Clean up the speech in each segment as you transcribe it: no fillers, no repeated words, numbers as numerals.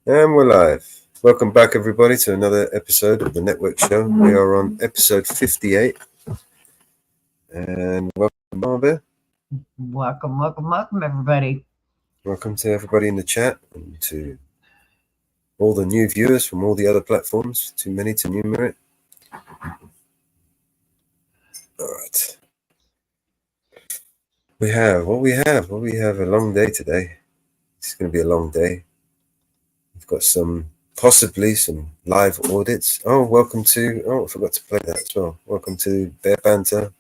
And we're live. Welcome back, everybody, to another episode of the Network Show. We are on episode 58. And welcome, Marvin. Welcome, everybody. Welcome to everybody in the chat and to all the new viewers from all the other platforms. Too many to enumerate. All right. We have a long day today. It's going to be a long day. We've got possibly some live audits. I forgot to play that as well. Welcome to Bear Banter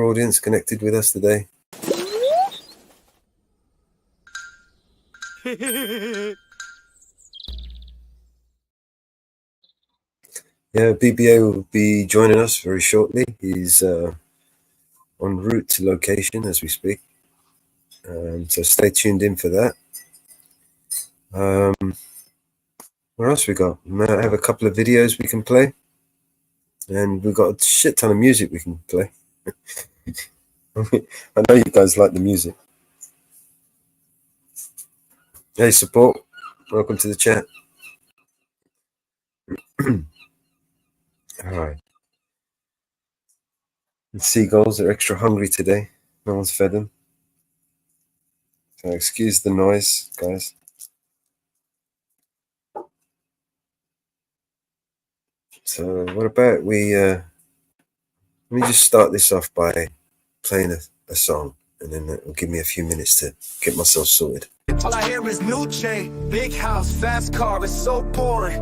audience connected with us today. Yeah, BBA will be joining us very shortly. He's en route to location as we speak. So stay tuned in for that. What else we got? We might have a couple of videos we can play. And we've got a shit ton of music we can play. I know you guys like the music. Hey, support. Welcome to the chat. All right. The seagulls are extra hungry today. No one's fed them. So excuse the noise, guys. So what about let me just start this off by playing a song, and then it'll give me a few minutes to get myself sorted. All I hear is new chain, big house, fast car, it's so boring.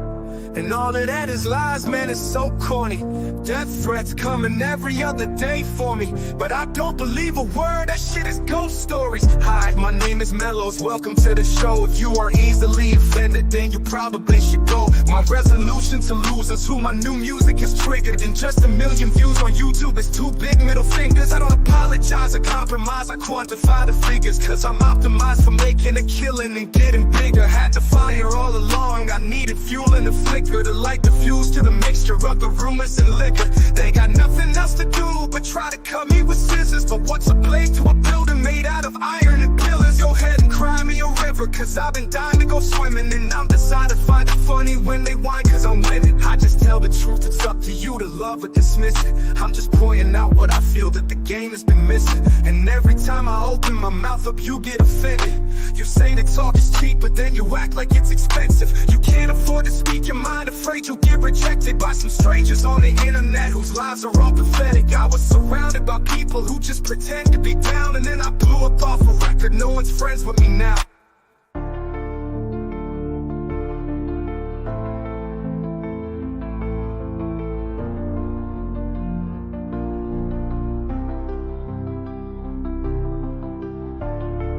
And all of that is lies, man, it's so corny. Death threats coming every other day for me, but I don't believe a word, that shit is ghost stories. Hi, my name is Mellows, welcome to the show. If you are easily offended, then you probably should go. My resolution to lose is who my new music is triggered. And just 1 million views on YouTube is 2 big middle fingers. I don't apologize or compromise, I quantify the figures, cause I'm optimized for making a killing and getting bigger. Had to fire all along, I needed fuel in the flicker to light the fuse to the mixture of the rumors and liquor. They got nothing else to do but try to cut me with scissors. But what's a blade to a building made out of iron and pillars? Go ahead and cry me a river, cause I've been dying to go swimming. And I'm decided to find it funny when they whine, cause I'm winning. I just tell the truth, it's up to you to love or dismiss it. I'm just pointing out what I feel that the game has been missing. And every time I open my mouth up, you get offended. You say that talk is cheap, but then you act like it's expensive. You can't afford to speak your mind, afraid you'll get rejected by some strangers on the internet whose lives are all pathetic. I was surrounded by people who just pretend to be down, and then I blew up off a record. No one's friends with me now.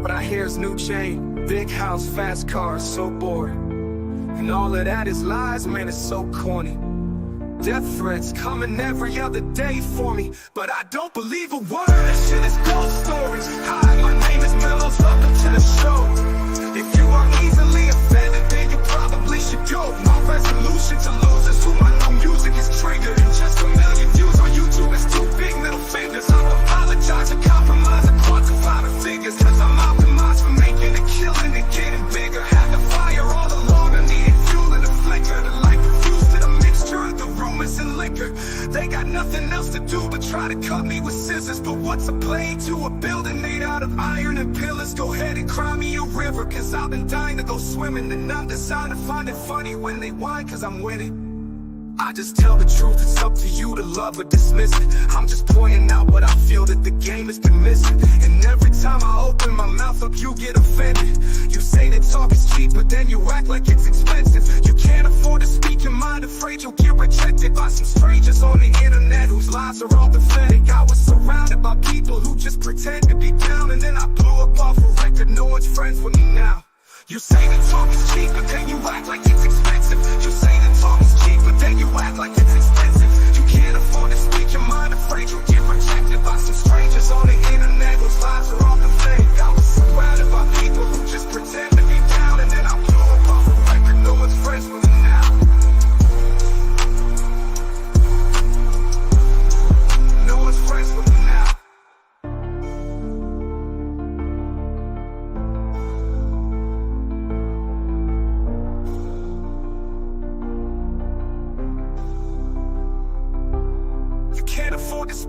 But I hear's new chain, big house, fast cars, so bored. And all of that is lies, man, it's so corny. Death threats coming every other day for me, but I don't believe a word, that shit is ghost stories. Hi, my name is Mellows, welcome to the show. If you are easily offended, then you probably should go. My resolution to lose is who my new music is triggered. And just 1 million views on YouTube is 2 big middle fingers. I don't apologize or compromise or quantify the figures, cause I'm optimized for making a killing and getting bigger. Had to fire all along, I needed fuel in the flicker to light the fuse to the mixture of the rumors and liquor. They got nothing else to do but try to cut me with scissors. But what's a blade to a building made out of iron and pillars? Go ahead and cry me a river, cause I've been dying to go swimming. And I'm deciding to find it funny when they whine, cause I'm winning. I just tell the truth, it's up to you to love or dismiss it. I'm just pointing out what I feel that the game has been missing. And every time I open my mouth up, you get offended. You say that talk is cheap, but then you act like it's expensive. You can't afford to speak your mind, afraid you'll get rejected by some strangers on the internet whose lives are all pathetic. I was surrounded by people who just pretend to be down, and then I blew up off a record. No one's friends with me now. You say that talk is cheap, but then you act like it's expensive. You say that talk is cheap, but then you act like it's expensive. You can't afford to speak your mind, afraid you'll get rejected by some strangers on the internet whose lives are all pathetic. I was surrounded by people who just pretend to be down, and then I blew up off a record. No one's friends with me now. No one's friends with me now.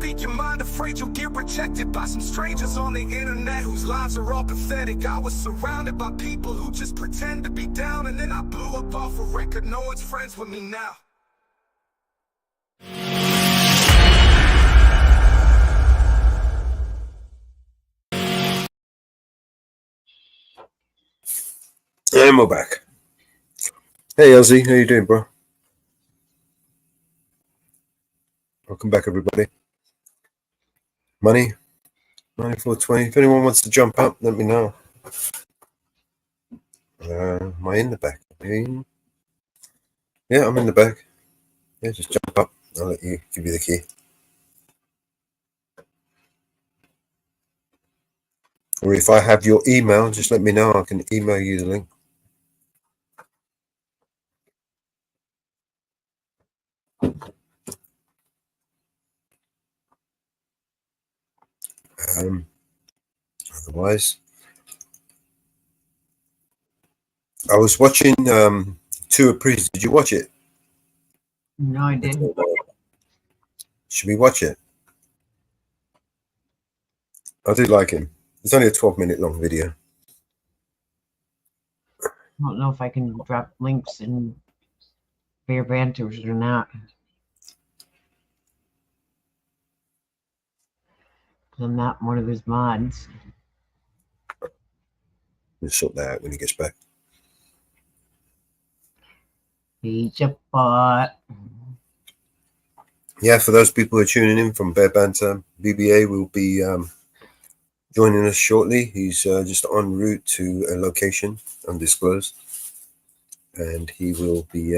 speak your mind, afraid you'll get rejected by some strangers on the internet whose lives are all pathetic. I was surrounded by people who just pretend to be down, and then I blew up off a record. No one's friends with me now. And we're back. Hey, Ozzy, how you doing, bro? Welcome back, everybody. Money 9420. If anyone wants to jump up, let me know. Am I in the back? Yeah, I'm in the back. Yeah, just jump up. I'll let you give you the key. Or if I have your email, just let me know. I can email you the link. Otherwise, I was watching Two Apres. Did you watch it? No, I didn't. Should we watch it? I do like him. It's only a 12-minute long video. I don't know if I can drop links in Fair Banters or not. I'm not one of his mods. We'll sort that out when he gets back. He's a bot. Yeah, for those people who are tuning in from Bear Banter, BBA will be joining us shortly. He's just en route to a location undisclosed, and he will be.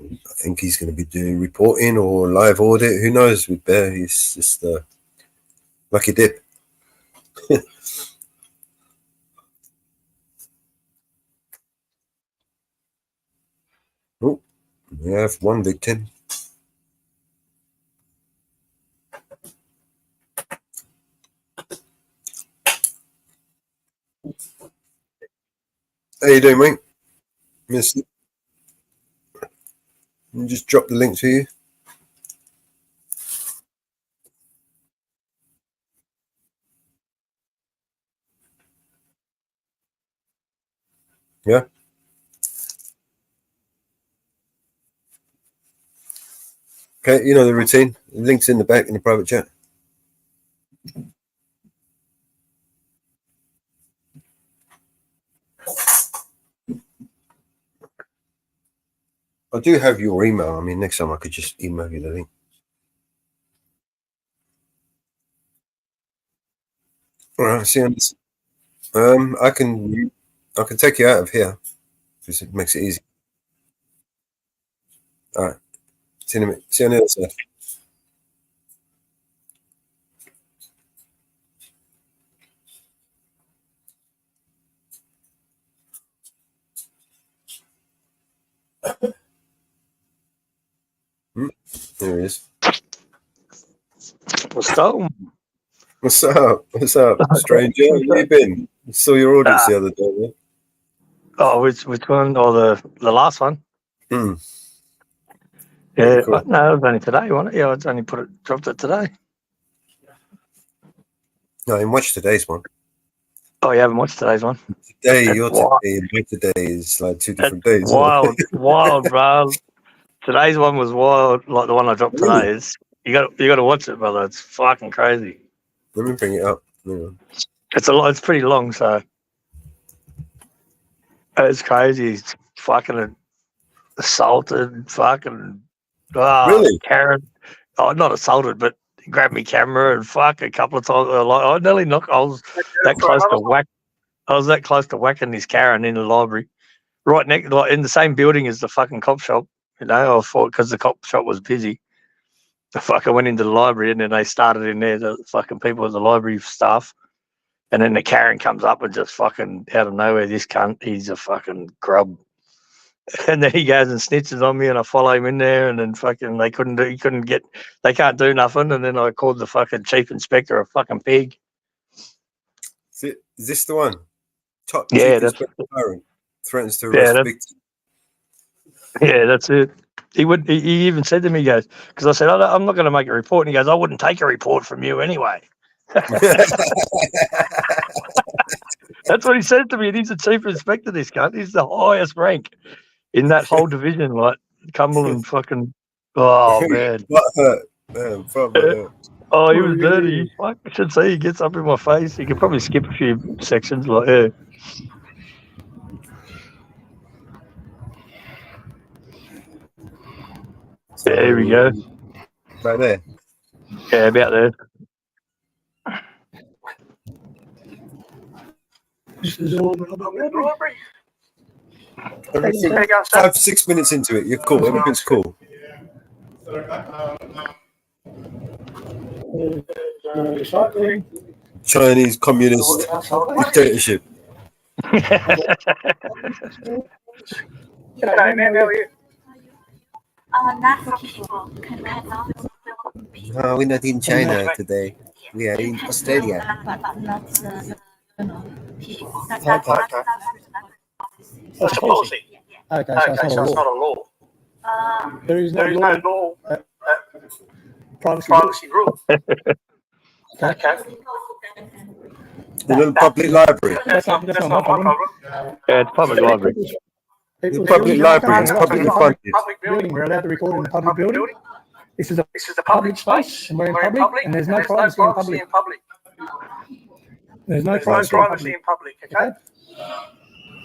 I think he's going to be doing reporting or live audit. Who knows with Bear? He's just lucky dip. Oh, we have one victim. How you doing, mate? Miss, just drop the link to you. Yeah. Okay, you know the routine. The link's in the back in the private chat. I do have your email. I mean, next time I could just email you the link. All right, see you on this. I can take you out of here because it makes it easy. All right, see you in a minute. See you on the other side. There he is. What's up? What's up? What's up, stranger? Where you been? I saw your audits the other day. Man. Oh, which one? Or the last one? Hmm. Yeah, Cool. no, it was only today, wasn't it? Yeah, it's only dropped it today. No, I didn't watch today's one. Oh, you haven't watched today's one? Today, That's your wild. today, and my today is like two different days. Wild, wild, bro. Today's one was wild, like the one I dropped Really? today. You got to watch it, brother. It's fucking crazy. Let me bring it up. Hang on. It's pretty long, so it's crazy. He's fucking assaulted, fucking Really? Karen. Oh, not assaulted, but he grabbed me camera and fuck a couple of times. Like, I nearly knocked. I was that close to whack. I was that close to whacking this Karen in the library, right next, like in the same building as the fucking cop shop. You know, I thought because the cop shop was busy. The fucker went into the library and then they started in there. The fucking people at the library staff, and then the Karen comes up and just fucking out of nowhere. This cunt, he's a fucking grub. And then he goes and snitches on me, and I follow him in there, and then fucking they can't do nothing. And then I called the fucking chief inspector a fucking pig. Is this the one? Top Yeah, Chief that's Inspector Byron threatens to yeah, arrest that's victim. yeah, that's it. He even said to me, he goes, because I said, I'm not going to make a report. And he goes, I wouldn't take a report from you anyway. That's what he said to me. And he's the chief inspector, this cunt. He's the highest rank in that whole division, like Cumberland fucking. Oh, man. What hurt? Man, hurt. Oh, he was dirty. I should say he gets up in my face. He could probably skip a few sections, like, yeah. There we go. Right there. Yeah, about there. Everything, 5-6 minutes into it, you're cool. Everything's cool. Chinese communist dictatorship. G'day, man. How are you? No, we're not in China today. We are in Australia. That's a policy. Okay, Okay, so it's not a law. There is no law. privacy rule. Okay. In a public library. That's not my problem. Yeah, it's public library. The public library is publicly funded. Public building. We're allowed to record in a public building. This is a public space, and we're in public, and there's no privacy in public. There's no privacy in public, okay?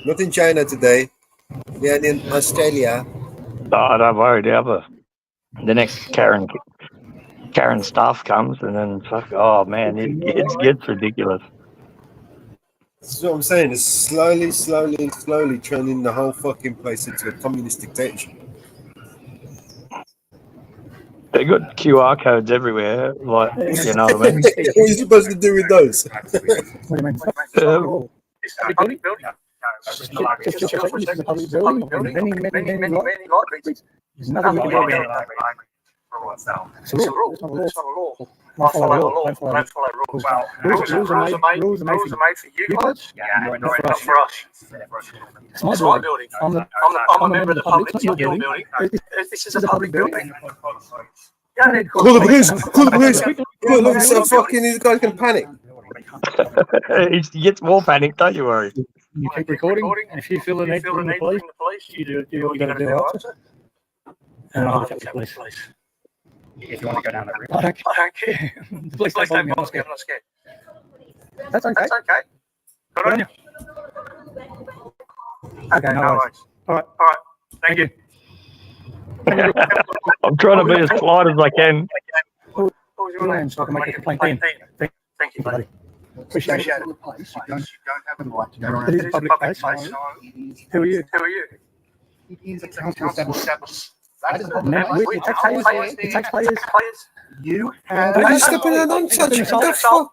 Not in China today. We are in Australia. Oh, don't worry, the next Karen stuff comes, and then fuck. Oh man, it gets ridiculous. That's what I'm saying. It's slowly turning the whole fucking place into a communist dictatorship. They got QR codes everywhere, like, you know what I mean? What are you supposed to do with those? What do you mean? It's a public building. Just this is a public building. Many libraries. There's nothing you can do about it. It's a rule. It's not a law. Don't follow the law. Don't follow rules. Rules are made for you guys. Yeah, not for us. It's my building. I'm a member of the public. It's not your building. This is a public building. Call the police! Call the police! Look, this fucking these guys can panic. He gets more panic, don't you worry. You keep recording, and if you feel the need to ring the police, you do what you got to do after. And I'll check the police. If you want to go down that route. I don't care. The police don't bother me, I'm not scared. That's okay. Good on you. Okay, no worries. All right. Thank you. I'm trying to be as polite as I can. What was your name so I can make a complaint then? Thank you, buddy. Appreciate it. You don't have the right to go around. It is a public place. Who are you? It is a council establishment. The taxpayers. You have. Are you stepping out on touch? What the fuck?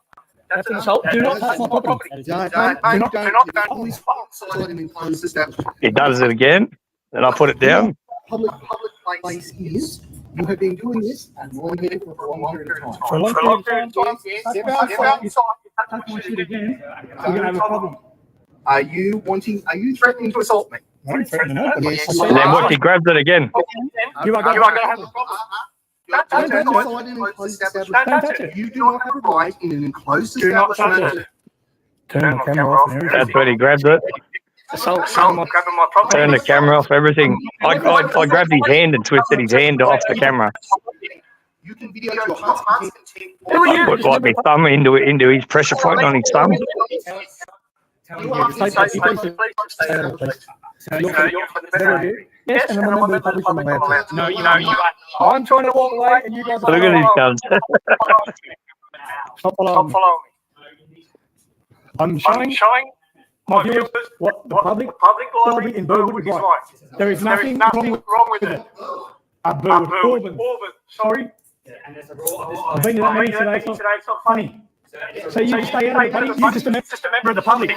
That's an assault. Do not touch my property. Don't always follow an enclosed establishment. He does it again, and I put it down. Public place is. You have been doing this and you're here for a long period of time. For a long period of time, step outside. Touch my shit again. You're going to have a problem. Are you threatening to assault me? I don't threaten nobody. Yes. And then what? He grabs it again. You are going to have a problem. Don't touch an enclosed establishment. You do not have a right in an enclosed establishment. Turn the camera off. That's when he grabs it. Assault. Grabbing my property. Turn the camera off, everything. I grabbed his hand and twisted his hand off the camera. You can video your heart's content. I put like my thumb into his pressure point on his thumb. Yes, and I'm a member of the public. No, you are. I'm trying to walk away, and you guys are. Look at these guns. Stop following me. I'm showing my viewers what the public library in Burwood is like. There is nothing wrong with it. Burwood. Sorry. I've been to that meeting today. It's not funny. So you just stay out of it, buddy. You're just a member of the public.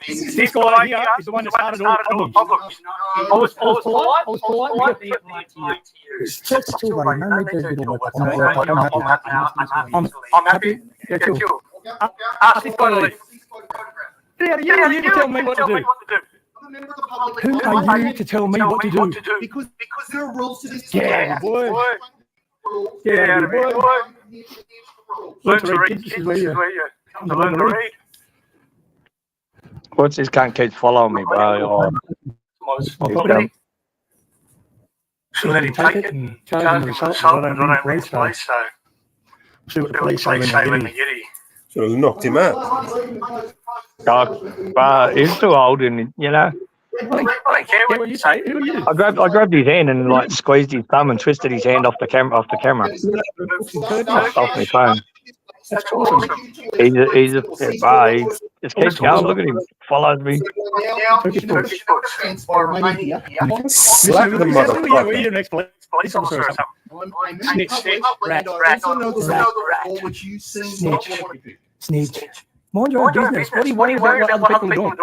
This guy here is the one that started all the problems. I was polite. It's too late. No need to do all that. I'm happy. Yeah, cool. Ask this guy to leave. Yeah, you tell me what to do. Who are you to tell me what to do? Because there are rules to this. Yeah, boy. Yeah, boy. Learn to read. This is where you come to learn to read. What's this cunt keeps following me, bro? My property. So let him take it and charge him with assault. I don't need police, so see what the police say when they get him. Sort of knocked him out. He's too old, and you know. I don't care what you say. Who are you? I grabbed his hand and like squeezed his thumb and twisted his hand off the camera. Off my phone. That's awesome. He just keeps going. Look at him. Follows me. Slap the motherfucker. You're the next police officer or something. Snitch. Mind your own business. What do you worry about what other people are doing?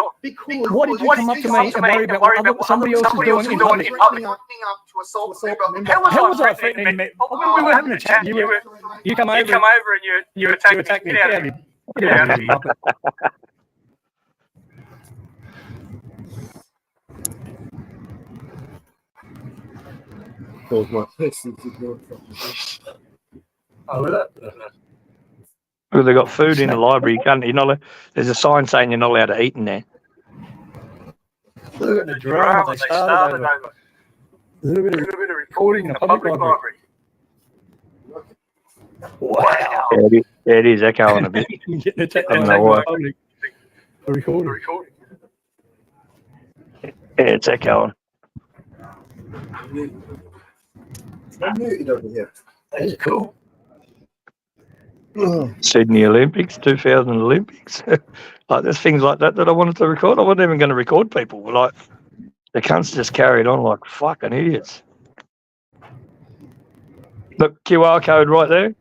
What did you come up to me and worry about what somebody else is doing in public? How was I threatening me? We were having a chat. You come over and you attack me. Get out of here. Get out of here. Well, they got food in the library. There's a sign saying you're not allowed to eat in there. Look at the drama they started over. A little bit of recording in a public library. Wow. Yeah, it is echoing a bit. Getting attacked I don't know why. A recording. Yeah, it's echoing. That is cool. Sydney Olympics, 2000 Olympics. Like there's things like that I wanted to record. I wasn't even going to record people. Like the cunts just carried on like fucking idiots. Look, QR code right there.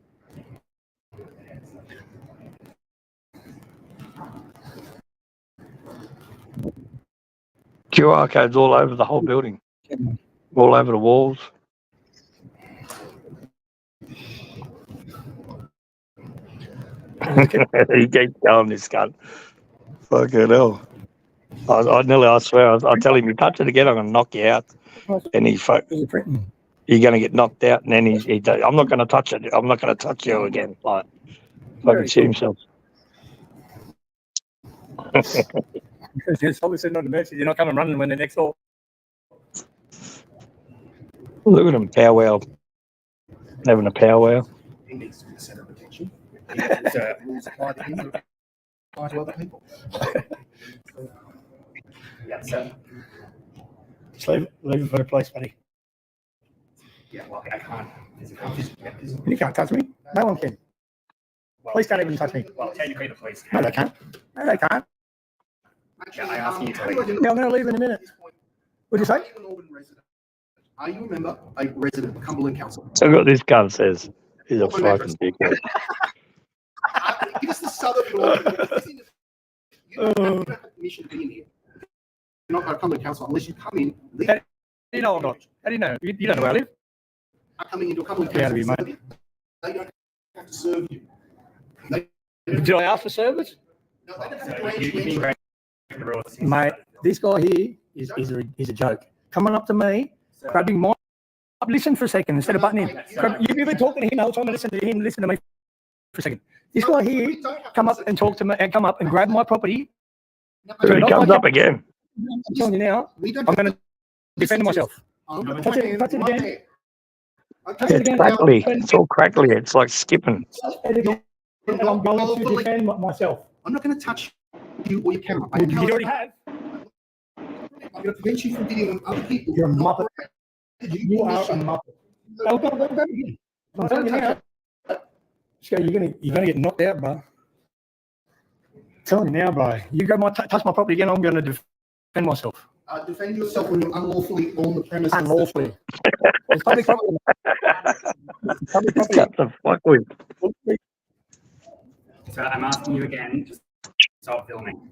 QR codes all over the whole building, all over the walls. He keeps going, this cunt. Fucking hell. I swear, I tell him, you touch it again, I'm going to knock you out. And you're going to get knocked out. And then he I'm not going to touch it. I'm not going to touch you again. Like, fucking shit himself. It's probably sitting on the bench. You're not coming running when they're next door. Look at him, powwow. Having a powwow. He needs to be the centre of attention. Rules apply to him, apply to other people. Yeah, so just leave it for a place, buddy. Yeah, well, I can't. You can't touch me. No one can. Police can't even touch me. Well, technically the police No, can. they can't. No, they can't. Yeah, I ask you to leave. Yeah, I'm going to leave in a minute. What'd you say? Are you a member, a resident of Cumberland Council? So what this cunt says, he's a fucking dickhead. Give us the southern law. You don't have permission to be in here. You're not going to Cumberland Council unless you come in. You know I'm not. How do you know? You don't know where I live. Are coming into a Cumberland Get out Council. of here, mate. They don't have to serve you. Did I ask for service? No, they don't have to grant you entry. Mate, this guy here is a joke. Coming up to me, grabbing my... Listen for a second instead of butting in. You've been talking to him the whole time. Listen to him. Listen to me for a second. This guy here come up and talk to me and come up and grab my property. So he comes up again. I'm telling you now, I'm going to defend myself. Touch it again. It's crackly. It's all crackly. It's like skipping. And I'm going to defend myself. I'm not going to touch you or your camera. You already have. I'm going to prevent you from videoing other people. You're a muppet. You are a muppet. Go again. I'm telling you now. You're gonna get knocked out, bro. I'm telling you now, bro. You go touch my property again, I'm going to defend myself. Defend yourself when you're unlawfully on the premises. Unlawfully. It's public property. Public It's property. got the fuck with. So I'm asking you again, just stop filming.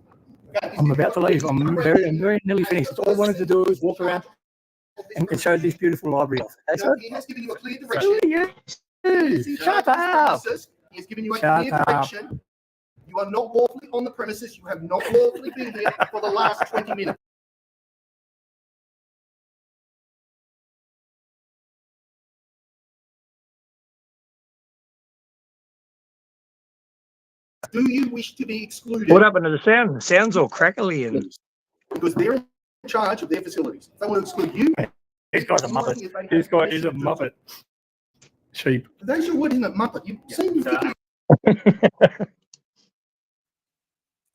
I'm about to leave. I'm very nearly finished. It's all I wanted to do is walk around and show this beautiful library off. That's it. He has given you a clear direction. Shut up. He has given you a clear direction. You are not lawfully on the premises. You have not lawfully been here for the last 20 minutes. Do you wish to be excluded? What happened to the sound? The sound's all crackly and Because they're in charge of their facilities. If they want to exclude you, This guy's a muppet. This guy is a muppet. Cheap. That's your word, isn't it, muppet? You seem to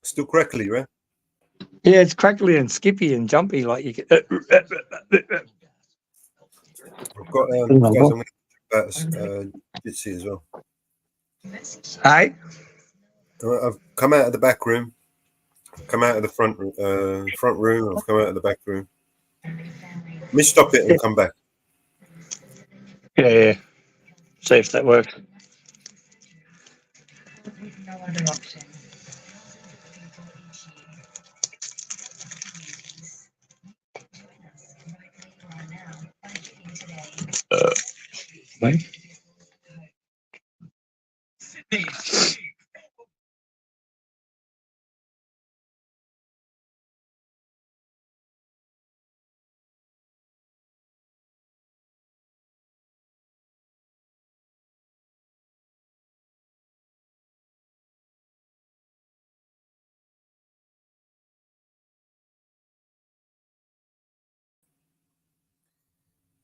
Still crackly, right? yeah, it's crackly and skippy and jumpy like you can. I've got guys, I'm going to talk about Jitsi as well. Hey, I've come out of the back room. I've come out of the front room. I've come out of the back room. Let me stop it and come back. yeah. See if that works. No other option. Wait.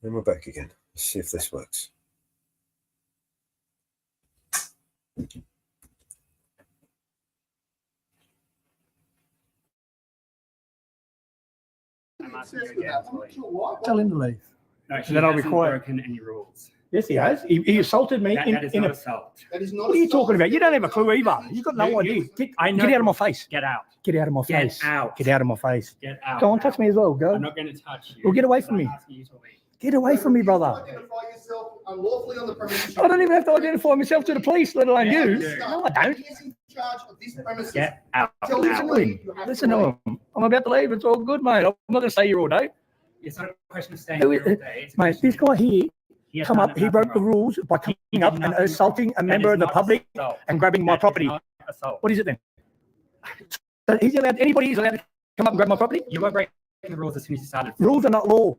Then we're back again. Let's see if this works. Tell him to leave. No, she then I'll be hasn't quiet. broken any rules. Yes, he has. He assaulted me That is in not a. assault. That is not What are you talking about? You don't have a clue either. You've got no idea. I know. Get out of my face. Get out. Get out of my Get face. out. Get out of my face. Get out. Go on, touch me as well. Go. I'm not going to touch you. Well, get away from me. I'm asking you to leave. Get away from me, brother. Identify yourself unlawfully on the premises. I don't even have to identify myself to the police, let alone you. No, I don't. He is in charge of this premises. Get out. Tell Listen now. to him. Listen to him. I'm about to leave. It's all good, mate. I'm not going to stay here all day. It's not a question of staying Who here is- all day. It's a Mate, question this guy here he has come done up, he nothing broke the wrong. rules by coming up and assaulting a That member is of the not public assault. and grabbing my That is property. not assault. What is it then? So he's allowed, anybody is allowed to come up and grab my property? You were breaking the rules as soon as you started. Rules are not law.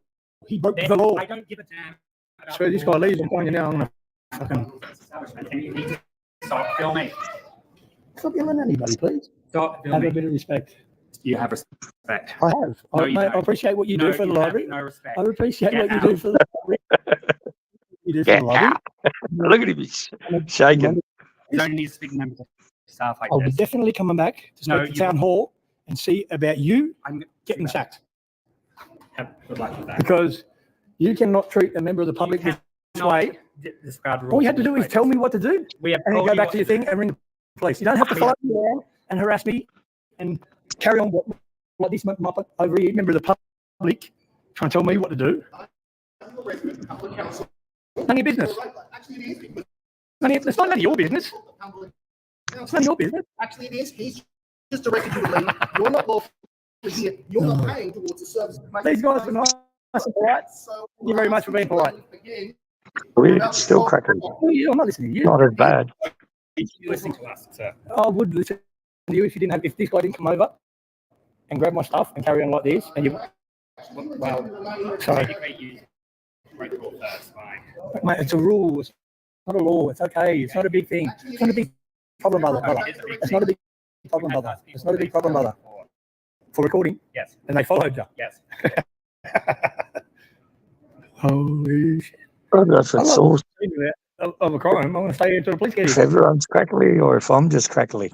He broke Then the law. I don't give a damn. about So this the guy rules leaves, I'm telling you now, I'm going to fucking establishment, and you need to stop filming. stop yelling at anybody, please. Stop Have a filming. bit of respect. You have respect. I have. No, I, you mate, I don't. appreciate what you No, do for the you have library. no respect. I appreciate Get what you out. do for the library. You do for Get the library. out. Look at him, he's shaking. You don't need to speak to members of staff like I'll be this. definitely coming back to speak No, to you- town hall and see about you I'm getting sacked. Good luck with that. Because you cannot treat a member of the public this way. Describe All you have to do is tell me what to do We have and then told go you back what to your thing and ring the police. You don't have to follow me around and harass me and carry on like this muppet over here, member of the public, trying to tell me what to do. I'm a resident of Public Council. None of your business. Actually, it is because It's not none of your business. Public It's Council. none of your business. Actually, it is. He's just directed you to leave. You're not lawfully here. You're not paying towards the service. These guys are nice and polite. So Thank you very much for being polite. Again, We're still cracking. I'm not listening to you. Not as bad. You listen to us, sir. I would listen to you if you didn't have, if this guy didn't come over and grab my stuff and carry on like this, and you, well, sorry, Anyway, you break the rule first, fine. mate, it's a rule. It's not a law. It's okay. It's not a big thing. It's not a big problem, brother. It's not a big problem, brother. It's not a big problem, brother. For recording, Yes, and they followed you. yes. Holy shit! I don't know if it's all, Of a crime, I'm going to stay here until the police get if here. everyone's crackly or if I'm just crackly.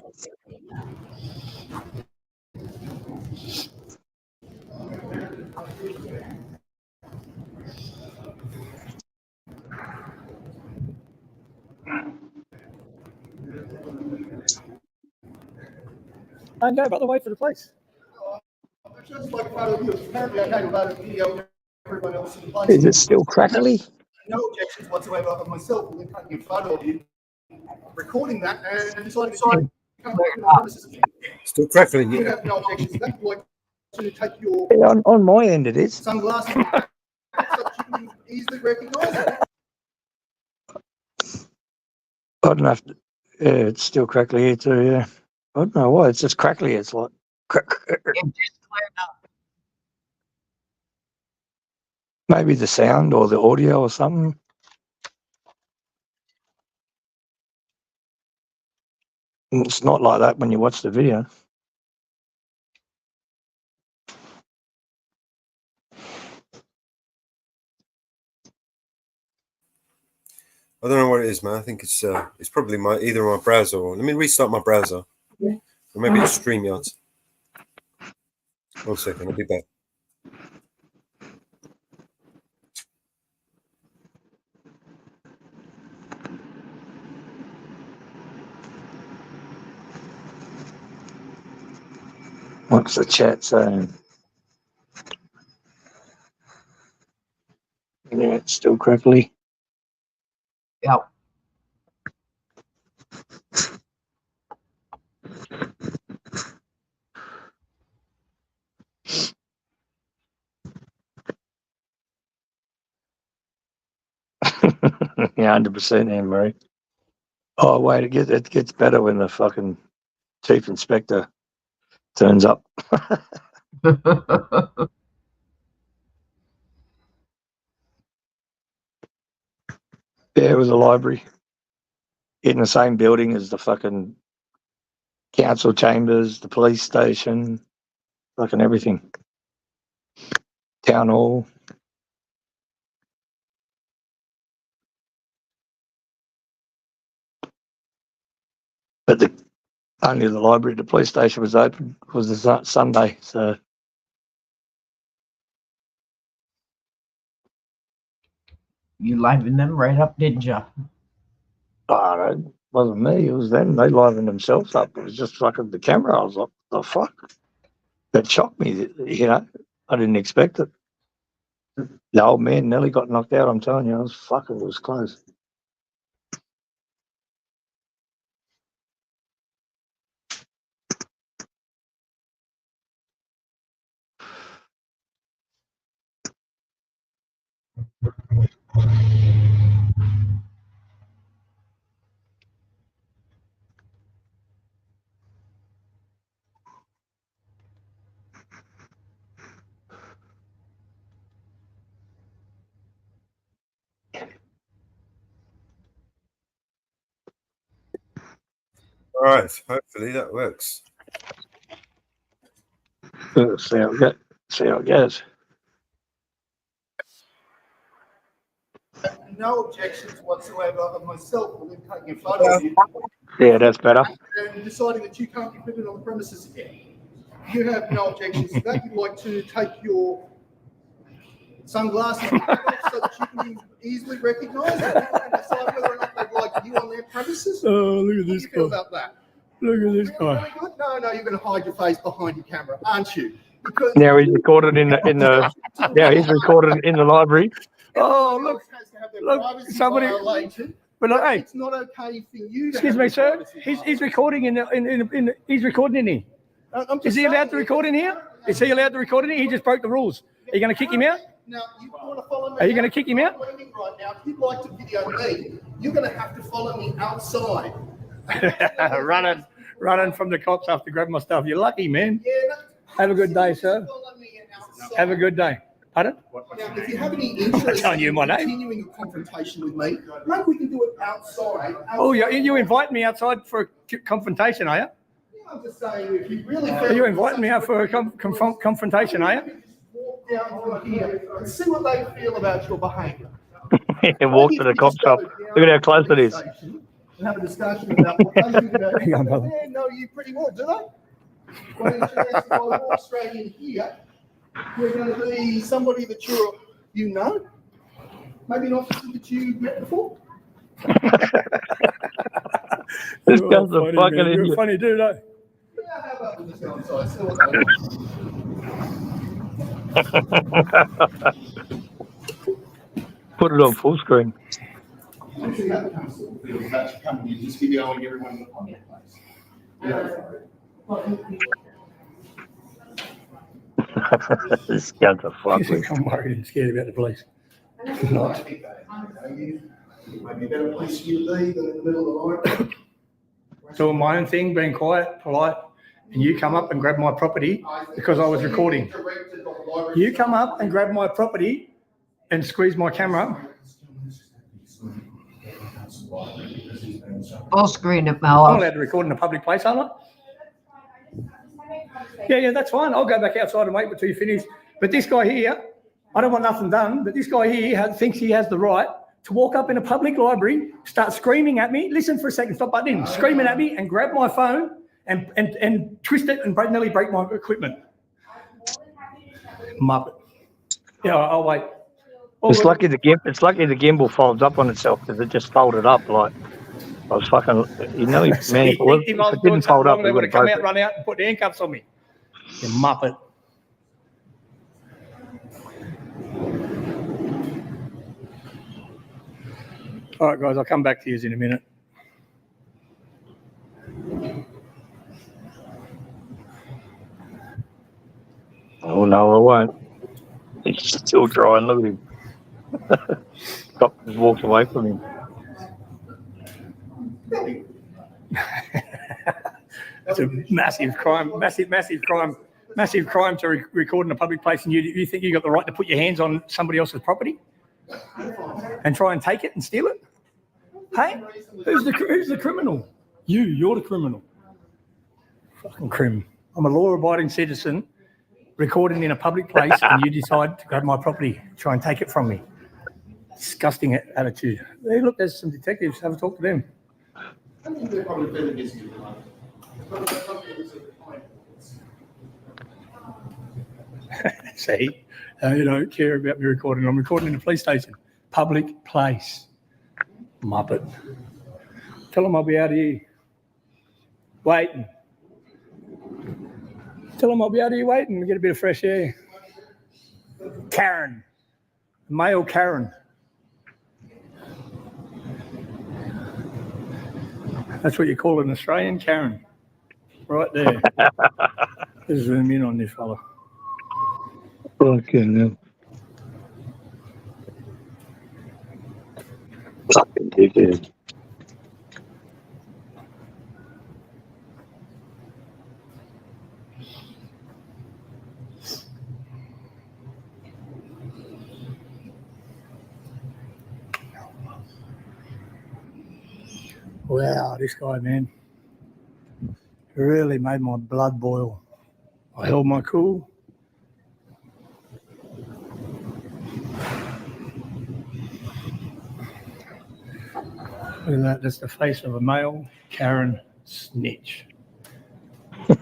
Don't go, brother. Wait for the police. just like photo of you. Apparently, I had a photo video of everyone else in the place. Is it still crackly? No objections whatsoever of myself when taking a photo of you, recording that, and decided to come back to the premises again. Still crackling, You yeah. have no objections. That's like to take your Yeah, on my end it is. sunglasses so that you can easily recognize it. I don't know if it's still crackly here too, yeah. I don't know why, it's just crackly. It's like maybe the sound or the audio or something. It's not like that when you watch the video. I don't know what it is, man. I think it's probably either my browser or let me restart my browser. Or maybe it's StreamYard. 1 second, I'll be back. What's the chat saying? Yeah, it's still crackly. Yeah. Yeah, 100%, Anne Marie. Oh, wait, it gets better when the fucking chief inspector turns up. Yeah, it was a library in the same building as the fucking council chambers, the police station, fucking everything. Town hall. But only the library, the police station was open. It was a Sunday, so You livened them right up, didn't you? it wasn't me, it was them. They livened themselves up. It was just fucking the camera. I was like, the fuck? That shocked me, you know. I didn't expect it. The old man nearly got knocked out, I'm telling you. It was close. All right, hopefully that works. See how it goes. No objections whatsoever of myself or them taking a photo of you Yeah, that's better. and deciding that you can't be permitted on the premises again. You have no objections to that. You'd like to take your sunglasses off so that you can be easily recognised and decide whether or not they'd like you on their premises. Oh, look at What do this you feel guy. about that? Look at this Really, guy. really good? No, you're going to hide your face behind your camera, aren't you? Because Now he's recorded in the yeah, he's recorded in the library. Oh, everyone look. else has to have their Look, privacy somebody- violated. But look, hey, It's not okay for you to excuse have me, your sir. privacy He's recording he's recording in here. violated. Is he allowed to record in here? Is he allowed to record in here? He just broke the rules. Are you going to kick him out? Now, you want to follow me? Are you gonna kick him out? I'm leaving right now. If you'd like to video me, you're going to have to follow me outside. running from the cops after grabbing my stuff. You're lucky, man. Yeah, no, Have a good day, sir. follow me outside. Have a good day. Pardon? Now, if you have any interest telling you my in name. continuing a confrontation with me, maybe we can do it outside. Oh, you invite me outside for a confrontation, are you? Yeah, I'm just saying, if you really Are feel you inviting me out for a confrontation, are you? walk down through here and see what they feel about your behaviour. And walk to the cop shop. Look at how close it is. And have a discussion about what they think about Hang on, you. brother. They know you pretty well, do they? Well, if I walk straight in here, we're going to be somebody that you know, maybe an officer that you've met before. This You're guy's a funny, fucking man. You're a idiot. funny dude, eh? Yeah, how about we just go inside, see what they Put it on full screen. Actually, that becomes sort of feels about you coming in, just videoing everyone in the public place. This guy's a He's fucking. I'm worried and scared about the police. Not. Maybe a better place for you to be than in the middle of the night. Doing my own thing, being quiet, polite, and you come up and grab my property because I was recording. You come up and grab my property and squeeze my camera. Full screen it, I'm not Mello. allowed to record in a public place, am I? Yeah, that's fine. I'll go back outside and wait until you finish. But this guy here, I don't want nothing done, but this guy here thinks he has the right to walk up in a public library, start screaming at me. Listen for a second, stop butting in. Screaming at me and grab my phone and twist it and nearly break my equipment. Muppet. Yeah, I'll wait. It's lucky the gimbal folds up on itself because it just folded up. Like I was fucking, you know, man. If it didn't fold up, they it would would have come have out, run out, and put the handcuffs on me. You muppet. All right, guys, I'll come back to you in a minute. Oh no, I won't. He's still drying. Look at him. Cop just walked away from him. It's a massive crime to record in a public place, and you think you got the right to put your hands on somebody else's property and try and take it and steal it? Hey, who's the criminal? You're the criminal. Fucking crim. I'm a law-abiding citizen recording in a public place, and you decide to grab my property, try and take it from me. Disgusting attitude. Hey, look, there's some detectives. Have a talk to them. I think they're probably fairly busy. See, you don't care about me recording. I'm recording in a police station, public place. Muppet. Tell them I'll be out here waiting. Tell them I'll be out here waiting to get a bit of fresh air. Karen. Male Karen. That's what you call an Australian Karen. Right there. Let's zoom in on this fella. Okay, now. Fucking dickhead. Wow, this guy, man, really made my blood boil. I held my cool. Look at that, that's the face of a male Karen snitch. I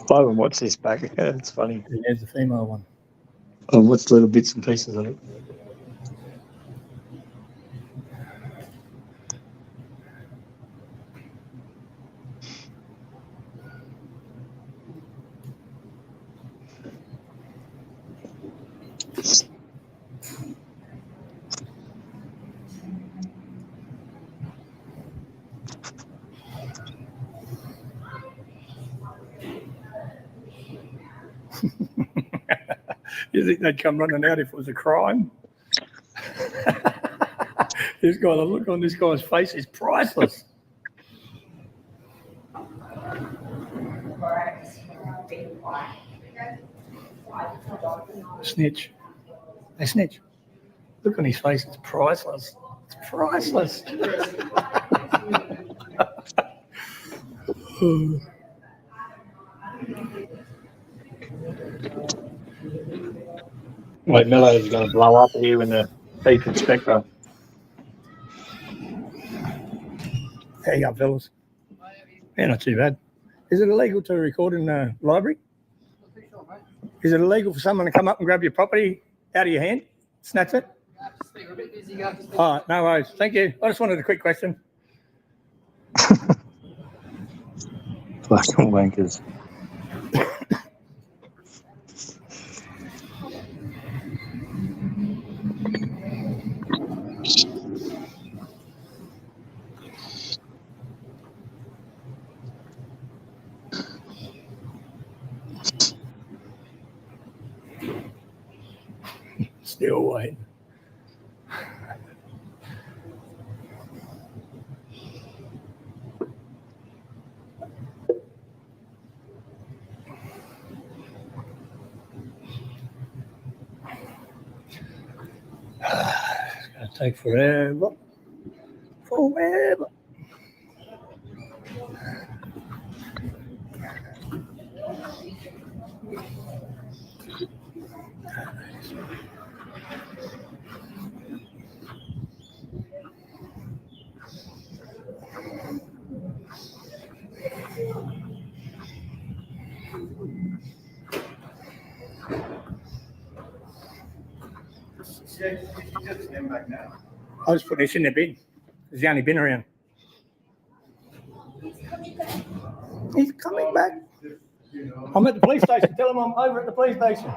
haven't watched this back. It's funny. And there's the female one. I watched little bits and pieces of it. You think they'd come running out if it was a crime? This guy, the look on this guy's face is priceless. Snitch. They snitch. Look on his face, it's priceless. It's priceless. Wait, Mello's going to blow up here when the chief inspector. How you go, fellas? Yeah, not too bad. Is it illegal to record in the library? Is it illegal for someone to come up and grab your property out of your hand? Snatch it? All right, no worries. Thank you. I just wanted a quick question. Fucking wankers. Still waiting. It's going to take forever. or wherever. I just put this in the bin. There's the only bin around. He's coming back. I'm at the police station. Tell him I'm over at the police station.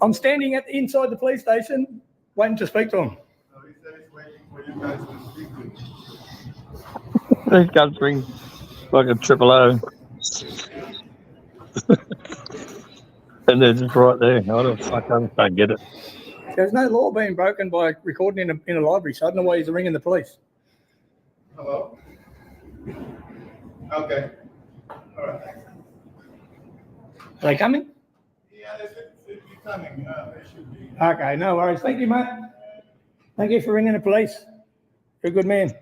I'm standing inside the police station waiting to speak to him. These guys bring fucking triple O. And they're just right there. I don't get it. There's no law being broken by recording in a library, so I don't know why he's ringing the police. Hello? Okay. All right. Are they coming? Yeah, they should be coming. They should be. Okay, no worries. Thank you, mate. Thank you for ringing the police. You're a good man.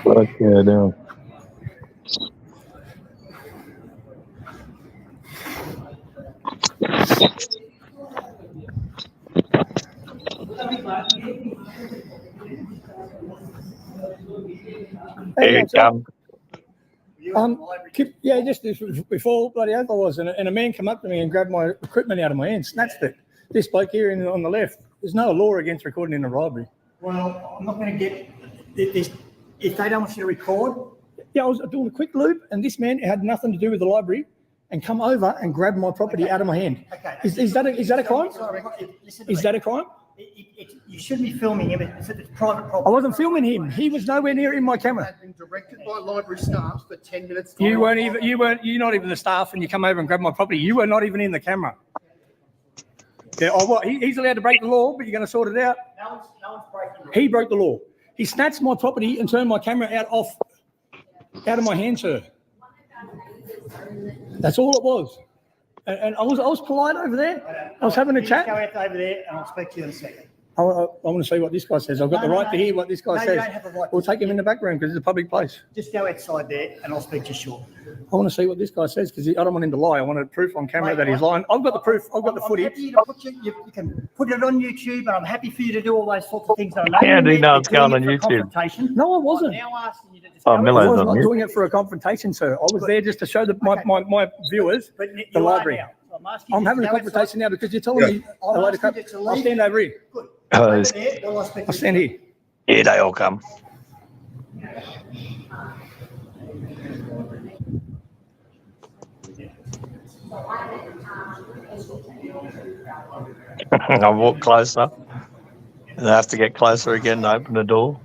Fuck yeah, no. Here it comes. Yeah, just before bloody oath I was, and a man came up to me and grabbed my equipment out of my hand, snatched it. This bloke here on the left, there's no law against recording in a library. Well, I'm not going to get this. If they don't want you to record. Yeah, I was doing a quick loop, and this man had nothing to do with the library, and come over and grabbed my property out of my hand. Okay. Is that a crime? Sorry, listen to Is me. that a crime? You shouldn't be filming him. It's private property. I wasn't filming him. He was nowhere near in my camera. Had been directed by library staff for 10 minutes. You're not even the staff, and you come over and grab my property. You were not even in the camera. Yeah, he's allowed to break the law, but you're going to sort it out. No one's breaking the law. He broke the law. He snatched my property and turned my camera out of my hand, sir. That's all it was. And I was polite over there. I was having a chat. Go out over there, and I'll speak to you in a second. I want to see what this guy says. I've got the right to hear what this guy says. You don't have the right. We'll take him in the back room because it's a public place. Just go outside there, and I'll speak to you shortly. I want to see what this guy says because I don't want him to lie. I want proof on camera that he's lying. I've got the proof. I've got the footage. I'm happy to put you can put it on YouTube, and I'm happy for you to do all those sorts of things. I know Yeah, do you know it's you're going doing on it for YouTube? confrontation. No, I wasn't. I'm now asking you to just Oh, go Miller's I was on not mute. doing it for a confrontation, sir. I was there just to show my viewers But you the are library. now. So I'm asking I'm you having to a go confrontation now because you're telling me I'll a load of ask crap. you to I'll leave. stand over here. Good. Oh, Over it's- there, well, I'll speak to I'll you. stand here. Here they all come. I'll walk closer. And I have to get closer again to open the door.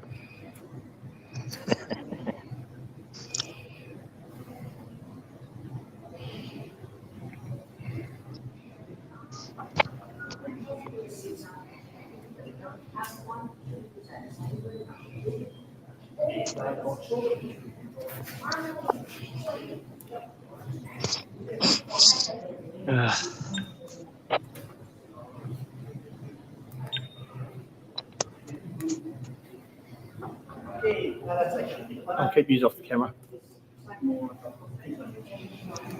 I'll keep you off the camera.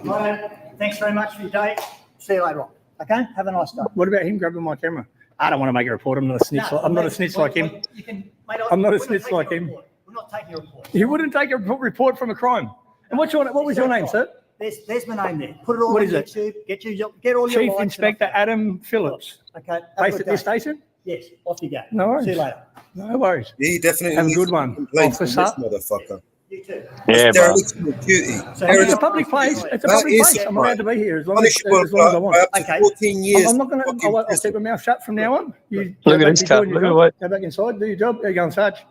Right, thanks very much for your day. See you later on. Okay? Have a nice day. What about him grabbing my camera? I don't want to make a report. I'm not a snitch. I'm not a snitch like him. You can, mate, I'm not a we're snitch taking like him. report. We're not taking a report. He wouldn't take a report from a crime. And what was your name, sir? There's my name there. Put it all What on is it? YouTube. Get all your Chief likes and Inspector off- Adam Phillips. Okay. have a Based good at this day. station? Yes. Off you go. No worries. See you later. No worries. He definitely Have a needs good to one, complain to officer. this motherfucker. You too. Yeah, It's bro. dereliction of duty. So It's a public place. It's a That public is place. I'm right. allowed to be here as long as Punishable I by want. up to Okay. 14 years. I'm not going fucking to. I'll prison. keep my mouth shut from now on. You Look go at back this to cat. doing your Look at job. what. Go back inside. Do your job. There you go, Sarge.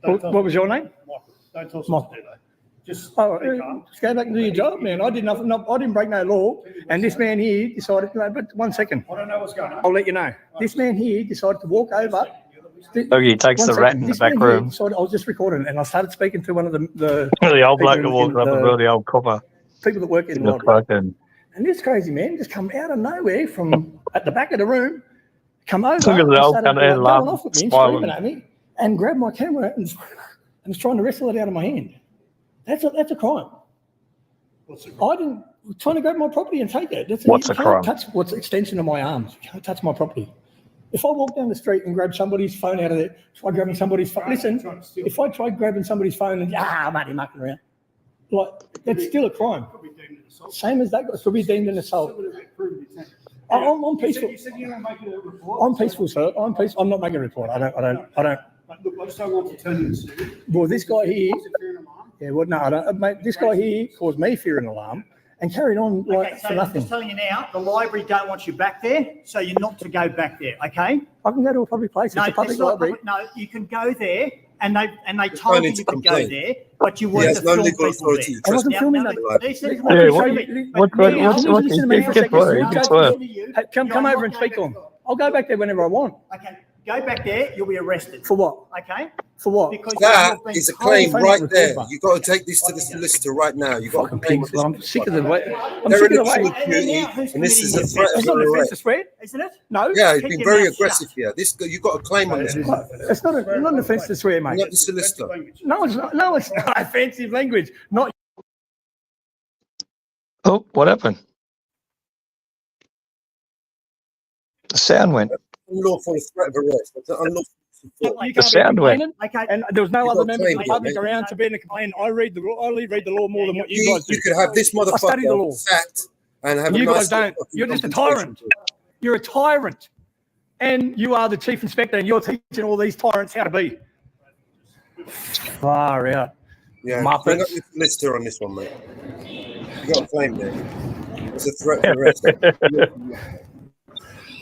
What was your name? Don't tell us Mark. what to do, though. Just Oh, be calm. just go back and do your job, man. I did nothing. No, I didn't break no law. And this man here decided. No, but 1 second. I don't know what's going on. I'll let you know. This man here decided to walk over. Look, he takes 1 the second. rat in the This back man here room. decided- I was just recording, and I started speaking to one of the The old bloke people who walks in up and the- brought the old copper people that work in in the the library. fucking. And this crazy man just come out of nowhere from at the back of the room, come over, Look at the and old started cunt there going laughing, off at me and smiling. screaming at me, and grabbed my camera and was trying to wrestle it out of my hand. That's a crime. I didn't trying to grab my property and take it. What's you a can't crime? touch what's extension of my arms. You can't touch my property. If I walk down the street and grab somebody's phone out of there, try grabbing somebody's phone. Listen, if I try grabbing somebody's phone and mate, you're mucking around, like that's still a crime. Same as that could be deemed an assault. I'm peaceful. You said you're not making a report. I'm peaceful, sir. I'm peaceful. I'm not making a report. I don't. But look, I just don't want to turn into. Well, this guy here. Fear and alarm. Yeah, well, no, I don't. Mate, this guy here caused me fear and alarm and carried on like Okay, so for I'm nothing. just telling you now, the library don't want you back there, so you're not to go back there, okay? I can go to a public place. It's a public it's not library. no, you can go there, and they no told need you to you could go complain. there, but you He weren't has to no film legal people authority there. to I wasn't trespass. filming Now, that. listen, Yeah, listen, what- listen, what- but now- Can you listen to me for a Get second? right, You get go- right. Hey, come over and speak on. I'll go back there whenever I want. Okay, go back there, you'll be arrested. For what? Okay? For what? Because That you've been is a told- claim phone right record there. button. You've got to take this to the solicitor right now. You've got to Fucking claim pigs. this. I'm sick of the way. I'm They're sick of the an way. absolute beauty, now who's and this is a committing threat It's of not an an offence arrest. to swear. Isn't it? No. Yeah, he's Keep been your very mouth aggressive shut. here. You've got a claim on this. It's not an offence to swear, mate. You're not the solicitor. No, it's not. No, it's not offensive language. Not Oh, what happened? The sound went. Unlawful threat of arrest. That's an unlawful threat. you The can't sound be went. complaining. Okay. And there was no You've other got members of the claim, public mate. around to be in a complaint. I read the law more than what you You guys do. could have this study the law. motherfucker sacked and have And a you nice guys don't. little You're just a compensation. tyrant. You're a tyrant. And you are the chief inspector and you're teaching all these tyrants how to be. Far out. Yeah, Muppets. bring up the solicitor on this one, mate. You got a claim there. It's a threat of arrest.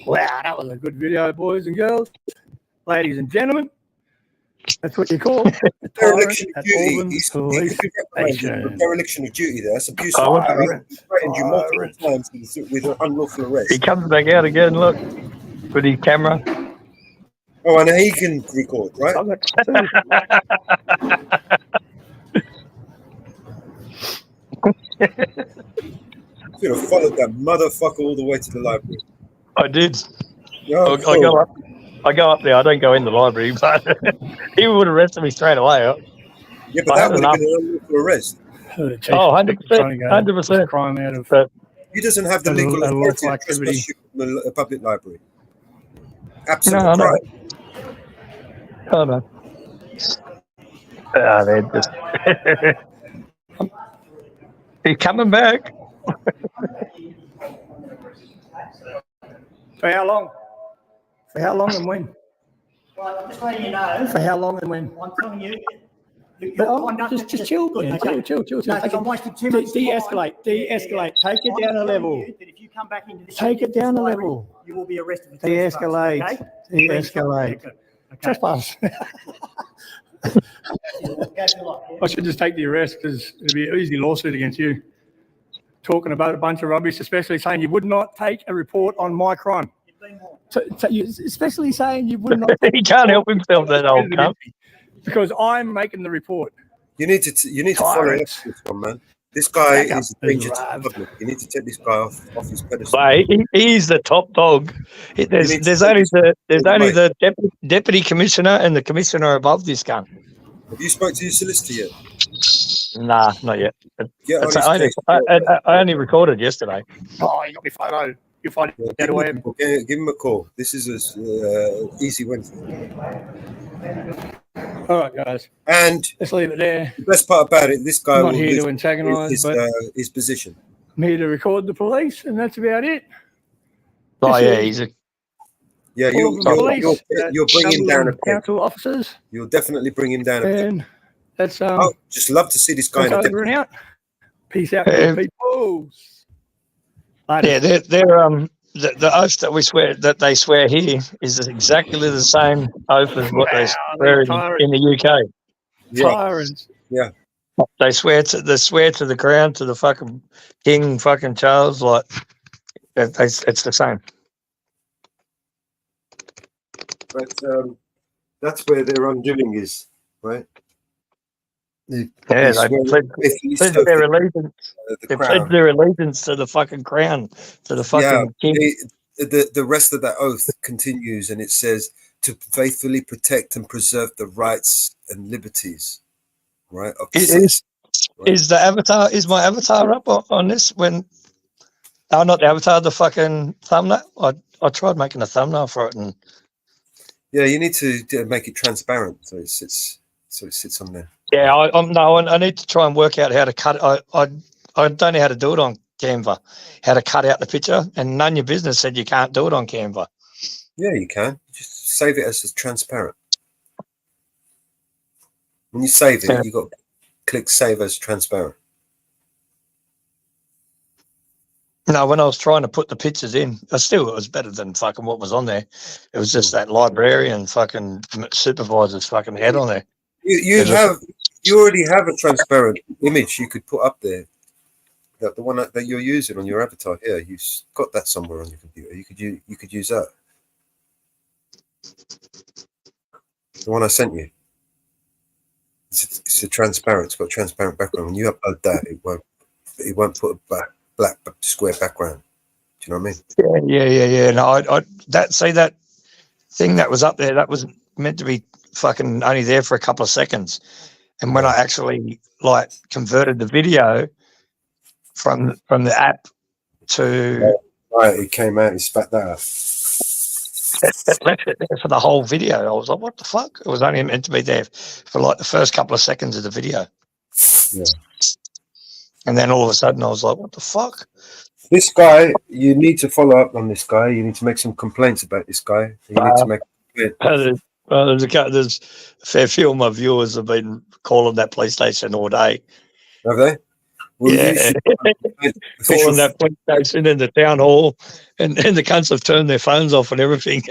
Wow, that was a good video, boys and girls. Ladies and gentlemen. That's what you call a tyrant Dereliction at of duty. Auburn He's Police Station. dereliction of duty there. That's abuse. Oh, He threatened you multiple Tyrant. times with an unlawful arrest. He comes back out again, look, with his camera. Oh, and he can record, right? I've got two. Could have followed that motherfucker all the way to the library. I did. Oh, I go up there. I don't go in the library, but he would have arrested me straight away. Yeah, but I that had would have enough. been an unlawful arrest. Oh, 100%, 100%. Crime out of He doesn't have the A legal lawful authority to activity. trespass you from a public library. Absolute No, I know. crime. Oh, no. Ah, they're just... He's coming back. For how long? For how long and when? Well, I'm just letting you know, For how long and when? I'm telling you, your Oh, conduct just is chill, good, man. okay? Chill. No, because I'm wasting too much time. De-escalate. Take it down a level. That if you come back into this Take it down a library, level. you will be arrested for trespass, De-escalate. okay? De-escalate. Okay. Trespass. Go for life, yeah? I should just take the arrest because it'd be an easy lawsuit against you. Talking about a bunch of rubbish, especially saying you would not take a report on my crime. You've been warned. Especially saying you would not. He can't help himself, that old cunt. Because I'm making the report. You need to follow up Tyrants. this one, man. This guy Back up is a danger to the arrived. public. You need to take this guy off his pedestal. But he's the top dog. There's only the deputy commissioner and the commissioner above this gun. Have you spoke to your solicitor yet? Nah, not yet. Get on his I case. only recorded yesterday. Oh, you got me photo. You'll find Yeah, out give, away. him, give him a call. This is a easy win for him. All right, guys. And Let's leave it there. the best part about it, this guy I'm will not here to lose antagonise, but his position. I'm here to record the police, and that's about it. Oh This yeah, is- he's a Yeah, All of the police, you'll bring him down a peg. council officers, You'll definitely bring him down a peg. and that's Oh, just love to see this guy in that's a over and deputy. out. Peace out, Yeah. good people. yeah. They're the oath that they swear here is exactly the same oath as what they swear in the UK. Yeah, Tyrants. They swear to the crown, to the fucking King, fucking Charles. Like it's the same. but that's where their undoing is, right? They Yeah, swear faithfully pledged serve their allegiance. the They crown. pledged their allegiance to the fucking crown, to the Yeah, fucking king. the rest of that oath continues, and it says to faithfully protect and preserve the rights and liberties, right, of the citizen. Right? Is my avatar up on this? When not the avatar, the fucking thumbnail. I tried making a thumbnail for it, and Yeah, you need to make it transparent so it sits on there. yeah, I need to try and work out how to cut it. I don't know how to do it on Canva, how to cut out the picture, and None Your Business said you can't do it on Canva. Yeah, you can. Just save it as transparent. When you save it, you got to click save as transparent. No, when I was trying to put the pictures in, it was better than fucking what was on there. It was just that librarian fucking supervisor's fucking head on there. You already have a transparent image you could put up there. The one that you're using on your avatar here, you've got that somewhere on your computer. You could use that. The one I sent you. It's a transparent. It's got a transparent background. When you upload that, it won't put a black square background. Do you know what I mean? Yeah. No, that thing that was up there, that was meant to be fucking only there for a couple of seconds. And when I actually converted the video from the app to right, it came out. He spat that out. It left it there for the whole video. I was like, what the fuck? It was only meant to be there for the first couple of seconds of the video. Yeah. And then all of a sudden I was like, what the fuck? This guy, you need to follow up on this guy. You need to make some complaints about this guy. You need to make there's a fair few of my viewers have been calling that PlayStation all day. Have they? Well, yeah. Calling that PlayStation in the town hall, and the cunts have turned their phones off and everything.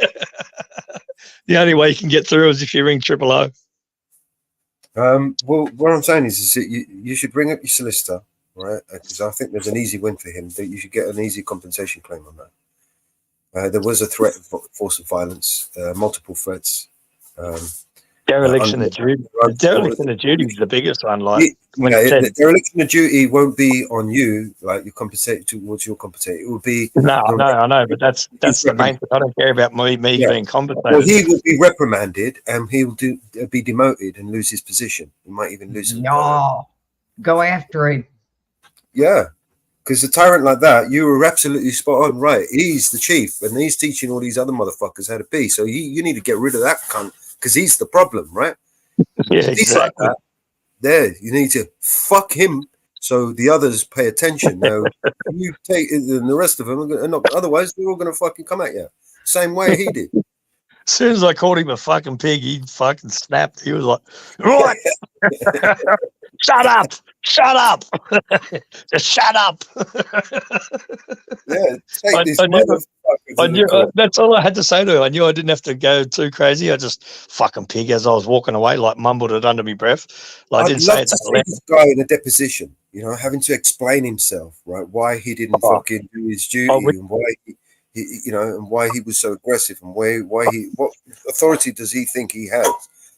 The only way you can get through is if you ring 000. Well, what I'm saying is that you should bring up your solicitor, right? Because I think there's an easy win for him. That you should get an easy compensation claim on that. There was a threat of force of violence, multiple threats. Dereliction of duty. Dereliction of duty is the biggest one. The dereliction of duty won't be on you. Like you compensate towards your compensate. It will be. No, I know, but that's the main thing. I don't care about me being compensated. Well, he will be reprimanded, and he will be demoted and lose his position. He might even lose. No, go after him. Yeah, because a tyrant like that, you were absolutely spot on. Right, he's the chief, and he's teaching all these other motherfuckers how to be. So you need to get rid of that cunt. Because he's the problem, right? Yeah, exactly. There, you need to fuck him so the others pay attention. Now, you take it, and the rest of them are not. Otherwise, they're all going to fucking come at you. Same way he did. As soon as I called him a fucking pig, he fucking snapped. He was like, right, shut up, just shut up. Yeah, take this I knew, that's all I had to say to him. I knew I didn't have to go too crazy. I just fucking pig as I was walking away, mumbled it under my breath. I didn't say it. This guy in a deposition, having to explain himself, right? Why he didn't fucking do his duty, and why and why he was so aggressive, and what authority does he think he has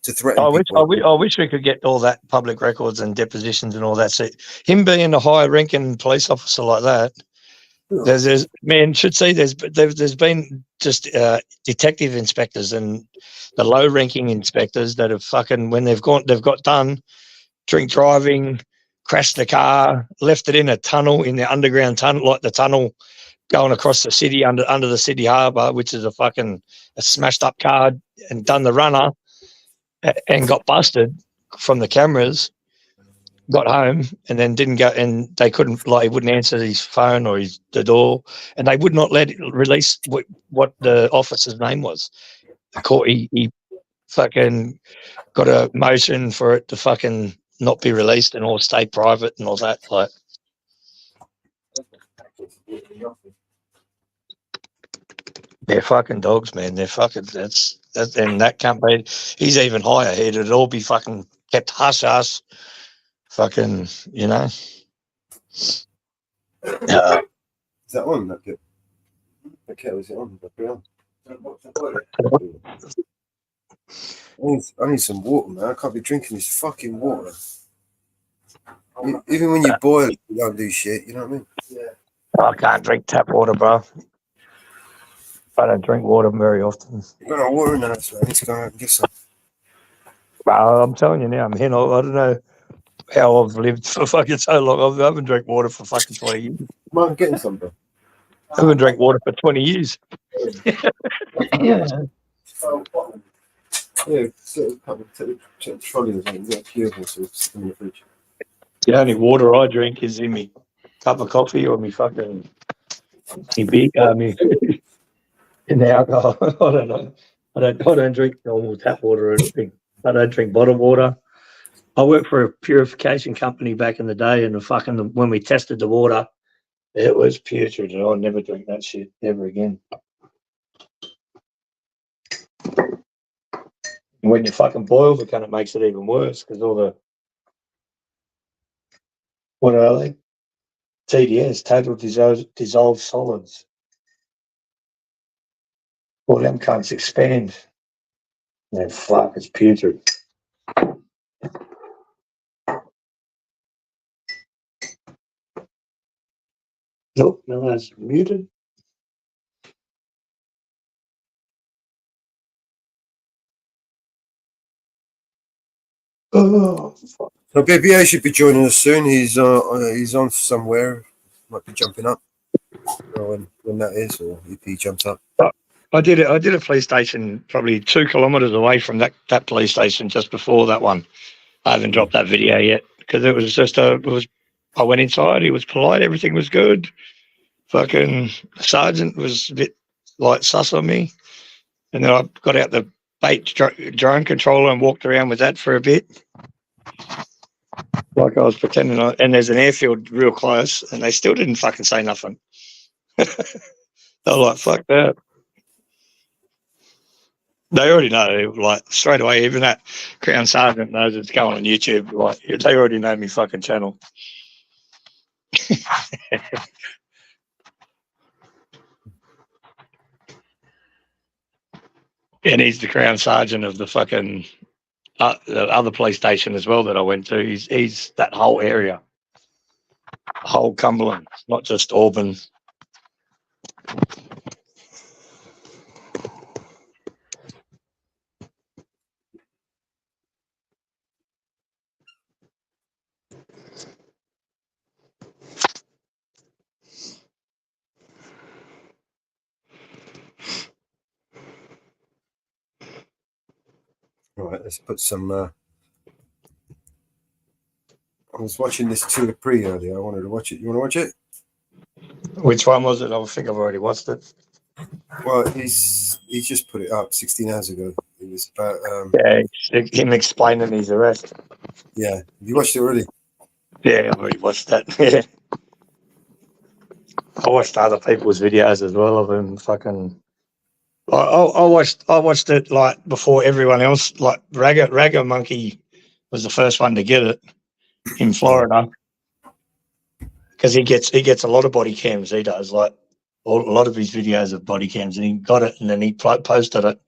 to threaten people? I wish we could get all that public records and depositions and all that. So him being a high-ranking police officer like that. There's been just detective inspectors and the low-ranking inspectors that have fucking they've got done drink driving, crashed the car, left it in a tunnel, in the underground tunnel, like the tunnel going across the city under the city harbour, which is a smashed up car, and done the runner and got busted from the cameras. Got home and then didn't go, and they couldn't, he wouldn't answer his phone or the door, and they would not let it release what the officer's name was. The court, he fucking got a motion for it to fucking not be released and all stay private and all that. They're fucking dogs, man. They're fucking, and that can't be, he's even higher. It'd all be fucking kept hush. Fucking, Is that on? That kettle, is it on? I need some water, man. I can't be drinking this fucking water. Even when you boil it, you don't do shit. You know what I mean? I can't drink tap water, bro. I don't drink water very often. You got no water in the house, man. Let's go out and get some. Well, I'm telling you now, man. I don't know how I've lived for fucking so long. I haven't drank water for fucking 20 years. Come on, getting some, bro. I haven't drank water for 20 years. Yeah. Yeah, take the trolley or something. Get a few of us or stick in the fridge. The only water I drink is in me cup of coffee or me fucking me beer, me in the alcohol. I don't know. I don't drink normal tap water or anything. I don't drink bottled water. I worked for a purification company back in the day, and when we tested the water, it was putrid, and I'll never drink that shit ever again. And when you fucking boil the can, it makes it even worse because all the what are they? TDS, total dissolved solids. All them cunts expand. And fuck, it's putrid. Nope, no, that's muted. Oh, fuck. So BBA should be joining us soon. He's on somewhere. Might be jumping up. I don't know when that is, or if he jumps up. I did a police station probably 2 kilometres away from that police station just before that one. I haven't dropped that video yet because it was just I went inside. He was polite. Everything was good. Fucking sergeant was a bit like sus on me, and then I got out the bait drone controller and walked around with that for a bit, like I was pretending. And there's an airfield real close, and they still didn't fucking say nothing. They were like, "Fuck that." They already know, like straight away. Even that Crown Sergeant knows it's going on YouTube. Like they already know me fucking channel. And he's the Crown Sergeant of the fucking the other police station as well that I went to. He's that whole area, whole Cumberland, not just Auburn. All right, let's put some. I was watching this Tour Pre earlier. I wanted to watch it. You want to watch it? Which one was it? I think I've already watched it. Well, he's just put it up 16 hours ago. It was about. Yeah, him explaining his arrest. Yeah, have you watched it already? Yeah, I've already watched that. Yeah. I watched other people's videos as well of him fucking. I watched it like before everyone else. Like Ragga Monkey was the first one to get it in Florida because he gets a lot of body cams. He does like a lot of his videos of body cams, and he got it and then he posted it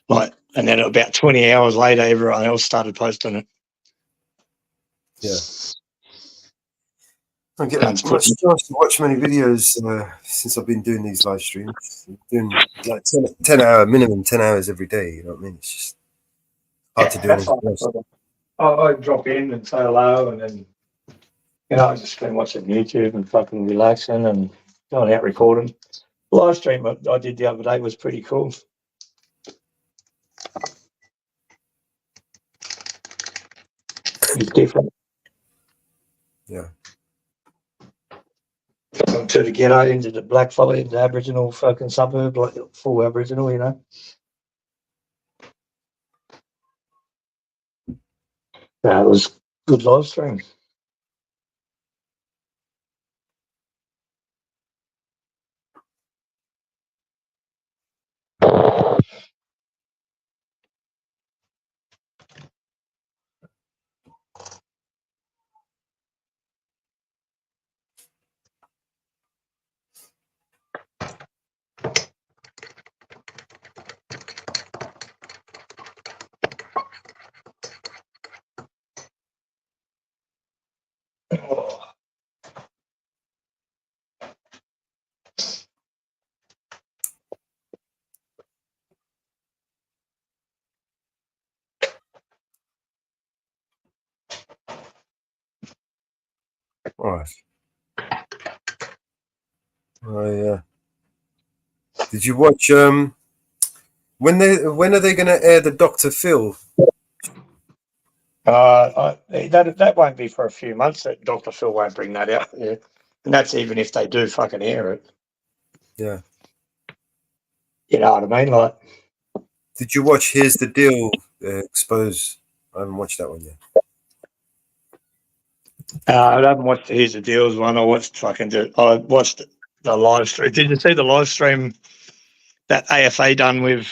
like, and then about 20 hours later, everyone else started posting it. Yeah. I don't get much chance to watch many videos since I've been doing these live streams. I'm doing like 10 hour minimum, 10 hours every day. You know what I mean? It's just hard to do anything else. I drop in and say hello, and then I just been watching YouTube and fucking relaxing and going out recording. The live stream I did the other day was pretty cool. It's different. Yeah. To the ghetto, into the blackfellow, into the Aboriginal fucking suburb, like full Aboriginal, you know. That was good live stream. All right. Did you watch when are they going to air the Dr. Phil? That won't be for a few months. That Dr. Phil won't bring that out. Yeah. And that's even if they do fucking air it. Yeah. You know what I mean? Like, did you watch Here's the Deal Expose? I haven't watched that one yet. I haven't watched the Here's the Deals one. I watched the live stream. Did you see the live stream that AFA done with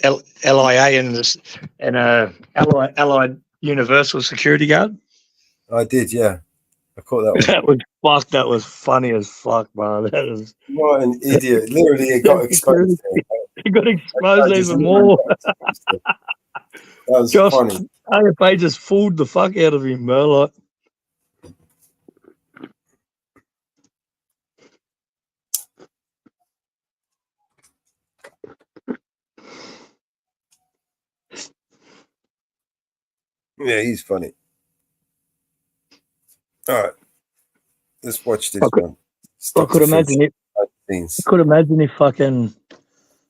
LIA and Allied Universal Security Guard? I did, yeah. I caught that one. That was funny as fuck, man. That was what an idiot. Literally, it got exposed. He got exposed even more. That was funny. AFA just fooled the fuck out of him, man. Like, yeah, he's funny. All right. Let's watch this one. I could imagine if fucking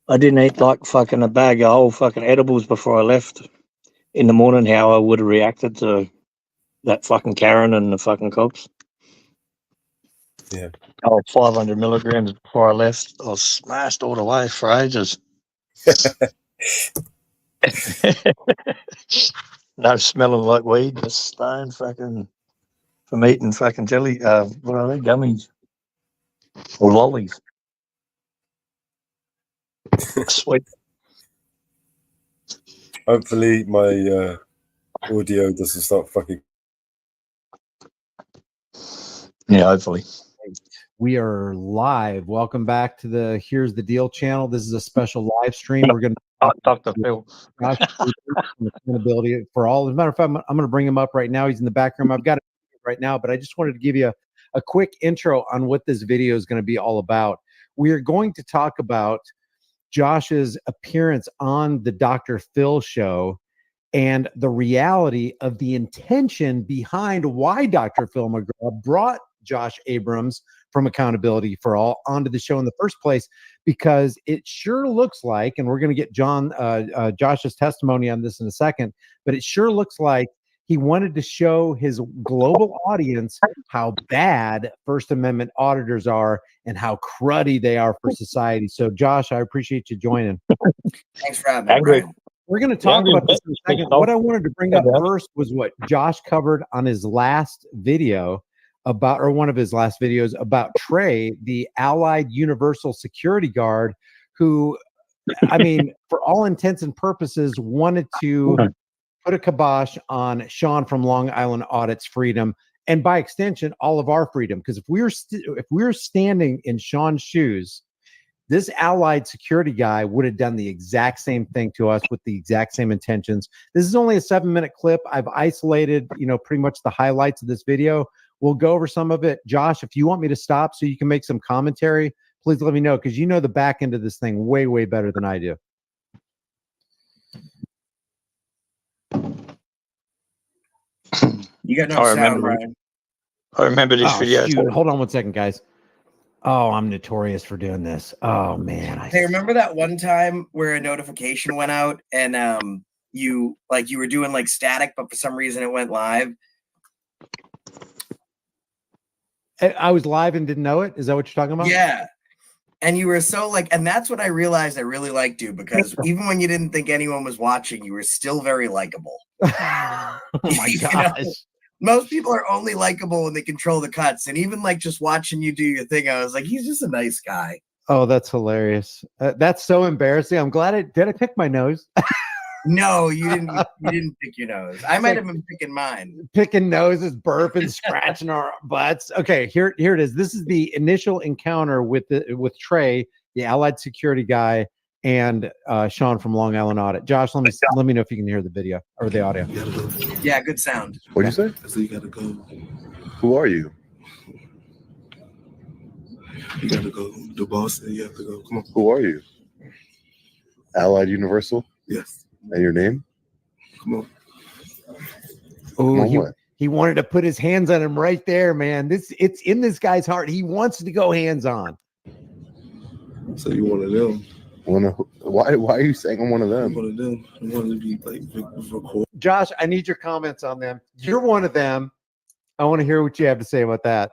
I didn't eat like fucking a bag of whole fucking edibles before I left in the morning, how I would have reacted to that fucking Karen and the fucking cops. Yeah. I was 500 milligrams before I left. I was smashed all the way for ages. No smelling like weed, just stoned fucking from eating fucking jelly. What are they? Gummies or lollies? Sweet. Hopefully, my audio doesn't start fucking. Yeah, hopefully. We are live. Welcome back to the Here's the Deal channel. This is a special live stream. We're going to Dr. Phil. Accountability for all. As a matter of fact, I'm going to bring him up right now. He's in the back room. I've got it right now, but I just wanted to give you a quick intro on what this video is going to be all about. We are going to talk about Josh's appearance on the Dr. Phil show and the reality of the intention behind why Dr. Phil McGraw brought Josh Abrams from Accountability for All onto the show in the first place, because it sure looks like, and we're going to get Josh's testimony on this in a second, but it sure looks like he wanted to show his global audience how bad First Amendment auditors are and how cruddy they are for society. So, Josh, I appreciate you joining. Thanks for having me, Brian. We're going to talk about this in a second. What I wanted to bring up first was what Josh covered on his last video about, or one of his last videos about Trey, the Allied Universal Security Guard, who, I mean, for all intents and purposes, wanted to put a kibosh on Sean from Long Island Audit's freedom, and by extension, all of our freedom. Because if we were standing in Sean's shoes, this Allied security guy would have done the exact same thing to us with the exact same intentions. This is only a 7-minute clip. I've isolated, pretty much the highlights of this video. We'll go over some of it. Josh, if you want me to stop so you can make some commentary, please let me know, because you know the back end of this thing way, way better than I do. You got no sound, Brian. I remember this video. Shoot. Hold on one second, guys. Oh, I'm notorious for doing this. Oh, man. Hey, remember that one time where a notification went out and you were doing like static, but for some reason it went live? I was live and didn't know it. Is that what you're talking about? Yeah. And you were so and that's when I realized I really liked you, because even when you didn't think anyone was watching, you were still very likable. Oh my gosh. Most people are only likable when they control the cuts. And even just watching you do your thing, I was like, he's just a nice guy. Oh, that's hilarious. That's so embarrassing. I'm glad did I pick my nose? No, you didn't. You didn't pick your nose. I might have been picking mine. Picking noses, burping, scratching our butts. Okay, here it is. This is the initial encounter with Trey, the Allied security guy, and Sean from Long Island Audit. Josh, let me know if you can hear the video or the audio. Yeah, good sound. What'd you say? So you gotta go. Who are you? You gotta go. The boss said you have to go. Come on. Who are you? Allied Universal? Yes. And your name? Come on. Oh, He wanted to put his hands on him right there, man. It's in this guy's heart. He wants to go hands on. So you one of them? Why are you saying I'm one of them? I'm one of them. I want to be like record. Josh, I need your comments on them. You're one of them. I want to hear what you have to say about that.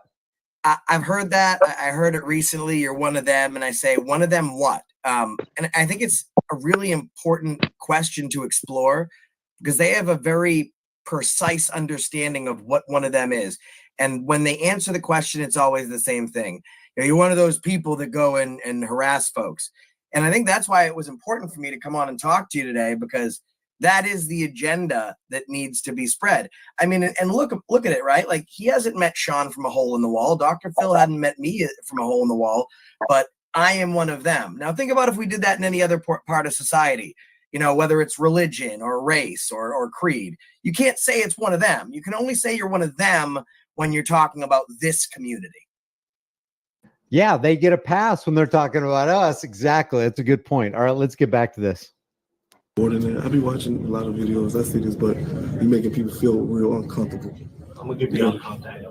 I've heard that. I heard it recently. You're one of them, and I say, one of them what? And I think it's a really important question to explore because they have a very precise understanding of what one of them is. And when they answer the question, it's always the same thing. You're one of those people that go and harass folks. And I think that's why it was important for me to come on and talk to you today, because that is the agenda that needs to be spread. I mean, and look at it, right? Like, he hasn't met Sean from a hole in the wall. Dr. Phil hadn't met me from a hole in the wall, but I am one of them. Now, think about if we did that in any other part of society, whether it's religion or race or creed. You can't say it's one of them. You can only say you're one of them when you're talking about this community. Yeah, they get a pass when they're talking about us. Exactly. That's a good point. All right, let's get back to this. More than that, I be watching a lot of videos. I see this, but you making people feel real uncomfortable. I'm gonna give you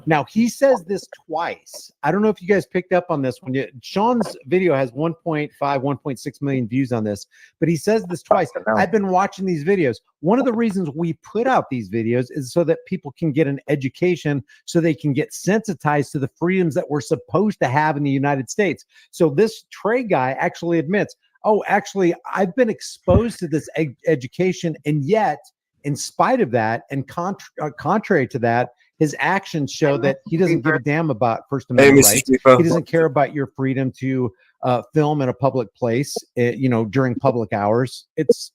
Now, he says this twice. I don't know if you guys picked up on this. Sean's video has 1.5, 1.6 million views on this, but he says this twice. I've been watching these videos. One of the reasons we put out these videos is so that people can get an education, so they can get sensitized to the freedoms that we're supposed to have in the United States. So this Trey guy actually admits, oh, actually, I've been exposed to this education, and yet, in spite of that, and contrary to that, his actions show that he doesn't give a damn about First Amendment rights. He doesn't care about your freedom to film in a public place, during public hours. It's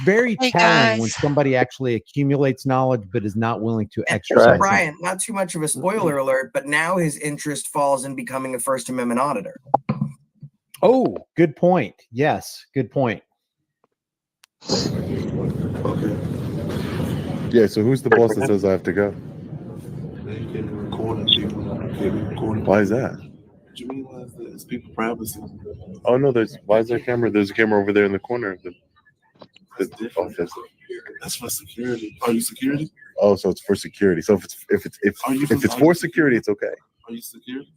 very telling when somebody actually accumulates knowledge but is not willing to exercise. Brian, not too much of a spoiler alert, but now his interest falls in becoming a First Amendment auditor. Oh, good point. Yes, good point. Okay. Yeah, so who's the boss that says I have to go? They can record people. Why is that? What you realize that it's people privacy? Oh no, why is there a camera? There's a camera over there in the corner of the office. That's for security. Are you security? Oh, so it's for security. So if it's for security, it's okay. Are you security?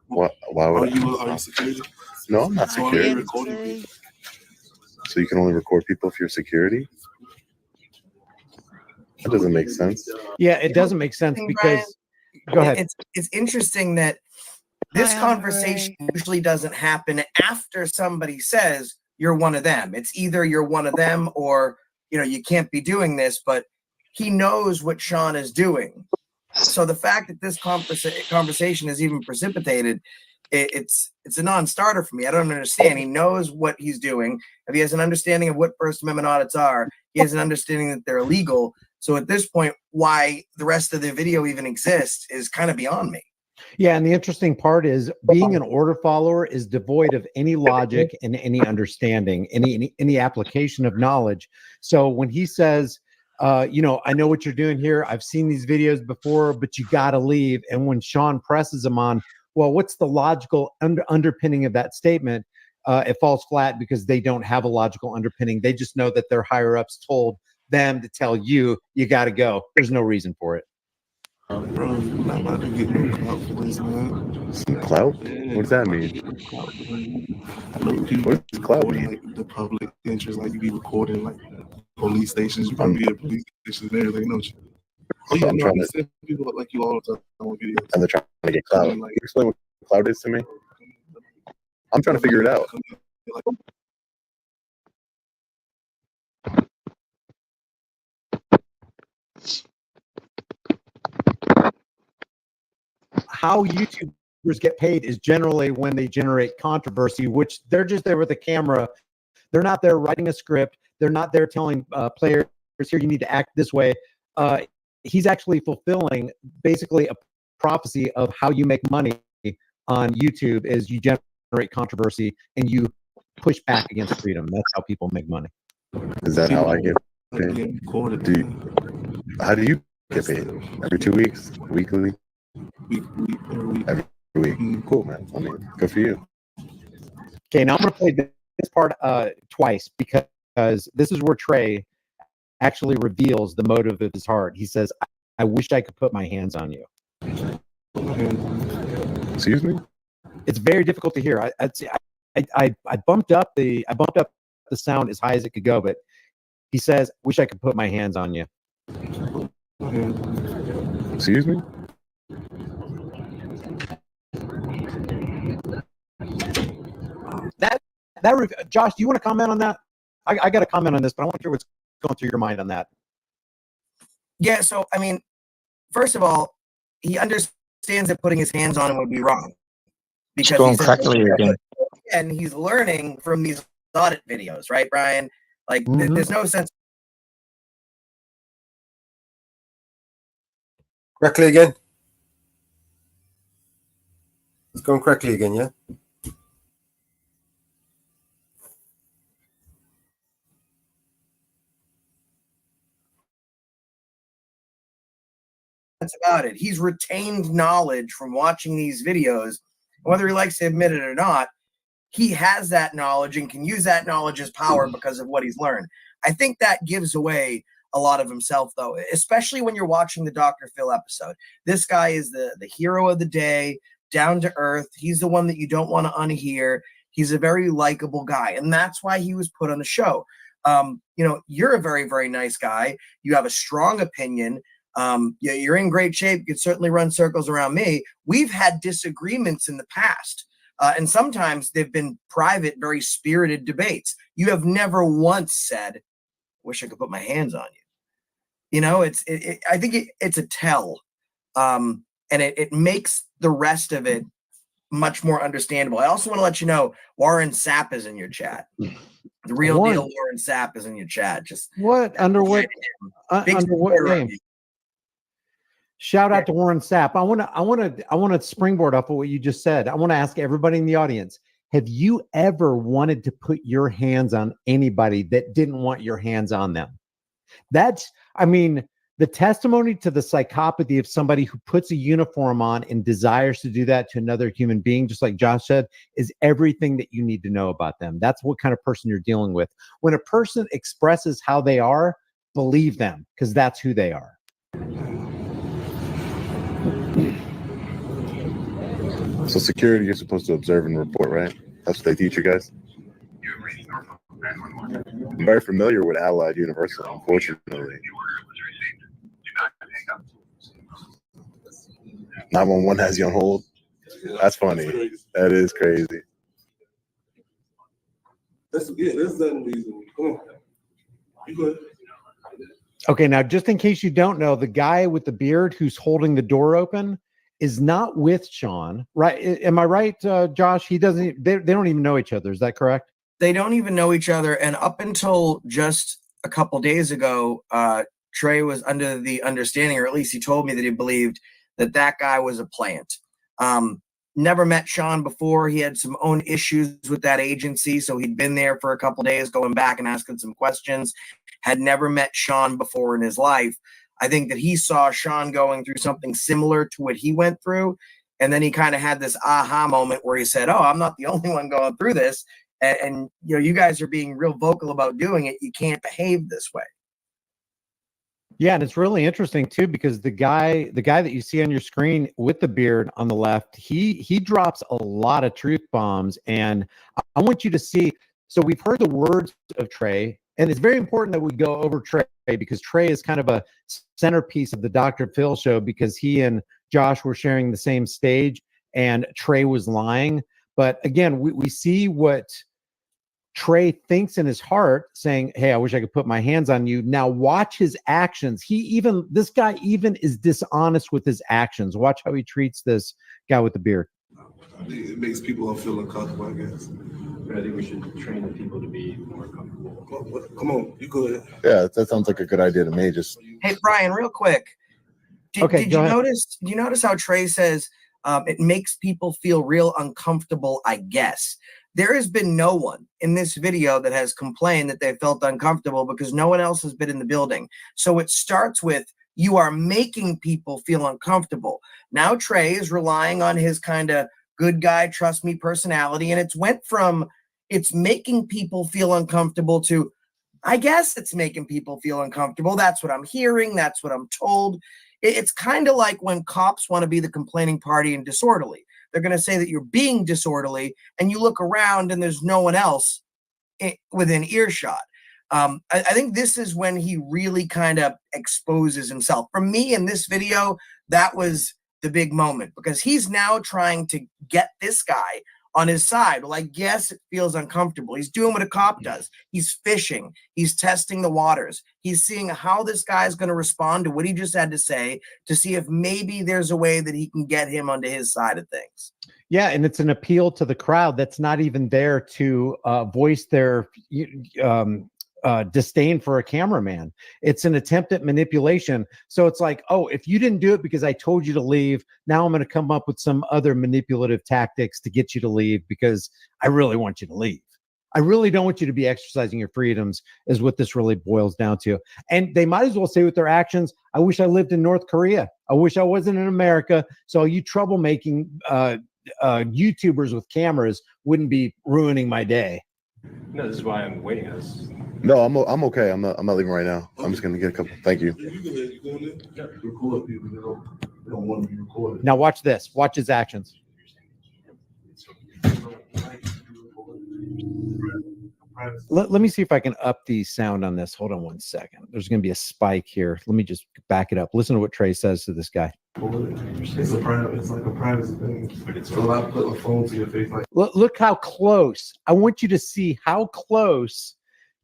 Why would Are you security? No, I'm not So security. are you recording people? So you can only record people if you're security? That doesn't make sense. Yeah, it doesn't make sense because go ahead. It's interesting that this conversation usually doesn't happen after somebody says you're one of them. It's either you're one of them or you can't be doing this, but he knows what Sean is doing. So the fact that this conversation is even precipitated, it's a non-starter for me. I don't understand. He knows what he's doing. If he has an understanding of what First Amendment audits are, he has an understanding that they're illegal. So at this point, why the rest of the video even exists is kind of beyond me. Yeah, and the interesting part is being an order follower is devoid of any logic and any understanding, any application of knowledge. So when he says, I know what you're doing here, I've seen these videos before, but you got to leave. And when Sean presses him on, well, what's the logical underpinning of that statement? It falls flat because they don't have a logical underpinning. They just know that their higher ups told them to tell you got to go. There's no reason for it. Bro, I'm not about to get no clout for this, man. Some clout? What does that mean? What is clout mean? Like the public interest, like you be recording like police stations. You probably be at police stations and everything, don't you? Oh yeah, no, I see people like you all the time on videos. And they're trying to get clout. Can you explain what clout is to me? I'm trying to figure it out. How YouTubers get paid is generally when they generate controversy, which they're just there with a camera. They're not there writing a script. They're not there telling players, here, you need to act this way. He's actually fulfilling basically a prophecy of how you make money on YouTube is you generate controversy and you push back against freedom. That's how people make money. Is that how I get paid? How do you get paid? Every 2 weeks? Weekly? Every week. Cool, man. I mean, good for you. Okay, now I'm going to play this part twice because this is where Trey actually reveals the motive of his heart. He says, I wish I could put my hands on you. Excuse me? It's very difficult to hear. I bumped up the sound as high as it could go, but he says, wish I could put my hands on you. Excuse me? Josh, do you want to comment on that? I got to comment on this, but I want to hear what's going through your mind on that. Yeah, so I mean, first of all, he understands that putting his hands on him would be wrong because Going crackly again. and he's learning from these audit videos, right, Brian? Like, there's no sense. Crackly again. It's going crackly again, yeah? About it. He's retained knowledge from watching these videos. Whether he likes to admit it or not, he has that knowledge and can use that knowledge as power because of what he's learned. I think that gives away a lot of himself, though, especially when you're watching the Dr. Phil episode. This guy is the hero of the day, down to earth. He's the one that you don't want to unhear. He's a very likable guy, and that's why he was put on the show. You're a very, very nice guy. You have a strong opinion. You're in great shape. You can certainly run circles around me. We've had disagreements in the past, and sometimes they've been private, very spirited debates. You have never once said, wish I could put my hands on you. You know, I think it's a tell, and it makes the rest of it much more understandable. I also want to let you know, Warren Sapp is in your chat. The real deal Warren Sapp is in your chat. Just what? Under what name? Shout out to Warren Sapp. I want to springboard off of what you just said. I want to ask everybody in the audience, have you ever wanted to put your hands on anybody that didn't want your hands on them? The testimony to the psychopathy of somebody who puts a uniform on and desires to do that to another human being, just like Josh said, is everything that you need to know about them. That's what kind of person you're dealing with. When a person expresses how they are, believe them, because that's who they are. So security, you're supposed to observe and report, right? That's what they teach you guys? I'm very familiar with Allied Universal, unfortunately. 911 has you on hold. That's funny. That is crazy. That's that reason. Come on. You good? Okay, now just in case you don't know, the guy with the beard who's holding the door open is not with Sean, right? Am I right, Josh? They don't even know each other. Is that correct? They don't even know each other. And up until just a couple days ago, Trey was under the understanding, or at least he told me that he believed that guy was a plant. Never met Sean before. He had some own issues with that agency, so he'd been there for a couple days, going back and asking some questions. Had never met Sean before in his life. I think that he saw Sean going through something similar to what he went through, and then he kind of had this aha moment where he said, "Oh, I'm not the only one going through this, and you guys are being real vocal about doing it. You can't behave this way." Yeah, and it's really interesting too, because the guy that you see on your screen with the beard on the left, he drops a lot of truth bombs, and I want you to see. So we've heard the words of Trey, and it's very important that we go over Trey, because Trey is kind of a centerpiece of the Dr. Phil show, because he and Josh were sharing the same stage, and Trey was lying. But again, we see what Trey thinks in his heart, saying, "Hey, I wish I could put my hands on you." Now watch his actions. This guy even is dishonest with his actions. Watch how he treats this guy with the beard. It makes people feel uncomfortable, I guess. But I think we should train the people to be more comfortable. Come on, you good? Yeah, that sounds like a good idea to me. Just Hey, Brian, real quick. Did you notice how Trey says it makes people feel real uncomfortable, I guess? There has been no one in this video that has complained that they felt uncomfortable, because no one else has been in the building. So it starts with, you are making people feel uncomfortable. Now Trey is relying on his kind of good guy, trust me personality. And it's went from it's making people feel uncomfortable to I guess it's making people feel uncomfortable. That's what I'm hearing. That's what I'm told. It's kind of like when cops want to be the complaining party and disorderly. They're going to say that you're being disorderly, and you look around and there's no one else within earshot. I think this is when he really kind of exposes himself. For me in this video, that was the big moment, because he's now trying to get this guy on his side. Well, I guess it feels uncomfortable. He's doing what a cop does. He's fishing. He's testing the waters. He's seeing how this guy's going to respond to what he just had to say, to see if maybe there's a way that he can get him onto his side of things. Yeah, and it's an appeal to the crowd that's not even there to voice their disdain for a cameraman. It's an attempt at manipulation. So it's like, oh, if you didn't do it because I told you to leave, now I'm going to come up with some other manipulative tactics to get you to leave because I really want you to leave. I really don't want you to be exercising your freedoms, is what this really boils down to. And they might as well say with their actions, I wish I lived in North Korea. I wish I wasn't in America. So you troublemaking YouTubers with cameras wouldn't be ruining my day. No, this is why I'm waiting. No, I'm okay. I'm not leaving right now. I'm just gonna get a couple. Thank you. Now watch this. Watch his actions. Let me see if I can up the sound on this. Hold on one second. There's going to be a spike here. Let me just back it up. Listen to what Trey says to this guy. It's like a privacy thing. But it's a lot of putting a phone to your face. Like, look how close. I want you to see how close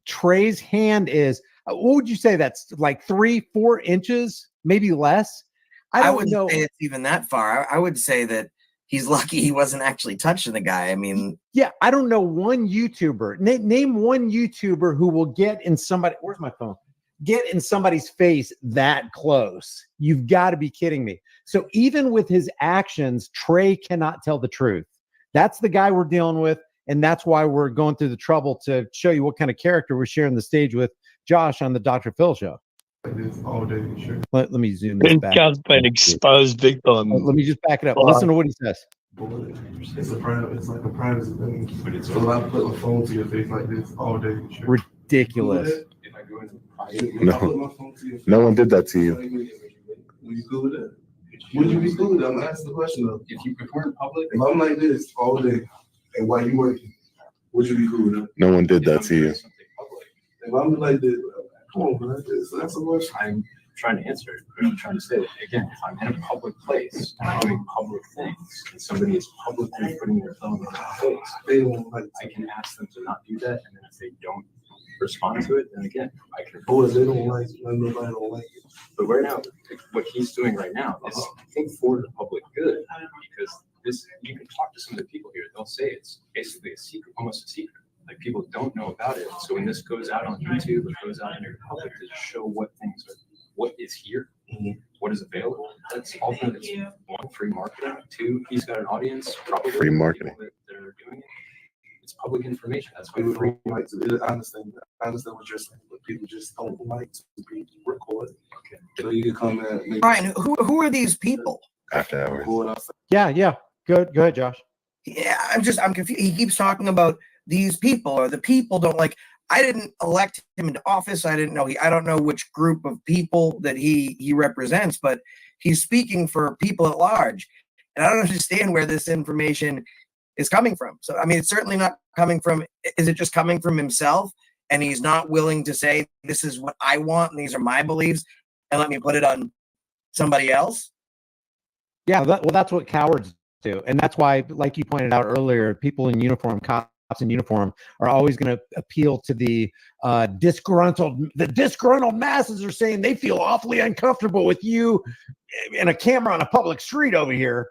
Trey's hand is. What would you say? That's like 3-4 inches, maybe less. I wouldn't say it's even that far. I would say that he's lucky he wasn't actually touching the guy. I mean, yeah, I don't know one YouTuber. Name one YouTuber who will get in somebody. Where's my phone? Get in somebody's face that close. You've got to be kidding me. So even with his actions, Trey cannot tell the truth. That's the guy we're dealing with. And that's why we're going through the trouble to show you what kind of character we're sharing the stage with Josh on the Dr. Phil show. all day, sure. Let me zoom this back. Guy's been exposed big time. Let me just back it up. Listen to what he says. It's like a privacy thing. But it's a lot of putting a phone to your face like this all day, sure. Ridiculous. If I go into private, No one did that to you. Would you cool with that? Would you be cool with that? I'm asking the question though. if you prefer in public, If I'm like this all day and while you working, would you be cool with that? No one did that to you. If I'm like this, come on, man, that's a question. I'm trying to answer it. But I'm trying to say that again, if I'm in a public place and I'm doing public things and somebody is publicly putting their phone in their face, They don't like I can ask them to not do that, and then if they don't respond to it, then again, I can. boys, they don't like it. Nobody don't like it. But right now, what he's doing right now is, I think, for the public good, because this, you can talk to some of the people here, they'll say it's basically a secret, almost a secret. Like, people don't know about it. So when this goes out on YouTube, it goes out into the public to show what things are, what is here, what is available. That's ultimately, it's one, free marketing. Two, he's got an audience, probably Free marketing. that are doing it. It's public information. That's why People free. don't like to, I understand what you're saying, but people just don't like to be recorded. Okay. So you can come at maybe Brian, who are these people? After hours. record outside. Yeah. Go ahead, Josh. Yeah, I'm confused. He keeps talking about these people, or the people don't like. I didn't elect him into office. I didn't know I don't know which group of people that he represents, but he's speaking for people at large. And I don't understand where this information is coming from. So, I mean, it's certainly not coming from, is it just coming from himself? And he's not willing to say, this is what I want, and these are my beliefs, and let me put it on somebody else? Yeah, that's what cowards do. And that's why, like you pointed out earlier, people in uniform, cops in uniform, are always going to appeal to the disgruntled. The disgruntled masses are saying they feel awfully uncomfortable with you and a camera on a public street over here.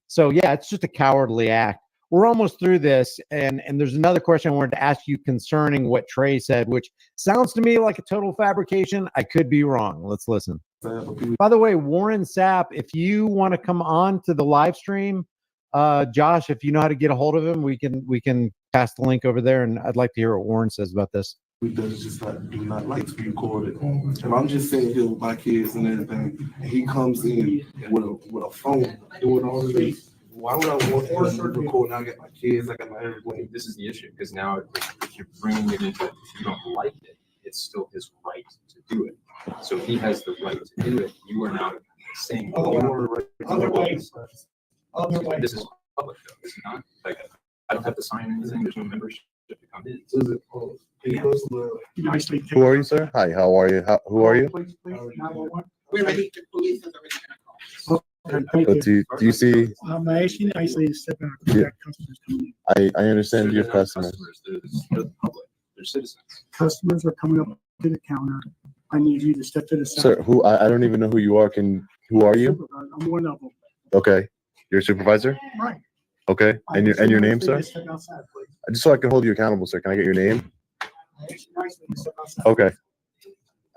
So, yeah, it's just a cowardly act. We're almost through this, and there's another question I wanted to ask you concerning what Trey said, which sounds to me like a total fabrication. I could be wrong. Let's listen. By the way, Warren Sapp, if you want to come on to the live stream, Josh, if you know how to get a hold of him, we can pass the link over there, and I'd like to hear what Warren says about this. We does just do not like to be recorded. If I'm just sitting here with my kids and everything, and he comes in with a phone doing all of this, why would I want him to record? Now I got my kids, I got my everything. This is the issue, because now if you're bringing it into, if you don't like it, it's still his right to do it. So if he has the right to do it, you are now saying, this is public though, it's not like, I don't have to sign anything, there's no membership to come in. Who are you, sir? Hi, how are you? Who are you? We're ready to police is But do you see? I see step out. Yeah. Customers coming in. I understand your customers. They're the public, they're citizens. Customers are coming up to the counter. I need you to step to the side. Sir, who I don't even know who you are. Who are you? I'm one of them. Okay, you're a supervisor. Right. Okay, and your name, sir? Step outside, please. Just so I can hold you accountable, sir. Can I get your name? Nicely, step outside. Okay.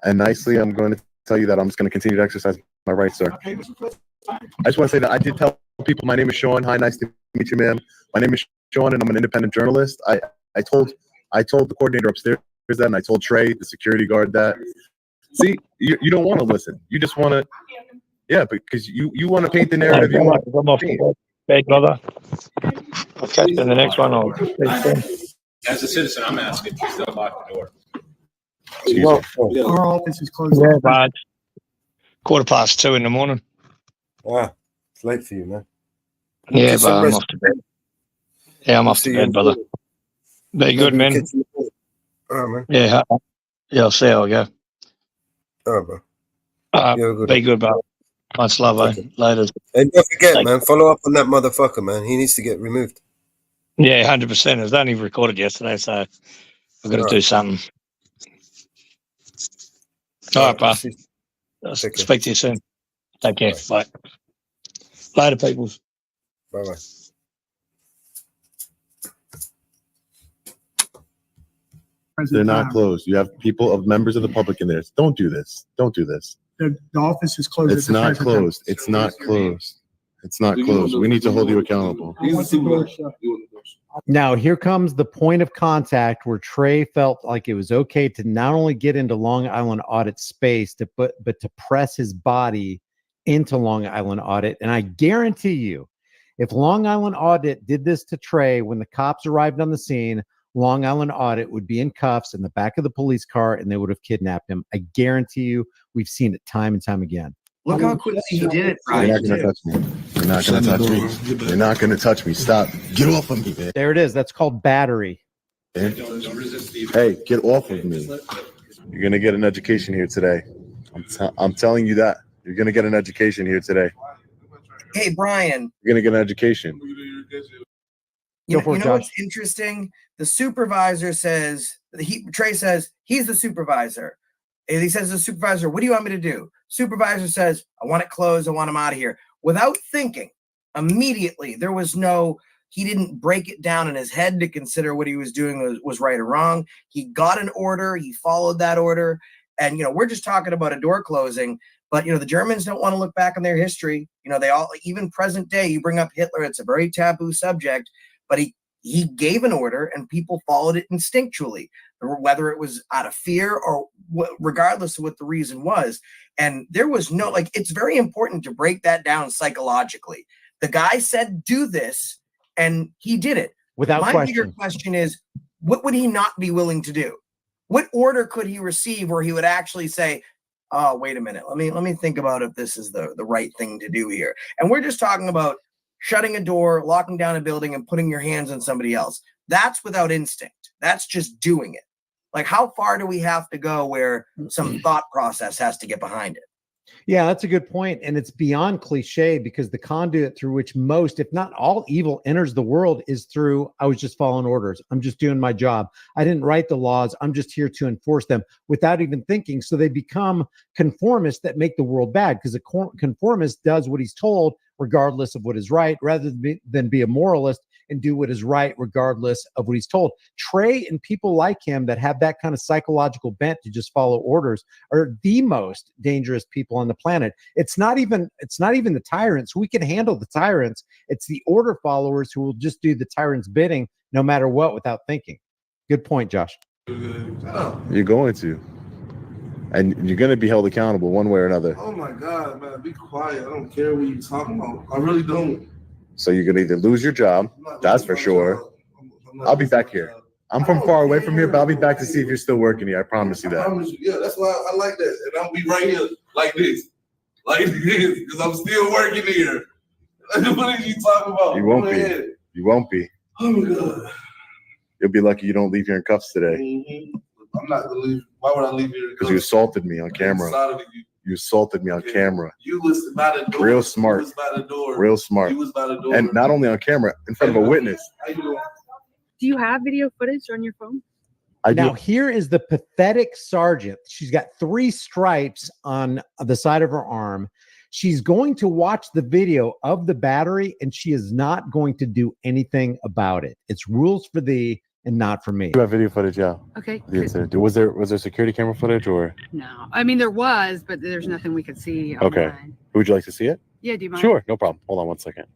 And nicely, I'm going to tell you that I'm just going to continue to exercise my rights, sir. Okay, Mr. President. I just want to say that I did tell people my name is Sean. Hi, nice to meet you, ma'am. My name is Sean, and I'm an independent journalist. I told the coordinator upstairs that, and I told Trey, the security guard, that. See, you don't want to listen. You just want to, yeah, because you want to paint the narrative. You want. I'm off the bed, brother. I'll catch you in the next one. As a citizen, I'm asking, please don't lock the door. Our office is closed. Yeah, but 2:15 in the morning. Ah, it's late for you, man. Yeah, Just but I'm rest. off to bed. Yeah, I'm off to See bed, you. brother. Be good, man. All right, man. Yeah, I'll see how I go. All right, bro. You have a good Be one. good, bro. Much love, eh? Later. And don't forget, Thanks. man, follow up on that motherfucker, man. He needs to get removed. Yeah, 100%. It was only recorded yesterday, so I've got to All do right. something. All right, bro. See- I'll Take care. speak to you soon. Take care. Bye. Later, peoples. Bye-bye. They're not closed. You have people of members of the public in there. Don't do this. Don't do this. The office is closed. It's not closed. It's not closed. It's not closed. We need to hold you accountable. Now, here comes the point of contact where Trey felt like it was okay to not only get into Long Island Audit space, but to press his body into Long Island Audit. And I guarantee you, if Long Island Audit did this to Trey when the cops arrived on the scene, Long Island Audit would be in cuffs in the back of the police car and they would have kidnapped him. I guarantee you, we've seen it time and time again. Look how quickly he did it, You're Brian. not going to touch me. You're not going to touch me. You're not going to touch me. Stop. Get off of me, man. There it is. That's called battery. Hey, get off of me. You're going to get an education here today. I'm telling you that. You're going to get an education here today. Hey, Brian. You're going to get an education. You Go for it, know Josh. what's interesting? The supervisor says, Trey says, he's the supervisor. And he says to the supervisor, what do you want me to do? Supervisor says, I want it closed. I want him out of here. Without thinking, immediately, there was no, he didn't break it down in his head to consider what he was doing was right or wrong. He got an order. He followed that order. And, we're just talking about a door closing. But, the Germans don't want to look back on their history. They all, even present day, you bring up Hitler, it's a very taboo subject. But he gave an order and people followed it instinctually, whether it was out of fear or regardless of what the reason was. And there was no, it's very important to break that down psychologically. The guy said, do this, and he did it. Without My question. bigger question is, what would he not be willing to do? What order could he receive where he would actually say, oh, wait a minute, let me think about if this is the right thing to do here. And we're just talking about shutting a door, locking down a building, and putting your hands on somebody else. That's without instinct. That's just doing it. How far do we have to go where some thought process has to get behind it? Yeah, that's a good point. And it's beyond cliche because the conduit through which most, if not all evil enters the world is through, I was just following orders. I'm just doing my job. I didn't write the laws. I'm just here to enforce them without even thinking. So they become conformists that make the world bad because a conformist does what he's told regardless of what is right, rather than be a moralist and do what is right regardless of what he's told. Trey and people like him that have that kind of psychological bent to just follow orders are the most dangerous people on the planet. It's not even the tyrants. We can handle the tyrants. It's the order followers who will just do the tyrant's bidding no matter what without thinking. Good point, Josh. You're going to. And you're going to be held accountable one way or another. Oh my God, man, be quiet. I don't care what you're talking about. I really don't. So you're going to either lose your job, that's for sure. I'll be back here. I'm from far away from here, but I'll be back to see if you're still working here. I promise you I that. promise you. Yeah, that's why I like that. And I'll be right here like this. Because I'm still working here. What are you talking about? You won't be. You won't be. Oh my God. You'll be lucky you don't leave here in cuffs today. Mm-hmm. I'm not gonna leave. Why would I leave here? Because you assaulted me on camera. You assaulted me on camera. You was by the door. Real smart. You was by the door. Real smart. You was by the door. And not only on camera, in front of a witness. How you doing? Do you have video footage on your phone? Now, here is the pathetic sergeant. She's got 3 stripes on the side of her arm. She's going to watch the video of the battery, and she is not going to do anything about it. It's rules for thee and not for me. You have video footage, yeah. Okay. Was there security camera footage or? No, I mean there was, but there's nothing we could see. Okay. Online. Would you like to see it? Yeah. Do you mind? Sure, no problem. Hold on one second.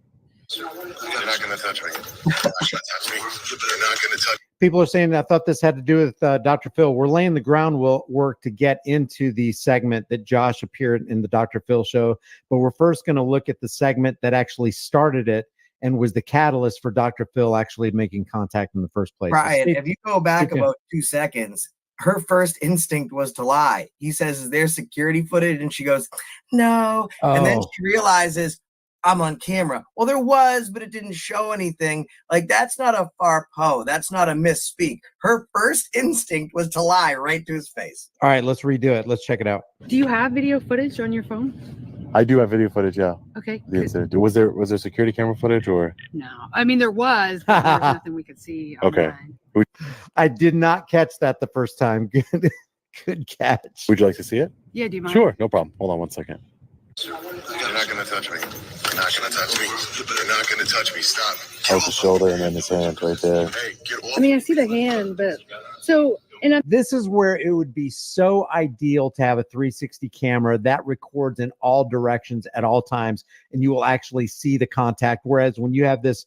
You're not gonna touch me. You're not gonna touch me. You're not gonna touch me. People are saying, I thought this had to do with Dr. Phil. We're laying the groundwork to get into the segment that Josh appeared in the Dr. Phil show. But we're first going to look at the segment that actually started it and was the catalyst for Dr. Phil actually making contact in the first place. Brian, if you go back about 2 seconds, her first instinct was to lie. He says, "Is there security footage?" And she goes, "No." And then she realizes, I'm on camera. Well, there was, but it didn't show anything. Like, that's not a FARPO. That's not a misspeak. Her first instinct was to lie right to his face. All right, let's redo it. Let's check it out. Do you have video footage on your phone? I do have video footage, yeah. Okay. The incident. Was there security camera footage or? No, I mean there was, but there's nothing we could see. Okay. I did not catch that the first time. Good catch. Would you like to see it? Yeah, do you mind? Sure, no problem. Hold on one second. You're not gonna touch me. You're not gonna touch me. You're not gonna touch me. Stop. That was the shoulder and then his hand right there. Hey, get off. I mean, I see the hand, but so this is where it would be so ideal to have a 360 camera that records in all directions at all times, and you will actually see the contact. Whereas when you have this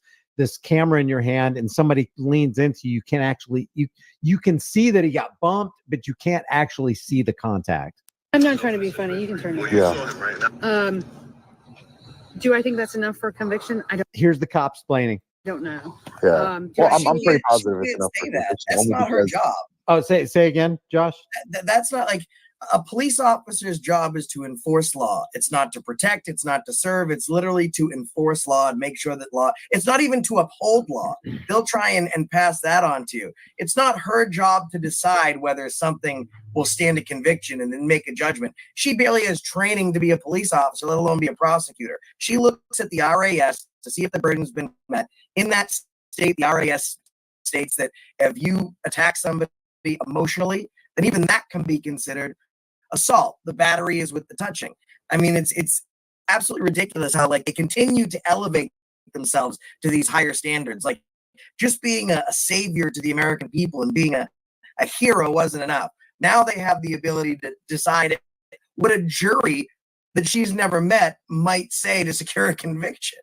camera in your hand and somebody leans into you, can actually you can see that he got bumped, but you can't actually see the contact. I'm not trying to be funny. You can turn it. Yeah. Do I think that's enough for conviction? I Here's the cop explaining. don't know. Yeah. Well, I'm pretty positive it's enough. Say that. That's not her job. Oh, say again, Josh. That's not like a police officer's job is to enforce law. It's not to protect. It's not to serve. It's literally to enforce law and make sure that law. It's not even to uphold law. They'll try and pass that on to you. It's not her job to decide whether something will stand a conviction and then make a judgment. She barely has training to be a police officer, let alone be a prosecutor. She looks at the RAS to see if the burden's been met. In that state, the RAS states that if you attack somebody emotionally, then even that can be considered assault. The battery is with the touching. I mean, it's absolutely ridiculous how like they continue to elevate themselves to these higher standards. Like just being a savior to the American people and being a hero wasn't enough. Now they have the ability to decide what a jury that she's never met might say to secure a conviction.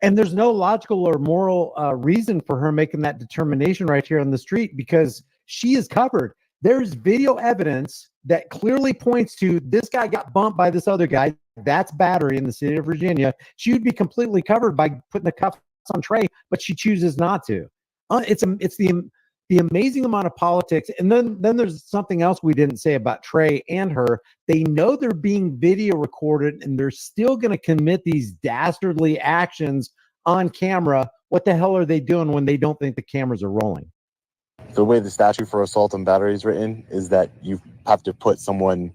And there's no logical or moral reason for her making that determination right here on the street because she is covered. There's video evidence that clearly points to this guy got bumped by this other guy. That's battery in the city of Virginia. She would be completely covered by putting the cuffs on Trey, but she chooses not to. It's the amazing amount of politics. And then there's something else we didn't say about Trey and her. They know they're being video recorded and they're still going to commit these dastardly actions on camera. What the hell are they doing when they don't think the cameras are rolling? The way the statute for assault and battery is written is that you have to put someone,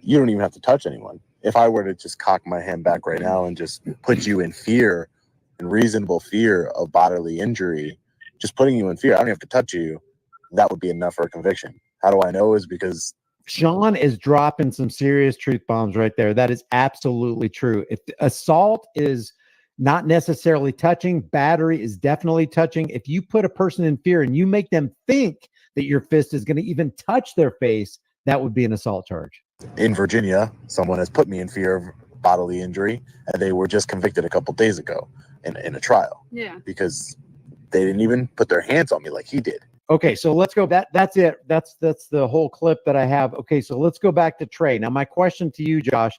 you don't even have to touch anyone. If I were to just cock my hand back right now and just put you in fear, in reasonable fear of bodily injury, just putting you in fear, I don't have to touch you, that would be enough for a conviction. How do I know? Is because Sean is dropping some serious truth bombs right there. That is absolutely true. If assault is not necessarily touching, battery is definitely touching. If you put a person in fear and you make them think that your fist is going to even touch their face, that would be an assault charge. in Virginia, someone has put me in fear of bodily injury, and they were just convicted a couple days ago in a trial. Yeah. Because they didn't even put their hands on me like he did. Okay, so let's go. That's it. That's the whole clip that I have. Okay, so let's go back to Trey. Now, my question to you, Josh,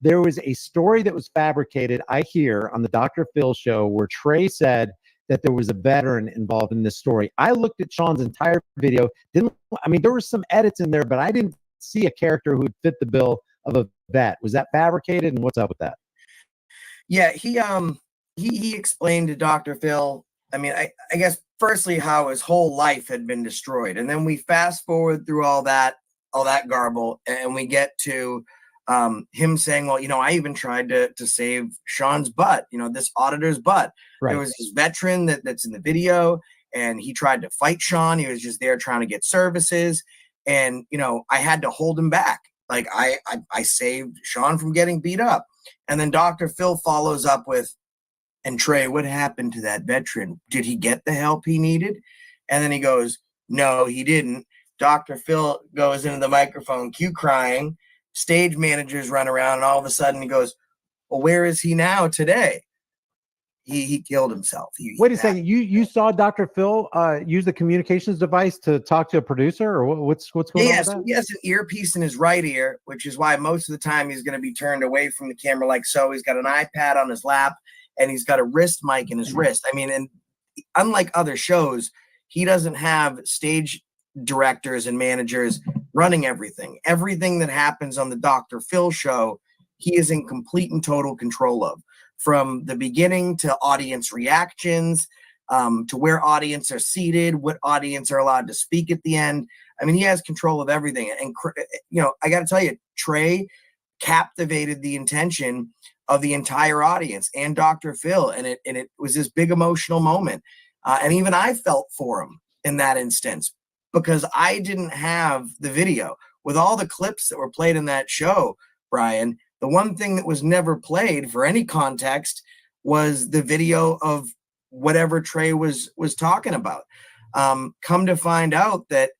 there was a story that was fabricated, I hear, on the Dr. Phil show where Trey said that there was a veteran involved in this story. I looked at Sean's entire video. There were some edits in there, but I didn't see a character who would fit the bill of a vet. Was that fabricated, and what's up with that? Yeah, he explained to Dr. Phil, I guess firstly how his whole life had been destroyed. And then we fast forward through all that garble, and we get to him saying, well, I even tried to save Sean's butt, this auditor's butt. Right. There was this veteran that's in the video, and he tried to fight Sean. He was just there trying to get services. And, I had to hold him back. Like I saved Sean from getting beat up. And then Dr. Phil follows up with, and Trey, what happened to that veteran? Did he get the help he needed? And then he goes, no, he didn't. Dr. Phil goes into the microphone, cue crying. Stage managers run around, and all of a sudden he goes, well, where is he now today? He killed himself. Wait a second. You saw Dr. Phil use the communications device to talk to a producer, or what's going on with that? He has an earpiece in his right ear, which is why most of the time he's going to be turned away from the camera like so. He's got an iPad on his lap, and he's got a wrist mic in his wrist. And unlike other shows, he doesn't have stage directors and managers running everything. Everything that happens on the Dr. Phil show, he is in complete and total control of. From the beginning to audience reactions, to where audience are seated, what audience are allowed to speak at the end. He has control of everything. And, I got to tell you, Trey captivated the intention of the entire audience and Dr. Phil. And it was this big emotional moment. And even I felt for him in that instance, because I didn't have the video. With all the clips that were played in that show, Brian, the one thing that was never played for any context was the video of whatever Trey was talking about. Come to find out that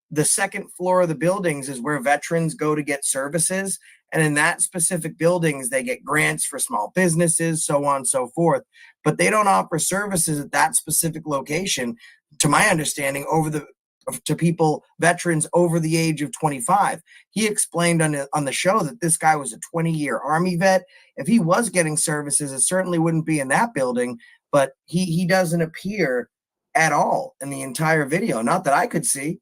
the second floor of the buildings is where veterans go to get services. And in that specific buildings, they get grants for small businesses, so on and so forth. But they don't offer services at that specific location, to my understanding, to people, veterans over the age of 25. He explained on the show that this guy was a 20-year Army vet. If he was getting services, it certainly wouldn't be in that building, but he doesn't appear at all in the entire video, not that I could see.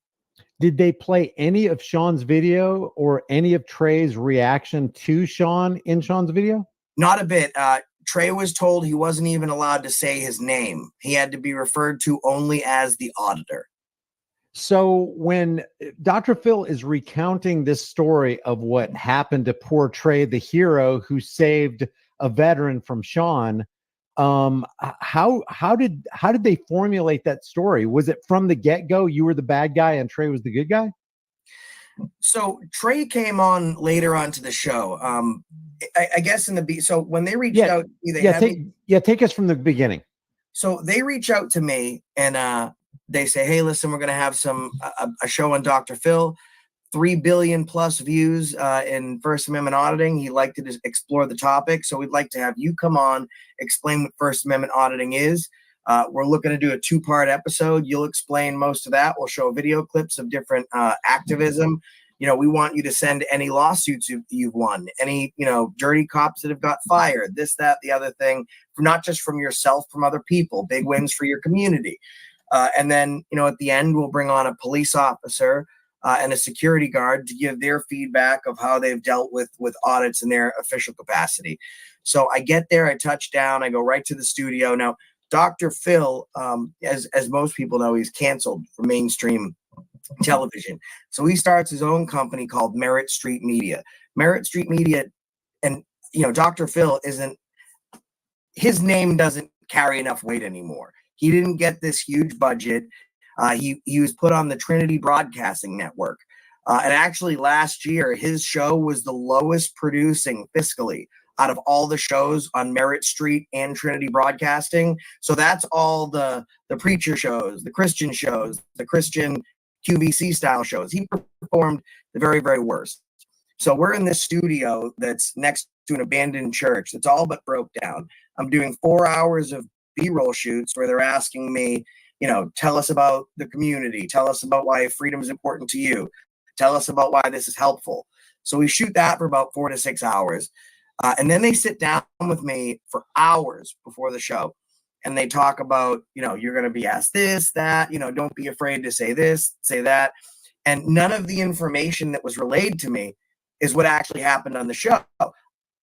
Did they play any of Sean's video or any of Trey's reaction to Sean in Sean's video? Not a bit. Trey was told he wasn't even allowed to say his name. He had to be referred to only as the auditor. So when Dr. Phil is recounting this story of what happened to poor Trey, the hero who saved a veteran from Sean, how did they formulate that story? Was it from the get-go you were the bad guy and Trey was the good guy? So Trey came on later on to the show. I guess so when they reached out, take us from the beginning. So they reach out to me and they say, hey, listen, we're going to have a show on Dr. Phil, 3 billion plus views in First Amendment auditing. He'd like to explore the topic. So we'd like to have you come on, explain what First Amendment auditing is. We're looking to do a 2-part episode. You'll explain most of that. We'll show video clips of different activism. We want you to send any lawsuits you've won, any, dirty cops that have got fired, this, that, the other thing, not just from yourself, from other people, big wins for your community. And then, at the end, we'll bring on a police officer and a security guard to give their feedback of how they've dealt with audits in their official capacity. So I get there, I touch down, I go right to the studio. Now, Dr. Phil, as most people know, he's canceled from mainstream television. So he starts his own company called Merit Street Media. Merit Street Media, and Dr. Phil his name doesn't carry enough weight anymore. He didn't get this huge budget. He was put on the Trinity Broadcasting Network. And actually last year, his show was the lowest producing fiscally out of all the shows on Merit Street and Trinity Broadcasting. So that's all the preacher shows, the Christian QVC style shows. He performed the very, very worst. So we're in this studio that's next to an abandoned church that's all but broke down. I'm doing 4 hours of B-roll shoots where they're asking me, tell us about the community. Tell us about why freedom is important to you. Tell us about why this is helpful. So we shoot that for about 4 to 6 hours. And then they sit down with me for hours before the show. and they talk about, you're going to be asked this, that, don't be afraid to say this, say that. And none of the information that was relayed to me is what actually happened on the show.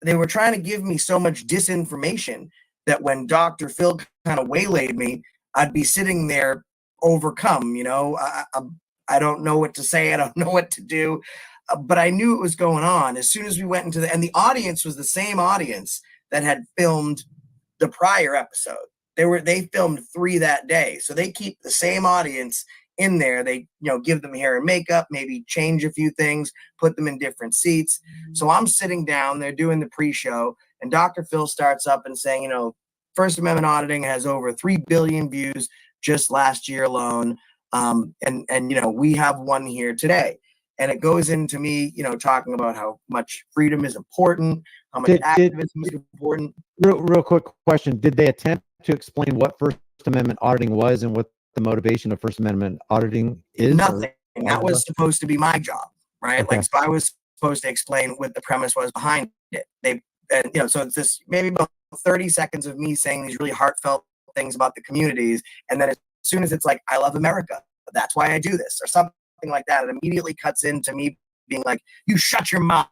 They were trying to give me so much disinformation that when Dr. Phil kind of waylaid me, I'd be sitting there overcome, I don't know what to say. I don't know what to do. But I knew it was going on as soon as we went into and the audience was the same audience that had filmed the prior episode. They filmed 3 that day. So they keep the same audience in there. They, give them hair and makeup, maybe change a few things, put them in different seats. So I'm sitting down, they're doing the pre-show, and Dr. Phil starts up and saying, First Amendment auditing has over 3 billion views just last year alone. And we have one here today. And it goes into me, talking about how much freedom is important, how much activism is important. Real quick question. Did they attempt to explain what First Amendment auditing was and what the motivation of First Amendment auditing is? Nothing. That was supposed to be my job, right? Okay. So I was supposed to explain what the premise was behind it. So it's this maybe about 30 seconds of me saying these really heartfelt things about the communities. And then as soon as it's like, I love America, that's why I do this, or something like that, it immediately cuts into me being like, you shut your mouth,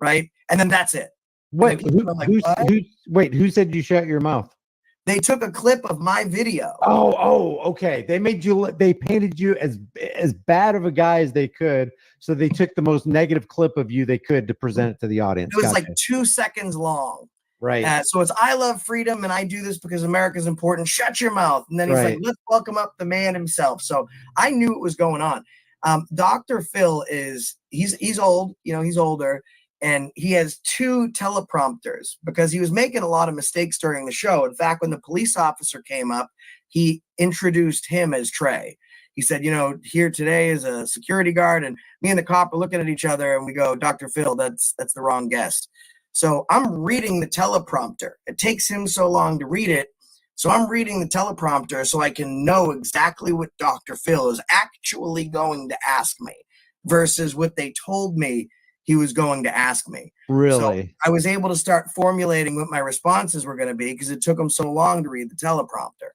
right? And then that's it. Wait, who said you shut your mouth? They took a clip of my video. Oh, okay. They painted you as bad of a guy as they could. So they took the most negative clip of you they could to present it to the audience. It was like 2 seconds long. Right. So it's, I love freedom and I do this because America's important. Shut your mouth. And then he's like, let's welcome up the man himself. So I knew what was going on. Dr. Phil he's old, he's older, and he has 2 teleprompters because he was making a lot of mistakes during the show. In fact, when the police officer came up, he introduced him as Trey. He said, here today is a security guard, and me and the cop are looking at each other and we go, Dr. Phil, that's the wrong guest. So I'm reading the teleprompter. It takes him so long to read it. So I'm reading the teleprompter so I can know exactly what Dr. Phil is actually going to ask me versus what they told me he was going to ask me. Really? So I was able to start formulating what my responses were going to be because it took him so long to read the teleprompter.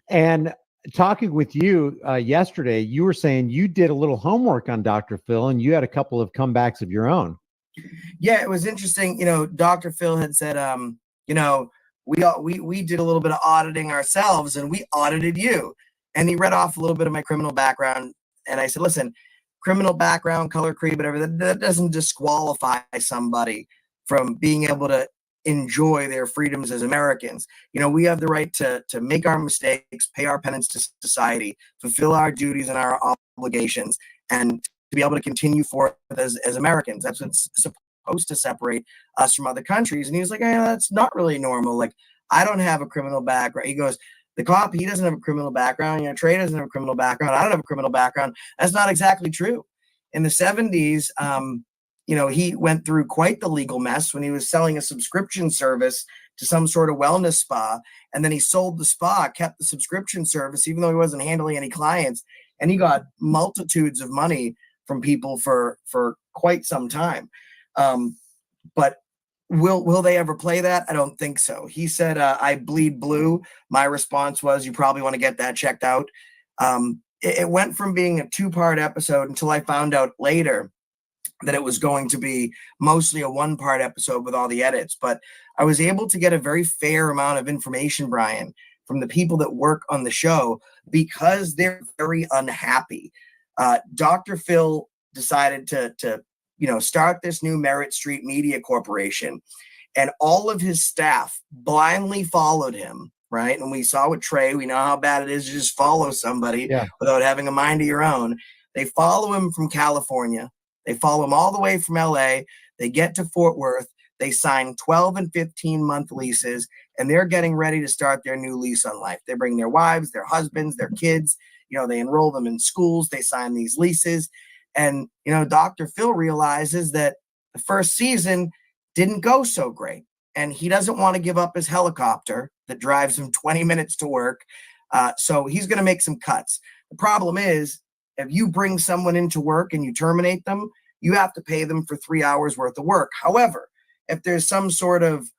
And talking with you yesterday, you were saying you did a little homework on Dr. Phil and you had a couple of comebacks of your own. Yeah, it was interesting. Dr. Phil had said, we did a little bit of auditing ourselves and we audited you. And he read off a little bit of my criminal background. And I said, listen, criminal background, color, creed, whatever, that doesn't disqualify somebody from being able to enjoy their freedoms as Americans. We have the right to make our mistakes, pay our penance to society, fulfill our duties and our obligations, and to be able to continue forth as Americans. That's what's supposed to separate us from other countries. And he was like, that's not really normal. Like, I don't have a criminal background. He goes, the cop, he doesn't have a criminal background. Trey doesn't have a criminal background. I don't have a criminal background. That's not exactly true. In the 70s, he went through quite the legal mess when he was selling a subscription service to some sort of wellness spa. And then he sold the spa, kept the subscription service, even though he wasn't handling any clients. And he got multitudes of money from people for quite some time. But will they ever play that? I don't think so. He said, I bleed blue. My response was, you probably want to get that checked out. It went from being a 2-part episode until I found out later that it was going to be mostly a 1-part episode with all the edits. But I was able to get a very fair amount of information, Brian, from the people that work on the show because they're very unhappy. Dr. Phil decided to start this new Merritt Street Media Corporation, and all of his staff blindly followed him, right? And we saw with Trey, we know how bad it is to just follow somebody without having a mind of your own. They follow him from California. They follow him all the way from LA. They get to Fort Worth. They sign 12 and 15-month leases, and they're getting ready to start their new lease on life. They bring their wives, their husbands, their kids. They enroll them in schools. They sign these leases. And, Dr. Phil realizes that the first season didn't go so great. And he doesn't want to give up his helicopter that drives him 20 minutes to work. So he's going to make some cuts. The problem is, if you bring someone into work and you terminate them, you have to pay them for 3 hours worth of work. However, if there's some sort of,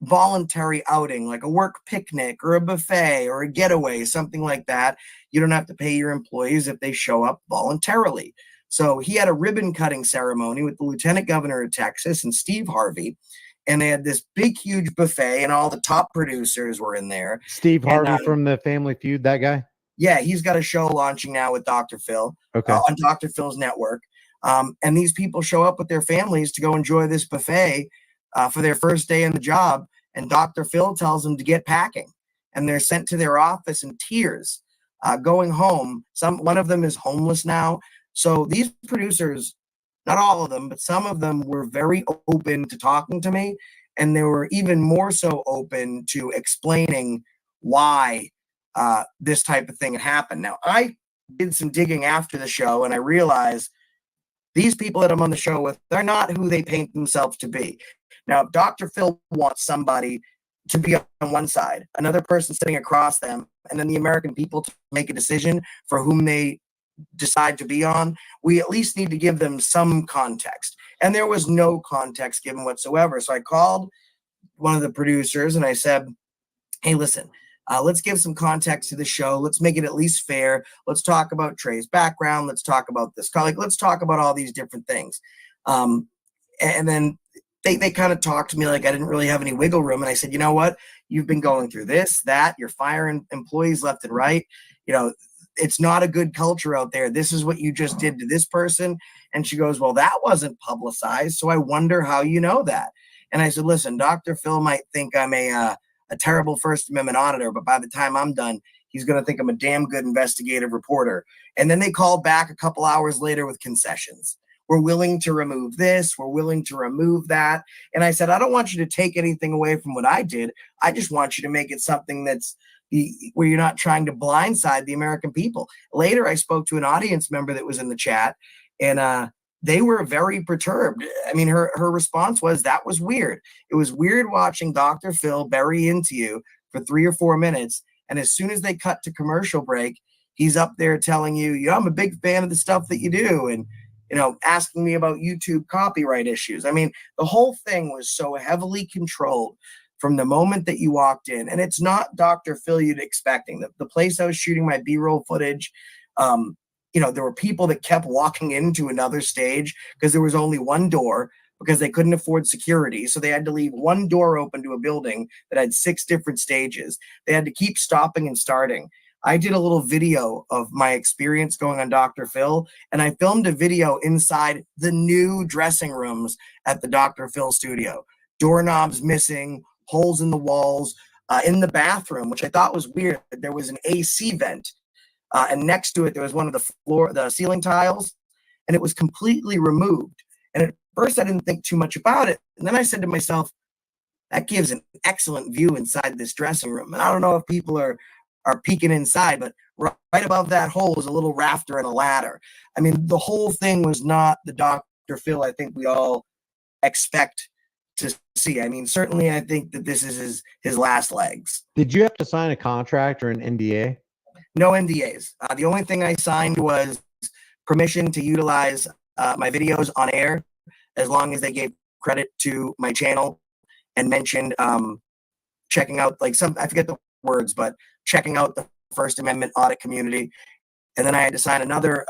voluntary outing, like a work picnic or a buffet or a getaway, something like that. You don't have to pay your employees if they show up voluntarily. So he had a ribbon cutting ceremony with the Lieutenant Governor of Texas and Steve Harvey. And they had this big, huge buffet, and all the top producers were in there. Steve Harvey from the Family Feud, that guy? Yeah, he's got a show launching now with Dr. Phil on Dr. Phil's network. And these people show up with their families to go enjoy this buffet for their first day in the job. And Dr. Phil tells them to get packing. And they're sent to their office in tears, going home. One of them is homeless now. So these producers, not all of them, but some of them were very open to talking to me. And they were even more so open to explaining why this type of thing had happened. Now, I did some digging after the show, and I realized these people that I'm on the show with, they're not who they paint themselves to be. Now, if Dr. Phil wants somebody to be on one side, another person sitting across them, and then the American people to make a decision for whom they decide to be on, we at least need to give them some context. And there was no context given whatsoever. So I called one of the producers and I said, hey, listen, let's give some context to the show. Let's make it at least fair. Let's talk about Trey's background. Let's talk about this colleague. Let's talk about all these different things. And then they kind of talked to me like I didn't really have any wiggle room. And I said, you know what? You've been going through this, that, you're firing employees left and right. You know, it's not a good culture out there. This is what you just did to this person. And she goes, well, that wasn't publicized. So I wonder how you know that. And I said, listen, Dr. Phil might think I'm a terrible First Amendment auditor, but by the time I'm done, he's going to think I'm a damn good investigative reporter. And then they called back a couple hours later with concessions. We're willing to remove this. We're willing to remove that. And I said, I don't want you to take anything away from what I did. I just want you to make it something that's where you're not trying to blindside the American people. Later, I spoke to an audience member that was in the chat, and they were very perturbed. I mean, her response was, that was weird. It was weird watching Dr. Phil bury into you for 3 or 4 minutes. And as soon as they cut to commercial break, he's up there telling you, yeah, I'm a big fan of the stuff that you do. And, you know, asking me about YouTube copyright issues. I mean, the whole thing was so heavily controlled from the moment that you walked in. And it's not Dr. Phil you'd expecting. The place I was shooting my B-roll footage, you know, there were people that kept walking into another stage because there was only one door because they couldn't afford security. So they had to leave one door open to a building that had 6 different stages. They had to keep stopping and starting. I did a little video of my experience going on Dr. Phil, and I filmed a video inside the new dressing rooms at the Dr. Phil studio. Doorknobs missing, holes in the walls, in the bathroom, which I thought was weird. There was an AC vent, and next to it, there was one of the ceiling tiles, and it was completely removed. And at first, I didn't think too much about it. And then I said to myself, that gives an excellent view inside this dressing room. And I don't know if people are peeking inside, but right above that hole is a little rafter and a ladder. I mean, the whole thing was not the Dr. Phil I think we all expect to see. I mean, certainly I think that this is his last legs. Did you have to sign a contract or an NDA? No NDAs. The only thing I signed was permission to utilize my videos on air as long as they gave credit to my channel and mentioned checking out, like, I forget the words, but checking out the First Amendment audit community. And then I had to sign another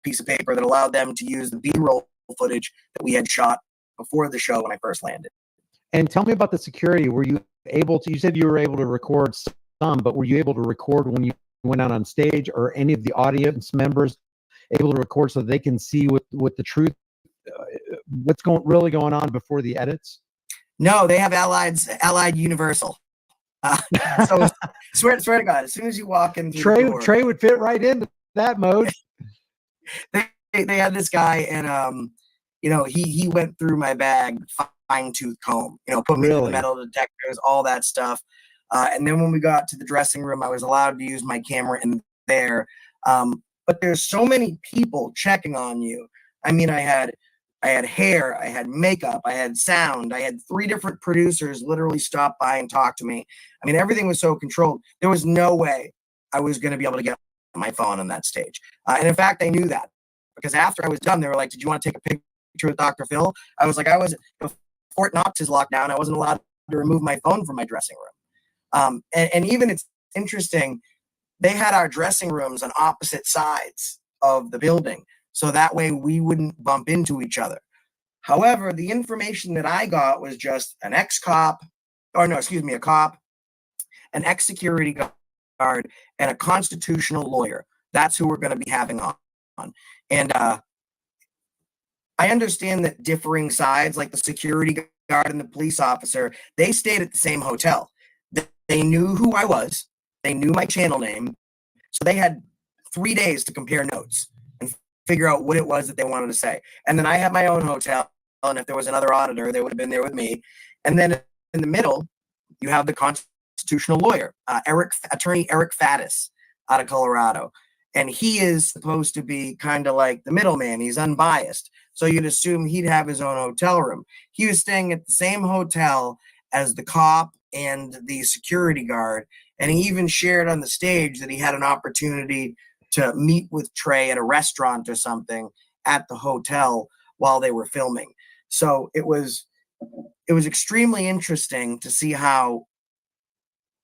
piece of paper that allowed them to use the B-roll footage that we had shot before the show when I first landed. And tell me about the security. Were you able to, you said you were able to record some, but were you able to record when you went out on stage, or any of the audience members able to record so they can see what the truth, what's really going on before the edits? No, they have Allied Universal. So swear to God, as soon as you walk in, Trey would fit right into that mode. they had this guy, and you know, he went through my bag, fine-tooth comb, you know, put me in the metal detectors, all that stuff. And then when we got to the dressing room, I was allowed to use my camera in there. But there's so many people checking on you. I mean, I had hair, I had makeup, I had sound, I had 3 different producers literally stop by and talk to me. I mean, everything was so controlled. There was no way I was going to be able to get my phone on that stage. And in fact, I knew that, because after I was done, they were like, did you want to take a picture with Dr. Phil? I was like, before Knox is locked down, I wasn't allowed to remove my phone from my dressing room. And even it's interesting, they had our dressing rooms on opposite sides of the building. So that way we wouldn't bump into each other. However, the information that I got was just an ex-cop, or no, excuse me, a cop, an ex-security guard, and a constitutional lawyer. That's who we're going to be having on. And I understand that differing sides, like the security guard and the police officer, they stayed at the same hotel. They knew who I was. They knew my channel name. So they had 3 days to compare notes and figure out what it was that they wanted to say. And then I had my own hotel. And if there was another auditor, they would have been there with me. And then in the middle, you have the constitutional lawyer, attorney Eric Faddis out of Colorado. And he is supposed to be kind of like the middleman. He's unbiased. So you'd assume he'd have his own hotel room. He was staying at the same hotel as the cop and the security guard. And he even shared on the stage that he had an opportunity to meet with Trey at a restaurant or something at the hotel while they were filming. So it was extremely interesting to see how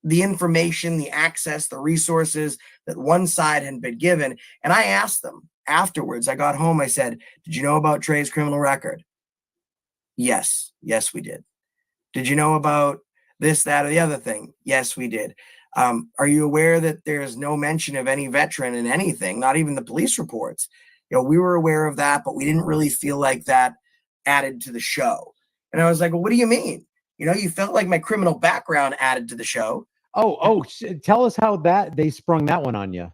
the information, the access, the resources that one side had been given. And I asked them afterwards, I got home, I said, did you know about Trey's criminal record? Yes, we did. Did you know about this, that, or the other thing? Yes, we did. Are you aware that there's no mention of any veteran in anything, not even the police reports? You know, we were aware of that, but we didn't really feel like that added to the show. And I was like, well, what do you mean? You know, you felt like my criminal background added to the show. Tell us how they sprung that one on you.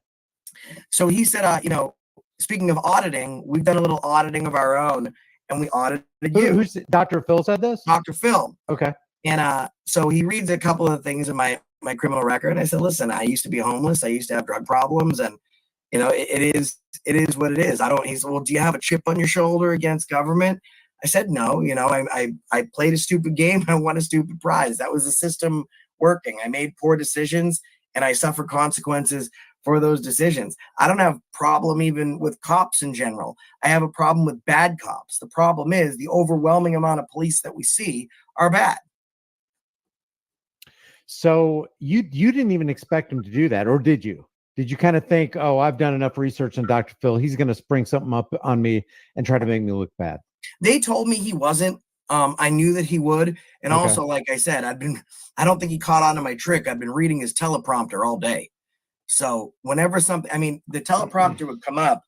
So he said, you know, speaking of auditing, we've done a little auditing of our own, and we audited you. Who's Dr. Phil said this? Dr. Phil. Okay. And so he reads a couple of things in my criminal record. And I said, listen, I used to be homeless. I used to have drug problems. And, you know, it is what it is. He said, well, do you have a chip on your shoulder against government? I said, no, you know, I played a stupid game. I won a stupid prize. That was the system working. I made poor decisions and I suffer consequences for those decisions. I don't have a problem even with cops in general. I have a problem with bad cops. The problem is the overwhelming amount of police that we see are bad. So you didn't even expect him to do that, or did you? Did you kind of think, oh, I've done enough research on Dr. Phil, he's going to spring something up on me and try to make me look bad? They told me he wasn't. I knew that he would. And also, like I said, I don't think he caught on to my trick. I've been reading his teleprompter all day. So whenever the teleprompter would come up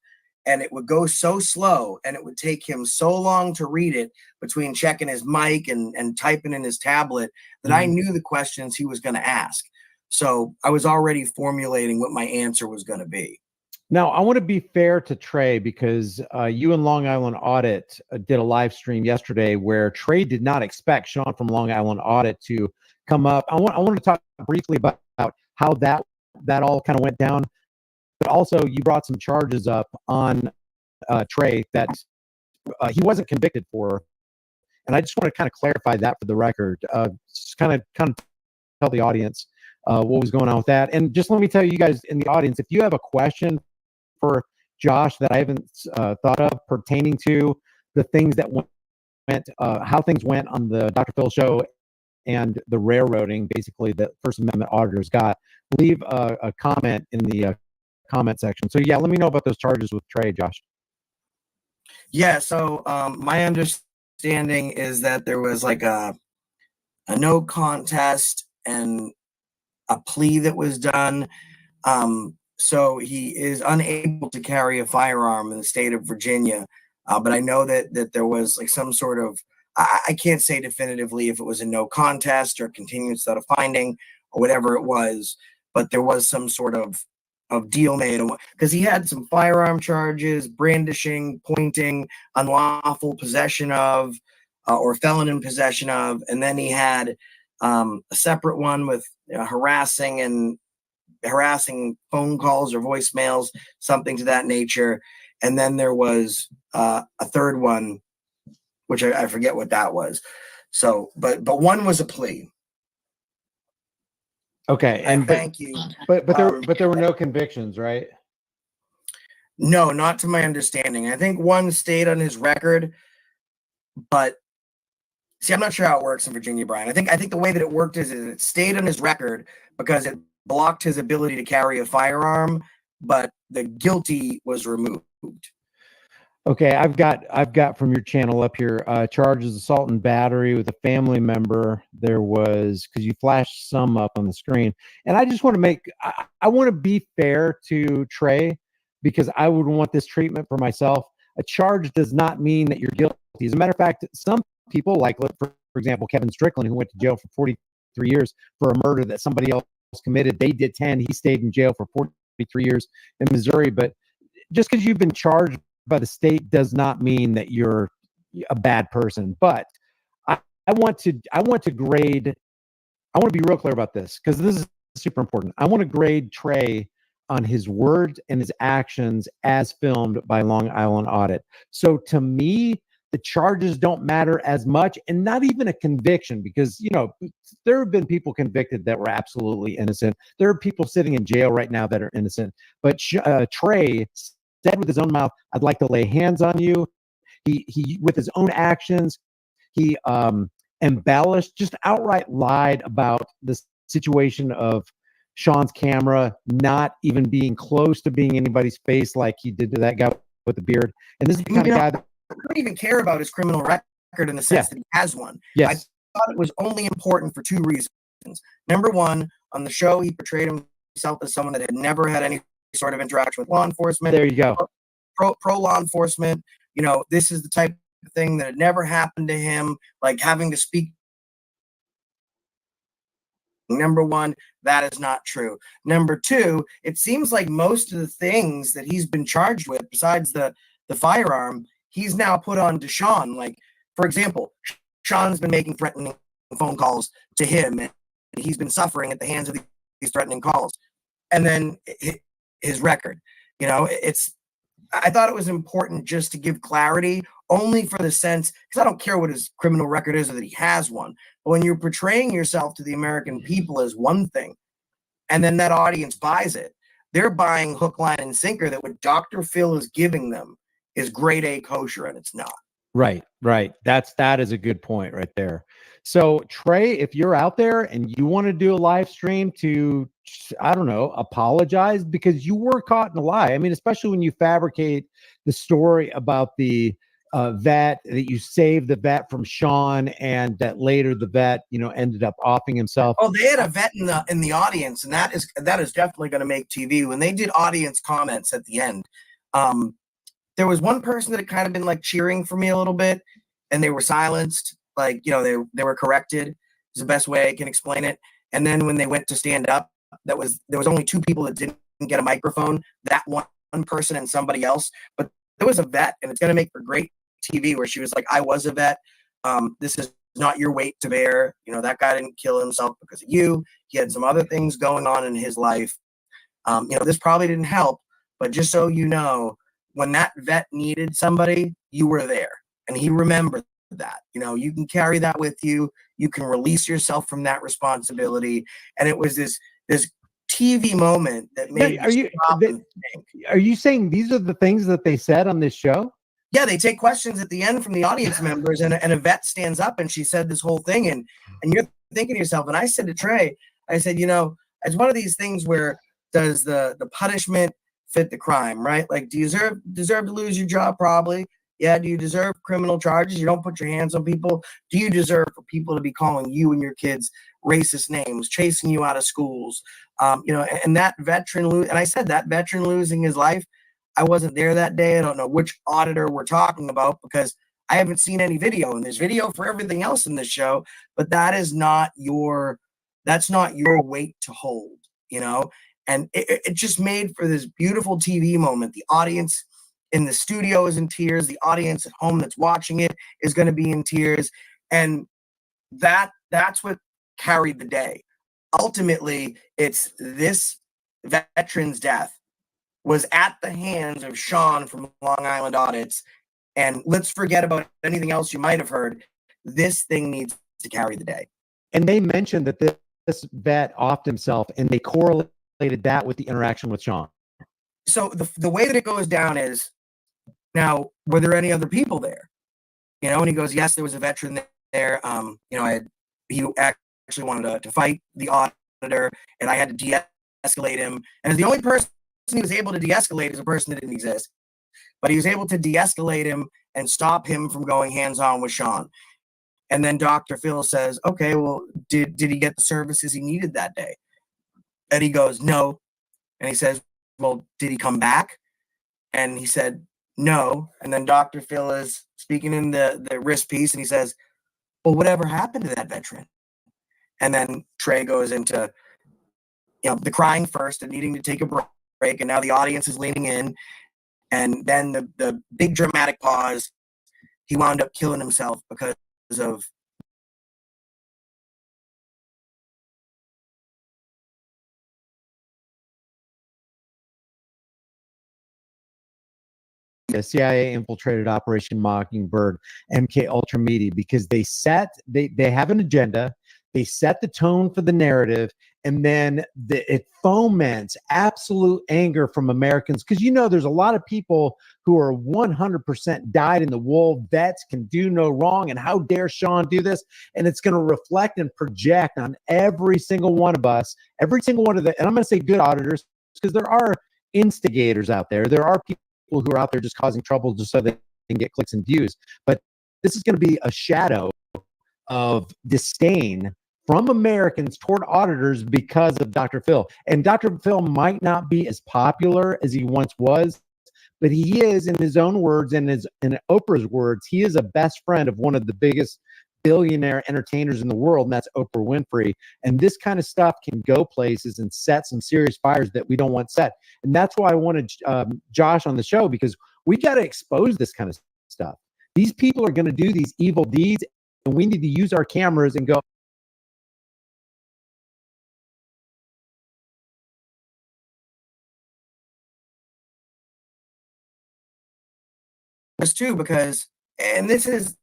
and it would go so slow and it would take him so long to read it between checking his mic and typing in his tablet that I knew the questions he was going to ask. So I was already formulating what my answer was going to be. Now, I want to be fair to Trey because you and Long Island Audit did a live stream yesterday where Trey did not expect Sean from Long Island Audit to come up. I want to talk briefly about how that all kind of went down, but also you brought some charges up on Trey that he wasn't convicted for, and I just want to kind of clarify that for the record. Just kind of tell the audience what was going on with that, and just let me tell you guys in the audience, if you have a question for Josh that I haven't thought of pertaining to the things that went, how things went on the Dr. Phil show and the railroading, basically, that First Amendment auditors got, leave a comment in the comment section. So yeah, let me know about those charges with Trey, Josh. Yeah, so my understanding is that there was like a no contest and a plea that was done. So he is unable to carry a firearm in the state of Virginia. But I know that there was like some sort of, I can't say definitively if it was a no contest or continuance without a finding or whatever it was, but there was some sort of deal made because he had some firearm charges, brandishing, pointing, unlawful possession of, or felon in possession of. And then he had a separate one with harassing phone calls or voicemails, something to that nature. And then there was a third one, which I forget what that was. So, but one was a plea. Okay, and thank you. But there were no convictions, right? No, not to my understanding. I think one stayed on his record, but See, I'm not sure how it works in Virginia, Brian. I think the way that it worked is it stayed on his record because it blocked his ability to carry a firearm, but the guilty was removed. Okay, I've got from your channel up here, charges assault and battery with a family member. There was, because you flashed some up on the screen, and I just want to I want to be fair to Trey, because I would want this treatment for myself. A charge does not mean that you're guilty. As a matter of fact, some people, like for example Kevin Strickland, who went to jail for 43 years for a murder that somebody else committed, they did 10. He stayed in jail for 43 years in Missouri. But just because you've been charged by the state does not mean that you're a bad person. But I want to grade. I want to be real clear about this, because this is super important. I want to grade Trey on his words and his actions as filmed by Long Island Audit. So to me, the charges don't matter as much, and not even a conviction, because, you know, there have been people convicted that were absolutely innocent. There are people sitting in jail right now that are innocent. But Trey said with his own mouth, "I'd like to lay hands on you." He with his own actions, he embellished, just outright lied about the situation of Sean's camera not even being close to being anybody's face, like he did to that guy with the beard. And this is the kind of guy that I don't even care about his criminal record in the sense that he has one. Yes. I thought it was only important for two reasons. Number one, on the show, he portrayed himself as someone that had never had any sort of interaction with law enforcement. There you go. Pro law enforcement. You know, this is the type of thing that had never happened to him, like having to speak. Number one, that is not true. Number two, it seems like most of the things that he's been charged with, besides the firearm, he's now put on to Sean. Like, for example, Sean's been making threatening phone calls to him, and he's been suffering at the hands of these threatening calls. And then his record, you know, I thought it was important just to give clarity, only for the sense, because I don't care what his criminal record is or that he has one. But when you're portraying yourself to the American people as one thing, and then that audience buys it, they're buying hook, line, and sinker that what Dr. Phil is giving them is grade A kosher, and it's not. Right. That is a good point right there. So Trey, if you're out there and you want to do a live stream to, I don't know, apologize, because you were caught in a lie. I mean, especially when you fabricate the story about the vet, that you saved the vet from Sean, and that later the vet, you know, ended up offing himself. Oh, they had a vet in the audience, and that is definitely going to make TV. When they did audience comments at the end, there was one person that had kind of been like cheering for me a little bit, and they were silenced. Like, you know, they were corrected. Is the best way I can explain it. And then when they went to stand up, there was only two people that didn't get a microphone. That one person and somebody else. But there was a vet, and it's going to make for great TV, where she was like, "I was a vet. This is not your weight to bear. You know, that guy didn't kill himself because of you. He had some other things going on in his life. You know, this probably didn't help, but just so you know, when that vet needed somebody, you were there." And he remembered that. You know, you can carry that with you. You can release yourself from that responsibility. And it was this TV moment that made Are you saying these are the things that they said on this show? Yeah, they take questions at the end from the audience members, and a vet stands up and she said this whole thing, and you're thinking to yourself, and I said to Trey, I said, you know, it's one of these things where does the punishment fit the crime, right? Like, do you deserve to lose your job? Probably. Yeah. Do you deserve criminal charges? You don't put your hands on people. Do you deserve for people to be calling you and your kids racist names, chasing you out of schools? You know, and that veteran, and I said that veteran losing his life, I wasn't there that day. I don't know which auditor we're talking about, because I haven't seen any video, and there's video for everything else in this show, but that's not your weight to hold, you know? And it just made for this beautiful TV moment. The audience in the studio is in tears. The audience at home that's watching it is going to be in tears. And that's what carried the day. Ultimately, it's this veteran's death was at the hands of Sean from Long Island Audits. And let's forget about anything else you might have heard. This thing needs to carry the day. And they mentioned that this vet offed himself, and they correlated that with the interaction with Sean. So the way that it goes down is, now, were there any other people there? You know, and he goes, yes, there was a veteran there. He actually wanted to fight the auditor, and I had to de-escalate him. And the only person he was able to de-escalate is a person that didn't exist. But he was able to de-escalate him and stop him from going hands-on with Sean. And then Dr. Phil says, okay, well, did he get the services he needed that day? And he goes, no. And he says, well, did he come back? And he said, no. And then Dr. Phil is speaking in the wrist piece, and he says, well, whatever happened to that veteran? And then Trey goes into, the crying first and needing to take a break. And now the audience is leaning in. And then the big dramatic pause, he wound up killing himself because of the CIA infiltrated Operation Mockingbird, MK Ultra Media, because they have an agenda, they set the tone for the narrative, and then it foments absolute anger from Americans. Because there's a lot of people who are 100% dyed in the wool, vets, can do no wrong, and how dare Sean do this? And it's going to reflect and project on every single one of us, every single one of the, and I'm going to say good auditors, because there are instigators out there. There are people who are out there just causing trouble just so they can get clicks and views. But this is going to be a shadow of disdain from Americans toward auditors because of Dr. Phil. And Dr. Phil might not be as popular as he once was, but he is, in his own words and in Oprah's words, he is a best friend of one of the biggest billionaire entertainers in the world, and that's Oprah Winfrey. And this kind of stuff can go places and set some serious fires that we don't want set. And that's why I wanted Josh on the show, because we got to expose this kind of stuff. These people are going to do these evil deeds, and we need to use our cameras and go, this too, because, and this is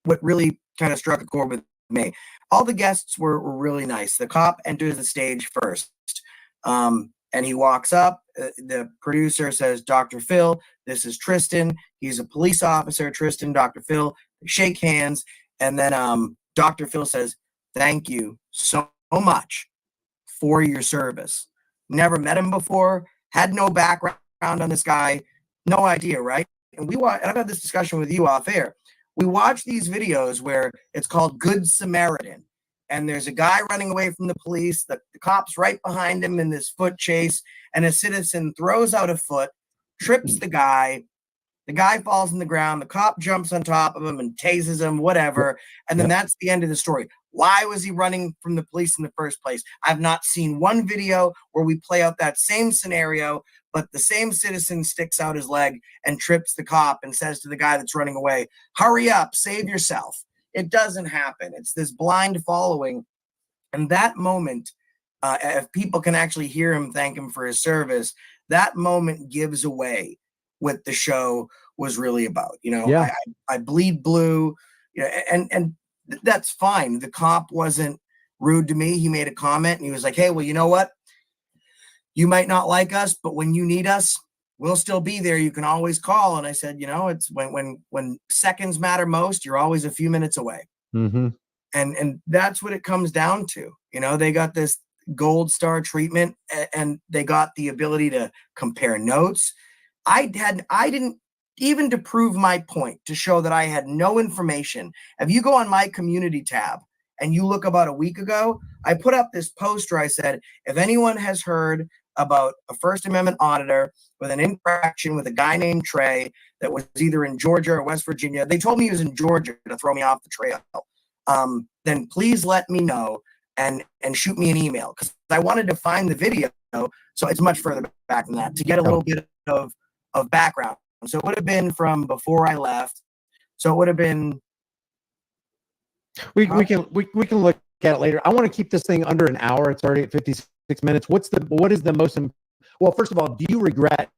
what really kind of struck a chord with me. All the guests were really nice. The cop enters the stage first, and he walks up. The producer says, Dr. Phil, this is Tristan. He's a police officer. Tristan, Dr. Phil, they shake hands. And then Dr. Phil says, thank you so much for your service. Never met him before, had no background on this guy, no idea, right? And I've had this discussion with you off air. We watch these videos where it's called Good Samaritan, and there's a guy running away from the police, the cop's right behind him in this foot chase, and a citizen throws out a foot, trips the guy falls on the ground, the cop jumps on top of him and tases him, whatever, and then that's the end of the story. Why was he running from the police in the first place? I've not seen one video where we play out that same scenario, but the same citizen sticks out his leg and trips the cop and says to the guy that's running away, hurry up, save yourself. It doesn't happen. It's this blind following. And that moment, if people can actually hear him thank him for his service, that moment gives away what the show was really about. I bleed blue, and that's fine. The cop wasn't rude to me. He made a comment and he was like, hey, well, you know what? You might not like us, but when you need us, we'll still be there. You can always call. And I said, it's when seconds matter most, you're always a few minutes away. Mm-hmm. And that's what it comes down to. They got this gold star treatment, and they got the ability to compare notes. I didn't, even to prove my point, to show that I had no information. If you go on my community tab and you look about a week ago, I put up this poster. I said, if anyone has heard about a First Amendment auditor with an interaction with a guy named Trey that was either in Georgia or West Virginia, they told me he was in Georgia to throw me off the trail, then please let me know and shoot me an email, because I wanted to find the video. So it's much further back than that to get a little bit of background. So it would have been from before I left. So it would have been. We can look at it later. I want to keep this thing under an hour. It's already at 56 minutes. What is the most? Well, first of all, do you regret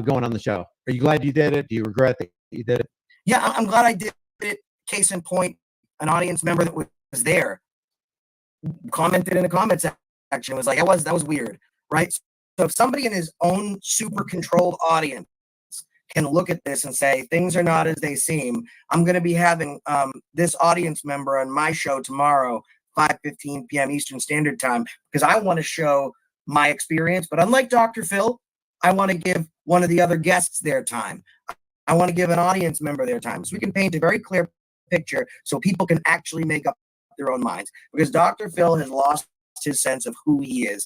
going on the show? Are you glad you did it? Do you regret that you did it? Yeah, I'm glad I did it. Case in point, an audience member that was there commented in the comments section, was like, that was weird, right? So if somebody in his own super controlled audience can look at this and say things are not as they seem. I'm going to be having this audience member on my show tomorrow, 5:15 p.m. Eastern Standard Time, because I want to show my experience. But unlike Dr. Phil, I want to give one of the other guests their time. I want to give an audience member their time, so we can paint a very clear picture so people can actually make up their own minds. Because Dr. Phil has lost his sense of who he is.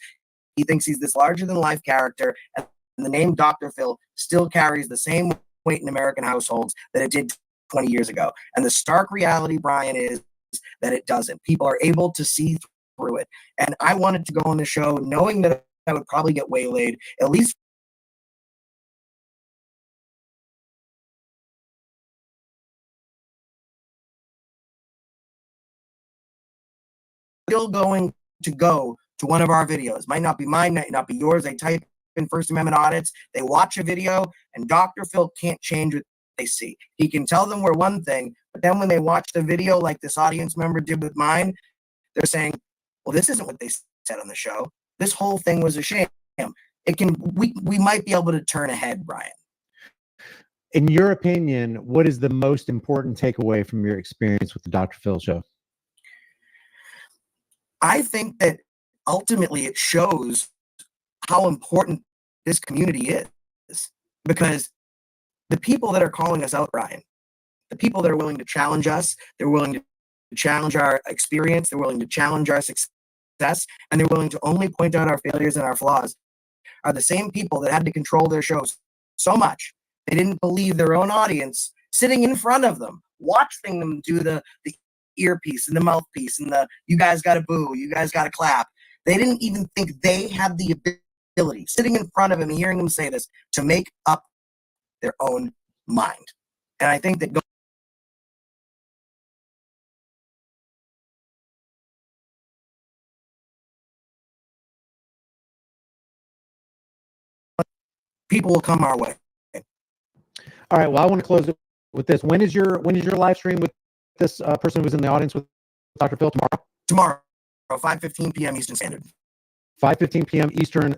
He thinks he's this larger than life character, and the name Dr. Phil still carries the same weight in American households that it did 20 years ago. And the stark reality, Brian, is that it doesn't. People are able to see through it. And I wanted to go on the show knowing that I would probably get waylaid, at least still going to go to one of our videos. Might not be mine, might not be yours. They type in First Amendment audits, they watch a video, and Dr. Phil can't change what they see. He can tell them we're one thing, but then when they watch the video like this audience member did with mine, they're saying, well, this isn't what they said on the show. This whole thing was a sham. We might be able to turn ahead, Brian. In your opinion, what is the most important takeaway from your experience with the Dr. Phil show? I think that ultimately it shows how important this community is, because the people that are calling us out, Brian, the people that are willing to challenge us, they're willing to challenge our experience, they're willing to challenge our success, and they're willing to only point out our failures and our flaws, are the same people that had to control their shows so much they didn't believe their own audience sitting in front of them, watching them do the earpiece and the mouthpiece and the you guys got to boo, you guys got to clap. They didn't even think they had the ability, sitting in front of him and hearing him say this, to make up their own mind. And I think that people will come our way. All right. Well, I want to close it with this. When is your live stream with this person who was in the audience with Dr. Phil tomorrow? Tomorrow, 5:15 p.m. Eastern Standard. 5:15 p.m. Eastern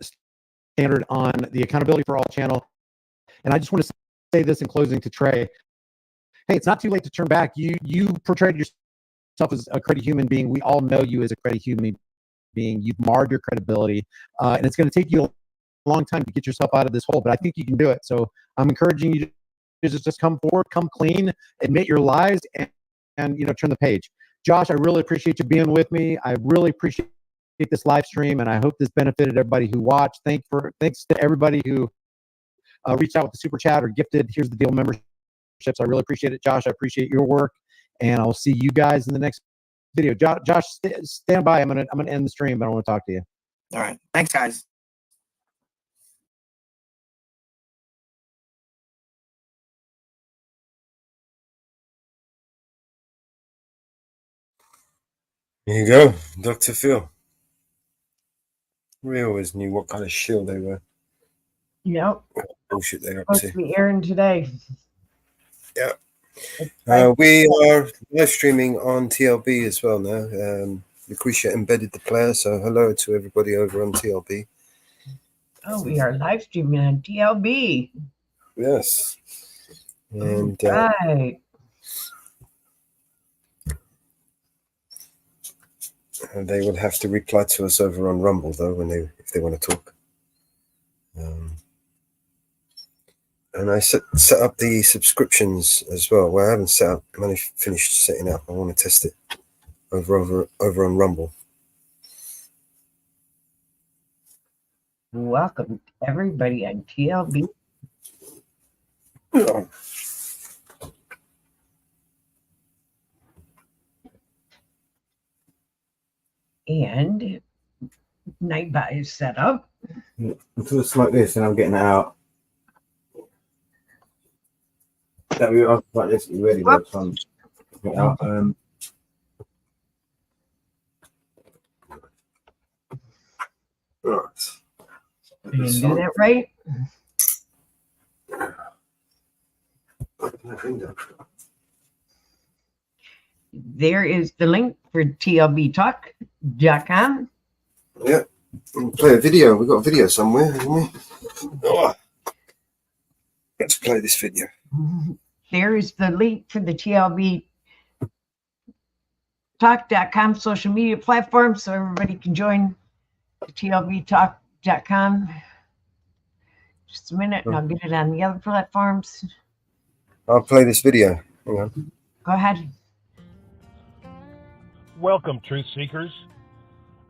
Standard on the Accountability for All channel. And I just want to say this in closing to Trey. Hey, it's not too late to turn back. You portrayed yourself as a credible human being. We all know you as a credible human being. You've marred your credibility, and it's going to take you a long time to get yourself out of this hole. But I think you can do it. So I'm encouraging you to just come forward, come clean, admit your lies, and turn the page. Josh, I really appreciate you being with me. I really appreciate this live stream, and I hope this benefited everybody who watched. Thanks to everybody who reached out with the super chat or gifted Here's the Deal memberships. I really appreciate it, Josh. I appreciate your work, and I'll see you guys in the next video. Josh, stand by. I'm gonna end the stream, but I want to talk to you. All right. Thanks, guys. Here you go, Dr. Phil. We always knew what kind of shill they were. Yep. Bullshit they're up Supposed to be airing today. Yeah. We are live streaming on TLB as well now. Lucretia embedded the player, so hello to everybody over on TLB. Oh, we are live streaming on TLB. Yes. And right. They will have to reply to us over on Rumble though, if they want to talk. And I set up the subscriptions as well. Well, I haven't set up. I'm only finished setting up. I want to test it over on Rumble. Welcome everybody on TLB. And Nightbot is set up. Until it's like this and I'm getting it out. That we are like this, you ready by the time get out. Right. You do that right? There is the link for tlbtalk.com. Yeah. We'll play a video. We've got a video somewhere, haven't we? Oh. Let's play this video. There is the link for the TLB Talk.com social media platform, so everybody can join the TLBTalk.com. Just a minute, and I'll get it on the other platforms. I'll play this video. Hang on. Go ahead. Welcome, truth seekers.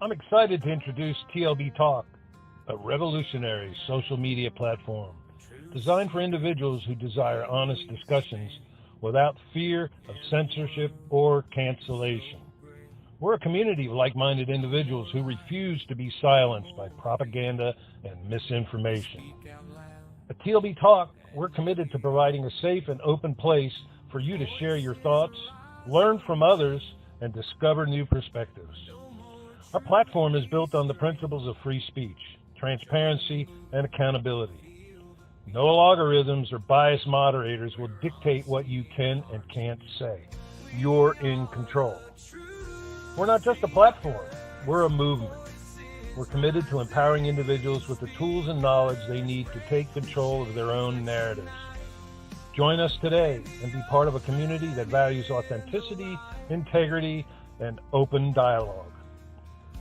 I'm excited to introduce TLB Talk, a revolutionary social media platform designed for individuals who desire honest discussions without fear of censorship or cancellation. We're a community of like-minded individuals who refuse to be silenced by propaganda and misinformation. At TLB Talk, we're committed to providing a safe and open place for you to share your thoughts, learn from others, and discover new perspectives. Our platform is built on the principles of free speech, transparency, and accountability. No algorithms or biased moderators will dictate what you can and can't say. You're in control. We're not just a platform, we're a movement. We're committed to empowering individuals with the tools and knowledge they need to take control of their own narratives. Join us today and be part of a community that values authenticity, integrity, and open dialogue.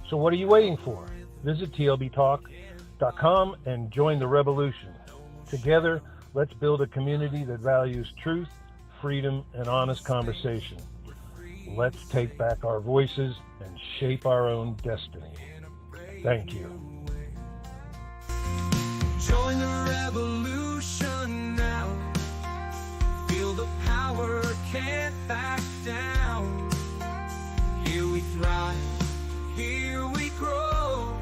So what are you waiting for? Visit tlbtalk.com and join the revolution. Together, let's build a community that values truth, freedom, and honest conversation. Let's take back our voices and shape our own destiny. Thank you. Join the revolution now. Feel the power, can't back down. Here we thrive, here we grow.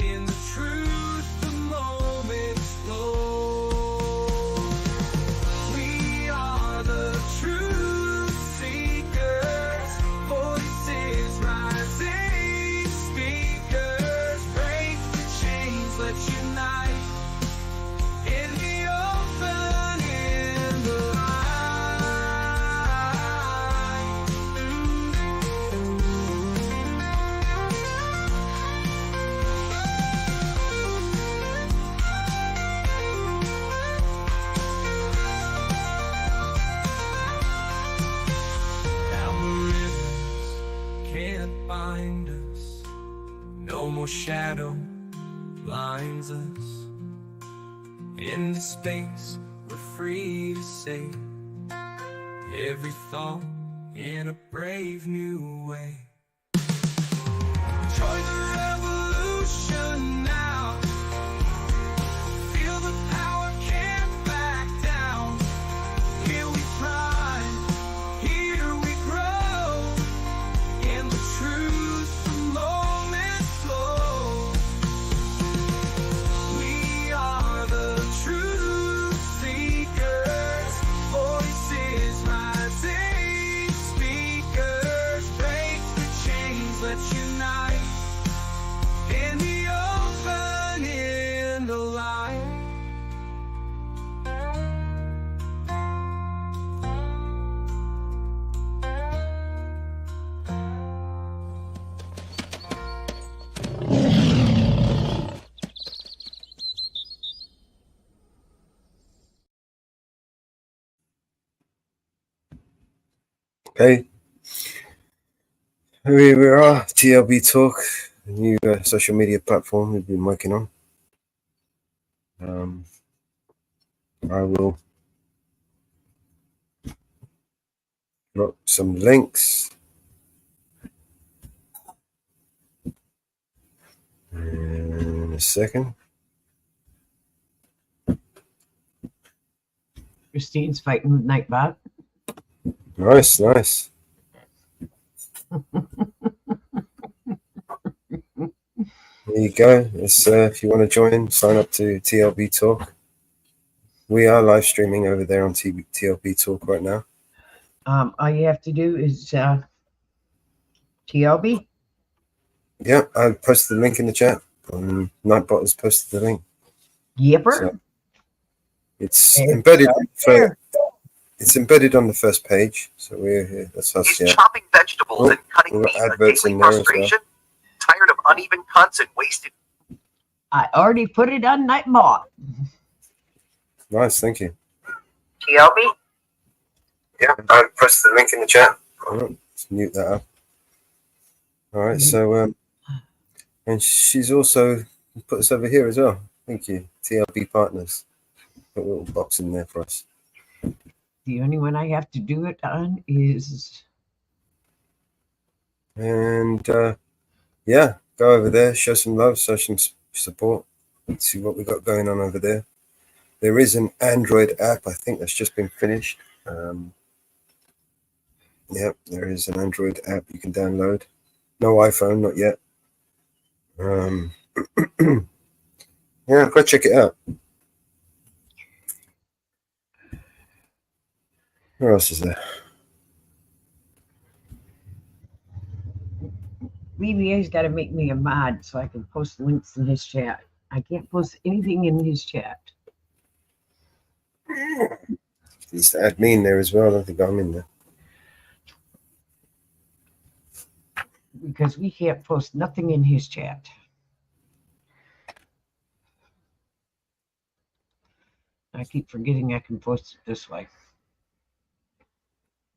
In the truth, the moment's flow. We are the truth seekers, voices rising, speakers. Break the chains, let's unite. In the open, in the light. Algorithms can't bind us. No more shadow blinds us. In this space, we're free to say every thought in a brave new way. Join the revolution now. Feel the power, can't back down. Here we thrive, here we grow. In the truth, the moment's flow. We are the truth seekers, voices rising, speakers. Break the chains, let's unite. In the open, in the light. Okay. We are TLB Talk, a new social media platform we've been working on. I will drop some links. In a second. Christine's fighting with Nightbot. Nice, nice. There you go. It's, if you want to join, sign up to TLB Talk. We are live streaming over there on TLB Talk right now. All you have to do is TLB. Yeah, I posted the link in the chat. Nightbot has posted the link. Yepper. So it's embedded. It's embedded on the first page. So we're here. That's us. Yeah. Chopping vegetables and cutting we've meat got a adverts daily in there as well. frustration? Tired of uneven cuts and wasted? I already put it on Nightbot. Nice, thank you. TLB? Yeah, I pressed the link in the chat. All right, let's mute that up. All right, so and she's also put us over here as well. Thank you, TLB Partners. Put a little box in there for us. The only one I have to do it on is. And yeah, go over there, show some love, show some support. Let's see what we got going on over there. There is an Android app, I think that's just been finished. Yeah, there is an Android app you can download. No iPhone, not yet. Yeah, go check it out. Where else is there? BBA's got to make me a mod so I can post links in his chat. I can't post anything in his chat. He's to add me in there as well. I don't think I'm in there. Because we can't post nothing in his chat. I keep forgetting I can post it this way.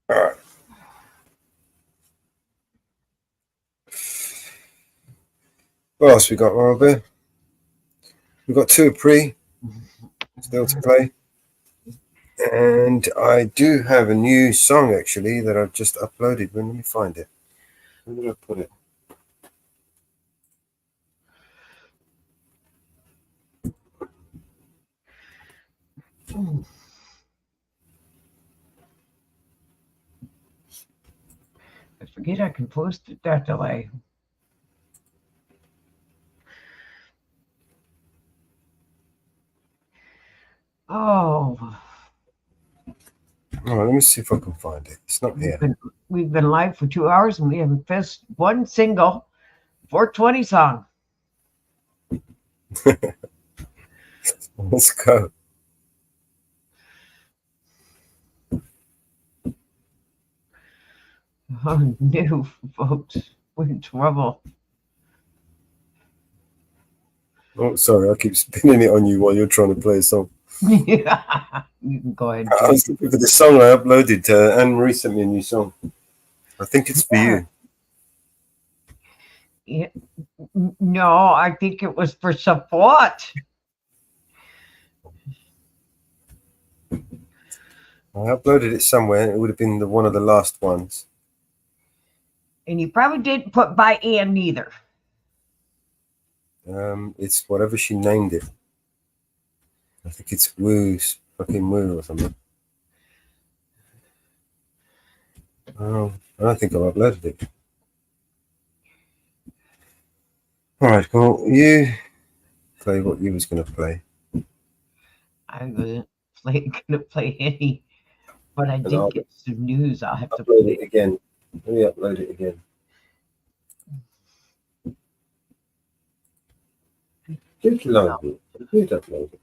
All right. What else we got, Robert? We got two pre still to play. And I do have a new song actually that I've just uploaded. Let me find it. Where did I put it? I forget I can post it that delay. Oh. All right, let me see if I can find it. It's not here. We've been live for 2 hours and we haven't missed one single 420 song. Let's go. Oh, no, folks. We're in trouble. Oh, sorry, I keep spinning it on you while you're trying to play a song. Yeah, you can go ahead. I was looking for the song I uploaded. Anne-Marie sent me a new song. I think it's for you. Yeah. No, I think it was for support. I uploaded it somewhere. It would have been one of the last ones. And you probably didn't put by Ann neither. It's whatever she named it. I think it's Woo's fucking Woo or something. Oh, I don't think I've uploaded it. All right, cool. You play what you was going to play. I wasn't going to play any, but I did get some news. I'll have to upload it again. Let me upload it again. Did upload it. Did upload it.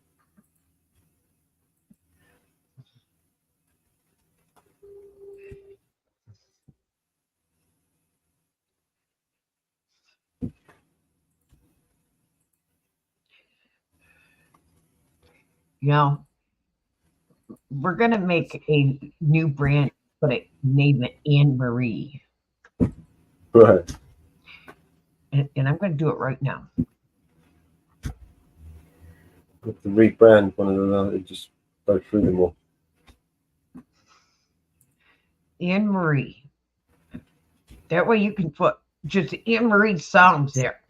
You know, we're going to make a new brand, but name it Anne Marie. Right. And I'm going to do it right now. Have to rebrand one of them and just go through them all. Anne Marie. That way you can put just Anne Marie songs there.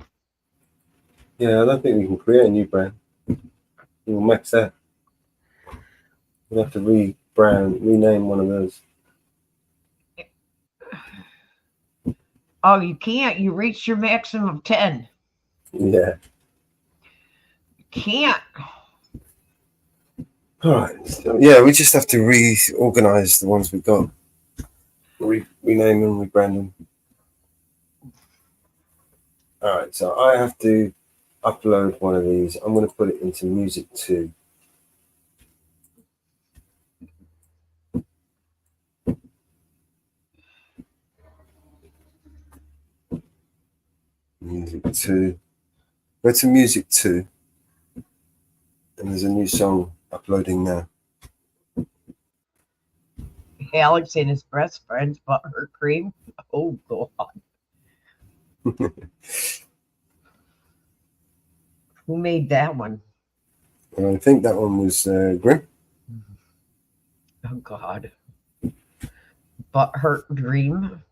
Yeah, I don't think we can create a new brand. We'll max that. We'll have to rename one of those. Oh, you can't. You reached your maximum of 10. Yeah. You can't. All right. So, yeah, we just have to reorganize the ones we've got. Rename them, rebrand them. All right. So I have to upload one of these. I'm going to put it into Music 2. Music 2. Go to Music 2. And there's a new song uploading now. Alex and his best friends bought her cream. Oh God. Who made that one? I think that one was Grim. Oh God. Butthurt Dream.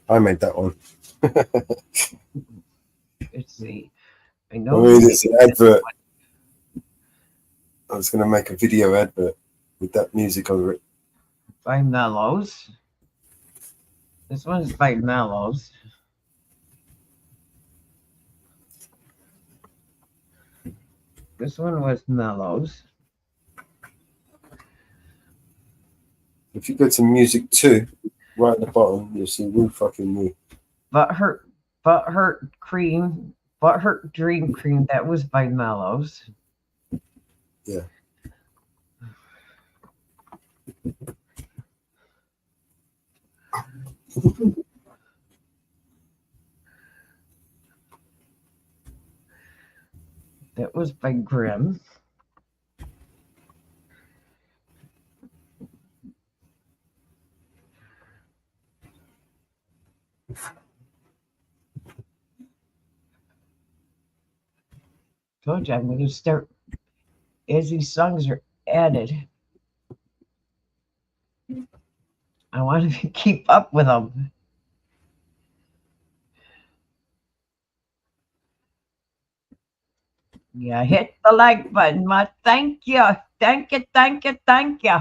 I made that one. Let's see. I I know. mean, it's an advert. I was going to make a video advert with that music over it. By Mellows. This one's by Mellows. This one was Mellows. If you go to music 2, right at the bottom, you'll see Woo Fucking Woo. Butthurt Cream. Butthurt Dream Cream. That was by Mellows. Yeah. That was by Grimm. Told you I'm going to start as these songs are added. I want to keep up with them. Yeah, hit the like button, ma. Thank you. Thank you, thank you, thank you.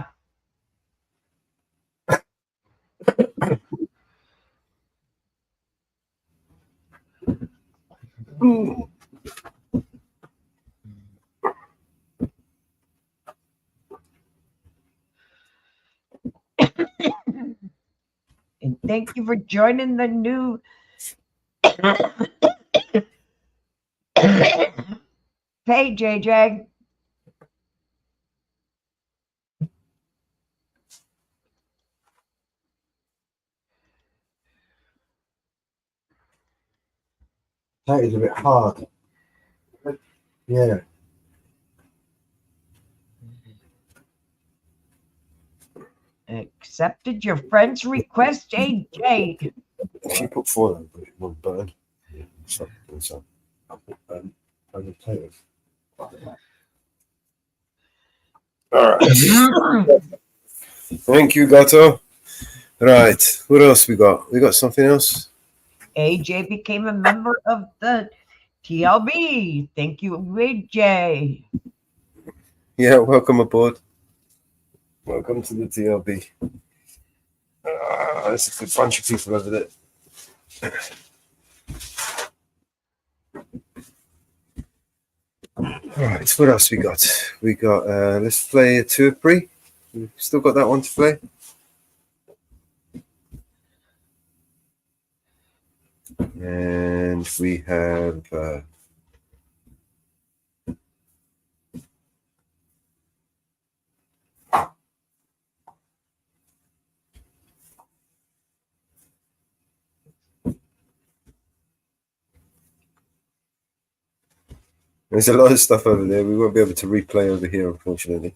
And thank you for joining the new page, JJ. That is a bit hard. Yeah. Accepted your friend's request, JJ. If you put 4 on, put it one button. So. I'll put potatoes. All right. Thank you, Gato. Right. What else we got? We got something else? AJ became a member of the TLB. Thank you, AJ. Yeah, welcome aboard. Welcome to the TLB. There's a good bunch of people over there. Alright, what else we got? We got, let's play a two of Pre. We've still got that one to play. And we have, there's a lot of stuff over there. We won't be able to replay over here, unfortunately.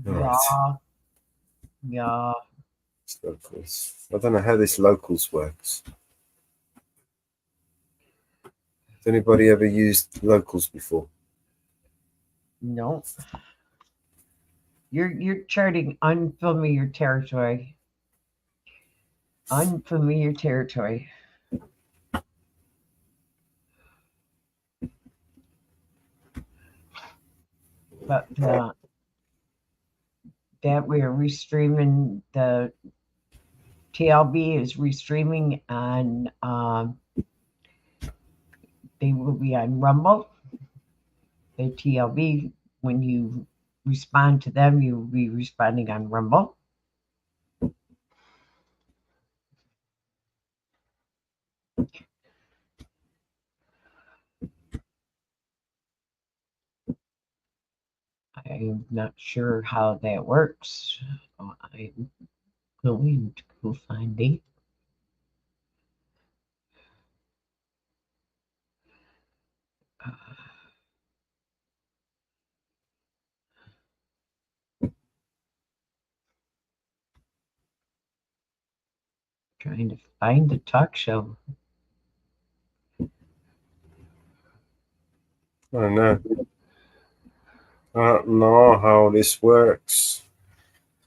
Right. Yeah. Locals. I don't know how this locals works. Has anybody ever used locals before? No. You're charting unfamiliar territory. Unfamiliar territory. But that we are restreaming, the TLB is restreaming on they will be on Rumble. The TLB, when you respond to them, you will be responding on Rumble. I'm not sure how that works. I'm going to go find it. Trying to find the talk show. I don't know. I don't know how this works.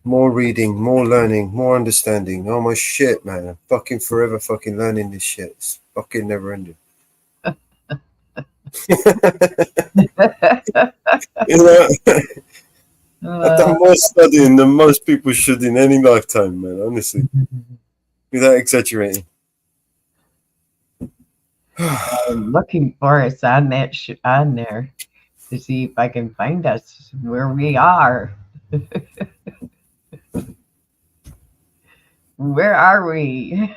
More reading, more learning, more understanding. Oh my shit, man. I'm fucking forever fucking learning this shit. It's fucking never ending. You know, I've done more studying than most people should in any lifetime, man, honestly. Without exaggerating. I'm looking for us on that on there to see if I can find us where we are. Where are we?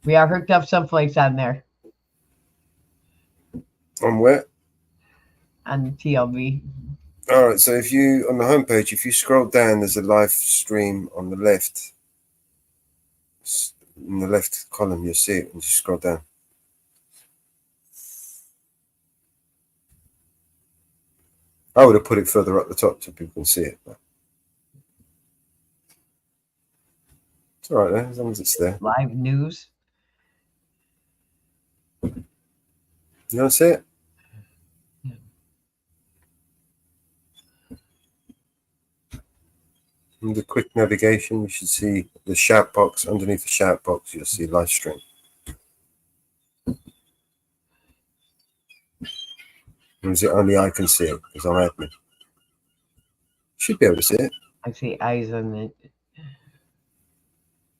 We are hooked up someplace on there. On where? On TLB. All right, so if you, on the homepage, if you scroll down, there's a live stream on the left. In the left column, you'll see it, and just scroll down. I would have put it further up the top so people can see it. But it's all right there, as long as it's there. Live news. You don't see it? Under quick navigation, you should see the shout box. Underneath the shout box, you'll see live stream. Or is it only I can see it because I'm admin? Should be able to see it. I see eyes on it.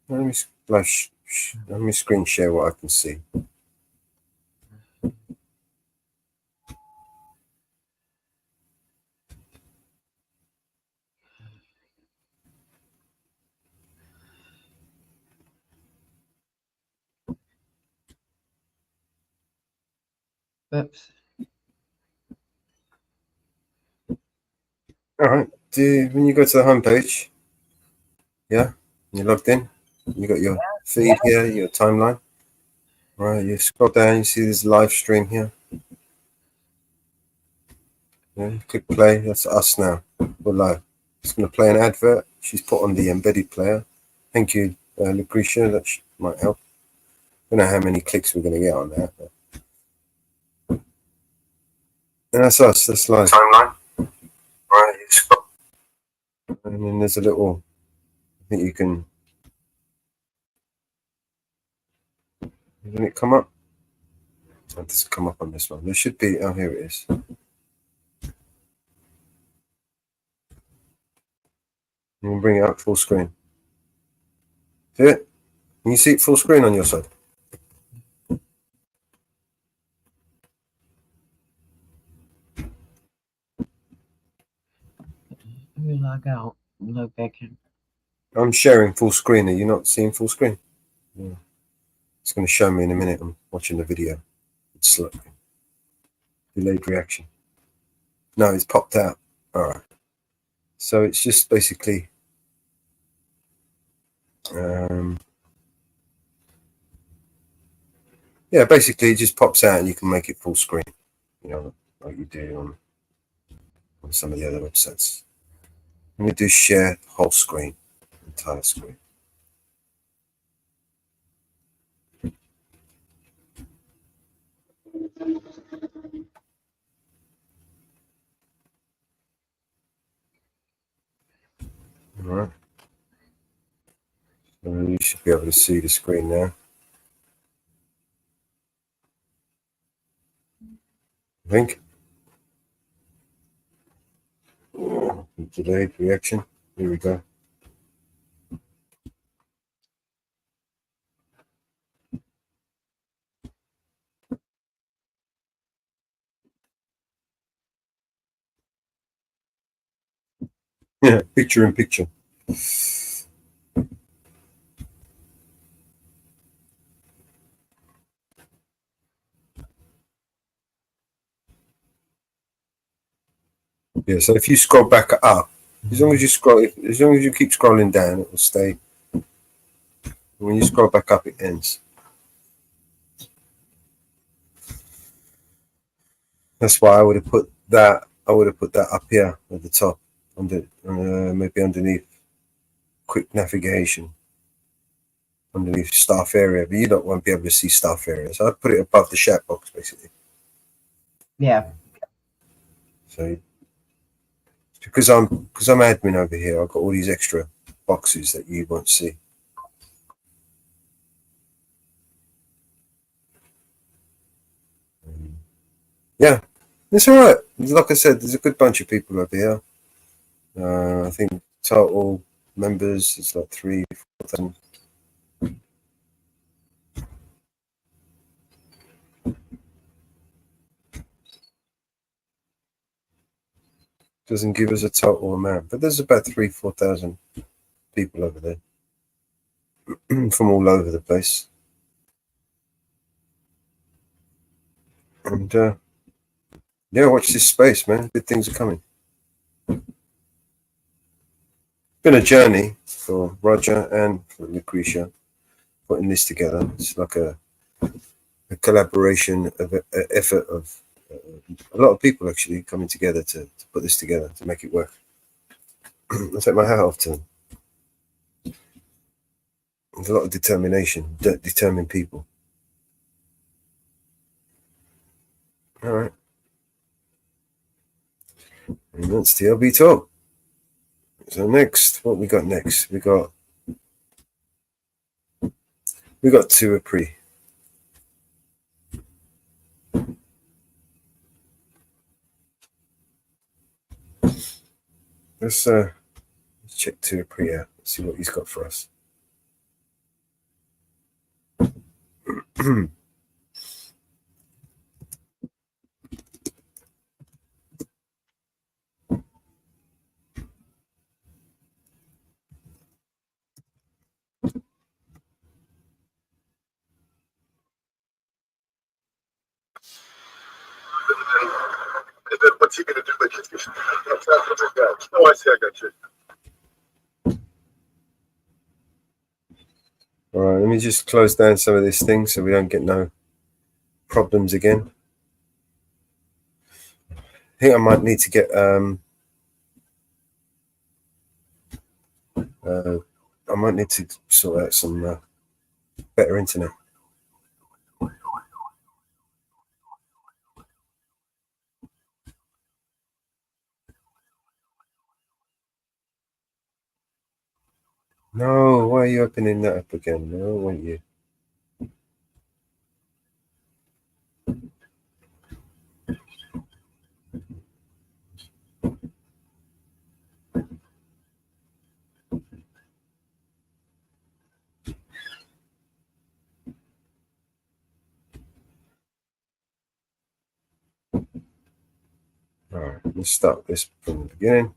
Let me screen share what I can see. Oops. All right. When you go to the homepage, yeah, you're logged in. You got your feed here, your timeline. All right, you scroll down, you see this live stream here. Yeah, you click play. That's us now. We're live. It's going to play an advert. She's put on the embedded player. Thank you, Lucretia. That might help. I don't know how many clicks we're going to get on that. But... And that's us. That's live. Timeline. Right. And then there's a little. I think you can. Doesn't it come up? It doesn't come up on this one. There should be. Oh, here it is. We'll bring it up full screen. See it? Can you see it full screen on your side? Let me log out and log back in. I'm sharing full screen. Are you not seeing full screen? Yeah. It's going to show me in a minute. I'm watching the video. It's slow. Delayed reaction. No, it's popped out. All right. So it's just basically yeah, basically it just pops out and you can make it full screen, you know, like you do on some of the other websites. Let me do share whole screen, entire screen. All right. So you should be able to see the screen now. I think. Delayed reaction. Here we go. Yeah, picture in picture. Yeah, so if you scroll back up, as long as you keep scrolling down, it will stay. When you scroll back up, it ends. That's why I would have put that. I would have put that up here at the top, under maybe underneath quick navigation, underneath staff area. But you don't want to be able to see staff area, so I'd put it above the chat box, basically. Yeah. So because I'm admin over here, I've got all these extra boxes that you won't see. Yeah, it's all right. Like I said, there's a good bunch of people over here. I think total members is like 3,000-4,000. Doesn't give us a total amount, but there's about 3,000-4,000 people over there from all over the place. And yeah, watch this space, man. Good things are coming. Been a journey for Roger and for Lucretia putting this together. It's like a collaboration of effort of a lot of people actually coming together to put this together, to make it work. I take my hat off to them. There's a lot of determination, determined people. All right. And that's TLB Talk. So next, what we got next? We got two a pre. Let's check two a pre out. See what he's got for us. What's he gonna do? Like, oh, I see. I got you. All right, let me just close down some of these things so we don't get no problems again. I think I might need to get I might need to sort out some better internet. No, why are you opening that up again? No, I don't want you. All right, let's start this from the beginning.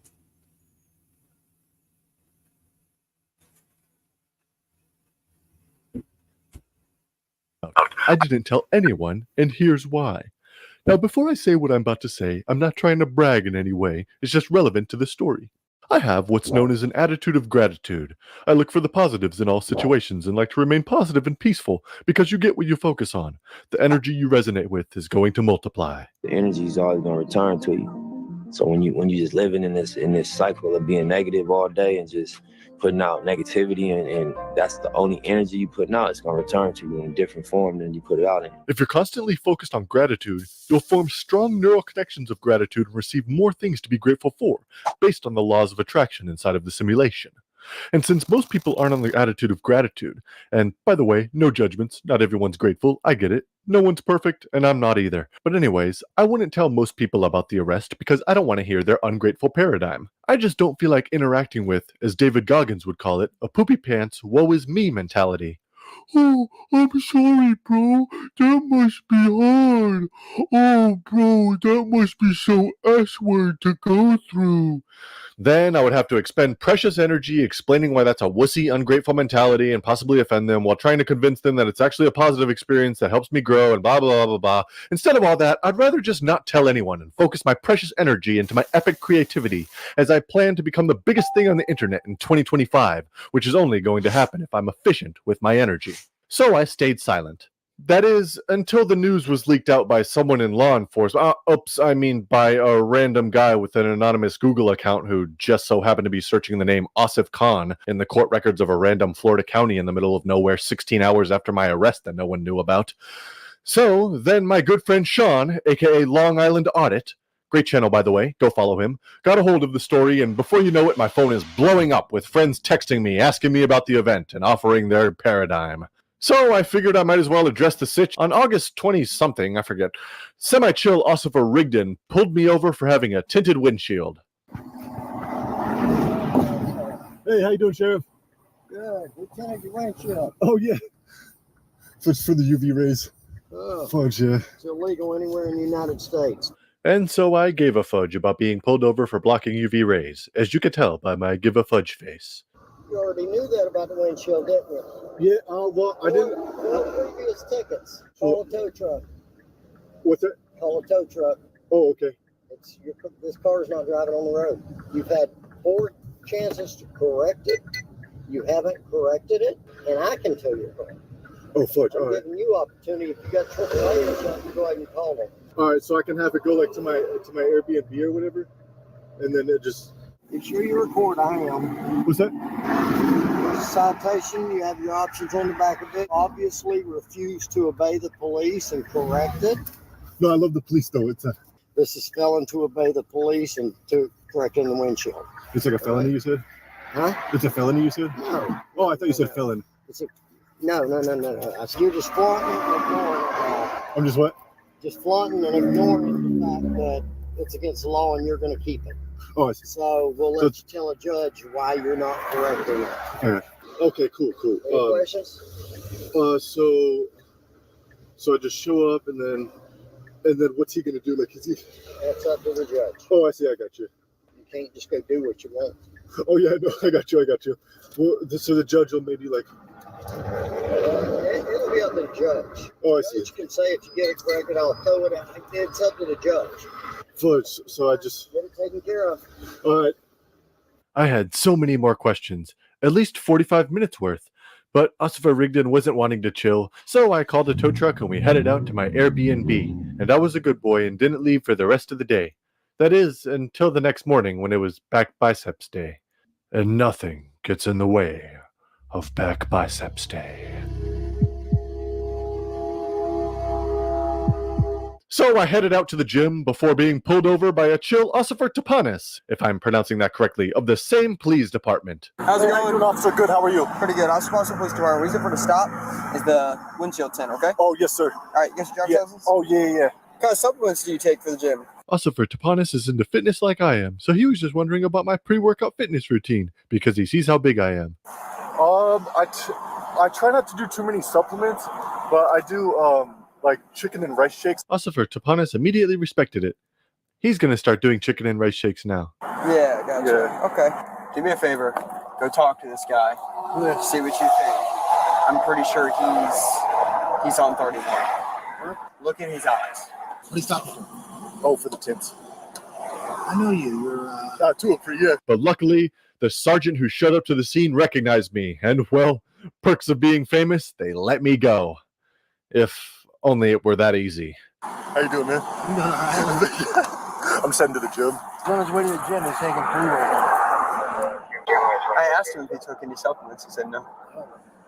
I didn't tell anyone, and here's why. Now, before I say what I'm about to say, I'm not trying to brag in any way. It's just relevant to the story. I have what's known as an attitude of gratitude. I look for the positives in all situations and like to remain positive and peaceful because you get what you focus on. The energy you resonate with is going to multiply. The energy is always going to return to you. So when you just living in this cycle of being negative all day and just putting out negativity and that's the only energy you putting out, it's going to return to you in a different form than you put it out in. If you're constantly focused on gratitude, you'll form strong neural connections of gratitude and receive more things to be grateful for, based on the laws of attraction inside of the simulation. And since most people aren't on the attitude of gratitude, and by the way, no judgments, not everyone's grateful, I get it. No one's perfect, and I'm not either. But anyways, I wouldn't tell most people about the arrest because I don't want to hear their ungrateful paradigm. I just don't feel like interacting with, as David Goggins would call it, a poopy pants, woe is me mentality. Oh, I'm sorry, bro. That must be hard. Oh, bro, that must be so S-word to go through. Then I would have to expend precious energy explaining why that's a wussy, ungrateful mentality and possibly offend them while trying to convince them that it's actually a positive experience that helps me grow and blah, blah, blah, blah. Instead of all that, I'd rather just not tell anyone and focus my precious energy into my epic creativity as I plan to become the biggest thing on the internet in 2025, which is only going to happen if I'm efficient with my energy. So I stayed silent. That is, until the news was leaked out by someone in law enforcement. By a random guy with an anonymous Google account who just so happened to be searching the name Asif Khan in the court records of a random Florida county in the middle of nowhere 16 hours after my arrest that no one knew about. So then my good friend Sean, aka Long Island Audit, great channel by the way, go follow him, got a hold of the story, and before you know it, my phone is blowing up with friends texting me, asking me about the event, and offering their paradigm. So I figured I might as well address the sitch. On August 20-something, I forget, semi-chill Ossifer Rigdon pulled me over for having a tinted windshield. Hey, how you doing, Sheriff? Good. We tinted your windshield. Oh, yeah. So it's for the UV rays. Fudge, yeah. It's illegal anywhere in the United States. And so I gave a fudge about being pulled over for blocking UV rays, as you could tell by my give a fudge face. You already knew that about the windshield, didn't you? Yeah, well, I didn't. No previous tickets. Call a tow truck. What's that? Call a tow truck. Oh, okay. This car is not driving on the road. You've had 4 chances to correct it. You haven't corrected it, and I can tell you correct. Oh, fudge. I'm giving you opportunity. If you got AAA or something, go ahead and call them. All right, so I can have it go like to my Airbnb or whatever, and then it just. Make sure you record. I am. What's that? Citation. You have your options on the back of it. Obviously, refuse to obey the police and correct it. No, I love the police though. This is failing to obey the police and to correcting the windshield. It's like a felony, you said? Huh? It's a felony, you said? No. Oh, I thought you said felon. No. You're just flaunting and ignoring it. I'm just what? Just flaunting and ignoring the fact that it's against the law and you're going to keep it. Oh, I see. So we'll let you tell a judge why you're not correcting it. All right. Okay, cool. Any questions? So I just show up and then what's he gonna do? Like, is he? That's up to the judge. Oh, I see. I got you. You can't just go do what you want. Oh yeah, no, I got you. Well, so the judge will maybe like. It'll be up to the judge. Oh, I see. The judge can say if you get it corrected, I'll throw it out. It's up to the judge. Fudge. So I just get it taken care of. All right. I had so many more questions, at least 45 minutes worth. But Ossifer Rigdon wasn't wanting to chill, so I called a tow truck and we headed out to my Airbnb. And I was a good boy and didn't leave for the rest of the day. That is, until the next morning when it was Back Biceps Day. And nothing gets in the way of Back Biceps Day. So I headed out to the gym before being pulled over by a chill Ossifer Tapanis, if I'm pronouncing that correctly, of the same police department. How's it going? Officer? Good, how are you? Pretty good. I'm Sponsorship Police Department. Reason for the stop is the windshield tint, okay? Oh, yes, sir. All right, you got your driver's license? Oh, yeah. What kind of supplements do you take for the gym? Ossifer Tapanis is into fitness like I am, so he was just wondering about my pre-workout fitness routine, because he sees how big I am. I try not to do too many supplements, but I do, like chicken and rice shakes. Ossifer Tapanis immediately respected it. He's going to start doing chicken and rice shakes now. Yeah, gotcha. Yeah. Okay. Do me a favor. Go talk to this guy. See what you think. I'm pretty sure he's on 31. Look in his eyes. What are you stopping for? Oh, for the tints. I know you. You're 2 or 3, yeah. But luckily, the sergeant who showed up to the scene recognized me, and well, perks of being famous, they let me go. If only it were that easy. How you doing, man? I'm sending to the gym. He's on his way to the gym. He's taking pre-workout. I asked him if he took any supplements. He said no.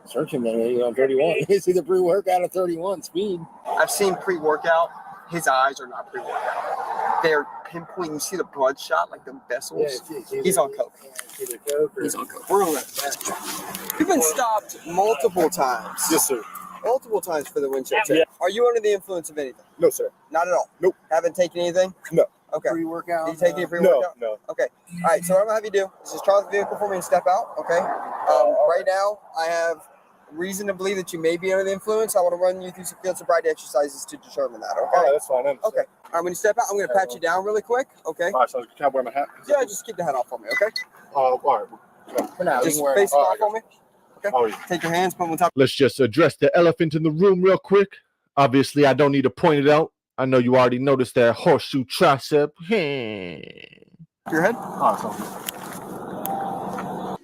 Search him, man. You're on 31. You see the pre-workout at 31 speed. I've seen pre-workout. His eyes are not pre-workout. They're pinpoint. You see the bloodshot, like the vessels. Yeah, he's on coke. He's on coke. We're on that. You've been stopped multiple times. Yes, sir. Multiple times for the windshield tint. Yeah. Are you under the influence of anything? No, sir. Not at all? Nope. Haven't taken anything? No. Okay. Pre-workout? Did you take any pre-workout? No. Okay. All right, so what I'm going to have you do is just try the vehicle for me and step out, okay? Right now, I have reason to believe that you may be under the influence. I want to run you through some field sobriety exercises to determine that, okay? All right, that's fine. Okay. All right, when you step out, I'm going to pat you down really quick, okay? All right, so can I wear my hat? Yeah, just keep the hat off for me, okay? All right. For now, just face it off for me. Okay. Oh, yeah. Take your hands, put them on top. Let's just address the elephant in the room real quick. Obviously, I don't need to point it out. I know you already noticed that horseshoe tricep. Your head? Awesome.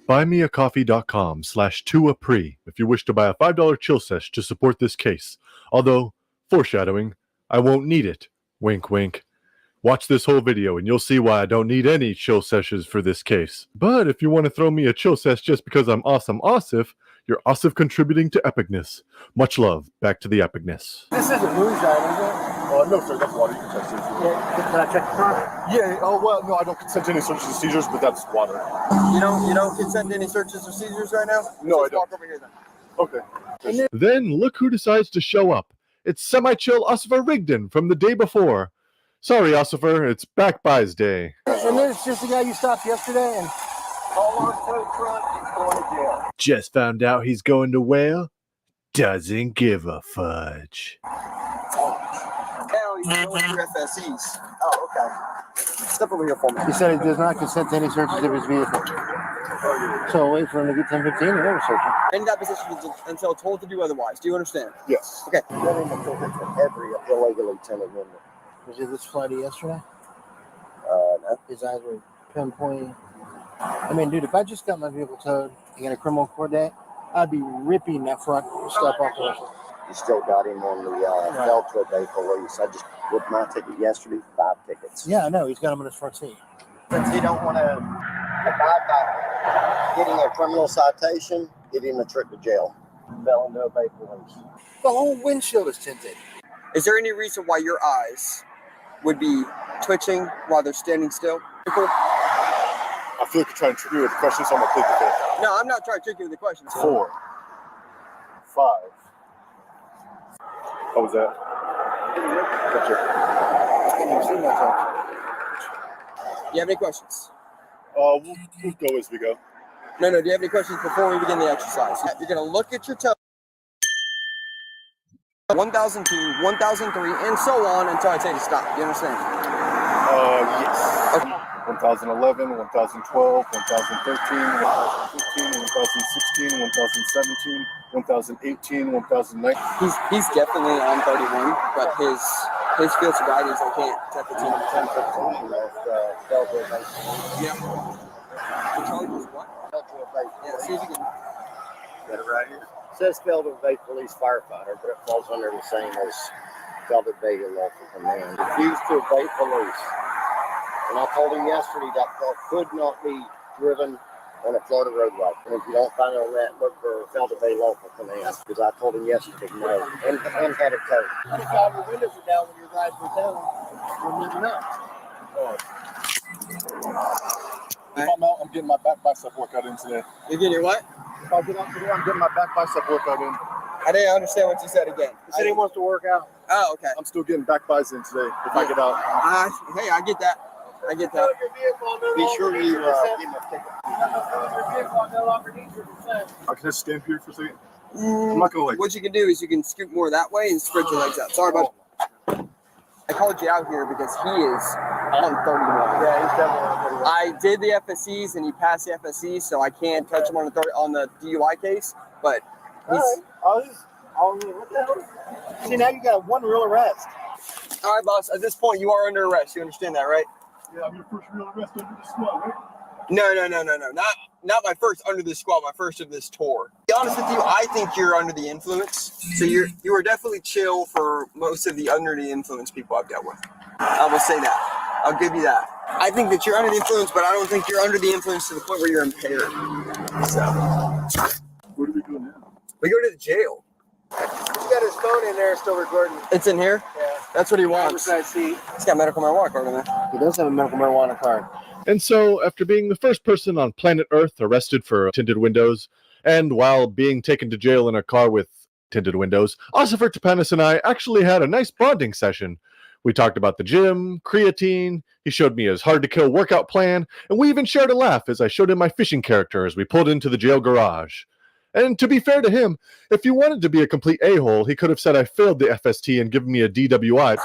buymeacoffee.com/tuapre if you wish to buy a $5 chill sesh to support this case. Although, foreshadowing, I won't need it. Wink, wink. Watch this whole video and you'll see why I don't need any chill sessions for this case. But if you want to throw me a chill sesh just because I'm awesome Osif, you're Osif contributing to epicness. Much love. Back to the epicness. This isn't moonshine, is it? No, sir, that's water. You can touch it. Yeah, can I check the car? Yeah, oh, well, no, I don't consent to any searches and seizures, but that's water. You don't consent to any searches or seizures right now? No, I don't. Walk over here then. Okay. Then look who decides to show up. It's semi-chill Osifer Rigdon from the day before. Sorry, Osifer, it's back buys day. And there's just the guy you stopped yesterday, and all our tow truck is going to jail. Just found out he's going to whale. Doesn't give a fudge. Now he's going through FSEs. Oh, okay. Step over here for me. He said he does not consent to any searches of his vehicle. So I'll wait for him to get 10:15 and never search him. In that position until told to do otherwise. Do you understand? Yes. Okay. Getting a ticket for every illegally tinted window. Was it this Friday yesterday? No. His eyes were pinpointing. I mean, dude, if I just got my vehicle towed and got a criminal court date, I'd be ripping that front step off the rest. You still got him on the Delta Bay police. I just booked my ticket yesterday, 5 tickets. Yeah, I know. He's got him in his front seat. Since he don't want to abide by getting a criminal citation, give him a trip to jail. Felon to obey police. The whole windshield is tinted. Is there any reason why your eyes would be twitching while they're standing still? I feel like you're trying to trick me with the question, so I'm going to plead the fifth. No, I'm not trying to trick you with the questions. 4, 5. What was that? Do you have any questions? We'll go as we go. No, do you have any questions before we begin the exercise? You're going to look at your toe. 1002, 1003, and so on until I say to stop. Do you understand? Yes. Okay. 1011, 1012, 1013, 1015, 1016, 1017, 1018, 1019. He's definitely on 31, but his field sobriety is I can't set the team on 10, 15. Yeah. The charge is what? Yeah, see if you can Got it right here. It says Felder Bay Police Firefighter, but it falls under the same as Felder Bay Local Command. Refused to obey police. And I told him yesterday that car could not be driven on a Florida roadway. And if you don't find it on that, look for Felder Bay Local Command. Because I told him yesterday no. And had it towed. What if all your windows are down when your guys were down? You'll never know. If I'm out, I'm getting my back bicep workout in today. You're getting your what? If I get out today, I'm getting my back bicep workout in. I didn't understand what you said again. He said he wants to work out. Oh, okay. I'm still getting back biceps in today if I get out. Hey, I get that. I get that. Be sure you give him a ticket. I can just stand here for a second. I'm not gonna What you can do is you can scoot more that way and spread your legs out. Sorry about. I called you out here because he is on 31. Yeah, he's definitely on 31. I did the FSCs and he passed the FSCs, so I can't touch him on the DUI case. But he's. What the hell? See, now you got one real arrest. All right, boss. At this point, you are under arrest. You understand that, right? Yeah, I'm your first real arrest under the squad, right? No. Not my first under this squad. My first of this tour. To be honest with you, I think you're under the influence. So you are definitely chill for most of the under the influence people I've dealt with. I will say that. I'll give you that. I think that you're under the influence, but I don't think you're under the influence to the point where you're impaired. So. Where do we go now? We go to the jail. He's got his phone in there, still recording. It's in here? Yeah. That's what he wants. Side seat. He's got medical marijuana card in there. He does have a medical marijuana card. And so, after being the first person on planet Earth arrested for tinted windows, and while being taken to jail in a car with tinted windows, Osifer Tapanis and I actually had a nice bonding session. We talked about the gym, creatine, he showed me his hard-to-kill workout plan, and we even shared a laugh as I showed him my fishing character as we pulled into the jail garage. And to be fair to him, if he wanted to be a complete a-hole, he could have said I failed the FST and given me a DWI.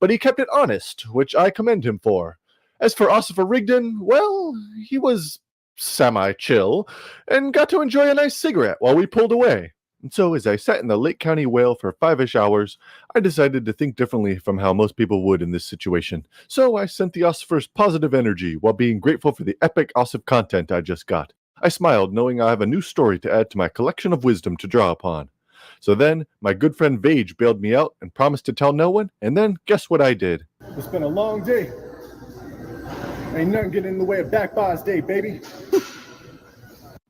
But he kept it honest, which I commend him for. As for Osifer Rigdon, well, he was semi-chill and got to enjoy a nice cigarette while we pulled away. And so, as I sat in the Lake County whale for 5-ish hours, I decided to think differently from how most people would in this situation. So I sent the Ossifer's positive energy while being grateful for the epic Ossif content I just got. I smiled, knowing I have a new story to add to my collection of wisdom to draw upon. So then, my good friend Vage bailed me out and promised to tell no one, and then guess what I did? It's been a long day. Ain't nothing getting in the way of Back Boss Day, baby.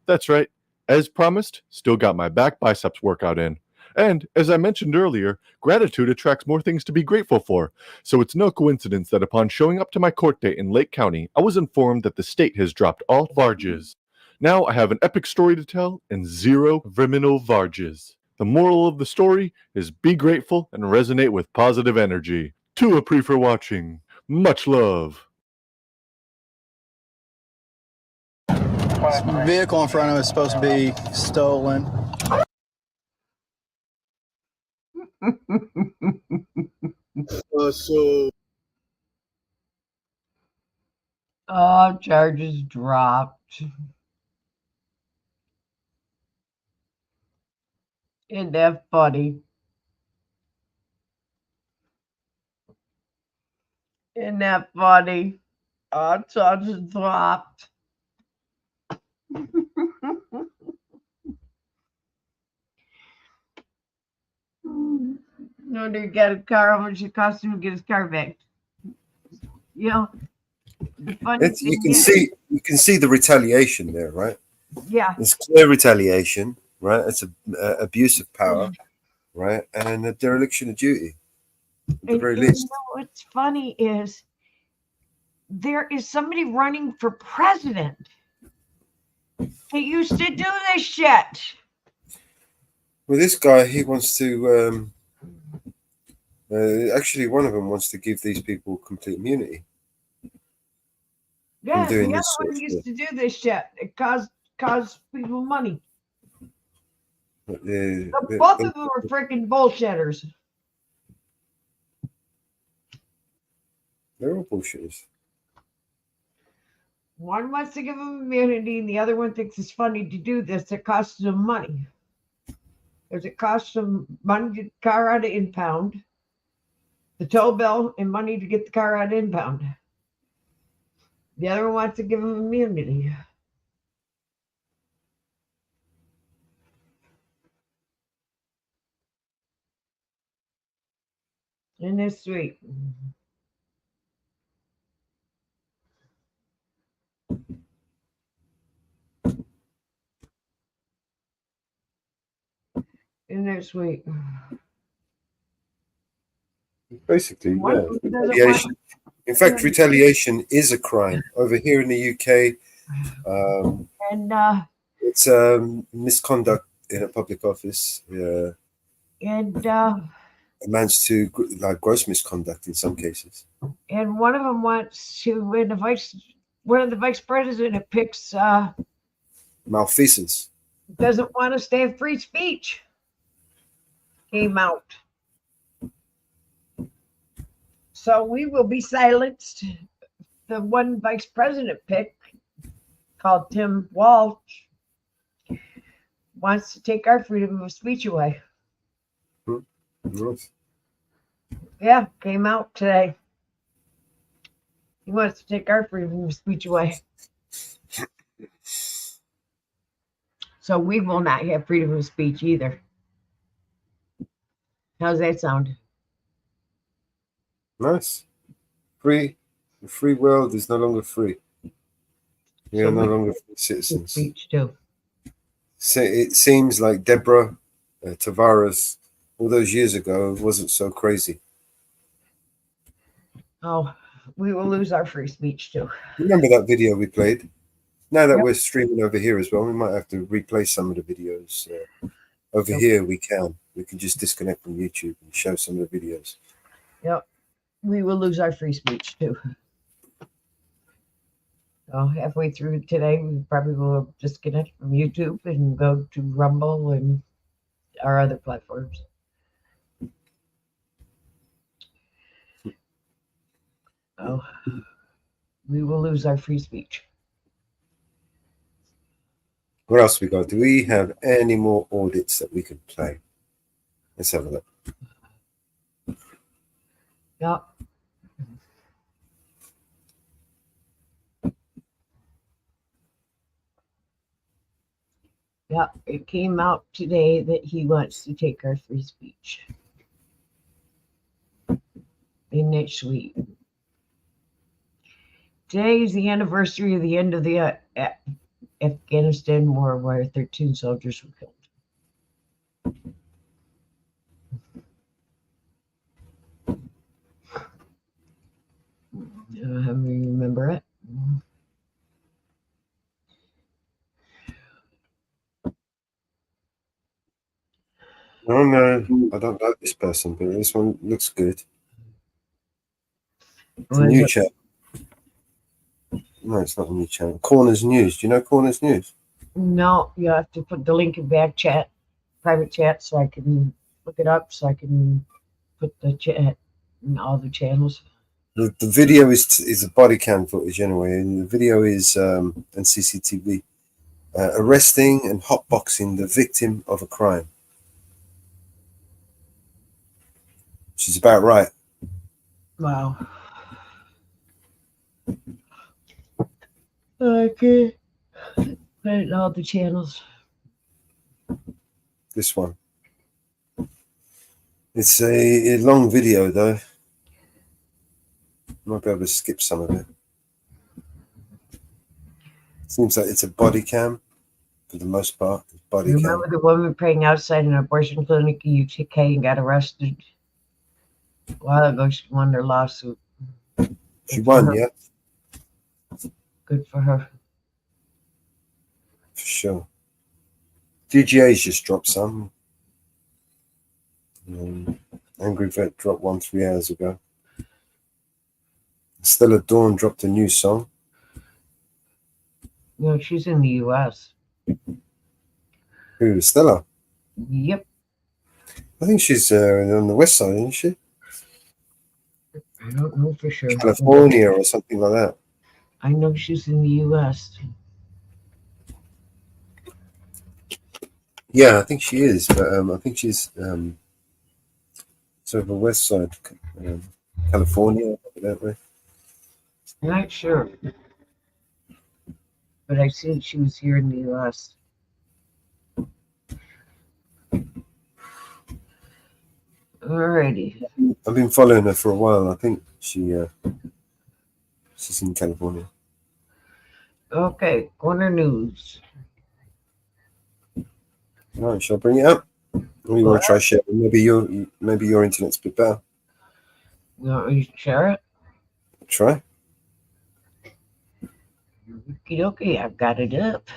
That's right. As promised, still got my back biceps workout in. And, as I mentioned earlier, gratitude attracts more things to be grateful for. So it's no coincidence that upon showing up to my court date in Lake County, I was informed that the state has dropped all varges. Now I have an epic story to tell and 0 criminal varges. The moral of the story is be grateful and resonate with positive energy. To Apri for watching. Much love. This vehicle in front of us is supposed to be stolen. So Oh, charges dropped. Isn't that funny? Isn't that funny? Oh, charges dropped. No, he got a car. How much it cost him to get his car back? You know, the funny thing You can see the retaliation there, right? Yeah. It's clear retaliation, right? It's abuse of power, right? And a dereliction of duty, at the very least. You know what's funny is there is somebody running for president that used to do this shit. Well, this guy, he wants to. Actually, one of them wants to give these people complete immunity. Yeah, the doing other this sort one of used shit. to do this shit. It caused people money. But Both of them are freaking bullshitters. they're all bullshitters. One wants to give them immunity, and the other one thinks it's funny to do this. It costs them money. Because it costs them money to get the car out of impound, the tow bill, and money to get the car out of impound. The other one wants to give them immunity. Isn't this sweet? Isn't that sweet? Basically, One yeah. of them doesn't Retaliation. want- In fact, retaliation is a crime. Over here in the UK, And it's misconduct in a public office. Amounts to like gross misconduct in some cases. and one of them wants to, when one of the vice president picks Malfeasance. doesn't want us to have free speech. Came out. So we will be silenced. The one vice president pick, called Tim Walsh, wants to take our freedom of speech away. Nice. Yeah, came out today. He wants to take our freedom of speech away. So we will not have freedom of speech either. How's that sound? Nice. Free. The free world is no longer free. We are no longer free citizens. Speech too. So it seems like Deborah Tavares all those years ago wasn't so crazy. Oh, we will lose our free speech too. Remember that video we played? Now that Yep. we're streaming over here as well, we might have to replay some of the videos. Over here, we can just disconnect from YouTube and show some of the videos. Yep. We will lose our free speech too. So halfway through today, we probably will disconnect from YouTube and go to Rumble and our other platforms. Oh, we will lose our free speech. What else we got? Do we have any more audits that we could play? Let's have a look. Yep. Yep, it came out today that he wants to take our free speech. Isn't it sweet? Today is the anniversary of the end of the Afghanistan war, where 13 soldiers were killed. How do you remember it? Oh no, I don't like this person, but this one looks good. It's a new channel. No, it's not a new channel. Corners News. Do you know Corners News? No, you have to put the link in back chat, private chat, so I can look it up, so I can put the chat in all the channels. The video is a body cam footage anyway, and the video is and CCTV arresting and hotboxing the victim of a crime. She's about right. Wow. Okay. Put it in all the channels. This one. It's a long video though. Might be able to skip some of it. Seems like it's a body cam for the most part. It's body Remember cam. the woman praying outside an abortion clinic in UK and got arrested a while ago? She won her lawsuit. She won, yeah, Good for her. for sure. DGA's just dropped some. Angry Vet dropped one 3 hours ago. Stella Dawn dropped a new song. No, she's in the US. Who, Stella? Yep. I think she's on the west side, isn't she? I don't know for sure. California or something like that. I know she's in the US. Yeah, I think she is, but I think she's sort of the west side, California, that way. I'm not sure. But I think she was here in the US. Alrighty. I've been following her for a while. I think she's in California. Okay, corner news. All right, shall I bring it up? Or you want to try share? Maybe your internet's a bit better. You want me to share it? Try. Okie dokie, I've got it up.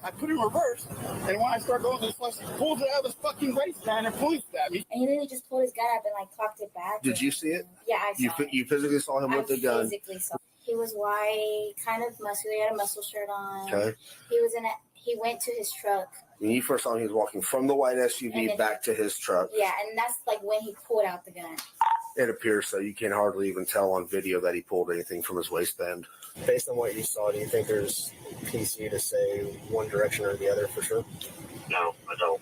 I put it in reverse, and when I start going this way, he pulls it out of his fucking waistband and points at me. And then he just pulled his gun up and like cocked it back. Did you see it? Yeah, I saw it. You physically saw him with the gun. Physically saw. He was white, kind of muscular. He had a muscle shirt on. Okay. He went to his truck. When you first saw him, he was walking from the white SUV back to his truck. Yeah, and that's like when he pulled out the gun. It appears so. You can hardly even tell on video that he pulled anything from his waistband. Based on what you saw, do you think there's PC to say one direction or the other for sure? No, I don't.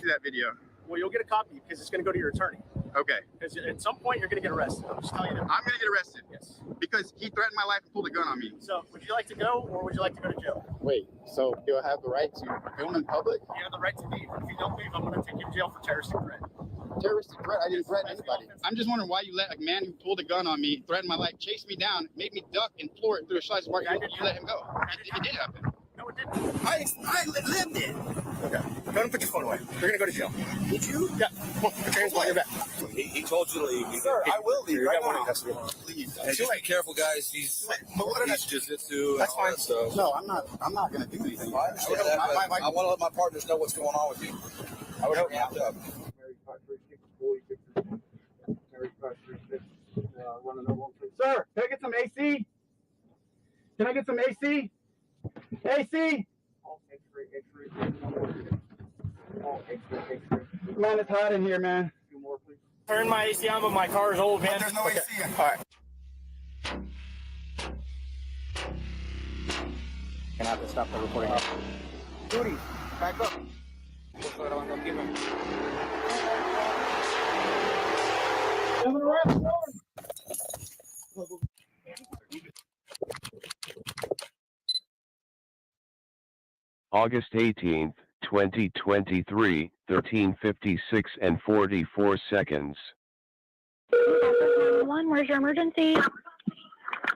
See that video? Well, you'll get a copy because it's going to go to your attorney. Okay. Because at some point you're going to get arrested. I'm just telling you that. I'm going to get arrested. Yes. Because he threatened my life and pulled a gun on me. So, would you like to go or would you like to go to jail? Wait, so do I have the right to film in public? You have the right to leave. If you don't leave, I'm going to take you to jail for terroristic threat. Terroristic threat? I didn't threaten anybody. I'm just wondering why you let a man who pulled a gun on me, threatened my life, chase me down, made me duck and floor it through a slice of market. You let him go. It did happen. No, it didn't. I lived it. Okay. Go ahead and put your phone away. You're going to go to jail. Did you? Yeah. Come on, put your hands behind your back. He told you to leave. Sir, I will leave right now. Please. Hey, just be careful, guys. He's jiu-jitsu. That's fine. No, I'm not going to do anything. I understand that, but I want to let my partners know what's going on with you. I would hope you have to. Sir, can I get some AC? Can I get some AC? AC? Man, it's hot in here, man. Turn my AC on, but my car is old, man. There's no AC. All right. Gonna have to stop the recording. Duty, back up. August 18th, 2023, 13:56 and 44 seconds. Where's your emergency?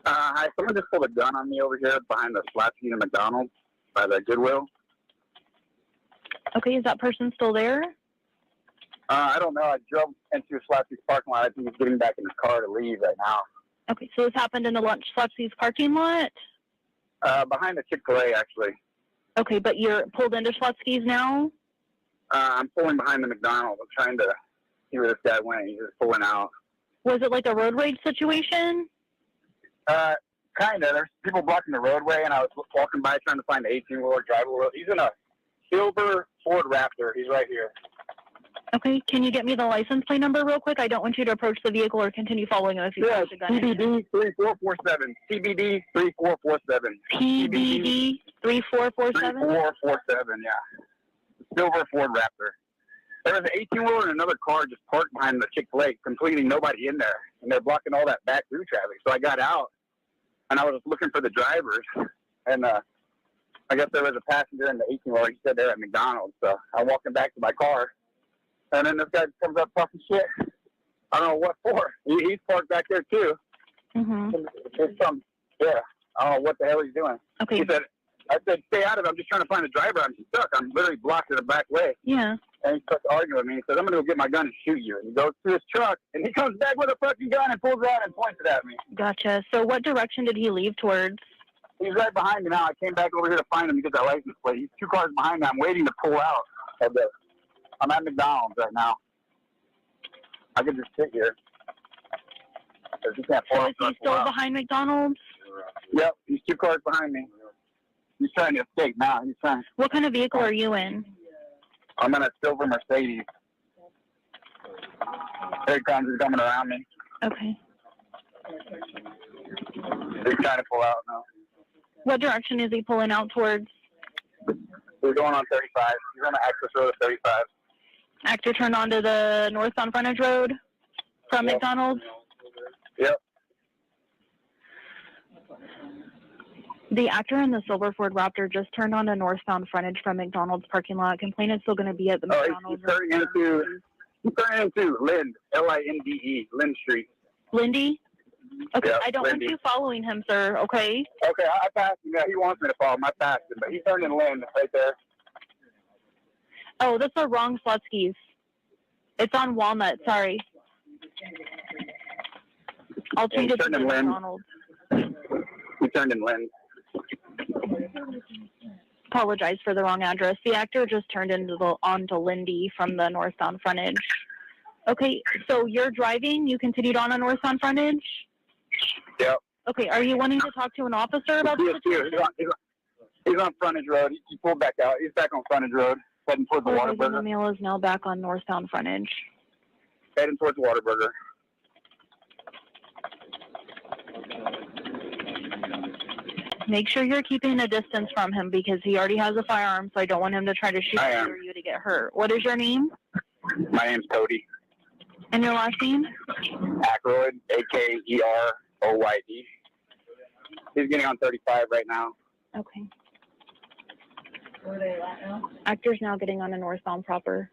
Hi, someone just pulled a gun on me over here behind the slot seat at McDonald's by the Goodwill. Okay, is that person still there? I don't know. I drove into Slapsy's parking lot. I think he's getting back in his car to leave right now. Okay, so this happened in the lunch Slapsy's parking lot? Behind the Chick-fil-A, actually. Okay, but you're pulled into Schlotsky's now? I'm pulling behind the McDonald's. I'm trying to see where this guy went. He's just pulling out. Was it like a road rage situation? Kind of. There's people blocking the roadway, and I was walking by trying to find the 18-wheeler driver. He's in a silver Ford Raptor. He's right here. Okay, can you get me the license plate number real quick? I don't want you to approach the vehicle or continue following him if you have a gun. TBD 3447. TBD 3447. TBD 3447? 3447, yeah. Silver Ford Raptor. There was an 18-wheeler and another car just parked behind the Chick-fil-A, completely nobody in there. And they're blocking all that back through traffic. So I got out, and I was looking for the drivers. And I guess there was a passenger in the 18-wheeler. He said they're at McDonald's. So I'm walking back to my car. And then this guy comes up talking shit. I don't know what for. He's parked back there, too. Mm-hmm. Yeah, I don't know what the hell he's doing. Okay. I said, stay out of it. I'm just trying to find a driver. I'm stuck. I'm literally blocked in the back way. Yeah. And he starts arguing with me. He says, I'm going to go get my gun and shoot you. And he goes to his truck, and he comes back with a fucking gun and pulls it out and points it at me. Gotcha. So what direction did he leave towards? He's right behind me now. I came back over here to find him to get that license plate. He's 2 cars behind me. I'm waiting to pull out of this. I'm at McDonald's right now. I could just sit here. He can't pull So is he still behind McDonald's? Yep, he's 2 cars behind me. He's trying to escape now. What kind of vehicle are you in? I'm in a silver Mercedes. Here he comes. He's coming around me. Okay. He's trying to pull out now. What direction is he pulling out towards? We're going on 35. He's on the access road of 35. Actor turned onto the northbound frontage road from McDonald's? Yep. The actor in the silver Ford Raptor just turned onto northbound frontage from McDonald's parking lot. Complainant still going to be at the McDonald's. He's turning into Lind, Linde, Lind Street. Lindy? Okay, Yep, I don't want Lindy. you following him, sir, okay? Okay, I passed him. Yeah, he wants me to follow him. I passed him, but he turned in Lind right there. Oh, that's the wrong Slutskis. It's on Walnut, sorry. I'll change it to turned the in Lind. McDonald's. He turned in Lind. Apologize for the wrong address. The actor just turned onto Lindy from the northbound frontage. Okay, so you're driving? You continued on a northbound frontage? Yep. Okay, are you wanting to talk to an officer about the situation? He's on frontage road. He pulled back out. He's back on frontage road, heading towards the The Whataburger. male is now back on northbound frontage. Heading towards the Whataburger. Make sure you're keeping a distance from him because he already has a firearm, so I don't want him to try to shoot I you am. or you to get hurt. What is your name? My name's Cody. And your last name? Ackroyd, Akeroyd. He's getting on 35 right now. Okay. Where are they at now? Actor's now getting on a northbound proper.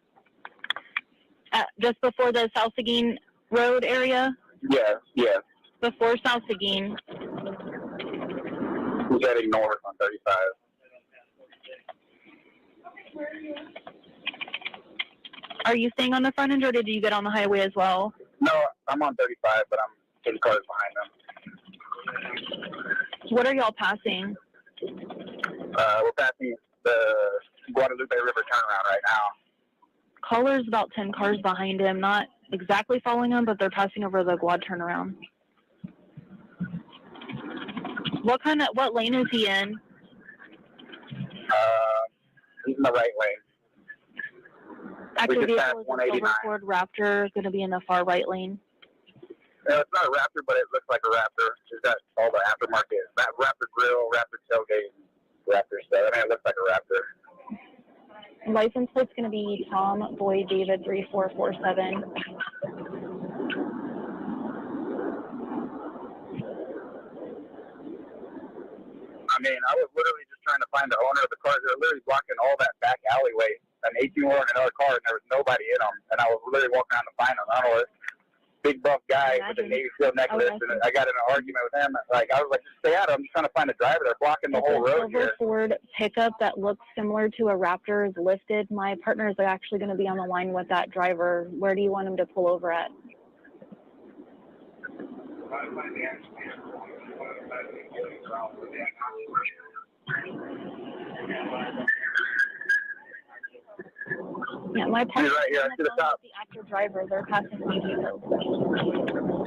Just before the South Seguin Road area? Yeah. Before South Seguin. He's heading north on 35. Are you staying on the front end or did you get on the highway as well? No, I'm on 35, but I'm 10 cars behind him. What are y'all passing? We're passing the Guadalupe River turnaround right now. Caller's about 10 cars behind him, not exactly following him, but they're passing over the Guad turnaround. What lane is he in? He's in the right lane. Active just vehicle passed is a 189. silver Ford Raptor, going to be in the far right lane. No, it's not a Raptor, but it looks like a Raptor. It's got all the aftermarket, that Raptor grill, Raptor tailgate, Raptor stuff. I mean, it looks like a Raptor. License plate's going to be Tom Boyd David 3447. I mean, I was literally just trying to find the owner of the car. They were literally blocking all that back alleyway. An 18-wheeler and another car, and there was nobody in them. And I was literally walking around to find them. I don't know, this big buff guy with a Navy SEAL necklace, and I got in an argument with him. Like, I was like, just stay out. I'm just trying to find a driver. They're blocking the whole road Silver here. Ford pickup that looks similar to a Raptor is lifted. My partner is actually going to be on the line with that driver. Where do you want him to pull over at? Yeah, my partner right here. I see the cop. the active driver. They're passing me details.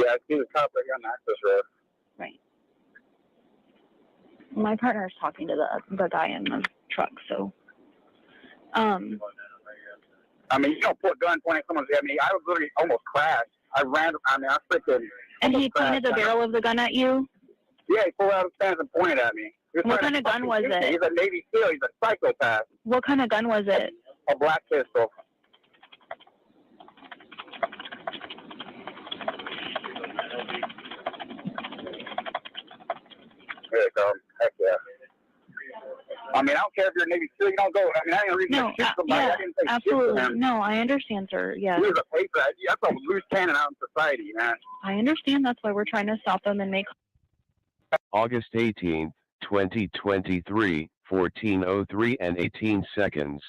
Yeah, I see the cop right here on the access road. Right. My partner is talking to the guy in the truck, so. I mean, you don't put a gun pointing at someone's head. I mean, I was literally almost crashed. I freaking. And he pointed the barrel of the gun at you? Yeah, he pulled out his pants and pointed at me. What kind of gun was it? He's a Navy SEAL. He's a psychopath. What kind of gun was it? A black pistol. There you go. Heck yeah. I mean, I don't care if you're a Navy SEAL. You don't go. I mean, I didn't reason to shoot somebody. Yeah, I didn't say absolutely. shoot them. No, I understand, sir. Yes. Here's a paper. That's a loose cannon out in society, man. I understand. That's why we're trying to stop them and make. August 18th, 2023, 14:03 and 18 seconds.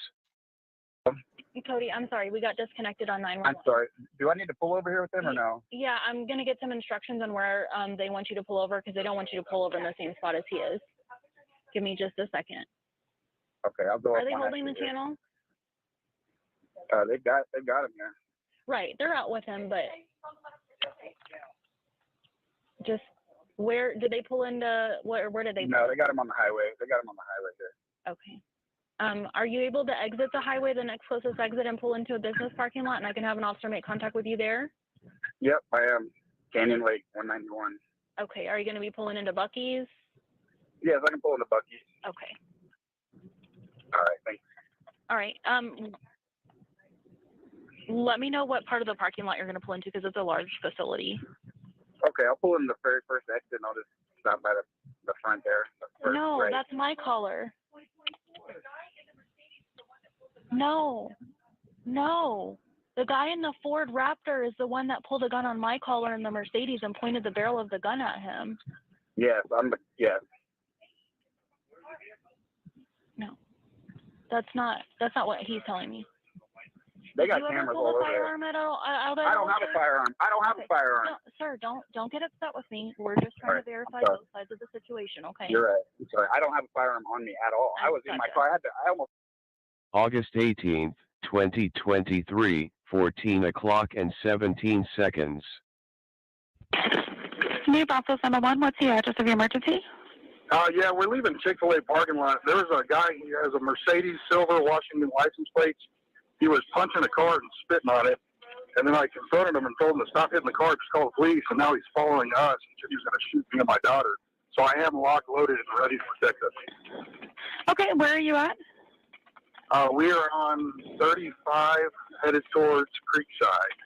Cody, I'm sorry. We got disconnected on 911. I'm sorry. Do I need to pull over here with him or no? Yeah, I'm going to get some instructions on where they want you to pull over because they don't want you to pull over in the same spot as he is. Give me just a second. Okay, I'll go. Are they holding the channel? They got him here. Right, they're out with him, but just where did they pull into? Where did they? No, they got him on the highway. They got him on the highway here. Okay. Are you able to exit the highway, the next closest exit, and pull into a business parking lot, and I can have an officer make contact with you there? Yep, I am. Canyon Lake, 191. Okay. Are you going to be pulling into Buc-ee's? Yes, I can pull into Buc-ee's. Okay. All right, thanks. All right. Let me know what part of the parking lot you're going to pull into because it's a large facility. Okay, I'll pull in the very first exit, and I'll just stop by the front there. No, right. that's my caller. No. The guy in the Ford Raptor is the one that pulled a gun on my caller in the Mercedes and pointed the barrel of the gun at him. Yes, yes. No. That's not what he's telling me. They got Did you ever cameras pull all a over firearm there. at all? I don't have a firearm. I don't have a firearm. No, sir, don't get upset with me. We're just trying to verify both sides of the situation, okay? You're right. I'm sorry. I don't have a firearm on me at all. I was in my car. I almost. August 18th, 2023, 14 o'clock and 17 seconds. New Bravo 701, what's the address of your emergency? Yeah, we're leaving Chick-fil-A parking lot. There was a guy, he has a Mercedes silver Washington license plates. He was punching a car and spitting on it. And then I confronted him and told him to stop hitting the car, just call the police. And now he's following us. He said he was going to shoot me and my daughter. So I am locked, loaded, and ready to protect us. Okay, where are you at? We are on 35, headed towards Creekside.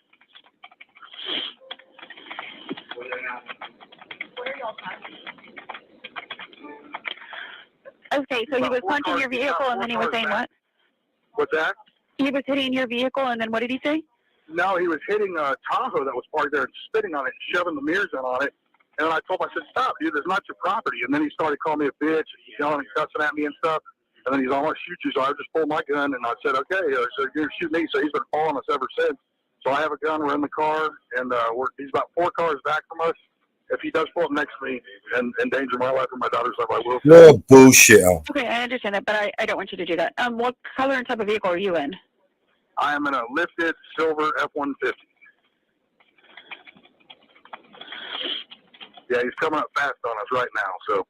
Okay, so he was punching your vehicle and then he was saying what? What's that? He was hitting your vehicle and then what did he say? No, he was hitting a Tahoe that was parked there and spitting on it, shoving the mirrors in on it. And I told him, I said, stop, dude, that's not your property. And then he started calling me a bitch, yelling and cussing at me and stuff. And then he's all, I want to shoot you. So I just pulled my gun and I said, okay. So you're going to shoot me. So he's been following us ever since. So I have a gun, we're in the car, and he's about 4 cars back from us. If he does pull up next to me and endanger my life or my daughter's life, I will. No bullshit. Okay, I understand that, but I don't want you to do that. What color and type of vehicle are you in? I am in a lifted silver F-150. Yeah, he's coming up fast on us right now, so.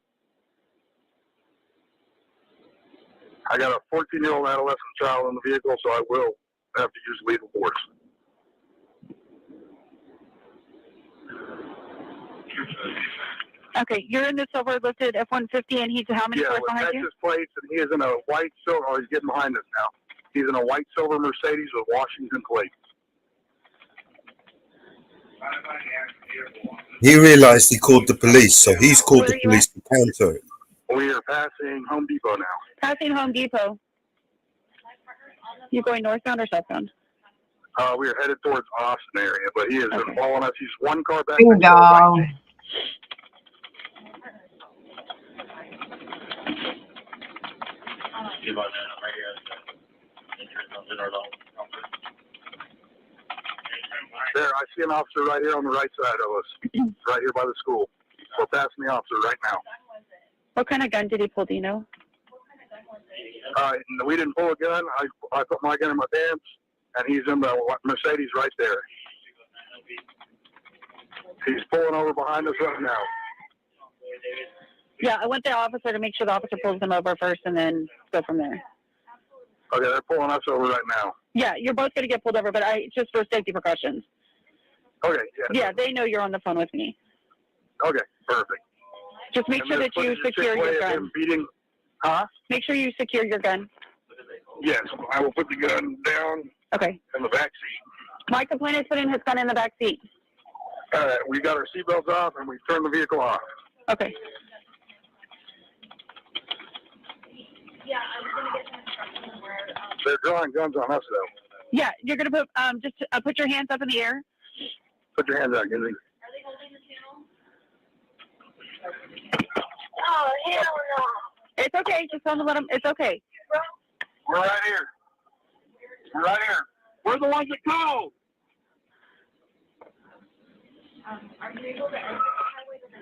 I got a 14-year-old adolescent child in the vehicle, so I will have to use lethal force. Okay, you're in the silver listed F-150, and he's how many cars behind Texas you? plates, and he is in a white silver. Oh, he's getting behind us now. He's in a white silver Mercedes with Washington plates. He realized he called the police, so he's called the police to counter it. We are passing Home Depot now. Passing Home Depot. You going northbound or southbound? We are headed towards Austin area, but he has been following us. He's one car back. Ding dong. There, I see an officer right here on the right side of us, right here by the school. We're passing the officer right now. What kind of gun did he pull? Do you know? We didn't pull a gun. I put my gun in my pants, and he's in the Mercedes right there. He's pulling over behind us right now. Yeah, I want the officer to make sure the officer pulls him over first and then go from there. Okay, they're pulling us over right now. Yeah, you're both going to get pulled over, but just for safety precautions. Okay, yeah. Yeah, they know you're on the phone with me. Okay, perfect. Just make sure that you secure your gun. Make sure you secure your gun. Yes, I will put the gun down Okay. in the back seat. My complaint is putting his gun in the back seat. All right, we got our seatbelts off, and we turned the vehicle off. Okay. They're drawing guns on us, though. Yeah, you're going to put put your hands up in the air. Put your hands out, Gizzy. Oh, hell no. It's okay. Just tell them to let them. It's okay. We're right here. We're right here. We're the ones that called. Are you able to exit the highway to the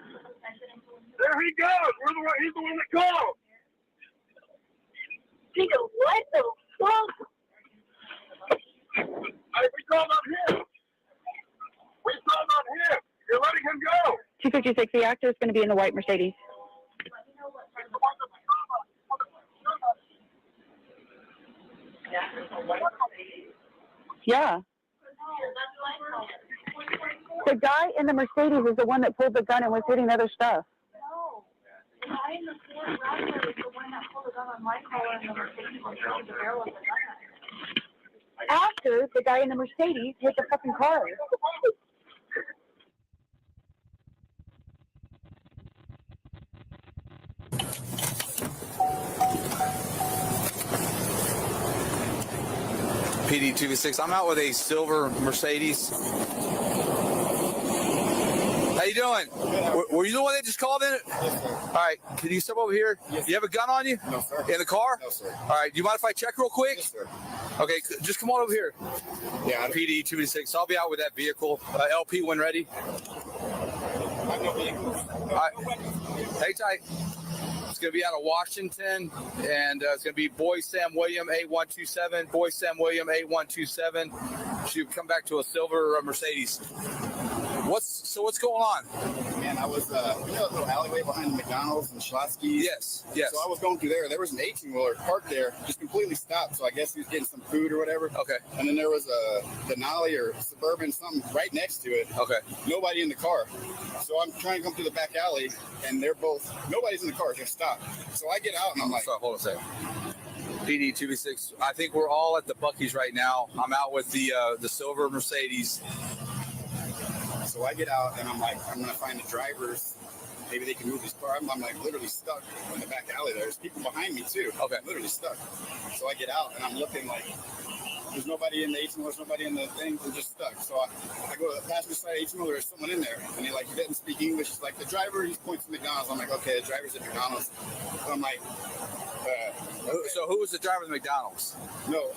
exit influence? There he goes. He's the one that called. Nigga, what the fuck? Hey, we called on him. We called on him. You're letting him go. 256. The actor is going to be in the white Mercedes. Yeah. The guy in the Mercedes is the one that pulled the gun and was hitting other stuff. No. The guy in the Ford Raptor is the one that pulled the gun on my car and the Mercedes was throwing the barrel of the gun at me. After the guy in the Mercedes hit the fucking car. PD 256. I'm out with a silver Mercedes. How you doing? Were you the one that just called in? Yes, sir. All right. Can you step over here? Yes. You have a gun on you? No, sir. In the car? No, sir. All right. Do you mind if I check real quick? Yes, sir. Okay. Just come on over here. Yeah. PD 256. I'll be out with that vehicle. LP when ready. I have no vehicles. All right. Hang tight. It's going to be out of Washington, and it's going to be Boy Sam William A127. Boy Sam William A127. Should come back to a silver Mercedes. What's going on? Man, I was, you know that little alleyway behind the McDonald's and Schlotsky's? Yes. So I was going through there. There was an 18-wheeler parked there, just completely stopped. So I guess he was getting some food or whatever. Okay. And then there was a Denali or Suburban, something right next to it. Okay. Nobody in the car. So I'm trying to come through the back alley, and nobody's in the car, just stopped. So I get out, and I'm like... Sorry, hold on a second. PD 256. I think we're all at the Buc-ee's right now. I'm out with the silver Mercedes. So I get out, and I'm like, I'm going to find the drivers. Maybe they can move this car. I'm like literally stuck in the back alley. There's people behind me, too. Okay. I'm literally stuck. So I get out, and I'm looking like there's nobody in the 18-wheeler, there's nobody in the thing. We're just stuck. So I go to the passenger side 18-wheeler, there's someone in there. And he didn't speak English. He's like, the driver, he points to McDonald's. I'm like, okay, the driver's at McDonald's. So I'm like... So who was the driver of the McDonald's? No,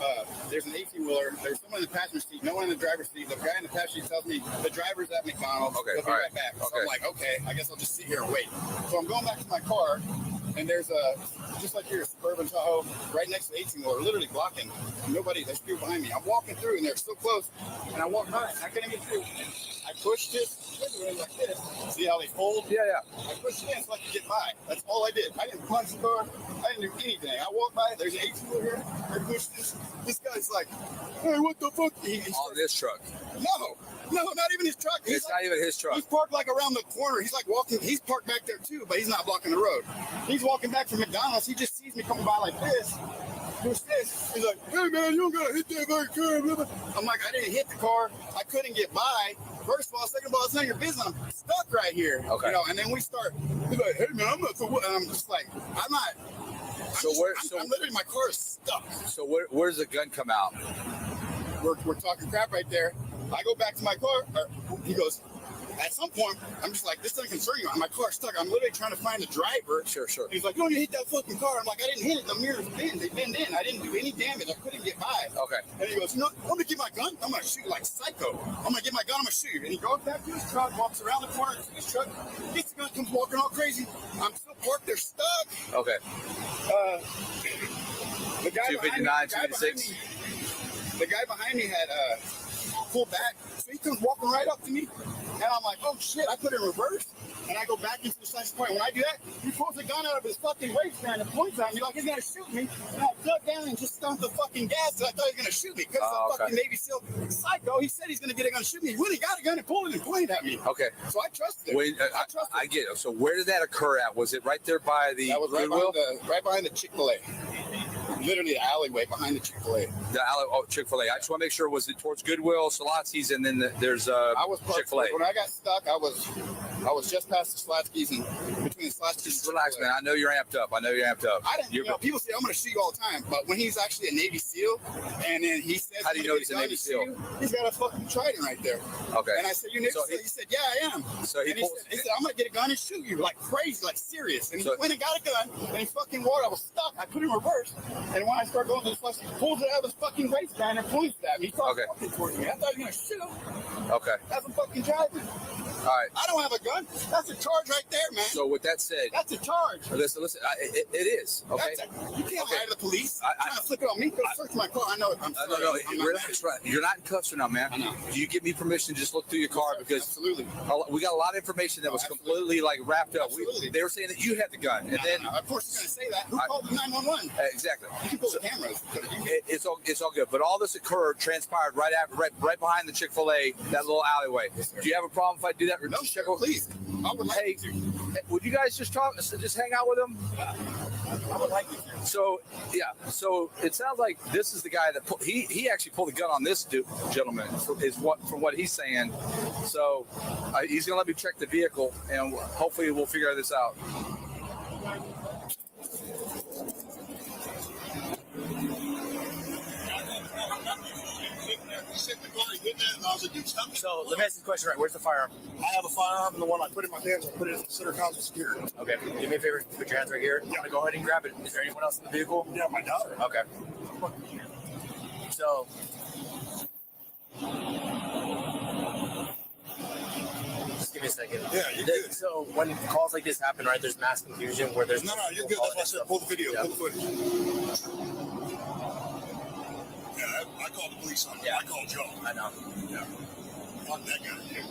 there's an 18-wheeler. There's someone in the passenger seat, no one in the driver's seat. The guy in the passenger seat tells me the driver's at McDonald's. Okay, He'll be right back. So I'm like, okay, I guess I'll just sit here and wait. So I'm going back to my car, and there's just like your Suburban Tahoe right next to the 18-wheeler, literally blocking. Nobody, there's people behind me. I'm walking through, and they're so close, and I walk by, and I couldn't get through. I pushed it like this. See how they fold? Yeah. I pushed it in so I could get by. That's all I did. I didn't punch the car. I didn't do anything. I walked by. There's an 18-wheeler here. I pushed this. This guy's like, hey, what the fuck? On this truck. No, not even his truck. It's not even his truck. He's parked like around the corner. He's like walking. He's parked back there too, but he's not blocking the road. He's walking back from McDonald's. He just sees me coming by like this. Push this. He's like, hey man, you don't gotta hit that fucking car. I'm like, I didn't hit the car. I couldn't get by. First of all, second of all, it's none of your business. I'm stuck right here. Okay. You know, and then we start. He's like, hey man, I'm not. And I'm just like, I'm not. I'm literally, my car is stuck. So where does the gun come out? We're talking crap right there. I go back to my car. He goes, at some point, I'm just like, this doesn't concern you. My car's stuck. I'm literally trying to find the driver. Sure. He's like, you don't hit that fucking car. I'm like, I didn't hit it. The mirrors bend. They bend in. I didn't do any damage. I couldn't get by. Okay. And he goes, you know, I'm going to get my gun. I'm going to shoot you like psycho. I'm going to get my gun. I'm going to shoot you. And he goes back to his truck, walks around the corner to his truck, gets the gun, comes walking all crazy. I'm still parked. They're stuck. Okay. The guy 259, 256. The guy behind me had pulled back, so he comes walking right up to me, and I'm like, oh shit, I put it in reverse, and I go back into the slice point. When I do that, he pulls the gun out of his fucking waistband and points at me like he's gonna shoot me, and I dug down and just stumped the fucking gas, and I thought he was gonna shoot me, because the fucking Navy SEAL psycho, he said he's gonna get a gun and shoot me. He really got a gun and pulled it and pointed at me. Okay. So I trusted him. I get it. So where did that occur at? Was it right there by the That was right behind the Chick-fil-A. Literally the alleyway behind the Chick-fil-A. Chick-fil-A. I just want to make sure, was it towards Goodwill, Salatsky's, and then there's I was Chick-fil-A. When I got stuck, I was just past the Salatsky's and between the Salatsky's. Just relax, man. I know you're amped up. I didn't. People say I'm going to shoot you all the time, but when he's actually a Navy SEAL, and then he says, how do you know he's a Navy SEAL? He's got a fucking trident right there. Okay. And I said, you Navy SEAL? He said, yeah, I am. So he said, I'm going to get a gun and shoot you like crazy, like serious. And he went and got a gun, and he fucking walked. I was stuck. I put it in reverse, and when I started going to the flush, he pulls it out of his fucking waistband and points at me. He started walking towards me. I thought he was going to shoot. Okay. That's a fucking driving. All right. I don't have a gun. That's a charge right there, man. So with that said, that's a charge. Listen. It is. Okay. You can't lie to the police. Trying to flip it on me. Go search my car. I know it. I'm sorry. No. It's right. You're not in cuffs right now, man. I know. Do you give me permission to just look through your car? Because absolutely. We got a lot of information that was completely like wrapped up. They were saying that you had the gun, and then of course you're gonna say that. Who called the 911? Exactly. You can pull the cameras. It's all good. But all this transpired right behind the Chick-fil-A, that little alleyway. Yes, do you have a problem if I do that? No, sir, please. I would like to. Would you guys just hang out with him? I would like to. So So it sounds like this is the guy that he actually pulled the gun on this gentleman. From what he's saying. So he's gonna let me check the vehicle, and hopefully we'll figure this out. So let me ask you a question, right? Where's the firearm? I have a firearm, and the one I put in my pants, I put it in the center console security. Okay, do me a favor, put your hands right here. I'm gonna go ahead and grab it. Is there anyone else in the vehicle? Yeah, my daughter. Okay. So just give me a second. Yeah, you're good. So when calls like this happen, right, there's mass confusion where there's no, you're good. That's why I said pull the video, pull the footage. Yeah, I called the police on it. Yeah. I called Joe. I know. Yeah. Fuck that guy, dude.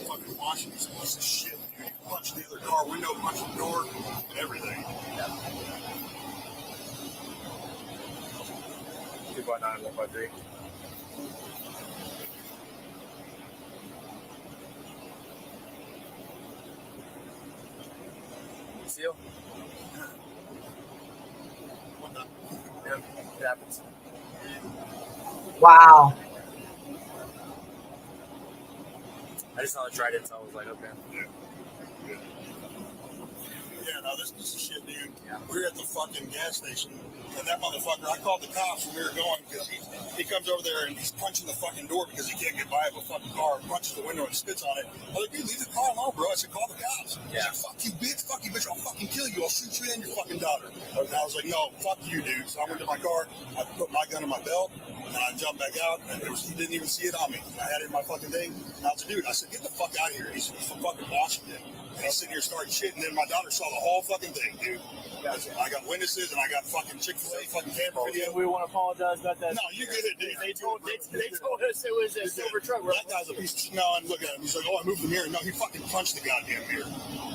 Fucking Washington, he's a piece of shit, dude. He punched the other car window, punched the door, everything. Yeah. 2.9, 1.3. Seal? Yeah, it happens. Wow. I just saw the trident, so I was like, okay. Yeah, no, this is shit, dude. Yeah. We were at the fucking gas station, and that motherfucker, I called the cops when we were going, because he comes over there and he's punching the fucking door because he can't get by with a fucking car, punches the window and spits on it. I was like, dude, leave the car alone, bro. I said, call the cops. Yeah. He's like, fuck you, bitch, I'll fucking kill you. I'll shoot you and your fucking daughter. And I was like, no, fuck you, dude. So I went to my car, I put my gun in my belt, and I jumped back out, and he didn't even see it on me. I had it in my fucking thing. And I was like, dude, I said, get the fuck out of here. He's from fucking Washington. And he's sitting here starting shit, and then my daughter saw the whole fucking thing, dude. I got witnesses, and I got fucking Chick-fil-A fucking camera video. We want to apologize about that. No, you get it, dude. They told us it was a silver truck. That guy's a piece of shit. No, and look at him. He's like, oh, I moved the mirror. No, he fucking punched the goddamn mirror.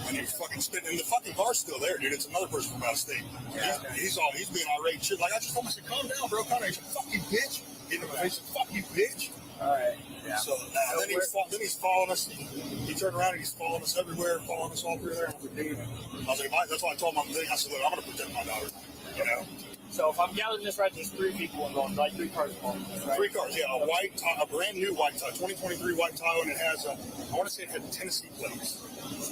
And he's fucking spitting. And the fucking car's still there, dude. It's another person from out of state. Yeah. He's being irate and shit. Like, I just told him, I said, calm down, bro. Calm down. He said, fuck you, bitch. Hit him in the face. Fuck you, bitch. All right. Yeah. So then he's following us. He turned around and he's following us everywhere, following us all through there. I was like, dude. That's why I told him I'm thing. I said, look, I'm gonna protect my daughter. You know. So if I'm gathering this right, there's 3 people involved, like 3 cars involved. Right? 3 cars, yeah. A brand new white Tahoe, 2023 white Tahoe, and it has I want to say it had Tennessee plates.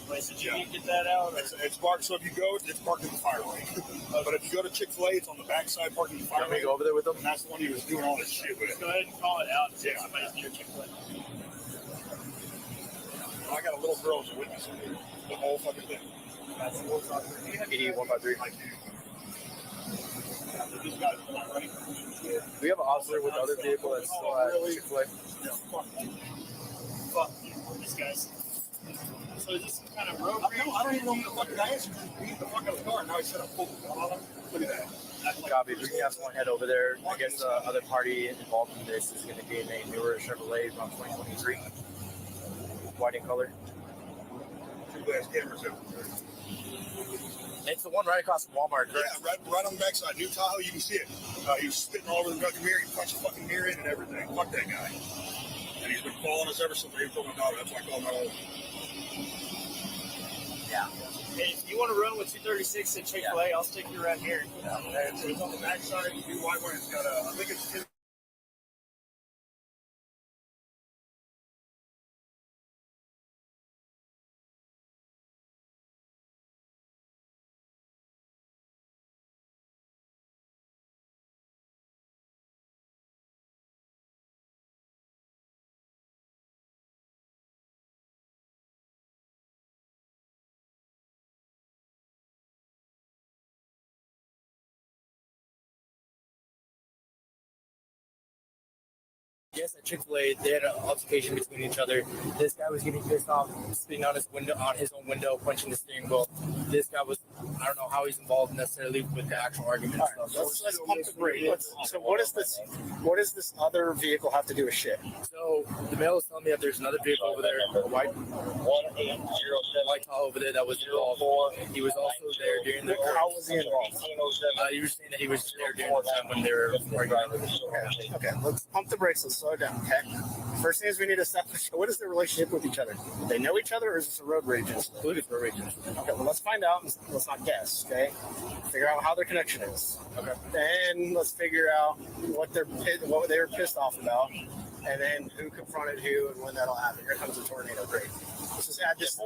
Wait, so you get that out? It's parked. So if you go, it's parked in the fire lane. But if you go to Chick-fil-A, it's on the backside parking in the fire lane. Go over there with them. And that's the one he was doing all this shit with. Go ahead and call it out and see if somebody's near Chick-fil-A. I got a little girl as a witness. The whole fucking thing. That's the whole talk. 153. These guys are not running. We have an officer with the other vehicle that's still at Chick-fil-A. Fuck these guys. So is this some kind of road rage? I don't even know who the fucking guy is. He beat the fuck out of the car. Now he said, "I'm look at that." Copy. We can have someone head over there. I guess the other party involved in this is going to be in a newer Chevrolet from 2023. White in color. 2 glass cameras everywhere. It's the one right across from Walmart, correct? Yeah, right on the backside. New Tahoe, you can see it. He was spitting all over the fucking mirror. He punched the fucking mirror in and everything. Fuck that guy. And he's been following us ever since we told my daughter. That's why I called my old. Yeah. Hey, if you want to run with 236 at Chick-fil-A, I'll stick you right here. Yeah. And so it's on the backside. You do white one. It's got I think it's. Yes, at Chick-fil-A, they had an altercation between each other. This guy was getting pissed off, spitting on his own window, punching the steering wheel. This guy was, I don't know how he's involved necessarily with the actual argument. Right, let's pump the brakes. So what does this other vehicle have to do with shit? So the mail is telling me that there's another vehicle over there, a white Tahoe over there that was involved. He was also there during the. How was he involved? He was saying that he was there during the time when they were arguing. Okay, let's pump the brakes. Let's slow down, okay? First thing is we need to establish what is their relationship with each other. Do they know each other, or is this a road rage incident? It is a road rage incident. Okay, well, let's find out. Let's not guess, okay? Figure out how their connection is. Okay. Then let's figure out what they were pissed off about, and then who confronted who and when that'll happen. Here comes a tornado. Great. Let's just add this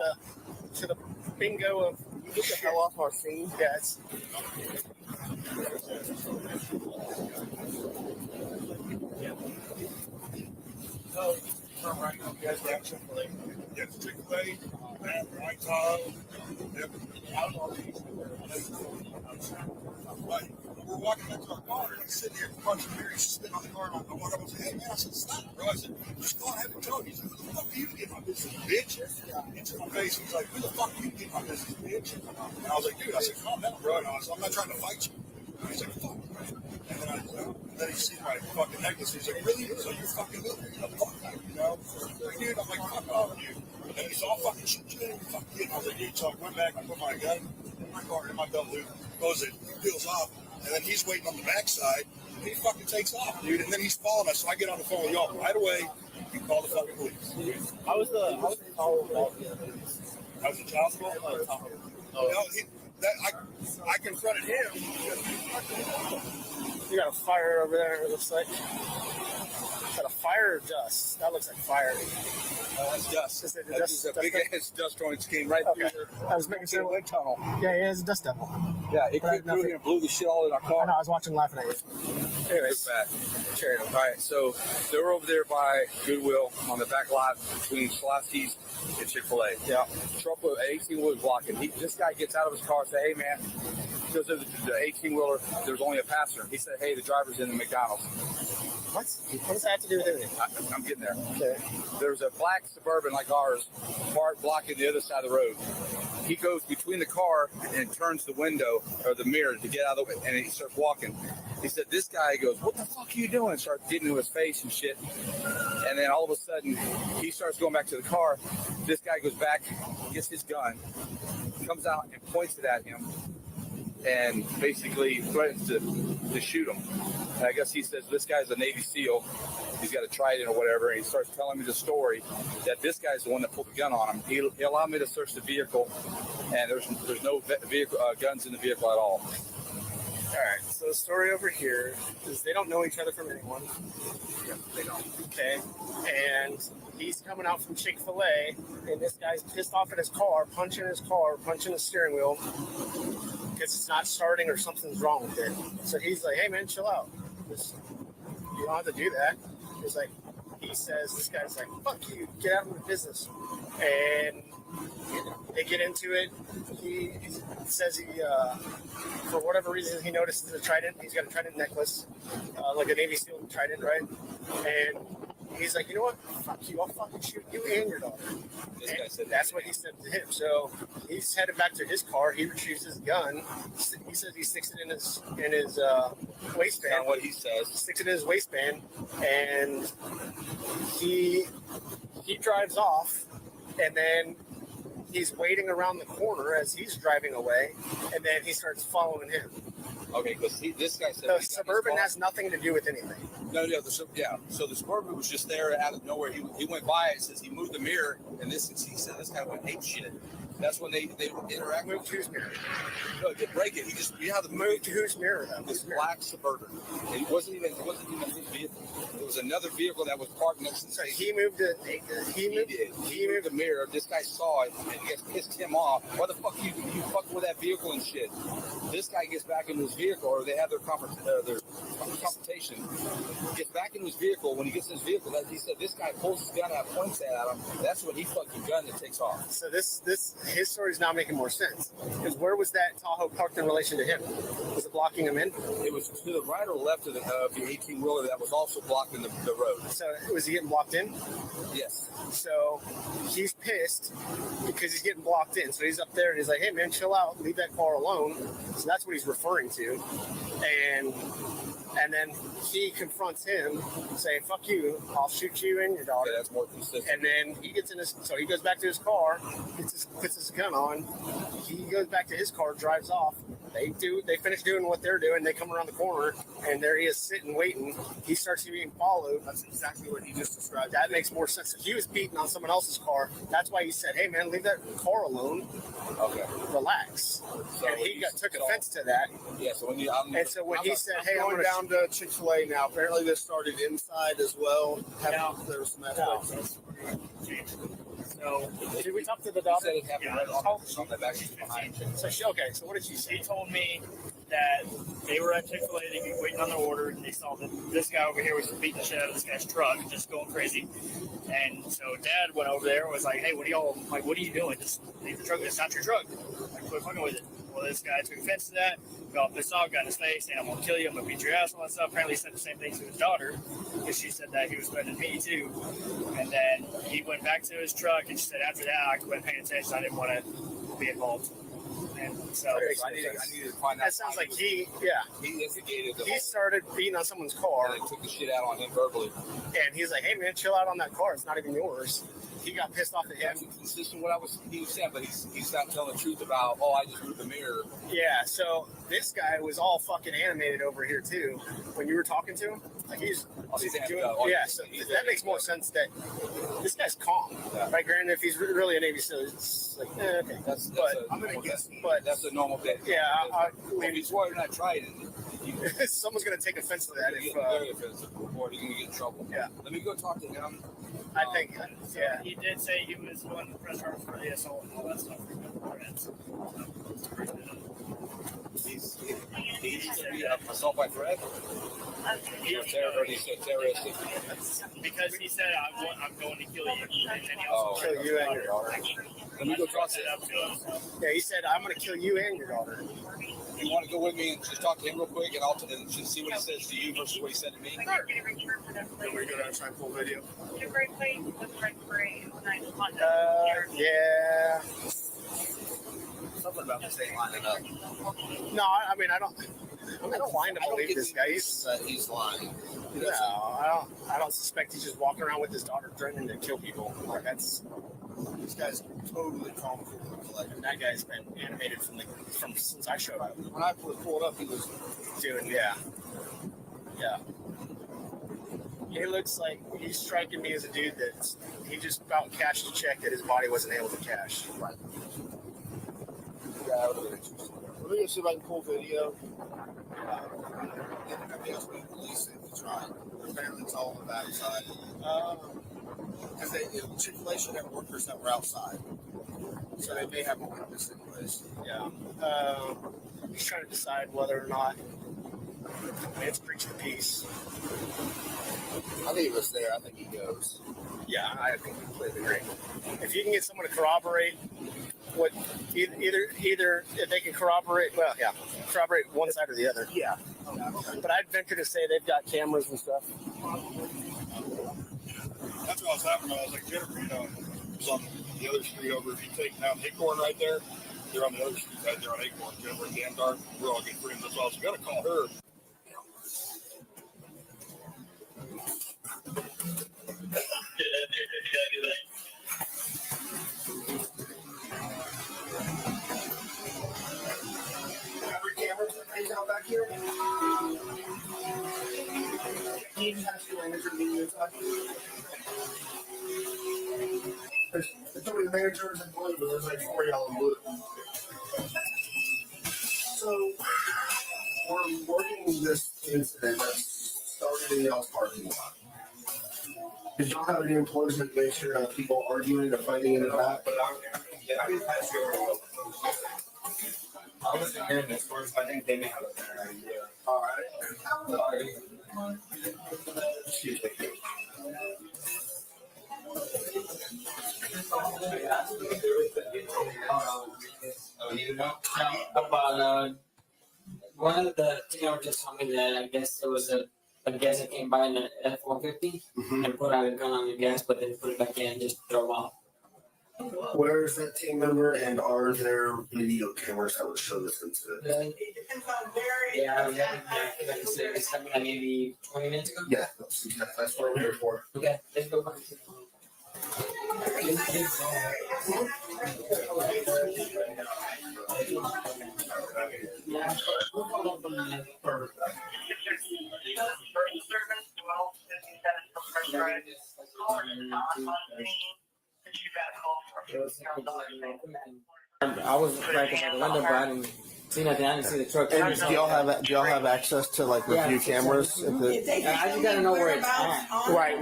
to the bingo of get the hell off our scene, guys. So, right now, you guys are at Chick-fil-A. Yes, Chick-fil-A, White Tahoe. Yep. Like, we're walking back to our car, and he's sitting here punching the mirror. He's spitting on the car, and I walk up and say, hey, man, I said, stop, bro. I said, just go ahead and tell him. He said, who the fuck are you to get my business, bitch? Into my face, he's like, who the fuck are you to get my business, bitch? And I was like, dude, I said, calm down, bro. And I said, I'm not trying to fight you. And he's like, fuck. And then he sees my fucking necklace. He's like, really? So you fucking look at the fuck out, you know? Dude, I'm like, fuck off, dude. And he's all fucking shit, you fuck you. And I was like, dude, so I went back, I put my gun in my car, in my belt loop, close it, he peels off, and then he's waiting on the backside, and he fucking takes off, dude, and then he's following us, so I get on the phone with y'all right away, you call the fucking police. How was the call about the How was the child support? I confronted him. You got a fire over there, it looks like. Got a fire or dust? That looks like fire. That's dust. Is it That's a big ass dust storm that came right through there. I was making sure. Wind tunnel. Yeah, it's a dust devil. Yeah, it came through here and blew the shit all in our car. I know, I was watching laughing at you. Anyways, all right, so they were over there by Goodwill on the back lot between Pulaski's and Chick-fil-A. Yeah. Truck with 18 was blocking. This guy gets out of his car and says, hey, man, goes to the 18-wheeler. There's only a passenger. He said, hey, the driver's in the McDonald's. What? What does that have to do with anything? I'm getting there. Okay. There's a black Suburban like ours, parked blocking the other side of the road. He goes between the car and turns the window or the mirror to get out of the way, and he starts walking. He said, this guy goes, what the fuck are you doing? Starts getting into his face and shit. And then all of a sudden, he starts going back to the car. This guy goes back, gets his gun, comes out and points it at him, and basically threatens to shoot him. And I guess he says, this guy's a Navy SEAL. He's got a trident or whatever. And he starts telling me the story that this guy's the one that pulled the gun on him. He allowed me to search the vehicle, and there's no vehicle guns in the vehicle at all. All right, so the story over here is they don't know each other from anyone. Yeah, they don't. Okay, and he's coming out from Chick-fil-A, and this guy's pissed off at his car, punching the steering wheel, because it's not starting or something's wrong with it. So he's like, hey, man, chill out. You don't have to do that. He's like, he says, this guy's like, fuck you, get out of my business. And they get into it. He says for whatever reason, he notices a trident. He's got a trident necklace, like a Navy SEAL trident, right? And he's like, you know what? Fuck you. I'll fucking shoot you and your daughter. This guy said that's what he said to him. So he's headed back to his car. He retrieves his gun. He says he sticks it in his waistband. That's what he says. Sticks it in his waistband, and he drives off, and then he's waiting around the corner as he's driving away, and then he starts following him. Okay, because this guy said the Suburban has nothing to do with anything. No, So the Suburban was just there out of nowhere. He went by it. Says he moved the mirror, and he said this guy went ape shit. That's when they interact. Moved to whose mirror? No, he didn't break it. He just moved to whose mirror though? This black Suburban. And it wasn't even his vehicle. It was another vehicle that was parked next to. So he moved it. He moved the mirror. This guy saw it, and it pissed him off. Why the fuck you fucking with that vehicle and shit? This guy gets back into his vehicle, or they have their confrontation. Gets back into his vehicle. When he gets in his vehicle, he said this guy pulls his gun out, points it at him. That's when he fucking guns and takes off. So his story is now making more sense. Because where was that Tahoe parked in relation to him? Was it blocking him in? It was to the right or left of the 18-wheeler that was also blocking the road. So was he getting blocked in? Yes. So he's pissed because he's getting blocked in. So he's up there and he's like, hey man, chill out, leave that car alone. So that's what he's referring to. And then he confronts him saying, fuck you, I'll shoot you and your daughter. Yeah, that's more consistent. And then he gets so he goes back to his car, puts his gun on, he goes back to his car, drives off. They finish doing what they're doing, they come around the corner, and there he is sitting, waiting. He starts being followed. That's exactly what he just described. That makes more sense. If he was beating on someone else's car, that's why he said, hey man, leave that car alone. Okay. Relax. So and he took offense to that. Yeah, so when he said, hey, I'm going down to Chick-fil-A now. Apparently this started inside as well. There was some aspects. So, did we talk to the daughter? So what did she say? She told me that they were at Chick-fil-A, they were waiting on their order, and they saw that this guy over here was beating the shit out of this guy's truck, just going crazy. And so Dad went over there and was like, hey, what are you doing? Just leave the truck, it's not your truck. Like, quit fucking with it. Well, this guy took offense to that, got pissed off, got in his face, saying, I'm going to kill you, I'm going to beat your ass, all that stuff. Apparently he said the same thing to his daughter, because she said that he was threatening me too. And then he went back to his truck, and she said, after that, I quit paying attention, I didn't want to be involved. And so I needed to find out. That sounds like he instigated he started beating on someone's car. And took the shit out on him verbally. And he's like, hey man, chill out on that car, it's not even yours. He got pissed off at him. That's consistent with what he was saying, but he's not telling the truth about, I just moved the mirror. Yeah, so this guy was all fucking animated over here too. When you were talking to him, like he's doing, so that makes more sense that this guy's calm, right? Granted, if he's really a Navy SEAL, it's like, okay. I'm gonna guess, but that's a normal thing. Yeah, he's why you're not trying it. Someone's gonna take offense to that. Very offensive, or he's gonna get in trouble. Yeah. Let me go talk to him. I think, yeah. He did say he was going to press charges for the assault and all that stuff. He's to be assault by threat. He said terroristic. Because he said, I'm going to kill you. And then he also kill you and your daughter. Let me go talk to him. Yeah, he said, I'm going to kill you and your daughter. You want to go with me and just talk to him real quick, and I'll just see what he says to you versus what he said to me? Can we go down and try and pull video? Yeah. Something about this ain't lining up. No, I mean, I don't mind to believe this guy. He's lying. No, I don't suspect he's just walking around with his daughter threatening to kill people. Like this guy's totally calm, cool, and collected. That guy's been animated from since I showed up. When I pulled up, he was doing yeah. He looks like he's striking me as a dude that he just about cashed a check that his body wasn't able to cash. Right. Yeah, let me go see if I can pull video. I think that's what police said to try. Apparently, it's all on the backside. Because Chick-fil-A should have workers that were outside. So they may have a witness in place. Yeah. He's trying to decide whether or not it's preach the peace. I think he was there. I think he goes. Yeah, I think we completely agree. If you can get someone to corroborate what either if they can corroborate one side or the other. Yeah. But I'd venture to say they've got cameras and stuff. That's what I was laughing about. I was like, Jennifer, it's on the other street over. If you take down Acorn right there, they're on the other street right there on Acorn. Jennifer and Dan Dark, we're all good friends. That's why I was going to call her. Out back here. He has to manager the inside. There's so many managers in blue, but there's like 4 yellow and blue. So we're working this incident that started in y'all's parking lot. Did y'all have any employees that make sure people arguing or fighting in the back? I didn't pass you over. I wasn't hearing this story, so I think they may have a better idea. All right. Excuse me. About one of the team just told me that I guess there was a gas that came by in an F-150 and put out a gun on the gas, but then put it back in and just drove off. Where is that team member, and are there video cameras that would show this incident? Yeah, it's something like maybe 20 minutes ago. Yeah, that's what we're here for. Okay, let's go back. I was right by the window, but I didn't see nothing. I didn't see the truck. And do y'all have access to like review cameras? I just gotta know where it's at. Right,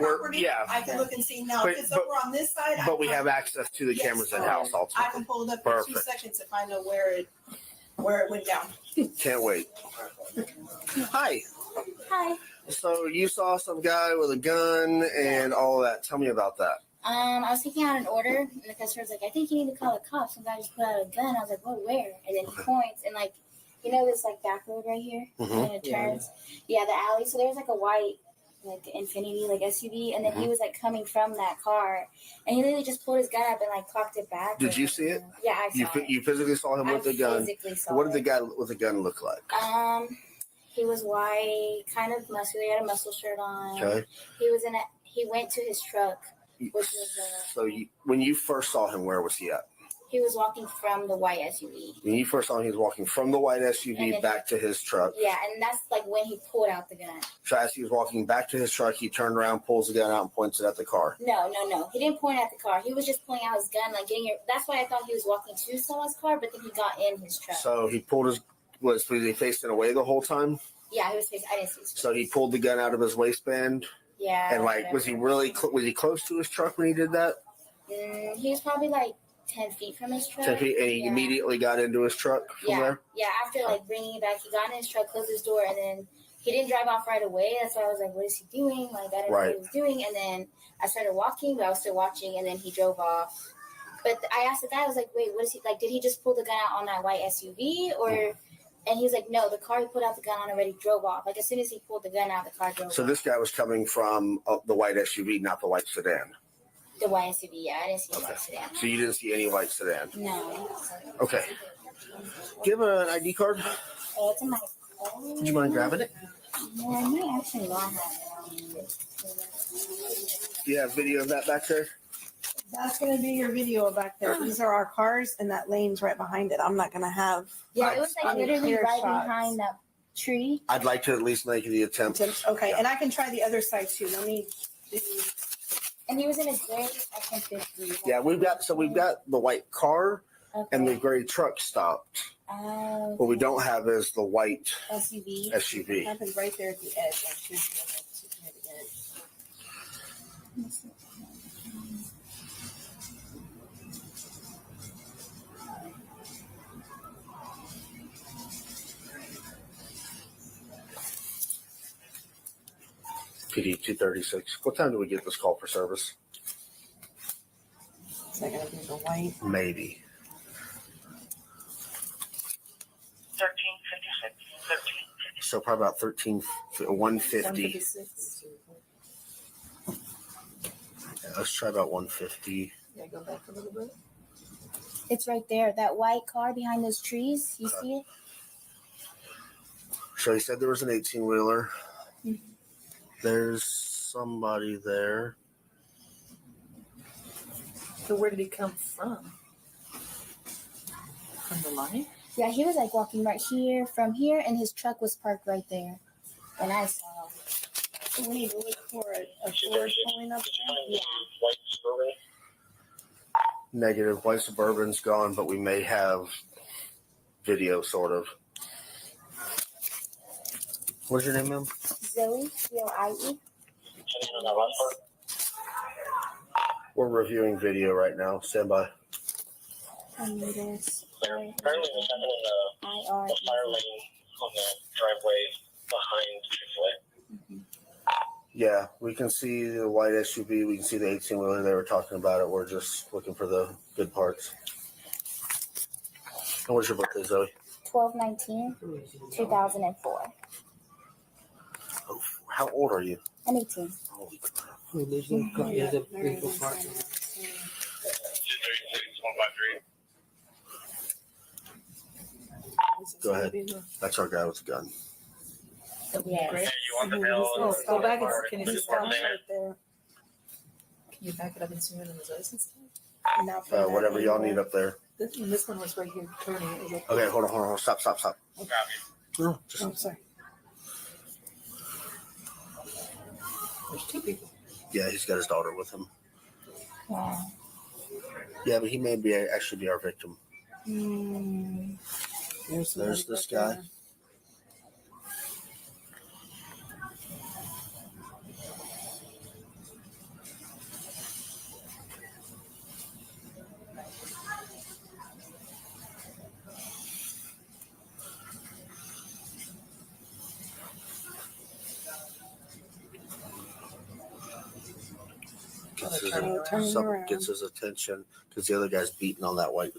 I can look and see now. But- If it's over on this side, But we have access to the cameras in house also. I can pull it up in 2 Perfect. seconds if I know where it went down. Can't wait. Hi. Hi. So you saw some guy with a gun and all that. Tell me about that. I was taking out an order, and the customer was like, I think you need to call the cops. Some guy just put out a gun. I was like, what, where? And then he points, and like, this like back road right here? Mhm. And it turns. Yeah, the alley. So there was like a white, like Infinity, like SUV, and then he was like coming from that car, and he literally just pulled his gun up and like cocked it back. Did you see it? Yeah, I saw it. You physically saw him with the gun. Physically saw What did it. the guy with the gun look like? He was white, kind of muscular. He had a muscle shirt on. Okay. He went to his truck, which was So when you first saw him, where was he at? he was walking from the white SUV. When you first saw him, he was walking from the white And SUV then- back to his truck. Yeah, and that's like when he pulled out the gun. So as he was walking back to his truck, he turned around, pulls the gun out, and points it at the car. No. He didn't point at the car. He was just pulling out his gun, like getting it. That's why I thought he was walking to someone's car, but then he got in his truck. So he pulled was he facing away the whole time? Yeah, he was facing. I didn't see his face. So he pulled the gun out of his waistband. Yeah. And like, was he really? Was he close to his truck when he did that? He was probably like 10 feet from his truck. 10 feet, and he immediately got into his truck from there. Yeah, after like bringing it back, he got in his truck, closed his door, and then he didn't drive off right away. That's why I was like, what is he doing? Like, I didn't know what he was doing. And then I started walking, but I was still watching, and then he drove off. But I asked the guy, I was like, wait, what is he, like, did he just pull the gun out on that white SUV, or And he was like, no, the car he pulled out the gun on already drove off. Like, as soon as he pulled the gun out, the car drove So off. this guy was coming from the white SUV, not the white sedan. The white SUV, yeah. I didn't see the white sedan. So you didn't see any white sedan? No. Okay. Do you have an ID card? It's in my... Would you mind grabbing it? No, I might actually not have it. Do you have video of that back there? That's gonna be your video back there. These are our cars and that lane's right behind it. I'm not gonna have. Yeah, it was like literally clear right shots. behind that tree. I'd like to at least make the attempt. Okay, and I can try the other side too. Let me. And he was in a gray F-150. Yeah, we've got the white car and the gray truck stopped. Oh. What we don't have is the white SUV. SUV. Happened right there at the edge. I should be able to get it. PD 236. What time do we get this call for service? Is that gonna be the white? Maybe. 1356. 13. So probably about 150. 156. Yeah, let's try about 150. Yeah, go back a little bit. It's right there. That white car behind those trees. You see it? So he said there was an 18-wheeler. There's somebody there. So where did he come from? From the line? Yeah, he was like walking right here from here, and his truck was parked right there. And I saw. So we need to look for a Ford pulling up. Yeah. Negative. White Suburban's gone, but we may have video, sort of. What's your name, ma'am? Zoe, Zoie. We're reviewing video right now. Stand by. Apparently there's happening in the fire lane on the driveway behind Chick-fil-A. Yeah, we can see the white SUV. We can see the 18-wheeler. They were talking about it. We're just looking for the good parts. And what's your birthday, Zoe? 12/19/2004. Oh, how old are you? I'm 18. Holy crap. Go ahead. That's our guy with the gun. Yeah. Hey, you want the bill? Go back and can you There's just one stop there. right there? Can you back it up and zoom in on his license tag? Whatever y'all need up there. This one was right here turning. Is it? Okay, hold on. Stop. No, just, Oh, sorry. There's two people. yeah, he's got his daughter with him. Wow. Yeah, but he may actually be our victim. There's this guy. Something gets his attention because the other guy's beating on that white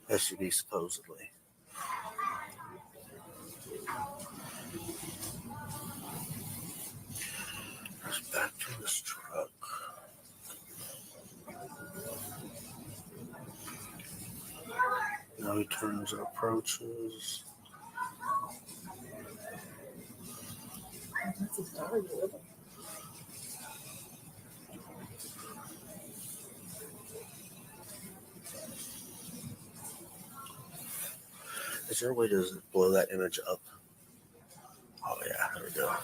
SUV supposedly. There's back to this truck. Now he turns and approaches. That's his daughter with him. Is there a way to blow that image up? Oh yeah, there we go.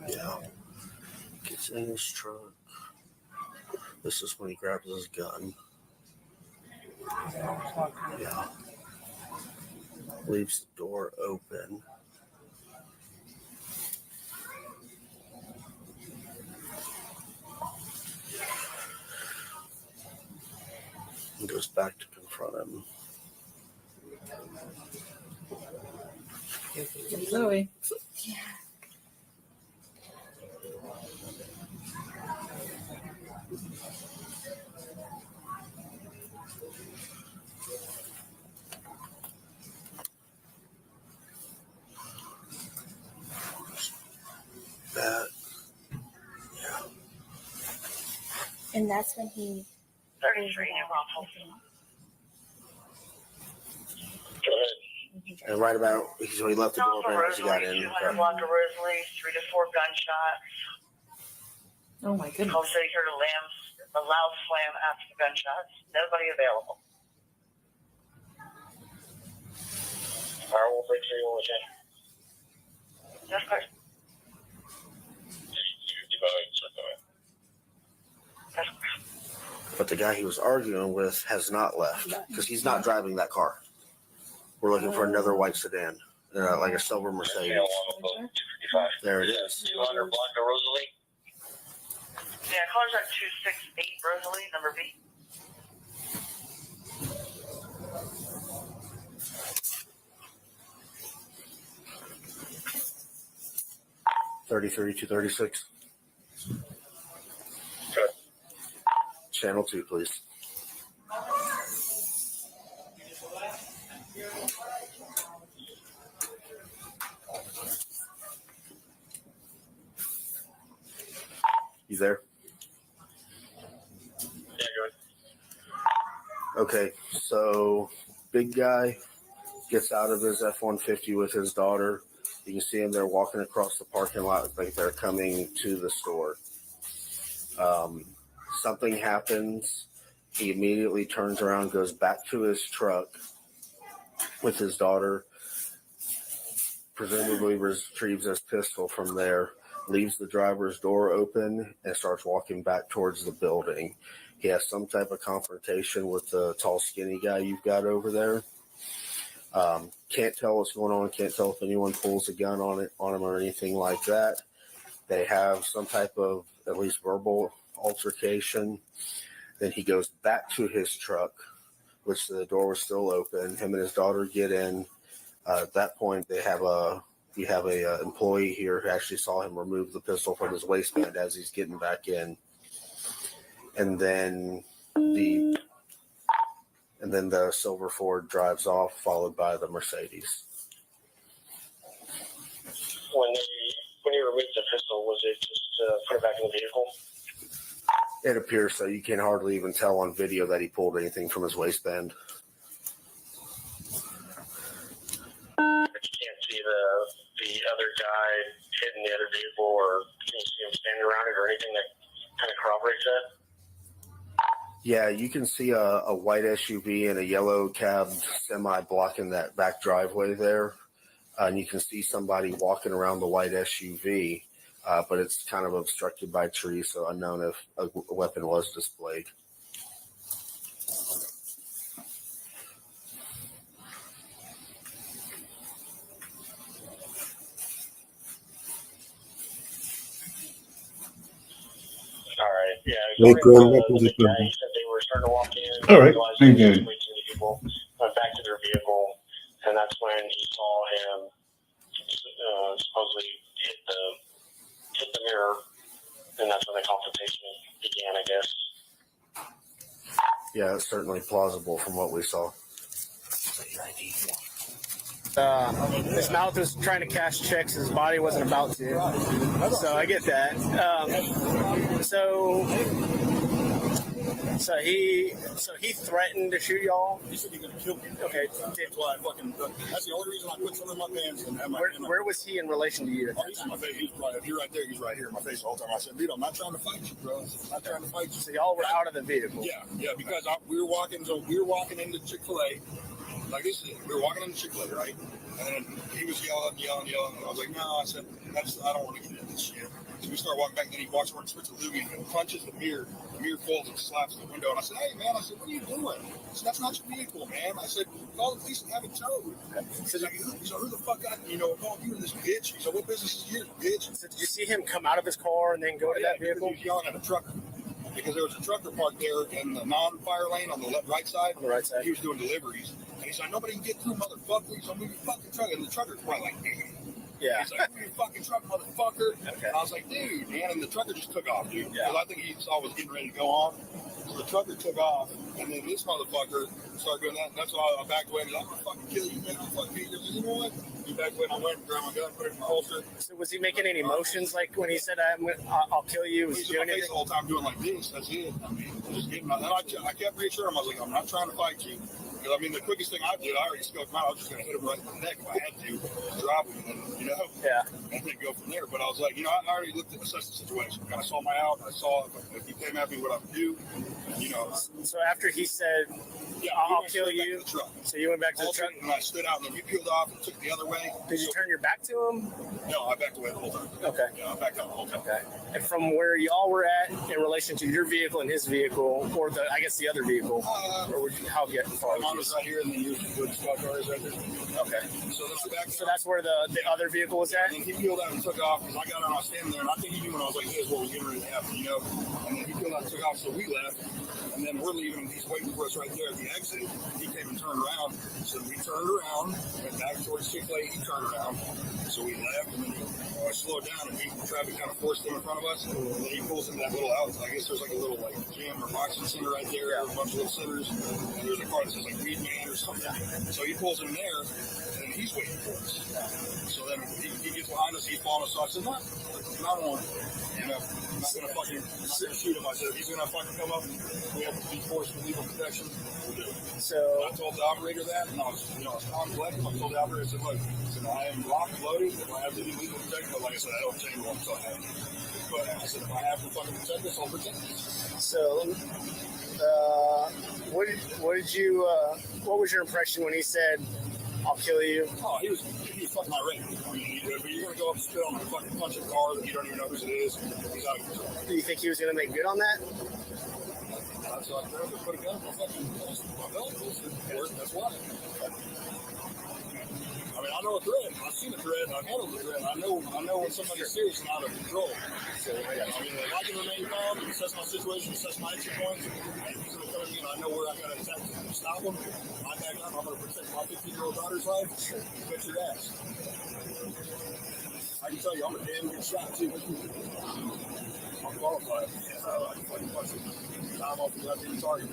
Yeah. Gets in his truck. This is when he grabs his gun. Yeah. Leaves the door open. goes back to confront him. Zoe. Yeah. That. And that's when he. 33 New Braunfels. And right about, so he left the door open as he got in. 200 block of Rosalie, 3 to 4 gunshots. Oh my goodness. Call City heard a loud slam after the gunshots. Nobody available. Firewall break 3 will check. That's good. But the guy he was arguing with has not left because he's not driving that car. We're looking for another white sedan, like a silver Mercedes. There it is. 200 block of Rosalie. Yeah, caller's at 268 Rosalie, number B. $33,236. Good. Channel 2, please. You there? Yeah, good. Okay, so big guy gets out of his F-150 with his daughter. You can see him there walking across the parking lot like they're coming to the store. Something happens. He immediately turns around, goes back to his truck with his daughter, presumably retrieves his pistol from there, leaves the driver's door open, and starts walking back towards the building. He has some type of confrontation with the tall, skinny guy you've got over there. Can't tell what's going on. Can't tell if anyone pulls a gun on him or anything like that. They have some type of at least verbal altercation. Then he goes back to his truck, which the door was still open. Him and his daughter get in. At that point, we have a employee here who actually saw him remove the pistol from his waistband as he's getting back in. And then the silver Ford drives off, followed by the Mercedes. When he removed the pistol, was it just put it back in the vehicle? It appears so. You can hardly even tell on video that he pulled anything from his waistband. But you can't see the other guy hitting the other vehicle, or can you see him standing around it or anything that kind of corroborates that? Yeah, you can see a white SUV and a yellow cab semi blocking that back driveway there. And you can see somebody walking around the white SUV, but it's kind of obstructed by trees, so unknown if a weapon was displayed. All right, yeah. Hey, Glenn, He said they were starting to walk in. All right, realized thank there was you. way too many people. Went back to their vehicle, and that's when he saw him supposedly hit the mirror, and that's when the confrontation began, I guess. Yeah, it's certainly plausible from what we saw. His mouth was trying to cash checks. His body wasn't about to. So I get that. So he threatened to shoot y'all. He said he was gonna kill me. Okay. That's why I fucking. That's the only reason I put something in my pants and have my. Where was he in relation to you? Oh, he's in my face. He's right. If you're right there, he's right here in my face the whole time. I said, dude, I'm not trying to fight you, bro. I'm not trying to fight you. So y'all were out of the vehicle. Yeah, because we were walking. So we were walking into Chick-fil-A. Like this is it. We were walking into Chick-fil-A, right? And then he was yelling. And I was like, no. I said, I don't want to get into this shit. So we start walking back, and then he walks over and spits a loogie and punches the mirror. The mirror falls and slaps the window. And I said, hey, man, what are you doing? I said, that's not your vehicle, man. I said, call the police and have it towed. He's like, who the fuck got, calling you in this bitch? He said, what business is yours, bitch? So did you see him come out of his car and then go to that vehicle? He was yelling at a trucker. because there was a trucker parked there in the non-fire lane on the right side. On the right side. He was doing deliveries. And he's like, nobody can get through, motherfucker. He's like, move your fucking truck. And the trucker's probably like, yeah. He's like, move your fucking truck, motherfucker. Okay. And I was like, dude, man. And the trucker just took off, dude. Because I think he saw I was getting ready to go on. So the trucker took off. And then this motherfucker started doing that. And that's why I backed away. And I'm going to fucking kill you, man. I'm fucking kill you. You know what? He backed away and I went and grabbed my gun, put it in my holster. So was he making any motions like when he said, I'll kill you? Was he doing anything? The whole time doing like this. That's it. I mean, just getting my. And I kept reassuring him. I was like, I'm not trying to fight you. Because, I mean, the quickest thing I did, I already scoped him out. I was just going to hit him right in the neck if I had to, drop him, and, you know? Yeah. And then go from there. But I was like, you know, I already looked at assessed the situation. Kind of saw my out. I saw if he came at me, what I would do, you know. So after he said, I'll kill you, so you went back to the truck? And I stood out, and then he peeled off and took the other way. Did you turn your back to him? No, I backed away the whole time. Okay. Yeah, I backed out the whole time. Okay. And from where y'all were at in relation to your vehicle and his vehicle, or the other vehicle, or would you, how far? Mine was right here, and then you would squad cars right there. Okay. So that's where the other vehicle was at? And he peeled out and took off, because I got out, I was standing there, and I think he knew when I was like, this is what was getting ready to happen, you know? And then he peeled out and took off, so we left. And then we're leaving, and he's waiting for us right there at the exit. He came and turned around. So we turned around, went back towards Chick-fil-A. He turned around. So we left, and then I slowed down, and traffic kind of forced him in front of us. And then he pulls into that little outlet. I guess there's like a little like gym or boxing center right there. There's a bunch of little centers. And there's a car that says like Weed Man or something. So he pulls in there, and he's waiting for us. So then he gets behind us, he's following us. So I said, not one. You know, I'm not gonna shoot him. I said, if he's gonna fucking come up, we have to be forced with legal protection. We'll do it. So I told the operator that, and I was, I'm collecting. I told the operator, I said, look, I am locked, loaded. If I have to do legal protection, but like I said, I don't change one until I have to. But I said, if I have to fucking protect this, I'll protect this. So, what was your impression when he said, I'll kill you? Oh, he was fucking irate. I mean, if you're going to go up and spit on a fucking punch a car that you don't even know whose it is, he's out of control. Do you think he was going to make good on that? So I put a gun in my fucking belt. That's why. I mean, I know a threat. I've seen a threat. I've handled a threat. I know when somebody's serious and out of control. So, I mean, if I can remain calm, assess my situation, assess my entry points, and he's going to come at me and I know where I got to attack to stop him, I back up. I'm going to protect my 15-year-old daughter's life. Bet your ass. I can tell you, I'm a damn good shot, too. I'm qualified. I can fucking punch it. I'm off the left-hand target.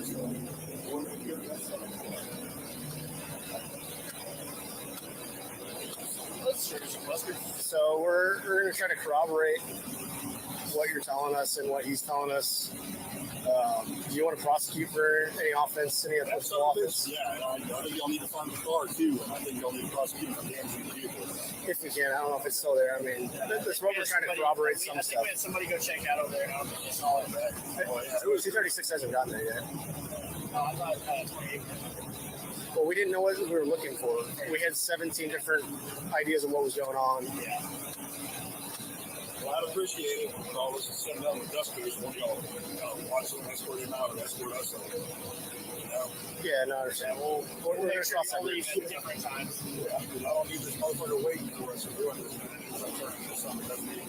So, so we're going to try to corroborate what you're telling us and what he's telling us. Do you want to prosecute for any offense, any offensive offense? Yeah, I think y'all need to find the car too, and I think y'all need to prosecute for damaging the vehicle. If we can, I don't know if it's still there. I mean, that's what we're trying to corroborate some stuff. We had somebody go check out over there, and I just saw it back. 236 hasn't gotten there yet. No, I thought 28. Well, we didn't know what we were looking for. We had 17 different ideas of what was going on. Yeah. Well, I'd appreciate it if all this is sitting down with dusters when y'all watch them escort him out or escort us out. You know? Yeah, no, I understand. We're make sure y'all leave at different times. Yeah, because I don't need this motherfucker waiting for us and doing this. I'm turning this on. That's me.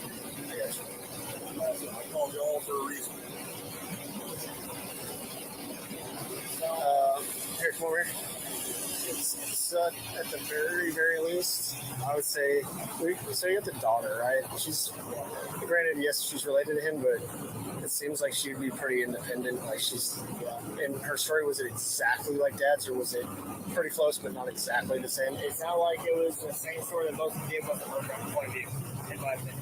I got you. I called y'all for a reason. Here, come over here. It's at the very, very least, I would say, so you got the daughter, right? She's, granted, yes, she's related to him, but it seems like she'd be pretty independent. Like and her story, was it exactly like Dad's, or was it pretty close, but not exactly the same? It sounded like it was the same story that both of them gave, but from her point of view, in my opinion.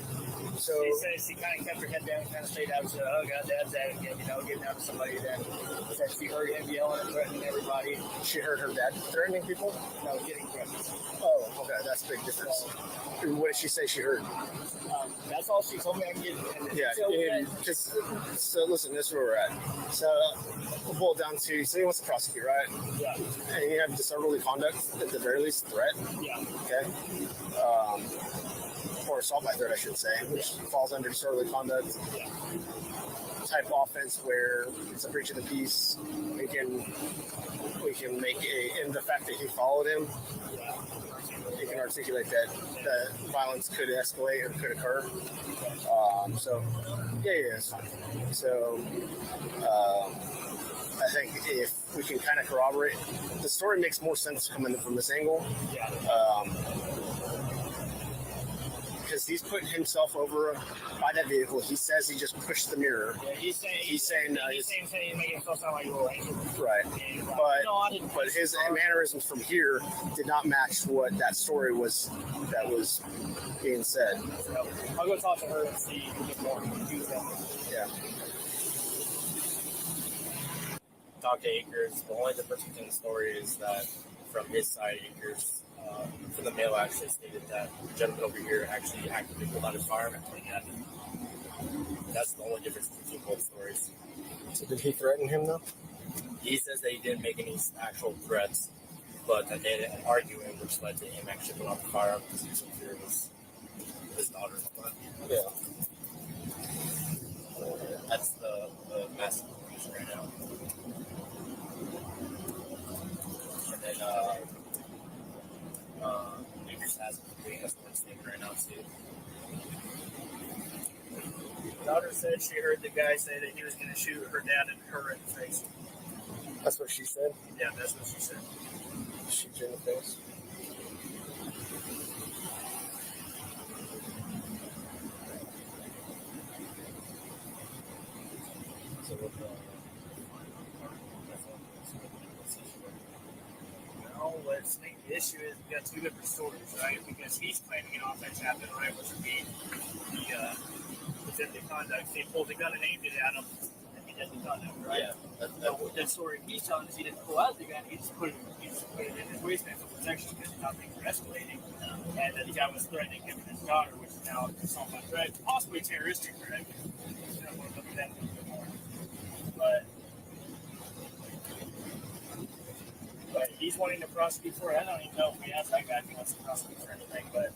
So she says she kind of kept her head down and kind of stayed out. She said, oh, God, Dad's at it again, getting out to somebody that said she heard him yelling and threatening everybody. She heard her dad threatening people? No, getting threatened. Oh, okay, that's a big difference. What did she say she heard? That's all she told me I can get. Yeah, so listen, this is where we're at. So we'll boil it down to, so he wants to prosecute, right? Yeah. And you have disorderly conduct, at the very least, threat. Yeah. Okay. Or assault by threat, I should say, which falls under disorderly conduct type offense where it's a breach of the peace. We can make in the fact that he followed him, you can articulate that violence could escalate or could occur. So Yeah. So, I think if we can kind of corroborate, the story makes more sense coming from this angle. Yeah. Because he's putting himself over by that vehicle. He says he just pushed the mirror. Yeah, he's saying he's making himself sound like a little angry. Right. But his mannerisms from here did not match what that story was that was being said. So I'll go talk to her and see more. Yeah. Talk to Akers. The only difference between the story is that from his side, Akers, for the mail actually stated that the gentleman over here actually actively pulled out his firearm when he had it. That's the only difference between both stories. So did he threaten him though? He says that he didn't make any actual threats, but that they ended up arguing, which led to him actually pulling out the firearm because he was in fear of his daughter. Yeah. That's the massive confusion right now. And then Akers has doing us one statement right now too. Daughter said she heard the guy say that he was going to shoot her dad and her in the face. That's what she said? Yeah, that's what she said. Shoot you in the face? So with Well, let's make the issue is we got two different stories, right? Because he's claiming an offense happened, right? Which would be the deadly conduct. They pulled the gun and aimed it at him, and he deadly conduct, right? Yeah. The story he's telling is he didn't pull out the gun; he just put it in his waistband for protection because he thought things were escalating, and that the guy was threatening him and his daughter, which is now assault by threat, possibly terroristic threat. You know, we'll look at that a little bit more, but he's wanting to prosecute for it. I don't even know if we asked that guy if he wants to prosecute for anything, but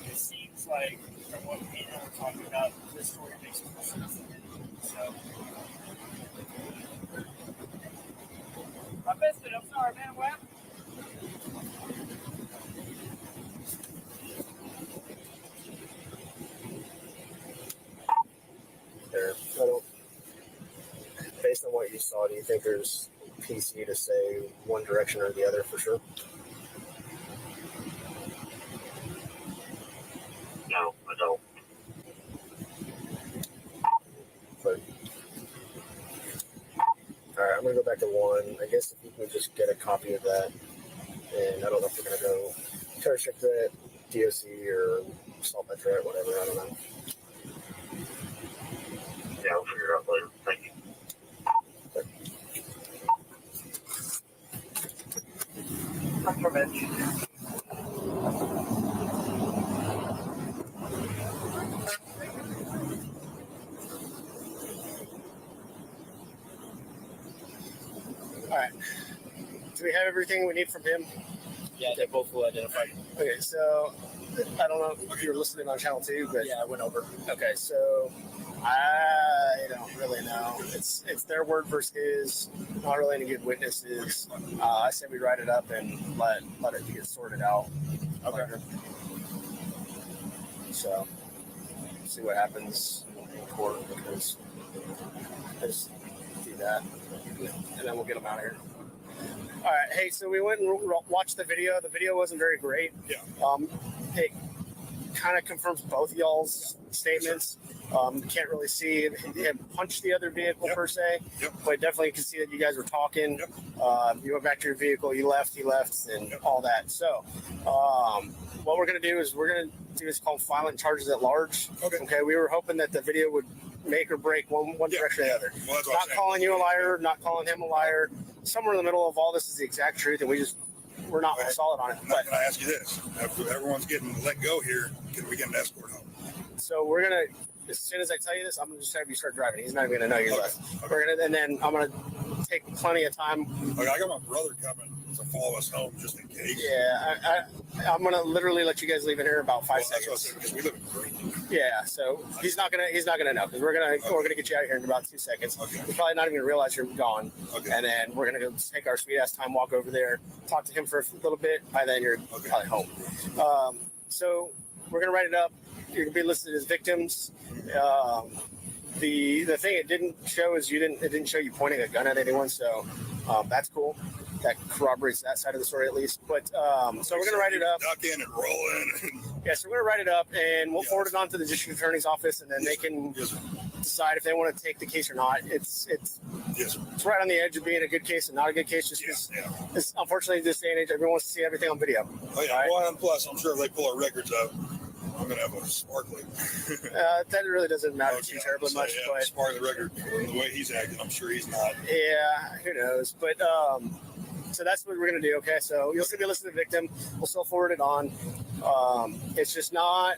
it seems like from what we know we're talking about, this story makes more sense than it. So I missed it. I'm sorry, man. What? There. Based on what you saw, do you think there's PC to say one direction or the other for sure? No, I don't. But, all right, I'm going to go back to one. I guess if you can just get a copy of that. And I don't know if we're going to go terrorist threat, DOC, or assault by threat, whatever. I don't know. Yeah, I'll figure it out later. Thank you. All right. Do we have everything we need from him? Yeah, they both will identify. Okay, so I don't know if you were listening on channel 2, but yeah, I went over. Okay, so I don't really know. It's their word versus his. Not really any good witnesses. I say we write it up and let it get sorted out. Okay. Later. So see what happens in court because I just do that and then we'll get them out of here. All right. Hey, so we went and watched the video. The video wasn't very great. Yeah. It kind of confirms both y'all's statements. Can't really see him punch the other vehicle per se, but definitely you can see that you guys were talking. You went back to your vehicle, he left, and all that. So, what we're going to do is is called violent charges at large. Okay. We were hoping that the video would make or break one direction or the other. Well, not calling you a liar, not calling him a liar. Somewhere in the middle of all this is the exact truth, and we're not solid on it. But can I ask you this? If everyone's getting let go here, can we get an escort home? So we're going to, as soon as I tell you this, I'm going to just have you start driving. He's not even going to know you left. We're going to, and then I'm going to take plenty of time. Okay, I got my brother coming to follow us home just in case. Yeah, I'm going to literally let you guys leave in here in about 5 seconds. That's what I said, because we live in Green. Yeah, so he's not gonna know because we're gonna get you out of here in about 2 seconds. Okay. We're probably not even realize you're gone. Okay. And then we're gonna go take our sweet ass time, walk over there, talk to him for a little bit. By then you're probably home. So we're gonna write it up. you're gonna be listed as victims. The thing it didn't show is it didn't show you pointing a gun at anyone, so that's cool. That corroborates that side of the story at least. But so we're gonna write it up. Ducking and rolling. Yeah, so we're gonna write it up and we'll forward it on to the district attorney's office, and then they can decide if they want to take the case or not. It's right on the edge of being a good case and not a good case, just because unfortunately this day and age everyone wants to see everything on video. Oh yeah, right? Well, and plus I'm sure if they pull our records up, I'm gonna have a sparkling. That really doesn't matter too terribly much. But sparkling record, the way he's acting, I'm sure he's not. Yeah, who knows? But so that's what we're gonna do. Okay, so you'll still be listed as a victim. We'll still forward it on. It's just not.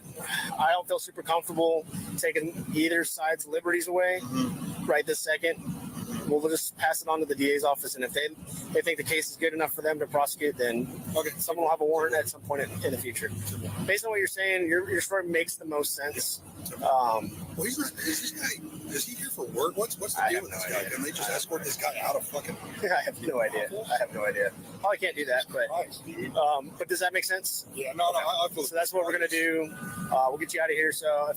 I don't feel super comfortable taking either side's liberties away right this second. We'll just pass it on to the DA's office, and if they think the case is good enough for them to prosecute, then someone will have a warrant at some point in the future. Based on what you're saying, your story makes the most sense. Well, he's not. Is he here for work? What's the deal with this guy? Can they just escort this guy out of fucking? I have no idea. Probably can't do that, but does that make sense? Yeah, no, I feel. So that's what we're gonna do. We'll get you out of here. So.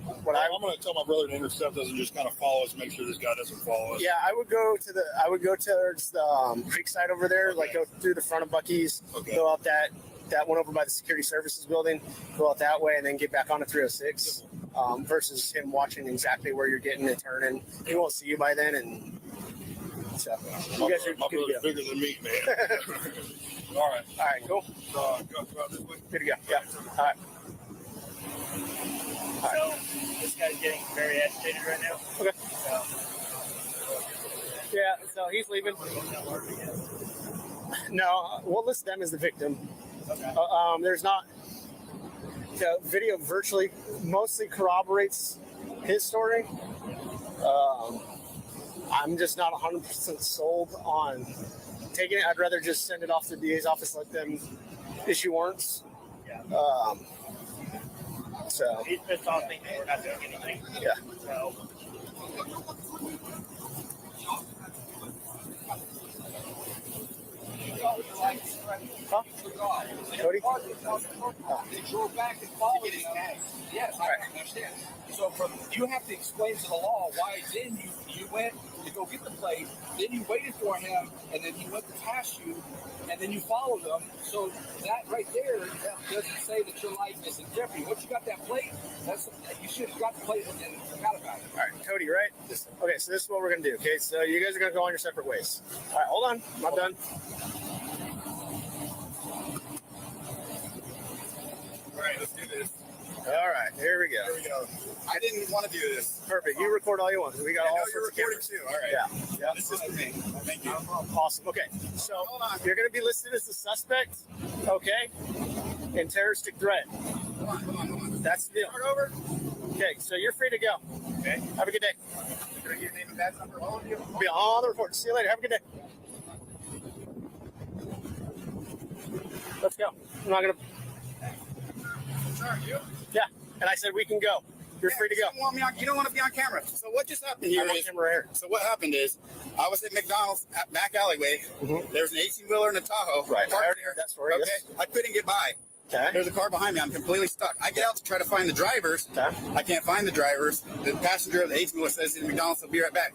I'm going to tell my brother to intercept us and just kind of follow us, make sure this guy doesn't follow us. Yeah, I would go towards the creek side over there, like go through the front of Buc-ee's, go out that one over by the security services building, go out that way, and then get back onto 306. Versus him watching exactly where you're getting and turning, he won't see you by then, and so you guys are my brother's bigger than me, man. All right, cool. Go out this way. Good to go. Yeah. All right. So this guy's getting very agitated right now. Okay. Yeah, so he's leaving. No, we'll list them as the victim. Okay. There's not. The video virtually mostly corroborates his story. I'm just not 100% sold on taking it. I'd rather just send it off to the DA's office, let them issue warrants. Yeah. So he's pissed off thinking we're not doing anything. Yeah. So. Huh? Cody? They drove back and followed his tag. Yes, I understand. So you have to explain to the law why then you went to go get the plate, then you waited for him, and then he went to pass you, and then you followed him. So that right there doesn't say that your life is in jeopardy. Once you got that plate, you should have got the plate and forgot about it. All right, Cody, right? Okay, so this is what we're going to do, okay? So you guys are going to go on your separate ways. All right, hold on. I'm not done. All right, let's do this. All right, here we go. I didn't want to do this. Perfect. You record all you want. We got all you're sorts of recording cameras. too. All right. Yeah. This is for me. Thank you. Awesome. Okay, so you're going to be listed as the suspect, okay, in terroristic threat. Hold on. That's the deal. Start over. Okay, so you're free to go. Okay. Have a good day. Can I get your name and badge number? All of you? Be on the report. See you later. Have a good day. Let's go. I'm not going to. Sorry, you? Yeah, and I said we can go. You're free to go. You don't want to be on camera. So what just happened here I'm on is, camera here. So what happened is, I was at McDonald's back alleyway. There's an 18-wheeler and a Tahoe. Right. I already heard that story. Okay. Yes. I couldn't get by. Okay. There's a car behind me. I'm completely stuck. I get out to try to find the drivers. Okay. I can't find the drivers. The passenger of the 18-wheeler says to McDonald's, "I'll be right back."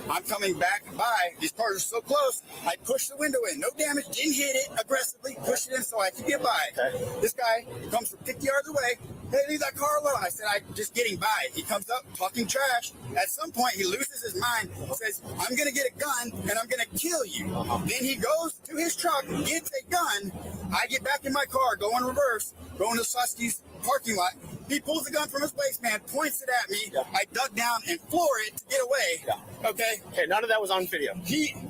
I'm coming back by. These cars are so close. I push the window in. No damage. Didn't hit it aggressively. Pushed it in so I could get by. Okay. This guy comes from 50 yards away. "Hey, leave that car alone." I said, "I'm just getting by." He comes up talking trash. At some point, he loses his mind. Says, "I'm going to get a gun and I'm going to kill you." Then he goes to his truck, gets a gun. I get back in my car, go in reverse, go into Susky's parking lot. He pulls the gun from his waistband, points it at me. I duck down and floor it to get away. Okay. Okay. None of that was on video.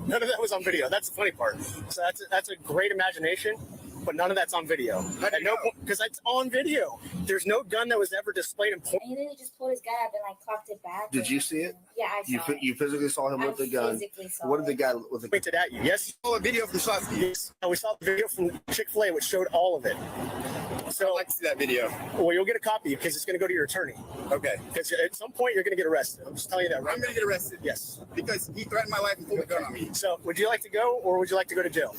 None of that was on video. That's the funny part. So that's a great imagination, but none of that's on video. At no point, because that's on video. There's no gun that was ever displayed in point. And then he just pulled his gun up and clocked it back. Did you see it? Yeah, I saw it. You physically saw him with the gun. What did the guy with the gun? Pointed at you. Yes. saw a video from Susky. Yes. We saw the video from Chick-fil-A, which showed all of it. So I'd like to see that video. Well, you'll get a copy because it's going to go to your attorney. Okay. Because at some point you're going to get arrested. I'm just telling you that right I'm going to get arrested. Yes. Because he threatened my life and pulled a gun on me. So would you like to go or would you like to go to jail?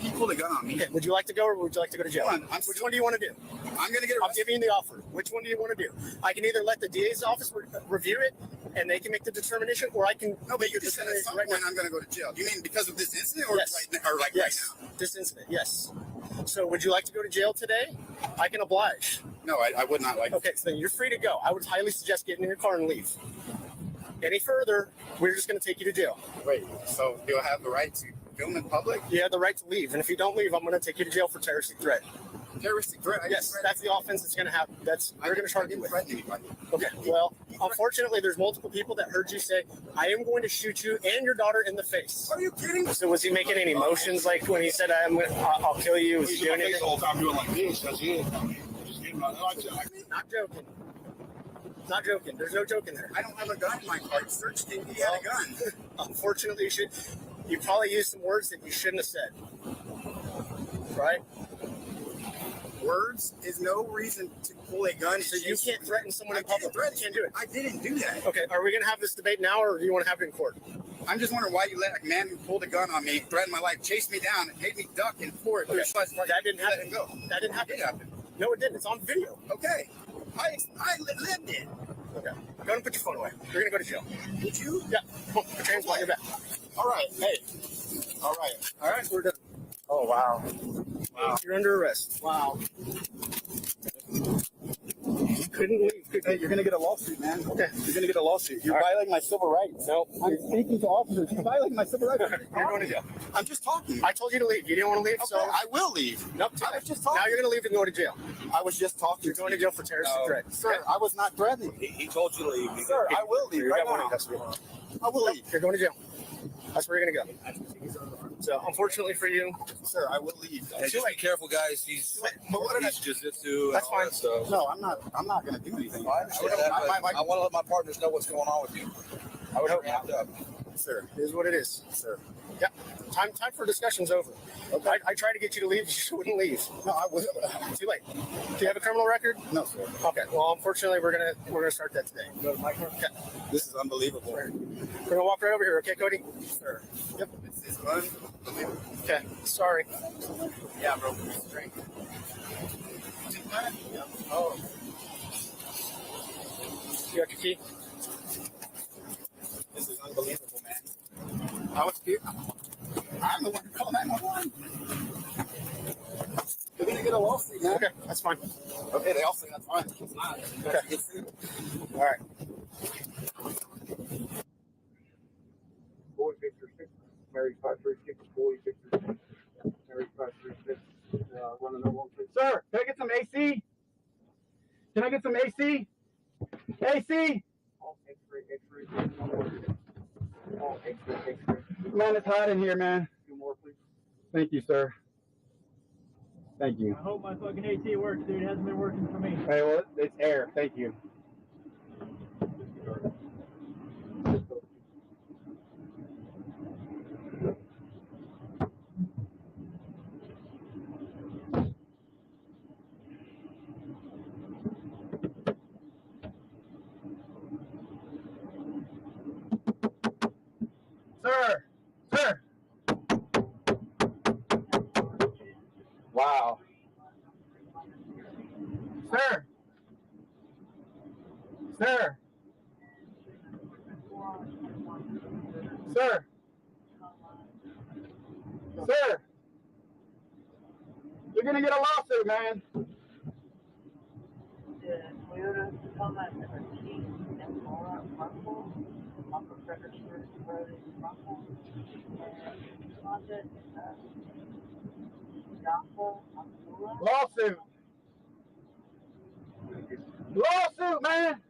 He pulled a gun on me. Okay, would you like to go or would you like to go to jail? Which one do you want to do? I'm going to get I'm giving you the offer. Which one do you want to do? I can either let the DA's office review it and they can make the determination, or I can No, but you just said at some point I'm going to go to jail. You mean because of this incident or Yes. right now? Or like Yes. right now? This incident, yes. So would you like to go to jail today? I can oblige. No, I would not like Okay, so then you're free to go. I would highly suggest getting in your car and leave. Any further, we're just going to take you to jail. Wait, so do I have the right to film in public? You have the right to leave, and if you don't leave, I'm going to take you to jail for terroristic threat. Terroristic threat? Yes, that's the offense that's going to happen. They're going to charge you with. Threaten anybody. Okay, well, unfortunately, there's multiple people that heard you say, I am going to shoot you and your daughter in the face. Are you kidding? So was he making any motions, like when he said, I'll kill you? Was he doing anything? The whole time doing like this. That's it. Just getting my Not joking. Not joking. There's no joking there. I don't have a gun in my car. You searched him. He had a gun. Unfortunately, you probably used some words that you shouldn't have said. Right? Words is no reason to pull a gun. So you can't threaten someone in public. You can't do it. I didn't do that. Okay, are we going to have this debate now, or do you want to have it in court? I'm just wondering why you let a man who pulled a gun on me, threatened my life, chase me down, and made me duck and forward. Okay. That didn't happen. Let him go. That didn't happen. It did happen. No, it didn't. It's on video. Okay. I lived it. Okay. Go and put your phone away. You're going to go to jail. Would you? Yeah. Come on, put your hands behind your back. All right. Hey. All right. All right, we're done. Oh, wow. Wow. You're under arrest. Wow. You couldn't leave. Hey, you're going to get a lawsuit, man. Okay. You're going to get a lawsuit. You're violating my civil rights. No. I'm speaking to officers. You're violating my civil rights. You're going to jail. I'm just talking. I told you to leave. You didn't want to leave, Okay, so I will leave. Nope. I was just talking. Now you're going to leave and go to jail. I was just talking. You're going to jail for terroristic threat. Sir, I was not threatening. He told you to leave. Sir, I will leave right now. I will leave. You're going to jail. That's where you're going to go. So, unfortunately for you, sir, I will leave. Hey, just be careful, guys. He's jiu-jitsu. That's fine. Stuff. No, I'm not going to do anything. I understand that, but I want to let my partners know what's going on with you. I would hope not. Sir, it is what it is. Sir. Yeah. Time for discussion's over. Okay. I tried to get you to leave. You wouldn't leave. No, I will. Too late. Do you have a criminal record? No, sir. Okay. Well, unfortunately, we're gonna start that today. Go to my car. Okay. This is unbelievable. We're gonna walk right over here. Okay, Cody? Sir. Yep. This is unbelievable. Okay. Sorry. Yeah, bro. Drink. Oh. You got your key? This is unbelievable, man. I was here. I'm the one who called 911. You're gonna get a lawsuit, man. Okay, that's fine. Okay, they all say that's fine. It's not. Okay. All right. 4636, Mary 536, 4636, Mary 536, running over. Sir, can I get some AC? Can I get some AC? AC? Oh, X-ray. Oh, X-ray. Man, it's hot in here, man. Two more, please. Thank you, sir. Thank you. I hope my fucking AT works, dude. It hasn't been working for me. Hey, well, it's air. Thank you. Sir. Wow. Sir. You're gonna get a lawsuit, man. Lawsuit, man.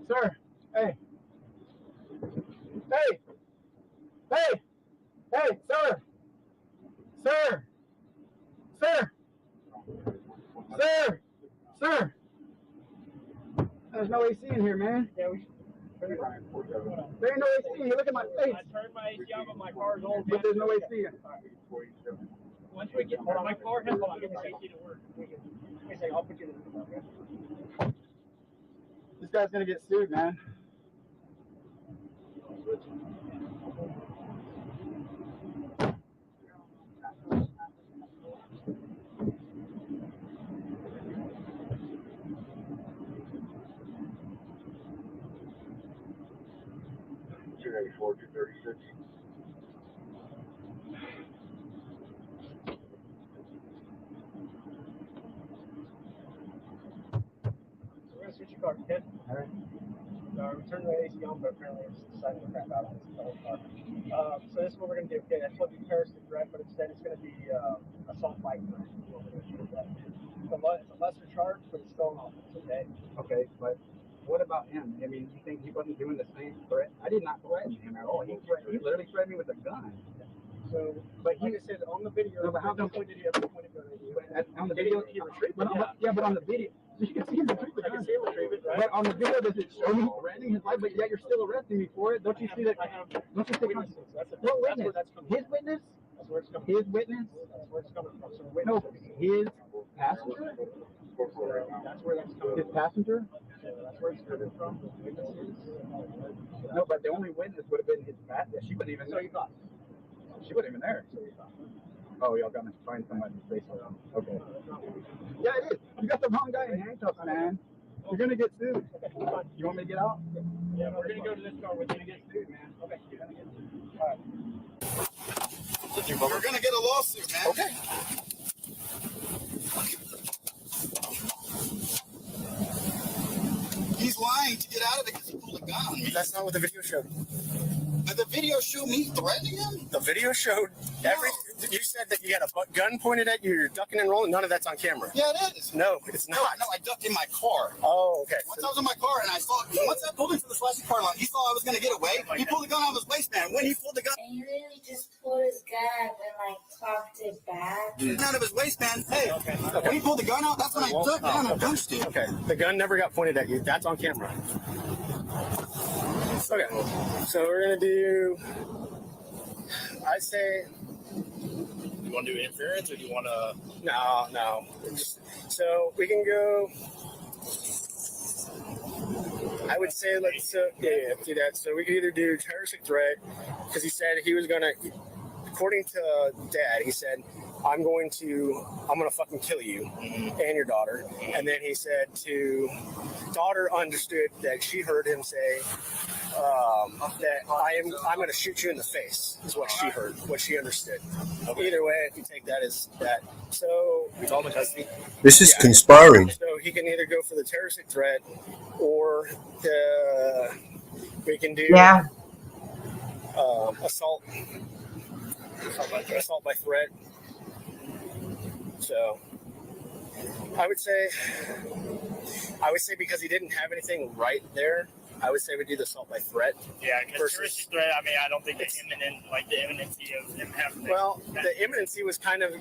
Sir, hey. Hey. Hey. Hey, sir. Sir. Sir. Sir. Sir. There's no AC in here, man. Yeah, we. There ain't no AC in here. Look at my face. I turned my AC on, but my car's old. But there's no AC in. Once we get, hold on, my car has hold on, get this AC to work. I'll put you in. This guy's gonna get sued, man. $294, $236. We're gonna switch your car, okay? All right. We turned the AC on, but apparently it's deciding to crap out on this whole car. So this is what we're gonna do. Okay, I told you terroristic threat, but instead it's gonna be assault by threat. It's a lesser charge, but it's still an offense, okay? Okay, but what about him? I mean, you think he wasn't doing the same threat? I did not threaten him at all. He literally threatened me with a gun. So, but like I said, on the video, no, but how come did he ever point a gun at you? On the video, he retrieved it. Yeah, but on the video, you can see him retrieve it. I can see him retrieve it, right? But on the video, does it show me threatening his life? But yet you're still arresting me for it. Don't you see that? Don't you see witnesses? what witness? His witness? That's where it's coming His witness? That's where it's coming from. So No, his passenger? That's where that's coming His passenger? That's where it's coming from. Witnesses. No, but the only witness would have been his passenger. She wasn't even there. So you thought? She wasn't even there. Oh, y'all gonna find somebody's face around. Okay. Yeah, it is. You got the wrong guy in handcuffs, man. You're gonna get sued. You want me to get out? Yeah, we're gonna go to this car. We're gonna get sued, man. Okay. All right. We're gonna get a lawsuit, man. Okay. He's lying to get out of it because he pulled a gun on me. That's not what the video showed. But the video showed me threatening him? The video showed You said that you had a gun pointed at you, you're ducking and rolling. None of that's on camera. Yeah, it is. No, it's not. No, I ducked in my car. Oh, okay. Once I was in my car and I saw, once I pulled into the flashing car line, he saw I was going to get away. He pulled the gun out of his waistband. When he pulled the gun, And he literally just pulled his gun and like cocked it back. out of his waistband. Hey, when he pulled the gun out, that's when I ducked down and punched it. Okay, the gun never got pointed at you. That's on camera. Okay, so we're gonna do. I say. You want to do interference, or do you want to? No. So we can go. I would say let's do that. So we could either do terroristic threat, because he said he was gonna. According to Dad, he said, I'm gonna fucking kill you and your daughter. And then he said to daughter understood that she heard him say that I'm gonna shoot you in the face is what she heard, what she understood. Either way, if you take that as that. So This is conspiring. So he can either go for the terroristic threat or we can do assault by threat. So I would say because he didn't have anything right there, I would say we do the assault by threat. Yeah, because terroristic threat, I mean, I don't think it's the imminency of him having. Well, the imminency was kind of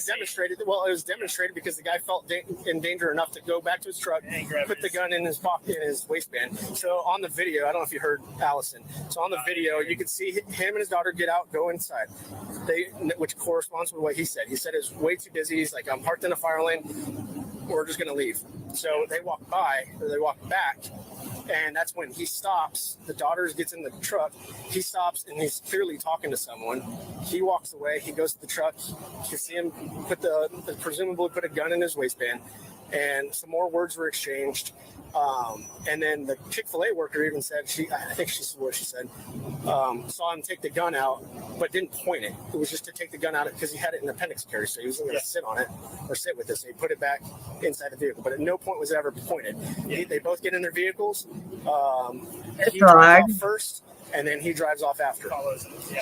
demonstrated. Well, it was demonstrated because the guy felt in danger enough to go back to his truck, put the gun in his pocket, in his waistband. So on the video, I don't know if you heard Allison. So on the video, you could see him and his daughter get out, go inside. Which corresponds with what he said. He said it was way too busy. He's like, I'm parked in a fire lane. We're just gonna leave. So they walk back. And that's when he stops. The daughter gets in the truck. He stops and he's clearly talking to someone. He walks away. He goes to the truck. You see him presumably put a gun in his waistband. And some more words were exchanged. And then the Chick-fil-A worker even said, I think she said what she said, saw him take the gun out, but didn't point it. It was just to take the gun out because he had it in appendix carry, so he wasn't going to sit on it or sit with it. So he put it back inside the vehicle, but at no point was it ever pointed. They both get in their vehicles. He drives off first, and then he drives off after.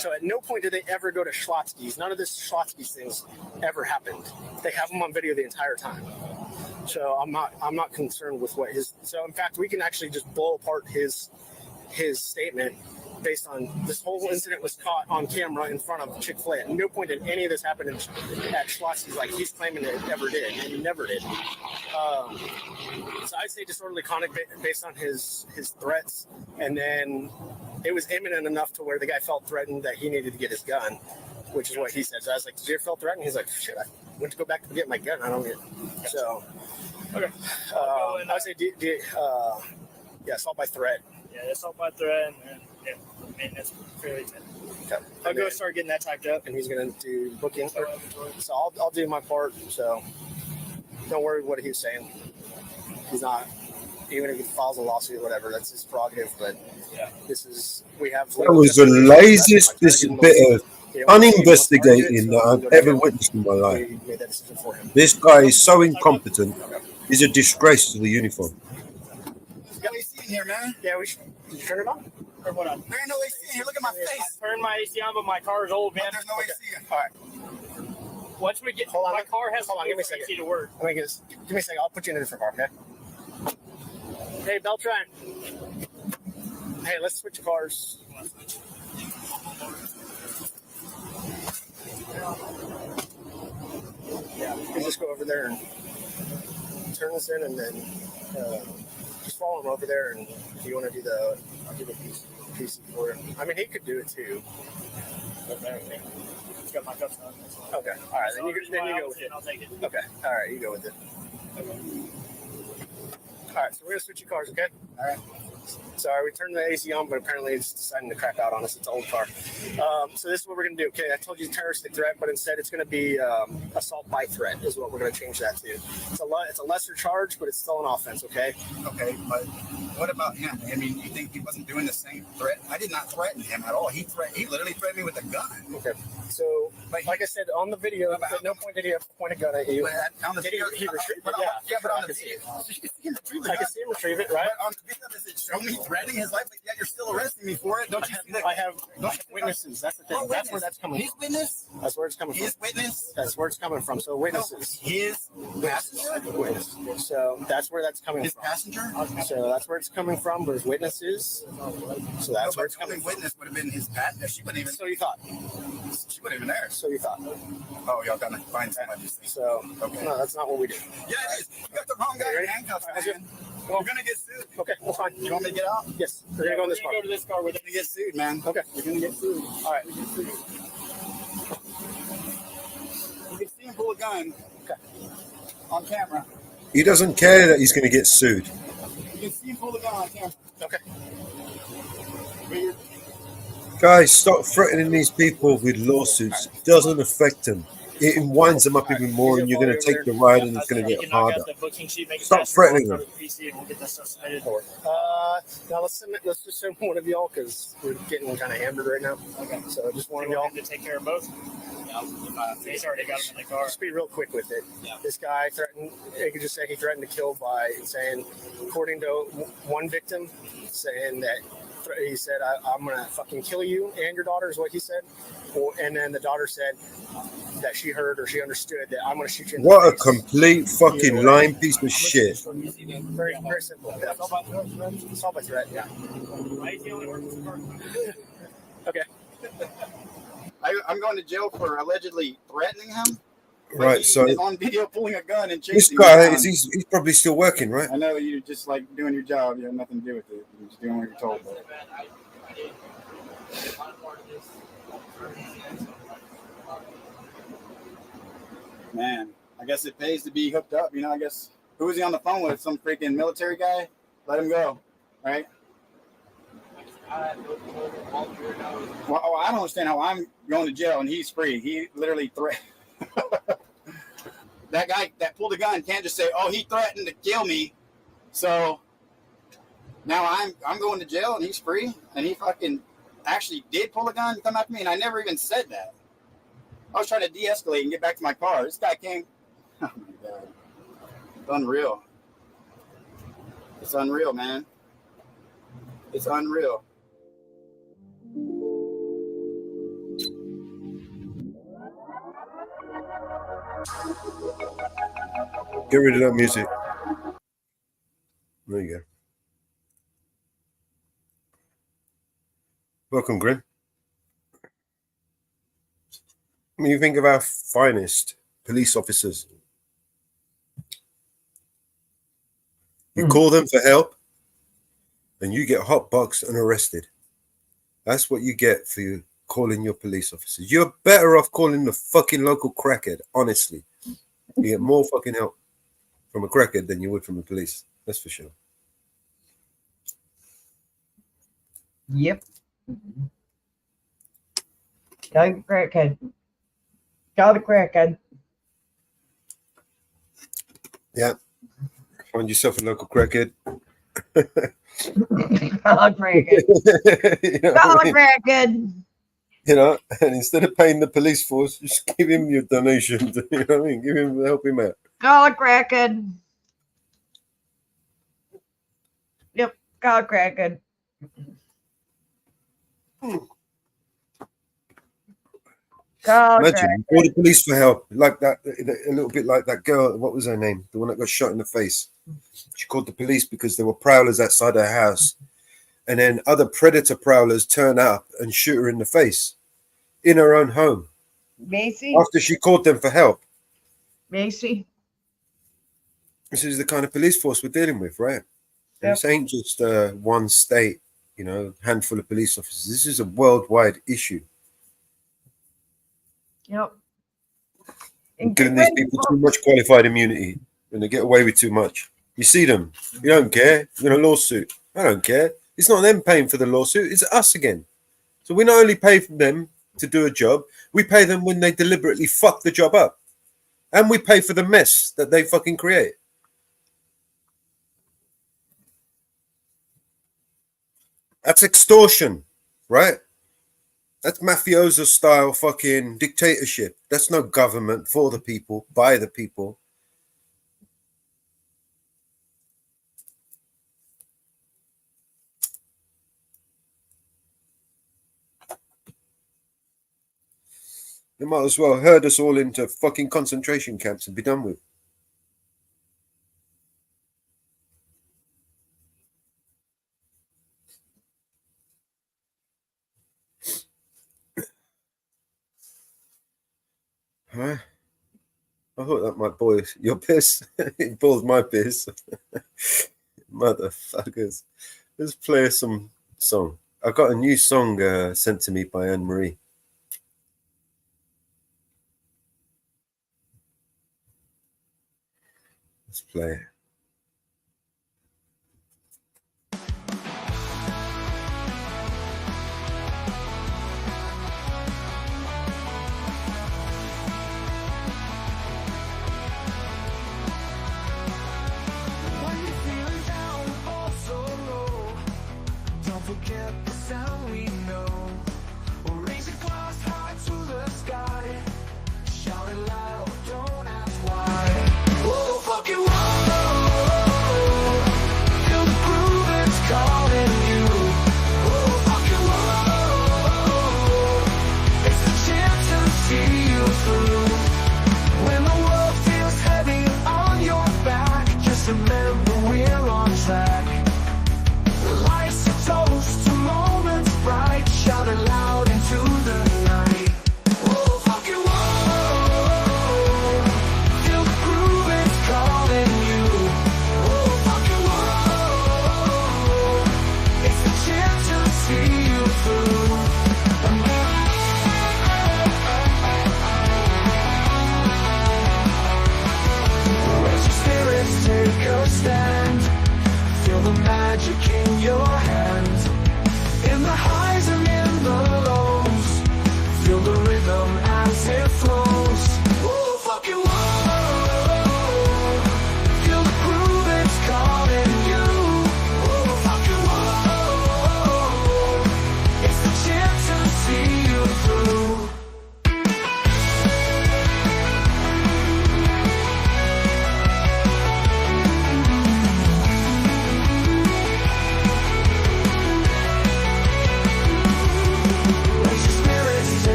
So at no point did they ever go to Schlotsky's. None of this Schlotsky's things ever happened. They have them on video the entire time. So I'm not concerned with what his. So in fact, we can actually just blow apart his statement based on this whole incident was caught on camera in front of Chick-fil-A. At no point did any of this happen at Schloss's like he's claiming it ever did, and he never did. So I'd say disorderly conduct based on his threats, and then it was imminent enough to where the guy felt threatened that he needed to get his gun, which is what he said. So I was like, "Did you ever feel threatened?" He's like, "Shit, I went to go back to get my gun. I don't get." So Okay. I would say, assault by threat. Yeah, assault by threat, and yeah, I mean that's fairly tense. Okay. I'll go start getting that typed up. And he's gonna do booking. So I'll do my part. So don't worry what he's saying. He's not. Even if he files a lawsuit, whatever, that's his prerogative. But yeah, we have. That was the laziest bit of uninvestigating that I've ever witnessed in my life. This guy is so incompetent. He's a disgrace to the uniform. There's no AC in here, man. Yeah, we should. Did you turn it on? Or what on? There ain't no AC in here. Look at my face. I turned my AC on, but my car is old, man. There's no AC in here. All right. Once we get, my car has give me a second. AC to work. Give me a second. I'll put you in a different car, okay? Hey, Beltran. Hey, let's switch cars. Yeah, we can just go over there and turn this in, and then just follow him over there. And if you want to do I'll do the PC for him. I mean, he could do it too. Okay. He's got my cuffs on. Okay. All right. Then you go with it. I'll take it. Okay. All right. You go with it. Okay. All right. So we're gonna switch your cars, okay? All right. Sorry, we turned the AC on, but apparently it's deciding to crap out on us. It's an old car. So this is what we're going to do. Okay, I told you terroristic threat, but instead it's going to be assault by threat is what we're going to change that to. It's a lesser charge, but it's still an offense, okay? Okay, but what about him? I mean, you think he wasn't doing the same threat? I did not threaten him at all. He literally threatened me with a gun. Okay. So, like I said, on the video, at no point did he point a gun at you. On the video, he retrieved it. But on the video, I can see him retrieve it, right? But on the video, does it show me threatening his life? But yet you're still arresting me for it. Don't you see that? I have witnesses. That's the thing. What That's witness? where that's coming His from. witness? That's where it's coming from. His witness? That's where it's coming from. So witnesses. His passenger? Witness. So that's where that's coming His from. passenger? So that's where it's coming from. There's witnesses. So that's where it's coming from. Witness would have been his passenger. She wasn't even. So you thought. She wasn't even there. So you thought. Oh, y'all gotta find somebody. So okay. No, that's not what we do. Yeah, it is. You got the wrong guy in handcuffs, man. We're gonna get sued. Okay, that's fine. You want me to get out? Yes. We're gonna go in this car. Go to this car with You're gonna get sued, man. Okay. You're gonna get sued. All right. You can see him pull a gun. Okay. On camera. He doesn't care that he's going to get sued. You can see him pull the gun on camera. Okay. Guys, stop threatening these people with lawsuits. It doesn't affect them. It winds them up even more, and you're going to take the ride, and it's going to get harder. Stop threatening them. Now let's just send one of y'all because we're getting kind of hammered right now. Okay. So just one of y'all to take care of both. He's already got him in the car. Just be real quick with it. Yeah. This guy threatened. You could just say he threatened to kill by saying, according to one victim, saying that he said, "I'm gonna fucking kill you and your daughter," is what he said. And then the daughter said that she heard or she understood that I'm gonna shoot you in the What a face. complete fucking lying piece of shit. Very, very simple. Yeah. Assault by threat. Yeah. Okay. I'm going to jail for allegedly threatening him. Right, so He's on video pulling a gun and chasing this me guy, down. he's probably still working, right? I know you're just like doing your job. You have nothing to do with it. You're just doing what you're told. Man, I guess it pays to be hooked up. You know, I guess who was he on the phone with? Some freaking military guy? Let him go, right? Well, I don't understand how I'm going to jail and he's free. He literally threatened. That guy that pulled a gun can't just say, "Oh, he threatened to kill me," so now I'm going to jail and he's free. And he fucking actually did pull a gun and come after me, and I never even said that. I was trying to de-escalate and get back to my car. This guy came. Oh my god, it's unreal. It's unreal, man. It's unreal. Get rid of that music. There you go. Welcome, Grim. When you think of our finest police officers, you call them for help and you get hotboxed and arrested. That's what you get for you calling your police officers. You're better off calling the fucking local crackhead, honestly. You get more fucking help from a crackhead than you would from the police. That's for sure. Yep. Go crackhead. Go the crackhead. Yeah. Find yourself a local crackhead. Go crackhead. Go crackhead. You know, and instead of paying the police force, just give him your donation. You know what I mean? Give him, help him out. Go crackhead. Yep. Go crackhead. Imagine, call the police for help, like that, a little bit like that girl. What was her name? The one that got shot in the face. She called the police because there were prowlers outside her house, and then other predator prowlers turn up and shoot her in the face in her own home. Macy? After she called them for help. Macy? This is the kind of police force we're dealing with, right? And this ain't just one state, you know, handful of police officers. This is a worldwide issue. Yep. Giving these people too much qualified immunity and they get away with too much. You see them, you don't care. You're in a lawsuit. I don't care. It's not them paying for the lawsuit, it's us again. So we not only pay for them to do a job, we pay them when they deliberately fuck the job up. And we pay for the mess that they fucking create. That's extortion, right? That's mafioso style fucking dictatorship. That's no government for the people, by the people. They might as well herd us all into fucking concentration camps and be done with. Huh? I thought that might boil your piss. It boils my piss. Motherfuckers. Let's play some song. I got a new song sent to me by Anne Marie. Let's play it.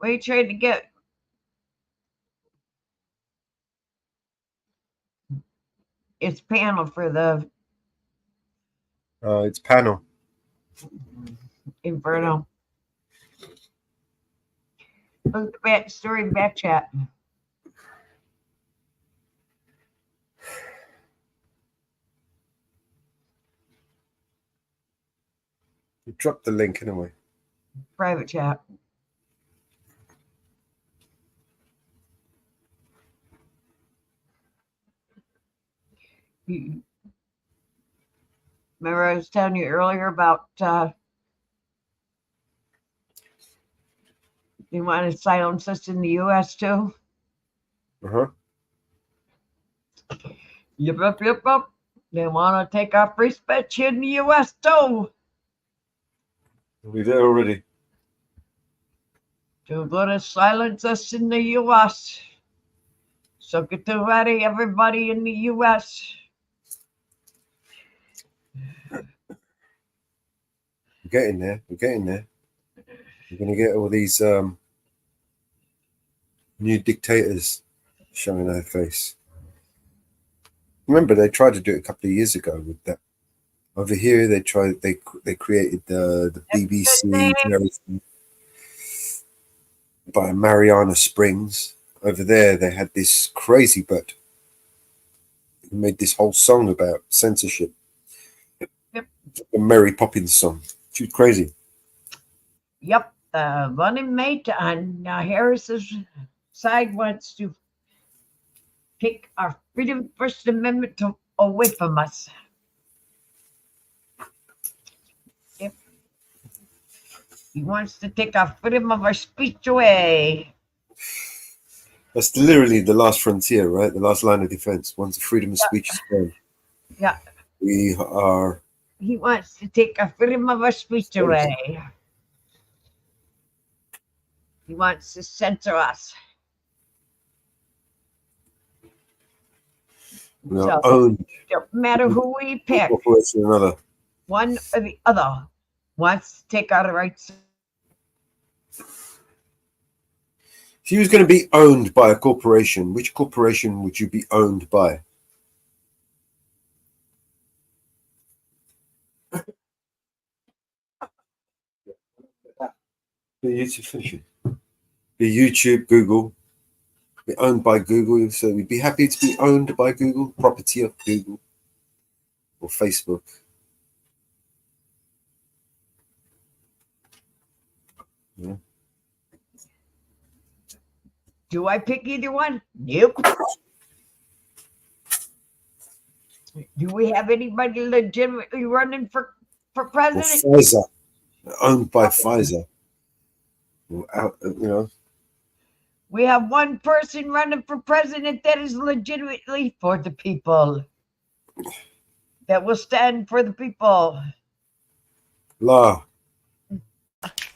What are you trying to get? It's panel for the It's panel. Inferno. Look at the back story back chat. You dropped the link anyway. Private chat. Remember I was telling you earlier about they want to silence us in the U.S. too? Uh-huh. Yep. They want to take our free speech in the U.S. too. We did already. They're going to silence us in the U.S. So get ready, everybody in the U.S. We're getting there. We're getting there. We're going to get all these new dictators showing their face. Remember, they tried to do it a couple of years ago with that. Over here, they created the BBC and everything by Mariana Springs. Over there, they had this crazy bird who made this whole song about censorship. Yep. The Mary Poppins song. She was crazy. Yep, the running mate on Harris's side wants to take our freedom First Amendment away from us. Yep. He wants to take our freedom of our speech away. That's literally the last frontier, right? The last line of defense. Once the freedom of speech is gone. Yeah. We are... He wants to take our freedom of our speech away. He wants to censor us. We are owned. No matter who we pick, Another. one or the other wants to take our rights. If you was going to be owned by a corporation, which corporation would you be owned by? The YouTube finishing. The YouTube, Google. Be owned by Google, so we'd be happy to be owned by Google, property of Google or Facebook. Yeah. Do I pick either one? Nope. Do we have anybody legitimately running for president? Or Pfizer, owned by Pfizer. You know. We have one person running for president that is legitimately for the people. That will stand for the people. La.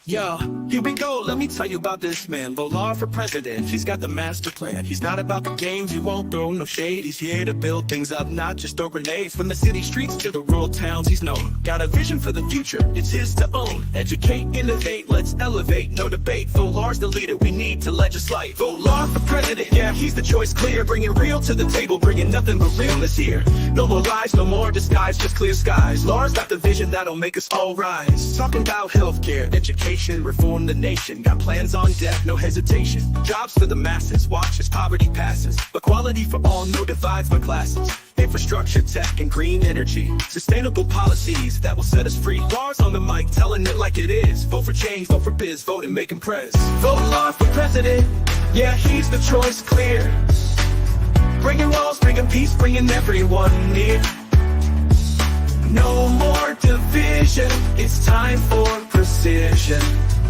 Yo, here we go, let me tell you about this man, Volar for president, he's got the master plan. He's not about the games, he won't throw no shade. He's here to build things up, not just throw grenades. From the city streets to the rural towns, he's known. Got a vision for the future, it's his to own. Educate, innovate, let's elevate, no debate. Volar's the leader we need to legislate. Volar for president, yeah, he's the choice clear. Bringing real to the table, bringing nothing but realness here. No more lies, no more disguise, just clear skies. Lars got the vision that'll make us all rise. Talking about healthcare, education, reform the nation. Got plans on deck, no hesitation. Jobs for the masses, watch as poverty passes. Equality for all, no divides by classes. Infrastructure, tech, and green energy. Sustainable policies that will set us free. Lars on the mic, telling it like it is. Vote for change, vote for biz, vote and make him press. Vote Lars for president, yeah, he's the choice clear. Bringing laws, bringing peace, bringing everyone near. No more division, it's time for precision.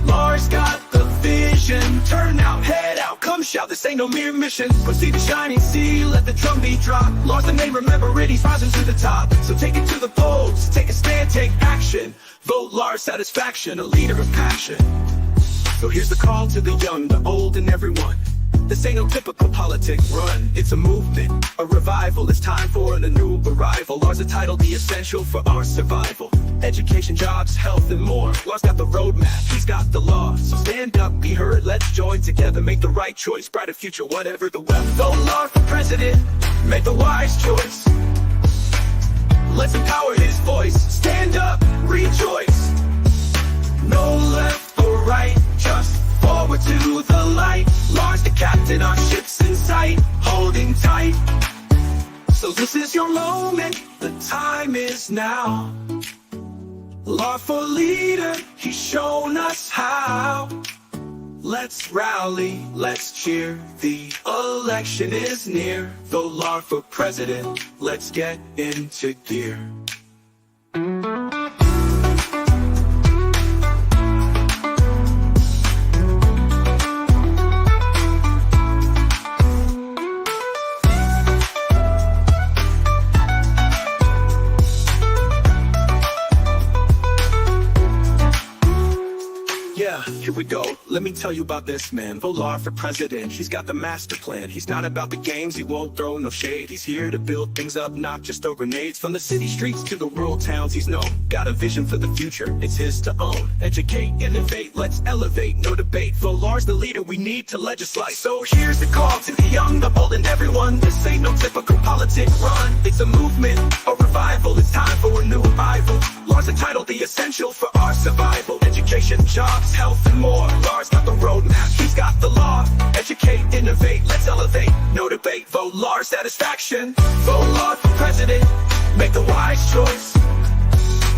Lars got the vision, turn out, head out, come shout, this ain't no mere mission. Proceed to shining sea, let the drumbeat drop. Lars the name, remember it, he's rising to the top. So take it to the polls, take a stand, take action. Vote Lars satisfaction, a leader of passion. So here's the call to the young, the old, and everyone. This ain't no typical politic run. It's a movement, a revival. It's time for a new arrival. Law's a title, the essential for our survival. Education, jobs, health, and more. Law's got the roadmap, he's got the law. So stand up, be heard, let's join together. Make the right choice, brighter future, whatever the weather. Vote Law for president, make the wise choice. Let's empower his voice. Stand up, rejoice. No left or right, just forward to the light. Law's the captain, our ship's in sight, holding tight. So this is your moment, the time is now. Lawful leader, he's shown us how. Let's rally, let's cheer, the election is near. Vote Law for president, let's get into gear. Here we go, let me tell you about this man. Vote Law for president, he's got the master plan. He's not about the games, he won't throw no shade. He's here to build things up, not just throw grenades. From the city streets to the rural towns, he's known. Got a vision for the future, it's his to own. Educate, innovate, let's elevate, no debate. Vote Law's the leader we need to legislate. So here's the call to the young, the bold, and everyone. This ain't no typical politic run. It's a movement, a revival. It's time for a new arrival. Law's a title, the essential for our survival. Education, jobs, health, and more. Law's got the roadmap, he's got the law. Educate, innovate, let's elevate, no debate. Vote Law satisfaction. Vote Law for president, make the wise choice.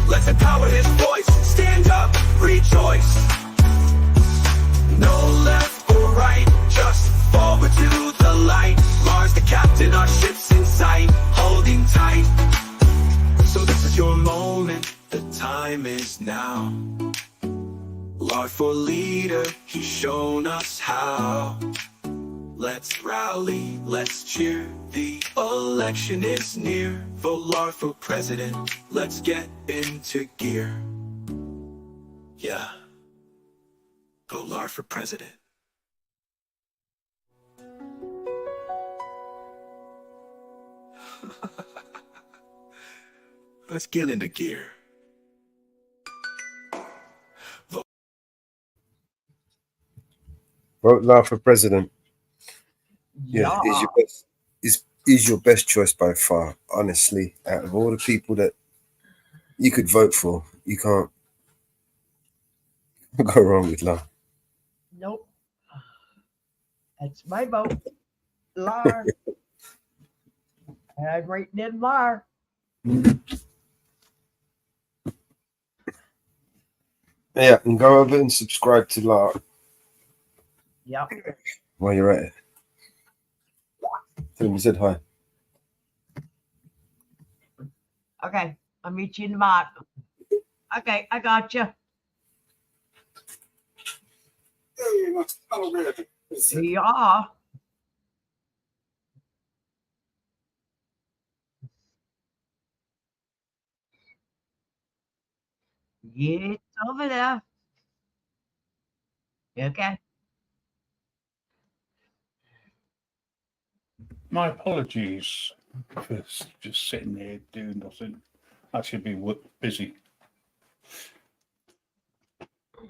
Let's empower his voice. Stand up, rejoice. No left or right, just forward to the light. Law's the captain, our ship's in sight, holding tight. So this is your moment, the time is now. Lawful leader, he's shown us how. Let's rally, let's cheer, the election is near. Vote Law for president, let's get into gear. Yeah, vote Law for president. Let's get into gear. Vote Law for president. Yeah, is your best choice by far, honestly. Out of all the people that you could vote for, you can't go wrong with Law. Nope. That's my vote. Law. And I'm rating in Law. Yeah, and go over and subscribe to Law. Yep. While you're at it. Tell him you said hi. Okay, I'll meet you in the mark. Okay, I got you. Yeah. Yeah, it's over there. Okay. My apologies for just sitting here doing nothing. I should be busy.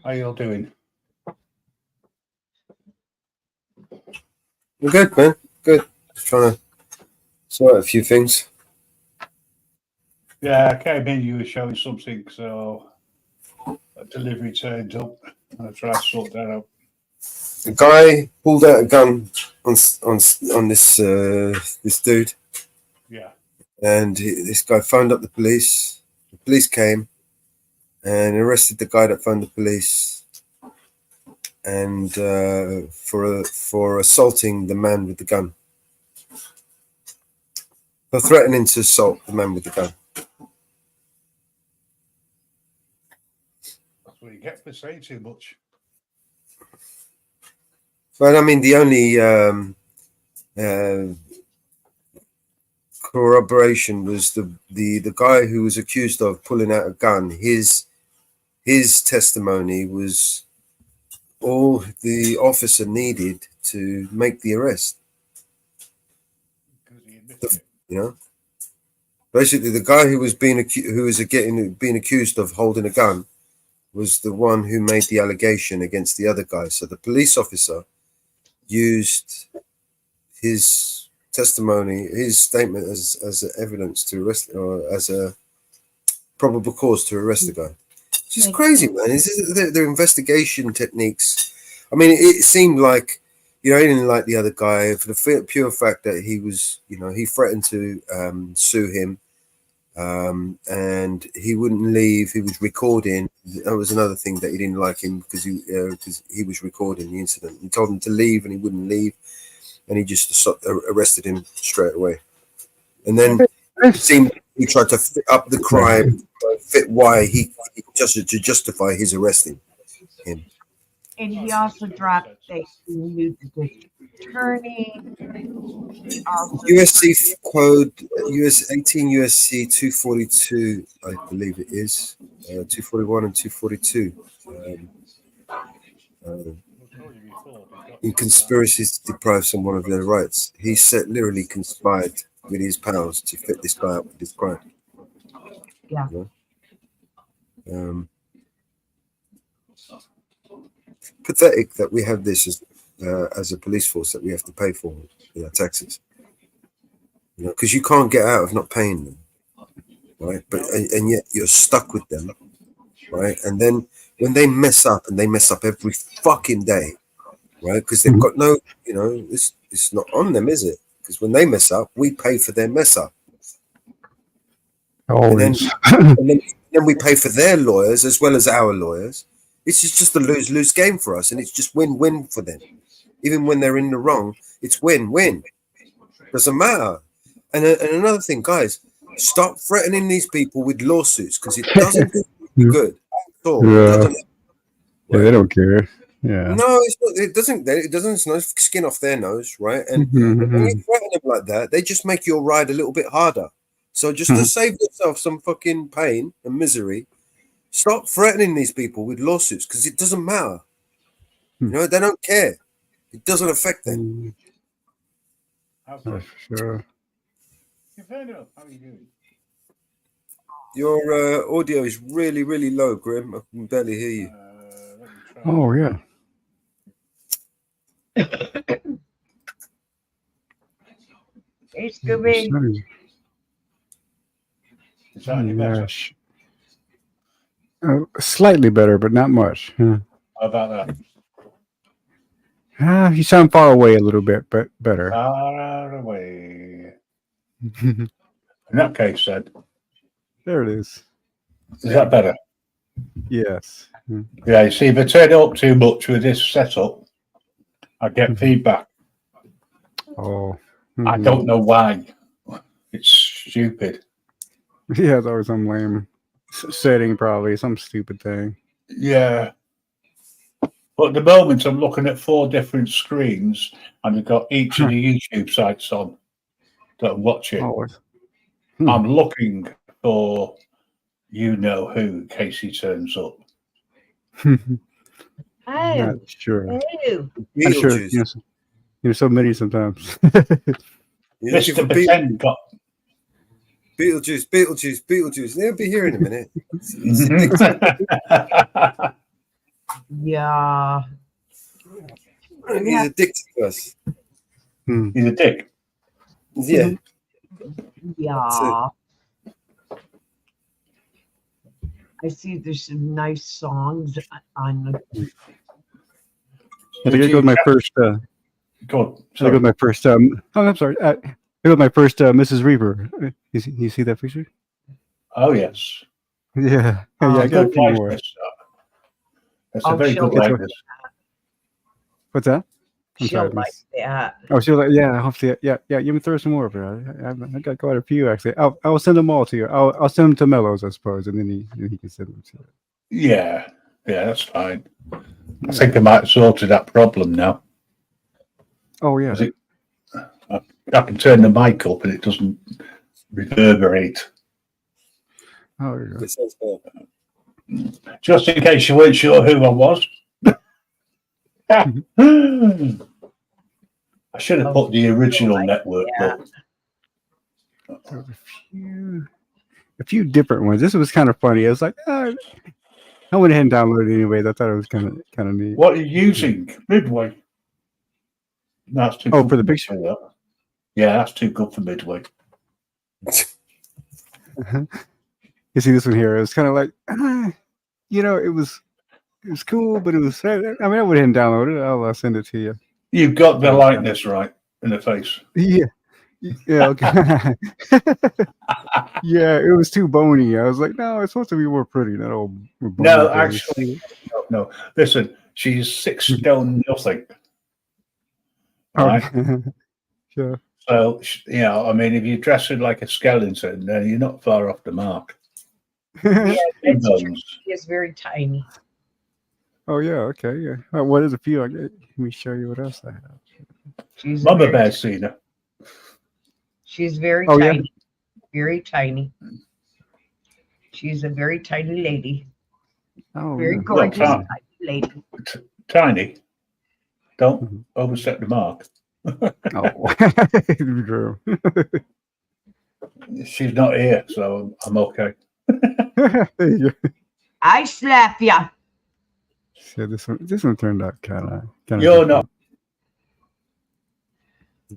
How you all doing? We're good, man. Good. Just trying to sort out a few things. Yeah, I came in, you were showing something, so a delivery turned up and I tried to sort that out. The guy pulled out a gun on this this dude. Yeah. And this guy phoned up the police. The police came and arrested the guy that phoned the police, and for assaulting the man with the gun, for threatening to assault the man with the gun. That's what you get for saying too much. But I mean, the only corroboration was the guy who was accused of pulling out a gun. His testimony was all the officer needed to make the arrest. Basically, the guy who was being accused of holding a gun was the one who made the allegation against the other guy. So the police officer used his testimony, his statement as evidence to arrest, or as a probable cause to arrest the guy. It's just crazy, man. Their investigation techniques. I mean, it seemed like, he didn't like the other guy for the pure fact that he was, he threatened to sue him, and he wouldn't leave. He was recording. That was another thing that he didn't like him, because he was recording the incident. He told him to leave, and he wouldn't leave, and he just arrested him straight away. And then it seemed he tried to fit up the crime, fit why he to justify his arresting him. And he also dropped that he knew the district attorney. USC code, 18 USC 242, I believe it is, 241 and 242. In conspiracies to deprive someone of their rights. He literally conspired with his pals to fit this guy up with this crime. Yeah. Pathetic that we have this as a police force that we have to pay for, taxes. Because you can't get out of not paying them, right? But and yet you're stuck with them, right? And then when they mess up, and they mess up every fucking day, right? Because they've got no, it's not on them, is it? Because when they mess up, we pay for their mess up. Always. And then we pay for their lawyers as well as our lawyers. It's just a lose-lose game for us, and it's just win-win for them. Even when they're in the wrong, it's win-win. Doesn't matter. And another thing, guys, stop threatening these people with lawsuits, because it doesn't do good at all. Yeah. They don't care. Yeah. No, it's not, it doesn't. It's no skin off their nose, right? And when you threaten them like that, they just make your ride a little bit harder. So just to save yourself some fucking pain and misery, stop threatening these people with lawsuits, because it doesn't matter. They don't care. It doesn't affect them. That's for sure. How are you doing? Your audio is really, really low, Grim. I can barely hear you. Oh, yeah. Hey, Scooby. Is that any better? Slightly better, but not much. How about that? You sound far away a little bit, but better. Far away. In that case, then. There it is. Is that better? Yes. Yeah, you see, if I turn it up too much with this setup, I get feedback. Oh. I don't know why. It's stupid. Yeah, it's always some lame setting, probably. Some stupid thing. Yeah. But at the moment, I'm looking at 4 different screens, and I've got each of the YouTube sites on that I'm watching. I'm looking for you-know-who in case he turns up. Not sure. Hello. I'm sure. So many sometimes. Mr. Pretend got Beetlejuice. They'll be here in a minute. Yeah. He's addicted to us. He's a dick. Yeah. Yeah. I see there's some nice songs on the. I think I go with my first. Go on. I go with my first. I'm sorry. I go with my first Mrs. Reaper. You see that picture? Oh yes. Yeah. I got a few more. That's a very good likeness. What's that? She'll like that. Oh, she'll like. Yeah. Hopefully. Yeah. You can throw some more of it. I got quite a few actually. I'll send them all to you. I'll send them to Mellows, I suppose, and then he can send them to you. Yeah. That's fine. I think I might have sorted that problem now. Oh yeah. I can turn the mic up and it doesn't reverberate. Oh, there you go. Just in case you weren't sure who I was. I should have put the original network, but There was a few different ones. This was kind of funny. I was like, I went ahead and downloaded it anyways. I thought it was kind of neat. what are you using? Midway. That's too Oh, good for the me picture? that. Yeah, that's too good for Midway. You see this one here? It was kind of like, it was cool, but it was. I mean, I went ahead and downloaded it. I'll send it to you. You've got the likeness right in the face. Yeah. Yeah. Okay. Yeah, it was too bony. I was like, no, it's supposed to be more pretty, not all bony. No, face. actually, no. Listen, she's 6 stone nothing. Right? Sure. So, I mean, if you dress her like a skeleton, then you're not far off the mark. Yeah, that's true. Bones. She is very tiny. Oh yeah. Okay. Yeah. What is a few? Let me show you what else I have. She's Mama very Bear's seen her. She's very Oh, yeah? tiny. Very tiny. She's a very tiny lady. Oh, Very yeah. gorgeous Look, tiny lady. Tiny. Don't overstep the mark. Oh, true. She's not here, so I'm okay. There you go. I slap ya. So this one turned out kind of. You're not.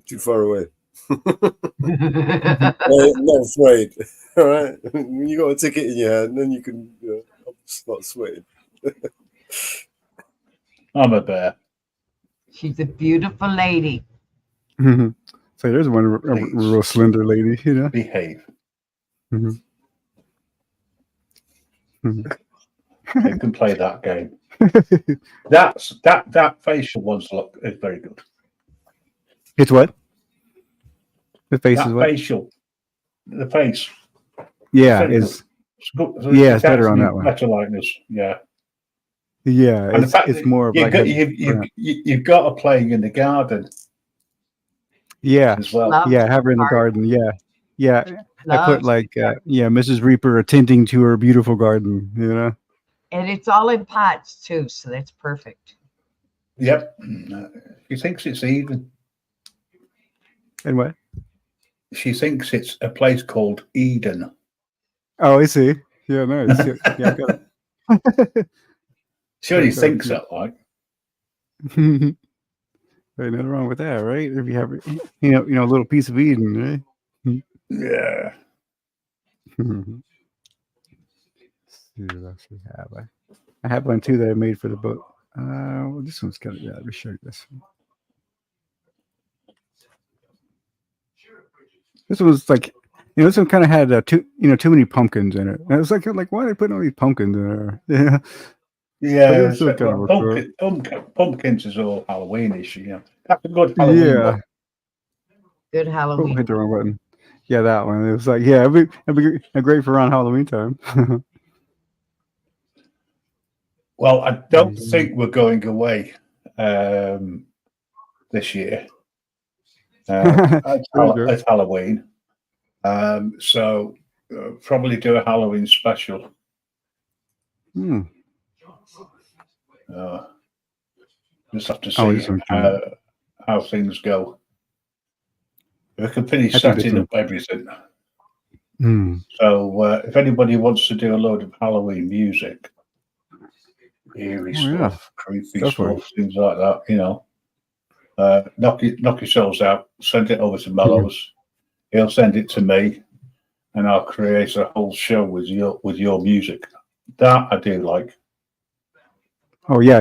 Too far away. Not afraid. All right. When you got a ticket in your hand, then you can start sweating. I'm a bear. She's a beautiful lady. So there's one a real slender lady, Behave. Mhm. Mhm. You can play that game. That facial one's look is very good. It's what? The face That is what? facial. The face. Yeah, very it's good. yeah, it's better on that one. Better likeness, yeah. Yeah, And the fact it's that more of like you've got her playing in the garden. Yeah, as well. yeah, have her in the garden. Yeah, yeah. I put Loves like Mrs. Reaper attending to her beautiful garden. And it's all in pots too, so that's perfect. Yep. She thinks it's even. And what? She thinks it's a place called Eden. Oh, I see. Yeah, nice. Yeah, I got it. She only thinks that, like. Ain't nothing wrong with that, right? If you have, a little piece of Eden, right? Yeah. Let's see what else we have. I have one too that I made for the book. Well, this one's kind of let me show you this one. This was like, this one kind of had too many pumpkins in it. And I was like, why are they putting all these pumpkins in there? Yeah. Yeah, But kind of pumpkins is all Halloweenish, That's a good Halloween yeah. book. Good Oh, Halloween. hit the wrong button. Yeah, that one. It was like, yeah, it'd be great for around Halloween time. Well, I don't think we're going away this year. It's Halloween. So probably do a Halloween special. Just have to see how things go. We can finish setting up everything. So if anybody wants to do a load of Halloween music, eerie stuff, creepy stuff, things like that, knock yourselves out, send it over to Mellows. He'll send it to me, and I'll create a whole show with your music. That I do like. Oh yeah.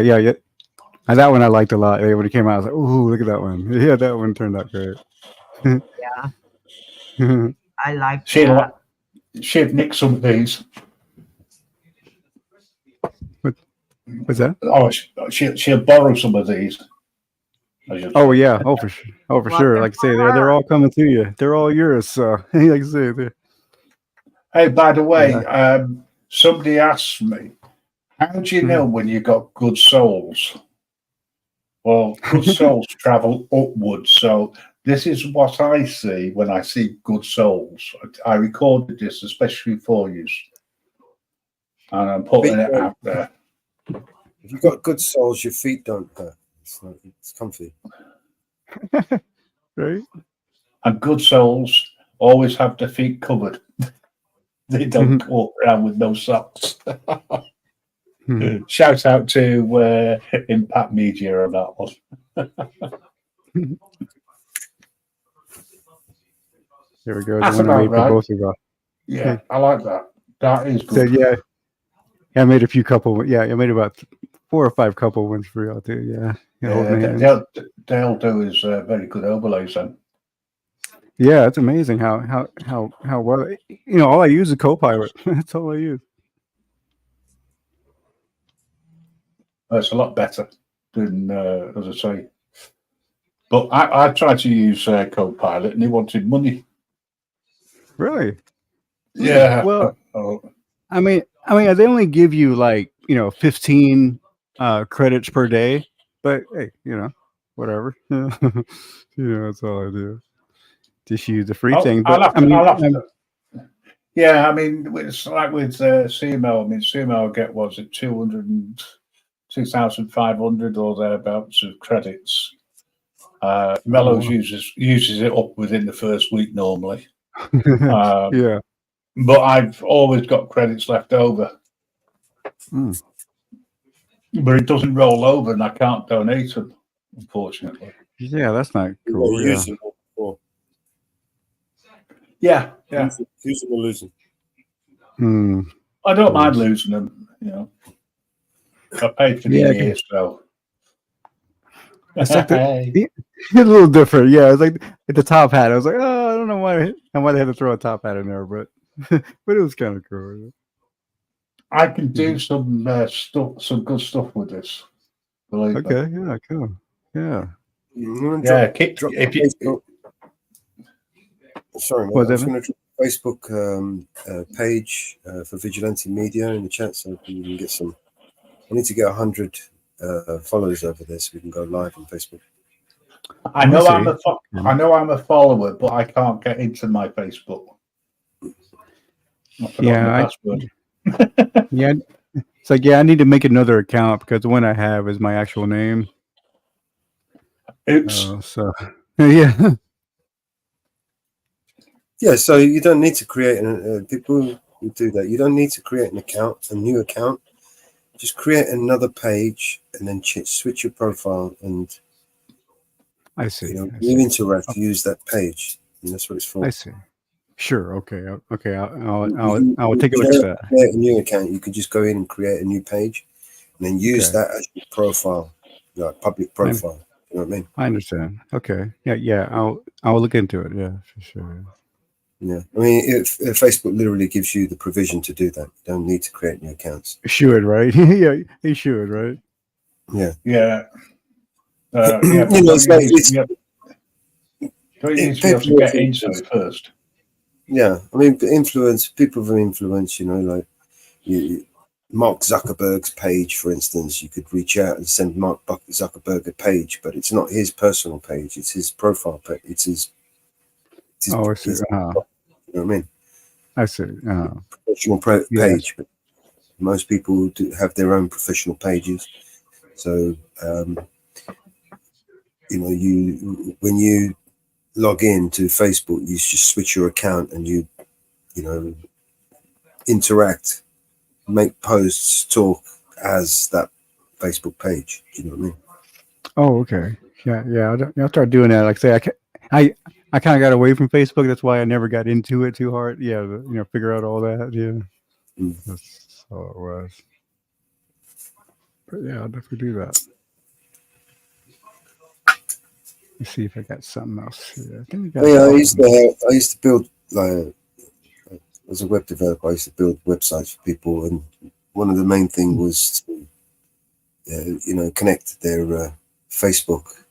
And that one I liked a lot. When it came out, I was like, "Ooh, look at that one!" Yeah, that one turned out great. Yeah, I like that. She'd nick some of these. What's that? Oh, she'll borrow some of these. Oh yeah. Oh for sure. Oh for sure. Like I say, they're all coming to you. They're all yours. So like I say, hey, by the way, somebody asked me, how do you know when you got good souls? Well, good souls travel upwards. So this is what I see when I see good souls. I recorded this especially for you, and I'm putting it out there. If you've got good souls, your feet don't hurt. It's comfy. Right. And good souls always have their feet covered. They don't walk around with no socks. Shout out to Impact Media on that one. There we go. That's The one I about made right. for both of us. Yeah, I like that. That is So good. yeah, I made a few couple. Yeah, I made about 4 or 5 couple ones for y'all too. Yeah, They'll do is very good overlays then. Yeah, it's amazing how well all I use is Copilot. That's all I use. It's a lot better than, as I say. But I tried to use Copilot, and he wanted money. Really? Yeah. Well, I mean, they only give you 15 credits per day, but hey, whatever. That's all I do. Just use the free thing. But yeah, I mean, it's like with CML. I mean, CML get was it 2,500 or thereabouts of credits. Mellows uses it up within the first week normally. Yeah. But I've always got credits left over. But it doesn't roll over, and I can't donate them, unfortunately. Yeah, that's not cool. Yeah. Yeah. Using or losing. I don't mind losing them. I paid for the year, so. It's like it's a little different. Yeah, it's like at the top hat. I was like, oh, I don't know why I might have to throw a top hat in there, but it was kind of cool. I can do some good stuff with this. Okay, yeah, cool. Yeah. Yeah, if you. Sorry, mate, I was going to drop a Facebook page for Vigilante Media in the chat so we can get some. I need to get 100 followers over there so we can go live on Facebook. I know I'm a follower, but I can't get into my Facebook. Yeah, yeah. It's like I need to make another account because the one I have is my actual name. Oops. So yeah. Yeah, so you don't need to create people who do that. You don't need to create a new account. Just create another page and then switch your profile, and I see. You interact. Use that page, and that's what it's for. I see. Sure. Okay. Okay. I'll take a look at that. Create a new account. You can just go in and create a new page, and then use that as your profile, like public profile. You know what I mean? I understand. Okay. Yeah. I'll look into it. Yeah, for sure. Yeah, I mean, Facebook literally gives you the provision to do that. You don't need to create new accounts. Should, right? Yeah, he should, right? Yeah. Yeah. It's like don't you need to be able to get into it first? Yeah, I mean, people of influence, like Mark Zuckerberg's page, for instance, you could reach out and send Mark Zuckerberg a page, but it's not his personal page; it's his profile page. It's his I see. You know what I mean? I see. Professional page, but most people do have their own professional pages. So, when you log in to Facebook, you just switch your account and you interact, make posts, talk as that Facebook page. Do you know what I mean? Oh, okay. Yeah. I'll start doing that. Like I say, I kind of got away from Facebook. That's why I never got into it too hard. Yeah, figure out all that. Yeah, that's all it was. But yeah, I'll definitely do that. Let's see if I got something else here. I used to build as a web developer. I used to build websites for people, and one of the main things was to connect their Facebook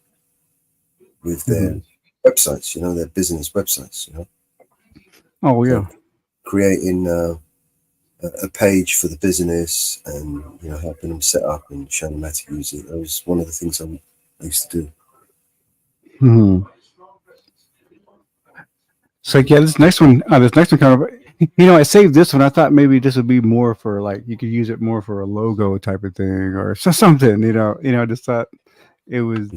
with their websites, their business websites, Oh, yeah. So creating a page for the business and, helping them set up and showing them how to use it. That was one of the things I used to do. So, yeah, this next one kind of, I saved this one. I thought maybe this would be more for you could use it more for a logo type of thing or something, just thought it was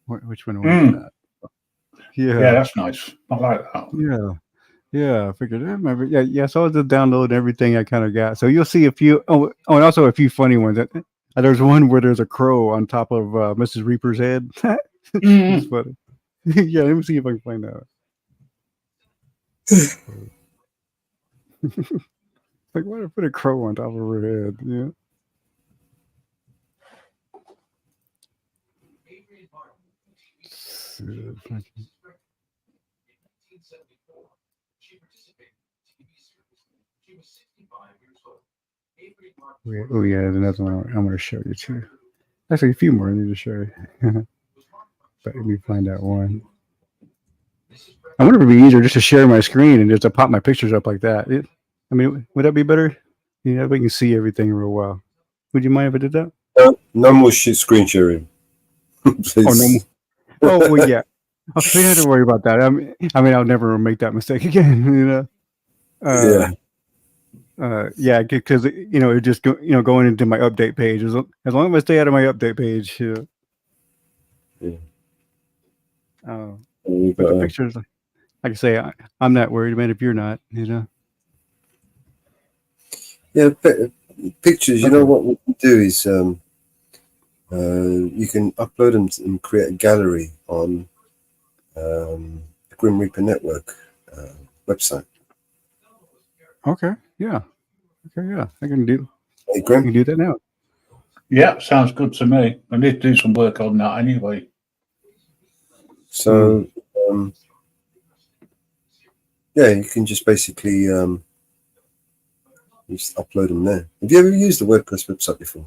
Which one was that? Yeah, that's nice. I like that. Yeah. I figured maybe. Yeah. So I just download everything I kind of got. So you'll see a few. Oh, and also a few funny ones. There's one where there's a crow on top of Mrs. Reaper's head. It's funny. Yeah, let me see if I can find that. Like, why did I put a crow on top of her head? Yeah. Oh yeah, there's another one I'm going to show you too. Actually, a few more I need to show you. But let me find that one. I wonder if it'd be easier just to share my screen and just to pop my pictures up like that. I mean, would that be better? Yeah, we can see everything real well. Would you mind if I did that? No more screen sharing. Please. Oh, no more. Oh, well, yeah. Oh, so you don't have to worry about that. I mean, I'll never make that mistake again. You know. Yeah, because it just going into my update page as long as I stay out of my update page. But the pictures, like I say, I'm not worried, man. If you're not, Yeah, pictures. You know what we can do is you can upload them and create a gallery on the Grim Reaper Network website. Okay. Yeah. I can do. Hey, Grim, you can do that now. Yeah, sounds good to me. I need to do some work on that anyway. So, yeah, you can just basically just upload them there. Have you ever used the WordPress website before?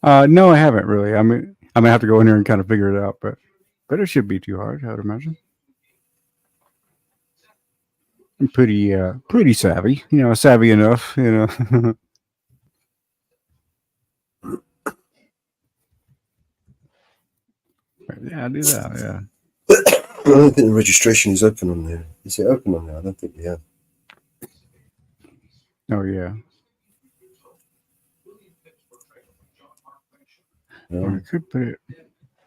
No, I haven't really. I mean, I'm gonna have to go in here and kind of figure it out, but it should be too hard, I would imagine. I'm pretty savvy, savvy enough, Yeah, I do that. Yeah. I don't think the registration is open on there. Is it open on there? I don't think we have. Oh yeah. I could put it.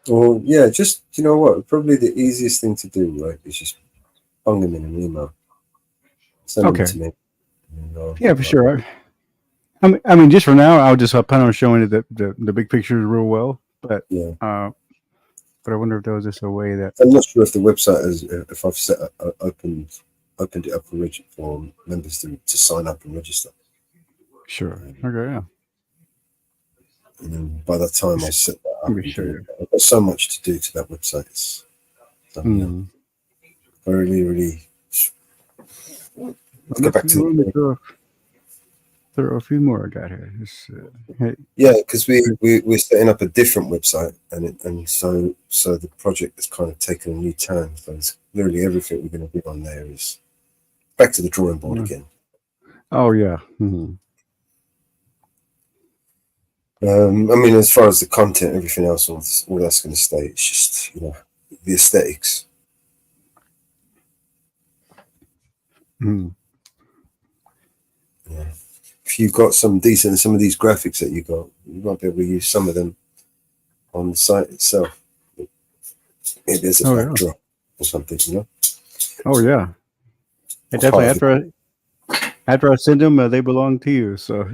Well, yeah, just you know what? Probably the easiest thing to do, right, is just bung them in an email. Send them to me. Yeah, for sure. I mean, just for now, I'll just plan on showing it the big pictures real well. But but I wonder if there was just a way that I'm not sure if the website is if I've opened it up for members to sign up and register. Sure. Okay. Yeah. And then by the time I set that up, I've got so much to do to that website. It's really. Let's get back to There are a few more I got here. Yeah, because we're setting up a different website, and so the project has kind of taken a new turn. So it's literally everything we're going to do on there is back to the drawing board again. Oh yeah. I mean, as far as the content, everything else, all that's going to stay. It's just the aesthetics. Yeah. If you've got some of these graphics that you got, you might be able to use some of them on the site itself. Maybe there's a backdrop or something, Oh yeah. And definitely after I send them, they belong to you. So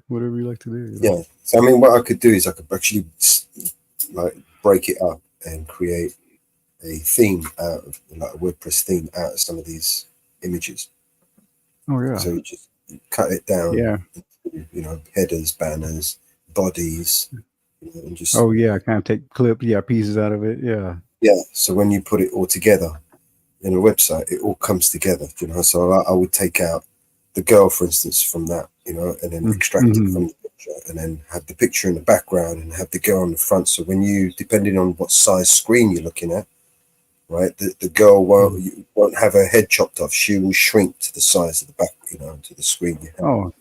whatever you like to do. Yeah. So I mean, what I could do is I could actually break it up and create a theme out of a WordPress theme out of some of these images. Oh yeah. So you just cut it down. Yeah. Into, headers, banners, bodies, and just. Oh yeah, kind of take clips, pieces out of it. Yeah. Yeah. So when you put it all together in a website, it all comes together. So I would take out the girl, for instance, from that, and then extract it from the picture, and then have the picture in the background and have the girl on the front. So when depending on what size screen you're looking at, right, the girl won't have her head chopped off. She will shrink to the size of the back, to the screen you have.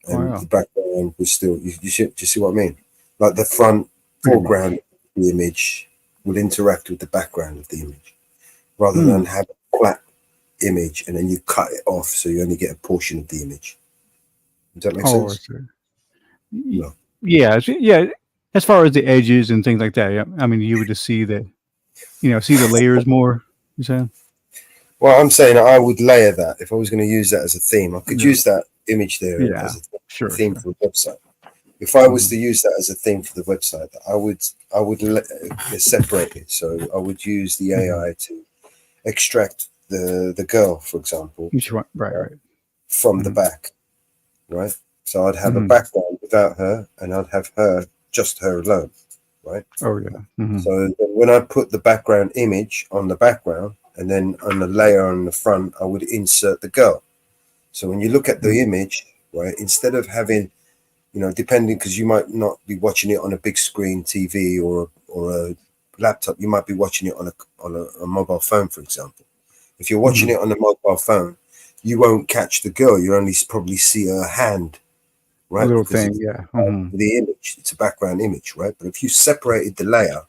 And the background will still. Do you see what I mean? Like the foreground of the image will interact with the background of the image, rather than have a flat image and then you cut it off so you only get a portion of the image. Does that make sense? No. Yeah. as far as the edges and things like that. Yeah, I mean, you would just see the, see the layers more. You saying? Well, I'm saying I would layer that if I was going to use that as a theme. I could Yeah. use that image there Yeah, as a sure, theme sure. for a website. If I was to use that as a theme for the website, I would separate it. So I would use the AI to extract the girl, for example, Each one, right. from the back, right? So I'd have a background without her, and I'd have her, just her alone, right? Oh yeah. So when I put the background image on the background, and then on the layer on the front, I would insert the girl. So when you look at the image, right, instead of having, depending, because you might not be watching it on a big screen TV or a laptop, you might be watching it on a mobile phone, for example. If you're watching it on a mobile phone, you won't catch the girl. You only probably see her hand, right? A little Because thing, it's yeah. the image, it's a background image, right? But if you separated the layer,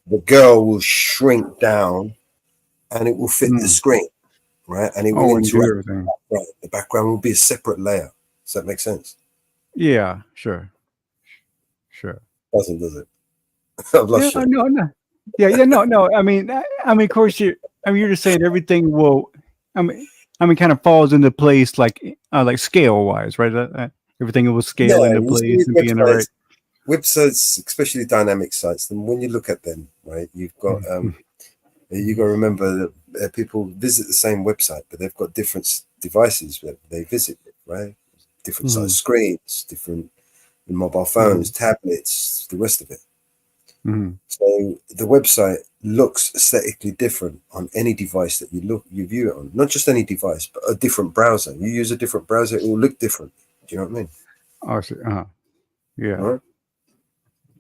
the girl will shrink down and it will fit the screen, right? And it will And do interact. everything. Right. The background will be a separate layer. Does that make sense? Yeah, sure. Does it? I've lost you. No. Yeah, no. I mean, of course you're just saying everything will. I mean, kind of falls into place like scale wise, right? Everything will scale into you see place and be in the right. websites, especially dynamic sites. And when you look at them, right, you've got you got to remember that people visit the same website, but they've got different devices that they visit, right? Different size screens, different mobile phones, tablets, the rest of it. So the website looks aesthetically different on any device that you view it on. Not just any device, but a different browser. You use a different browser, it will look different. Do you know what I mean? Oh, yeah. All right.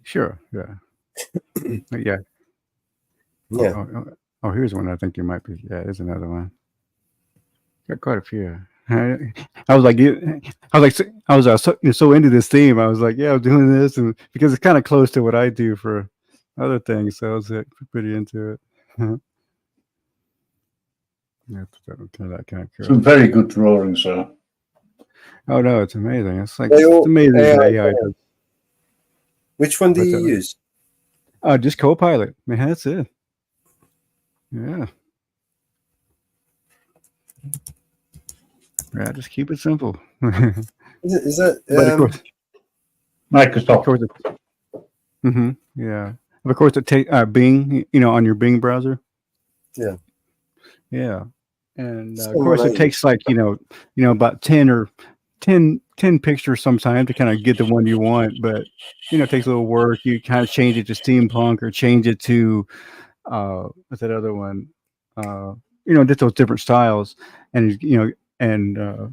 Sure. Yeah. Yeah. Yeah. Oh, here's one I think you might be. Yeah, there's another one. Got quite a few. I was so into this theme. I was like, yeah, I'm doing this, and because it's kind of close to what I do for other things, so I was pretty into it. Yeah, that kind of cool. Some very good drawings, sir. Oh no, it's amazing. It's like it's amazing that AI does. Which one do you use? Just Copilot. Man, that's it. Yeah. Yeah, just keep it simple. Is that but of course, Microsoft? Yeah. Of course, it takes Bing. On your Bing browser. Yeah. Yeah. And of course, it takes like about 10 pictures sometimes to kind of get the one you want, but it takes a little work. You kind of change it to steampunk or change it to what's that other one? Just those different styles, and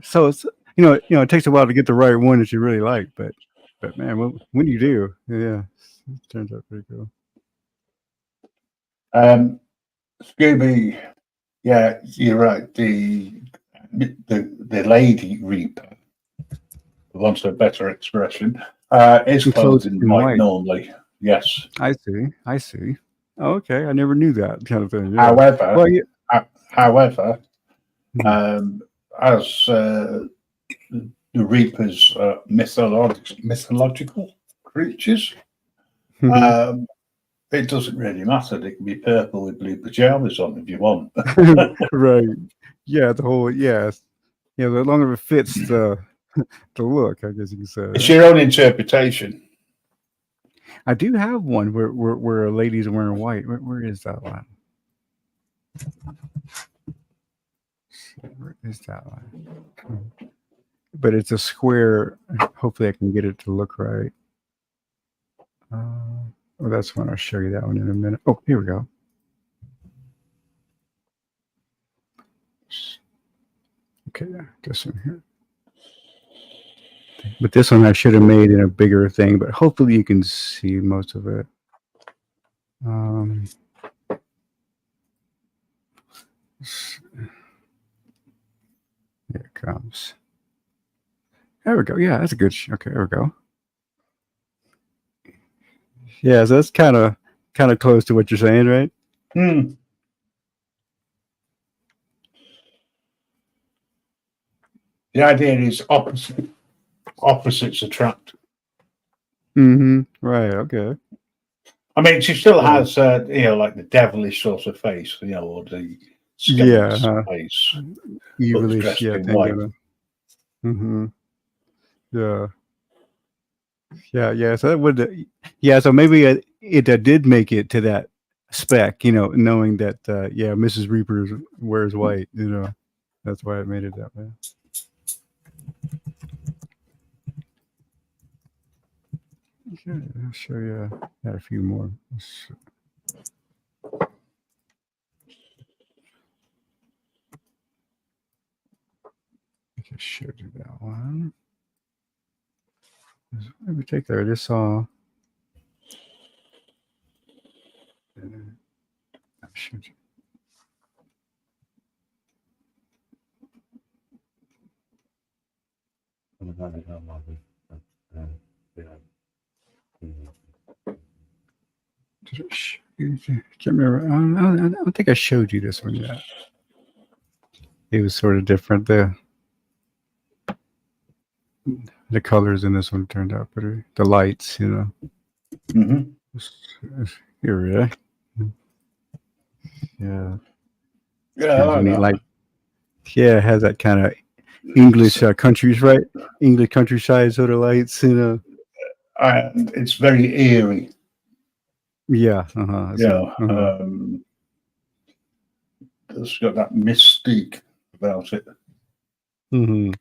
so it's it takes a while to get the right one that you really like, but man, when you do, yeah, it turns out pretty cool. Scooby, yeah, you're right. The Lady Reaper, for want of a better expression, is clothed in white normally. Yes. I see. Oh, okay, I never knew that kind of thing. Yeah. However, well, yeah. As the Reapers are mythological creatures, it doesn't really matter. They can be purple with blue pajamas on if you want. Right. Yeah, the whole the longer it fits the look, I guess you can say. It's your own interpretation. I do have one where a lady's wearing white. Where is that one? Where is that one? But it's a square. Hopefully, I can get it to look right. That's one. I'll show you that one in a minute. Oh, here we go. Okay, this one here. But this one I should have made in a bigger thing, but hopefully you can see most of it. Here it comes. There we go. Yeah, that's a good. Okay, there we go. Yeah, so that's kind of close to what you're saying, right? The idea is opposites attract. Mm-hmm. Right. Okay. I mean, she still Yeah. has, like the devilish sort of face, or the Yeah. skeleton face, but Evilish. dressed Yeah. in Thing white. going on. Mm-hmm. Yeah. Yeah. Yeah. So that would. Yeah. So maybe it did make it to that spec. Knowing that. Yeah, Mrs. Reaper wears white. That's why it made it that way. Okay, I'll show you. Got a few more. I just showed you that one. Let me take there. I just saw. I showed you. Did I show you? Can't remember. I don't think I showed you this one yet. It was sort of different. The colors in this one turned out pretty. The lights, Mm-hmm. Here, really. Yeah. Yeah, I like that. Like, yeah, it has that kind of English English countryside sort of lights, And it's very eerie. Yeah. Uh-huh. It's got that mystique about it. Mm-hmm.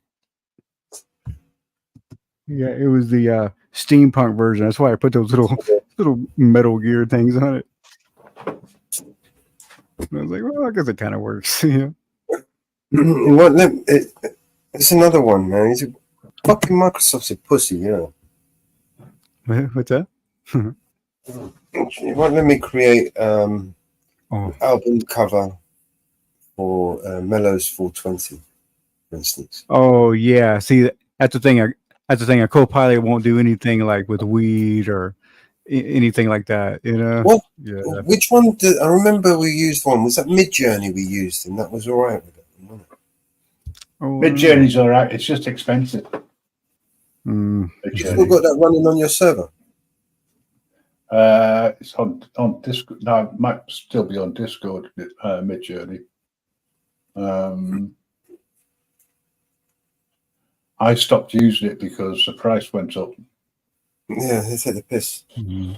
Yeah, it was the steampunk version. That's why I put those little Metal Gear things on it. And I was like, well, I guess it kind of works. It's another one, man. He's a fucking Microsoft's a pussy, What's that? It won't let me create album cover for Mellows 420, for instance. Oh yeah, see that's the thing. A Copilot won't do anything like with weed or anything like that. What? Yeah. Which one? I remember we used one. Was that Mid Journey we used, and that was all right with it. Mid Journey's all right. It's just expensive. You still got that running on your server? It's on Discord. No, it might still be on Discord. Mid Journey. I stopped using it because the price went up. Yeah, they take the piss. Mm-hmm.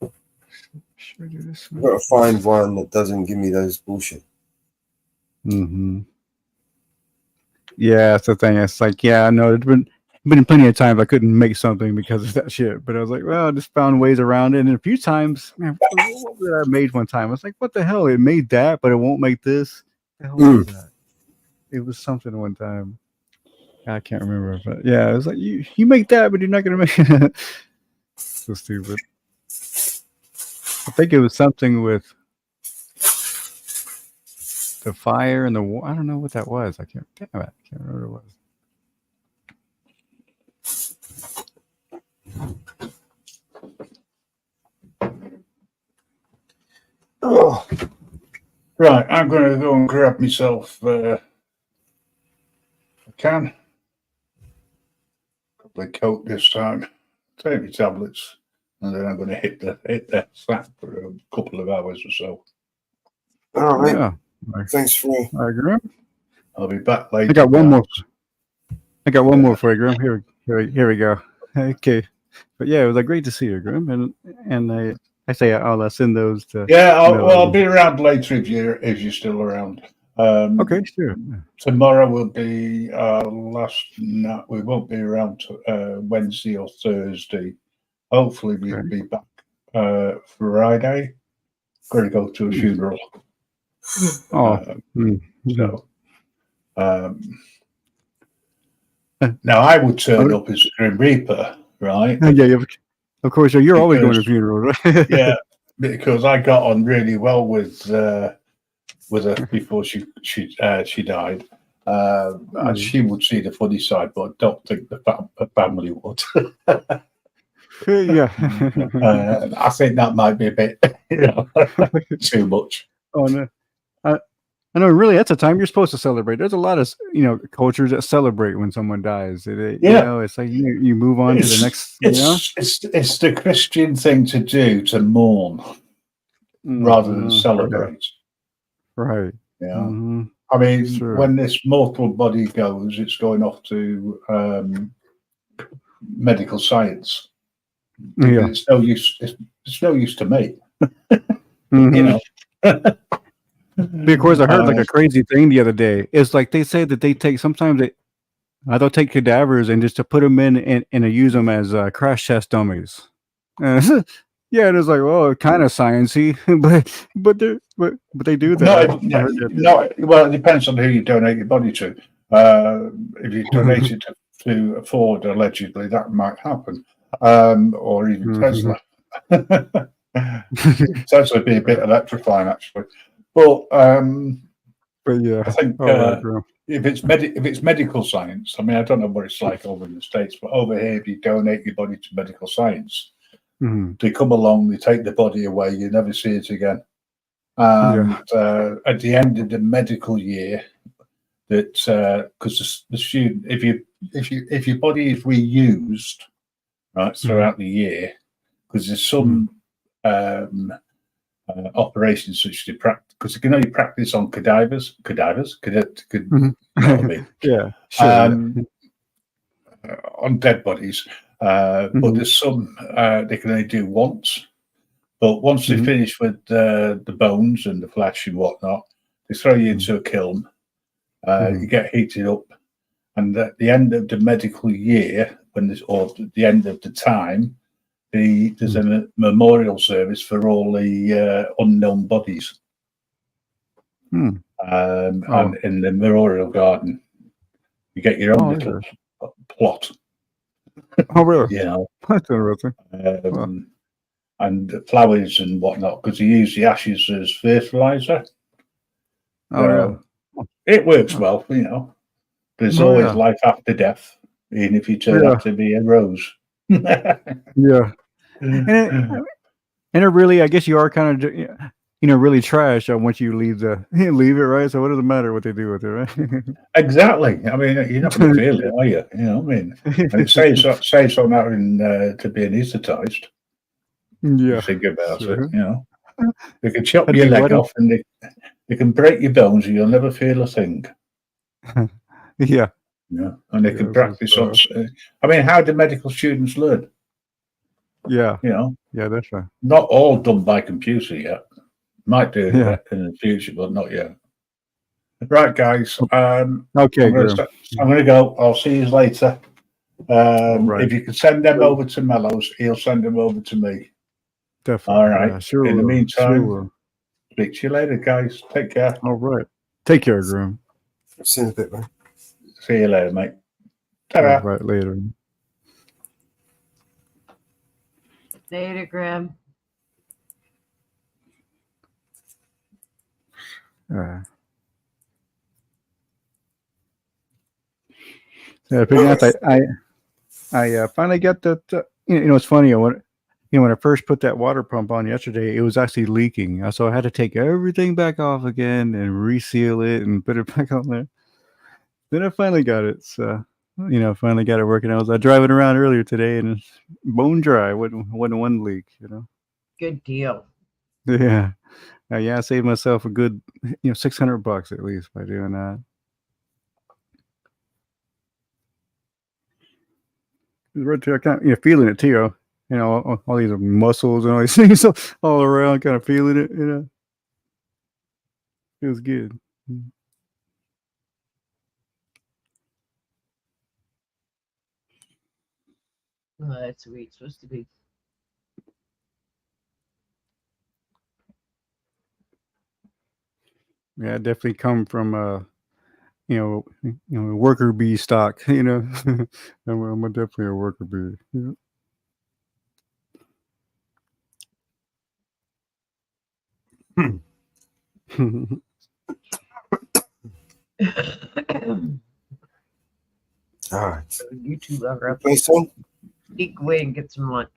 I've got to find one that doesn't give me those bullshit. Mm-hmm. Yeah, that's the thing. It's like, yeah, I know there's been plenty of times I couldn't make something because of that shit. But I was like, well, I just found ways around it. And a few times, man, what did I made one time? I was like, what the hell? It made that, but it won't make this. What the hell was that? It was something one time. I can't remember, but yeah, it was like you make that, but you're not gonna make it. So stupid. I think it was something with the fire and the war. I don't know what that was. I can't remember what it was. Oh. Right, I'm going to go and grab myself. I can. Probably coat this time. Take my tablets, and then I'm going to hit the sack for a couple of hours or so. All right. Yeah. Thanks for. All right, Graham. I'll be back later. I got one more. I got one more for you, Graham. Here we go. Okay, but yeah, it was great to see you, Graham, and I say I'll send those to. Yeah, I'll be around later if you're still around. Okay, sure. Tomorrow will be last night. We won't be around Wednesday or Thursday. Hopefully, we'll be back Friday. Got to go to a funeral. So, now I would turn up as a Grim Reaper, right? Yeah, of course. You're always going to funerals, right? Yeah, because I got on really well with her before she died. And she would see the funny side, but I don't think the family would. Yeah, I think that might be a bit too much. Oh no, I know, really, that's a time you're supposed to celebrate. There's a lot of cultures that celebrate when someone dies. Yeah. It's like you move on to the next. It's the Christian thing to do, to mourn rather than celebrate. Right. Yeah. Mm-hmm. I mean, Sure. when this mortal body goes, it's going off to medical science. Yeah. It's no use. It's no use to me. Mm-hmm. Because I heard like a crazy thing the other day. It's like they say that they take sometimes they'll take cadavers and just to put them in and use them as crash test dummies. Yeah, it is like, well, kind of sciencey, but they do that. I heard that. No. Well, it depends on who you donate your body to. If you donate it to Ford, allegedly, that might happen, or even Tesla. Tesla would be a bit electrifying, actually. But yeah, I think if it's medical science, I mean, I don't know what it's like over in the States, but over here, if you donate your body to medical science, they come along, they take the body away, you never see it again. And at the end of the medical year, that because the student, if your body is reused right throughout the year, because there's some operations which they practice, because you can only practice on cadavers. You know what I mean? Yeah, sure. On dead bodies. But there's some they can only do once. But once they finish with the bones and the flesh and whatnot, they throw you into a kiln. You get heated up, and at the end of the medical year, or the end of the time, there's a memorial service for all the unknown bodies. And in the memorial garden, you get your own little plot. Oh, really? You know, that's interesting. And flowers and whatnot, because you use the ashes as fertilizer. It works well, you know. There's always life after death, even if you turn out to be a rose. Yeah. And it really, I guess you are kind of, really trash once you leave it, right? So what does it matter what they do with it, right? Exactly. I mean, you're not going to feel it, are you? You know what I mean? And it saves on having to be anaesthetized. Yeah. Think about it, you know. They can chop your leg off and they can break your bones and you'll never feel a thing. Yeah. Yeah. And they can practice on. I mean, how do medical students learn? Yeah. You know? Yeah, that's right. Not all done by computer yet. Might do in the future, but not yet. Right, guys. Okay, I'm going to go. I'll see you later. If you can send them over to Mellows, he'll send them over to me. Definitely. All right. Yeah, sure. In the meantime, sure. Speak to you later, guys. Take care. All right. Take care, Graham. See you in a bit, man. See you later, mate. Ta-ra. All right, later. Later, Graham. I finally got that. It's funny. When I first put that water pump on yesterday, it was actually leaking. So I had to take everything back off again and reseal it and put it back on there. Then I finally got it. So, finally got it working. I was driving around earlier today and it's bone dry. Wasn't one leak, Good deal. Yeah. I saved myself a good, $600 at least by doing that. Right there, kind of, feeling it too. All these muscles and all these things all around, kind of feeling it. It was good. Oh, that's where it's supposed to be. Yeah, I definitely come from worker bee stock. I'm definitely a worker bee. Yeah. All right. You two are up. Play song? Sneak away and get some lunch.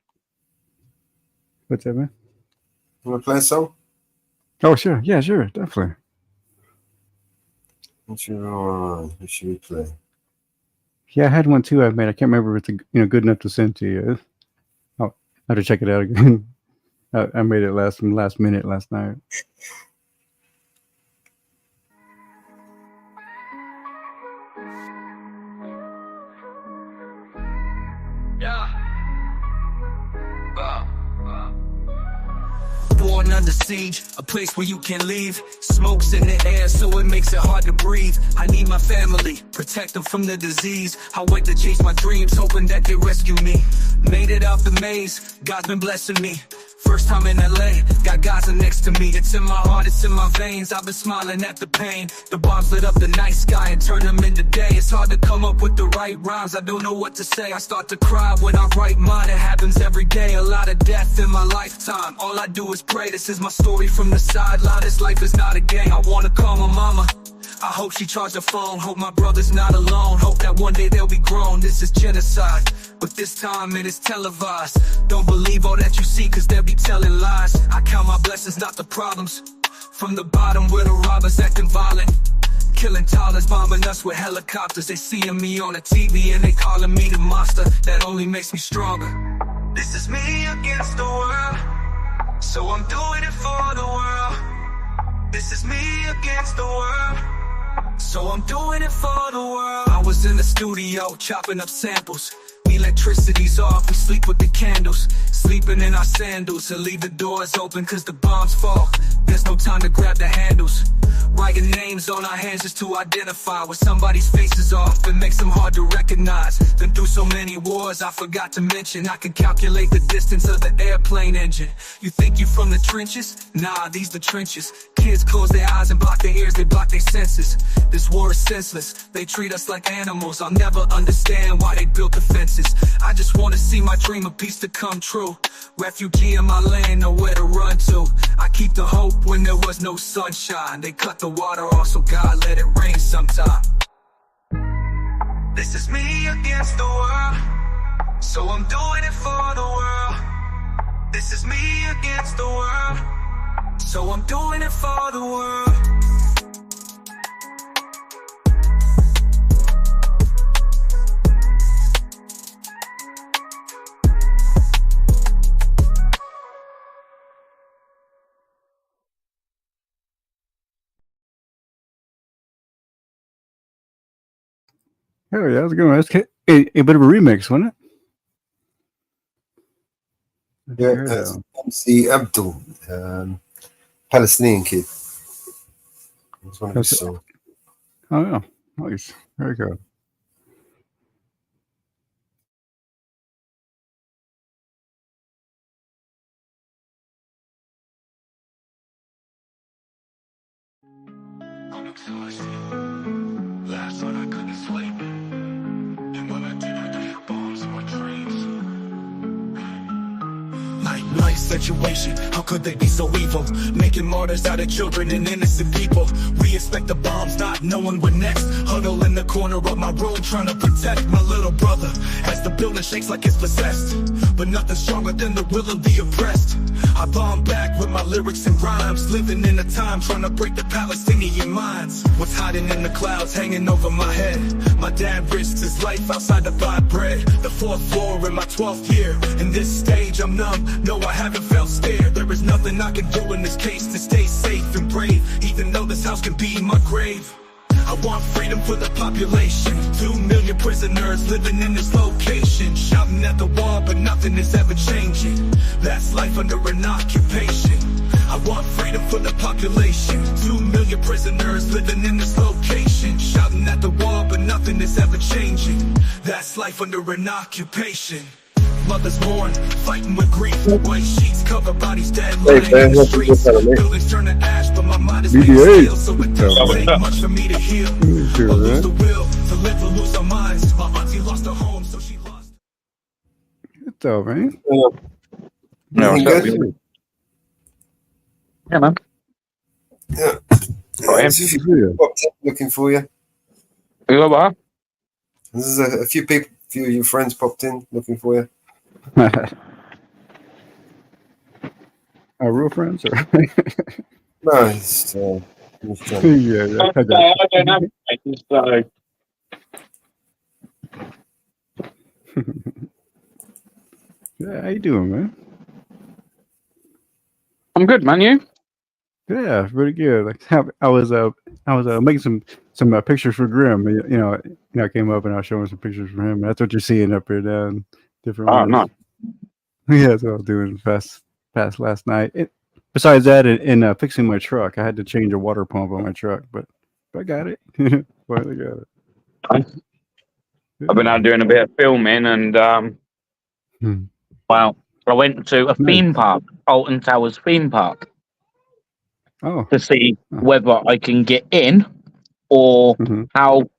What's that, man? You want to play a song? Oh, sure. Yeah, sure. Definitely. What's your who should we play? Yeah, I had one too. I made. I can't remember if it's good enough to send to you. I'll have to check it out again. I made it last minute last night. Born under siege, a place where you can't leave. Smoke's in the air, so it makes it hard to breathe. I need my family, protect them from the disease. I wait to chase my dreams, hoping that they rescue me. Made it out the maze, God's been blessing me. First time in LA, got Gaza next to me. It's in my heart, it's in my veins. I've been smiling at the pain. The bombs lit up the night sky and turned them into day. It's hard to come up with the right rhymes. I don't know what to say. I start to cry when I write mine. It happens every day. A lot of death in my lifetime. All I do is pray. This is my story from the sideline. This life is not a game. I wanna call my mama. I hope she charged her phone. Hope my brother's not alone. Hope that one day they'll be grown. This is genocide, but this time it is televised. Don't believe all that you see, cause they'll be telling lies. I count my blessings, not the problems. From the bottom where the robbers acting violent, killing toddlers, bombing us with helicopters. They seeing me on the TV and they calling me the monster. That only makes me stronger. This is me against the world, so I'm doing it for the world. This is me against the world, so I'm doing it for the world. I was in the studio chopping up samples. Electricity's off, we sleep with the candles. Sleeping in our sandals and leave the doors open cause the bombs fall. There's no time to grab the handles. Writing names on our hands just to identify when somebody's face is off. It makes them hard to recognize. Been through so many wars I forgot to mention. I can calculate the distance of the airplane engine. You think you from the trenches? Nah, these the trenches. Kids close their eyes and block their ears, they block their senses. This war is senseless, they treat us like animals. I'll never understand why they built the fences. I just wanna see my dream of peace to come true. Refugee in my land, nowhere to run to. I keep the hope when there was no sunshine. They cut the water off, so God let it rain sometime. This is me against the world, so I'm doing it for the world. This is me against the world, so I'm doing it for the world. Oh yeah, that's a good one. That's a bit of a remix, wasn't it? Yeah, that's MC Abdul, Palestinian kid. It's one of his songs. Oh yeah, nice, very good. Last night I couldn't sleep, and when I did, I got bombs in my dreams. Life situation, how could they be so evil? Making martyrs out of children and innocent people. We expect the bombs, not knowing what next. Huddle in the corner of my room, trying to protect my little brother as the building shakes like it's possessed. But nothing's stronger than the will of the oppressed. I bomb back with my lyrics and rhymes, living in a time trying to break the Palestinian minds. What's hiding in the clouds hanging over my head? My dad risks his life outside to buy bread. The 4th floor in my 12th year. In this stage I'm numb, no I haven't felt scared. There is nothing I can do in this case to stay safe and brave, even though this house can be my grave. I want freedom for the population. 2 million prisoners living in this location, shouting at the wall but nothing is ever changing. That's life under an occupation. I want freedom for the population. 2 million prisoners living in this location, shouting at the wall but nothing is ever changing. That's life under an occupation. Mothers mourn, fighting with grief. White sheets cover bodies dead, lying in the streets. Buildings turn to ash, but my mind is made of steel, so it doesn't take much for me to heal. Or lose the will to live or lose our minds. My auntie lost her home, so she lost. What's up, man? Yeah, man. Yeah. Looking for you. What? This is a few people, few of your friends popped in looking for you. Our real friends, or no, it's Yeah, yeah, I got I don't know. So, yeah, how you doing, man? I'm good, man. You? Yeah, pretty good. Like I was making some pictures for Grim. I came up and I was showing some pictures for him. That's what you're seeing up here down, different Oh, ones. nice. Yeah, that's what I was doing past last night. Besides that, in fixing my truck, I had to change a water pump on my truck, but I got it. Finally got it. I've been out doing a bit of filming, and well, I went to a theme park, Alton Towers theme park, to see whether I can get in or how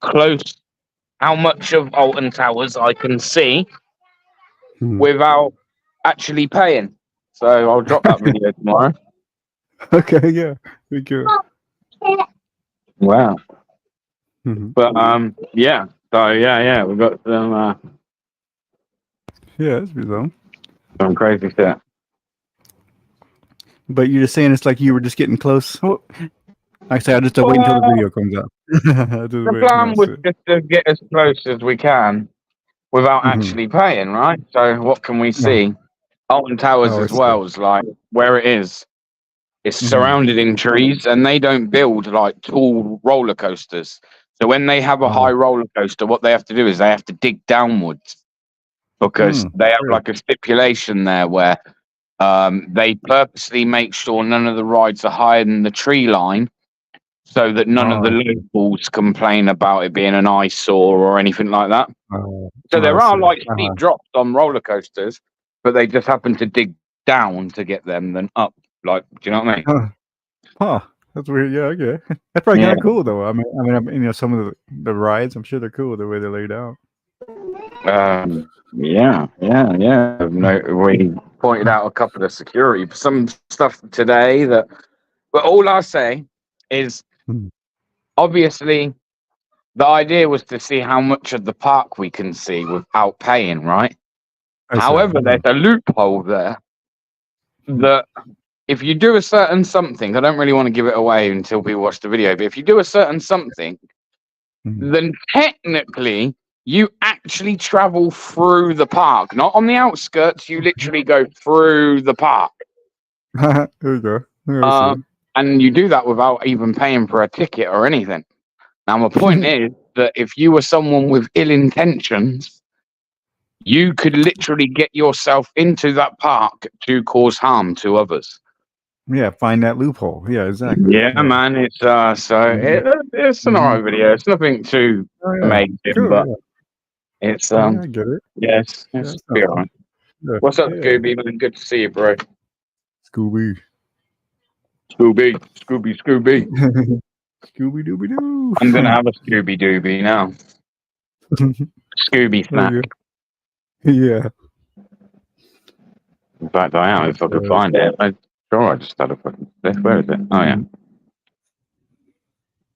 much of Alton Towers I can see without actually paying. So I'll drop that video tomorrow. Okay, yeah, be good. Wow. But yeah. So yeah, we've got some Yeah, that's bizarre. some crazy shit. But you're just saying it's like you were just getting close. Oh, like I say, I just wait until the video comes out. The plan was just to get as close as we can without actually paying, right? So what can we see? Alton Towers as well is like where it is. It's surrounded in trees, and they don't build like tall roller coasters. So when they have a high roller coaster, what they have to do is they have to dig downwards because they have like a stipulation there where they purposely make sure none of the rides are higher than the tree line, so that none of the locals complain about it being an eyesore or anything like that. So there are like steep drops on roller coasters, but they just happen to dig down to get them than up. Like, do you know what I mean? Huh. That's weird. Yeah, okay. That's probably kind of cool though. I mean, some of the rides, I'm sure they're cool the way they're laid out. Yeah. No, we pointed out a couple of security, some stuff today that. But all I say is, obviously, the idea was to see how much of the park we can see without paying, right? However, there's a loophole there that if you do a certain something, I don't really want to give it away until people watch the video, but if you do a certain something, then technically you actually travel through the park, not on the outskirts. You literally go through the park. There you go. Yeah, and you do that without even paying for a ticket or anything. Now, my point is that if you were someone with ill intentions, you could literally get yourself into that park to cause harm to others. Yeah, find that loophole. Yeah, exactly. Yeah, man. It's it's an alright video. It's nothing too amazing, but it's I get it. yes, it's be alright. What's up, Scooby? Man, good to see you, bro. Scooby. Scooby. Scooby Dooby Doo. I'm gonna have a Scooby Dooby now. Scooby snack. Yeah. In fact, I am if I could find it. I'm sure I just had a fucking. Where is it? Oh yeah.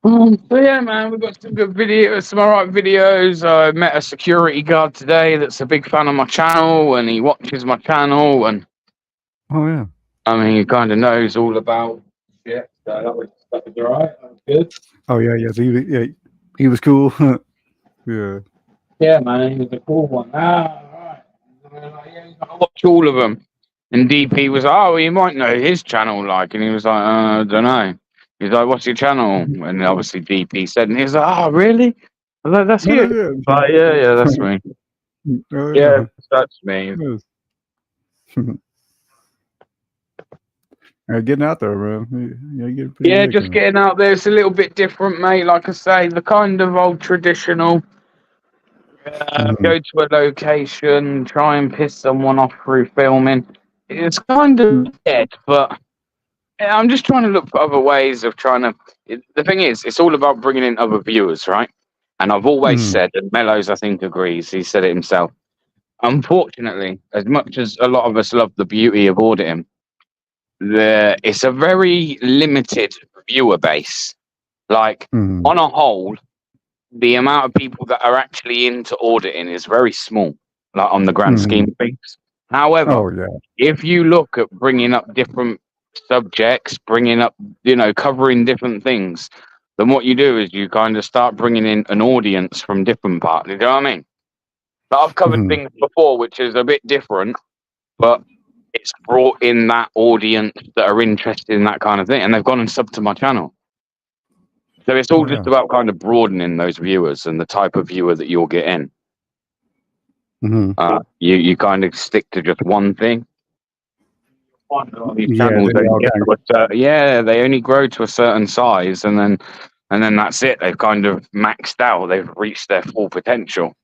So yeah, man, we've got some good videos, some alright videos. I met a security guard today that's a big fan of my channel, and he watches my channel, and yeah. I mean, he kind of knows all about shit. So that was alright. That was good. Oh yeah. So he was cool. Yeah. Yeah, man, he was a cool one. Right. I watch all of them. And DP was, you might know his channel, like, and he was like, I don't know. He's like, what's your channel? And obviously DP said, and he was like, oh, really? I was like, that's you. Like, yeah, that's me. Yeah, that's me. Getting out there, man. Yeah, just getting out there. It's a little bit different, mate. Like I say, the kind of old traditional. Go to a location, try and piss someone off through filming. It's kind of dead, but I'm just trying to look for other ways of trying to. The thing is, it's all about bringing in other viewers, right? And I've always said, and Mellows, I think, agrees. He said it himself. Unfortunately, as much as a lot of us love the beauty of auditing, it's a very limited viewer base. Like, on a whole, the amount of people that are actually into auditing is very small, like on the grand scheme of things. However, if you look at bringing up different subjects, bringing up, covering different things, then what you do is you kind of start bringing in an audience from different parts. You know what I mean? But I've covered things before, which is a bit different, but it's brought in that audience that are interested in that kind of thing, and they've gone and subbed to my channel. So it's all just about kind of broadening those viewers and the type of viewer that you'll get in. You kind of stick to just one thing. These channels they only grow to a certain size, and then that's it. They've kind of maxed out. They've reached their full potential.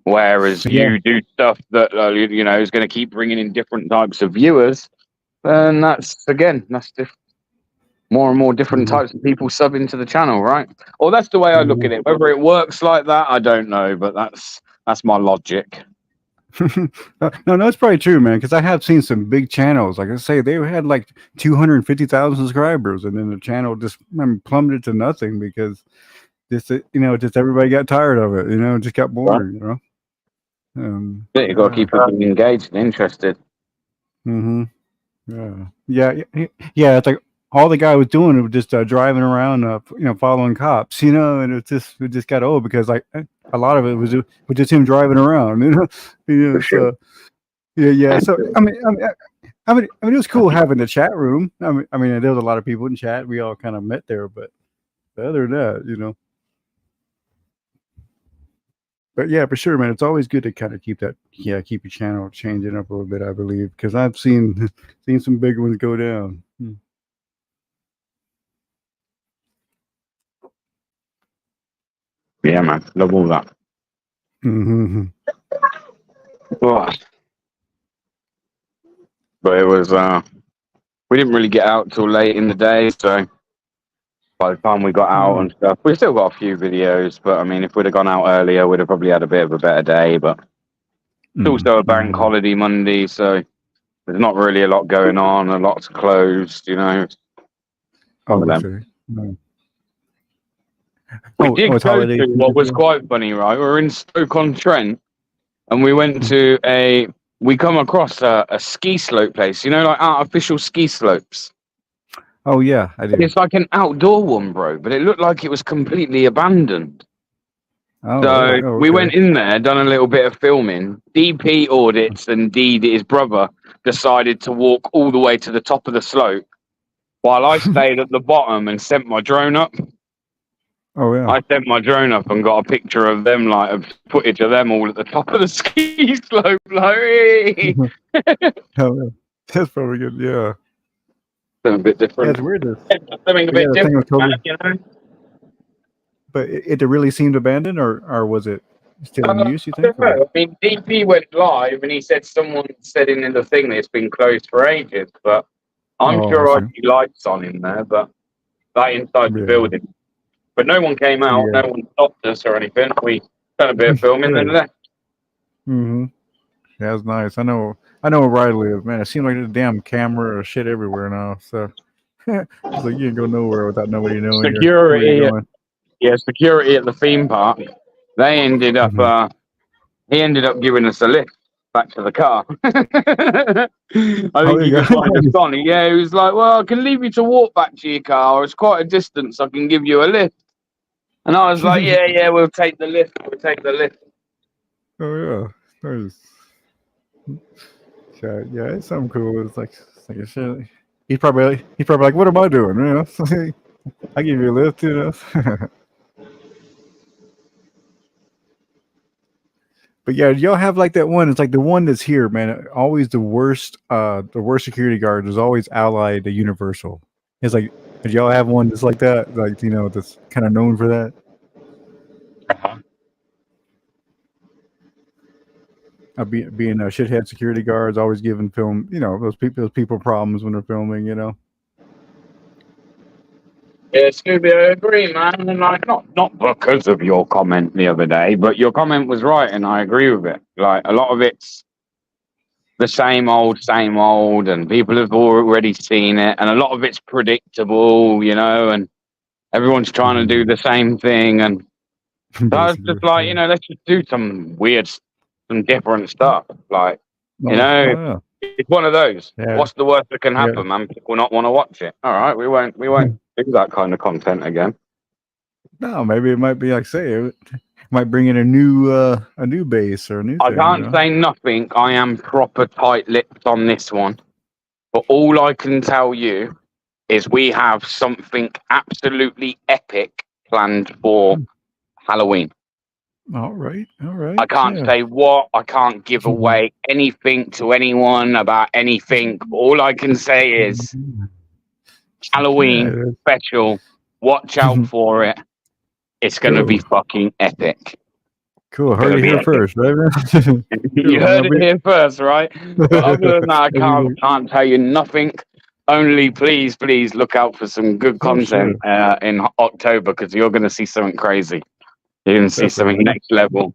Whereas you do stuff that is going to keep bringing in different types of viewers, and that's just more and more different types of people subbing to the channel, right? Or that's the way I look at it. Whether it works like that, I don't know, but that's my logic. No, it's probably true, man. Because I have seen some big channels. Like I say, they had like 250,000 subscribers, and then the channel just plummeted to nothing because just everybody got tired of it. It just got boring. You got to keep people engaged and interested. Yeah. It's like all the guy was doing was just driving around, following cops, and it just got old because like a lot of it was just him driving around, So I mean, it was cool having the chat room. I mean, there was a lot of people in chat. We all kind of met there, but other than that, But yeah, for sure, man. It's always good to kind of keep your channel changing up a little bit, I believe, because I've seen some big ones go down. Yeah, man. Love all that. But it was, we didn't really get out till late in the day, so by the time we got out and stuff, we still got a few videos, but I mean, if we'd have gone out earlier, we'd have probably had a bit of a better day, but it's also a bank holiday Monday, so there's not really a lot going on, a lot's closed, We did go to what was quite funny, right? We were in Stoke-on-Trent, and we went to we come across a ski slope place, like artificial ski slopes. Oh yeah, I do. It's like an outdoor one, bro, but it looked like it was completely abandoned. We went in there, done a little bit of filming. DP audits and his brother decided to walk all the way to the top of the slope, while I stayed at the bottom and sent my drone up. Oh yeah. I sent my drone up and got a picture of them, like a footage of them all at the top of the ski slope. Like, that's probably good. Yeah. Something a bit different. Yeah, it's weird. Something a bit different. But it really seemed abandoned, or was it still in use? You think? I mean, DP went live and he said someone said in the thing that it's been closed for ages, but I'm sure I see lights on in there, but inside the building. But no one came out, no one stopped us or anything. We done a bit of filming and left. Yeah, that's nice. I know where Riley is, man. It seems like there's a damn camera or shit everywhere now. So it's like you can go nowhere without nobody knowing. Security at the theme park. They ended up he ended up giving us a lift back to the car. I think he could find us on. Yeah, he was like, well, I can leave you to walk back to your car. It's quite a distance. I can give you a lift. And I was like, yeah, we'll take the lift. Oh yeah, nice. Yeah, it's something cool. It's like a shit. He's probably like, what am I doing? I give you a lift, But yeah, y'all have like that one. It's like the one that's here, man. Always the worst security guard is always allied to Universal. It's like, did y'all have one that's like that? Like, that's kind of known for that? Being a shithead security guards, always giving film, those people problems when they're filming, Yeah, Scooby, I agree, man. And like, not because of your comment the other day, but your comment was right, and I agree with it. Like, a lot of it's the same old, and people have already seen it, and a lot of it's predictable, and everyone's trying to do the same thing, and so I was just like, let's just do some different stuff. Like, It's one of those. Yeah. What's the worst that can Yeah. happen, man? People not want to watch it. All right, we won't do that kind of content again. No, maybe it might be like say it might bring in a new base or a new I thing. can't say nothing. I am proper tight-lipped on this one. But all I can tell you is we have something absolutely epic planned for Halloween. All right. I can't say what. I can't give away anything to anyone about anything. All I can say is Halloween special. Watch out for it. It's going to be fucking epic. Cool. Heard it here first, right? You heard it here first, right? But other than that, I can't tell you nothing. Only please look out for some good content in October, because you're going to see something crazy. You're going to see something next level.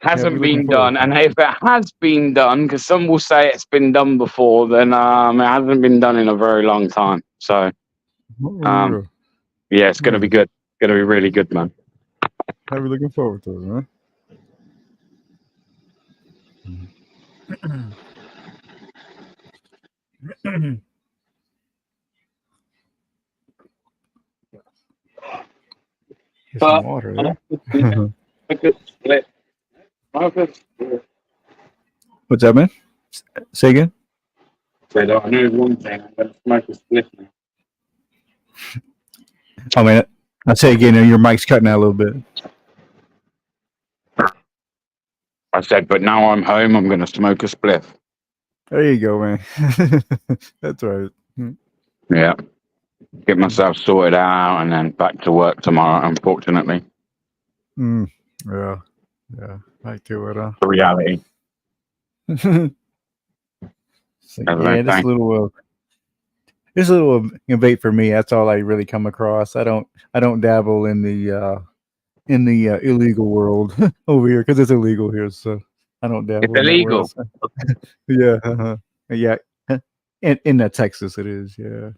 Hasn't been done, and if it has been done, because some will say it's been done before, then it hasn't been done in a very long time. So, yeah, it's going to be good. It's going to be really good, man. I'm looking forward to it, man. Get some water there. What's that, man? Say again? I know one thing. I'm going to smoke a split now. Oh, man. I'll say again, your mic's cutting out a little bit. I said, but now I'm home, I'm going to smoke a spliff. There you go, man. That's right. Yeah. Get myself sorted out and then back to work tomorrow, unfortunately. Yeah. Back to it, huh? The reality. So, yeah, this little vape for me. That's all I really come across. I don't dabble in the illegal world over here, because it's illegal here. So I don't dabble. It's illegal. Yeah, yeah. In Texas, it is. Yeah.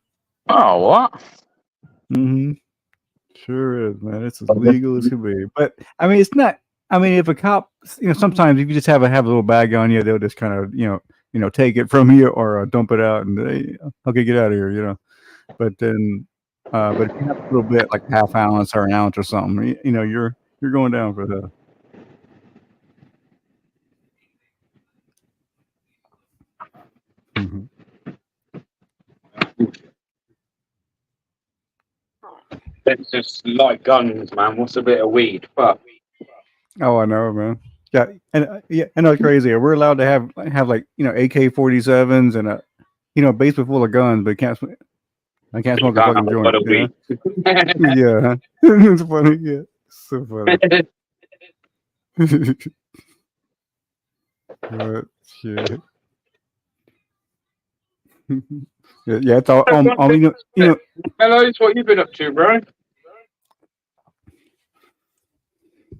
Oh, what? Sure is, man. It's as legal as can be. But I mean, it's not. I mean, if a cop, sometimes if you just have a little bag on you, they'll just kind of, take it from you or dump it out and okay, get out of here, But then, but if you have a little bit, like half ounce or an ounce or something, you're going down for that. It's just like guns, man. What's a bit of weed? Fuck. Oh, I know, man. Yeah, and I know it's crazy. We're allowed to have like AK-47s and a basement full of guns, but I can't smoke a fucking joint. Yeah, it's funny. Yeah, so funny. But shit. Yeah, it's all Hello, it's what you've been up to, bro.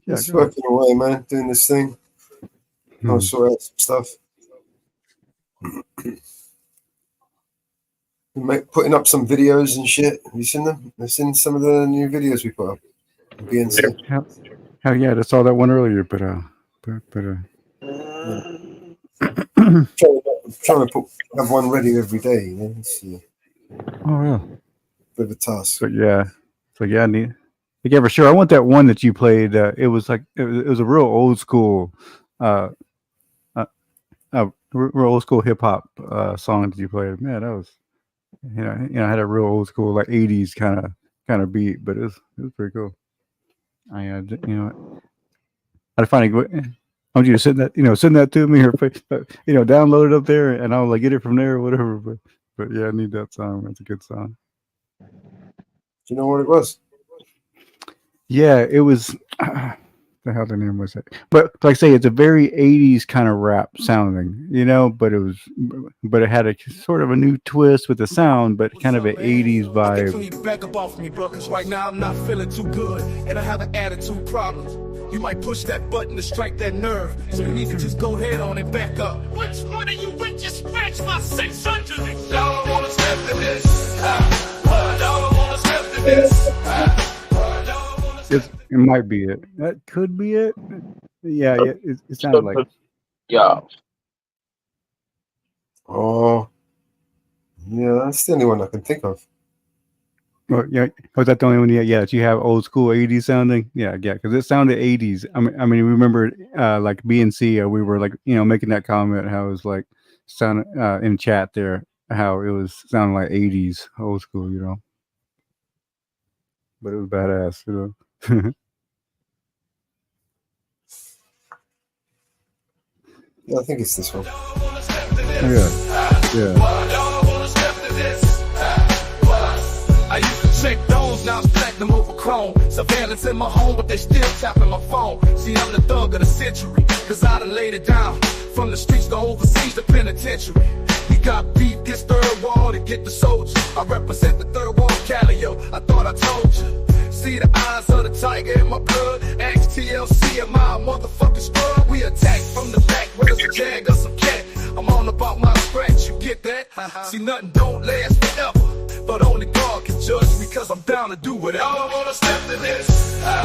Just working away, man, doing this thing. I'll sort out some stuff. Putting up some videos and shit. Have you seen them? I've seen some of the new videos we put up. BNC. Hell yeah, I saw that one earlier, but trying to have one ready every day. Oh yeah, bit of a task. So yeah, I need. Yeah, for sure. I want that one that you played. It was like it was a real old school, real old school hip hop song that you played. Man, that was, had a real old school like '80s kind of beat, but it was pretty cool. I'd finally. I want you to send that to me or download it up there, and I'll like get it from there or whatever. But yeah, I need that song. It's a good song. Do you know what it was? Yeah, it was. The hell the name was it? But like I say, it's a very '80s kind of rap sounding, But it had a sort of a new twist with the sound, but kind of an '80s vibe. Back up off me, bro, because right now I'm not feeling too good, and I have an attitude problem. You might push that button to strike that nerve, so you need to just go ahead on and back up. Which one of you bitches scratch my 600? Y'all wanna step to this? Y'all wanna step to this? It might be it. That could be it. Yeah, it sounded like. Yeah. Oh, yeah, that's the only one I can think of. Well, yeah, was that the only one? Yeah, that you have old school 80s sounding. Yeah, because it sounded 80s. I mean, remember like BNC, we were like, making that comment how it was like sound in chat there, how it was sounding like 80s old school, but it was badass, Yeah, I think it's this one. Yeah. I used to check those, now I'm platinum over chrome. Surveillance in my home, but they still tapping my phone. See, I'm the thug of the century, cause I done laid it down. From the streets to overseas to penitentiary. He got beat, gets third wall to get the soldier. I represent the third wall, Calio, I thought I told you. See the eyes of the tiger in my blood. Ask TLC and my motherfucking scrub. We attack from the back, whether it's a jag or some cat. I'm all about my scratch, you get that? See, nothing don't last forever, but only God can judge me, cause I'm down to do whatever. Y'all don't wanna step to this. Y'all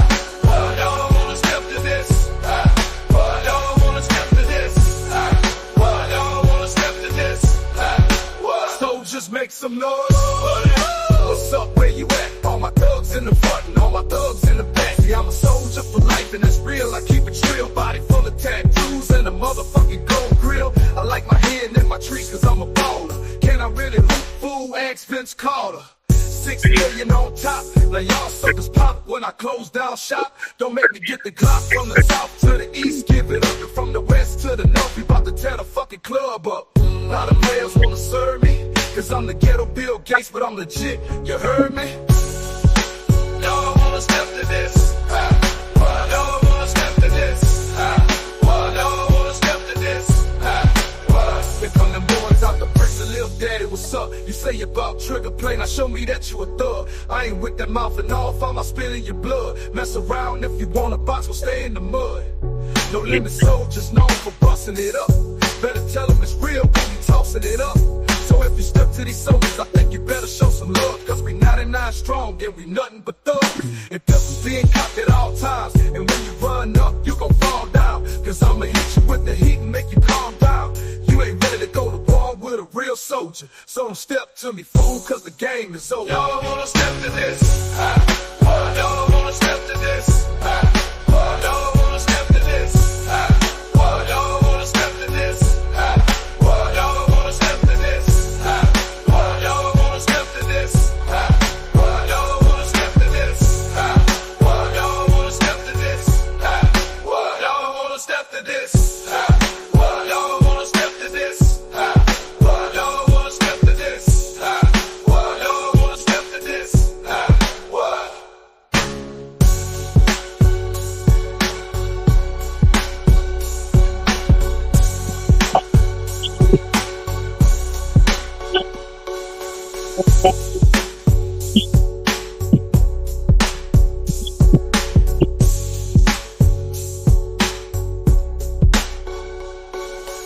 don't wanna step to this. Y'all don't wanna step to this. Y'all don't wanna step to this. Soldiers make some noise. What's up, where you at? All my thugs in the front and all my thugs in the back. See, I'm a soldier for life and it's real. I keep it real, body full of tattoos and a motherfucking gold grill. I like my hand in my tree cause I'm a baller. Can I really look fool? Ask Vince Carter. 6 million on top, now y'all suckers pop when I close down shop. Don't make me get the Glock from the south to the east, give it up. And from the west to the north, we about to tear the fucking club up. A lot of players wanna serve me, cause I'm the ghetto Bill Gates, but I'm legit, you heard me? Y'all wanna step to this. Y'all wanna step to this. Y'all wanna step to this. Here come them boys out the prison, little daddy, what's up? You say you about trigger play, now show me that you a thug. I ain't with that mouth and off, I'm not spilling your blood. Mess around if you want a box, we'll stay in the mud. No limit soldiers known for busting it up. Better tell them it's real when you tossing it up. So if you step to these soldiers, I think you better show some love. Cause we 99 strong and we nothing but thugs. And pistols being cocked at all times. And when you run up, you gon' fall down. Cause I'ma hit you with the heat and make you calm down. You ain't ready to go to war with a real soldier. So don't step to me, fool, cause the game is over. Y'all wanna step to this. Y'all wanna step to this. Y'all wanna step to this. Y'all wanna step to this. Y'all wanna step to this. Y'all wanna step to this. Y'all wanna step to this. Y'all wanna step to this. Y'all wanna step to this. Y'all wanna step to this. Y'all wanna step to this. Y'all wanna step to this. What?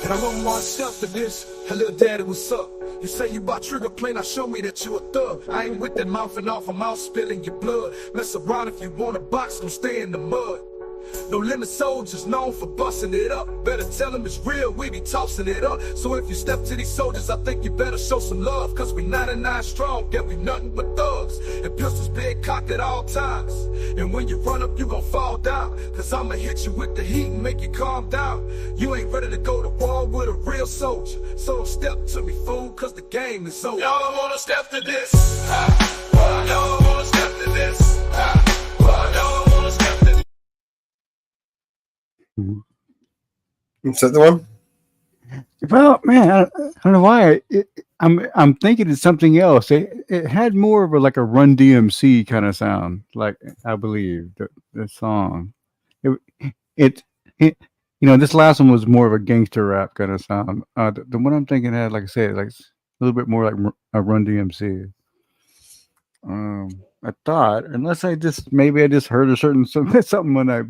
And I wouldn't want to step to this. Hey, little daddy, what's up? You say you bought trigger play, now show me that you a thug. I ain't with that mouthing off, I'm out spilling your blood. Mess around if you want a box, don't stay in the mud. No limit soldiers known for busting it up. Better tell them it's real, we be tossing it up. So if you step to these soldiers, I think you better show some love. Cause we 99 strong, yeah, we nothing but thugs. And pistols big cocked at all times. And when you run up, you gon' fall down. Cause I'ma hit you with the heat and make you calm down. You ain't ready to go to war with a real soldier. So don't step to me, fool, cause the game is over. Y'all wanna step to this. Y'all wanna step to this. Y'all wanna step to this. Is that the one? Well, man, I don't know why. I'm thinking it's something else. It had more of like a Run DMC kind of sound, like I believe the song. It this last one was more of a gangster rap kind of sound. The one I'm thinking had, like I said, like a little bit more like a Run DMC. I thought, unless I just heard a certain something one night,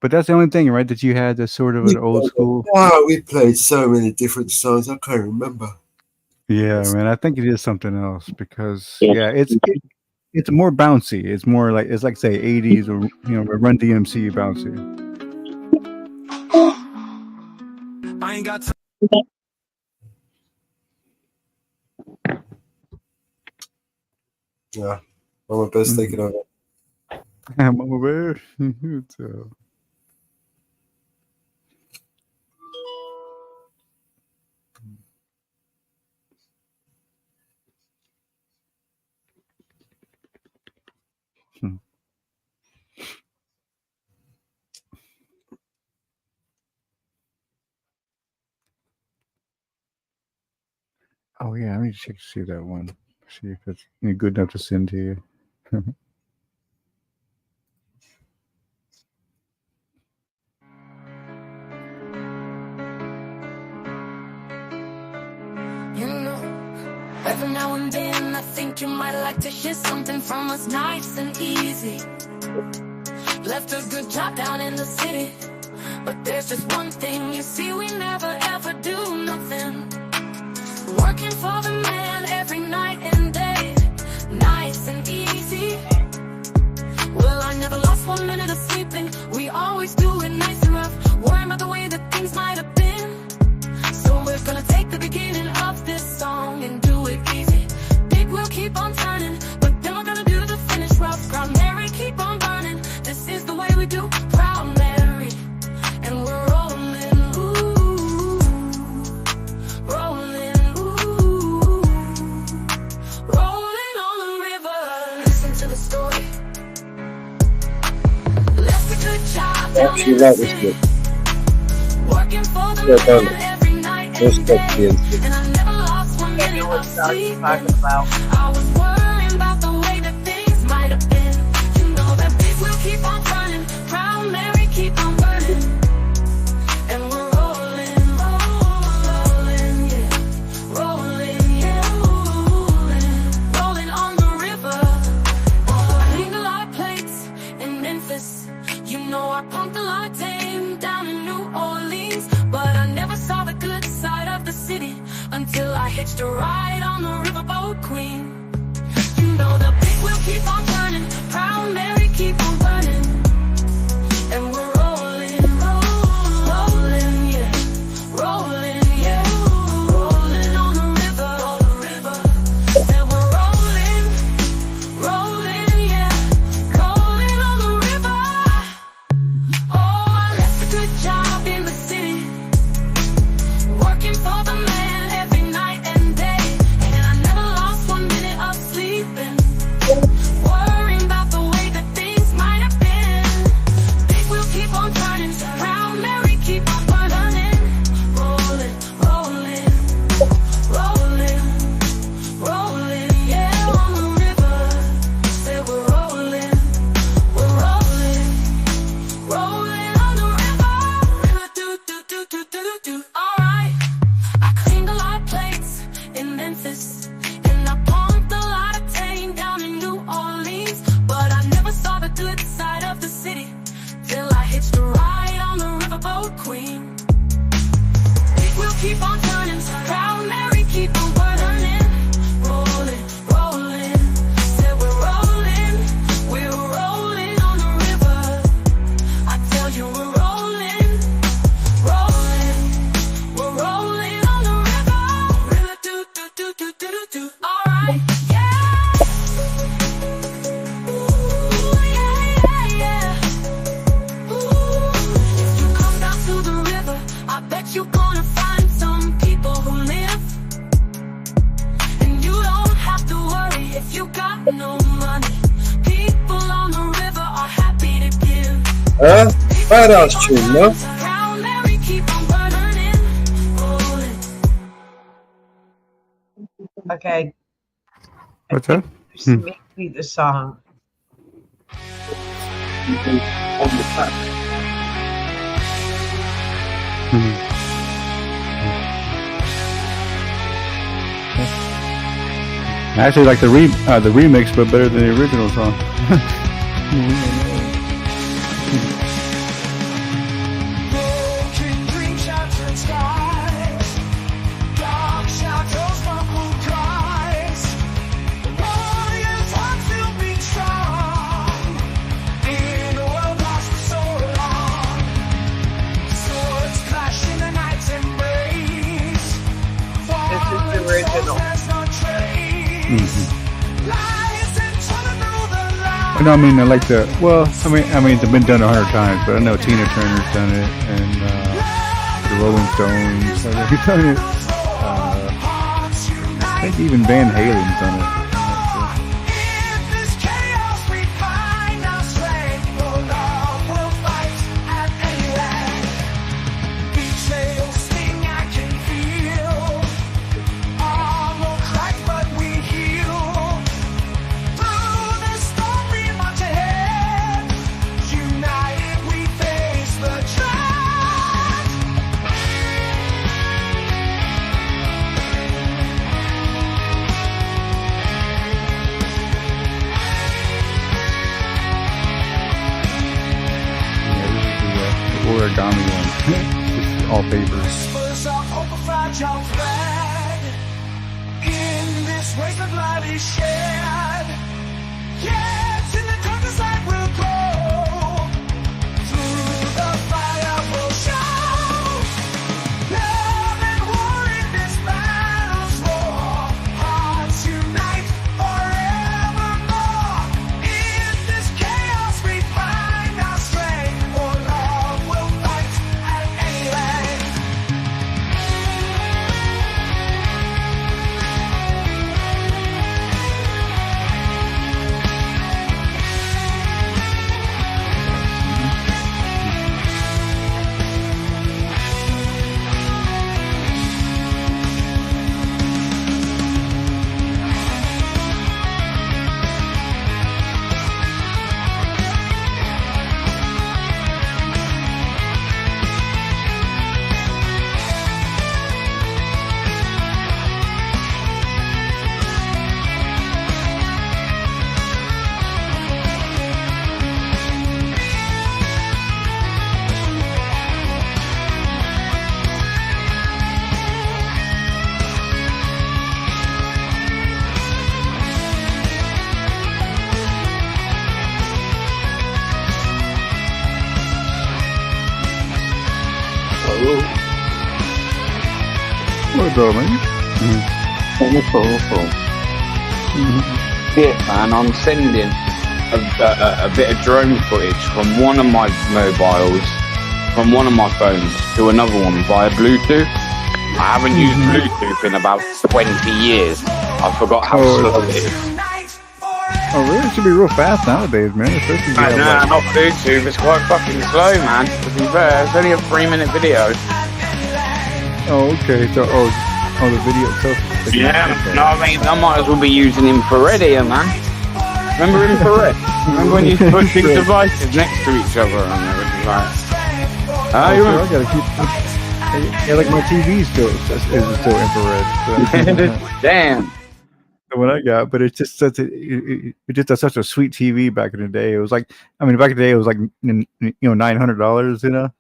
but that's the only thing, right? That you had this sort of an old school. Wow, we played so many different songs. I can't remember. Yeah, man. I think it is something else because it's more bouncy. It's more like say 80s or Run DMC bouncy. I ain't got time. Yeah. Mama Bear's taking over. Mama Bear. So, oh yeah, I need to check to see that one. See if it's good enough to send to you. You know, every now and then I think you might like to hear something from us nice and easy. Left a good job down in the city, but there's just one thing, you see, we never ever do nothing. Working for the man every night and day, nice and easy. Well, I never lost 1 minute of sleeping, we always do it nice and rough, worrying about the way that things might have been. So we're gonna take the beginning of this song and do it easy. Big wheel keep on turning, but then we're gonna do the finish rough. Proud Mary, keep on burning, this is the way we do Proud Mary. And we're rolling, ooh, rolling, ooh, rolling on the river. Listen to the story. Left a good job down in the city, working for the man every night and day, and I never lost 1 minute of sleep. I was worrying about the way that things might have been. You know that big wheel keep on turning, Proud Mary keep on burning, and we're rolling, rolling, yeah, rolling, yeah, rolling on the river. I cleaned a lot of plates in Memphis. You know I pumped a lot of tame down in New Orleans, but I never saw the good side of the city until I hitched a ride on the riverboat queen. You know the big wheel keep on turning, Proud Mary keep on burning, and we're rolling, rolling, yeah, rolling, yeah, rolling on the river, and we're rolling, rolling, yeah, rolling on the river. Oh, I left a good job in the city, working for the man every night and day, and I never lost 1 minute of sleeping, worrying about the way that things might have been. Big wheel keep on turning, Proud Mary keep on burning, rolling, rolling, rolling, rolling, yeah, on the river. Say we're rolling, rolling on the river, do do do do do do. Alright, I cleaned a lot of plates in Memphis, and I pumped a lot of tame down in New Orleans, but I never saw the good side of the city till I hitched a ride on the riverboat queen. Big wheel keep on turning, Proud Mary keep on burning, rolling, rolling. Said we're rolling on the river. I tell you we're rolling, we're rolling on the river, do do do do do do do. Alright, yeah. Ooh, yeah, yeah, yeah. Ooh, if you come down to the river, I bet you're gonna find some people who live, and you don't have to worry if you got no money. People on the river are happy to give. Badass tune, no? Proud Mary keep on burning, rolling. Okay, What's that? make me the song. I actually like the remix, but better than the original song. Broken green shattered skies, dark shadows, muffled cries. Warriors' hearts still beat strong in a world lost for so long. Swords clash in the night's embrace. This is the original. There's no trace. Lies No, I mean, I like the. Well, I mean, it's been done 100 times, but I know Tina Turner's done it, and the Rolling Stones. They've done it. I think even Van Halen's done it. Origami one. Just all papers. In this race of life is shared. Yes, in the darkest light will glow. Through the fire will show. Love and war in this battle's war. Hearts unite forevermore. In this chaos we find our strength. For love will fight at any length. What's up, man? Yeah, man, I'm sending a bit of drone footage from one of my mobiles, from one of my phones to another one via Bluetooth. I haven't used Bluetooth in about 20 years. I forgot how slow it is. Oh, really? It should be real fast nowadays, man. Especially Nah, not Bluetooth. It's quite fucking slow, man. To be fair, it's only a 3-minute video. Oh, okay. So, the video itself. Yeah, okay. no, I mean, I might as well be using infrared here, man. Remember infrared? Remember when you put these devices next to each other and everything like I gotta keep. Yeah, like my TV still infrared. So. Damn. The one I got, but it's just such it just does such a sweet TV back in the day. It was like, I mean, back in the day it was like $900,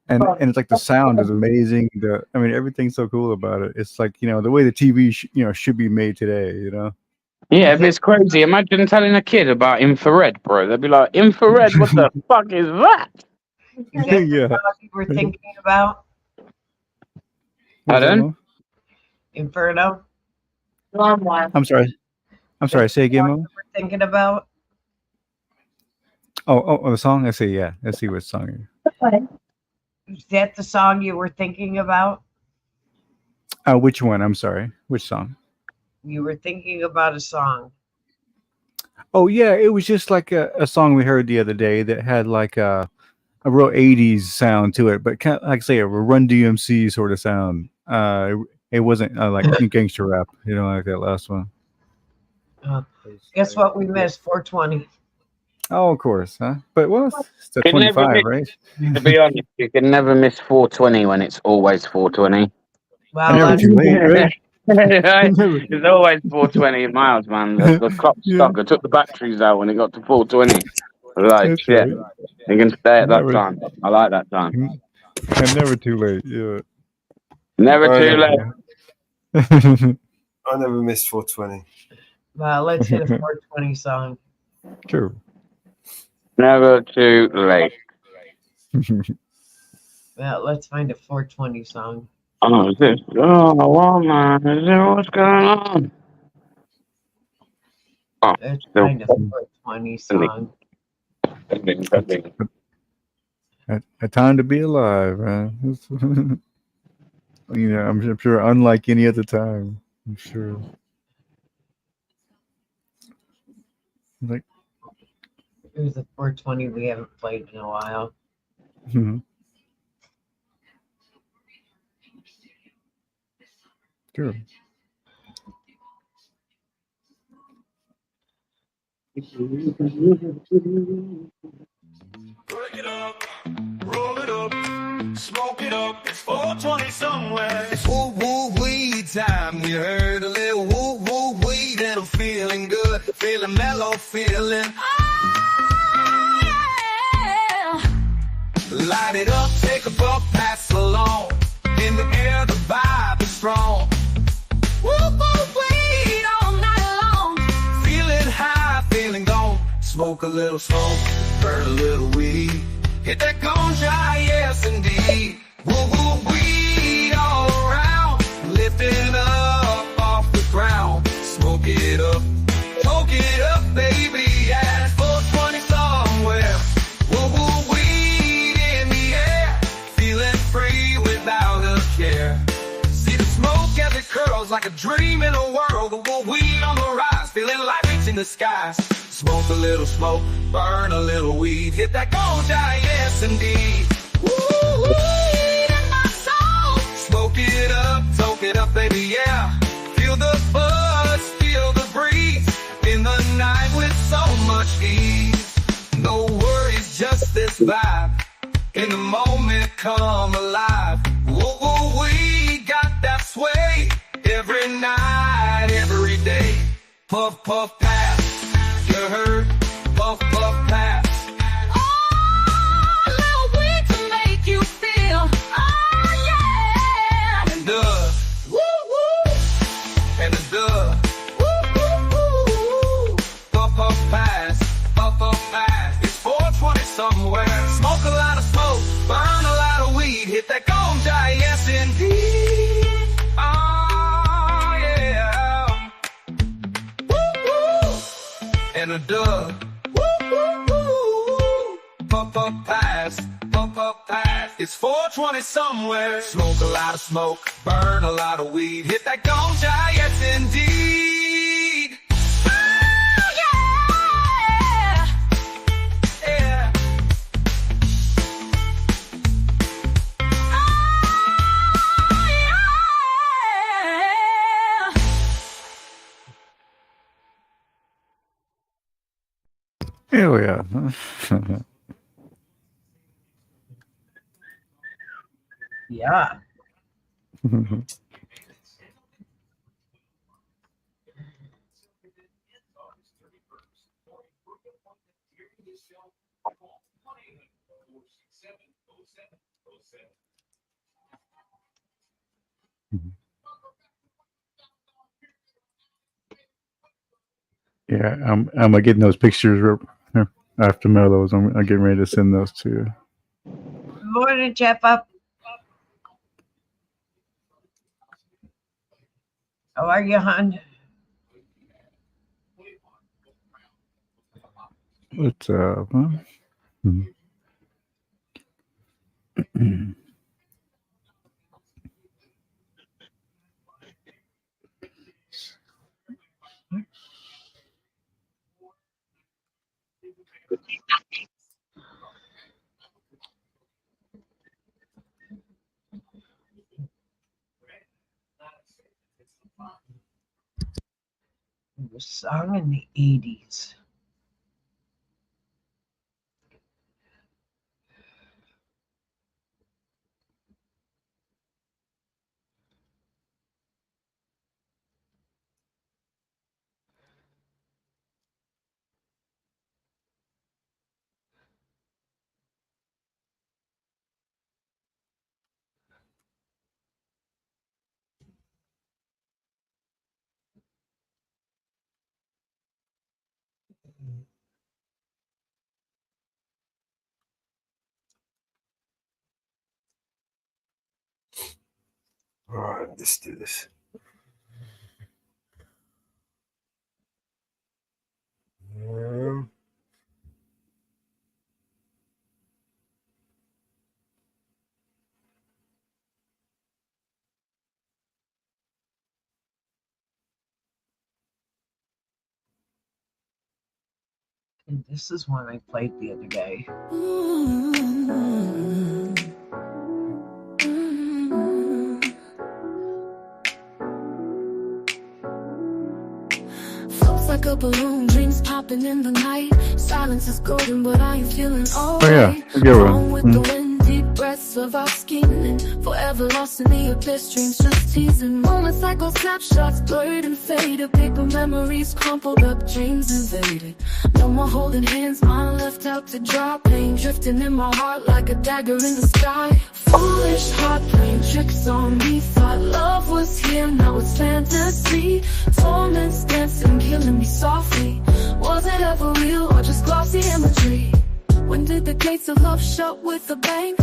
and it's like the sound is amazing. I mean, everything's so cool about it. It's like the way the TV should be made today. Yeah, but it's crazy. Imagine telling a kid about infrared, bro. They'd be like, infrared? What the fuck is that? Is that the song you were thinking about? Pardon? Inferno? I'm sorry. Say again, Mom. We're thinking about. Oh, the song. Let's see. Yeah, let's see what song. Is that the song you were thinking about? Which one? I'm sorry. Which song? You were thinking about a song. Oh yeah, it was just like a song we heard the other day that had like a real 80s sound to it, but kind of, like say a Run DMC sort of sound. It wasn't like gangster rap, like that last one. Guess what we missed? 420. Oh, of course, huh? But it's the 25, right? To be honest, you can never miss 420 when it's always 420. Well, never too late, right? It's always 420 miles, man. The clock's stuck. I took the batteries out when it got to 420. I was like, shit, you can stay at that time. I like that time. And never too late, yeah. Never too late. I never miss 420. Well, let's hit a 420 song. True. Never too late. Well, let's find a 420 song. Oh, is this? Oh, woman, is there what's going on? Oh, Let's find a 420 420 song. A time to be alive, man. You know, I'm sure unlike any other time. I'm sure. Like, Here's a 420 we haven't played in a while. Sure. Break it up, roll it up, smoke it up. It's 420 somewhere. It's woo woo weed time. You heard a little woo woo weed and I'm feeling good, feeling mellow, feeling. Light it up, take a puff, pass along. In the air, the vibe is strong. Woo woo weed all night long. Feeling high, feeling gone. Smoke a little smoke, burn a little weed. Hit that ganja, yes indeed. Woo woo weed all around. Lifting up off the ground. Smoke it up, baby. Yeah, 420 somewhere. Woo woo weed in the air. Feeling free without a care. See the smoke as it curls like a dream in a world. The woo weed on the rise, feeling like reaching the skies. Smoke a little smoke, burn a little weed. Hit that ganja, yes indeed. Woo, weed in my soul. Smoke it up, soak it up, baby, yeah. Feel the buzz, feel the breeze. In the night with so much ease. No worries, just this vibe. In the moment, come alive. Woo, woo, we got that sway. Every night, every day. Puff, puff, pass. You heard? Puff, puff, pass. Oh, a little weed to make you feel. Oh, yeah. And woo, woo. And woo, woo, woo. Puff, puff, pass. Puff, puff, pass. It's 420 somewhere. Smoke a lot of smoke, burn a lot of weed. Hit that ganja, yes indeed. Oh, yeah. Woo, woo. And woo, woo, woo. Puff, puff, pass. Puff, puff, pass. It's 420 somewhere. Smoke a lot of smoke, burn a lot of weed. Hit that ganja, yes indeed. Oh, yeah. Yeah. Hell yeah. Yeah. Yeah, I'm getting those pictures after Mellows. I'm getting ready to send those to you. Good morning, Jeff Up. How are you, hon? What's up, huh? A song in the 80s. All right, let's do this. And this is one I played the other day. Floats like a balloon, dreams popping in the night. Silence is golden, but I ain't feeling alright. Oh yeah, good Along with the one. wind, deep breaths of our scheming. Forever lost in the abyss, dreams just teasing. Moments like old snapshots, blurred and faded. Paper memories crumpled up, dreams invaded. No more holding hands, mine left out to dry. Pain drifting in my heart like a dagger in the sky. Foolish heart playing tricks on me. Thought love was here, now it's fantasy. Torments dancing, killing me softly. Was it ever real or just glossy imagery? When did the gates of love shut with a bang?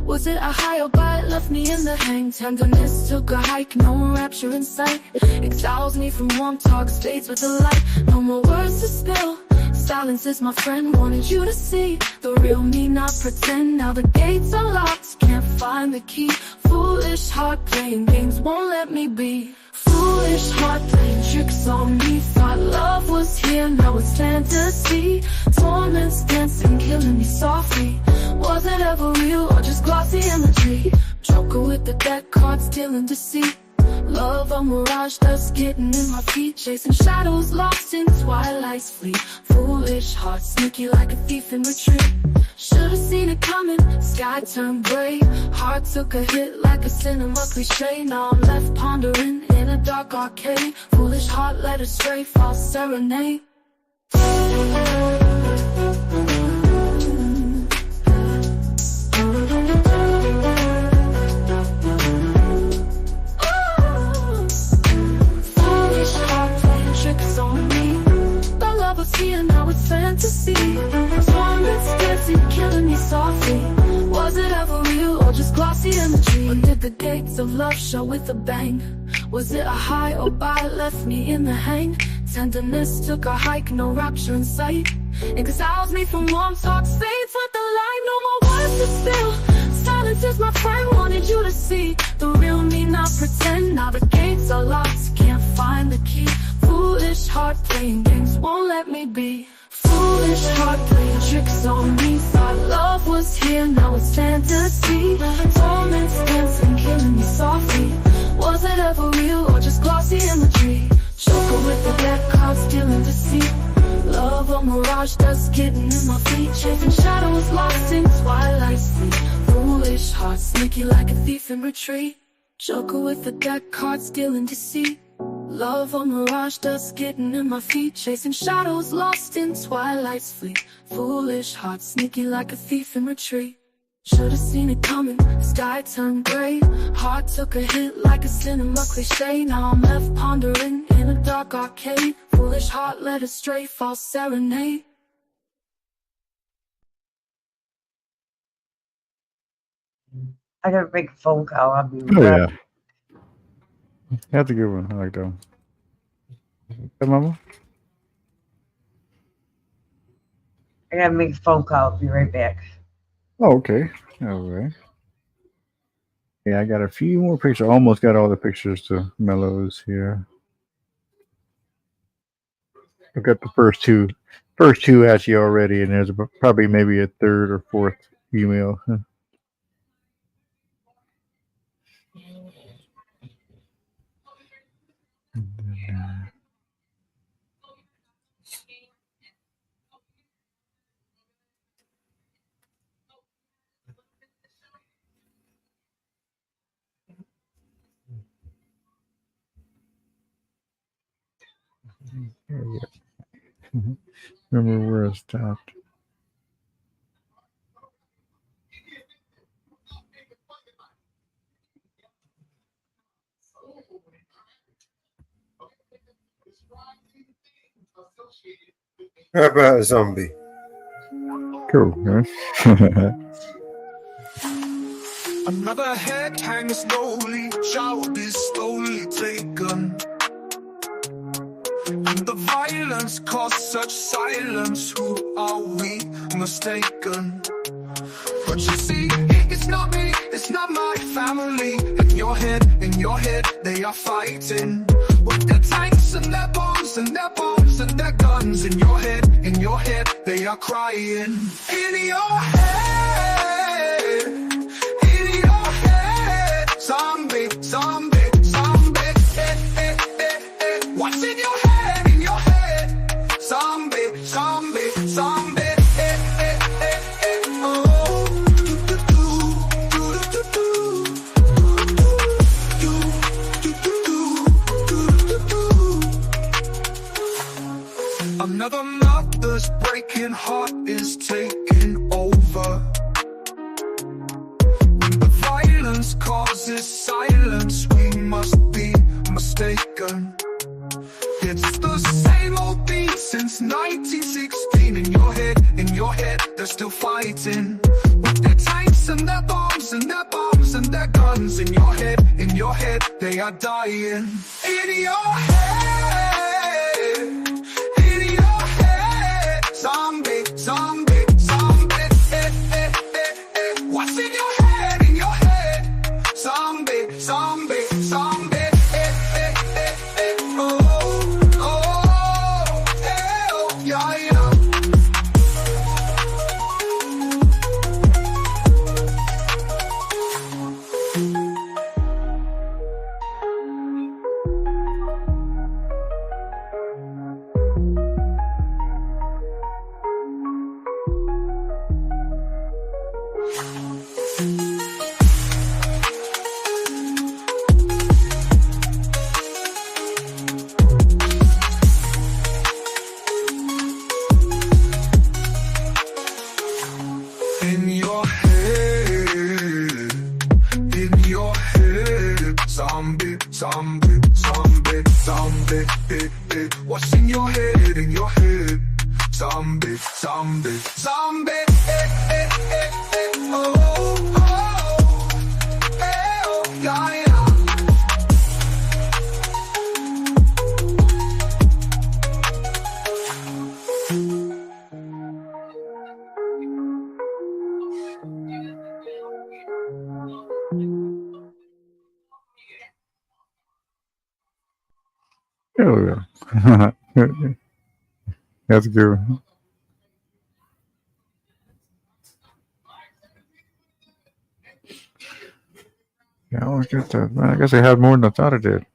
Was it a high or bite left me in the hang? Tenderness took a hike, no rapture in sight. Exiles me from warm talks, fades with the light. No more words to spill. Silence is my friend, wanted you to see the real me, not pretend. Now the gates are locked, can't find the key. Foolish heart playing games, won't let me be. Foolish heart playing tricks on me. Thought love was here, now it's fantasy. Torments dancing, killing me softly. Was it ever real or just glossy imagery? Joker with the deck cards, stealing deceit. Love a mirage, dust getting in my feet. Chasing shadows, lost in twilight's fleet. Foolish heart, sneaky like a thief in retreat. Should've seen it coming, sky turned gray. Heart took a hit like a cinema cliche. Now I'm left pondering in a dark arcade. Foolish heart led astray, false serenade. Here, now it's fantasy. Torments dancing, killing me softly. Was it ever real or just glossy imagery? Or did the gates of love shut with a bang? Was it a high or bye left me in the hang? Tenderness took a hike, no rapture in sight. Exiles me from warm talks, fades with the light. No more words to spill. Silence is my friend, wanted you to see the real me, not pretend. Now the gates are locked, can't find the key. Foolish heart playing games, won't let me be. Foolish heart playing tricks on me. Thought love was here, now it's fantasy. Torments dancing, killing me softly. Was it ever real or just glossy imagery? Joker with the deck cards, stealing deceit. Love a mirage, dust getting in my feet. Chasing shadows, lost in twilight's fleet. Foolish heart, sneaky like a thief in retreat. Joker with the deck cards, stealing deceit. Love a mirage, dust getting in my feet. Chasing shadows, lost in twilight's fleet. Foolish heart, sneaky like a thief in retreat. Should've seen it coming, sky turned gray. Heart took a hit like a cinema cliche. Now I'm left pondering in a dark arcade. Foolish heart led astray, false serenade. I gotta make a phone call. I'll be Oh right back. yeah, that's a good one. I like that one. Hey, Mama? I gotta make a phone call. I'll be right back. Oh, okay. All right. Yeah, I got a few more pictures. I almost got all the pictures to Mellows here. I've got the first two actually already, and there's probably maybe a third or fourth email. Remember where I stopped. How about a zombie? Cool. Another head hangs slowly, child is slowly taken. And the violence caused such silence. Who are we mistaken? But you see, it's not me, it's not my family. In your head, they are fighting. With their tanks and their bombs and their bombs and their guns. In your head, they are crying. In your head, in your head. Zombie, zombie, zombie. What's in your head, in your head? Zombie, zombie, zombie. Another mother's breaking heart is taking over. When the violence causes silence, we must be mistaken. It's the same old thing since 1916. In your head, they're still fighting. With their tanks and their bombs and their bombs and their guns. In your head, they are dying. In your head, in your head. Zombie, zombie, zombie. What's in your head, in your head? Zombie, zombie, zombie. Zombie, zombie, zombie, what's in your head, in your head? Zombie, zombie, zombie, oh, oh, yeah, yeah. There we go. That's good. Yeah, I always get that. Man, I guess I had more than I thought I did.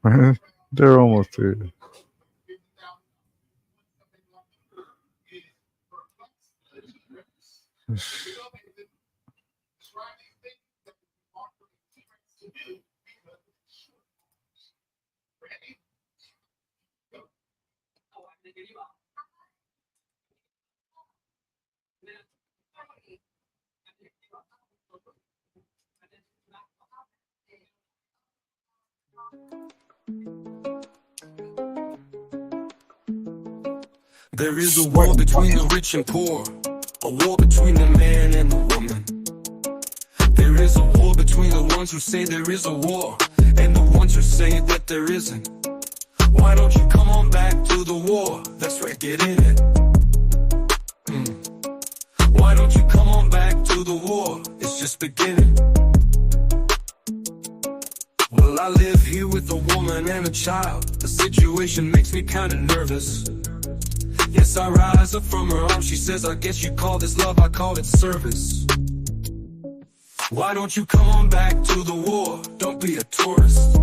They're almost there. There is a war between the rich and poor, a war between the man and the woman. There is a war between the ones who say there is a war and the ones who say that there isn't. Why don't you come on back to the war? That's right, get in it. Why don't you come on back to the war? It's just beginning. Well, I live here with a woman and a child. The situation makes me kinda nervous. Yes, I rise up from her arms. She says, I guess you call this love, I call it service. Why don't you come on back to the war? Don't be a tourist.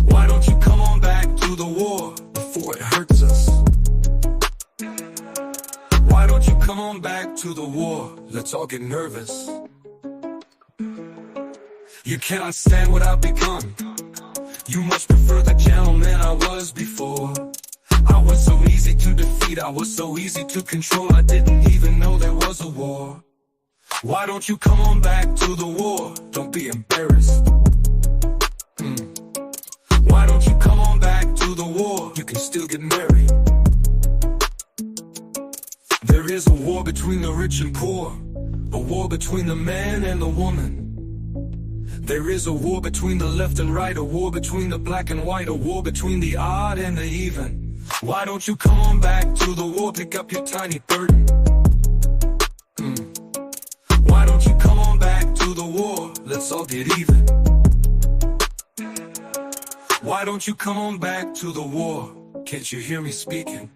Why don't you come on back to the war before it hurts us? Why don't you come on back to the war? Let's all get nervous. You cannot stand what I've become. You much prefer the gentleman I was before. I was so easy to defeat, I was so easy to control. I didn't even know there was a war. Why don't you come on back to the war? Don't be embarrassed. Why don't you come on back to the war? You can still get married. There is a war between the rich and poor, a war between the man and the woman. There is a war between the left and right, a war between the black and white, a war between the odd and the even. Why don't you come on back to the war? Pick up your tiny burden. Why don't you come on back to the war? Let's all get even. Why don't you come on back to the war? Can't you hear me speaking?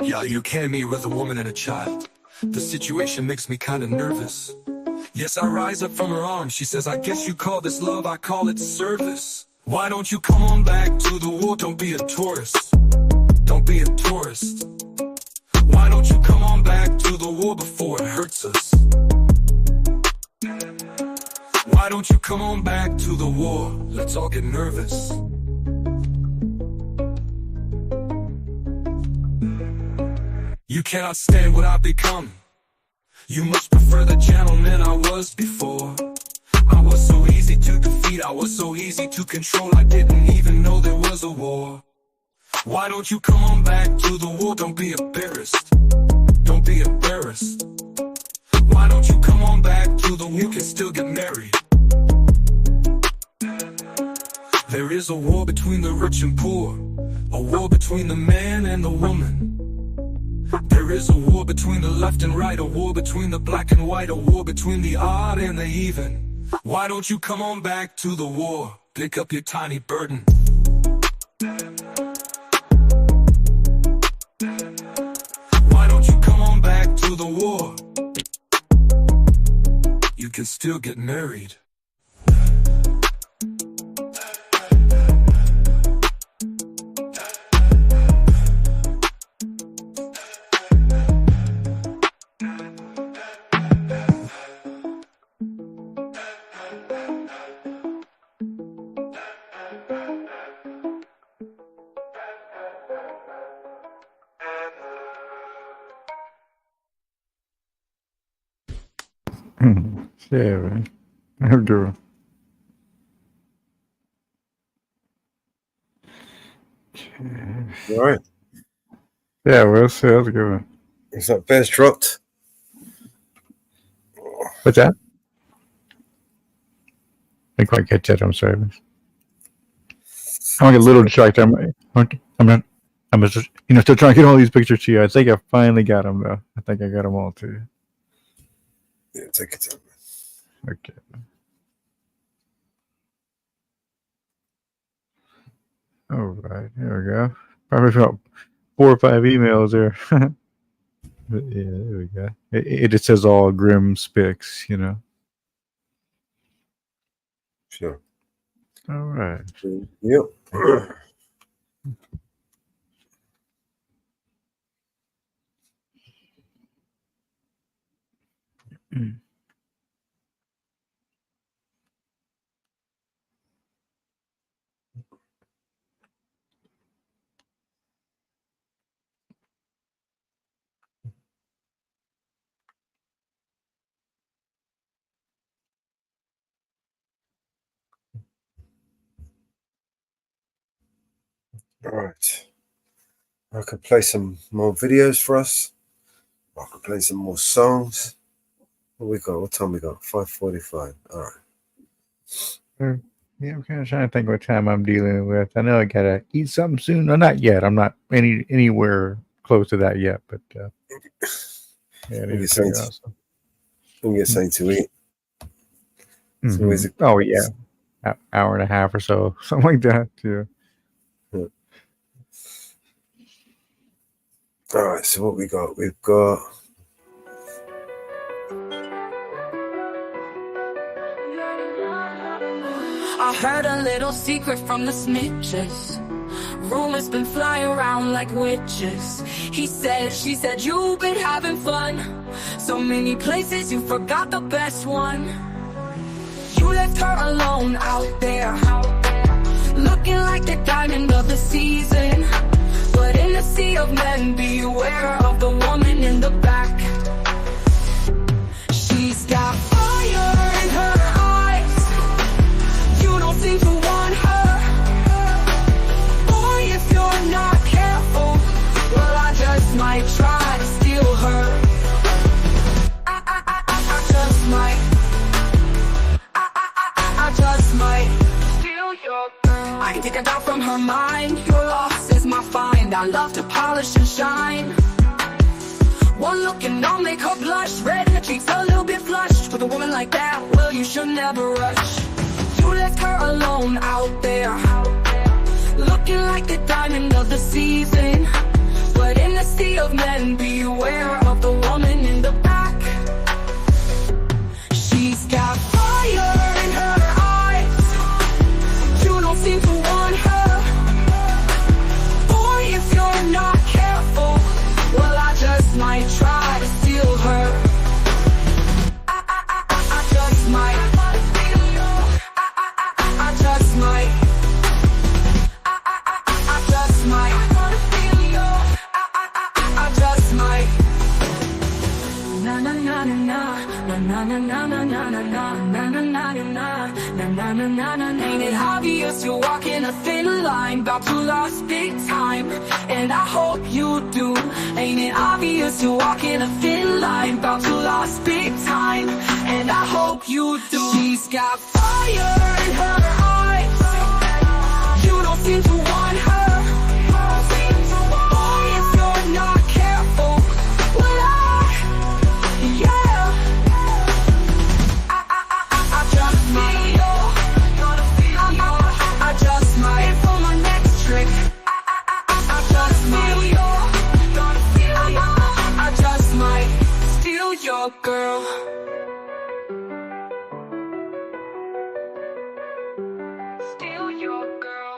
Yeah, you came me with a woman and a child. The situation makes me kinda nervous. Yes, I rise up from her arms. She says, I guess you call this love, I call it service. Why don't you come on back to the war? Don't be a tourist. Don't be a tourist. Why don't you come on back to the war before it hurts us? Why don't you come on back to the war? Let's all get nervous. You cannot stand what I've become. You must prefer the gentleman I was before. I was so easy to defeat, I was so easy to control, I didn't even know there was a war. Why don't you come on back to the war? Don't be embarrassed. Don't be embarrassed. Why don't you come on back to the war? You can still get married. There is a war between the rich and poor, a war between the man and the woman. There is a war between the left and right, a war between the black and white, a war between the odd and the even. Why don't you come on back to the war? Pick up your tiny burden. Why don't you come on back to the war? You can still get married. Yeah, man. I'm doing. All right. Yeah, we'll see. That's a good one. Is that bear's dropped? What's that? I didn't quite catch that. I'm sorry. I'm like a little distracted. I'm just, still trying to get all these pictures to you. I think I finally got them though. I think I got them all too. Yeah, take it time. Okay. All right, here we go. Probably about 4 or 5 emails there. But yeah, there we go. It just says all grim spics, Sure. All right. Yep. All right. I could play some more videos for us. I could play some more songs. What we got? What time we got? 5:45. All right. Yeah, I'm kind of trying to think what time I'm dealing with. I know I gotta eat something soon. No, not yet. I'm not anywhere close to that yet. But yeah, I need to figure out something. We can get something to eat. Mm-hmm. Oh yeah, hour and a half or so, something like that. Yeah. All right, so what we got? We've got I heard a little secret from the snitches. Rumors been flying around like witches. He said, she said, you've been having fun. So many places, you forgot the best one. You left her alone out there, looking like the diamond of the season. But in the sea of men, beware of the woman in the back. She's got fire in her eyes. You don't seem to want her. Boy, if you're not careful, well, I just might try to steal her. I just might. I just might steal your girl. I can take her down from her mind. Your loss is my find. I love to polish and shine. One look and I'll make her blush. Red in the cheeks, a little bit flushed. With a woman like that, well, you should never rush. You left her alone out there, looking like the diamond of the season. But in the sea of men, beware of the woman in the back. She's got fire in her eyes. You don't seem to want her. Boy, if you're not careful, well, I just might try to steal her. I just might. I just might. I just might. I just might. Na na na na na na na na na na na na na na na na na na na. Ain't it obvious you're walking a thin line, about to lose big time? And I hope you do. Ain't it obvious you're walking a thin line, about to lose big time? And I hope you do. She's got fire in her eyes. You don't seem to want her. Boy, if you're not careful, well, yeah. I just might. I just might. For my next trick, I just might. I just might steal your girl. Steal your girl.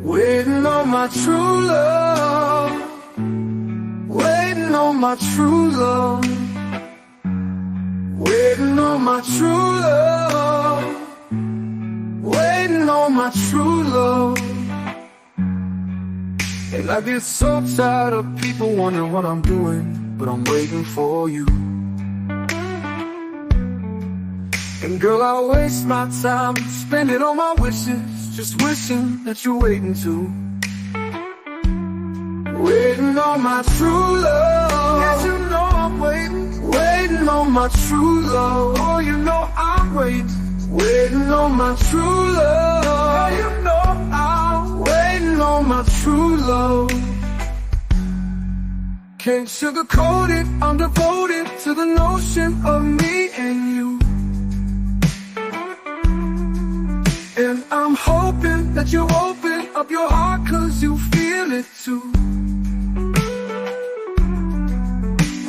Waiting on my true love. Waiting on my true love. Waiting on my true love. Waiting on my true love. And I get so tired of people wondering what I'm doing, but I'm waiting for you. And girl, I waste my time, spend it on my wishes, just wishing that you're waiting too. Waiting on my true love. Yes, you know I'm waiting. Waiting on my true love. Oh, you know I'm waiting. Waiting on my true love. Oh, you know I'm waiting on my true love. Can't sugarcoat it, I'm devoted to the notion of me and you. And I'm hoping that you open up your heart, cause you feel it too.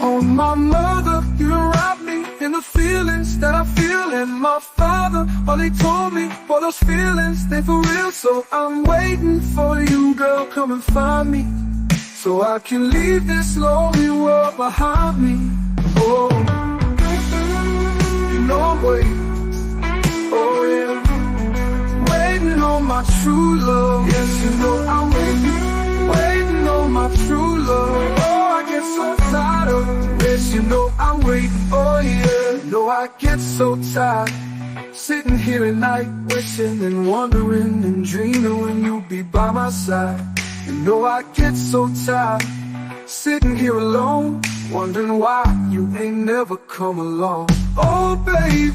Oh, my mother, you wrap me in the feelings that I feel. And my father, all he told me, for those feelings, they for real. So I'm waiting for you, girl, come and find me, so I can leave this lonely world behind me. Oh, you know I'm waiting. Oh, yeah. Waiting on my true love. Yes, you know I'm waiting. Waiting on my true love. Oh, I get so tired of it. Yes, you know I'm waiting. Oh, yeah. No, I get so tired, sitting here at night, wishing and wondering and dreaming when you'll be by my side. You know I get so tired, sitting here alone, wondering why you ain't never come along. Oh, baby,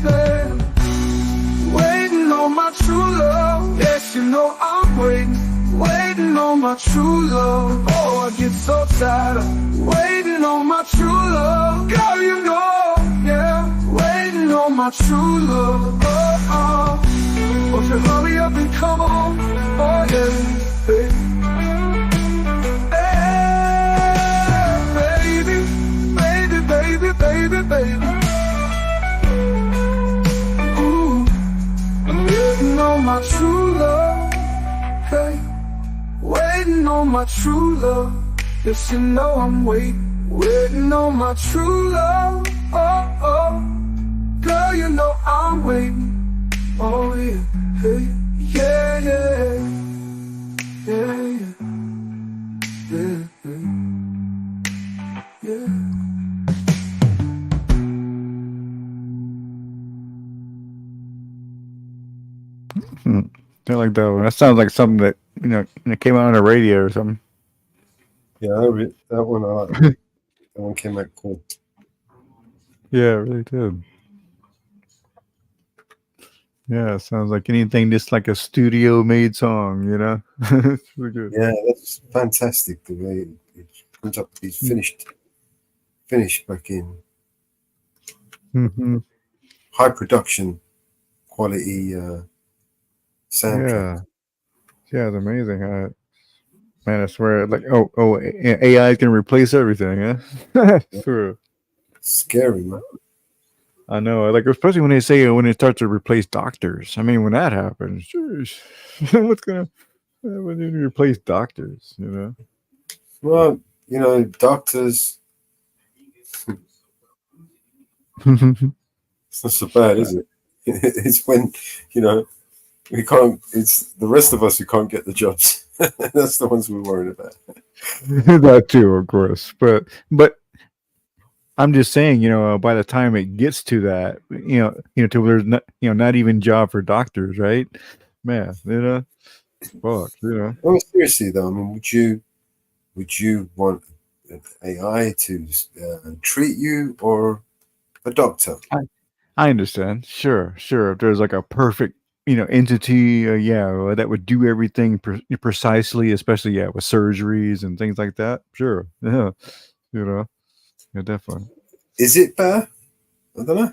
waiting on my true love. Yes, you know I'm waiting, waiting on my true love. Oh, I get so tired of waiting on my true love. Girl, you know, yeah, waiting on my true love. Oh, oh, won't you hurry up and come on? Oh, yeah, baby. Hey, baby, baby, baby, baby. Waiting on my true love, hey, waiting on my true love. Yes, you know I'm waiting on my true love. Oh, oh, girl, you know I'm waiting. Oh, yeah, hey, yeah, yeah, yeah, yeah, yeah, yeah. Don't like that one. That sounds like something that it came out on the radio or something. Yeah, that one I like. That one came out cool. Yeah, it really did. Yeah, it sounds like anything just like a studio made song, It's really good. Yeah, that's fantastic. The way it comes up, it's finished back in high production quality soundtrack. Yeah, it's amazing. Man, I swear, like, AI can replace everything, huh? Sure. Scary, man. I know, like, especially when they say when it starts to replace doctors. I mean, when that happens, what's gonna when you replace doctors? Well, doctors. It's not so bad, is it? It's when we can't. It's the rest of us who can't get the jobs. That's the ones we're worried about. That too, of course, but I'm just saying, by the time it gets to that, to where there's not, not even job for doctors, right? Man, fuck, Well, seriously though, I mean, would you want AI to treat you or a doctor? I understand. Sure. If there's like a perfect, entity, that would do everything precisely, especially with surgeries and things like that. Sure. Yeah. Yeah, definitely. Is it fair? I don't know.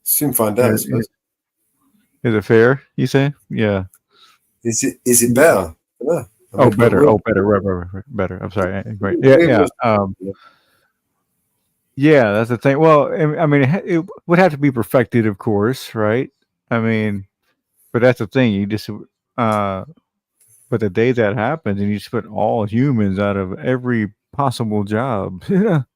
Soon find out. Is it fair? You say? Yeah. Is it better? Yeah. Better. Right. Better. I'm sorry. Right. Yeah. Yeah, that's the thing. Well, I mean, it would have to be perfected, of course, right? I mean, but that's the thing. You just, but the day that happens, and you just put all humans out of every possible job, man,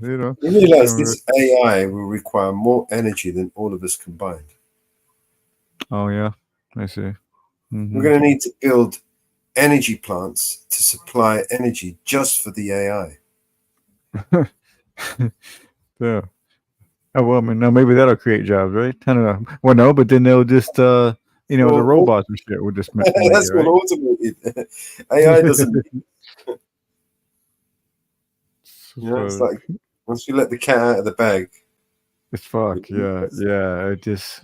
You realize this AI will require more energy than all of us combined. Oh yeah, I see. We're going to need to build energy plants to supply energy just for the AI. Yeah. Oh well, I mean, now maybe that'll create jobs, right? I don't know. Well, no, but then they'll just, the robots and shit will just make that's it, right? what automated. AI doesn't. It's like once you let the cat out of the bag, it's fuck. Yeah. It just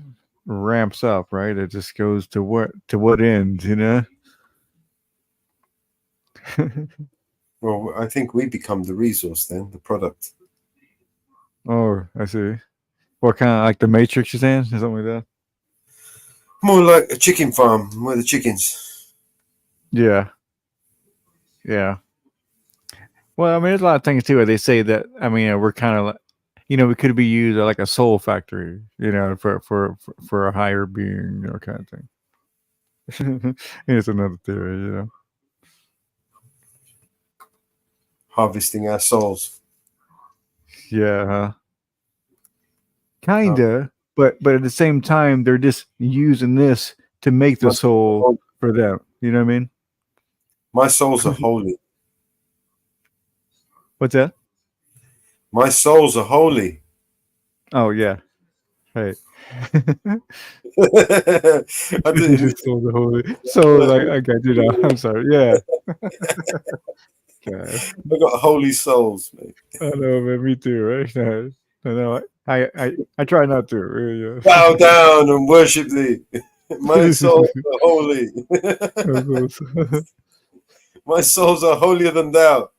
ramps up, right? It just goes to what end, Well, I think we become the resource then, the product. Oh, I see. What kind of like the Matrix you're saying? Something like that? More like a chicken farm where the chickens. Yeah. Well, I mean, there's a lot of things too where they say that. I mean, we're kind of like, we could be used like a soul factory, for a higher being, kind of thing. It's another theory, Harvesting our souls. Yeah. Huh? Kinda, but at the same time, they're just using this to make the soul for them. You know what I mean? My souls are holy. What's that? My souls are holy. Oh yeah, right. I didn't. Souls are holy. So like, I got you now. I'm sorry. Yeah. I got holy souls, mate. I know, man. Me too, right? I know. I try not to. Yeah. Bow down and worship thee. My souls are holy. My souls are holier than thou.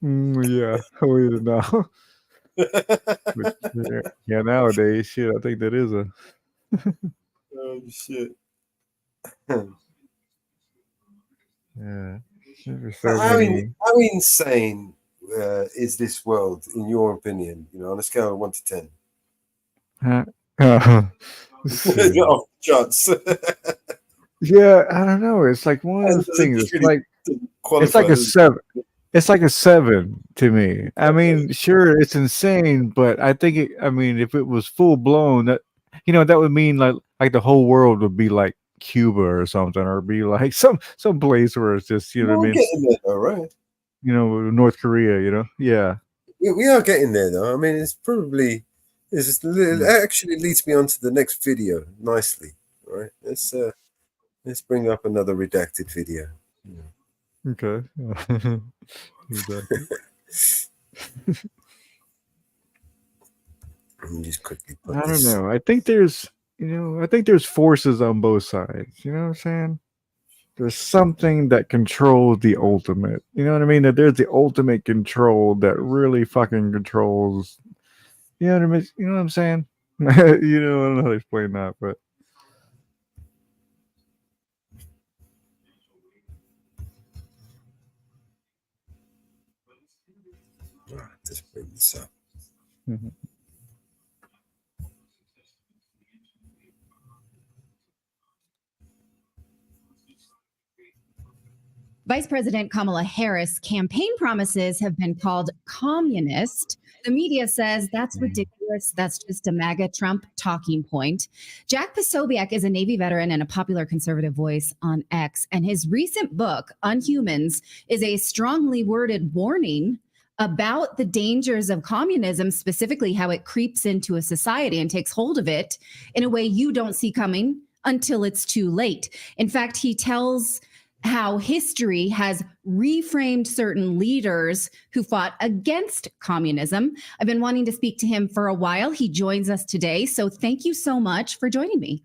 Yeah, holier than thou. Yeah, nowadays, shit, I think that is a. Oh shit. Yeah. How insane is this world, in your opinion? On a scale of 1 to 10. Off the charts. Yeah, I don't know. It's like one of those things. It's like a 7. It's like a 7 to me. I mean, sure, it's insane, but I think if it was full blown, that that would mean like the whole world would be like Cuba or something, or be like some place where it's just what I mean. Getting there, though, right? North Korea. Yeah. We are getting there, though. I mean, it's probably It actually leads me on to the next video nicely. All right, let's bring up another redacted video. Okay. Exactly. Let me just quickly put I don't this. know. I think there's forces on both sides. You know what I'm saying? There's something that controls the ultimate. You know what I mean? That there's the ultimate control that really fucking controls. You know what I mean? You know what I'm saying? I don't know how to explain that, but Just bring this up. Mhm. Vice President Kamala Harris' campaign promises have been called communist. The media says that's ridiculous. That's just a MAGA Trump talking point. Jack Posobiec is a Navy veteran and a popular conservative voice on X, and his recent book, Unhumans, is a strongly worded warning about the dangers of communism, specifically how it creeps into a society and takes hold of it in a way you don't see coming until it's too late. In fact, he tells how history has reframed certain leaders who fought against communism. I've been wanting to speak to him for a while. He joins us today. So thank you so much for joining me.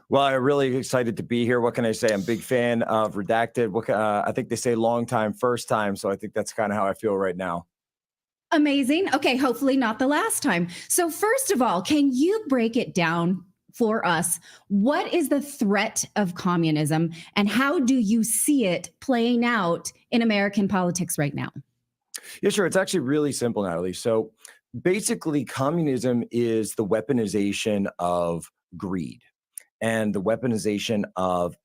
Well, I'm really excited to be here. What can I say? I'm a big fan of Redacted. I think they say long time, first time. So I think that's kind of how I feel right now. Amazing. Okay, hopefully not the last time. So first of all, can you break it down for us? What is the threat of communism and how do you see it playing out in American politics right now? Yeah, sure. It's actually really simple, Natalie. So basically, communism is the weaponization of greed and the weaponization of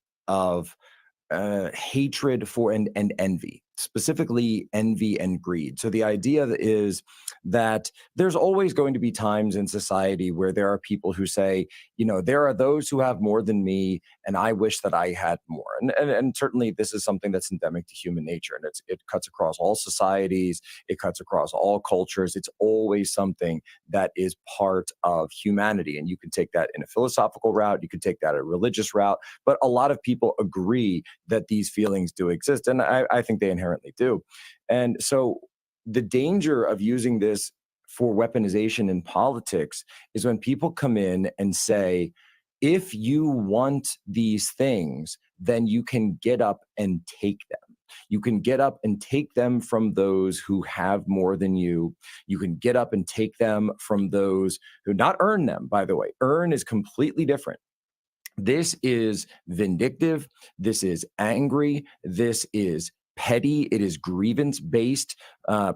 hatred for and envy, specifically envy and greed. So the idea is that there's always going to be times in society where there are people who say, there are those who have more than me, and I wish that I had more. And certainly this is something that's endemic to human nature, and it cuts across all societies, it cuts across all cultures. It's always something that is part of humanity. And you can take that in a philosophical route, you can take that a religious route, but a lot of people agree that these feelings do exist, and I think they inherently do. And so the danger of using this for weaponization in politics is when people come in and say, if you want these things, then you can get up and take them. You can get up and take them from those who have more than you. You can get up and take them from those who not earn them, by the way. Earn is completely different. This is vindictive. This is angry. This is petty. It is grievance based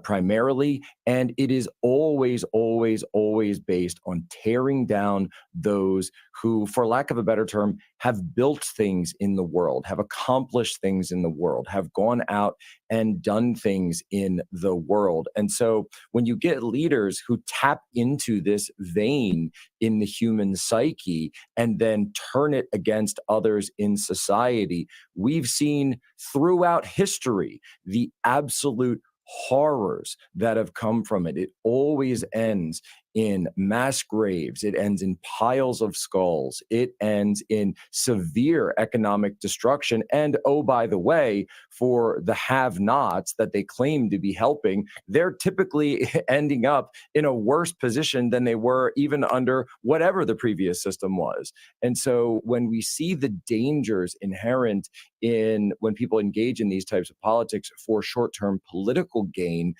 primarily. And it is always, always, always based on tearing down those who, for lack of a better term, have built things in the world, have accomplished things in the world, have gone out and done things in the world. And so when you get leaders who tap into this vein in the human psyche and then turn it against others in society, we've seen throughout history the absolute horrors that have come from it. It always ends in mass graves. It ends in piles of skulls. It ends in severe economic destruction. And oh, by the way, for the have-nots that they claim to be helping, they're typically ending up in a worse position than they were even under whatever the previous system was. And so when we see the dangers inherent in when people engage in these types of politics for short-term political gain,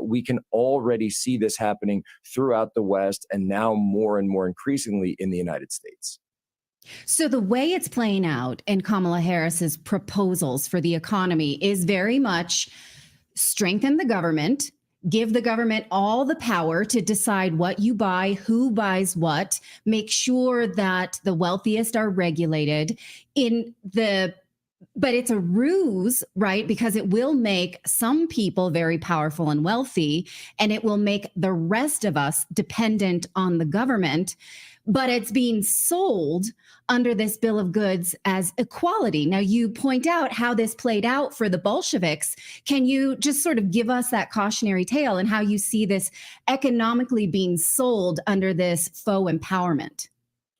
we can already see this happening throughout the West and now more and more increasingly in the United States. So the way it's playing out in Kamala Harris's proposals for the economy is very much strengthen the government, give the government all the power to decide what you buy, who buys what, make sure that the wealthiest are regulated. In the but it's a ruse, right? Because it will make some people very powerful and wealthy, and it will make the rest of us dependent on the government. But it's being sold under this bill of goods as equality. Now, you point out how this played out for the Bolsheviks. Can you just sort of give us that cautionary tale and how you see this economically being sold under this faux empowerment?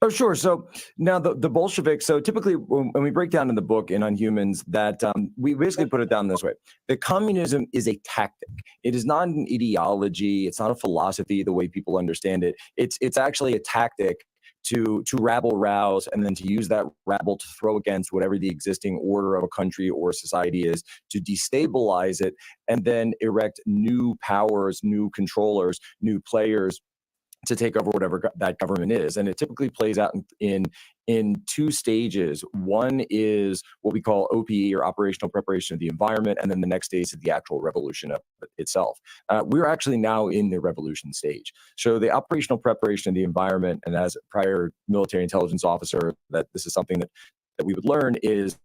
Oh, sure. So now the Bolsheviks, so typically when we break down in the book in On Humans, that we basically put it down this way. The communism is a tactic. It is not an ideology. It's not a philosophy the way people understand it. It's actually a tactic to rabble rouse, and then to use that rabble to throw against whatever the existing order of a country or society is, to destabilize it, and then erect new powers, new controllers, new players to take over whatever that government is. And it typically plays out in two stages. One is what we call OPE, or operational preparation of the environment, and then the next stage is the actual revolution of itself. We're actually now in the revolution stage. So the operational preparation of the environment, and as a prior military intelligence officer, that this is something that we would learn is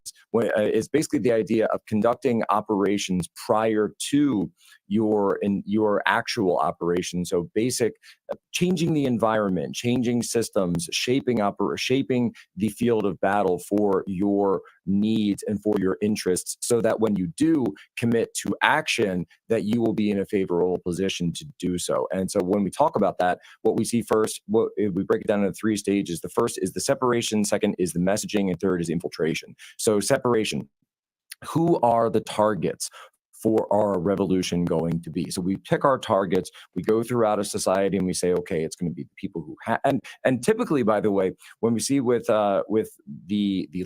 basically the idea of conducting operations prior to your actual operation. So basic changing the environment, changing systems, shaping the field of battle for your needs and for your interests, so that when you do commit to action, that you will be in a favorable position to do so. And so when we talk about that, what we see first, we break it down into three stages. The first is the separation, second is the messaging, and third is infiltration. So separation. Who are the targets for our revolution going to be? So we pick our targets, we go throughout a society, and we say, okay, it's going to be the people who and typically, by the way, when we see with the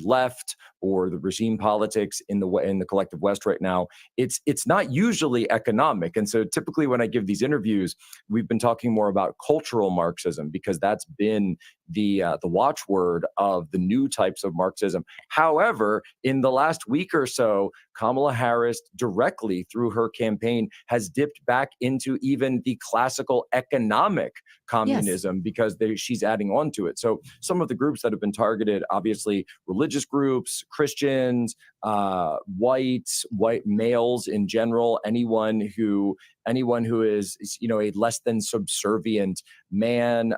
left or the regime politics in the collective West right now, it's not usually economic. And so typically when I give these interviews, we've been talking more about cultural Marxism, because that's been the watchword of the new types of Marxism. However, in the last week or so, Kamala Harris directly through her campaign has dipped back into even the classical economic communism, because she's adding on to it. So some of the groups that have been targeted, obviously religious groups, Christians, white males in general, anyone who is, a less than subservient man,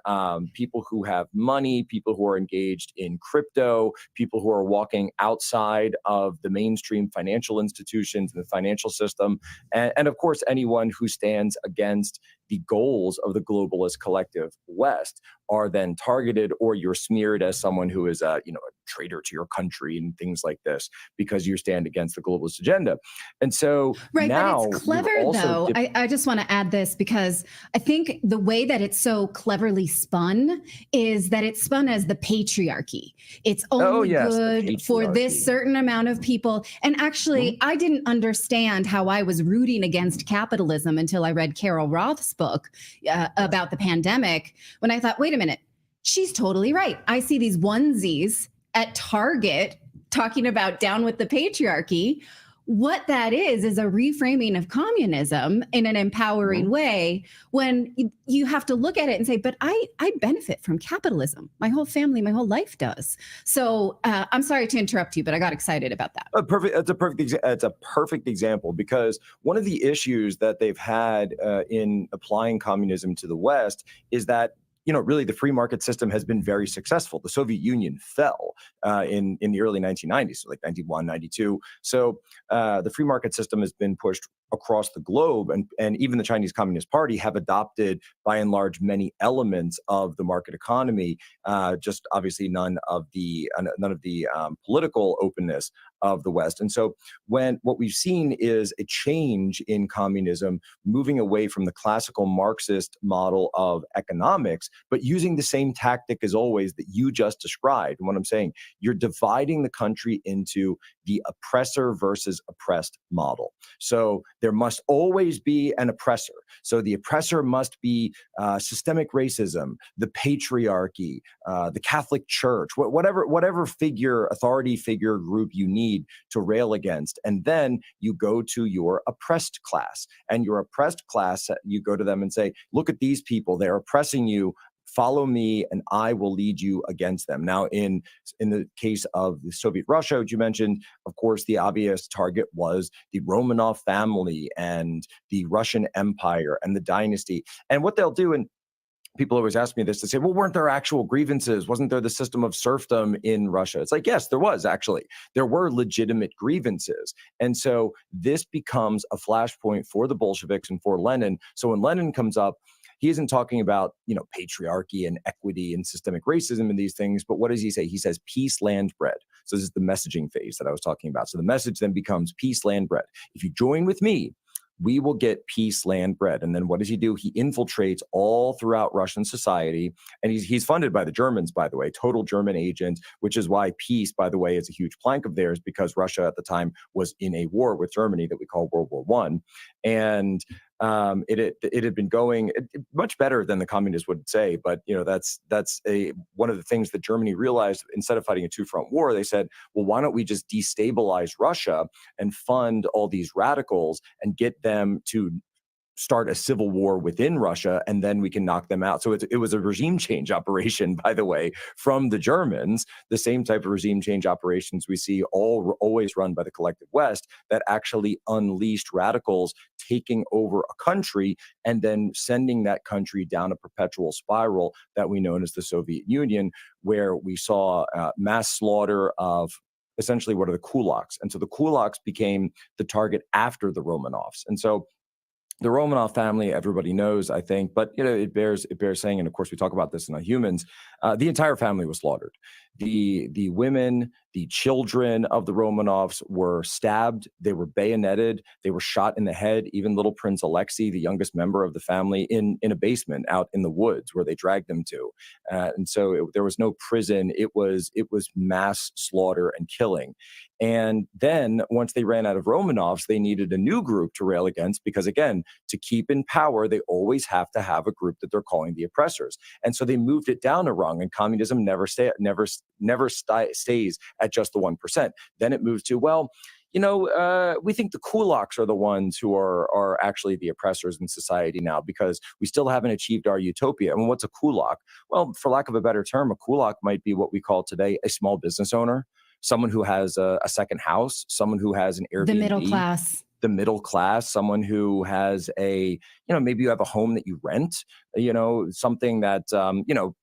people who have money, people who are engaged in crypto, people who are walking outside of the mainstream financial institutions and the financial system, and of course anyone who stands against the goals of the globalist collective West are then targeted, or you're smeared as someone who is a traitor to your country and things like this, because you stand against the globalist agenda. And so now, but it's clever though. I just want to add this, because I think the way that it's so cleverly spun is that it's spun as the patriarchy. It's only good for this certain amount of people. And actually, I didn't understand how I was rooting against capitalism until I read Carol Roth's book about the pandemic, when I thought, wait a minute, she's totally right. I see these onesies at Target talking about down with the patriarchy. What that is a reframing of communism in an empowering way, when you have to look at it and say, but I benefit from capitalism. My whole family, my whole life does. So I'm sorry to interrupt you, but I got excited about that. It's a perfect example, because one of the issues that they've had in applying communism to the West is that really the free market system has been very successful. The Soviet Union fell in the early 1990s, so like 91, 92. So the free market system has been pushed across the globe, and even the Chinese Communist Party have adopted, by and large, many elements of the market economy. Just obviously none of the political openness of the West. And so what we've seen is a change in communism, moving away from the classical Marxist model of economics, but using the same tactic as always that you just described. And what I'm saying, you're dividing the country into the oppressor versus oppressed model. So there must always be an oppressor. So the oppressor must be systemic racism, the patriarchy, the Catholic Church, whatever authority figure group you need to rail against. And then you go to your oppressed class, and your oppressed class, you go to them and say, look at these people, they're oppressing you follow me and I will lead you against them. Now, in the case of the Soviet Russia, which you mentioned, of course, the obvious target was the Romanov family and the Russian Empire and the dynasty. And what they'll do, and people always ask me this, to say, well, weren't there actual grievances? Wasn't there the system of serfdom in Russia? It's like, yes, there was actually. There were legitimate grievances. And so this becomes a flashpoint for the Bolsheviks and for Lenin. So when Lenin comes up, he isn't talking about, patriarchy and equity and systemic racism and these things, but what does he say? He says peace, land, bread. So this is the messaging phase that I was talking about. So the message then becomes peace, land, bread. If you join with me, we will get peace, land, bread. And then what does he do? He infiltrates all throughout Russian society. And he's funded by the Germans, by the way, total German agent, which is why peace, by the way, is a huge plank of theirs, because Russia at the time was in a war with Germany that we call World War I. And it had been going much better than the communists would say, but that's one of the things that Germany realized. Instead of fighting a two-front war, they said, well, why don't we just destabilize Russia and fund all these radicals and get them to start a civil war within Russia, and then we can knock them out. So it was a regime change operation, by the way, from the Germans, the same type of regime change operations we see always run by the collective West, that actually unleashed radicals taking over a country and then sending that country down a perpetual spiral that we know as the Soviet Union, where we saw mass slaughter of essentially what are the kulaks. And so the kulaks became the target after the Romanovs. And so the Romanov family, everybody knows, I think, but it bears saying, and of course we talk about this in the Humans, the entire family was slaughtered. The women, the children of the Romanovs were stabbed, they were bayoneted, they were shot in the head. Even little Prince Alexei, the youngest member of the family, in a basement out in the woods where they dragged him to. And so there was no prison. It was mass slaughter and killing. And then once they ran out of Romanovs, they needed a new group to rail against, because again, to keep in power, they always have to have a group that they're calling the oppressors. And so they moved it down a rung, and communism never stays at just the 1%. Then it moves to, we think the kulaks are the ones who are actually the oppressors in society now, because we still haven't achieved our utopia. And what's a kulak? Well, for lack of a better term, a kulak might be what we call today a small business owner, someone who has a second house, someone who has an Airbnb. The middle class. The middle class, someone who has maybe you have a home that you rent, something that,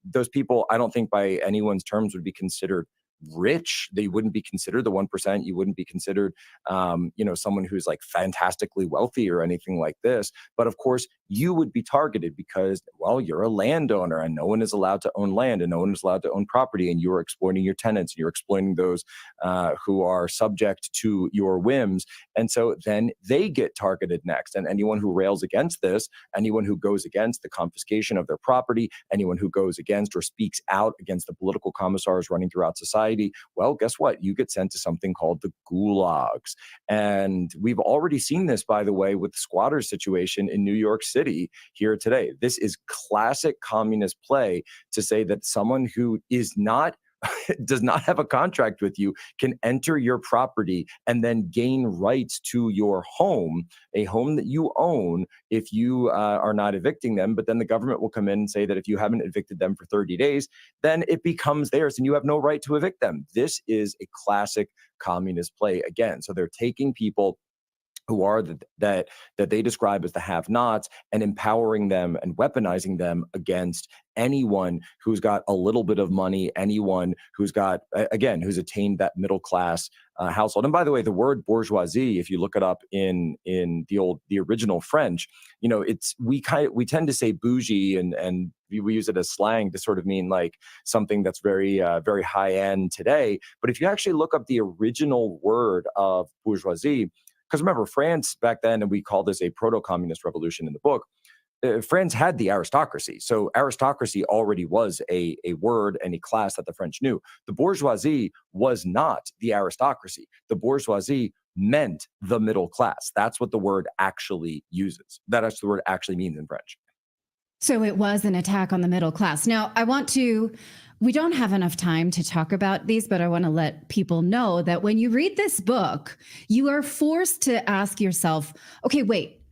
those people, I don't think by anyone's terms would be considered rich. They wouldn't be considered the 1%. You wouldn't be considered, someone who's like fantastically wealthy or anything like this. But of course, you would be targeted because, you're a landowner and no one is allowed to own land and no one is allowed to own property. And you're exploiting your tenants and you're exploiting those who are subject to your whims. And so then they get targeted next. And anyone who rails against this, anyone who goes against the confiscation of their property, anyone who goes against or speaks out against the political commissars running throughout society, guess what? You get sent to something called the gulags. And we've already seen this, by the way, with the squatters situation in New York City here today. This is classic communist play to say that someone who does not have a contract with you can enter your property and then gain rights to your home, a home that you own, if you are not evicting them. But then the government will come in and say that if you haven't evicted them for 30 days, then it becomes theirs and you have no right to evict them. This is a classic communist play again. So they're taking people who are that they describe as the have-nots and empowering them and weaponizing them against anyone who's got a little bit of money, anyone who's got, again, who's attained that middle class household. And by the way, the word bourgeoisie, if you look it up in the original French, we tend to say bougie and we use it as slang to sort of mean like something that's very, very high end today. But if you actually look up the original word of bourgeoisie, because remember, France back then, and we call this a proto-communist revolution in the book, France had the aristocracy. So aristocracy already was a word and a class that the French knew. The bourgeoisie was not the aristocracy. The bourgeoisie meant the middle class. That's what the word actually uses. That's the word actually means in French. So it was an attack on the middle class. Now, we don't have enough time to talk about these, but I want to let people know that when you read this book, you are forced to ask yourself, okay, wait,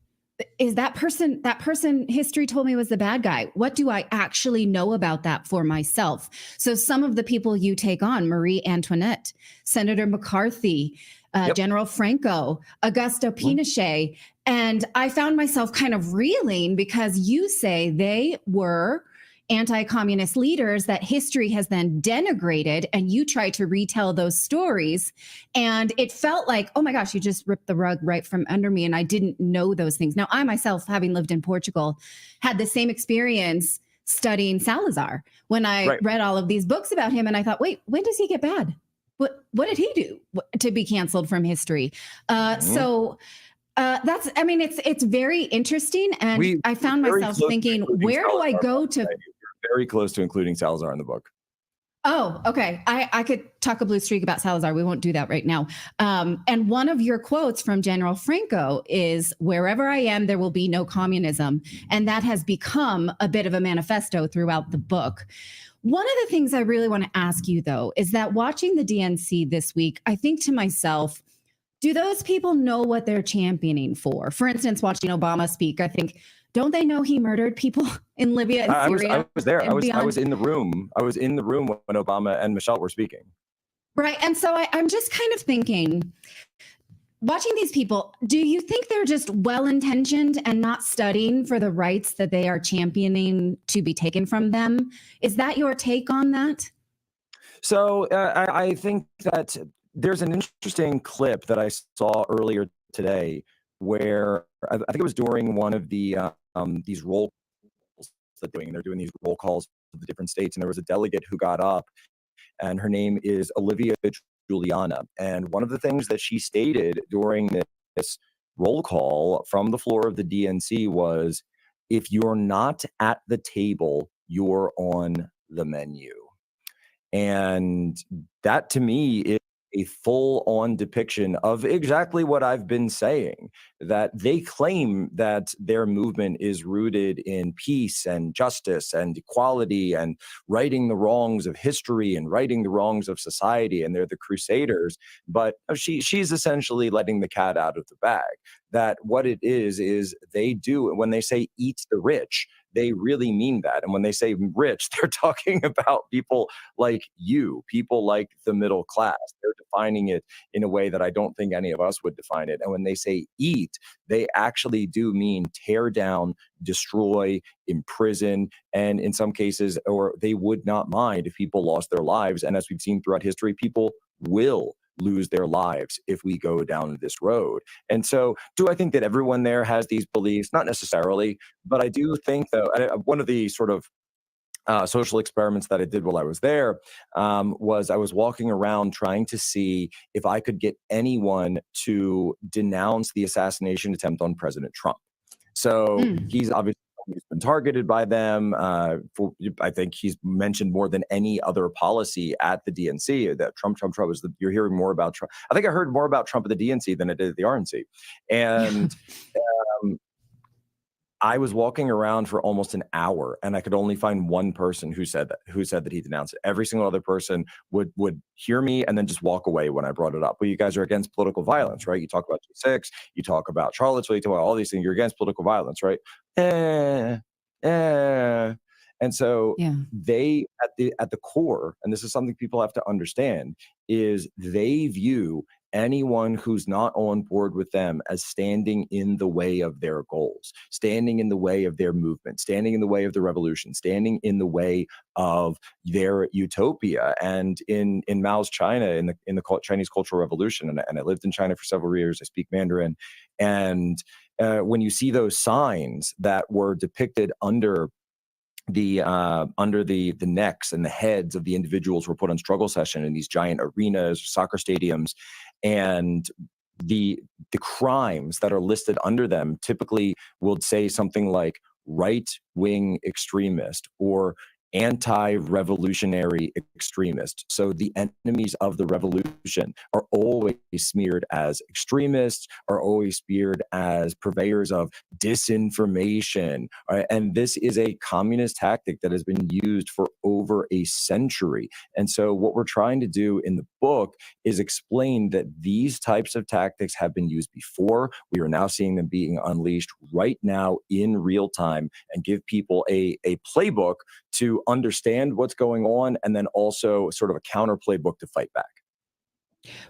is that person history told me was the bad guy? What do I actually know about that for myself? So some of the people you take on, Marie Antoinette, Senator McCarthy, General Franco, Augusto Pinochet, and I found myself kind of reeling because you say they were anti-communist leaders that history has then denigrated, and you try to retell those stories, and it felt like, oh my gosh, you just ripped the rug right from under me, and I didn't know those things. Now, I myself, having lived in Portugal, had the same experience studying Salazar when I read all of these books about him, and I thought, wait, when does he get bad? What did he do to be canceled from history? So that's, I mean, it's very interesting, and I found myself thinking, where do I go to? Very close to including Salazar in the book. Oh, okay. I could talk a blue streak about Salazar. We won't do that right now. And one of your quotes from General Franco is, wherever I am, there will be no communism. And that has become a bit of a manifesto throughout the book. One of the things I really want to ask you, though, is that watching the DNC this week, I think to myself, do those people know what they're championing for? For instance, watching Obama speak, I think, don't they know he murdered people in Libya and Syria? I was there. I was in the room. I was in the room when Obama and Michelle were speaking. Right. And so I'm just kind of thinking, watching these people, do you think they're just well-intentioned and not studying for the rights that they are championing to be taken from them? Is that your take on that? So I think that there's an interesting clip that I saw earlier today where I think it was during one of the these roll calls that they're doing these roll calls of the different states, and there was a delegate who got up, and her name is Olivia Juliana, and one of the things that she stated during this roll call from the floor of the DNC was, if you're not at the table, you're on the menu. And that to me is a full-on depiction of exactly what I've been saying, that they claim that their movement is rooted in peace and justice and equality and righting the wrongs of history and righting the wrongs of society, and they're the crusaders. But she's essentially letting the cat out of the bag, that what it is they do, when they say eat the rich, they really mean that. And when they say rich, they're talking about people like you, people like the middle class. They're defining it in a way that I don't think any of us would define it. And when they say eat, they actually do mean tear down, destroy, imprison, and in some cases, or they would not mind if people lost their lives. And as we've seen throughout history, people will lose their lives if we go down this road. And so do I think that everyone there has these beliefs? Not necessarily, but I do think, though, one of the sort of social experiments that I did while I was there was I was walking around trying to see if I could get anyone to denounce the assassination attempt on President Trump. So he's obviously been targeted by them. I think he's mentioned more than any other policy at the DNC that Trump is you're hearing more about Trump. I think I heard more about Trump at the DNC than I did at the RNC. And I was walking around for almost an hour, and I could only find one person who said that he denounced it. Every single other person would hear me and then just walk away when I brought it up. Well, you guys are against political violence, right? You talk about G6, you talk about Charlottesville, you talk about all these things. You're against political violence, right? And so they, at the core, and this is something people have to understand, is they view anyone who's not on board with them as standing in the way of their goals, standing in the way of their movement, standing in the way of the revolution, standing in the way of their utopia. And in Mao's China, in the Chinese Cultural Revolution, and I lived in China for several years, I speak Mandarin, and when you see those signs that were depicted under the necks and the heads of the individuals who were put on struggle session in these giant arenas, soccer stadiums, and the crimes that are listed under them typically will say something like right-wing extremist or anti-revolutionary extremist. So the enemies of the revolution are always smeared as extremists, are always smeared as purveyors of disinformation. Right? And this is a communist tactic that has been used for over a century. And so what we're trying to do in the book is explain that these types of tactics have been used before. We are now seeing them being unleashed right now in real time, and give people a playbook to understand what's going on, and then also sort of a counter playbook to fight back.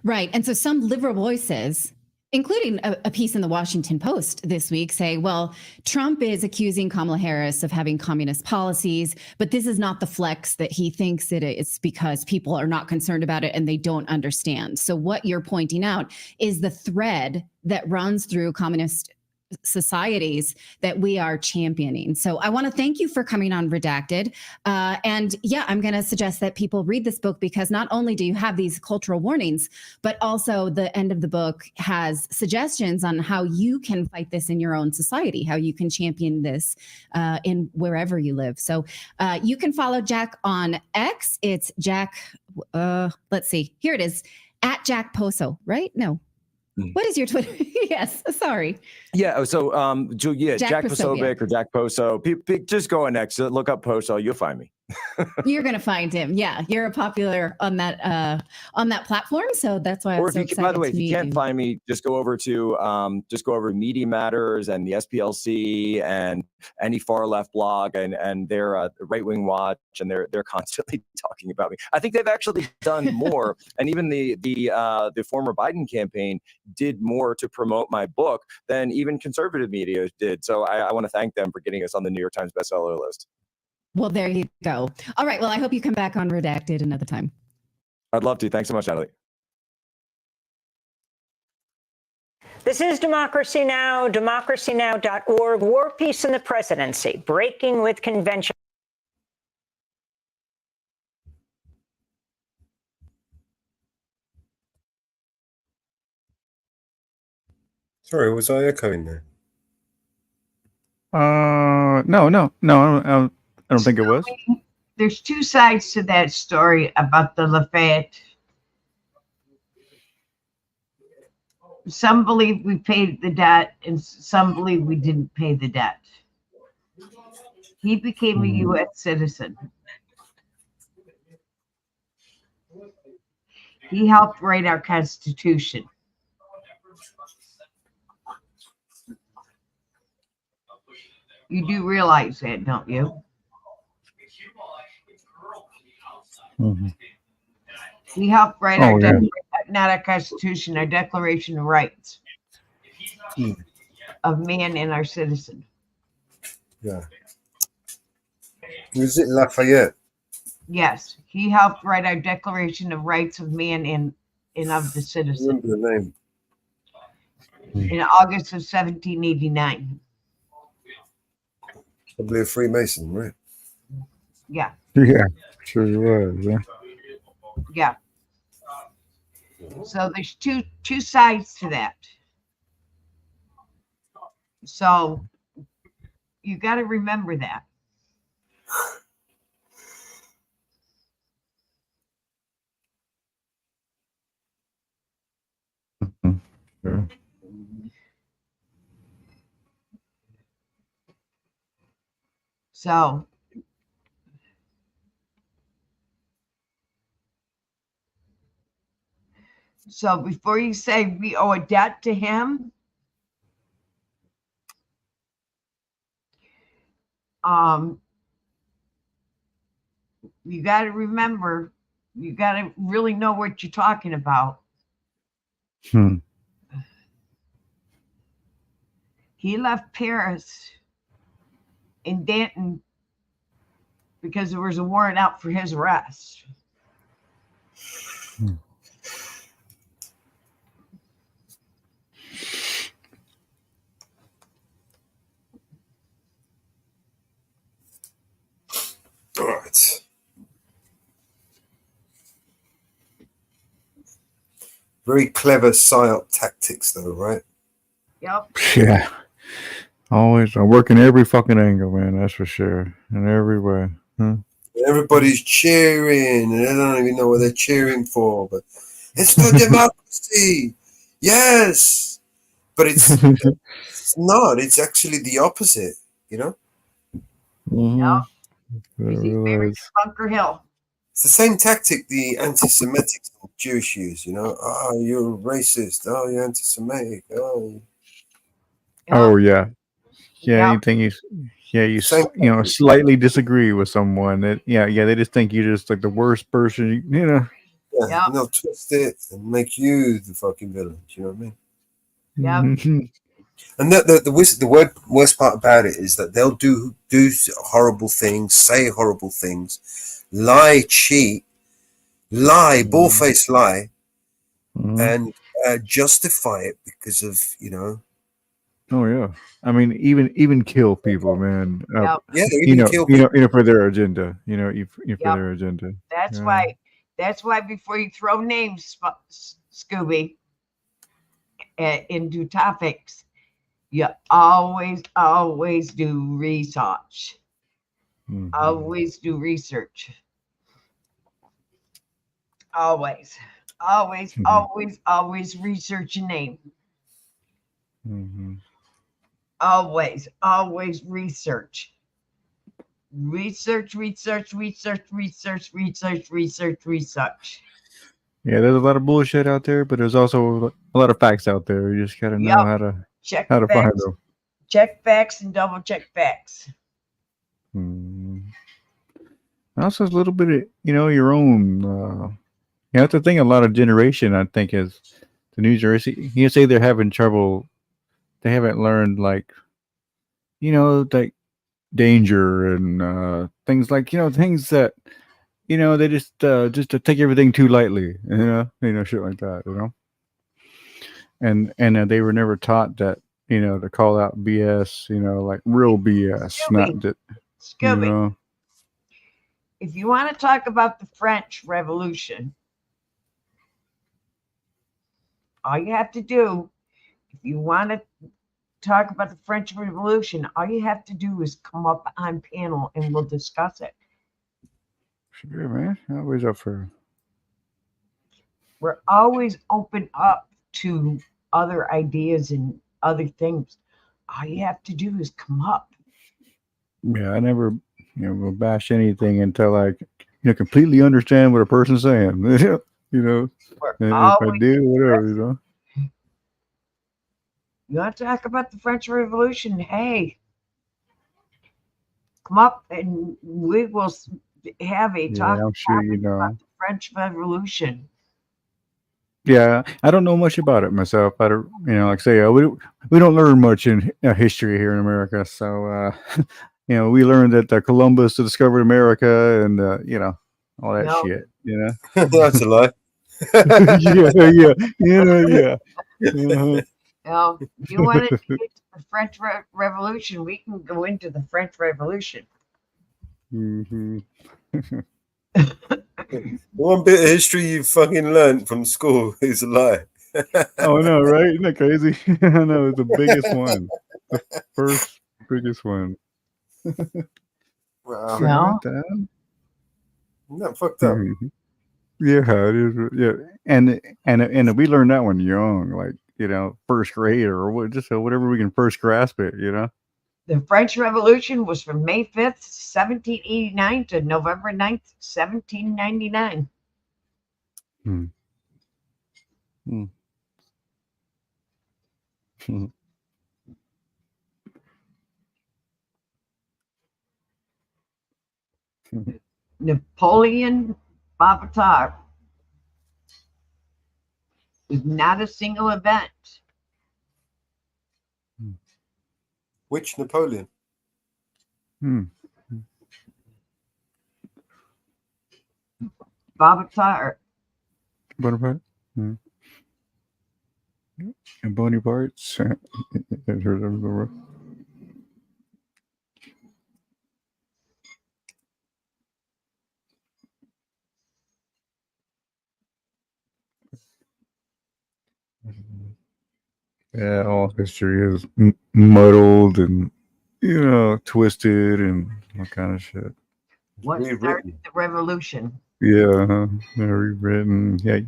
Right. And so some liberal voices, including a piece in the Washington Post this week, say, well, Trump is accusing Kamala Harris of having communist policies, but this is not the flex that he thinks it is, because people are not concerned about it and they don't understand. So what you're pointing out is the thread that runs through communist societies that we are championing. So I want to thank you for coming on Redacted. And yeah, I'm going to suggest that people read this book, because not only do you have these cultural warnings, but also the end of the book has suggestions on how you can fight this in your own society, how you can champion this in wherever you live. So you can follow Jack on X. It's Jack, let's see, here it is, at Jack Poso, right? No. What is your Twitter? Yes, sorry. Yeah, so Jack Posobiec. Posobiec or Jack Poso. Just go on next. Look up Poso. You'll find me. You're gonna find him. Yeah, you're a popular on that platform, so that's why I'm so excited. By the way, if to you meet can't find me, just go over Media Matters and the SPLC and any far left blog and their Right Wing Watch, and they're constantly talking about me. I think they've actually done more, and even the former Biden campaign did more to promote my book than even conservative media did. So I want to thank them for getting us on the New York Times bestseller list. Well, there you go. All right. Well, I hope you come back on Redacted another time. I'd love to. Thanks so much, Natalie. This is Democracy Now!, democracynow.org. War, Peace, and the Presidency, breaking with convention. Sorry, was I echoing there? No, I don't think it was. There's two sides to that story about the Lafayette. Some believe we paid the debt, and some believe we didn't pay the debt. He became a U.S. citizen. He helped write our Constitution. You do realize that, don't you? Mm-hmm. He helped write not our Constitution, our Declaration of Rights of man and our citizen. Yeah. Was it Lafayette? Yes, he helped write our Declaration of Rights of man and of the citizen. I remember the name. In August of 1789. Probably a Freemason, right? Yeah. Yeah, sure he was. Yeah. Yeah. So there's two sides to that. So you got to remember that. Sure. So before you say we owe a debt to him, you got to remember, you got to really know what you're talking about. He left Paris in Danton because there was a warrant out for his arrest. All right. Very clever psyop tactics, though, right? Yep. Yeah. Always. I work in every fucking angle, man. That's for sure. In every way. Huh? Everybody's cheering, and they don't even know what they're cheering for. But it's for democracy, yes. But it's not. It's actually the opposite. You know. Yep. You Bunker Hill. It's the same tactic the anti-Semitic Jewish use. You know. Oh, you're racist. Oh, you're anti-Semitic. Oh. Oh yeah, yeah. Yep. Anything you, you Same slightly disagree with someone. That they just think you're just like the worst person. You know. Yeah, and they'll twist it and make you the fucking villain. Do you know what I mean? Yeah. And the worst part about it is that they'll do horrible things, say horrible things, lie, cheat, bullface lie, and justify it because of Oh yeah. I mean, even kill people, man. Yep. Yeah, even kill people. For their agenda. For their agenda. That's Yeah. why. That's why before you throw names, Scooby, into topics, you always do research. Always do research. Always research a name. Always research. Research. Yeah, there's a lot of bullshit out there, but there's also a lot of facts out there. You just gotta know Yep. how to Check find facts. them. Check facts and double check facts. Also, a little bit of your own. That's the thing. A lot of generation, I think, is the New Jersey. You say they're having trouble. They haven't learned like danger and things like things that they just to take everything too lightly. Shit like that. And they were never taught that to call out BS. Like real BS, not that. Scooby. If you want to talk about the French Revolution, all you have to do, if you want to talk about the French Revolution, all you have to do is come up on panel and we'll discuss it. Sure, man. Always up for. We're always open up to other ideas and other things. All you have to do is come up. Yeah, I never will bash anything until I completely understand what a person's saying. And if I do, whatever. You want to talk about the French Revolution? Hey, come up and we will have a talk I'm sure about the French Revolution. Yeah, I don't know much about it myself. I don't, like I say, we don't learn much in history here in America. So, we learned that Columbus discovered America and all that shit. That's a lie. yeah. Well, you want to get to the French Revolution? We can go into the French Revolution. One bit of history you fucking learned from school is a lie. Oh, I know, right? Isn't that crazy? I know, it's the biggest one. The first biggest one. Wow. Isn't that fucked up? Yeah, it is. Yeah, and we learned that one young, like first grade or whatever we can first grasp it. The French Revolution was from May 5th, 1789 to November 9th, 1799. Napoleon Bonaparte was not a single event. Which Napoleon? Bonaparte. Bonaparte. And Bonaparte's. Yeah, all history is muddled and twisted and all kind of shit. What started the revolution? Yeah, rewritten. Yeah,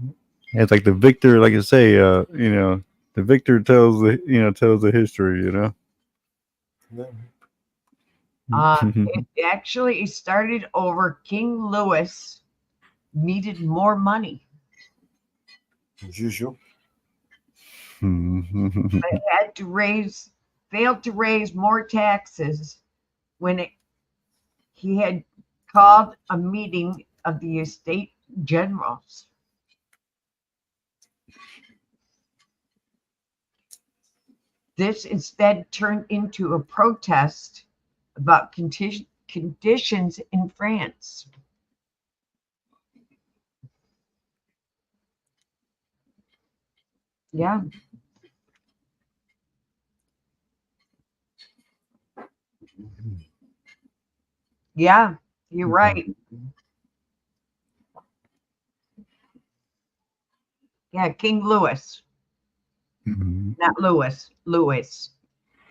it's like the victor, like I say, the victor tells the history, It actually started over King Louis needed more money. As usual. They failed to raise more taxes when he had called a meeting of the estate generals. This instead turned into a protest about conditions in France. Yeah. Yeah, you're right. Yeah, King Louis. Not Louis. Louis.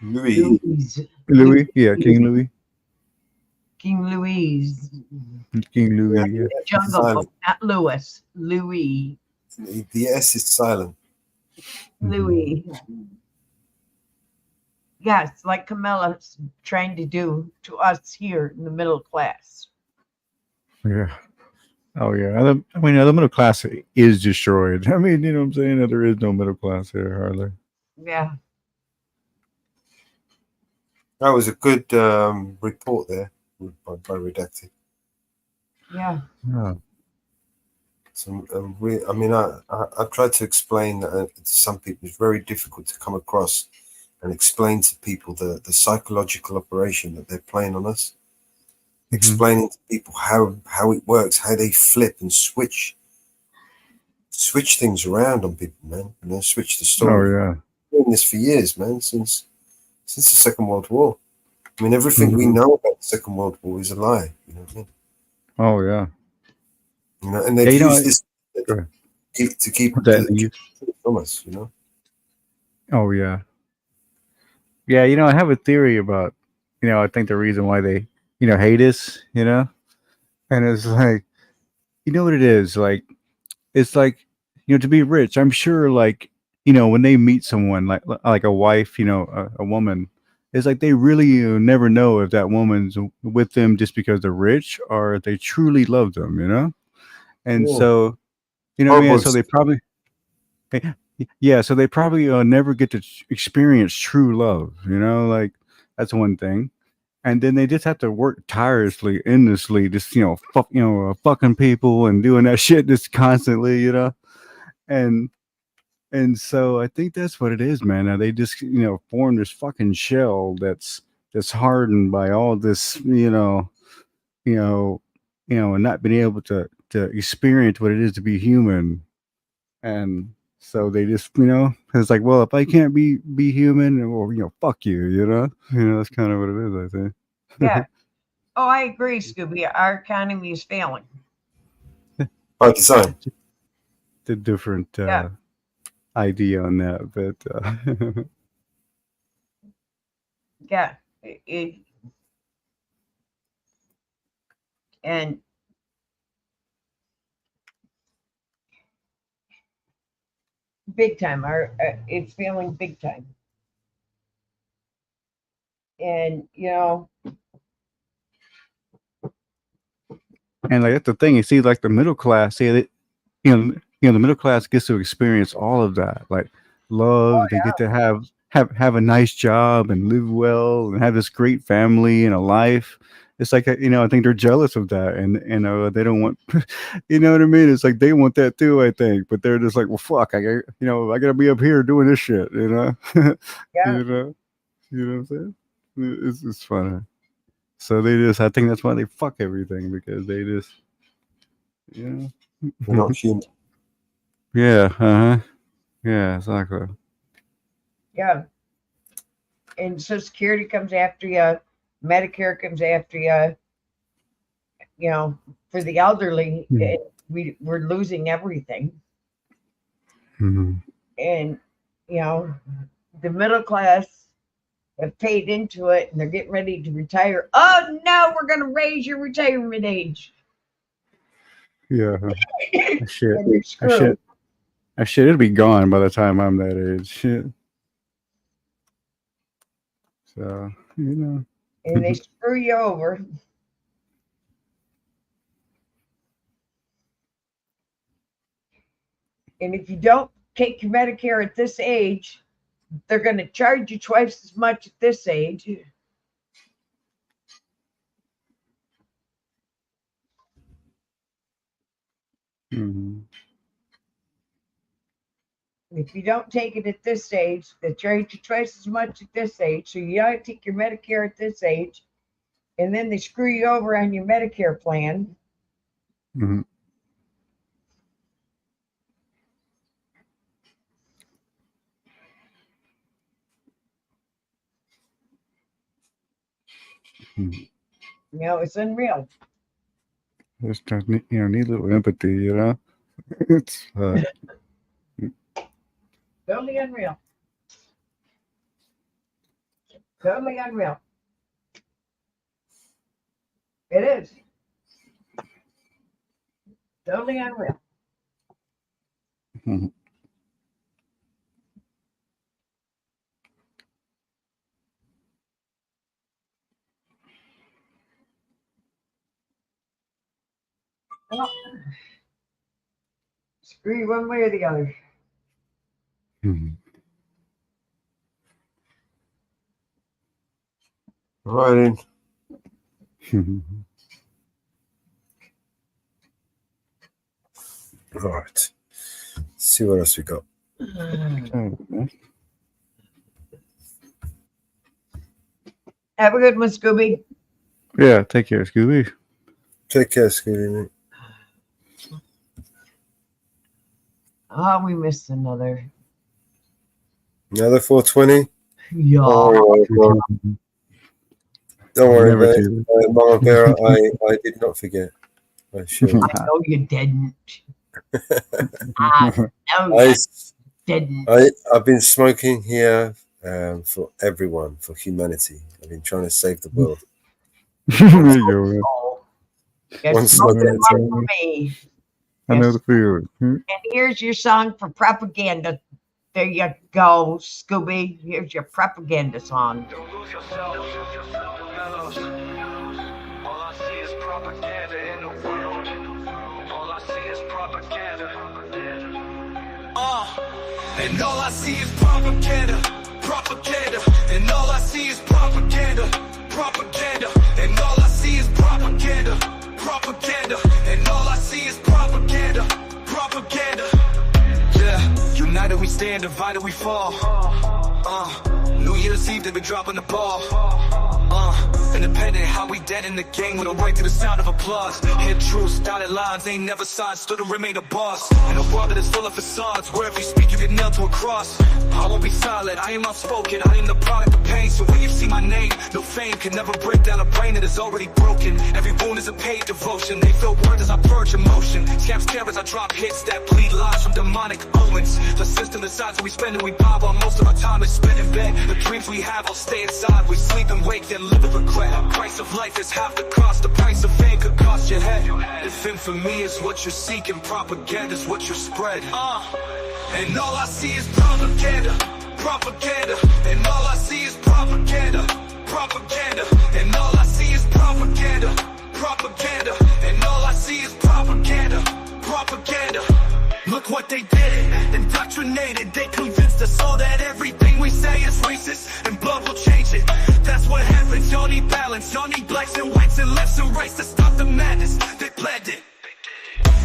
Louis. Yeah, King Louis. King Louis. King Louis, yeah. Jungle Book, not Louis. Louis. The S is silent. Louis. Yes, like Camilla's trying to do to us here in the middle class. Yeah. Oh yeah. I mean, the middle class is destroyed. I mean, you know what I'm saying? There is no middle class here hardly. Yeah. That was a good report there by Redacted. Yeah. Yeah. So, I've tried to explain to some people. It's very difficult to come across and explain to people the psychological operation that they're playing on us. Explaining to people how it works, how they flip and switch things around on people, man. Switch the story. Oh yeah. Doing this for years, man, since the Second World War. I mean, everything we know about the Second World War is a lie. You know what I mean? Oh yeah. And they've used this to keep from us. Oh yeah. Yeah, I have a theory about, I think the reason why they, hate us, and it's like, what it is, like, it's like, to be rich, I'm sure, like, when they meet someone like a wife, a woman, it's like they really never know if that woman's with them just because they're rich or if they truly love them, and so, so they probably, yeah, so they probably never get to experience true love, like that's one thing. And then they just have to work tirelessly, endlessly, just fucking people and doing that shit just constantly, and so I think that's what it is, man. They just form this fucking shell that's hardened by all this, and not being able to experience what it is to be human, and so they just it's like, well, if I can't be human, or fuck you, that's kind of what it is, I think. Yeah. Oh, I agree, Scooby. Our economy is failing. By design. The different idea on that, but yeah, and big time. It's failing big time, and and like that's the thing. You see, like the middle class, the middle class gets to experience all of that, like love. They get to have a nice job and live well and have this great family and a life. It's like, I think they're jealous of that, and they don't want, you know what I mean? It's like they want that too, I think, but they're just like, well, fuck, I gotta be up here doing this shit, Yeah. you know what I'm saying? It's funny. So I think that's why they fuck everything, because they just, They're not human. Yeah. Yeah, exactly. Yeah. And Social Security comes after you. Medicare comes after you. For the elderly, we're losing everything. Mm-hmm. And, the middle class have paid into it and they're getting ready to retire. Oh no, we're going to raise your retirement age. Yeah. Shit. And you're screwed. It'll be gone by the time I'm that age. Shit. So, you know. And they screw you over. And if you don't take your Medicare at this age, they're going to charge you twice as much at this age. Mm-hmm. If you don't take it at this age, they charge you twice as much at this age. So you gotta take your Medicare at this age, and then they screw you over on your Medicare plan. Mm-hmm. You know, it's unreal. Just need a little empathy, you know. It's Totally unreal. Totally unreal. It is. Totally unreal. Mhm. Well, screw you one way or the other. Right in. Right. Let's see what else we got. Have a good one, Scooby. Yeah, take care, Scooby. Take care, Scooby. Oh, we missed another. Another 420? Yeah. Oh, God. Don't worry about it. Mama Vera, I did not forget. I should. I know you didn't. I know you didn't. I've been smoking here for everyone, for humanity. I've been trying to save the world. There you go. You're smoking one for me. I know the feeling. And here's your song for propaganda. There you go, Scooby. Here's your propaganda song. Don't lose yourself. Mellows. All I see is propaganda in the world. All I see is propaganda. And all I see is propaganda. Propaganda. And all I see is propaganda. Propaganda. And all I see is propaganda. Propaganda. And all I see is propaganda. Propaganda. Yeah. United we stand, divided we fall. New Year's Eve, they've been dropping the ball. Independent, how we dead in the game with a right to the sound of applause. Hit truths, dotted lines, ain't never signed, stood and remain a boss. In a world that is full of facades, where if you speak, you get nailed to a cross. I won't be silent, I am outspoken, I am the product of pain. So when you see my name, no fame can never break down a brain that is already broken. Every wound is a paid devotion, they feel words as I purge emotion. Scams care as I drop hits that bleed lies from demonic omens. The system decides what we spend and we buy while most of our time is spent in bed. The dreams we have all stay inside, we sleep and wake then live with regret. The price of life is half the cost, the price of fame could cost your head. If infamy is what you're seeking, propaganda is what you spread. And all I see is propaganda, propaganda. And all I see is propaganda, propaganda. And all I see is propaganda, propaganda. And all I see is propaganda, propaganda. Look what they did, indoctrinated. They convinced us all that everything we say is racist and blood will change it. That's what happens, y'all need balance. Y'all need blacks and whites and lefts and rights to stop the madness. They planned it.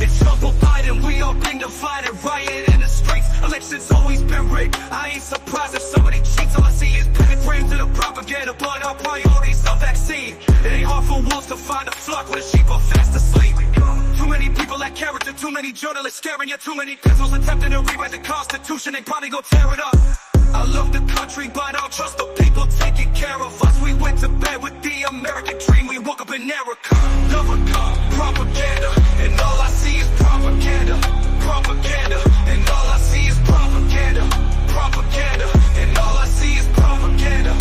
It's Trump or Biden, we all been divided, riot in the streets. Elections always been rigged. I ain't surprised if somebody cheats. All I see is penetrating to the propaganda, but our priorities are vaccine. It ain't hard for wolves to find a flock where the sheep are fast asleep. Too many people lack character, too many journalists staring at too many pencils attempting to rewrite the Constitution. They probably gon' tear it up. I love the country, but I don't trust the people taking care of us. We went to bed with the American dream. We woke up in America. Propaganda, and all I see is propaganda. Propaganda, and all I see is propaganda. Propaganda, and all I see is propaganda.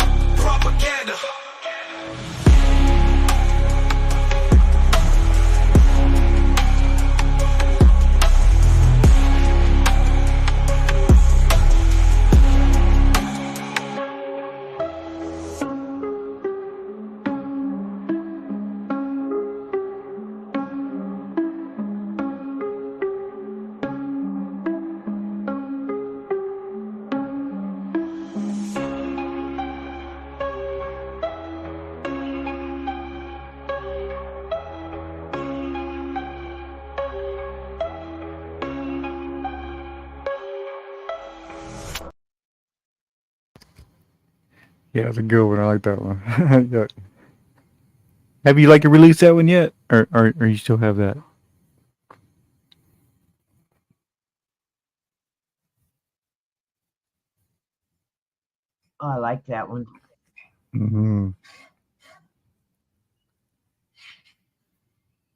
Yeah, that's a good one. I like that one. Yeah. Have you like released that one yet, or you still have that? Oh, I like that one. Mm-hmm.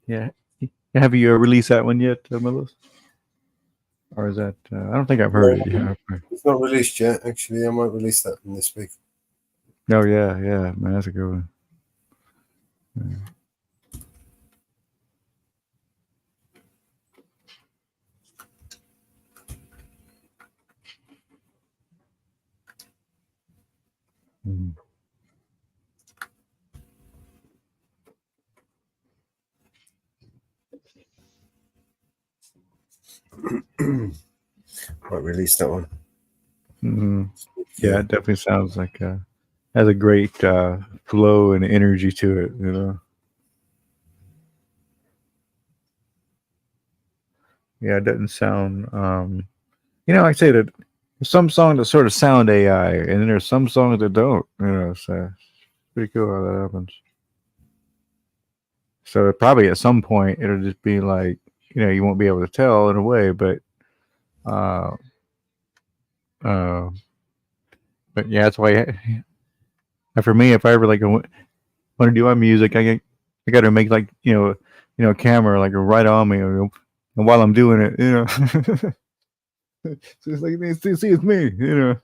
Yeah. Have you released that one yet, Melissa? Or is that? I don't think I've heard it yet. It's not released yet. Actually, I might release that one this week. Oh yeah, man, that's a good one. Yeah. Mm. Might release that one. Mm-hmm. Yeah, it definitely sounds like has a great flow and energy to it. You know. Yeah, it doesn't sound. You know, I say that there's some songs that sort of sound AI, and then there's some songs that don't. You know, so it's pretty cool how that happens. So probably at some point it'll just be like, you know, you won't be able to tell in a way, but yeah, that's why. For me, if I ever like want to do my music, I got to make like you know a camera like right on me, and while I'm doing it, you know, so it's like they see it's me, you know.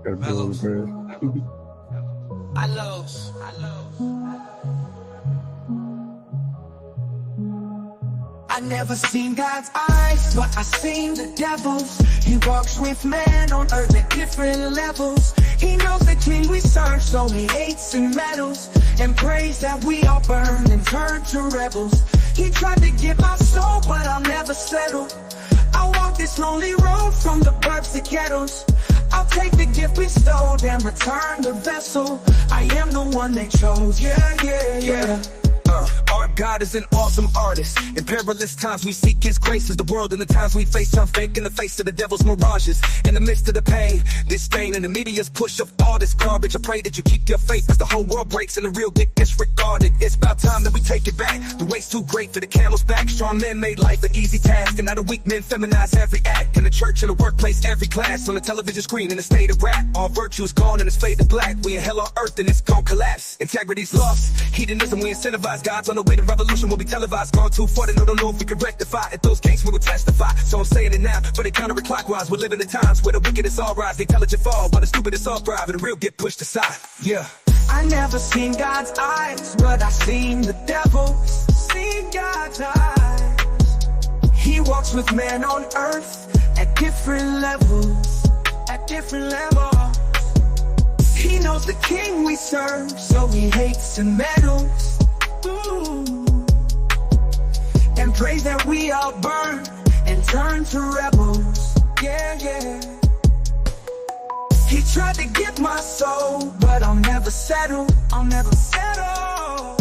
Gotta be a little bit. I love. I never seen God's eyes, but I seen the devil's. He walks with man on earth at different levels. He knows the king we serve, so he hates and meddles, and prays that we all burn and turn to rebels. He tried to get my soul, but I'll never settle. I walk this lonely road from the burbs to ghettos. I'll take the gift bestowed and return the vessel. I am the one they chose, yeah. Our God is an awesome artist. In perilous times we seek his graces. The world and the times we face sound fake in the face of the devil's mirages. In the midst of the pain, disdain, and the media's push of all this garbage, I pray that you keep your faith, cause the whole world breaks and the real dick disregarded. It's about time that we take it back. The weight's too great for the camel's back. Strong men made life an easy task, and now the weak men feminize every act. In the church, in the workplace, every class, on the television screen, in the state of rap. All virtue is gone and it's faded black. We in hell on earth and it's gon' collapse. Integrity's lost, hedonism we incentivize. God's on the way, the revolution will be televised. Gone too far to know, don't know if we can rectify. At those gates we will testify. So I'm saying it now, but they counterclockwise. We're living in times where the wicked is all rise, the intelligent fall, while the stupid is all thrive, and the real get pushed aside. Yeah. I never seen God's eyes, but I seen the devil's. Seen God's eyes. He walks with man on earth at different levels. At different levels. He knows the king we serve, so he hates and meddles. And prays that we all burn and turn to rebels. Yeah. He tried to get my soul, but I'll never settle. I'll never settle.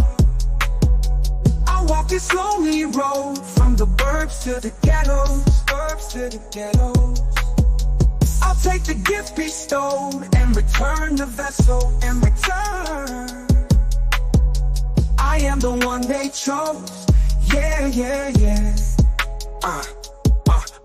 I walk this lonely road from the burbs to the ghettos. Burbs to the ghettos. I'll take the gift bestowed and return the vessel and return. I am the one they chose. Yeah.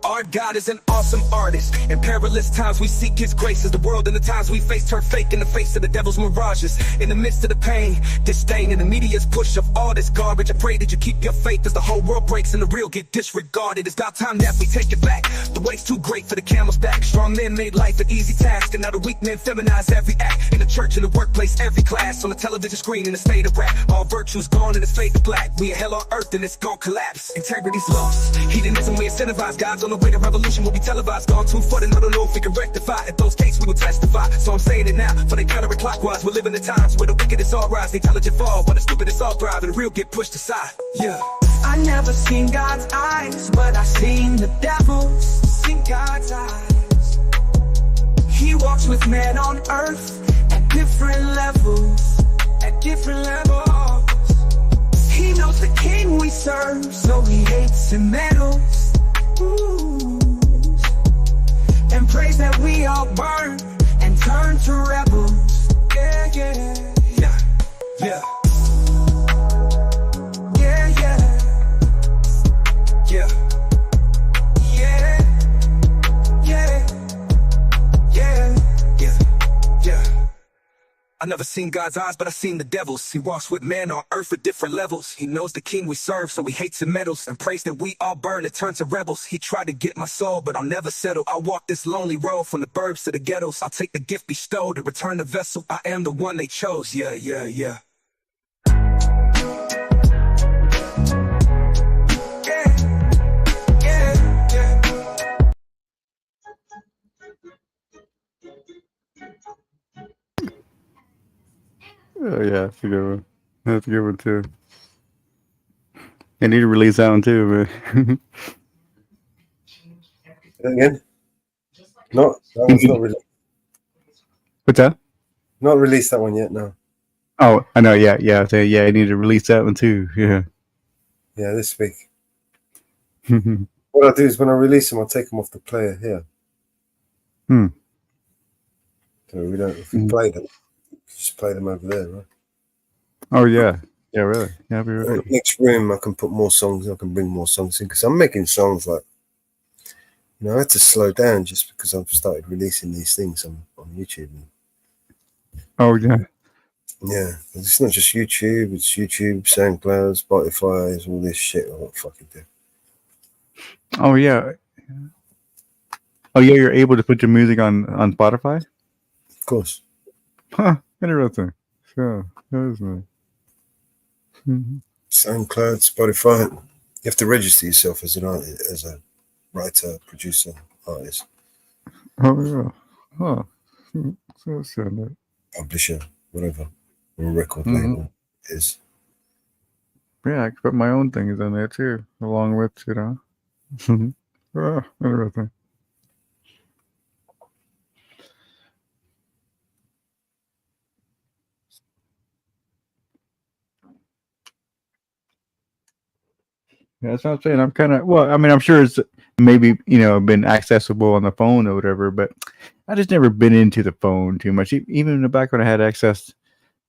Our God is an awesome artist. In perilous times we seek his graces. The world and the times we face turn fake in the face of the devil's mirages. In the midst of the pain, disdain, and the media's push of all this garbage, I pray that you keep your faith as the whole world breaks and the real get disregarded. It's about time that we take it back. The weight's too great for the camel's back. Strong men made life an easy task, and now the weak men feminize every act. In the church, in the workplace, every class, on the television screen, in the state of rap. All virtue's gone and it's fade to black. We in hell on earth and it's gonna collapse. Integrity's lost. Hedonism we incentivize. God's on the way to revolution will be televised. Gone too far, and I don't know if we can rectify. At those cases we will testify. So I'm saying it now, for they counterclockwise. We're living in times where the wicked is all rise, the intelligent fall, while the stupid is all thrive, and the real get pushed aside. Yeah. I never seen God's eyes, but I seen the devil's. Seen God's eyes. He walks with man on earth at different levels. At different levels. He knows the king we serve, so he hates and meddles. Ooh. And prays that we all burn and turn to rebels. Yeah, yeah, yeah, yeah. Yeah, yeah. Yeah. Yeah. Yeah. Yeah. Yeah. Yeah. I never seen God's eyes, but I seen the devil's. He walks with man on earth at different levels. He knows the king we serve, so he hates and meddles. And prays that we all burn and turn to rebels. He tried to get my soul, but I'll never settle. I'll walk this lonely road from the burbs to the ghettos. I'll take the gift bestowed and return the vessel. I am the one they chose. Yeah, yeah, yeah. Oh yeah, that's a good one. That's a good one too. I need to release that one too, but Again? Not that one's not released. what's that? Not released that one yet. No. Oh, I know. Yeah, yeah. So, yeah, I need to release that one too. Yeah. Yeah, this week. What I do is when I release them, I take them off the player here. Hmm. So we don't. If we play them, just play them over there, right? Oh yeah. Yeah, really. Yeah, be really. Next room, I can put more songs. I can bring more songs in because I'm making songs like. You know, I had to slow down just because I've started releasing these things on YouTube. Oh yeah. Yeah, it's not just YouTube. It's YouTube, SoundCloud, Spotify, it's all this shit. I won't fucking do. Oh yeah. Oh yeah, you're able to put your music on Spotify? Of course. Huh. Interesting. Sure. That is nice. SoundCloud, Spotify. You have to register yourself as an artist, as a writer, producer, artist. Oh yeah. Huh. So Publisher, whatever. Or record label is. Yeah, I can put my own things in there too, along with, you know. Oh, interesting. Yeah, that's what I'm saying. I'm kind of, well, I mean, I'm sure it's maybe, you know, been accessible on the phone or whatever, but I just never been into the phone too much. Even in the back when I had access,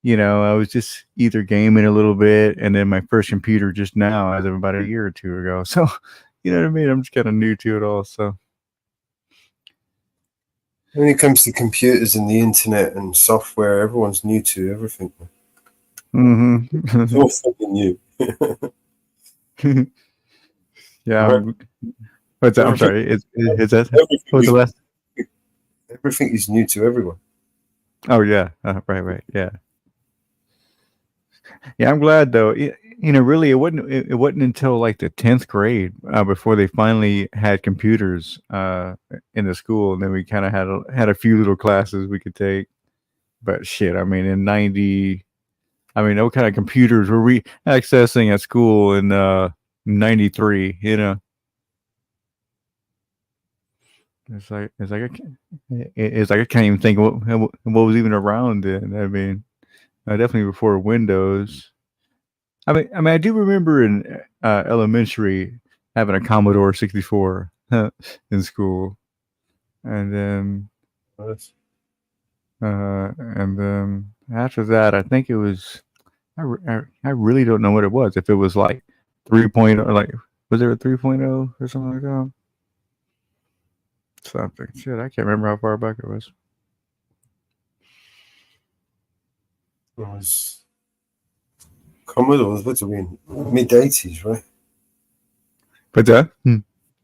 you know, I was just either gaming a little bit, and then my first computer just now, as of about a year or two ago. So, you know what I mean? I'm just kind of new to it all. So, when it comes to computers and the internet and software, everyone's new to everything. It's all fucking new. Yeah. What's that? I'm sorry. Is that what's the last? Everything is new to everyone. Oh yeah. Right. Yeah. Yeah, I'm glad though. You know, really, it wasn't until like the 10th grade before they finally had computers in the school, and then we kind of had a few little classes we could take. But shit, I mean, in '90, I mean, what kind of computers were we accessing at school in '93? You know, it's like I can't even think what was even around then. I mean. Definitely before Windows. I mean, I do remember in elementary having a Commodore 64 in school, and then after that, I think it was. I really don't know what it was. If it was like 3.0, like was there a 3.0 or something like that? something. Shit, I can't remember how far back it was. It was Commodore was what do we mean? Mid-80s, right? But that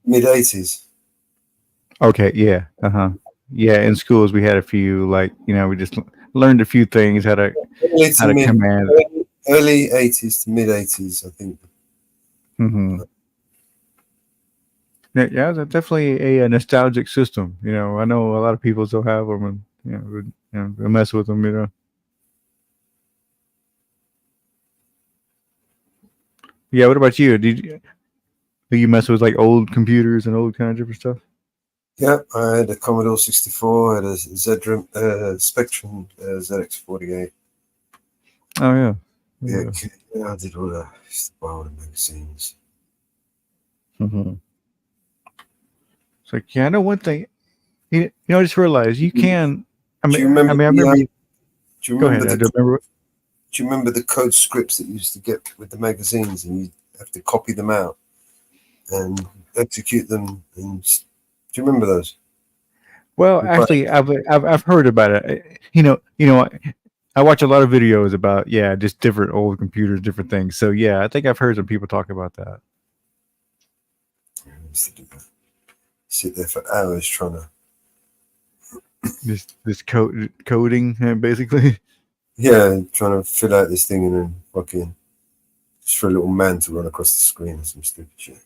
Mid-80s. okay, yeah, yeah. In schools, we had a few like we just learned a few things how to command. Early 80s to mid-80s, I think. Mm-hmm. Yeah, that's definitely a nostalgic system. I know a lot of people still have them, and they mess with them. Yeah. What about you? Do you mess with like old computers and old kind of different stuff? Yeah, I had a Commodore 64, I had a Spectrum ZX48. Oh yeah. Yeah, I did all the wild magazines. Mm-hmm. It's like, yeah, I know one thing. I just realized you can. Do you remember? I remember. Do you Go remember ahead. I do remember. Do you remember the code scripts that you used to get with the magazines, and you have to copy them out and execute them? And do you remember those? Well, actually, I've heard about it. I watch a lot of videos about just different old computers, different things. So yeah, I think I've heard some people talk about that. I used to sit there for hours trying to this coding basically. Yeah, trying to fill out this thing and then fucking just for a little man to run across the screen or some stupid shit.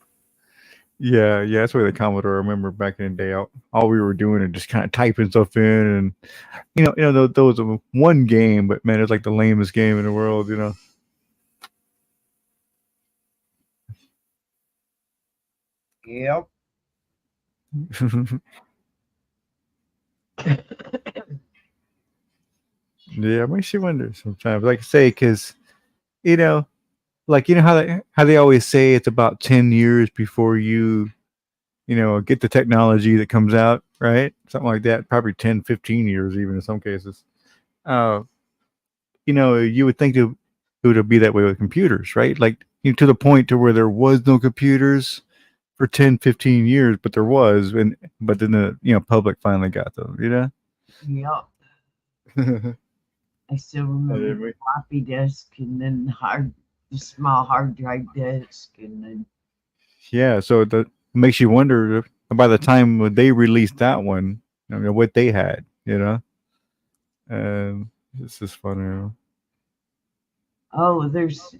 Yeah, that's where the Commodore. I remember back in the day, all we were doing is just kind of typing stuff in, and there was one game, but man, it's like the lamest game in the world. Yep. Yeah, it makes you wonder sometimes. Like I say, because how they always say it's about 10 years before you get the technology that comes out, right? Something like that. Probably 10, 15 years, even in some cases. You would think it would be that way with computers, right? Like to the point to where there was no computers for 10, 15 years, but there was, but then the public finally got them, Yep. I still remember the floppy disk, and then the small hard drive disk, and then Yeah, so that makes you wonder by the time when they released that one, what they had, and it's just funny. oh, there's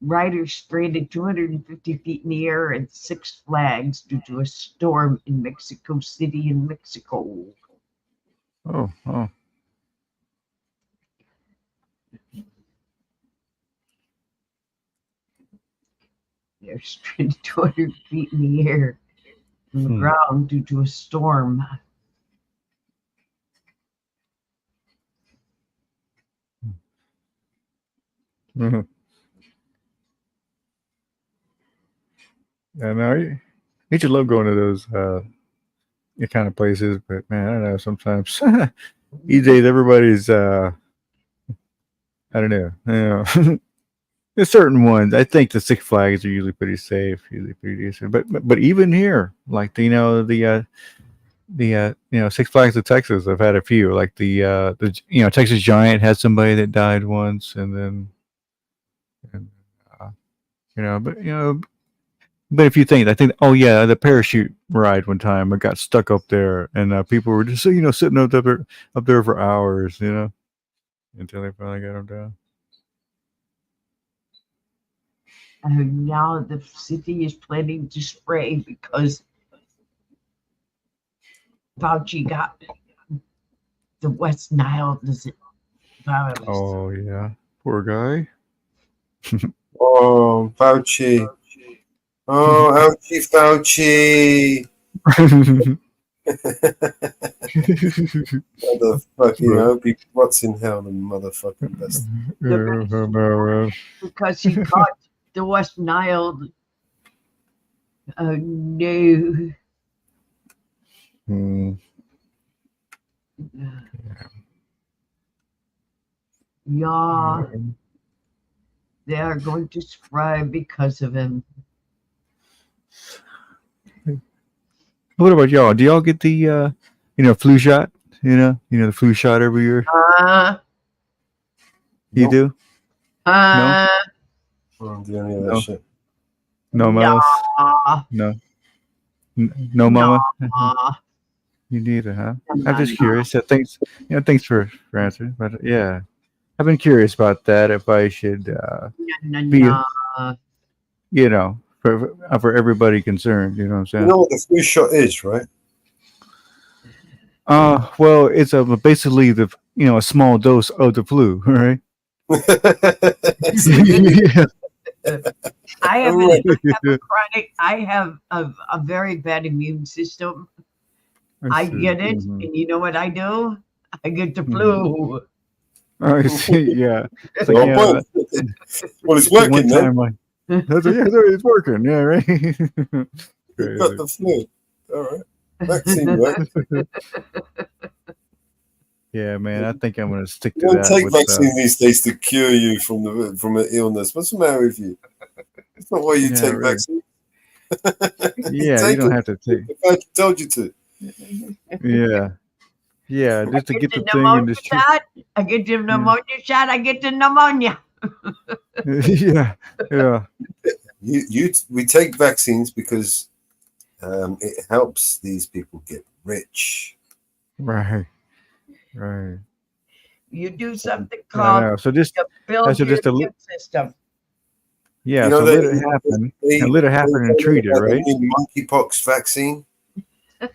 riders stranded 250 feet in the air at Six Flags due to a storm in Mexico City in Mexico. Oh. They're stranded 200 feet in the air from the ground due to a storm. Mm-hmm. Yeah, no, you should love going to those kind of places, but man, I don't know. Sometimes these days everybody's I don't know. There's certain ones. I think the Six Flags are usually pretty safe, usually pretty decent. But even here, like the Six Flags of Texas, I've had a few. Like the Texas Giant had somebody that died once, and then but if you think, I think, oh yeah, the parachute ride one time, I got stuck up there, and people were just sitting up there for hours, until they finally got them down. And now the city is planning to spray because Fauci got the West Nile virus. Oh yeah, poor guy. Oh, Fauci. Oh, ouchie, Fauci. Motherfucking, I hope he rots in hell, the motherfucking best. Because he caught the West Nile. Oh no. Yeah. They are going to spray because of him. What about y'all? Do y'all get the flu shot? The flu shot every year. You do? No. I don't do any of that shit. No, Malice. No. No, Mama. You neither, huh? I'm just curious. Thanks. Thanks for answering. But yeah, I've been curious about that. If I should be, for everybody concerned. You know what I'm saying? You know what the flu shot is, right? Well, it's basically a small dose of the flu, right? I have a very bad immune system. I get it, and you know what I do? I get the flu. I see. Yeah. It's well, it's working, man. It's working. Yeah, right. You've got the flu. All right. Vaccine works. Yeah, man. I think I'm going to stick to You don't that. take vaccine these days to cure you from an illness. What's the matter with you? It's not why you take vaccine. Yeah, you don't have to take. I told you to. Yeah. Yeah, just to get the thing and just shot. I get the pneumonia shot. I get the pneumonia. Yeah. We take vaccines because it helps these people get rich. Right. You do something called build your immune system. Yeah, so let it happen. And let it happen and treat it, right? Monkeypox vaccine,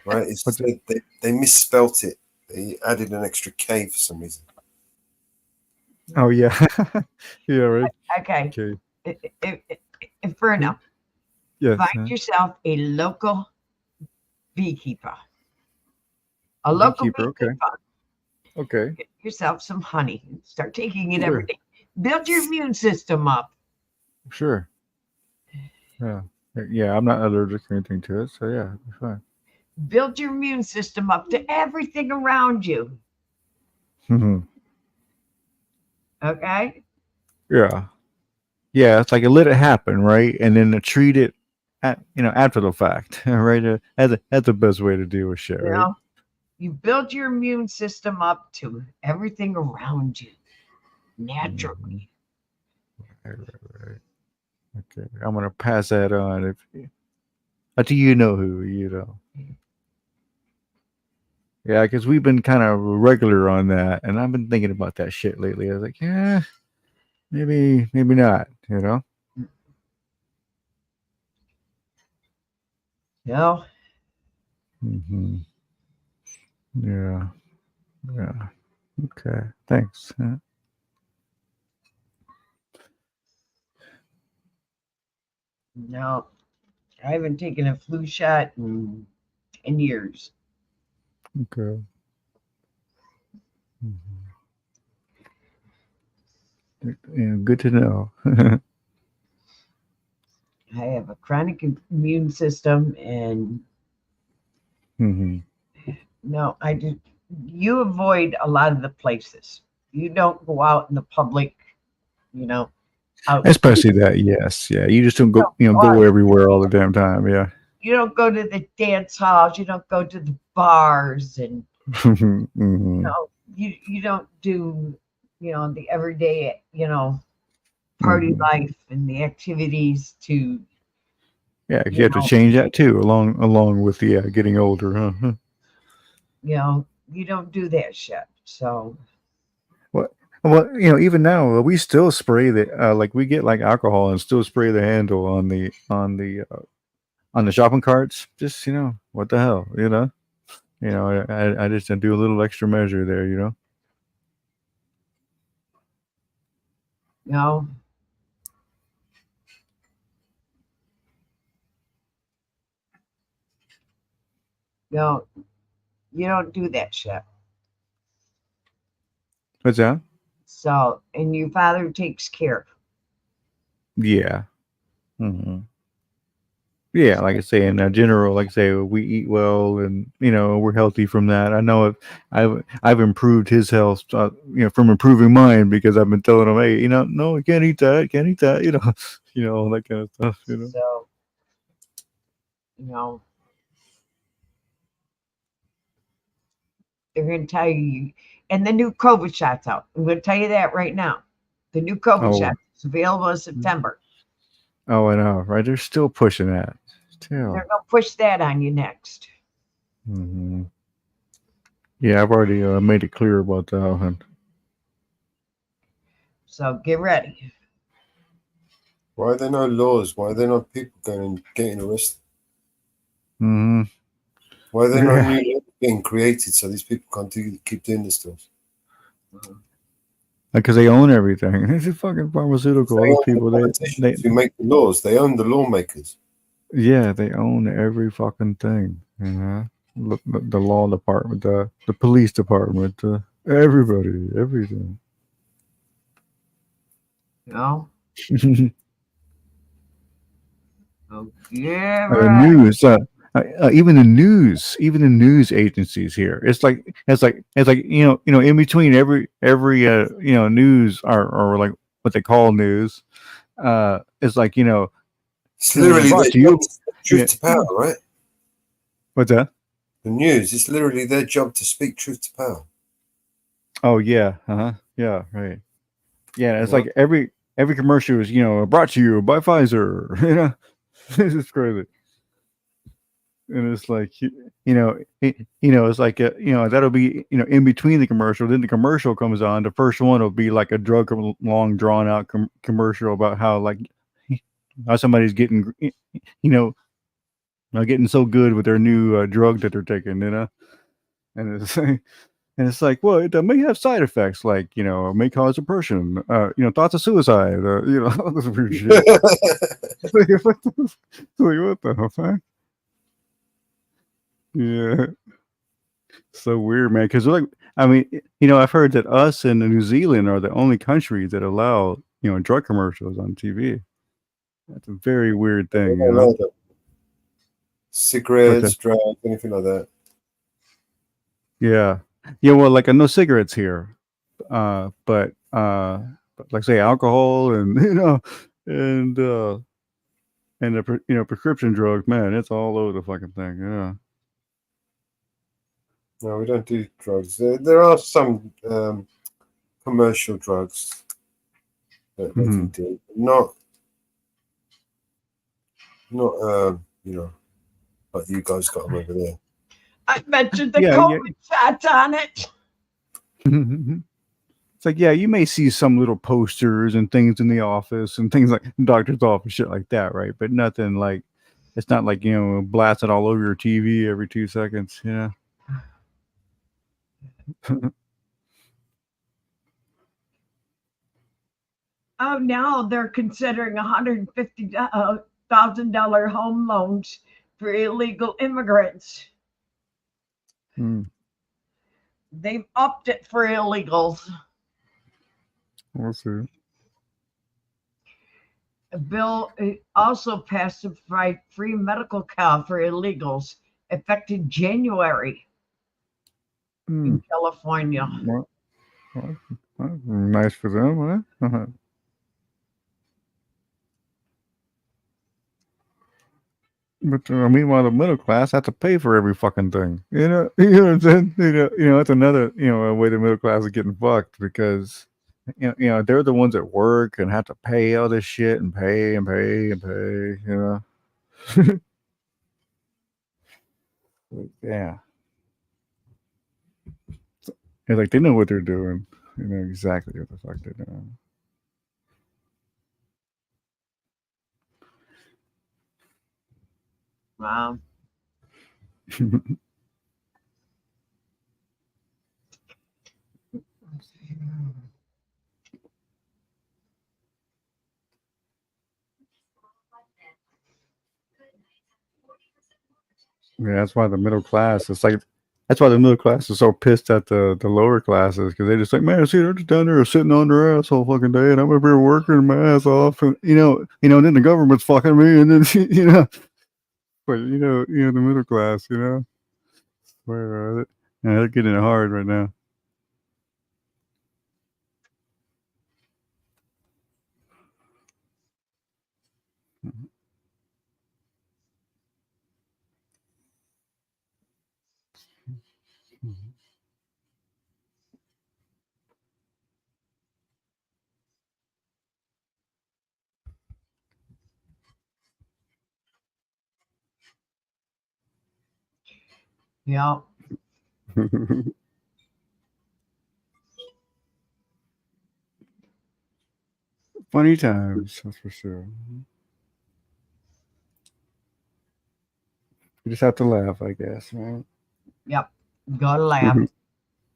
right? They misspelt it. They added an extra K for some reason. Oh yeah, yeah, right. Okay. Inferno. Yes. Find yourself a local beekeeper. A local beekeeper. Okay. Get yourself some honey. Start taking it every day. Build your immune system up. Sure. Yeah. I'm not allergic or anything to it, so yeah, it's fine. Build your immune system up to everything around you. Okay. Yeah. It's like let it happen, right? And then to treat it, after the fact, right? That's the best way to deal with shit, right? You build your immune system up to everything around you naturally. Right. Okay, I'm gonna pass that on. Until you know who, Yeah, because we've been kind of regular on that, and I've been thinking about that shit lately. I was like, yeah, maybe not, No. Yeah. Okay, thanks. No, I haven't taken a flu shot in 10 years. Okay. Yeah, good to know. I have a chronic immune system, and no, I do. You avoid a lot of the places. You don't go out in the public, out. Especially that, yes, yeah. You just don't go, go everywhere all the damn time, yeah. You don't go to the dance halls. You don't go to the bars, and you don't do, the everyday, party life and the activities to. Yeah, you have to change that too, along with the getting older, huh? You don't do that shit. So. Well, even now we still spray the like we get like alcohol and still spray the handle on the shopping carts. Just what the hell, I just do a little extra measure there, No. No, you don't do that shit. What's that? So, and your father takes care. Yeah. Yeah, like I say, in general, like I say, we eat well, and we're healthy from that. I know I've improved his health, from improving mine because I've been telling him, hey, no, you can't eat that, all that kind of stuff, So, they're going to tell you, and the new COVID shots out. I'm going to tell you that right now. The new COVID shot is available in September. Oh, I know, right? They're still pushing that. Still. They're going to push that on you next. Mm-hmm. Yeah, I've already made it clear about that one. So get ready. Why are there no laws? Why are there not people going and getting arrested? Mm-hmm. Why are there no new laws being created so these people can't keep doing this to us? Because they own everything. This is fucking pharmaceutical. They Those own people, the politicians who make the laws. They own the lawmakers. Yeah, they own every fucking thing. You know, the law department, the police department, everybody, everything. No. Oh, yeah, The right. news, even the news agencies here. It's like in between every news or like what they call news. It's like It's literally brought their to you. job to speak truth to power, right? What's that? The news. It's literally their job to speak truth to power. Oh yeah, yeah, right. Yeah, it's like every commercial is brought to you by Pfizer. This is crazy. And it's like it's like that'll be in between the commercial. Then the commercial comes on. The first one will be like a drug long drawn out commercial about how somebody's getting getting so good with their new drug that they're taking, and it's like, well, it may have side effects, like it may cause depression, thoughts of suicide, all this weird shit. What the hell, man? Yeah, so weird, man. Because I've heard that us and New Zealand are the only countries that allow drug commercials on TV. That's a very weird thing. Cigarettes, drugs, anything like that. Yeah. Well, like no cigarettes here, but like say alcohol and and the prescription drugs, man, it's all over the fucking thing. Yeah. No, we don't do drugs. There are some commercial drugs that we do, not like you guys got them over there. I mentioned the COVID shots on it. It's like, yeah, you may see some little posters and things in the office and things like doctor's office, shit like that, right? But nothing like, it's not like, blasted all over your TV every 2 seconds, Oh, now they're considering $150,000 home loans for illegal immigrants. They've upped it for illegals. We'll see. A bill also passed to provide free medical care for illegals, effective January in California. Well, nice for them, huh? But meanwhile, the middle class have to pay for every fucking thing. You know what I'm saying? That's another way the middle class is getting fucked, because they're the ones that work and have to pay all this shit and pay and pay and pay. Yeah, it's like they know what they're doing. They know exactly what the fuck they're doing. Wow. Yeah, that's why the middle class. That's why the middle class is so pissed at the lower classes, because they just like, man, see, they're just down there sitting on their ass all fucking day, and I'm up here working my ass off, and and then the government's fucking me, and then but the middle class, where they're getting it hard right now. Yeah. Funny times, that's for sure. You just have to laugh, I guess, right? Yep. Gotta laugh.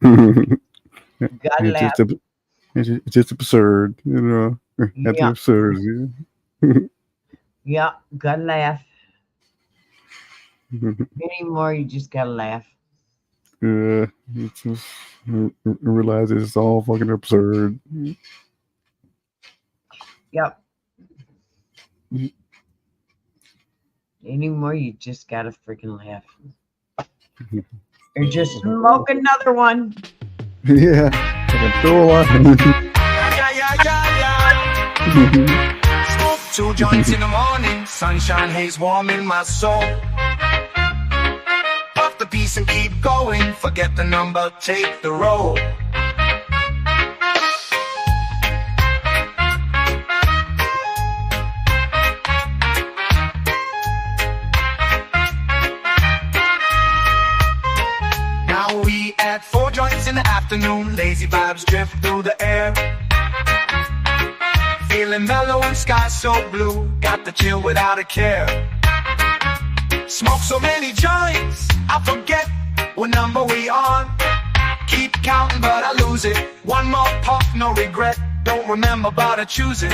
Gotta laugh. It's just absurd, you know. At the Yeah. absurdity. Yeah, gotta laugh. Anymore, you just gotta laugh. Yeah, it's just realize it's all fucking absurd. Yep. Anymore, you just gotta freaking laugh. Or just smoke another one. Yeah, I can throw Smoke 2 joints in the morning, sunshine haze warm in my soul. Puff the piece and keep going, forget the number, take the road. Now we at 4 joints in the afternoon, lazy vibes drift through the air. Feeling mellow and sky so blue, got the chill without a care. Smoke so many joints, I forget what number we on. Keep counting but I lose it, one more puff, no regret. Don't remember but I choose it.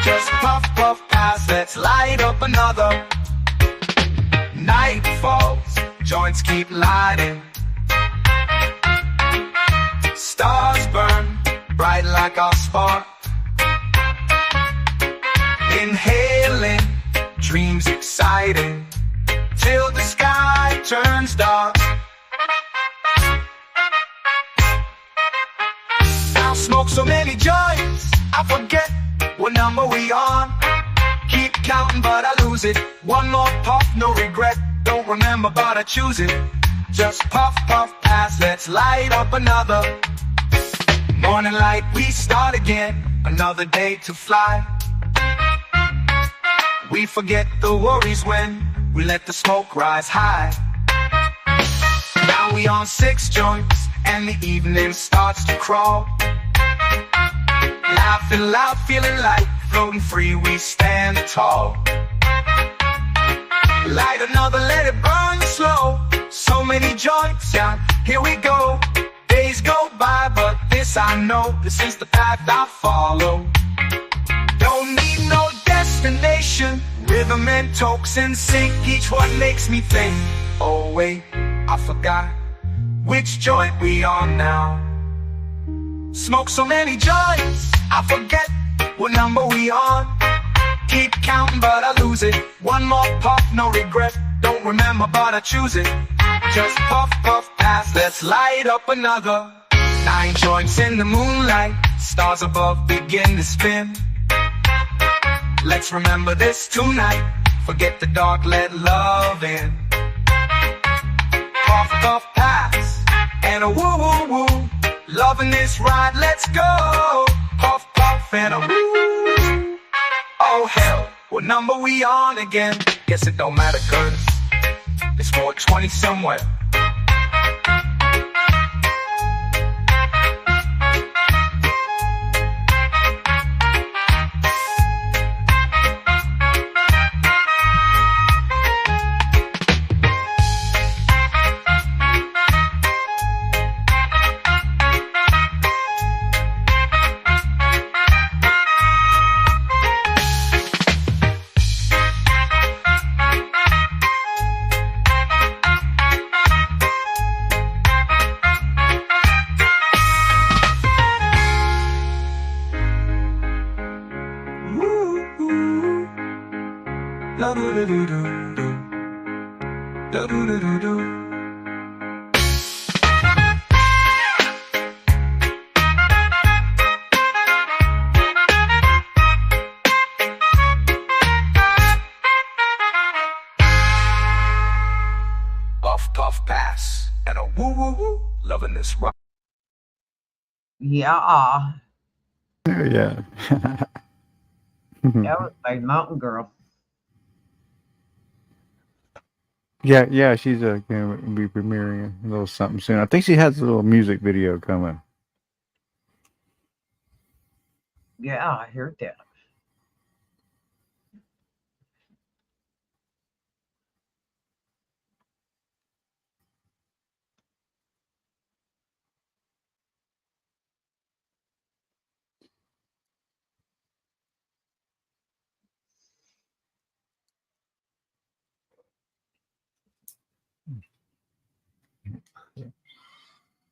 Just puff, puff, pass, let's light up another. Night falls, joints keep lighting. Stars burn, bright like a spark. Inhaling, dreams exciting, till the sky turns dark. I'll smoke so many joints, I forget what number we on. Keep counting but I lose it, one more puff, no regret. Don't remember but I choose it. Just puff, puff, pass, let's light up another. Morning light, we start again, another day to fly. We forget the worries when we let the smoke rise high. Now we on 6 joints and the evening starts to crawl. Laughing loud, feeling light, floating free, we stand tall. Light another, let it burn slow. So many joints, yeah, here we go. Days go by, but this I know, this is the path I follow. Don't need no destination, rhythm and tokes in sync, each one makes me think. Oh wait, I forgot which joint we on now. Smoke so many joints, I forget what number we on. Keep counting but I lose it, one more puff, no regret. Don't remember but I choose it. Just puff, puff, pass, let's light up another. 9 joints in the moonlight, stars above begin to spin. Let's remember this tonight, forget the dark, let love in. Puff, puff, pass, and a woo, woo, woo. Loving this ride, let's go. Puff, puff, and a woo. Oh hell, what number we on again? Guess it don't matter cause it's 420 somewhere. Puff, puff, pass, and a woo, woo, woo. Loving this rock. Yeah. Yeah. That was by Mountain Girl. Yeah, she's gonna be premiering a little something soon. I think she has a little music video coming. Yeah, I heard that.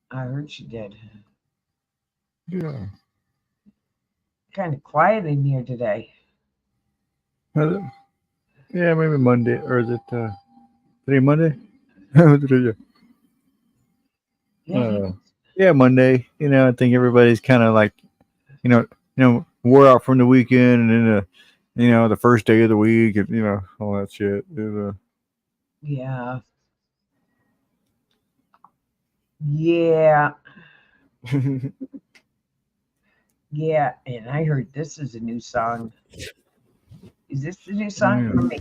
I heard she did. Yeah. Kind of quiet in here today. Yeah, maybe Monday, or is it today Monday? Yeah. Yeah, Monday. You know, I think everybody's kind of like, wore out from the weekend, and then the first day of the week, and all that shit. Yeah. Yeah. Yeah, and I heard this is a new song. Is this the new song from Man?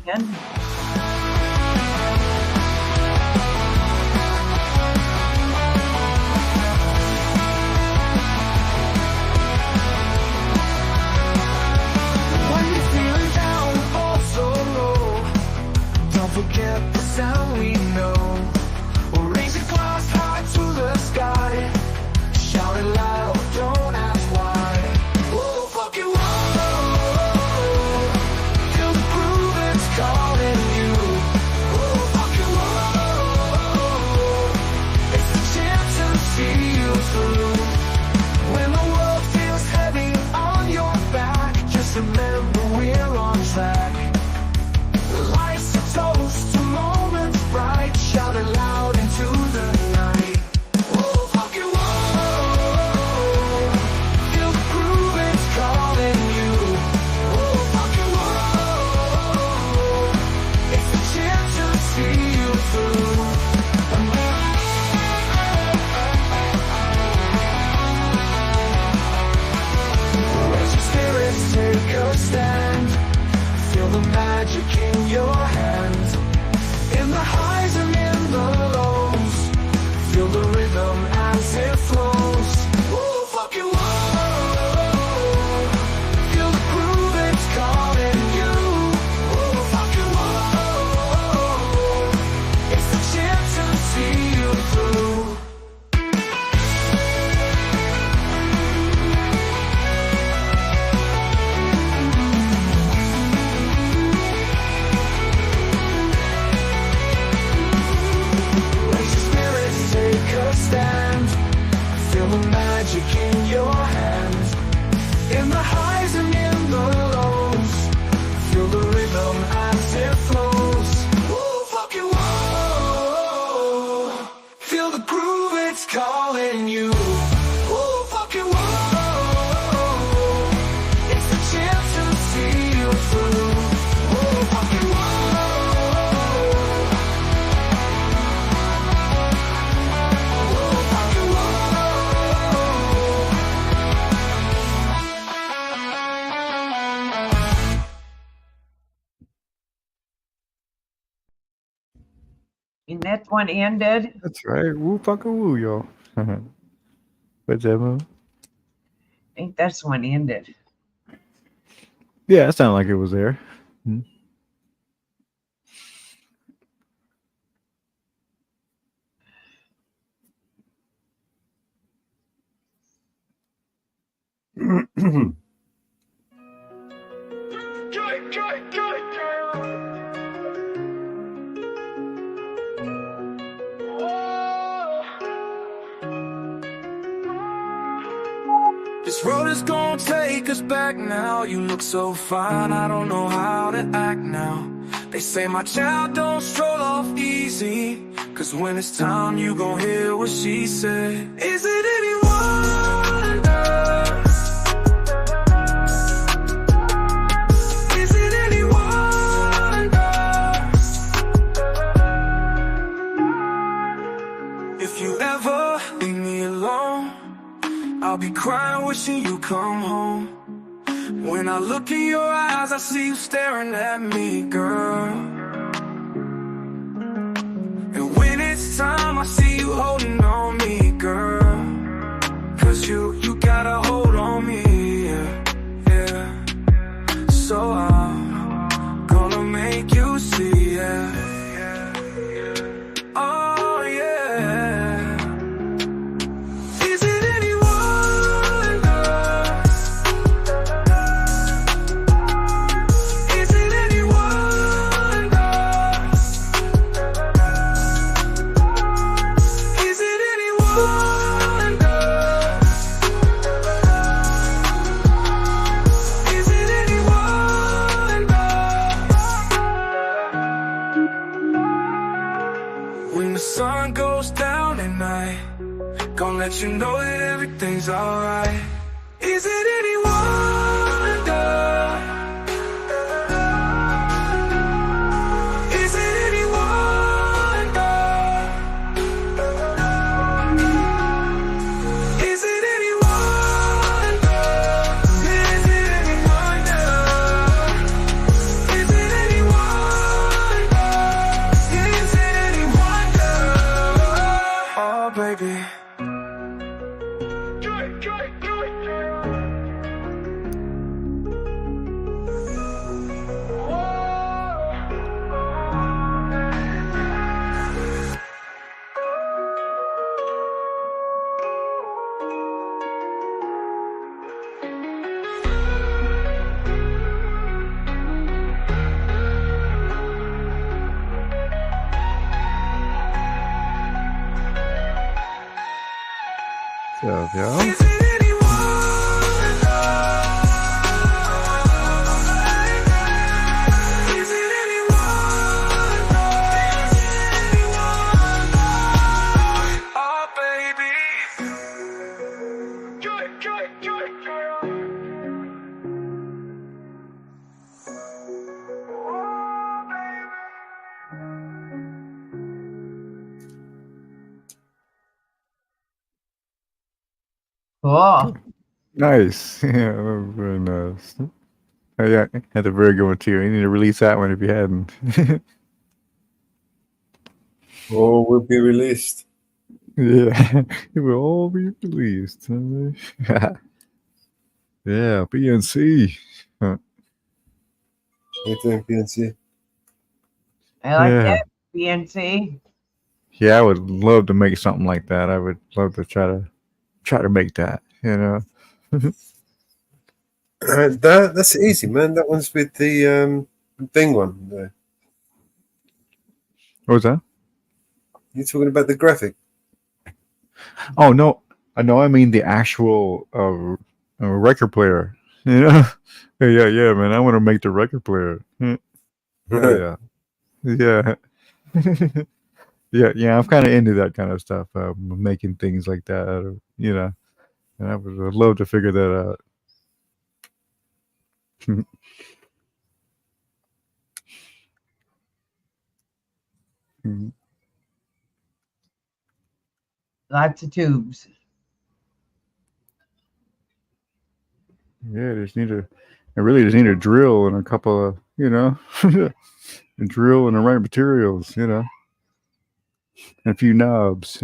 When you're feeling down or so low, don't forget the sound we know. We'll raise your glass high to the sky, shout it loud, don't ask why. Whoa, fuck you, whoa. Feel the groove that's calling you. Whoa, fuck you, whoa. It's the chance to see you through. When the world feels heavy on your back, just remember we're on track. Life's a toast to moments bright, shout it loud into the night. Whoa, fuck you, whoa. Feel the groove, it's calling you. Whoa, fuck you, whoa. It's the chance to see you through. Raise your spirits, take a stand. Feel the magic in your hands. In the highs and in the lows, feel the rhythm as it flows. Whoa, fuck you, whoa. Feel the groove, it's calling you. Whoa, fuck you, whoa. It's the chance to see you through. Raise your spirits, take a stand. Feel the magic in your hands. In the highs and in the lows, feel the rhythm as it flows. Whoa, fuck you, whoa. Feel the groove, it's calling you. Whoa, fuck you, whoa. It's the chance to see you through. Whoa, fuck you, whoa. And that one ended. That's right. Woo fucking woo, y'all. What's that, Mo? I think that's one ended. Yeah, it sounded like it was there. This road is gonna take us back now. You look so fine, I don't know how to act now. They say my child don't stroll off easy, 'cause when it's time you gon' hear what she said. Is it any wonder? Is it any wonder? If you ever leave me alone, I'll be crying wishing you come home. When I look in your eyes, I see you staring at me, girl. let you know that everything's alright. Is it any wonder? Is it any wonder? Is it any wonder? Is it any wonder? Is it any wonder? Is it any wonder? Oh, baby. So, yeah. Cool. Nice. Yeah, very nice. Oh, yeah, had a very good one too. You need to release that one if you hadn't. Oh, will be released. Yeah, it will all be released. Yeah, PNC. Huh. What are you doing, PNC? I like Yeah. that. BNC. Yeah, I would love to make something like that. I would love to try to make that. You know. That's easy, man. That one's with the thing one. What was that? You're talking about the graphic. Oh no, I know. I mean the actual record player. You know? Yeah, man. I want to make the record player. Yeah, yeah, yeah. I'm kind of into that kind of stuff, making things like that. You know, and I would love to figure that out. Lots of tubes. Yeah, I really just need a drill and a couple of, a drill and the right materials, and a few knobs,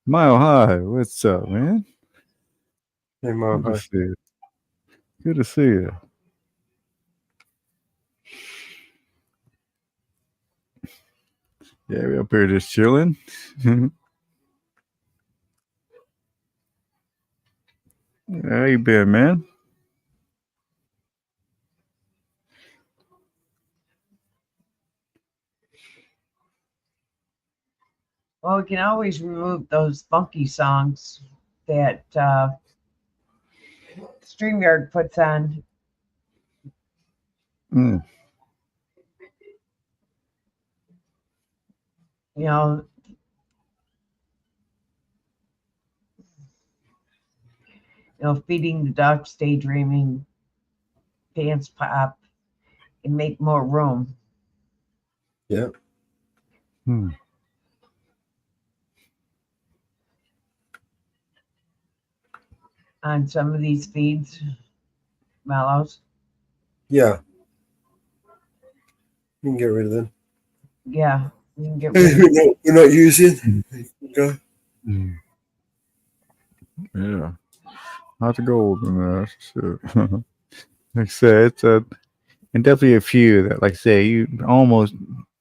Mile High, what's up, man? Hey, Mile Good to High. see you. Good to see you. Yeah, we up here just chilling. How you been, man? Well, we can always remove those funky songs that StreamYard puts on. Mm. Feeding the ducks, daydreaming, dance pop, and make more room. Yeah. On some of these feeds, Mellows. Yeah. You can get rid of them. Yeah, you can get rid of We're not using. Okay. Yeah. How's the gold in there? Shit. Like I said, it's and definitely a few that, like I say, you almost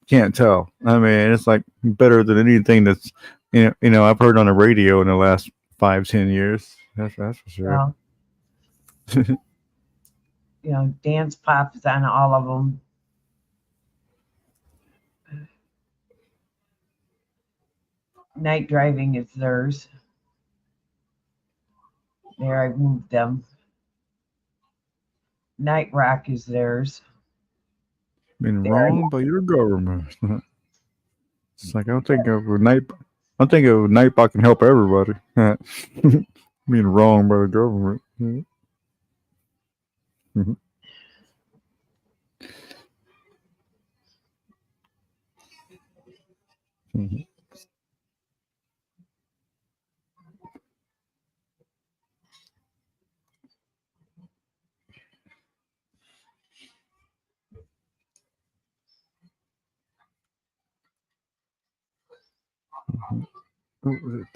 can't tell. I mean, it's like better than anything that's I've heard on the radio in the last 5-10 years. That's for sure. Dance pop is on all of them. Night driving is theirs. There, I moved them. Night rock is theirs. Been wronged by your government. It's like I'll take a I'm thinking of Nightbot can help everybody. Being wrong by the government. Mm-hmm. Mm-hmm.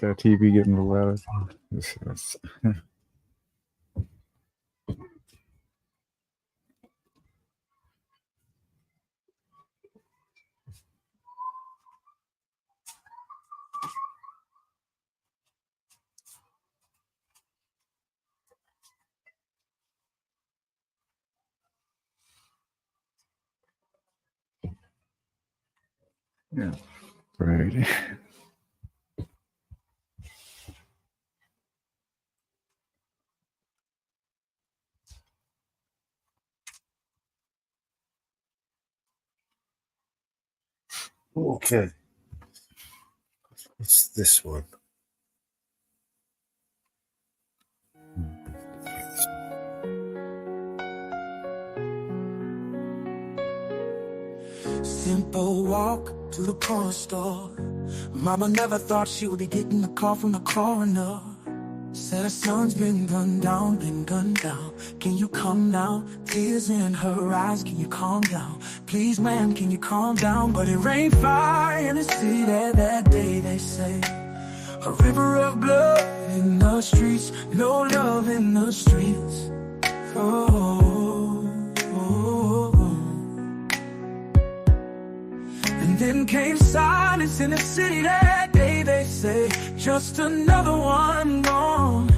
That TV getting a lot of this. Yeah. Right. Okay. What's this one? Simple walk to the corner store. Mama never thought she would be getting a call from the coroner. Said her son's been gunned down, Can you come down? Tears in her eyes, can you calm down? Please, ma'am, can you calm down? But it rained fire in the city that day, they say. A river of blood in the streets, no love in the streets. And then came silence in the city that day, they say. Just another one gone,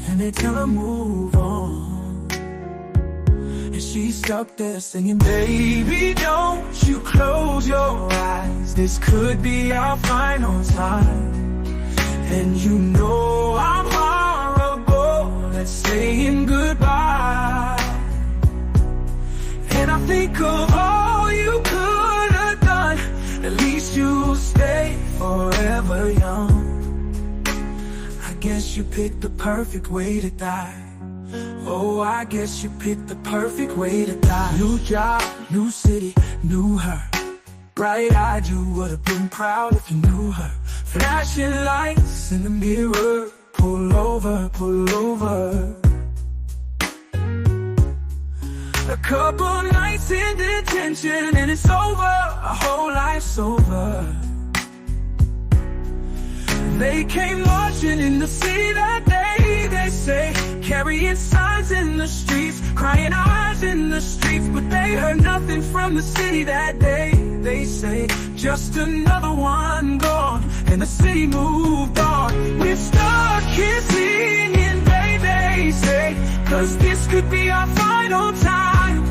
and they tell her move on. And she's stuck there singing, baby, don't you close your eyes. This could be our final time. And you know I'm horrible at saying goodbye. And I think of all you could have done. At least you'll stay forever young. I guess you picked the perfect way to die. Oh, I guess you picked the perfect way to die. New job, new city, knew her. Bright-eyed, you would have been proud if you knew her. Flashing lights in the mirror. Pull over, pull over. A couple nights in detention and it's over. A whole life's over. They came marching in the city that day, they say. Carrying signs in the streets, crying eyes in the streets. But they heard nothing from the city that day, they say. Just another one gone, and the city moved on. We're stuck here singing, they say. Cause this could be our final time.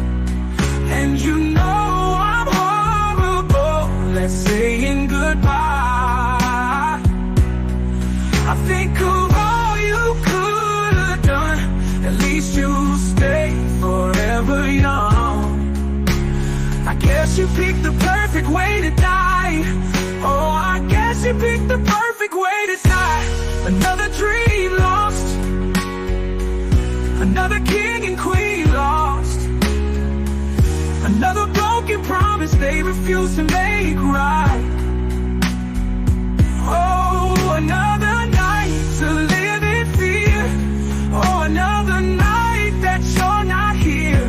And you know I'm horrible at saying goodbye. I think of all you could have done. At least you'll stay forever young. I guess you picked the perfect way to die. Oh, I guess you picked the perfect way to die. Another dream lost. Another king and queen lost. Another broken promise they refuse to make right. Oh, another night to live in fear. Oh, another night that you're not here.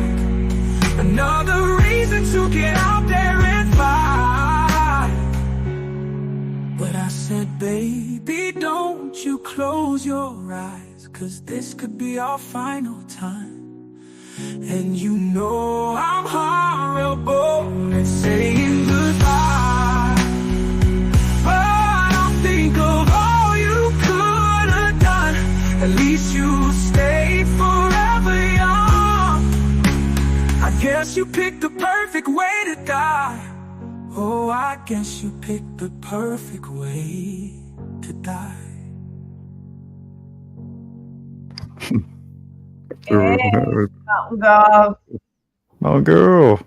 Another reason to get out there and fight. But I said, baby, don't you close your eyes. Cause this could be our final time. And you know I'm horrible at saying goodbye. But I'll think of all you could have done. At least you stayed forever young. I guess you picked the perfect way to die. Oh, I guess you picked the perfect way to die. Oh, girl.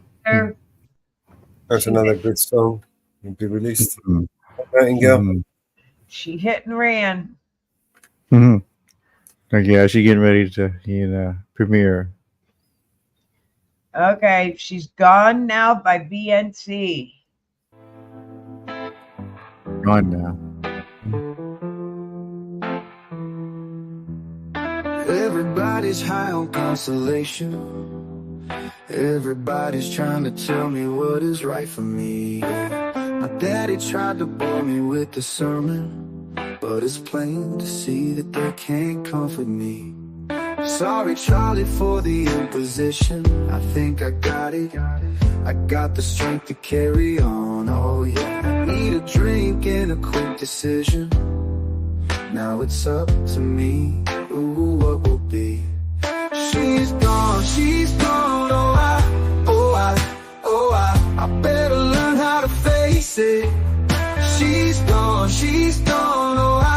That's another good song. Will be released. Nightingale. She hit and ran. Mm-hmm. Like, yeah, she getting ready to premiere. Okay, she's gone now by BNC. Gone now. Everybody's high on consolation. Everybody's trying to tell me what is right for me. My daddy tried to bore me with the sermon, but it's plain to see that they can't comfort me. Sorry, Charlie, for the imposition. I think I got it. I got the strength to carry on. Oh yeah, I need a drink and a quick decision. Now it's up to me. Ooh, what will be? She's gone, oh I better learn how to face it. She's gone, oh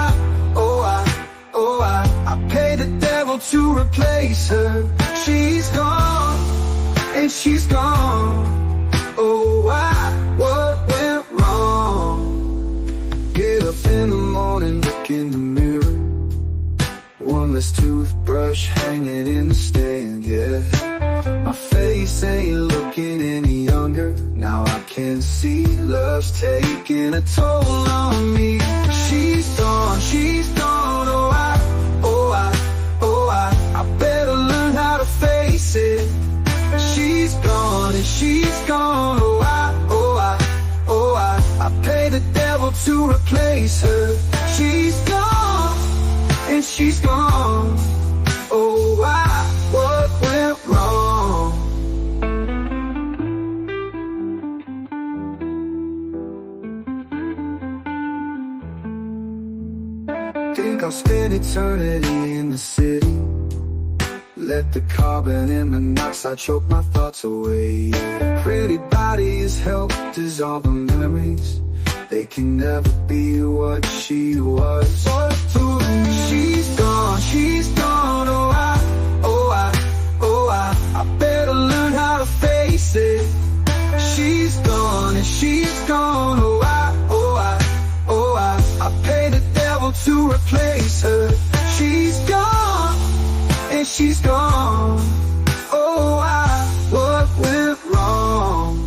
I pay the devil to replace her. She's gone, and she's gone. Oh, what went wrong? Get up in the morning, look in the mirror. One less toothbrush hanging in the stand, yeah. My face ain't looking any younger. Now I can see love's taking a toll on me. She's gone, I better learn how to face it. She's gone, and she's gone, I pay the devil to replace her. She's gone, and she's gone. Oh, what went wrong? Think I'll spend eternity in the city. Let the carbon and monoxide choke my thoughts away. Pretty bodies help dissolve the memories. They can never be what she was. She's gone, I better learn how to face it. She's gone, and she's gone, I pay the devil to replace her. She's gone, and she's gone. Oh, what went wrong?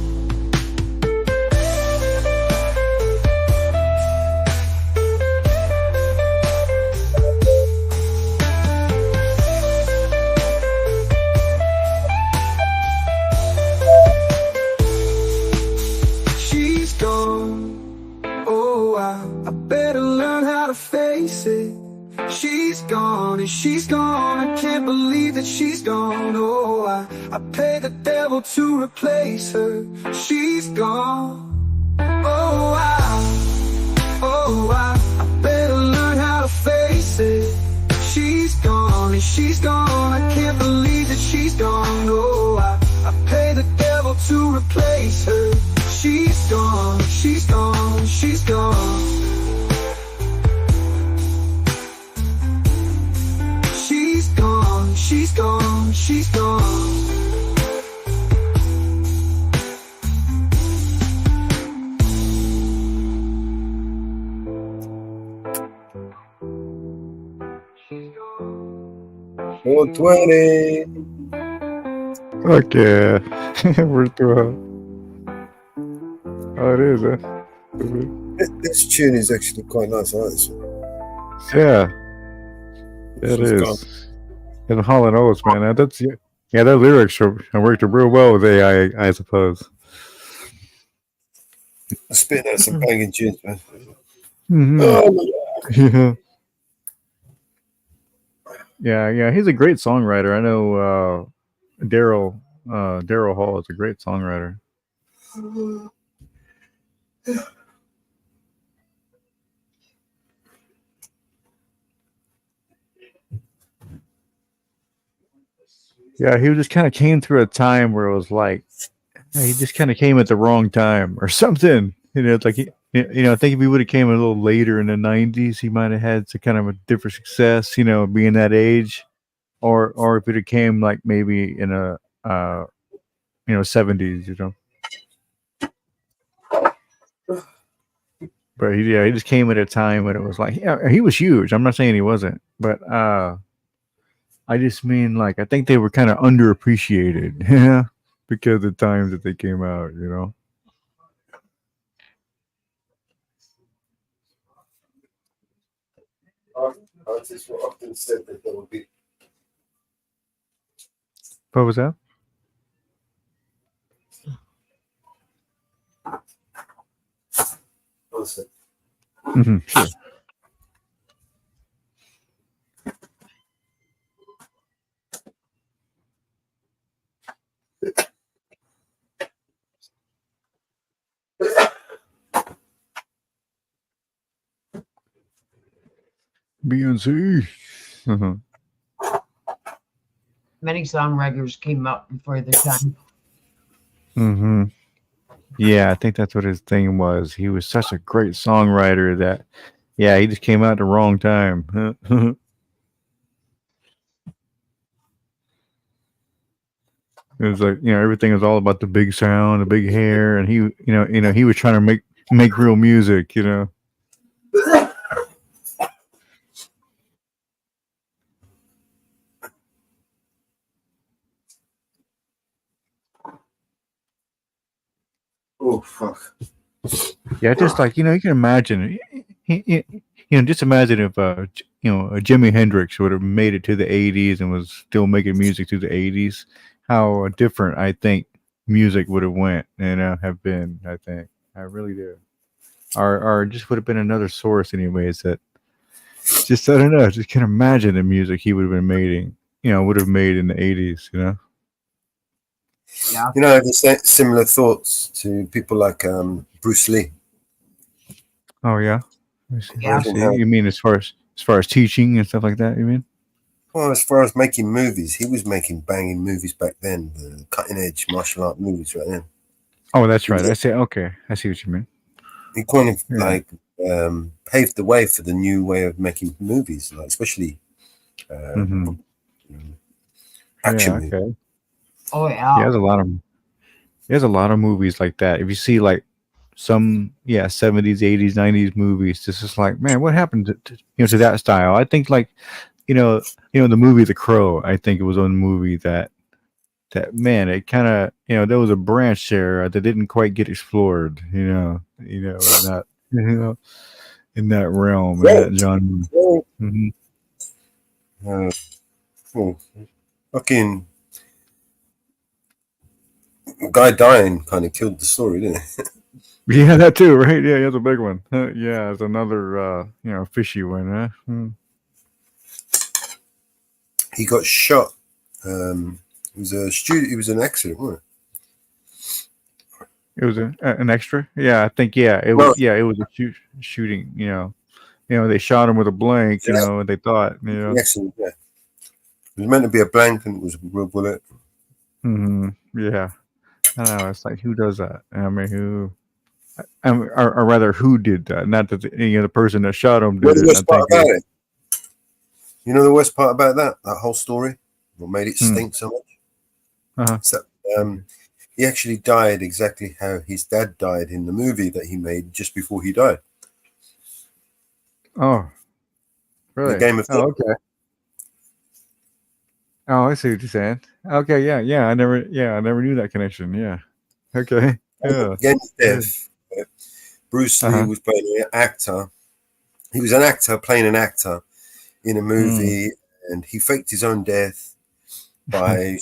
She's gone. Oh, I better learn how to face it. She's gone, and she's gone. I can't believe that she's gone. Oh, I pay the devil to replace her. She's gone. Oh, I better learn how to face it. She's gone, and she's gone. I can't believe that she's gone. Oh, I pay the devil to replace her. She's gone, she's gone, she's gone. She's gone, she's gone, she's gone. Or 20. Okay. We're through. Oh, it is, huh? This tune is actually quite nice. I like this one. Yeah. It She's is. gone. And Hall and Oates, man. That's yeah. That lyrics worked real well with AI, I suppose. Spitting out some banging tunes, man. Mm-hmm. Oh my God. Yeah. He's a great songwriter. I know Daryl Hall is a great songwriter. Yeah, he just kind of came through a time where it was like he just kind of came at the wrong time or something. It's like I think if he would have came a little later in the '90s, he might have had some kind of a different success. Being that age, or if it came like maybe in a '70s. But he just came at a time when it was like, yeah, he was huge. I'm not saying he wasn't, but I just mean like I think they were kind of underappreciated, yeah, because of the times that they came out, you know. Artists were often said that they would be. What was that? Mm-hmm, sure. Beyonce. Many songwriters came up before their time. Mm-hmm. Yeah, I think that's what his thing was. He was such a great songwriter that, yeah, he just came out at the wrong time. It was like, you know, everything was all about the big sound, the big hair, and he was trying to make real music, you know. Oh fuck! Yeah, just like, you know, you can imagine, just imagine if Jimi Hendrix would have made it to the '80s and was still making music through the '80s. How different I think music would have went and have been. I think I really do. Or just would have been another source, anyways. That just I don't know. Just can't imagine the music he would have been making. Would have made in the '80s. You know. Yeah. You know, I have similar thoughts to people like Bruce Lee. Oh yeah. I see. Yeah. I see. You mean as far as teaching and stuff like that? You mean? Well, as far as making movies, he was making banging movies back then, the cutting edge martial art movies right then. Oh, that's right. I see. Okay, I see what you mean. He kind of paved the way for the new way of making movies, like especially action movies. Okay. Oh yeah. He has a lot of movies like that. If you see like some 70s, 80s, 90s movies, this is like, man, what happened to that style? I think like the movie The Crow, I think it was one movie that man, it kind of there was a branch there that didn't quite get explored, in that realm, in that genre. Fucking guy dying kind of killed the story, didn't it? Yeah, that too, right? Yeah, that's a big one. Yeah, it's another fishy one, huh? He got shot. It was a student. It was an accident, wasn't it? It was an extra. Yeah, I think. Yeah, it was. Yeah, it was a shooting. They shot him with a blank. And they thought. Accident. Yeah. It was meant to be a blank, and it was a real bullet. Yeah. I don't know. It's like, who does that? I mean, who? Or rather, who did that? Not that the person that shot him did it. You know the worst part about that whole story? What made it stink so much? So, he actually died exactly how his dad died in the movie that he made just before he died. Oh, really? The Game of Thrones. Okay. Oh, I see what you're saying. Okay, yeah. I never knew that connection. Yeah. Okay. Yeah. Game of Death. Bruce Lee was playing an actor. He was an actor playing an actor in a movie, and he faked his own death by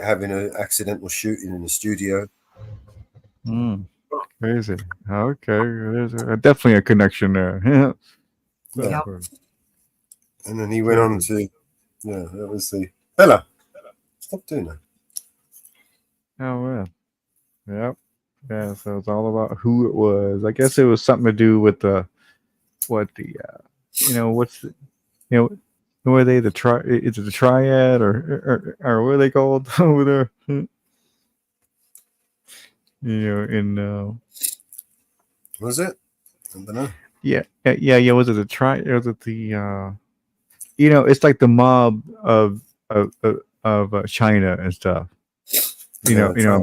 having an accidental shooting in the studio. Crazy. Okay, there's definitely a connection there. Yeah. And then he went on to, that was the fella. Stop doing that. Oh well. Yep. Yeah. So it's all about who it was. I guess it was something to do with what's the, who are they? Is it the triad or what are they called over there? Was it? I don't know. Yeah. Was it the triad? Was it the it's like the mob of China and stuff.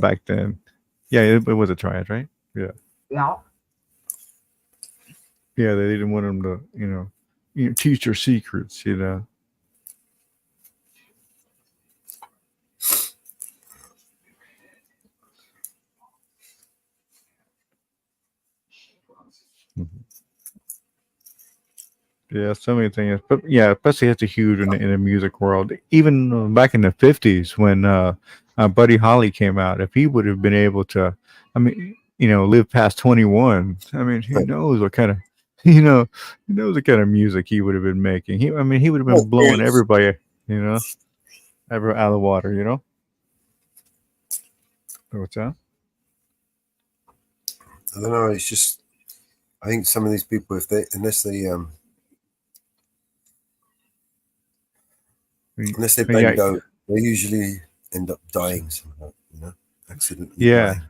Back then. Yeah, it was a triad, right? Yeah. Yeah. Yeah, they didn't want him to, teach their secrets. Yeah, so many things. But yeah, especially it's a huge in the music world. Even back in the 50s when Buddy Holly came out, if he would have been able to, I mean, live past 21, I mean, who knows what kind of, who knows what kind of music he would have been making. He would have been blowing everybody, ever out of the water. What's that? I don't know. It's just, I think some of these people, unless they bend over, they usually end up dying somehow, accidentally Yeah. dying.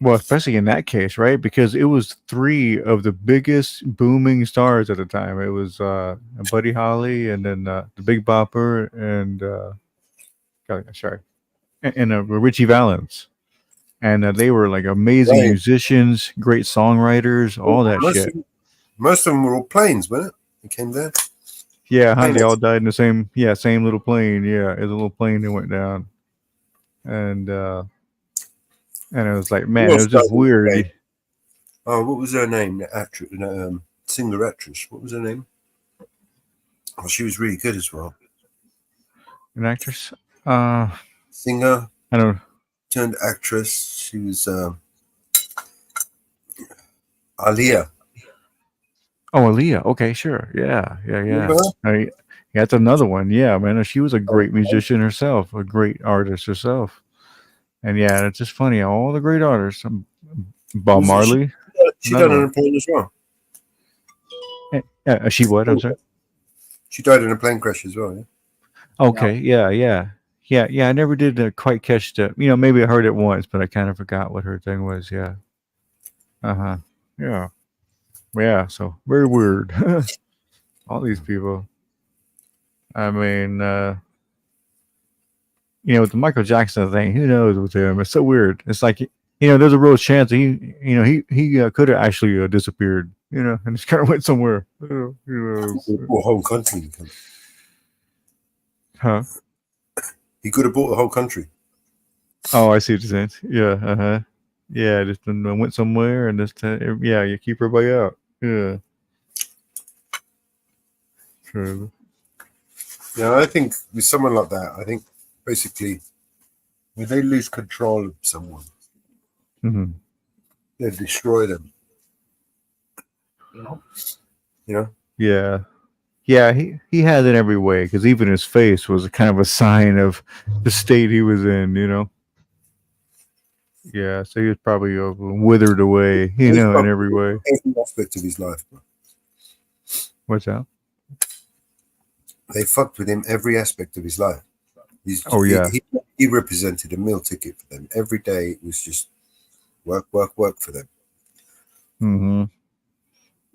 Well, especially in that case, right? Because it was three of the biggest booming stars at the time. It was Buddy Holly, and then the Big Bopper, and Richie Valens, and they were like amazing musicians, great songwriters, all that shit. Most of them were all planes, weren't it? They came there. Yeah, they all died in the same little plane. Yeah, it was a little plane that went down, and it was like, man, it was just weird. Oh, what was her name? The actress, singer actress. What was her name? Oh, she was really good as well. An actress? Singer. I don't know. Turned actress. She was Aaliyah. Oh, Aaliyah. Okay, sure. Yeah. That's another one. Yeah, man. She was a great musician herself, a great artist herself. And yeah, it's just funny. All the great artists. Bob Marley. She died in a plane as well. She what? I'm sorry. She died in a plane crash as well. Yeah. Okay. Yeah. I never did quite catch the. Maybe I heard it once, but I kind of forgot what her thing was. Yeah. Yeah. Yeah. So very weird. All these people. I mean, with the Michael Jackson thing, who knows with him? It's so weird. It's like, there's a real chance that he could have actually disappeared, and just kind of went somewhere. Or whole country. Huh? He could have bought the whole country. Oh, I see what you're saying. Yeah. Yeah, just went somewhere and just you keep everybody out. Yeah. True. Yeah, I think with someone like that, I think basically when they lose control of someone, they destroy them. Yeah. Yeah, he had it every way, because even his face was kind of a sign of the state he was in, Yeah, so he was probably withered away, in every way. Every aspect of his life, bro. What's that? They fucked with him every aspect of his life. He represented a meal ticket for them. Every day it was just work for them.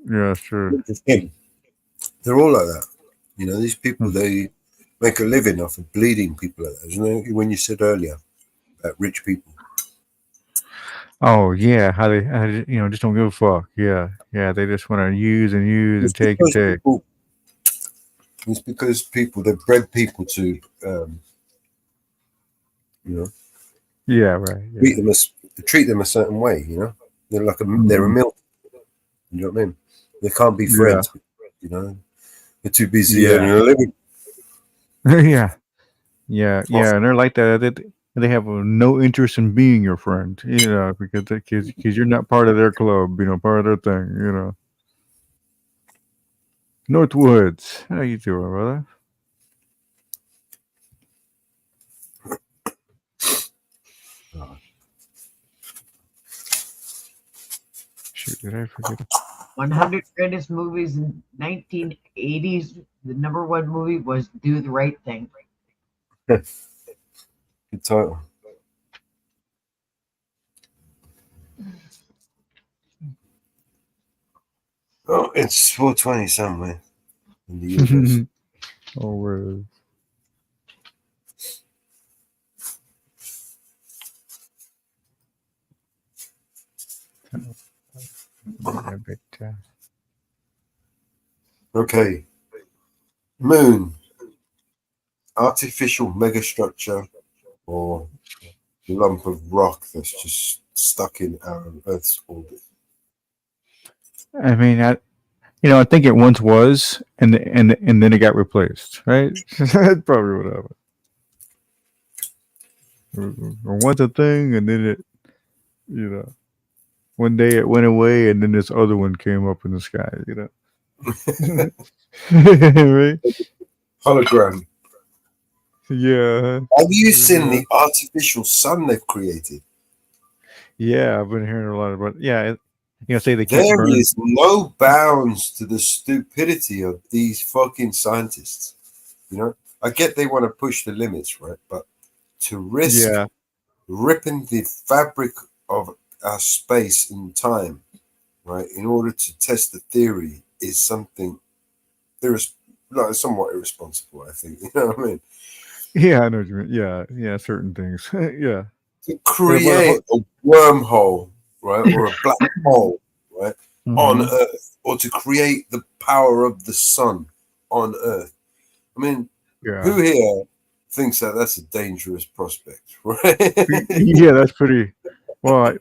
Yeah, sure. Just him. They're all like that. These people, they make a living off of bleeding people like that. When you said earlier about rich people. Oh yeah, how they just don't give a fuck. Yeah, they just want to use and take and take. It's because they've bred people to, Yeah, right. Yeah. Treat them a certain way. They're like they're a milk. You know what I mean? They can't be friends. They're too busy earning a living. Yeah, and they're like that. They have no interest in being your friend, because you're not part of their club, part of their thing, Northwoods, how you doing, brother? Shoot, did I forget? 100 greatest movies in 1980s. The number one movie was Do the Right Thing. Good title. Oh, it's 4:20 somewhere in the universe. Oh, where? Okay. Moon, artificial megastructure, or lump of rock that's just stuck in our Earth's orbit. I mean, I think it once was, and then it got replaced, right? That's probably what happened. Or once a thing, and then it, one day it went away, and then this other one came up in the sky, right? Hologram. Yeah. Have you seen the artificial sun they've created? Yeah, I've been hearing a lot about. Yeah, say they can't There burn. is no bounds to the stupidity of these fucking scientists. I get they want to push the limits, right? But to risk ripping the fabric of our space and time, right, in order to test the theory is something somewhat irresponsible, I think. You know what I mean? Yeah, I know what you mean. Yeah, certain things. Yeah. To create a wormhole, right, or a black hole, right, on Earth, or to create the power of the sun on Earth. I mean, who here thinks that that's a dangerous prospect, right? Yeah, that's pretty. Well, I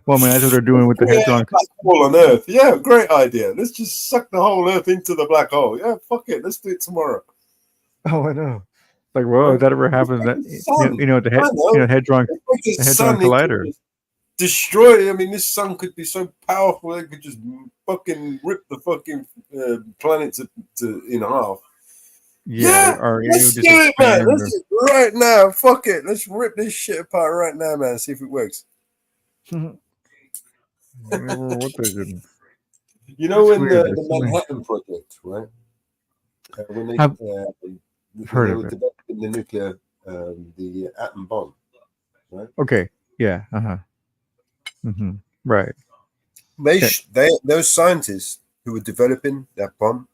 mean, that's what they're doing with the hadron. Black hole on Earth. Yeah, great idea. Let's just suck the whole Earth into the black hole. Yeah, fuck it. Let's do it tomorrow. Oh, I know. Like, well, if that ever happens, that the hadron collider. Destroy. I mean, this sun could be so powerful it could just fucking rip the fucking planet to half. Yeah, let's do it, man. Let's do it right now. Fuck it. Let's rip this shit apart right now, man. See if it works. What they did. In the Manhattan Project, right? When they heard were developing the nuclear, the atom bomb, right? Okay. Yeah. Right. Those scientists who were developing that bomb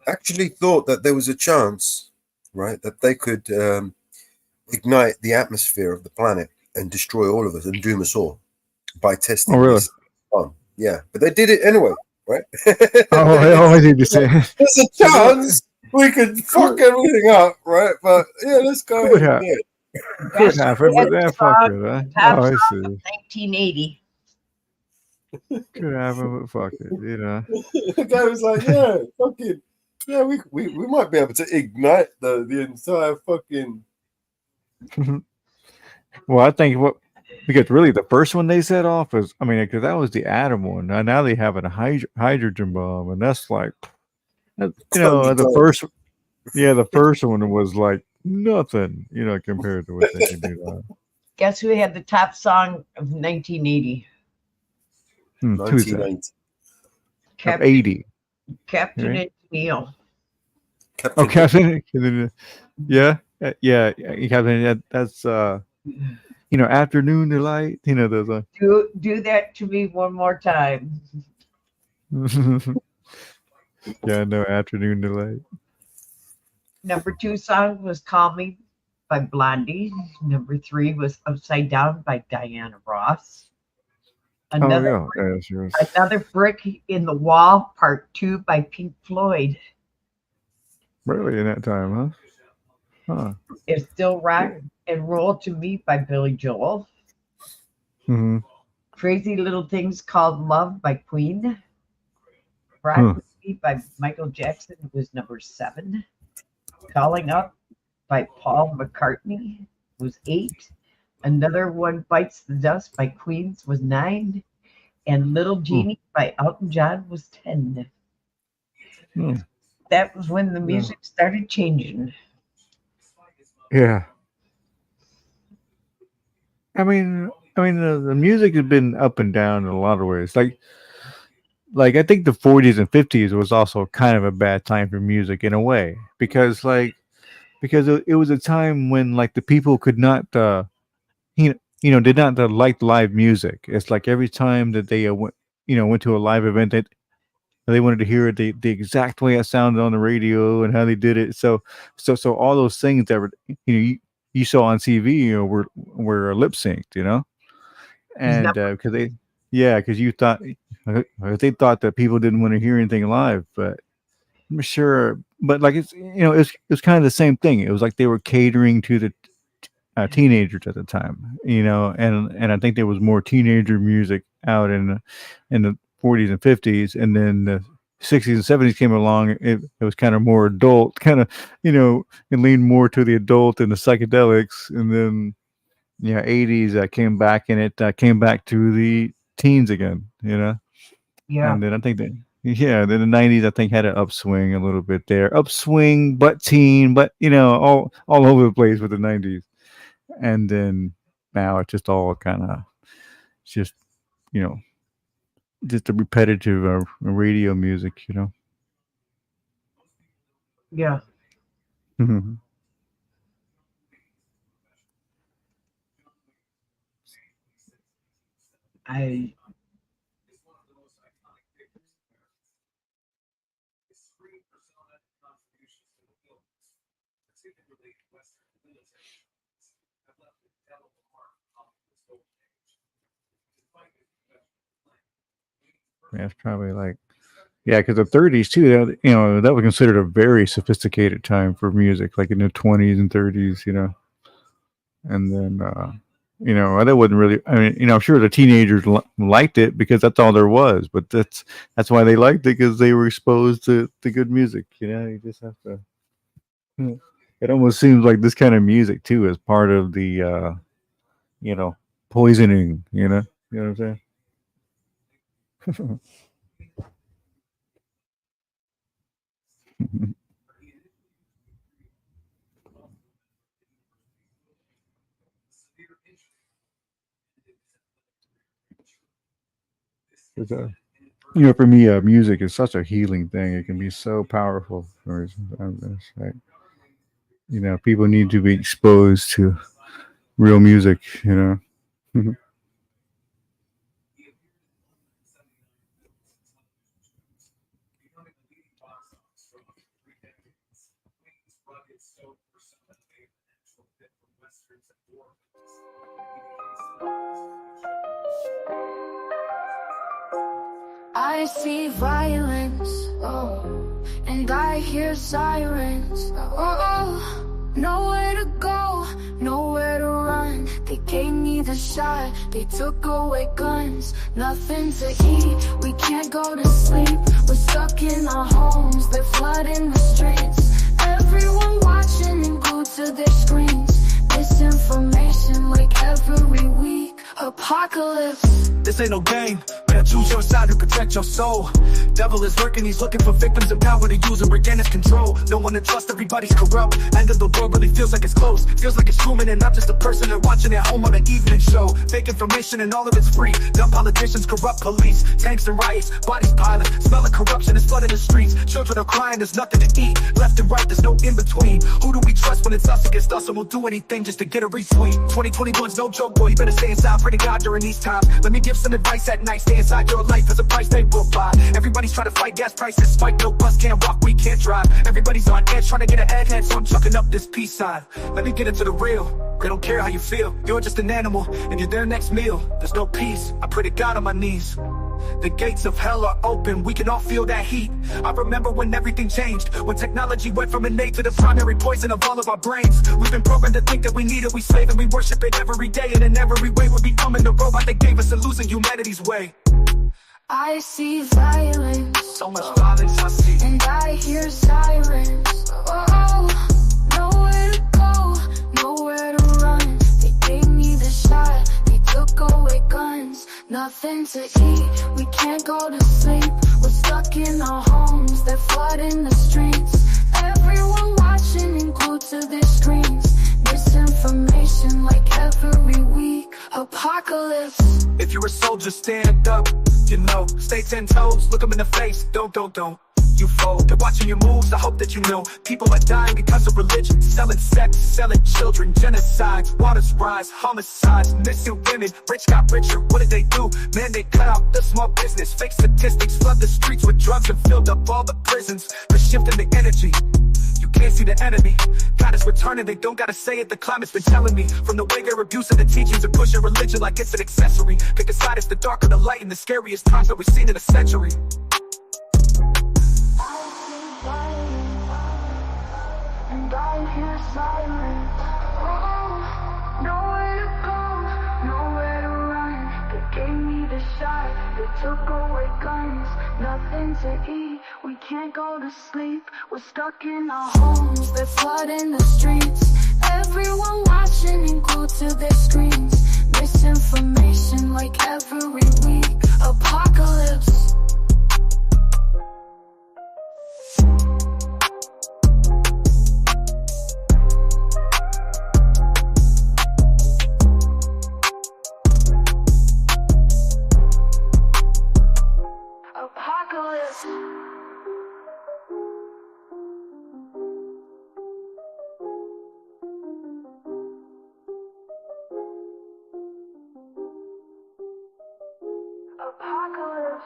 actually thought that there was a chance, right, that they could ignite the atmosphere of the planet and destroy all of us and doom us all by testing this bomb. Yeah, but they did it anyway, right? I always need to say there's a chance we could fuck everything up, right? But yeah, let's go ahead and do it. Could happen, but that fuck it, huh? Oh, I see. 1980. Could happen, but fuck it, The guy was like, "Yeah, fucking, yeah, we might be able to ignite the entire fucking." Well, I think because really the first one they set off is, I mean, because that was the atom one. Now they have a hydrogen bomb, and that's like, the first one was like nothing, compared to what they can do now. Guess who had the top song of 1980? 1980. Captain 80. Captain and Neil. Captain. Yeah. Captain. That's Afternoon Delight. Those. Do that to me one more time. Yeah, no, Afternoon Delight. Number 2 song was Call Me by Blondie. Number 3 was Upside Down by Diana Ross. Another Brick in the Wall, Part 2 by Pink Floyd. Really, in that time, huh? It's Still Rock and Roll to Me by Billy Joel. Crazy Little Things Called Love by Queen. Rock With Me by Michael Jackson was number 7. Calling Up by Paul McCartney was 8. Another One Bites the Dust by Queens was 9. And Little Genie by Elton John was 10. That was when the music started changing. Yeah. I mean, the music has been up and down in a lot of ways. Like I think the 40s and 50s was also kind of a bad time for music in a way, because it was a time when like the people could not did not like live music. It's like every time that they went to a live event, that they wanted to hear it the exact way it sounded on the radio and how they did it. So all those things that were you saw on TV were lip synced, and because you thought, They thought that people didn't want to hear anything live, but I'm sure. But like it's kind of the same thing. It was like they were catering to the teenagers at the time, and I think there was more teenager music out in the 40s and 50s, and then the 60s and 70s came along. It was kind of more adult, kind of it leaned more to the adult and the psychedelics, and then 80s came back, and it came back to the teens again, Yeah. And then I think that then the 90s I think had an upswing a little bit there, but teen, but all over the place with the 90s. And then now it's just all kind of just just a repetitive radio music, Yeah. Yeah, it's probably like, because the 30s too, that was considered a very sophisticated time for music, like in the 20s and 30s, and then, that wasn't really, I mean, I'm sure the teenagers liked it because that's all there was, but that's why they liked it, because they were exposed to good music, you just have to, it almost seems like this kind of music too is part of the, poisoning, you know what I'm saying? For me, music is such a healing thing. It can be so powerful. It's like, people need to be exposed to real music, I see violence, and I hear sirens, nowhere to go, nowhere to run. They gave me the shot, they took away guns. Nothing to eat, we can't go to sleep. We're stuck in our homes, they're flooding the streets. Everyone watching and glued to their screens. Misinformation like every week. Apocalypse. This ain't no game. Better choose your side to protect your soul. Devil is lurking, he's looking for victims in power to use and regain his control. No one to trust, everybody's corrupt. End of the world really feels like it's close. Feels like it's Truman and not just a person they're watching at home on an evening show. Fake information and all of it's free. Dumb politicians, corrupt police. Tanks and riots, bodies piling. Smell of corruption is flooding the streets. Children are crying, there's nothing to eat. Left and right, there's no in between. Who do we trust when it's us against us? And we'll do anything just to get a retweet. 2021's no joke, boy, you better stay inside. Pray to God during these times. Let me give some advice at night. Stay inside your life, as a price they will buy. Everybody's trying to fight, gas prices spike. No bus can't walk, we can't drive. Everybody's on edge, trying to get ahead, so I'm chucking up this peace sign. Let me get into the real. They don't care how you feel. You're just an animal, and you're their next meal. There's no peace, I pray to God on my knees. The gates of hell are open, we can all feel that heat. I remember when everything changed, when technology went from innate to the primary poison of all of our brains. We've been programmed to think that we need it, we slave and we worship it every day. And in every way we're becoming the robot that gave us and losing humanity's way. I see violence, so much violence I see, and I hear sirens. Nowhere to go, nowhere to run. They gave me the shot, they took away guns. Nothing to eat, we can't go to sleep. We're stuck in our homes, they're flooding the streets. Everyone watching and glued to their screens. Misinformation like every week. Apocalypse. If you're a soldier, stand up, stay 10 toes, look them in the face, don't you fold. They're watching your moves, I hope that you know. People are dying because of religion, selling sex, selling children, genocides, waters rise, homicides, missing women, rich got richer, what did they do? Man, they cut out the small business, fake statistics, flood the streets with drugs and filled up all the prisons. They're shifting the energy, you can't see the enemy. God is returning, they don't gotta say it, the climate's been telling me. From the way they're abusing the teachings and pushing religion like it's an accessory. Pick a side, it's the dark or the light in the scariest times that we've seen in a century. And I hear silence. Nowhere to go, nowhere to run. They gave me the shot, they took away guns. Nothing to eat, we can't go to sleep. We're stuck in our homes, there's blood in the streets. Everyone watching and glued to their screens. Misinformation like every week. Apocalypse. Apocalypse. Apocalypse.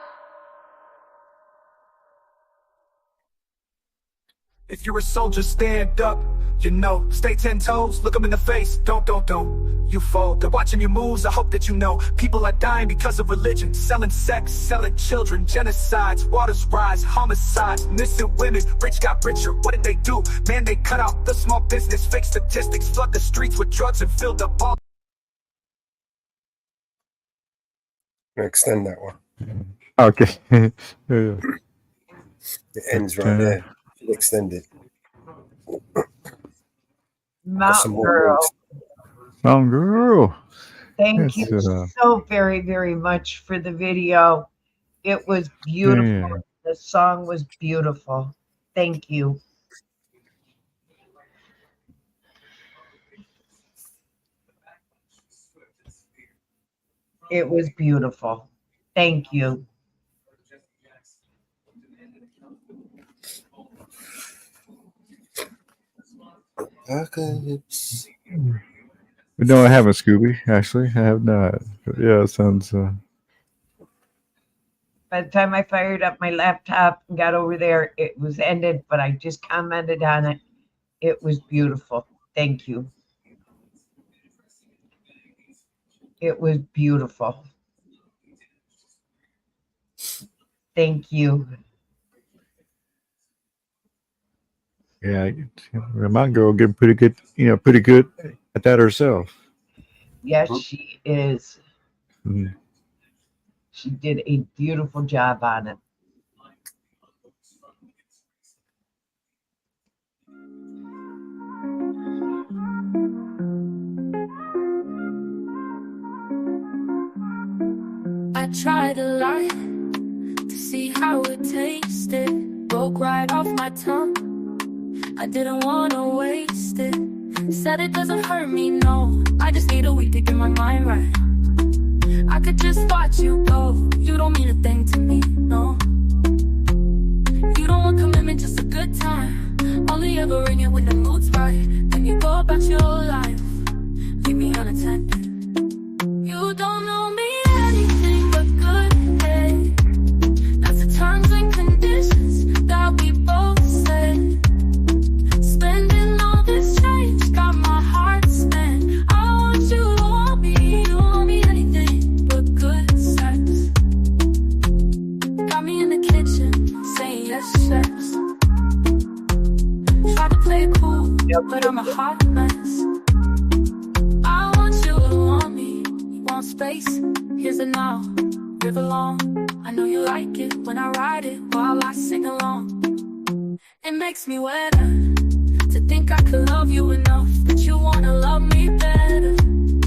If you're a soldier, stand up. You know, stay 10 toes, look them in the face. Don't you fold. They're watching your moves, I hope that you know. People are dying because of religion. Selling sex, selling children. Genocides, waters rise, homicides. Missing women, rich got richer. What did they do? Man, they cut out the small business. Fake statistics, flood the streets with drugs and filled up all. Extend that one. Okay. Yeah. It ends right there. Extend it. Mountain Girl, Mountain Girl. thank Yes, you so very, very much for the video. It was beautiful. Yeah. The song was beautiful. Thank you. It was beautiful. Thank you. Apocalypse. But no, I haven't, Scooby. Actually, I have not. But yeah, it sounds. By the time I fired up my laptop and got over there, it was ended, but I just commented on it. It was beautiful. Thank you. It was beautiful. Thank you. Yeah, the Mountain Girl getting pretty good. Pretty good at that herself. Yes, she is. Mm. She did a beautiful job on it. I tried a lie to see how it tasted. Broke right off my tongue. I didn't wanna waste it. Said it doesn't hurt me, no. I just need a week to get my mind right. I could just watch you go. You don't mean a thing to me, no. You don't want commitment, just a good time. Only ever ring it when the mood's right. Then you go about your life, leave me unattended. You don't know me anything but good, hey. That's the terms and conditions that we both said. Spending all this change got my heart spent. I want you to want me. You don't want me anything but good sex. Got me in the kitchen saying yes, chefs. Tried to play it cool, but I'm a hot mess. I want you to want me. You want space? Here's a now. River long. I know you like it when I ride it while I sing along. It makes me wetter to think I could love you enough that you wanna love me better.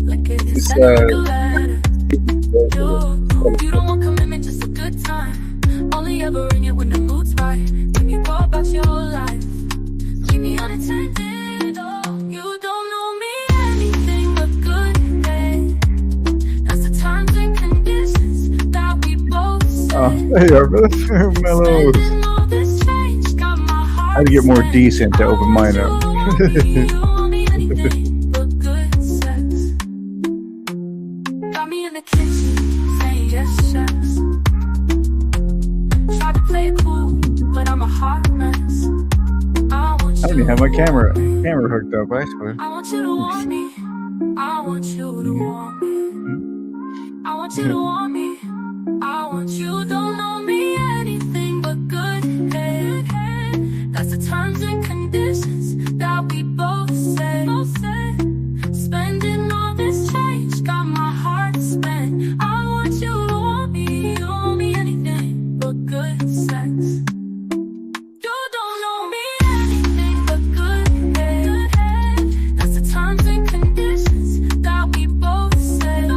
Like it is like a letter. You don't want commitment, just a good time. Only ever ring it when the mood's right. When you go about your life, leave me unattended. Oh, you don't know me anything but good, hey. That's the terms and conditions that we both said. Oh, they are mellows. I had to get more decent to open mine up. Got me in the kitchen saying yes, chefs. Tried to play it cool, but I'm a hot mess. I want you didn't have my camera hooked up. I suppose. I want you to want me. I want you to want me. I want you to want me. I want you. Don't know me anything but good. Hey, hey. That's the terms and conditions that we both say. Spending all this change got my heart spent. I want you to want me. You don't want me anything but good sex. You don't know me anything but good. Hey, that's the terms and conditions that we both said.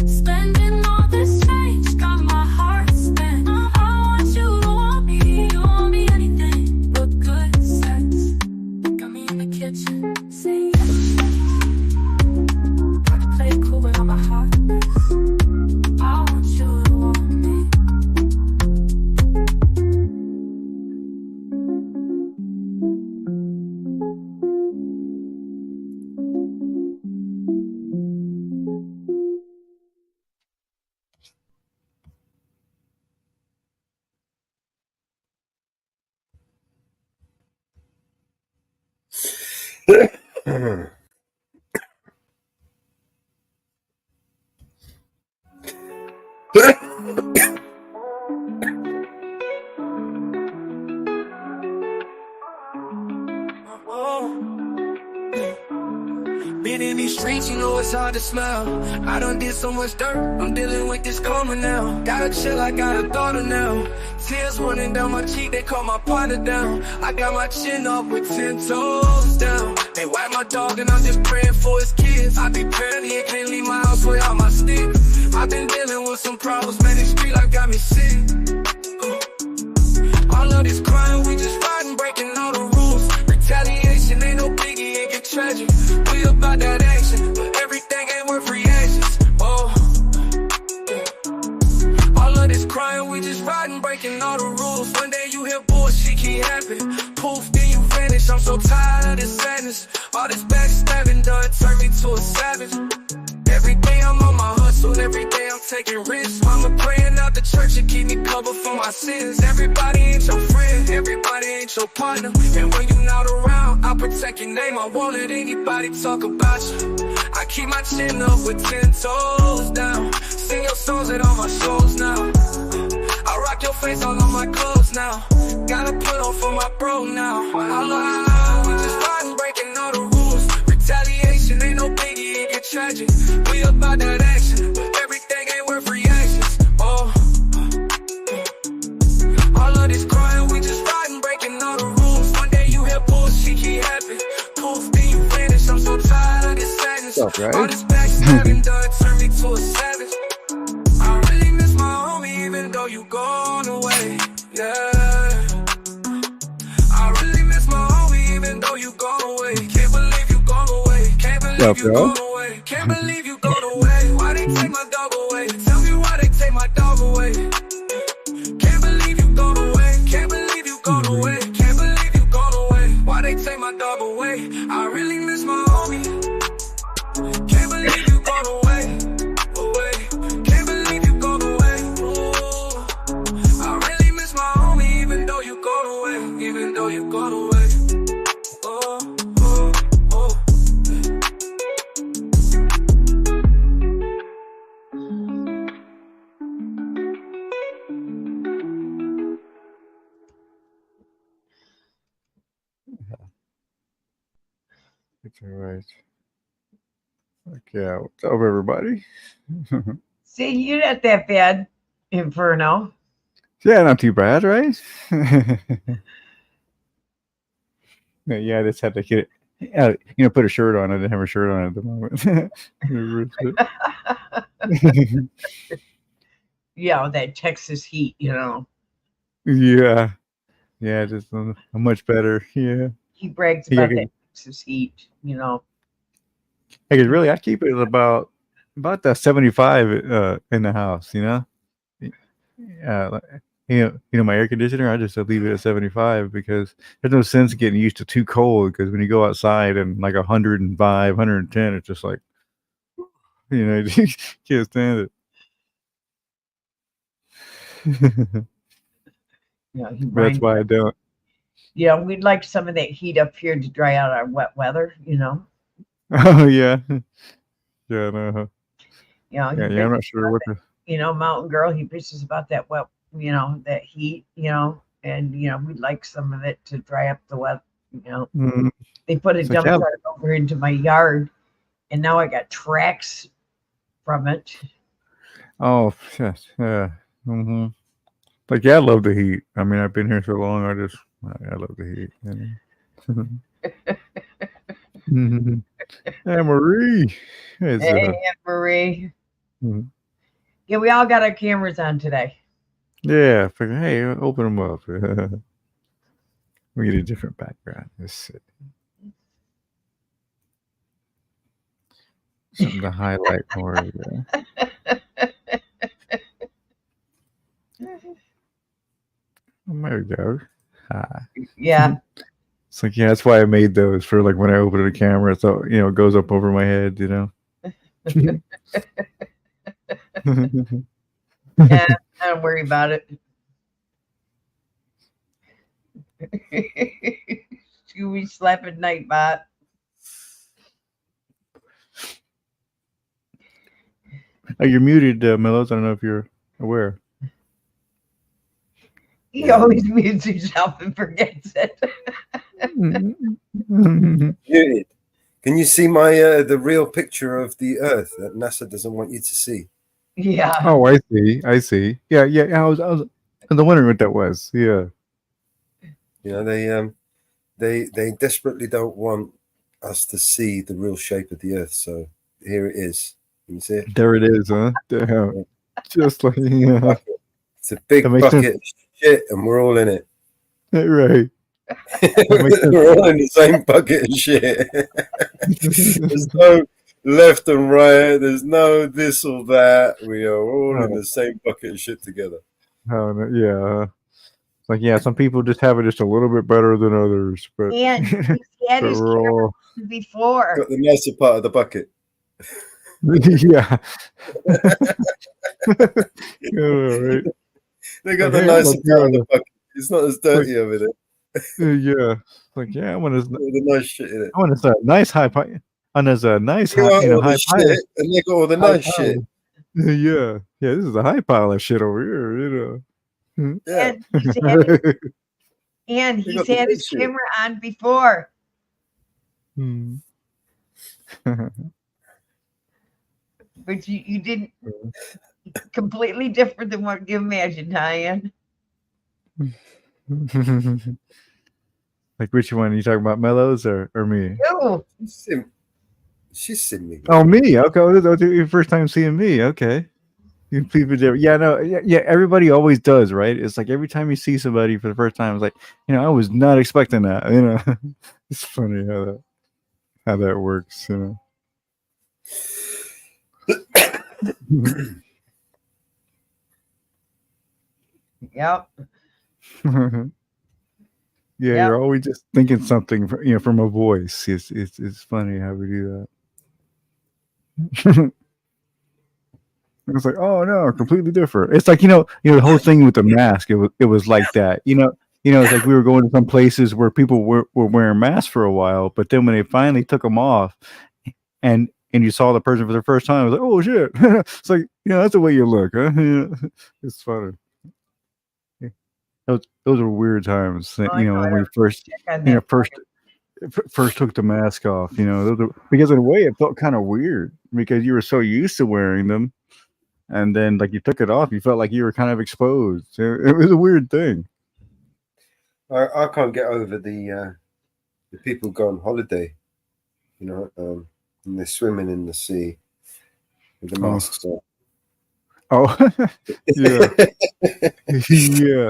Spending all this change got my heart spent. I want you to want me. You don't want me anything but good sex. Got me in the kitchen, say yes. Got to play it cool with all my hot mess. I want you to want me. Been in these streets, you know it's hard to smell. I done did so much dirt, I'm dealing with this karma now. Gotta chill, I got a daughter now. Tears running down my cheek, they call my partner down. I got my chin up with 10 toes down. They wipe my dog and I'm just praying for his kids. I be barely and can't leave my house without my stick. I've been dealing with some problems, man, this street life got me sick. All of this crime, we just riding, breaking all the rules. Retaliation ain't no biggie, it get tragic. We about that action, but everything ain't worth reactions. Oh, yeah. All of this crime, we just riding, breaking all the rules. One day you hear bullshit keep happening. Poof, then you vanish. I'm so tired of this sadness. All this backstabbing done turned me to a savage. Every day I'm on my hustle, every day I'm taking risks. Mama praying out the church to keep me covered for my sins. Everybody ain't your friend, everybody ain't your partner. And when you're not around, I protect your name. I won't let anybody talk about you. I keep my chin up with 10 toes down. Sing your songs with all my shows now. I rock your face all on my clothes now. Gotta put on for my bro now. I love you, we just riding, breaking all the rules. Retaliation ain't no biggie, it get tragic. We about that action, but everything ain't worth reactions. Oh, all of this crime, we just riding, breaking all the rules. One day you hear bullshit keep happening. Poof, then you vanish. I'm so tired of this sadness. What's up, right? All this backstabbing done turned me to a savage. I really miss my homie, even though you gone away. Yeah, I really miss my homie, even though you gone away. Can't believe you gone away. Can't believe you gone away. Can't believe you gone away. Why they take my dog away? Tell me why they take my dog away. Can't believe you gone away. Can't believe you gone away. Can't believe you gone away. Why they take my dog away? I really miss my homie. Can't believe you gone away. Can't believe you gone away. Ooh. I really miss my homie, even though you gone away. Even though you gone away. Oh, oh, oh. It's all right. Okay, what's up, everybody? See, you're not that bad, Inferno. Yeah, not too bad, right? Yeah, I just had to get it. Put a shirt on. I didn't have a shirt on at the moment. Yeah, that Texas heat, Yeah, just much better. Yeah, He brags about that Texas heat, Hey, really, I keep it at about the 75 in the house. My air conditioner, I just leave it at 75 because there's no sense getting used to too cold. Because when you go outside and like 105, 110, it's just like, you can't stand it. Yeah, That's why I don't. You know, we'd like some of that heat up here to dry out our wet weather, you know. Oh yeah. Yeah, no. You know, Yeah, I'm not sure what the you know, mountain girl, he bitches about that wet, you know, that heat, you know, and you know, we'd like some of it to dry up the wet, you know. They put a It's like, dump yeah. truck over into my yard, and now I got tracks from it. Oh yes, yeah. Like yeah, I love the heat. I mean, I've been here so long. I love the heat. Hey Marie. Hey, Hey, Aunt Marie. Mhm. Yeah, we all got our cameras on today. Yeah, figure, hey, open them up. We get a different background. Let's see. Something to highlight more. Oh, there we go. Hi. Yeah. It's like, yeah, that's why I made those for like when I open the camera, so you know, it goes up over my head, you know. Yeah, don't worry about it. Scooby slapping Nightbot. Oh, you're muted, Mellows. I don't know if you're aware. He always mutes himself and forgets it. Muted. Can you see my the real picture of the Earth that NASA doesn't want you to see? Yeah. Oh, I see. I see. Yeah, yeah. I was wondering what that was. Yeah. You know, they desperately don't want us to see the real shape of the Earth. So here it is. Can you see it? There it is, huh? Damn. Just like yeah. It's a big That makes bucket sense. of shit, and we're all in it. Right. That makes sense. We're all in the same bucket of shit. There's no left and right. There's no this or that. We are all in the same bucket of shit together. Oh, no, yeah. It's like, yeah, some people just have it just a little bit better than others, but And he's had but his we're all camera before. Got the nicer part of the bucket. yeah. Yeah, right. They got Like, the hey, nicer look, part of yeah, the bucket. It's not as dirty over there. yeah. Like, yeah, I want All the nice shit in it. a nice high pie. And there's a nice You high, got you know, all high the pile. shit, and they got all the High nice pile. shit. Yeah. Yeah, this is a high pile of shit over here, you know. Yeah. And They he's got the had good his shit. camera on before. But you didn't completely different than what you imagined, huh, Ian? Like which one? Are you talking about Mellows or me? You. She's seen me. Oh, me. Okay, well, this is your first time seeing me. Okay. You people do. Yeah, no, yeah. Everybody always does, right? It's like every time you see somebody for the first time, it's like, you know, I was not expecting that. You know, it's funny how that works. You know. Yep. Yeah, Yep. you're always just thinking something, you know, from a voice. It's funny how we do that. It's like, oh no, completely different. It's like, you know, the whole thing with the mask. It was like that. You know, it's like we were going to some places where people were wearing masks for a while, but then when they finally took them off, and you saw the person for the first time, it was like, oh shit. It's like, you know, that's the way you look, huh? You know, it's funny. Those were weird times, you know, when we first, you know, first took the mask off, you know, because in a way it felt kind of weird because you were so used to wearing them, and then like you took it off, you felt like you were kind of exposed. It was a weird thing. I can't get over the people go on holiday, you know, and they're swimming in the sea with the masks on. Oh, yeah, yeah.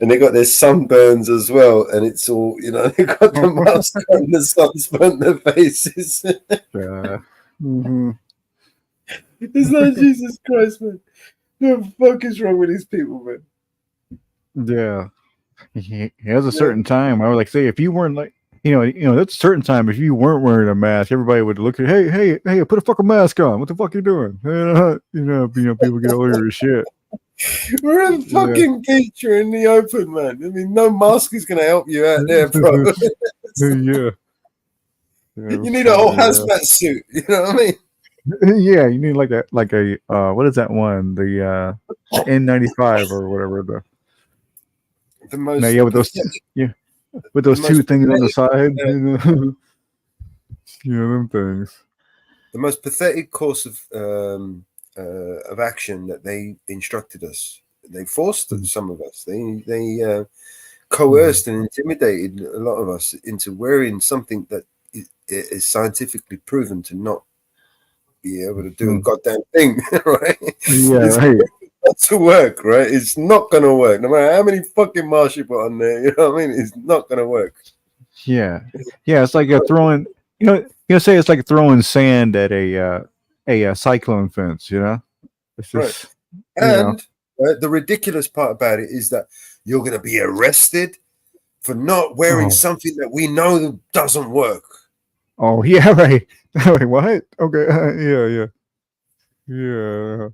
And they got their sunburns as well, and it's all, you know, they got the mask on, the sun's burnt their faces. It's like, Jesus Christ, man. What the fuck is wrong with these people, man? Yeah. He has a certain time. I would like say if you weren't like, you know, that's a certain time. If you weren't wearing a mask, everybody would look at, hey, put a fucking mask on. What the fuck you doing? You know, people get all over your shit. We're in fucking beach. You're in the open, man. I mean, no mask is going to help you out there, bro. Yeah. You need a whole hazmat suit. You know what I mean? Yeah, you need like a what is that one? The N95 or whatever. The most with those with those two things on the side. Them things. The most pathetic course of action that they instructed us. They forced some of us. They coerced and intimidated a lot of us into wearing something that is scientifically proven to not be able to do a goddamn thing, right? Yeah, it's right. not to work, right? It's not gonna work. No matter how many fucking masks you put on there, you know what I mean? It's not gonna work. Yeah, it's like throwing. Say it's like throwing sand at a cyclone fence. It's just And the ridiculous part about it is that you're going to be arrested for not wearing something that we know doesn't work. Oh yeah, right. Wait, what? Okay, yeah.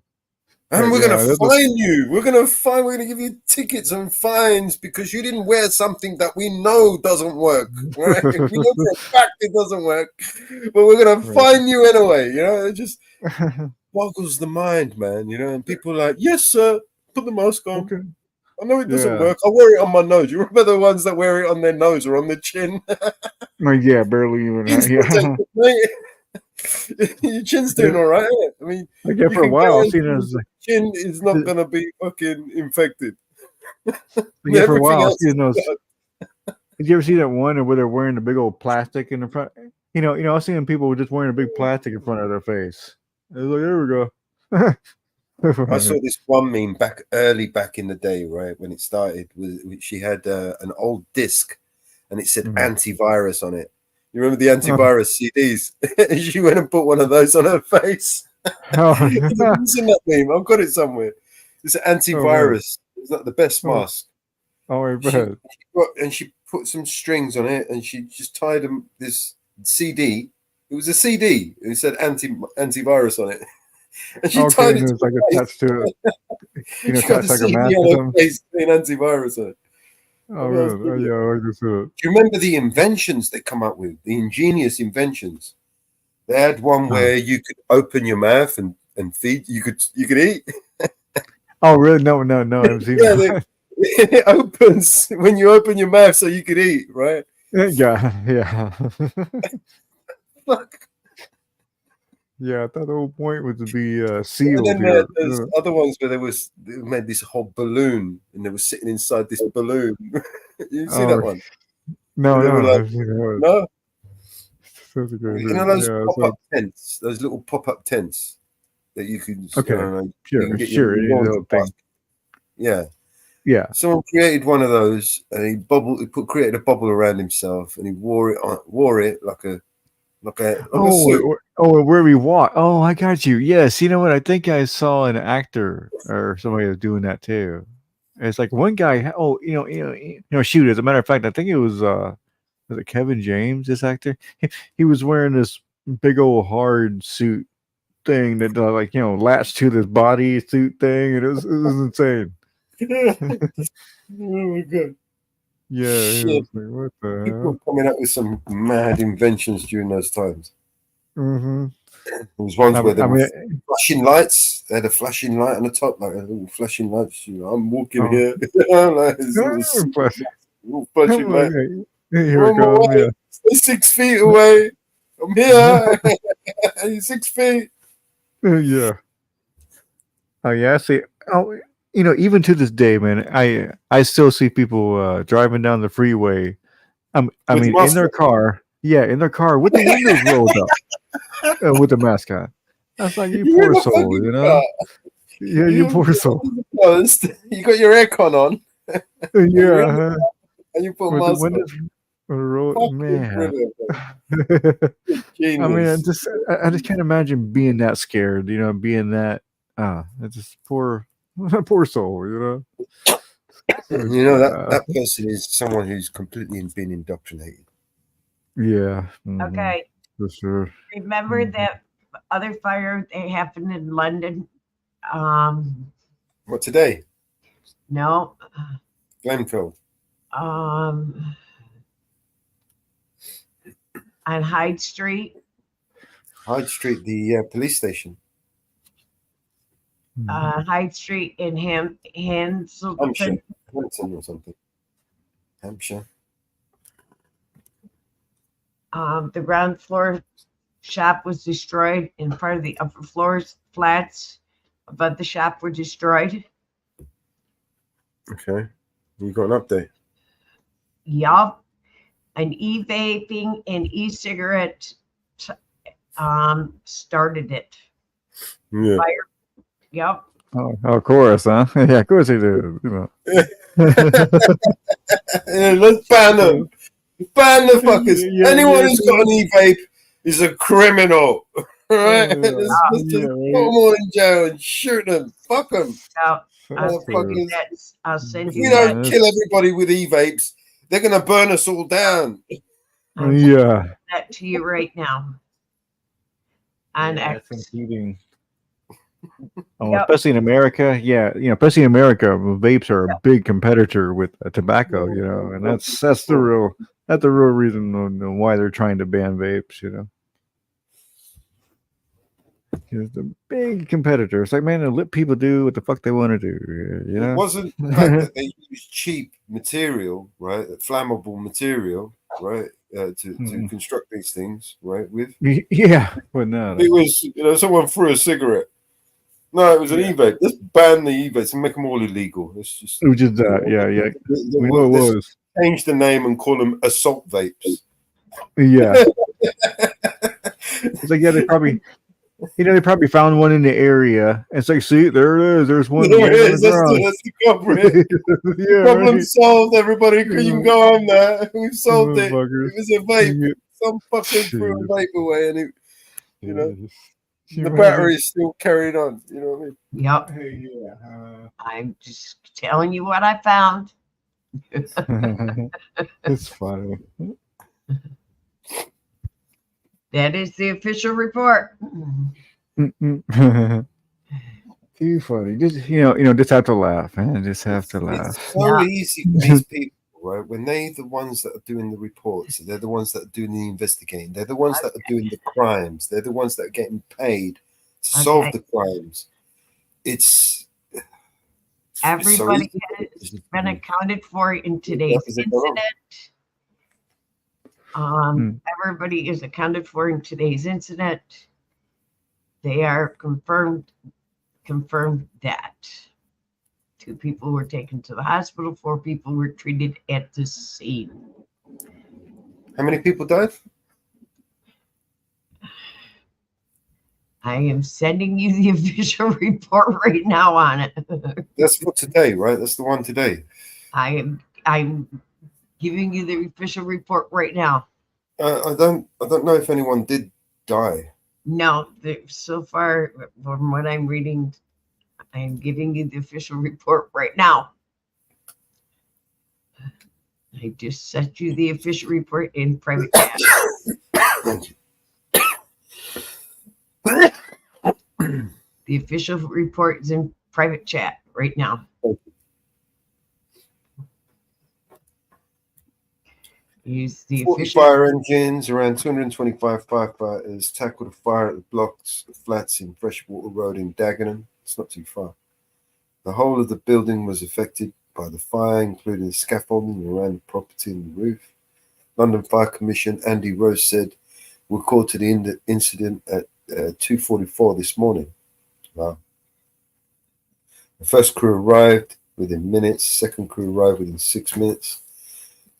And we're going to fine you. We're going to give you tickets and fines because you didn't wear something that we know doesn't work. Right? We know for a fact it doesn't work, but we're going to fine you anyway. It just boggles the mind, man. And people are like, yes, sir, put the mask on. Okay. I know it doesn't work. I'll wear it on my nose. You remember the ones that wear it on their nose or on their chin? Yeah, barely even. Your chin's doing all right. I mean, for a while, I've seen it as chin is not going to be fucking infected. For a while, I've seen those. Did you ever see that one where they're wearing the big old plastic in the front? I've seen people just wearing a big plastic in front of their face. It's like, there we go. I saw this one meme back in the day, right when it started. She had an old disc, and it said antivirus on it. You remember the antivirus CDs? She went and put one of those on her face. Have you seen that meme? I've got it somewhere. It's an antivirus. It's not the best mask. I bet. And she put some strings on it, and she just tied this CD. It was a CD. It said antivirus on it. And she tied it like attached to it. She got like a mask on her face with antivirus on it. Oh, really? Yeah, I can see it. Do you remember the inventions they come up with? The ingenious inventions. They had one where you could open your mouth and feed. You could eat. Oh, really? No. I've seen that. It opens when you open your mouth so you could eat, right? Yeah. Fuck. Yeah, I thought the whole point was to be sealed. And then there's other ones where they made this whole balloon, and they were sitting inside this balloon. You see that one? No. No. Those pop-up tents, those little pop-up tents that you could. Sure. Yeah. Someone created one of those, and he created a bubble around himself, and he wore it like a suit. Where we walk. Oh, I got you. Yes, you know what? I think I saw an actor or somebody was doing that too. It's like one guy. Oh, shoot. As a matter of fact, I think it was it Kevin James? This actor. He was wearing this big old hard suit thing that latched to this body suit thing, and it was insane. Oh my god. Yeah. Shit. Like, what the hell? People were coming up with some mad inventions during those times. Mm-hmm. There was ones where there were flashing lights. They had a flashing light on the top, like a little flashing light. I'm walking here. Like, flashing light. Here we go. Yeah. Stay 6 feet away. I'm here. You're 6 feet. Yeah. Oh yeah. See. Oh. Even to this day, man, I still see people driving down the freeway. I mean, in their car with the windows rolled up, with the mask on. That's like, you poor soul, Yeah, you poor soul. You got your aircon on. Yeah, and you put a mask on. Man. I mean, I just can't imagine being that scared. Being that. It's just poor soul, that person is someone who's completely been indoctrinated. Yeah. Okay. For sure. Remember that other fire that happened in London? What, today? No. Glenfield. On Hyde Street. Hyde Street, the police station. Hyde Street in Hampshire. Hampton or something. Hampshire. The ground floor shop was destroyed, and part of the upper floors flats above the shop were destroyed. Okay. You got an update? Yup. An e-vaping and e-cigarette started it. Yeah. Fire. Yep. Oh, of course, huh? Yeah, of course he did. You know. Let's ban them. Ban the fuckers. Anyone who's got an e-vape is a criminal. Right? Let's just put them all in jail and shoot them. Fuck them. I'll send you We don't kill everybody with e-vapes. They're going to burn us all down. Yeah. that to you right now. On X. Oh, especially in America, especially in America, vapes are a big competitor with tobacco, and that's the real reason why they're trying to ban vapes, It's the big competitor. It's like, man, let people do what the fuck they want to do, It wasn't the fact that they used cheap material, right? Flammable material, right? To construct these things, right? With yeah, well, no, it was someone threw a cigarette. No, it was an e-vape. Let's ban the e-vapes and make them all illegal. It's just which is that, yeah. We know it was. Change the name and call them assault vapes. Yeah. It's like, yeah, they probably found one in the area. It's like, see, there it is. There's one. There it is. That's the culprit. Problem solved, everybody. You can go home now. We've solved it. It was a vape. Some fucking threw a vape away, and the battery is still carried on. You know what I mean? Yep. I'm just telling you what I found. It's funny. That is the official report. Too funny. Just just have to laugh, man. Just have to laugh. It's so easy for these people, right? When they're the ones that are doing the reports, they're the ones that are doing the investigating. They're the ones that are doing the crimes. They're the ones that are getting paid to solve the crimes. Everybody has been accounted for in today's incident. Everybody is accounted for in today's incident. They are confirmed that 2 people were taken to the hospital, 4 people were treated at the scene. How many people died? I am sending you the official report right now on it. That's for today, right? That's the one today. I'm giving you the official report right now. I don't know if anyone did die. No, so far from what I'm reading, I'm giving you the official report right now. I just sent you the official report in private chat. The official report is in private chat right now. Use the 40 official fire engines, around 225 firefighters tackled a fire at the blocks of flats in Freshwater Road in Dagenham. It's not too far. The whole of the building was affected by the fire, including the scaffolding around the property and the roof. London Fire Commissioner Andy Rose said, "We're called to the incident at 2:44 this morning." Wow. The first crew arrived within minutes. Second crew arrived within 6 minutes.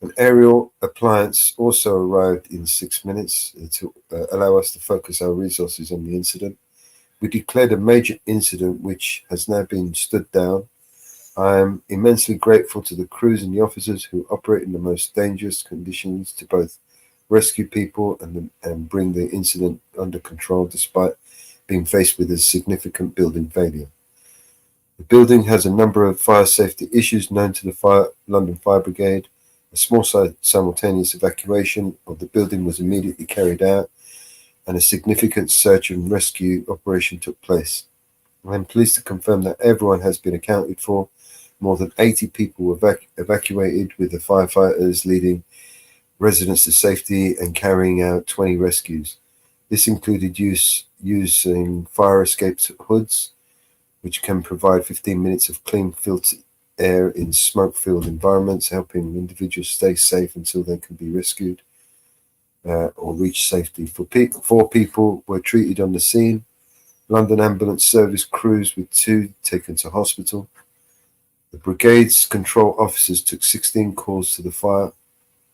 An aerial appliance also arrived in 6 minutes to allow us to focus our resources on the incident. We declared a major incident which has now been stood down. I am immensely grateful to the crews and the officers who operate in the most dangerous conditions to both rescue people and bring the incident under control despite being faced with a significant building failure. The building has a number of fire safety issues known to the London Fire Brigade. A small simultaneous evacuation of the building was immediately carried out, and a significant search and rescue operation took place. I'm pleased to confirm that everyone has been accounted for. More than 80 people were evacuated, with the firefighters leading residents to safety and carrying out 20 rescues. This included using fire escape hoods, which can provide 15 minutes of clean filtered air in smoke-filled environments, helping individuals stay safe until they can be rescued or reach safety. 4 people were treated on the scene. London Ambulance Service crews with 2 taken to hospital. The brigade's control officers took 16 calls to the fire,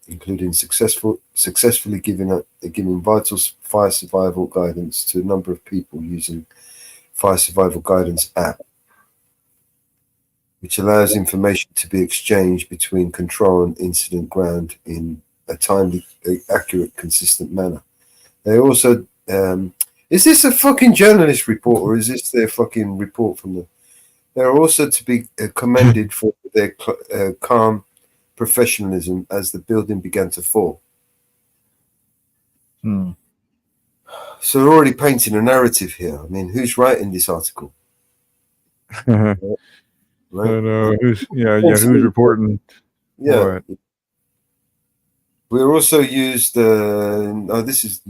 including successfully giving vital fire survival guidance to a number of people using Fire Survival Guidance app, which allows information to be exchanged between control and incident ground in a timely, accurate, consistent manner. They also, is this a fucking journalist report or is this their fucking report from the? They're also to be commended for their calm professionalism as the building began to fall. So they're already painting a narrative here. I mean, who's writing this article? Right? Who's who's reporting? Yeah. What? We also used this is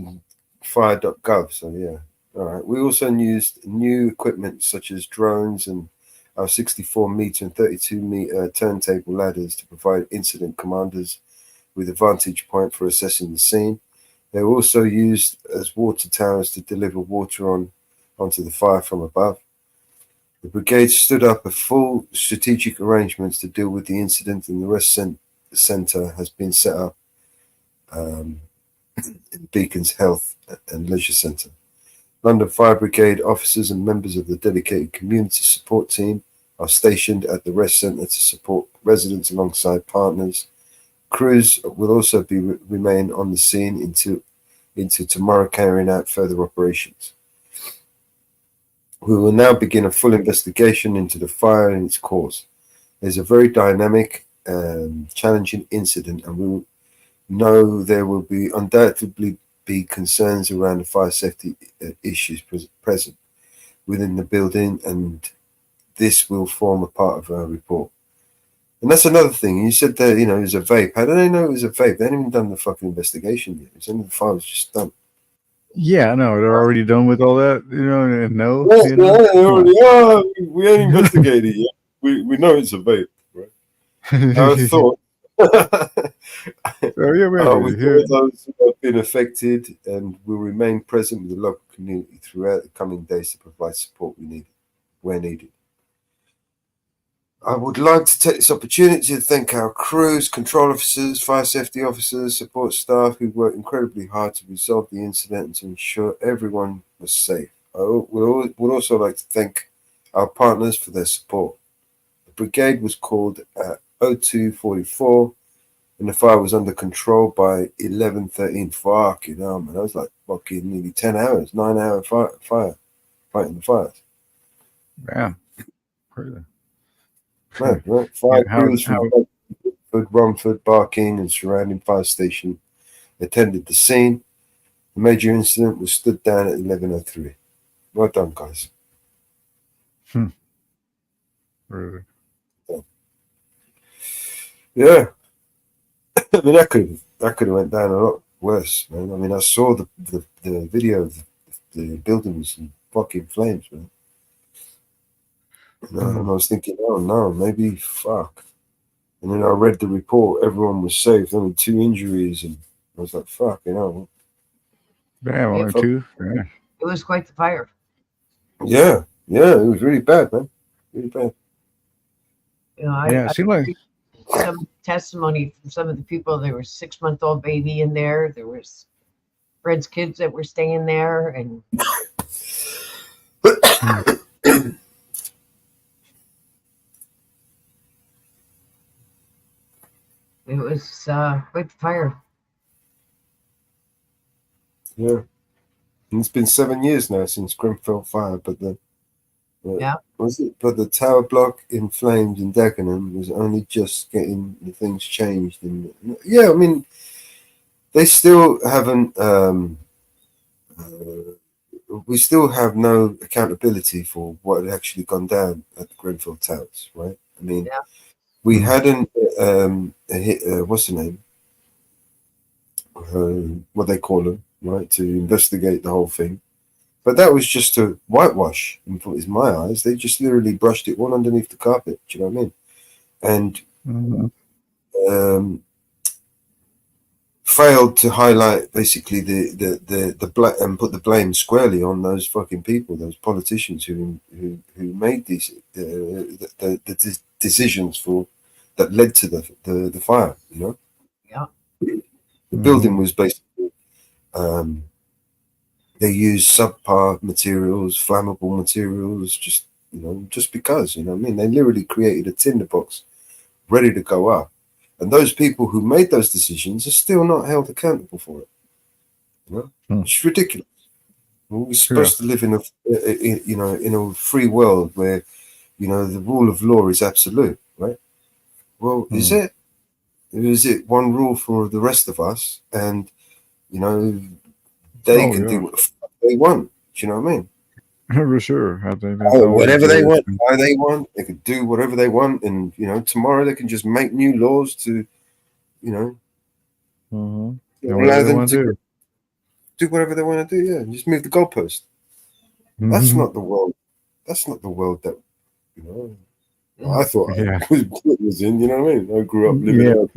fire.gov, so yeah. All right. We also used new equipment such as drones and our 64-meter and 32-meter turntable ladders to provide incident commanders with a vantage point for assessing the scene. They were also used as water towers to deliver water onto the fire from above. The brigade stood up a full strategic arrangements to deal with the incident, and the rest centre has been set up in Beacon's Health and Leisure Centre. London Fire Brigade officers and members of the dedicated community support team are stationed at the rest centre to support residents alongside partners. Crews will also remain on the scene into tomorrow, carrying out further operations. We will now begin a full investigation into the fire and its cause. There's a very dynamic and challenging incident, and we know there will be undoubtedly be concerns around the fire safety issues present within the building, and this will form a part of our report. And that's another thing. You said that, it was a vape. How do they know it was a vape? They hadn't even done the fucking investigation yet. It's only the fire was just done. Yeah, no, they're already done with all that, and no. Yeah, they already are. We ain't investigated yet. We know it's a vape, right? I thought. We hear those who have been affected and will remain present with the local community throughout the coming days to provide support where needed. I would like to take this opportunity to thank our crews, control officers, fire safety officers, support staff who worked incredibly hard to resolve the incident and to ensure everyone was safe. I would also like to thank our partners for their support. The brigade was called at 02:44 and the fire was under control by 11:13. Fucking hell, man. That was like fucking nearly 10 hours, 9-hour fire, fighting the fires. Yeah. Crazy. Right. Fire crews from Romford, Barking, and surrounding fire station attended the scene. The major incident was stood down at 11:03. Well done, guys. Really? Yeah. I mean, that could have went down a lot worse, man. I mean, I saw the video of the building was in fucking flames, man. And I was thinking, oh no, maybe fuck. And then I read the report, everyone was safe, only 2 injuries, and I was like, fuck, Damn, only 2? Yeah. It was quite the fire. Yeah, it was really bad, man. Really bad. I it seemed like some testimony from some of the people. There was a 6-month-old baby in there. There was Fred's kids that were staying there, and it was quite the fire. Yeah. And it's been 7 years now since Grenfell fire, but the tower block in flames in Dagenham was only just getting the things changed. And I mean, they still haven't we still have no accountability for what had actually gone down at the Grenfell Towers, right? I mean, we hadn't what's the name? What they call them, right? To investigate the whole thing. But that was just to whitewash, in my eyes. They just literally brushed it all underneath the carpet. Do you know what I mean? And failed to highlight basically the and put the blame squarely on those fucking people, those politicians who made these the decisions for that led to the fire. You know, the building was basically. They use subpar materials, flammable materials, just because, you know what I mean? They literally created a tinderbox ready to go up. And those people who made those decisions are still not held accountable for it. You know? It's ridiculous. We're supposed to live in a free world where, the rule of law is absolute, right? Well, is it? Is it one rule for the rest of us? And, they can do what the fuck they want. Do you know what I mean? For sure. I think that's whatever they want, how they want, they could do whatever they want, and tomorrow they can just make new laws to, allow them to do whatever they want to do. Yeah, just move the goalpost. That's not the world. That's not the world that I thought I was in. You know what I mean? I grew up living.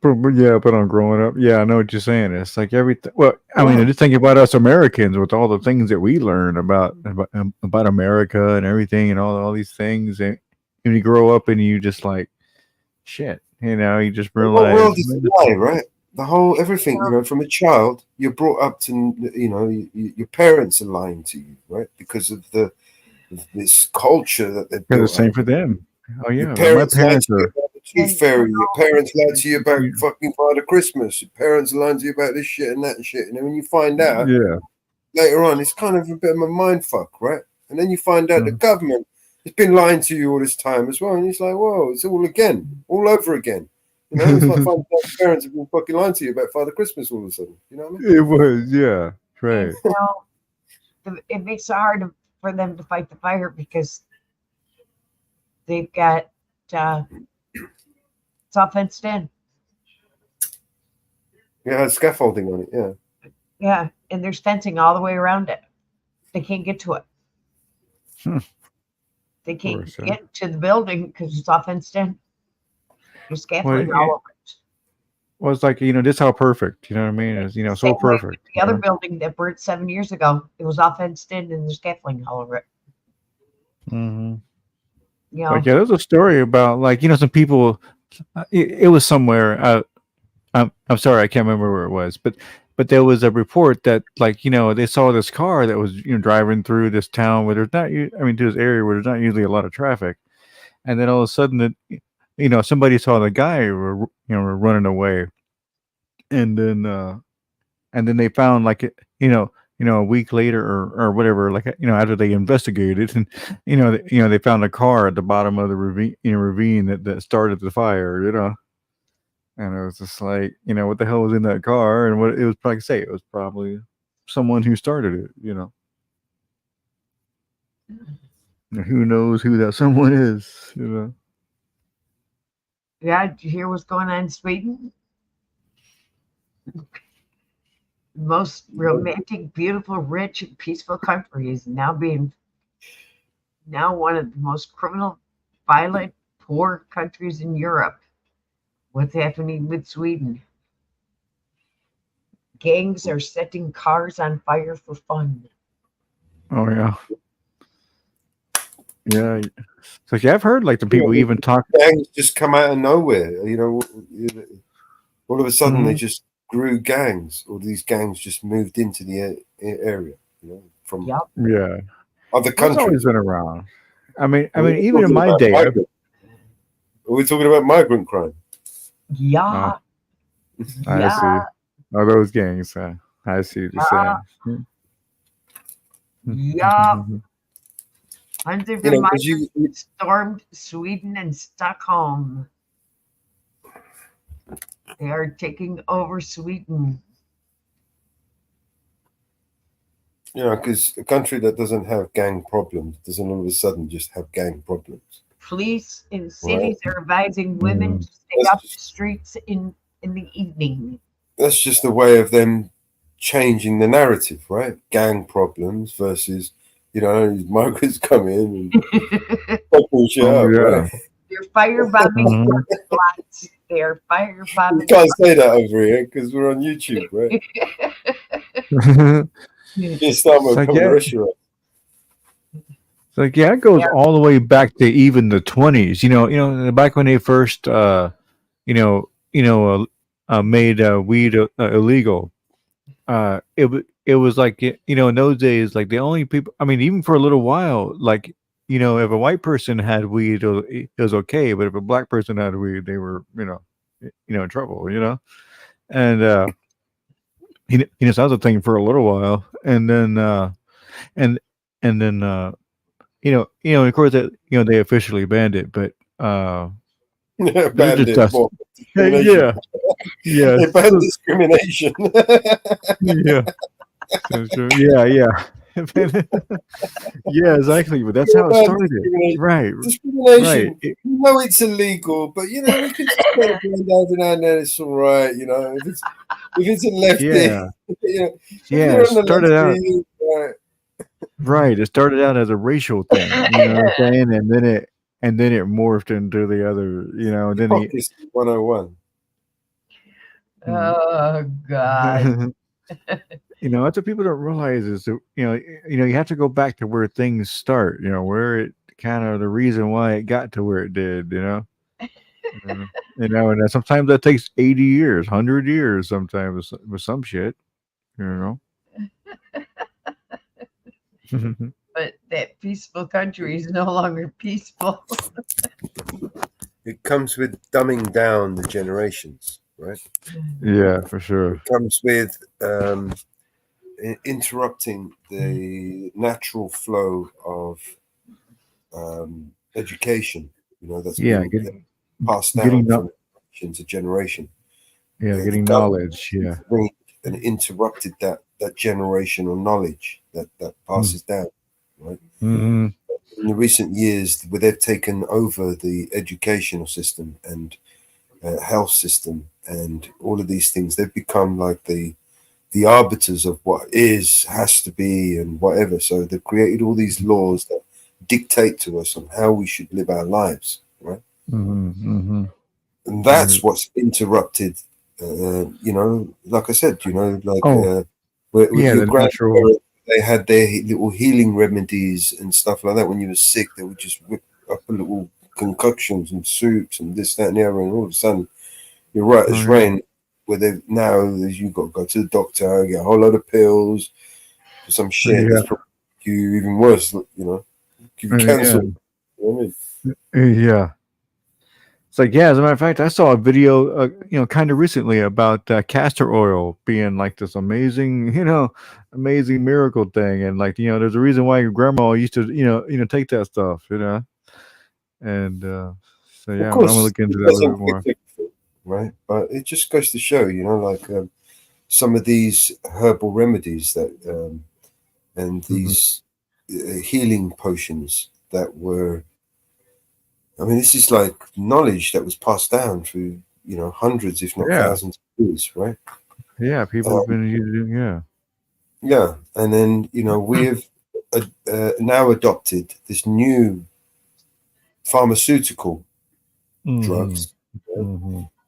But I'm growing up. Yeah, I know what you're saying. It's like everything. Well, I mean, just think about us Americans with all the things that we learn about America and everything and all these things. And when you grow up and you just like, shit, you just realize. The world is a lie, right? The whole everything, from a child, you're brought up to, your parents are lying to you, right? Because of this culture that they've built. The same for them. Oh yeah, your parents lied to you about the tooth fairy. Your parents lied to you about fucking Father Christmas. Your parents lied to you about this shit and that shit. And then when you find out later on, it's kind of a bit of a mind fuck, right? And then you find out the government has been lying to you all this time as well. And it's like, whoa, it's all over again. It's like finding out parents have been fucking lying to you about Father Christmas all of a sudden. You know what I mean? It was, right. It makes it hard for them to fight the fire because they've got it's all fenced in. Yeah, it has scaffolding on it. Yeah. Yeah, and there's fencing all the way around it. They can't get to it. They can't get to the building because it's all fenced in. There's scaffolding all over it. Well, it's like this is how perfect. You know what I mean? It's so perfect. The other building that burnt 7 years ago, it was all fenced in and there's scaffolding all over it. There's a story about some people. It was somewhere. I'm sorry, I can't remember where it was, but there was a report that they saw this car that was driving through this town where there's not. To this area where there's not usually a lot of traffic, and then all of a sudden somebody saw the guy running away, and then they found a week later or whatever, after they investigated, and they found a car at the bottom of the ravine that started the fire, and it was just like, what the hell was in that car, and what it was probably it was probably someone who started it, and who knows who that someone is, Yeah, did you hear what's going on in Sweden? Most romantic, beautiful, rich, and peaceful country is now one of the most criminal, violent, poor countries in Europe. What's happening with Sweden? Gangs are setting cars on fire for fun. Oh yeah. Yeah. So I've heard the people even talk. Gangs just come out of nowhere. All of a sudden they just grew gangs, or these gangs just moved into the area, from other countries. It's always been around. I mean, even in my day. We're talking about migrant crime. Yeah. I see. Oh, those gangs. I see what you're saying. Yeah. Hundreds of migrants stormed Sweden and Stockholm. They are taking over Sweden. You know, because a country that doesn't have gang problems doesn't all of a sudden just have gang problems. Police in cities are advising Mm. women to stay off the streets in the evening. That's just a way of them changing the narrative, right? Gang problems versus, you know, these migrants come in and fucking shit up, right? They're firebombing parking lots. They're firebombing. You can't say that over here because we're on YouTube, right? Just It's like, yeah. It's like, yeah, it goes all the way back to even the 20s. You know, back when they first, made weed illegal. It was like, you know, in those days, like the only people. I mean, even for a little while, like, you know, if a white person had weed, it was okay. But if a black person had weed, they were, in trouble. You know, and so that was a thing for a little while, and then and then of course that they officially banned it, but banned it. Yeah, yeah, they banned discrimination. Yeah, yeah. Yeah, exactly. But that's how it started. Right. Discrimination. You know it's illegal, but you know we can just put it down and then it's all right. You know, if it's a lefty, Yeah. you know, Yeah, it started out. Right. It started out as a racial thing, you know what I'm saying? And then it morphed into the other, and then Hypocrisy 101. Oh God. That's what people don't realize is that, you have to go back to where things start, where it kind of the reason why it got to where it did, and sometimes that takes 80 years, 100 years, sometimes with some shit, But that peaceful country is no longer peaceful. It comes with dumbing down the generations, right? Yeah, for sure. It comes with interrupting the natural flow of education, that's been passed down from generation to generation. Yeah, getting knowledge. Yeah, and interrupted that generational knowledge that passes down, right? Mm-hmm. In the recent years, where they've taken over the educational system and health system and all of these things, they've become like the arbiters of what has to be, and whatever. So they've created all these laws that dictate to us on how we should live our lives, right? Mm-hmm. Mm-hmm. And that's what's interrupted. Like I said, with your grandparents, they had their little healing remedies and stuff like that. When you were sick, they would just whip up a little concoctions and soups and this, that, and the other, and all of a sudden, you're right as rain. Where they now you got to go to the doctor, get a whole lot of pills for some shit that's probably you even worse, give you cancer. You know what I mean? Yeah. It's like, yeah, as a matter of fact, I saw a video, kind of recently about castor oil being like this amazing, amazing miracle thing. And like, there's a reason why your grandma used to, take that stuff, And so, yeah, I'm going to look into that a little bit more. Right. But it just goes to show, some of these herbal remedies that, and these healing potions that were, this is like knowledge that was passed down through, hundreds, if not thousands of years, right? Yeah, people have been using, Yeah, and then, we've now adopted this new pharmaceutical drugs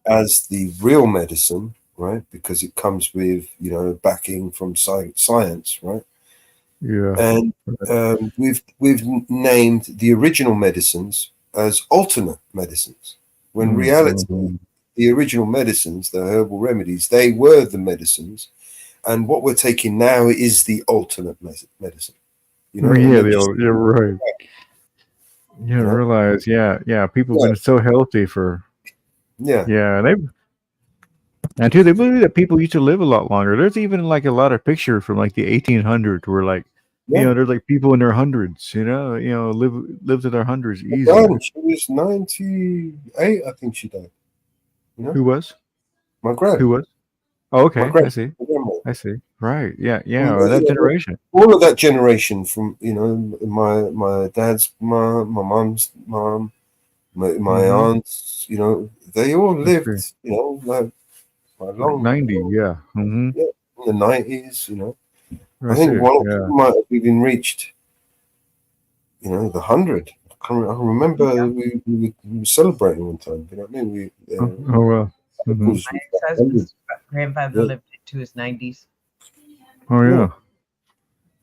as the real medicine, right? Because it comes with, backing from science, right? Yeah. And we've named the original medicines as alternate medicines, when reality, the original medicines, the herbal remedies, they were the medicines, and what we're taking now is the alternate medicine. You're right. You don't realize, people have been so healthy for, and too, they believe that people used to live a lot longer. There's even like a lot of pictures from like the 1800s where like, there's like people in their hundreds, lived in their hundreds easy. She was 98, I think she died. Who was? My grand. Who was? Oh, okay. My grand. I see. I see. Right. Yeah. And, That generation. all of that generation from my dad's mom, my mom's mom, my aunts, they all lived, like long 90. Yeah. Mm-hmm. yeah, in the 90s. I I think see. one of Yeah. them might have even reached, the 100. I remember we were celebrating one time. You know what I mean? Oh well. Mm-hmm. was My ex-husband's grandfather Yeah. lived into his 90s. Oh yeah.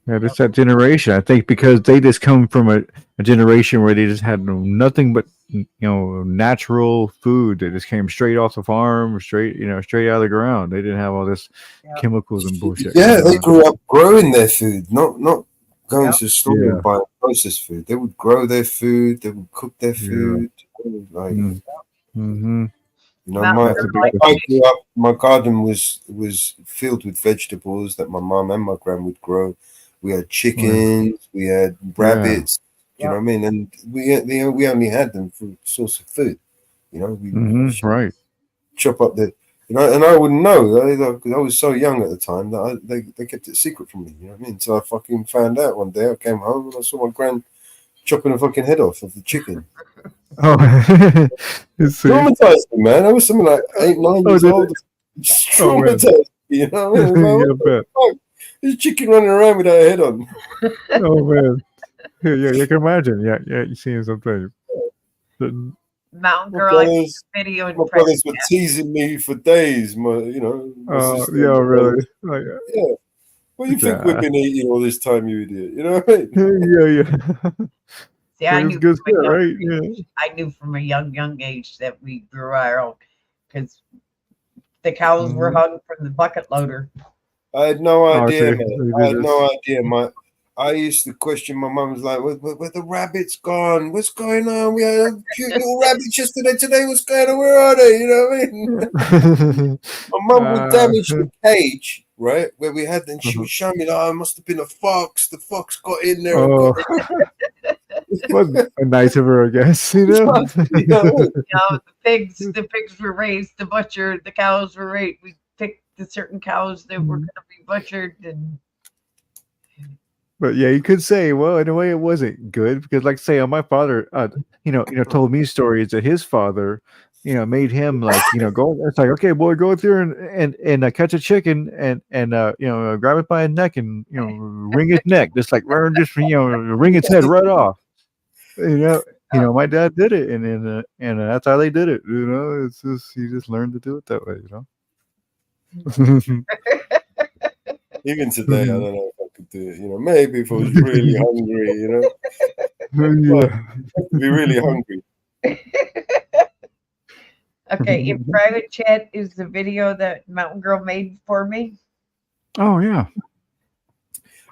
Yeah, just that generation. I think because they just come from a generation where they just had nothing but natural food. They just came straight off the farm, straight out of the ground. They didn't have all this chemicals and bullshit. Yeah, going they on. grew up growing their food, not going to the store Yeah. and buying processed food. They would grow their food. They would cook their Yeah. food. Like, Mm-hmm. I grew up. My garden was filled with vegetables that my mom and my gran would grow. We had chickens. We had rabbits. You know what I mean? And we only had them for source of food. We Right. chop up the. And I wouldn't know because I was so young at the time that they kept it secret from me. You know what I mean? So I fucking found out one day. I came home and I saw my gran chopping the fucking head off of the chicken. Oh, Traumatized me, man. I was something like 8, 9 years old. Just traumatized me, you know what I mean? Like, what the fuck? There's a chicken running around without a head on. Oh man. Yeah, you can imagine. Yeah, you seeing something. Mountain My Girl, I brothers, made a video in my brothers were teasing me for days. My sister. Yeah, really. Like, yeah. What do you think we've yeah. been eating all this time, you idiot? You know what I mean? Yeah. See, I It's knew good from a stuff, young right? age, Yeah. I knew from a young age that we grew our own because the cows were hung from the bucket loader. I had no Oh, idea, see, man. they I did had this. no idea. I used to question my mum. Was like, where the rabbits gone? What's going on? We had cute little rabbits yesterday. Today, what's going on? Where are they? You know what I mean? My mum would damage the cage, right, where we had them. She would show me, like, it must have been a fox. The fox got in there and got Oh. Nice of her, I guess. The pigs were raised to butcher. The cows were raised. We picked the certain cows that were going to be butchered, and But yeah, you could say, well, in a way, it wasn't good because, like, say, my father, told me stories that his father, made him like, go. It's like, okay, boy, go through and catch a chicken and grab it by the neck and wring its neck, just wring its head right off. My dad did it, and that's how they did it. It's just you just learned to do it that way. Even today, I don't know if I could do it. Maybe if I was really hungry. But I have to be really hungry. okay, in private chat is the video that Mountain Girl made for me. Oh yeah.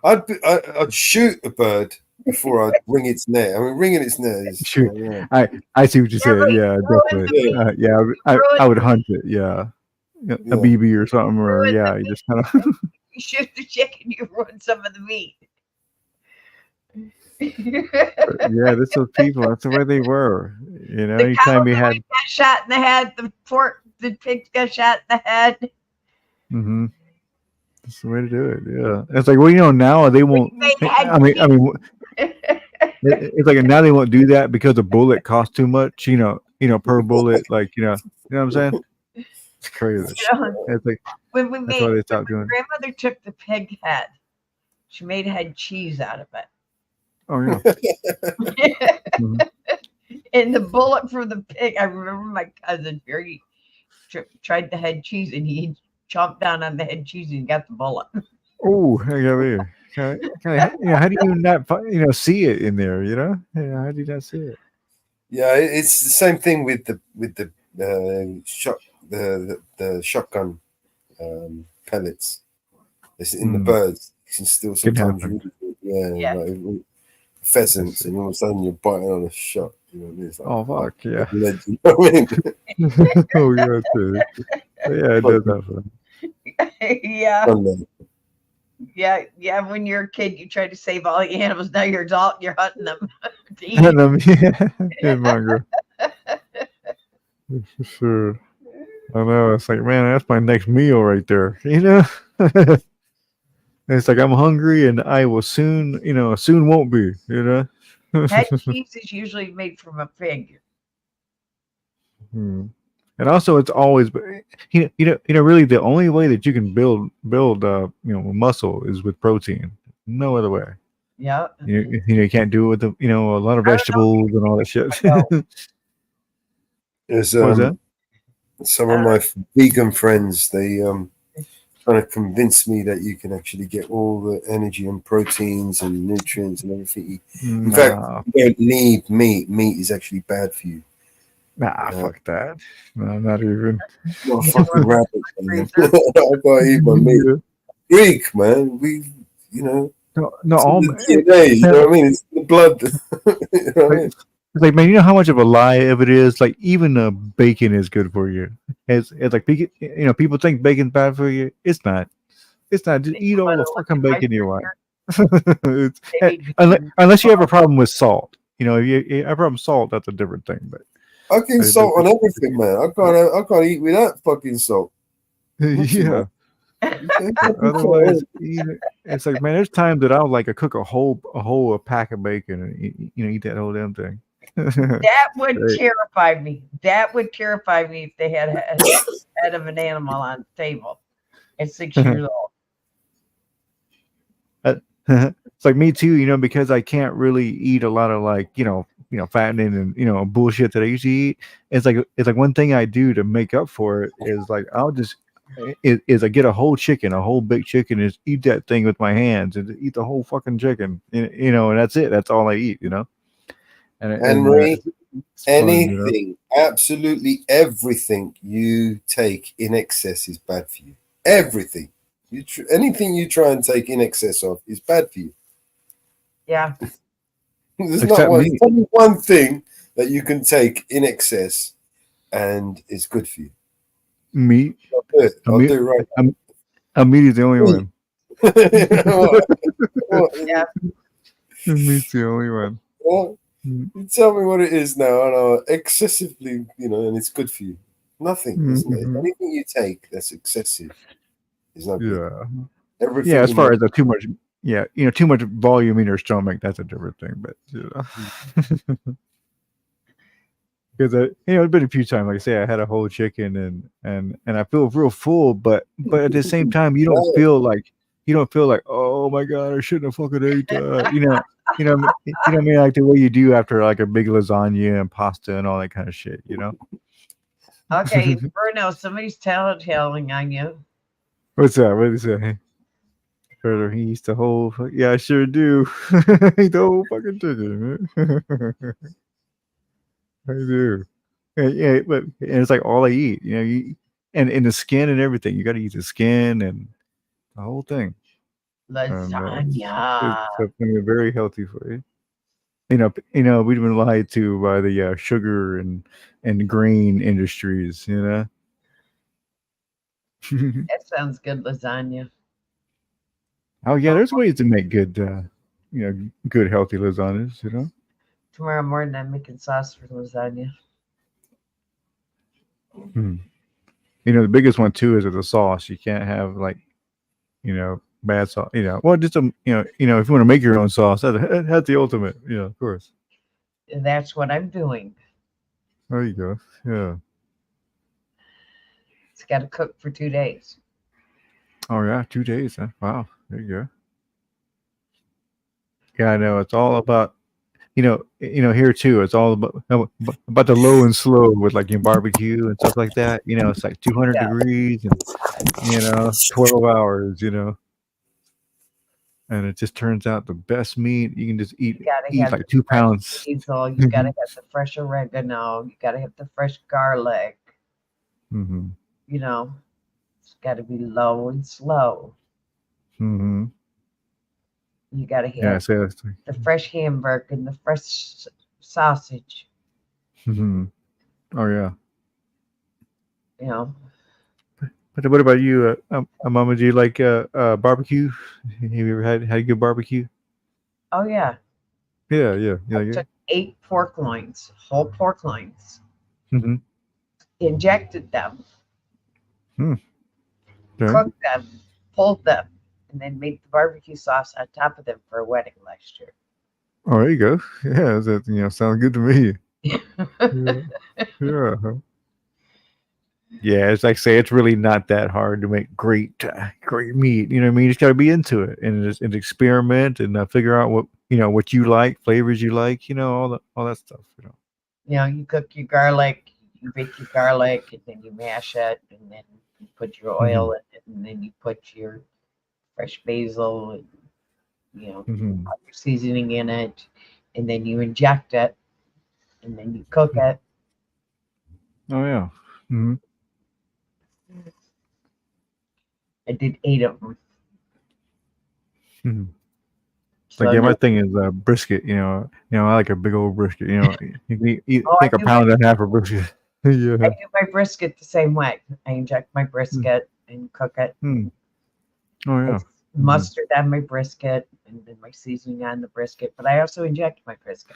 I'd shoot a bird before I'd wring its neck. I mean, wringing its neck is. Shoot, I see what you said. Yeah, definitely. I would hunt it. Yeah, a BB or something, or you just kind of. You shoot the chicken, you ruin some of the meat. Yeah, this was people. That's the way they were. The Anytime we had. got shot in the head. The pigs got shot in the head. Mm-hmm. That's the way to do it. Yeah, it's like now they won't. I mean, it's like now they won't do that because a bullet costs too much. Per bullet, like you know what I'm saying. It's crazy. It's like When that's why they stopped doing it. grandmother took the pig head, she made head cheese out of it. Oh yeah. And the bullet for the pig, I remember my cousin Jerry tried the head cheese and he chomped down on the head cheese and got the bullet. Oh, how do you not see it in there? How do you not see it? Yeah, it's the same thing with the shotgun pellets. It's in the birds. You can still sometimes like pheasants, and all of a sudden you're biting on a shot. It's like, oh fuck yeah! You know what I mean? Oh yeah, too. Yeah, it does happen. Yeah. When you're a kid, you try to save all the animals. Now you're adult, you're hunting them. Hunting them, yeah, Mongrel. For sure. I know. It's like, man, that's my next meal right there. it's like I'm hungry, and I will soon, soon won't be. Head cheese is usually made from a pig. Hmm. And also, it's always, really the only way that you can build, muscle is with protein. No other way. Yeah. You can't do it with a lot of vegetables and all that shit. There's What was that? some of my vegan friends, they trying to convince me that you can actually get all the energy and proteins and nutrients and everything. In fact, you don't need meat. Meat is actually bad for you. Fuck that. No, not even. Not a fucking rabbit, man. I gotta eat my meat. Greek, man. No, it's all DNA, you know what I mean? It's the blood. You know what I mean? It's like, man, you know how much of a lie it is? Like, even bacon is good for you. It's like, people think bacon's bad for you. It's not. It's not. Just eat all the fucking bacon you want. Unless you have a problem with salt. If you have a problem with salt, that's a different thing. But I can salt on everything, man. I can't eat without fucking salt. Yeah. Otherwise, it's like, man, there's times that I'll cook a whole pack of bacon and eat that whole damn thing. That would terrify me. That would terrify me if they had a head of an animal on the table at 6 years old. It's like me too, because I can't really eat a lot of fattening and bullshit that I used to eat. It's like one thing I do to make up for it is like I'll just I get a whole chicken, a whole big chicken, is eat that thing with my hands and eat the whole fucking chicken, and that's it. That's all I eat, And Marie, anything, absolutely everything you take in excess is bad for you. Everything. Anything you try and take in excess of is bad for you. Yeah. There's not one thing that you can take in excess and is good for you. Meat. I'll do it right. Meat is the only one. Yeah. Meat's the only one. Well, you tell me what it is now, and excessively, and it's good for you. Nothing. Anything you take that's excessive is not good. Yeah. Everything. Yeah, as far as the too much. Yeah, too much volume in your stomach, that's a different thing. But because it's been a few times, like I say, I had a whole chicken and I feel real full, but at the same time, you don't feel like, oh my god, I shouldn't have fucking ate that. You know what I mean, like the way you do after like a big lasagna and pasta and all that kind of shit. Okay, Bruno, somebody's tattling on you. What's that? What is that? He eats the whole. Yeah, I sure do. Eat the whole fucking chicken. I do. Yeah, but it's like all I eat. And the skin and everything. You got to eat the skin and the whole thing. Lasagna. It's very healthy for you. We've been lied to by the sugar and grain industries. That sounds good, lasagna. Oh yeah, there's ways to make good, good healthy lasagnas. Tomorrow morning, I'm making sauce for lasagna. The biggest one too is the sauce. You can't have bad sauce. Well, just if you want to make your own sauce, that's the ultimate. Of course. And that's what I'm doing. There you go. Yeah. It's got to cook for 2 days. Oh yeah, 2 days. Huh? Wow. There you go. Yeah, I know. It's all about, here too. It's all about the low and slow with barbecue and stuff like that. It's like 200 degrees and 12 hours. And it just turns out the best meat. You can just eat like 2 pounds. Diesel. You got to have the fresh oregano. You got to have the fresh garlic. Mm-hmm. It's got to be low and slow. Mm-hmm. You got to have the fresh hamburger and the fresh sausage. Mm-hmm. Oh yeah. But what about you, Mama? Do you like barbecue? Have you ever had a good barbecue? Oh yeah. Yeah. I took 8 pork loins, whole pork loins. Mm-hmm. Injected them. Okay. Cooked them, pulled them, and then make the barbecue sauce on top of them for a wedding last year. Oh, there you go. Yeah, that sounds good to me. Yeah. Yeah. Yeah, it's like say it's really not that hard to make great meat. You know what I mean? You just got to be into it and experiment and figure out what you like, flavors you like. All that stuff. You cook your garlic, you bake your garlic, and then you mash it, and then you put your oil in it, and then you put your fresh basil, and all your seasoning in it, and then you inject it, and then you cook it. Oh yeah. Mm-hmm. I did 8 of them. Mm-hmm. So Like my thing is brisket. I like a big old brisket. You can eat I think a do pound and a half of brisket. I Yeah. do my brisket the same way. I inject my brisket and cook it. Oh I yeah. mustard on my brisket and then my seasoning on the brisket, but I also inject my brisket.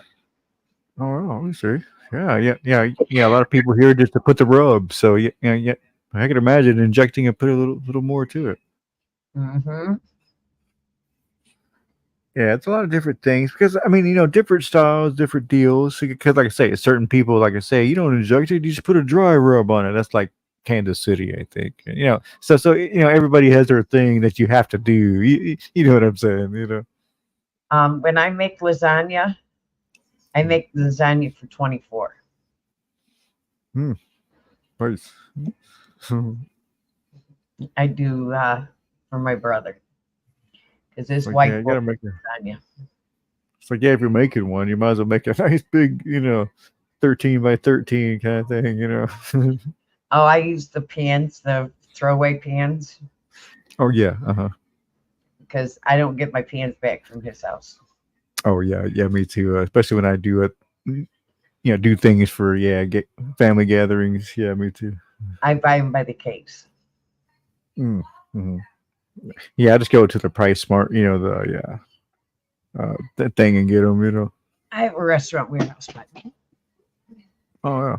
Oh, let me see. Yeah. A lot of people here just to put the rub. So yeah. I can imagine injecting and put a little more to it. Mm-hmm. Yeah, it's a lot of different things because I mean, different styles, different deals. Because, like I say, certain people, like I say, you don't inject it; you just put a dry rub on it. That's like Kansas City, I think. So everybody has their thing that you have to do. You know what I'm saying? When I make lasagna, I make lasagna for 24. Nice. I do for my brother because his Like, wife yeah, you will gotta make make it. lasagna. It's like, yeah, if you're making one, you might as well make a nice big, 13 by 13 kind of thing. Oh, I use the pans, the throwaway pans, Oh yeah. Uh-huh. because I don't get my pans back from his house. Oh yeah, me too. Especially when I do it, do things for get family gatherings. Yeah, me too. I buy them by the case. Mm-hmm. Yeah, I just go to the Price Smart, that thing and get them. I have a restaurant warehouse by me, Oh yeah.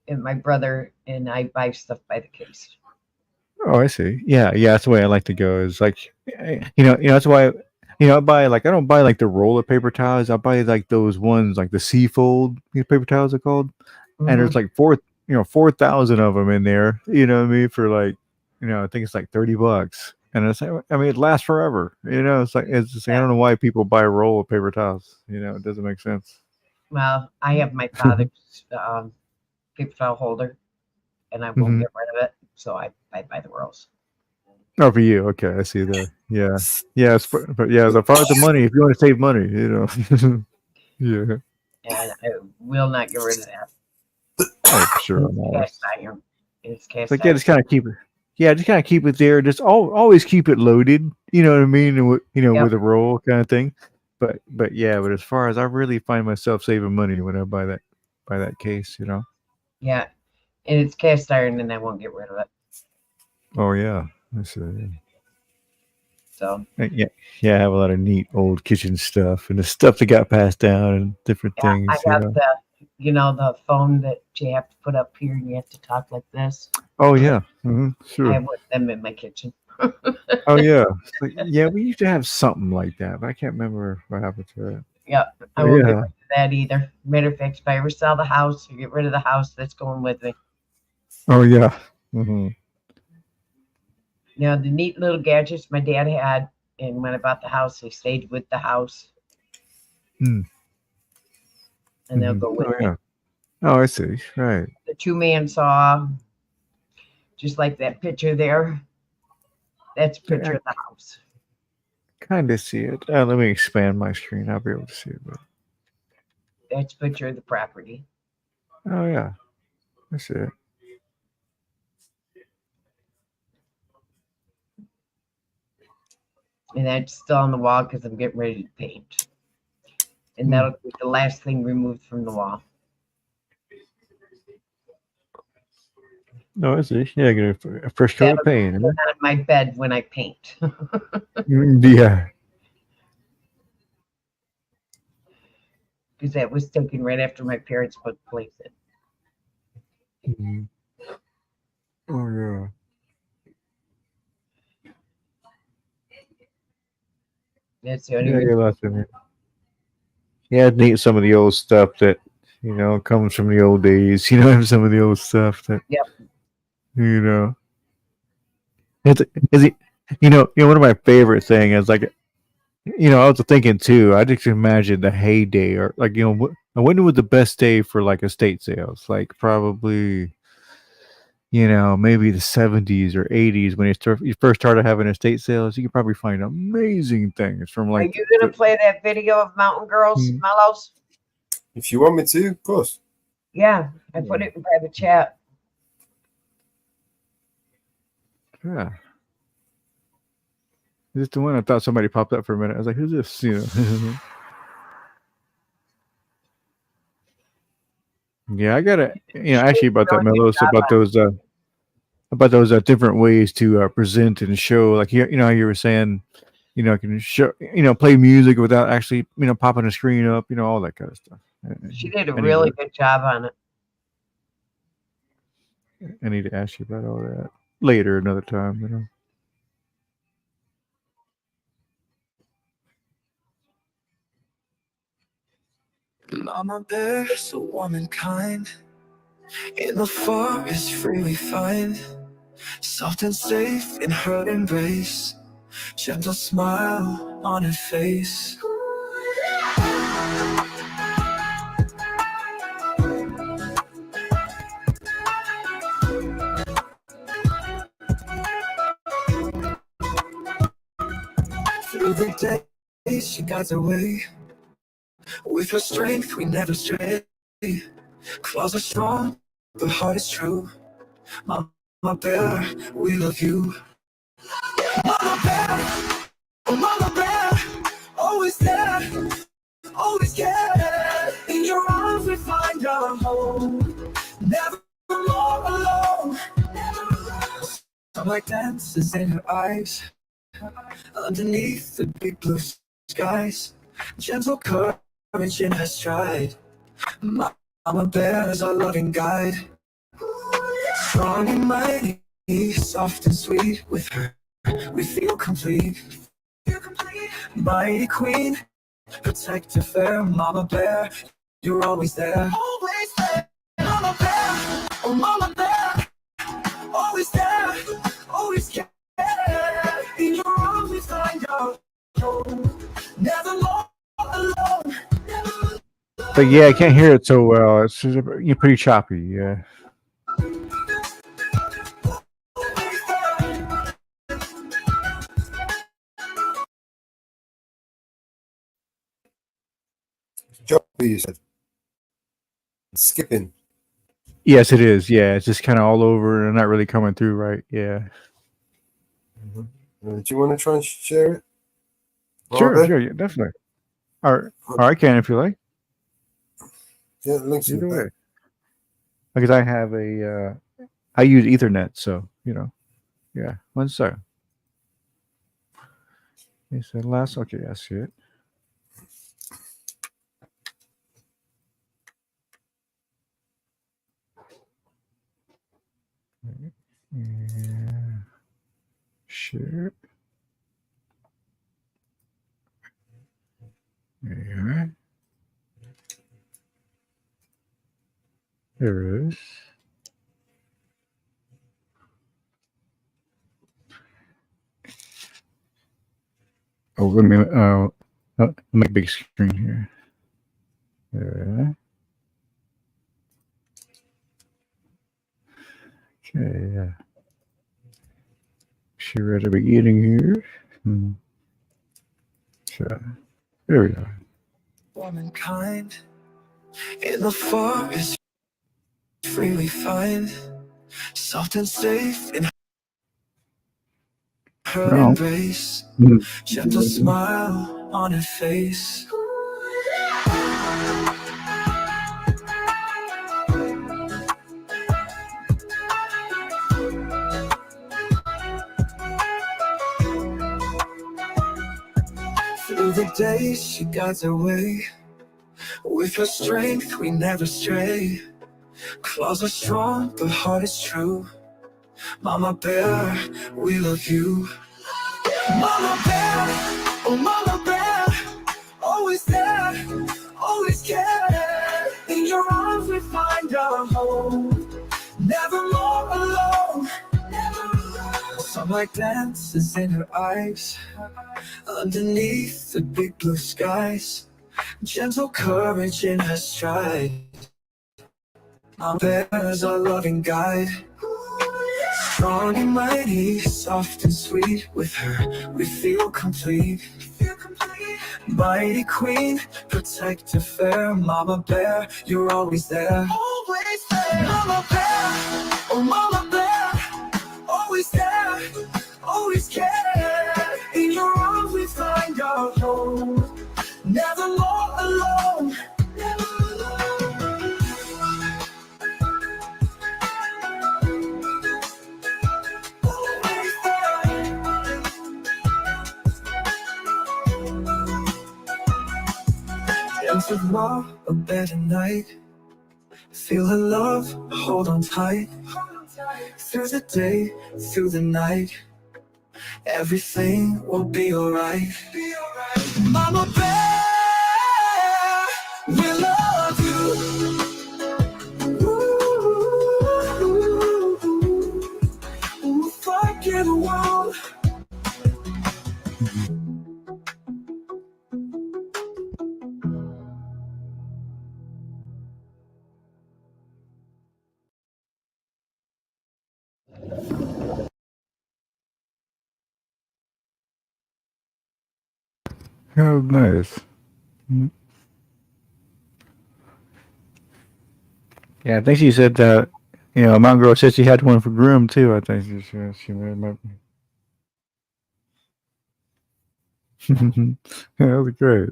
and my brother and I buy stuff by the case. Oh, I see. Yeah. That's the way I like to go. Is like, that's why. I buy I don't buy like the roll of paper towels. I buy like those ones like the Seafold paper towels are called, and there's like 4,000 of them in there. You know what I mean? For like, I think it's like $30, and it's like, I mean, it lasts forever. It's just like, I don't know why people buy a roll of paper towels. It doesn't make sense. Well, I have my father's paper towel holder, and I won't get rid of it, so I buy the rolls. Oh, for you, okay, I see that. Yeah. But yeah, as far as the money, if you want to save money, yeah. And I will not get rid of that. Oh, for sure. It's cast iron. It's cast It's like, iron. just kind of keep it. Yeah, just kind of keep it there. Just always keep it loaded. You know what I mean? And with a roll kind of thing. But as far as I really find myself saving money when I buy that case. Yeah, and it's cast iron, and I won't get rid of it. Oh yeah, I see. So Yeah, I have a lot of neat old kitchen stuff and the stuff that got passed down and different things. I have the phone that you have to put up here, and you have to talk like this. Oh yeah, sure. I have one of them in my kitchen. Oh yeah, yeah. We used to have something like that, but I can't remember what happened to it. Yeah, I won't get rid of that either. Matter of fact, if I ever sell the house or get rid of the house, that's going with me. Oh yeah. Mm-hmm. Now, the neat little gadgets my dad had, and when I bought the house, they stayed with the house. And they'll go with me. Oh, I see. Right. The 2-man saw, just like that picture there. That's a picture of the house. Kind of see it. Let me expand my screen. I'll be able to see it. That's a picture of the property. Oh yeah, I see it. And that's still on the wall because I'm getting ready to paint. And that'll be the last thing removed from the wall. No, I see. Yeah, get a fresh coat of paint. On my bed when I paint. Yeah. Because that was taken right after my parents put the place in. Oh yeah. That's the only Yeah, way. get lost in it. Yeah, I'd need some of the old stuff that comes from the old days. Some of the old stuff that Yep. Is it? One of my favorite thing is like, I was thinking too. I just imagine the heyday, or like, when was the best day for like estate sales? Like probably, maybe the 70s or 80s when you first started having estate sales. You could probably find amazing things from Are like. you going to play that video of Mountain Girls, Mellows? If you want me to, of course. Yeah, I put it in private chat. Yeah. Is this the one? I thought somebody popped up for a minute. I was like, who's this? Yeah, I gotta, actually about that, Melos, about those different ways to present and show. Like, how you were saying, can show, play music without actually, popping a screen up, all that kind of stuff. She did a really good job on it. I need to ask you about all that later, another time, Mama bear, so warm and kind. In the forest, free we find. Soft and safe in her embrace. Gentle smile on her face. Through the days, she guides her way. With her strength, we never stray. Claws are strong, but heart is true. Mama bear, we love you. Mama bear, oh mama bear, always there, always care. In your arms we find our home. Never more alone. Sunlight dances in her eyes. Underneath the big blue skies. Gentle courage in her stride. Mama bear is our loving guide. Strong and mighty, soft and sweet. With her, we feel complete. Mighty queen, protector fair. Mama bear, you're always there. Always there. Mama bear, oh mama bear, always there, always care. In your arms we find our home. Never alone. But yeah, I can't hear it so well. It's pretty choppy. Yeah. Choppy, you said. Skipping. Yes, it is. Yeah, it's just kind of all over and not really coming through right. Yeah. Do you want to try and share it? Sure, yeah, definitely. Or I can if you like. Yeah, links either way. Because I have I use Ethernet, so yeah. 1 second. He said last. Okay, I see it. Yeah. Share. Yeah. There it is. Oh, let me make a big screen here. There. Okay, yeah. She ready to be eating here. So, there we go. Womankind in the forest, free we find. Soft and safe in her embrace. Gentle smile on her face. Through the days she guides her way. With her strength we never stray. Claws are strong but heart is true. Mama bear, we love you. Mama bear, oh mama bear, Starlight dances in her eyes, underneath the big blue skies. Gentle courage in her stride. Mama Bear's our loving guide. Strong and mighty, soft and sweet. With her, we feel complete. Mighty queen, protector fair. Mama Bear, you're always there. Always there. Mama Bear, oh Mama Bear, always there, always care. In your arms we find our home. Never more alone. Never alone. Dance with Ma, a better night. Feel her love, hold on tight. Through the day, through the night, everything will be alright. Mama Bear, we love you. We'll forget the world. Oh, nice. Yeah, I think she said that. Mountain Girl said she had one for Groom too. I think she might. That was great.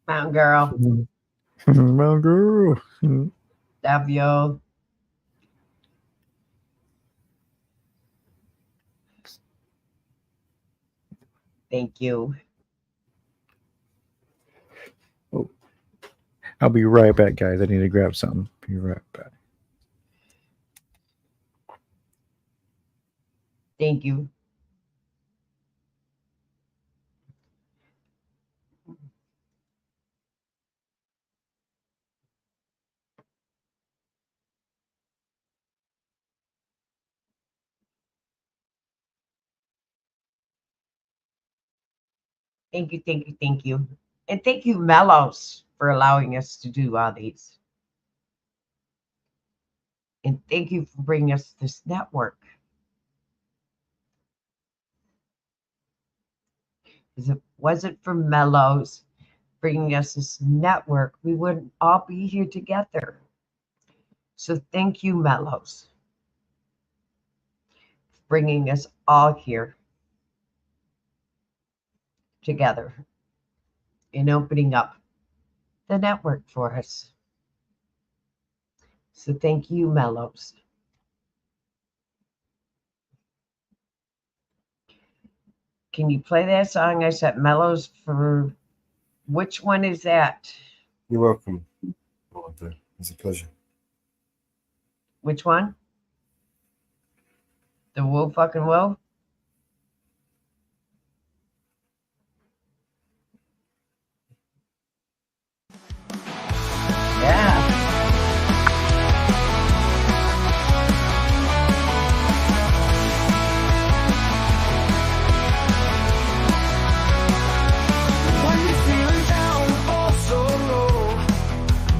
Mountain Girl. Mountain Girl. Love you. Thank you. Oh, I'll be right back, guys. I need to grab something. Be right back. Thank you. Thank you, thank you, thank you. And thank you, Mellows, for allowing us to do all these. And thank you for bringing us this network. If it wasn't for Mellows bringing us this network, we wouldn't all be here together. So thank you, Mellows, for bringing us all here together and opening up the network for us. So thank you, Mellows. Can you play that song I set Mellows for? Which one is that? You're welcome. It's a pleasure. Which one? The Whoa Fucking Whoa? Yeah. When you're feeling down or so low,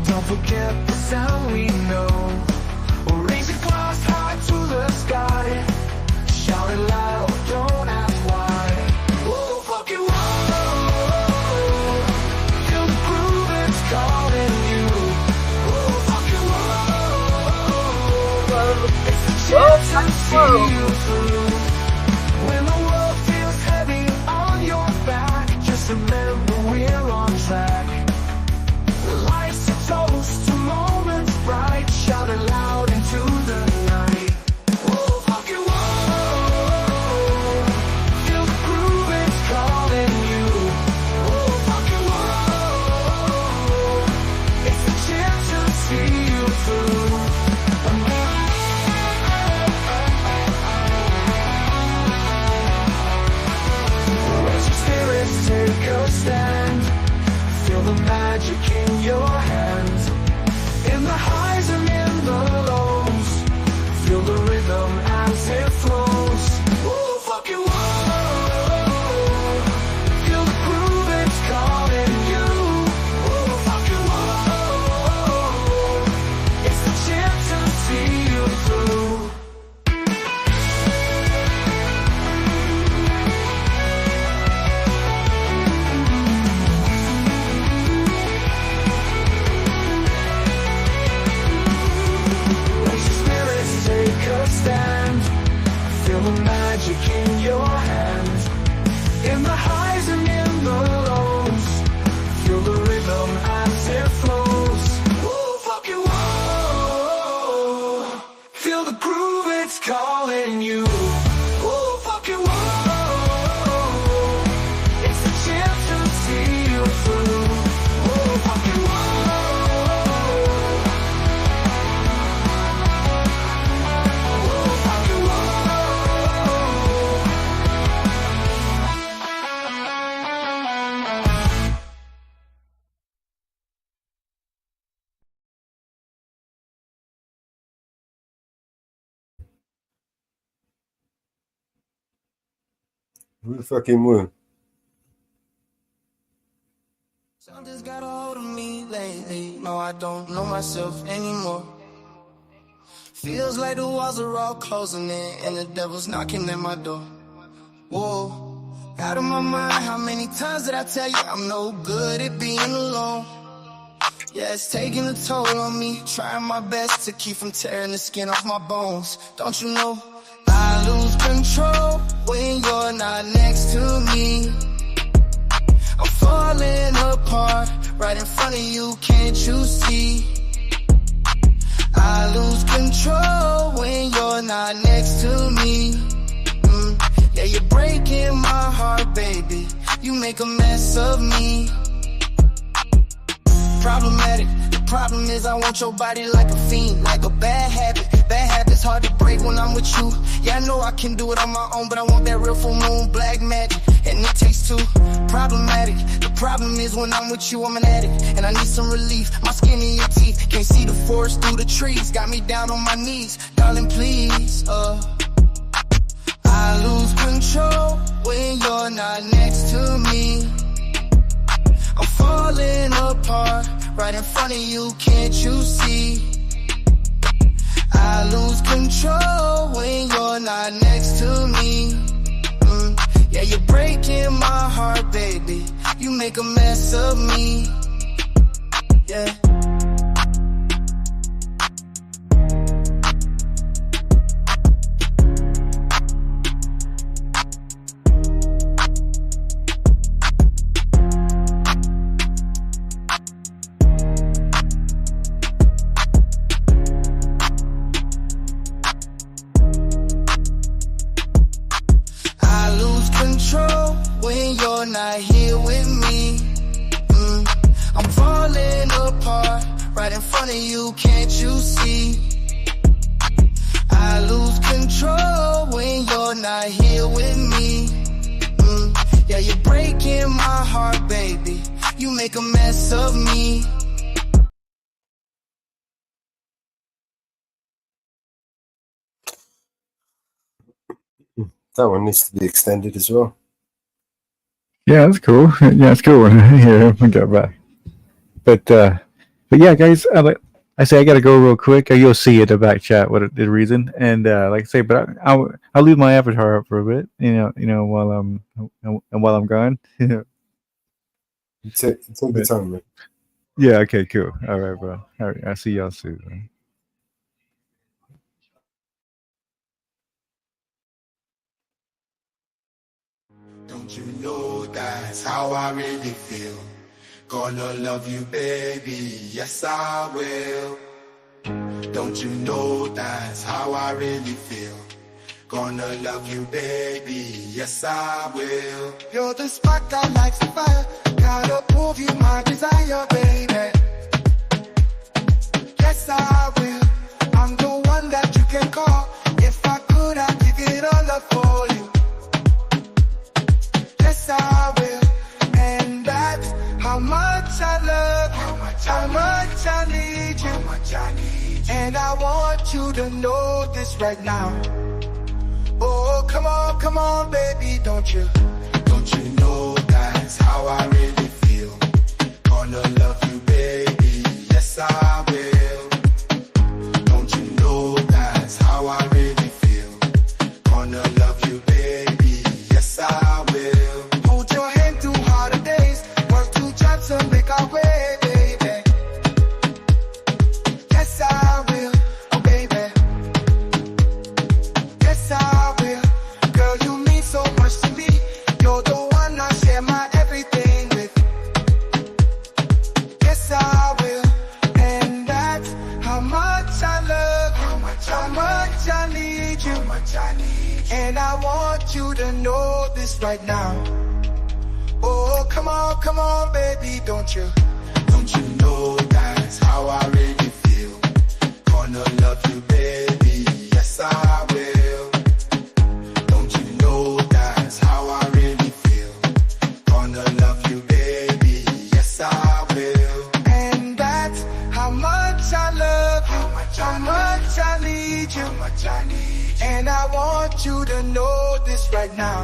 don't forget the sound we know. Raise your glass high to the sky, shout it loud, don't ask why. Whoa, fucking whoa, feel the groove, it's calling you. Whoa, fucking whoa, it's the chance to see you through. When the world feels heavy on your back, just remember we're on track. Life's a toast to moments bright, shout it loud into the night. Whoa, fucking whoa, feel the groove, it's calling you. Whoa, fucking whoa, it's a chance to see you through. Let your spirits take a stand, feel the magic in your hands. In the highs and stand. I feel the magic in your hand. In the highs and in the lows, feel the rhythm as it flows. Woo, fuck you, whoa. Feel the groove, it's calling you. Woo, fuck you, whoa. It's a chance to see you through. Woo, fuck you, whoa. Who the fucking won? Something's got a hold of me lately. No, I don't know myself anymore. Feels like the walls are all closing in and the devil's knocking at my door. Whoa, out of my mind, how many times did I tell you I'm no good at being alone? Yeah, it's taking a toll on me, trying my best to keep from tearing the skin off my bones. Don't you know, I lose control when you're not next to me. I'm falling apart right in front of you, can't you see? I lose control when you're not next to me. Yeah, you're breaking my heart, baby. You make a mess of me. Problematic. The problem is I want your body like a fiend, like a bad habit. Bad habits hard to break when I'm with you. Yeah, I know I can do it on my own, but I want that real full moon, black magic, and it takes two. Problematic. The problem is when I'm with you, I'm an addict, and I need some relief. My skin in your teeth, can't see the forest through the trees. Got me down on my knees, darling, please. I lose control when you're not next to me. I'm falling apart right in front of you, can't you see? I lose control when you're not next to me. Yeah, you're breaking my heart, baby. You make a mess of me. Yeah. When you're not here with me, I'm falling apart right in front of you, can't you see? I lose control when you're not here with me. Yeah, you're breaking my heart, baby. You make a mess of me. That one needs to be extended as well. Yeah, that's cool. Yeah, it's cool. Here, we get back. But yeah, guys, I say I gotta go real quick. You'll see at the back chat what the reason. And like I say, but I'll leave my avatar up for a bit. You know, while I'm gone. Take the time, man. Yeah. Okay. Cool. All right, bro. All right. I'll see y'all soon. Man. Don't you know that's how I really feel? Gonna love you, baby, yes I will. Don't you know that's how I really feel? Gonna love you, baby, yes I will. You're the spark that lights the fire. Gotta prove you my desire, baby. Yes I will. I'm the one that you can call. If I could, I'd give it all up for you. Yes I will. And that's how much I love you, how much I need you, and I want you to know this right now. Oh, come on, baby, don't you know that's how I really feel? Gonna love you, baby, yes I will. Don't you know that's how I really feel? Gonna love you, baby, yes I will. Hold your hand through harder days, work 2 jobs to make our way, baby. Yes I will, oh baby. you. How much I need you. And I want you to know this right now. Oh, come on, baby, don't you know that's how I really feel? Gonna love you, baby, yes I will. Don't you know that's how I really feel? Gonna love you, baby, yes I will. And that's how much I love you, how much I need you, and I want you to know this right now.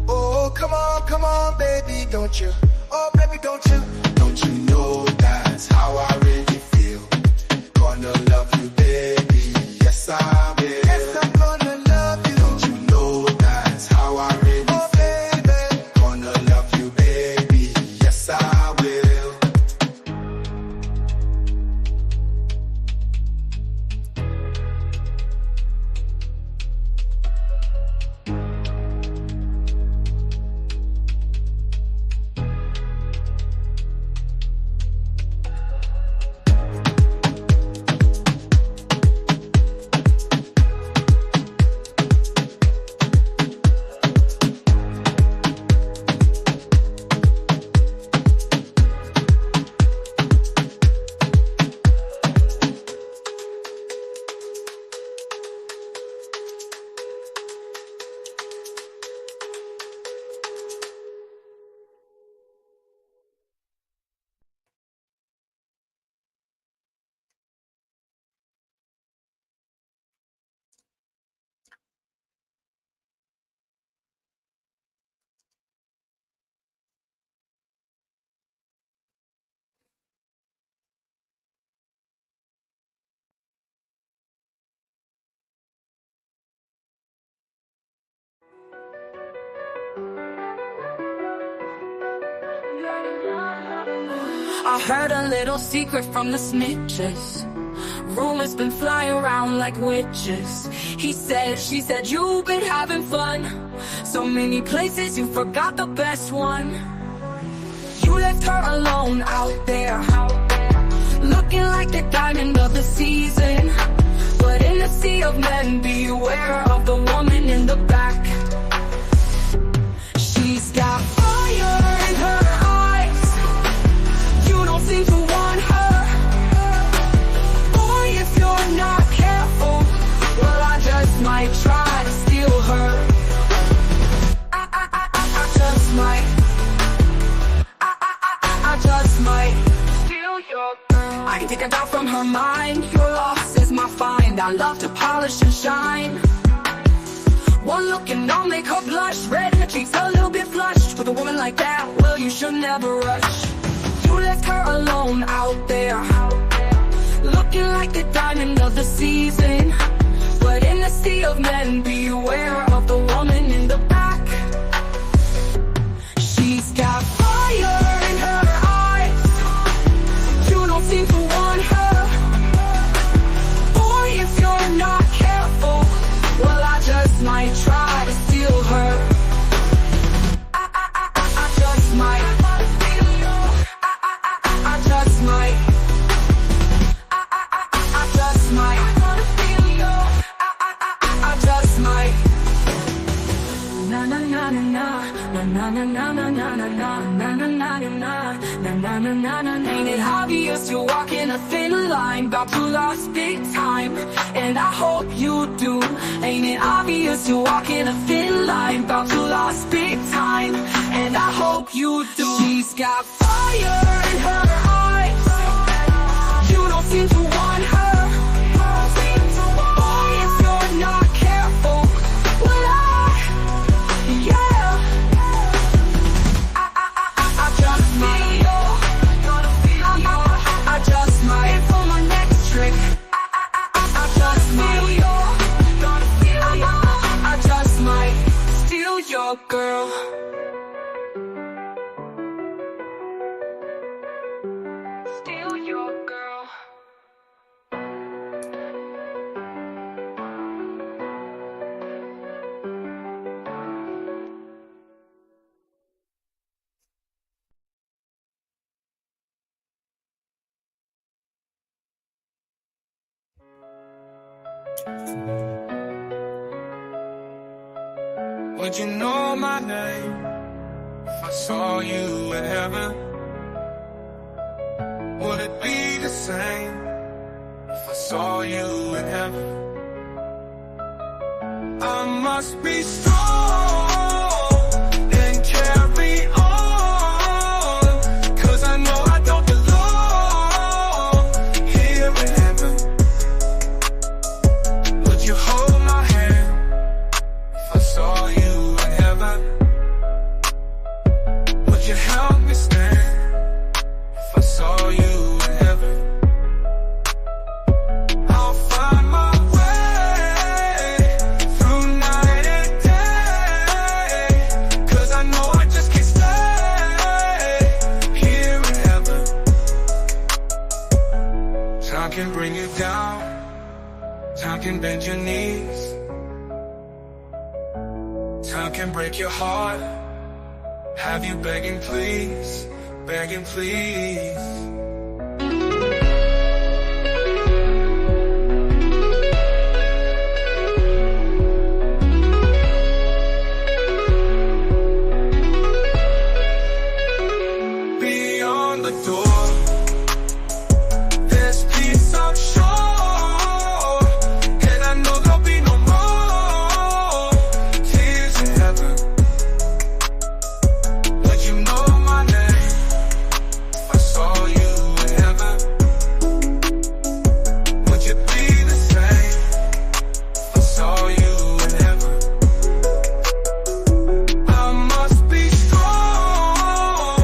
Oh, come on, baby, don't you? Oh, baby, don't you know that's how I really feel? Gonna love you, baby, yes I will. Yes, I'm gonna love you. Don't you know that's how I really feel? Baby, gonna love you, baby, yes I will. I heard a little secret from the snitches. Rumors been flying around like witches. He said, she said, you've been having fun. So many places, you forgot the best one. You left her alone out there, looking like the diamond of the season. But in the sea of men, beware of the woman in the back. She's got fire in her eyes. You don't seem to want her. Boy, if you're not careful, well, I just might try to steal her. I just might. I just might steal your girl. I can take her down from her mind. Your loss is my find. I love to polish and shine. One look and I'll make her blush. Red, her cheeks a little bit flushed. With a woman like that, well, you should never rush. You left her alone out there, looking like the diamond of the season. But in the sea of men, beware of the woman in the back. She's got fire in her eyes. You don't seem to want her. Boy, if you're not careful, well, I just might try to steal her. I just might. I just might. I just might. I just might. Na na na na na na na na na na na na na na na na. Ain't it obvious you're walking a thin line, about to lose big time? And I hope you do. Ain't it obvious you're walking a thin line, about to lose big time? And I hope you do. She's got fire in her eyes. You don't seem to want her. Boy, if you're not careful, well, yeah. I just might. I just might. For my next trick, I just might. I just might steal your girl. Steal your girl. Would you know my name if I saw you in heaven? Would it be the same if I saw you in heaven? I must be strong and carry on, 'cause I know I don't belong here in heaven. Would you hold my hand if I saw you in heaven? Would you help me stand if I saw you in heaven? I'll find my way through night and day, 'cause I know I just can't stay here in heaven. Time can bring you down, time can bend your knees, time can break your heart, have you begging please, begging please. Beyond the door, there's peace I'm sure, and I know there'll be no more tears in heaven. Would you know my name if I saw you in heaven? Would you be the same if I saw you in heaven? I must be strong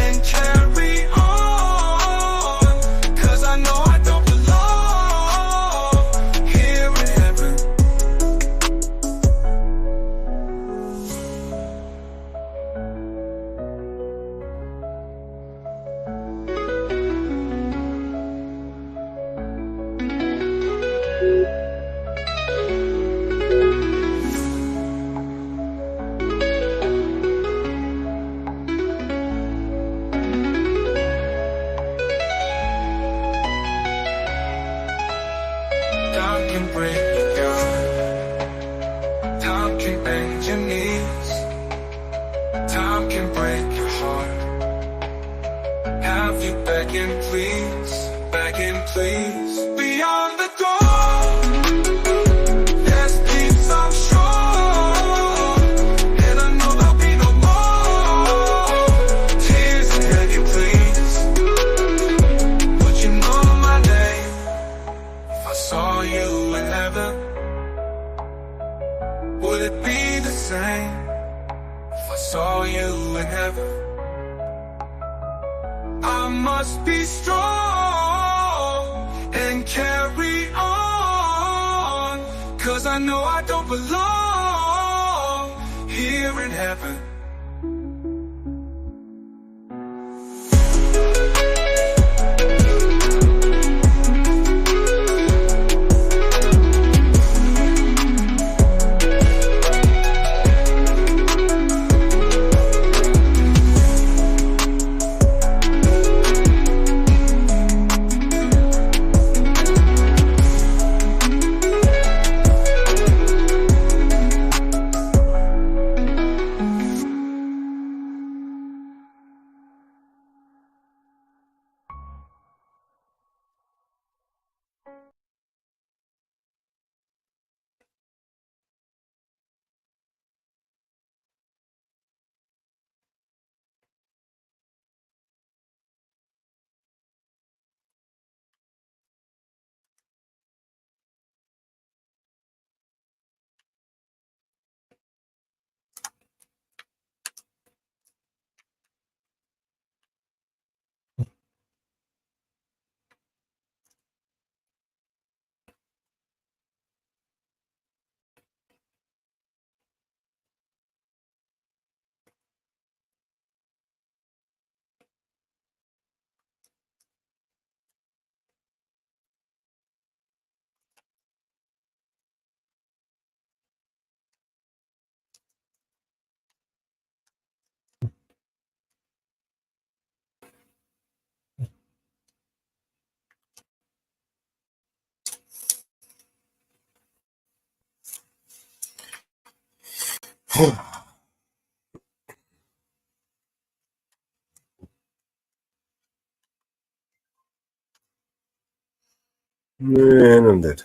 and carry on, 'cause I know I don't belong here in heaven. Time can break you down, time can bend your knees, time can break your heart, have you begging please, begging please. Beyond the door, there's peace I'm sure, and I know there'll be no more tears and begging please. Would you know my name if I saw you in heaven? Would it be the same if I saw you in heaven? I must be strong and carry on, 'cause I know I don't belong here in heaven. Man, I'm dead.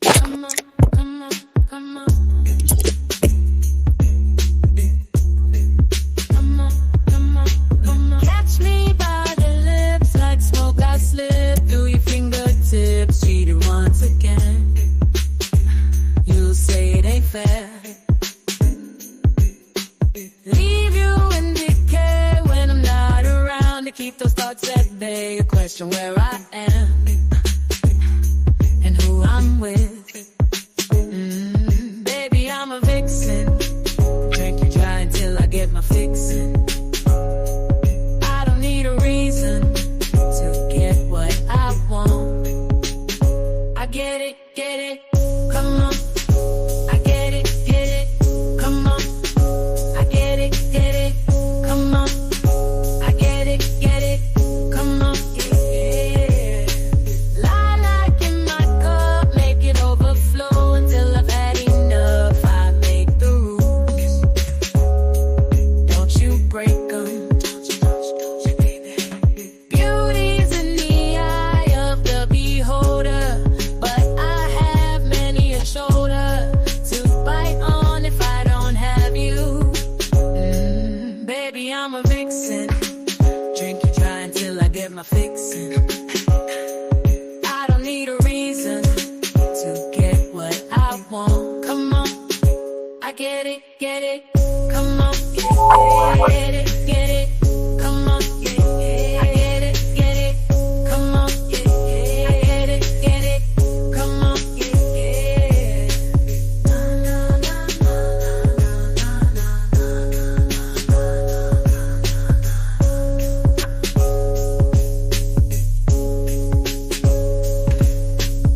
Come on, come on, come on. Come on, come on, come on. Catch me by the lips like smoke. I slip through your fingertips. Cheated once again. You say it ain't fair. Leave you in decay when I'm not around to keep those thoughts at bay. You question where I am and who I'm with. Baby, I'm a vixen. Drink you dry until I get my fixin'. I don't need a reason to get what I want. I get it, come on. I get it, come on. I get it, come on. I get it, come on. Yeah. Lilac in my cup, make it overflow until I've had enough. I make the rules. Don't you break them. Beauty's in the eye of the beholder, but I have many a shoulder to bite on if I don't have you. Baby, I'm a vixen. Drink you dry until I get my fixin'. I don't need a reason to get what I want. Come on, I get it, come on. Get it, come on. I get it, come on. I get it, come on.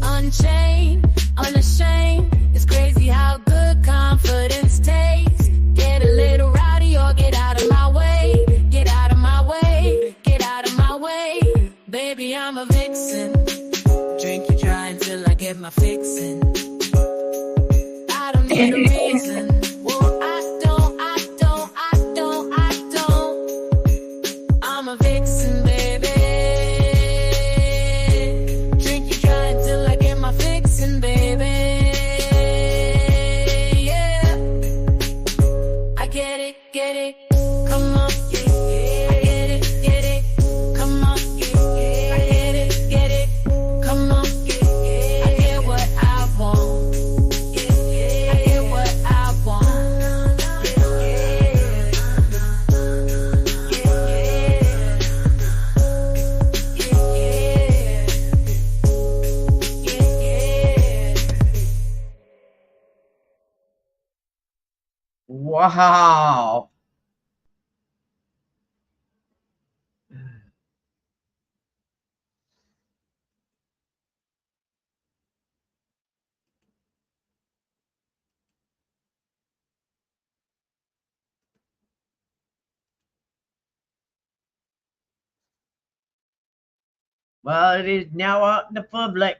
Unchained, unashamed. It's crazy how good confidence tastes. Get a little rowdy or get out of my way. Get out of my way. Get out of my way. Baby, I'm a vixen. Drink you dry until I get my fixin'. I don't need a reason. Well, I don't. I'm a vixen, baby. Drink you dry until I get my fixin', baby. Yeah. I get it, come on. I get it, come on. I get it, come on. I get what I want. I get what I want. Wow. Well, it is now out in the public.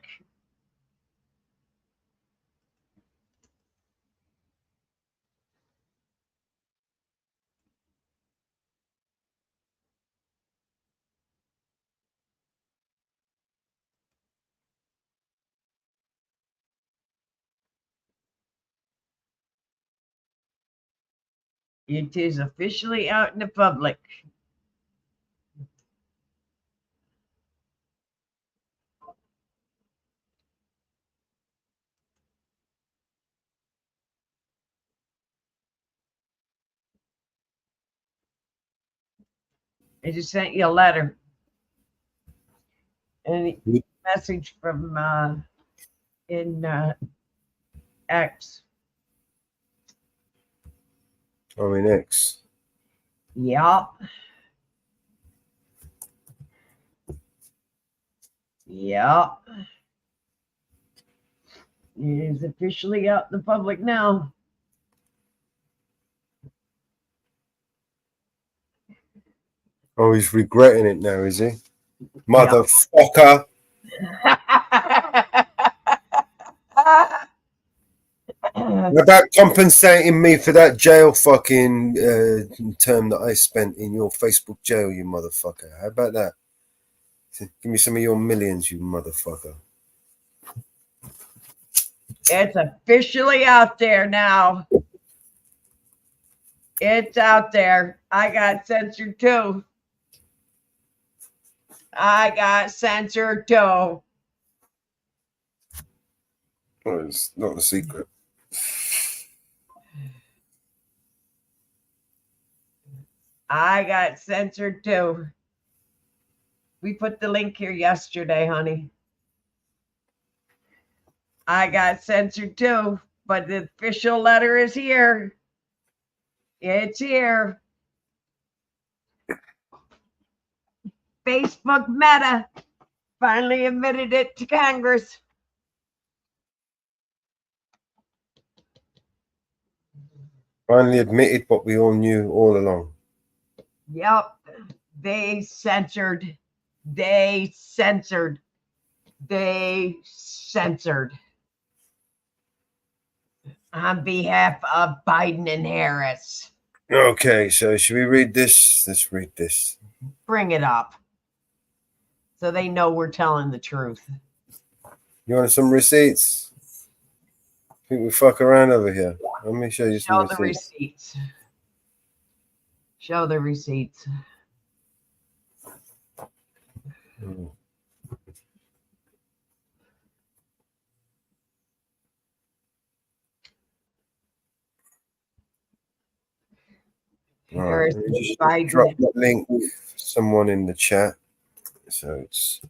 It is officially out in the public. I just sent you a letter and a message from in X. Oh, in X. Yeah. Yeah. It is officially out in the public now. Oh, he's regretting it now, is he? Motherfucker. What about compensating me for that jail fucking term that I spent in your Facebook jail, you motherfucker? How about that? Give me some of your millions, you motherfucker. It's officially out there now. It's out there. I got censored too. Well, it's not a secret. I got censored too. We put the link here yesterday, honey. I got censored too, but the official letter is here. It's here. Facebook Meta finally admitted it to Congress. Finally admitted what we all knew all along. Yep. They censored. They censored. They censored. On behalf of Biden and Harris. Okay, so should we read this? Let's read this. Bring it up. So they know we're telling the truth. You want some receipts? I think we fuck around over here. Let me show you some Show the receipts. Show the receipts. All right, let me just drop that link for someone in the chat. So it's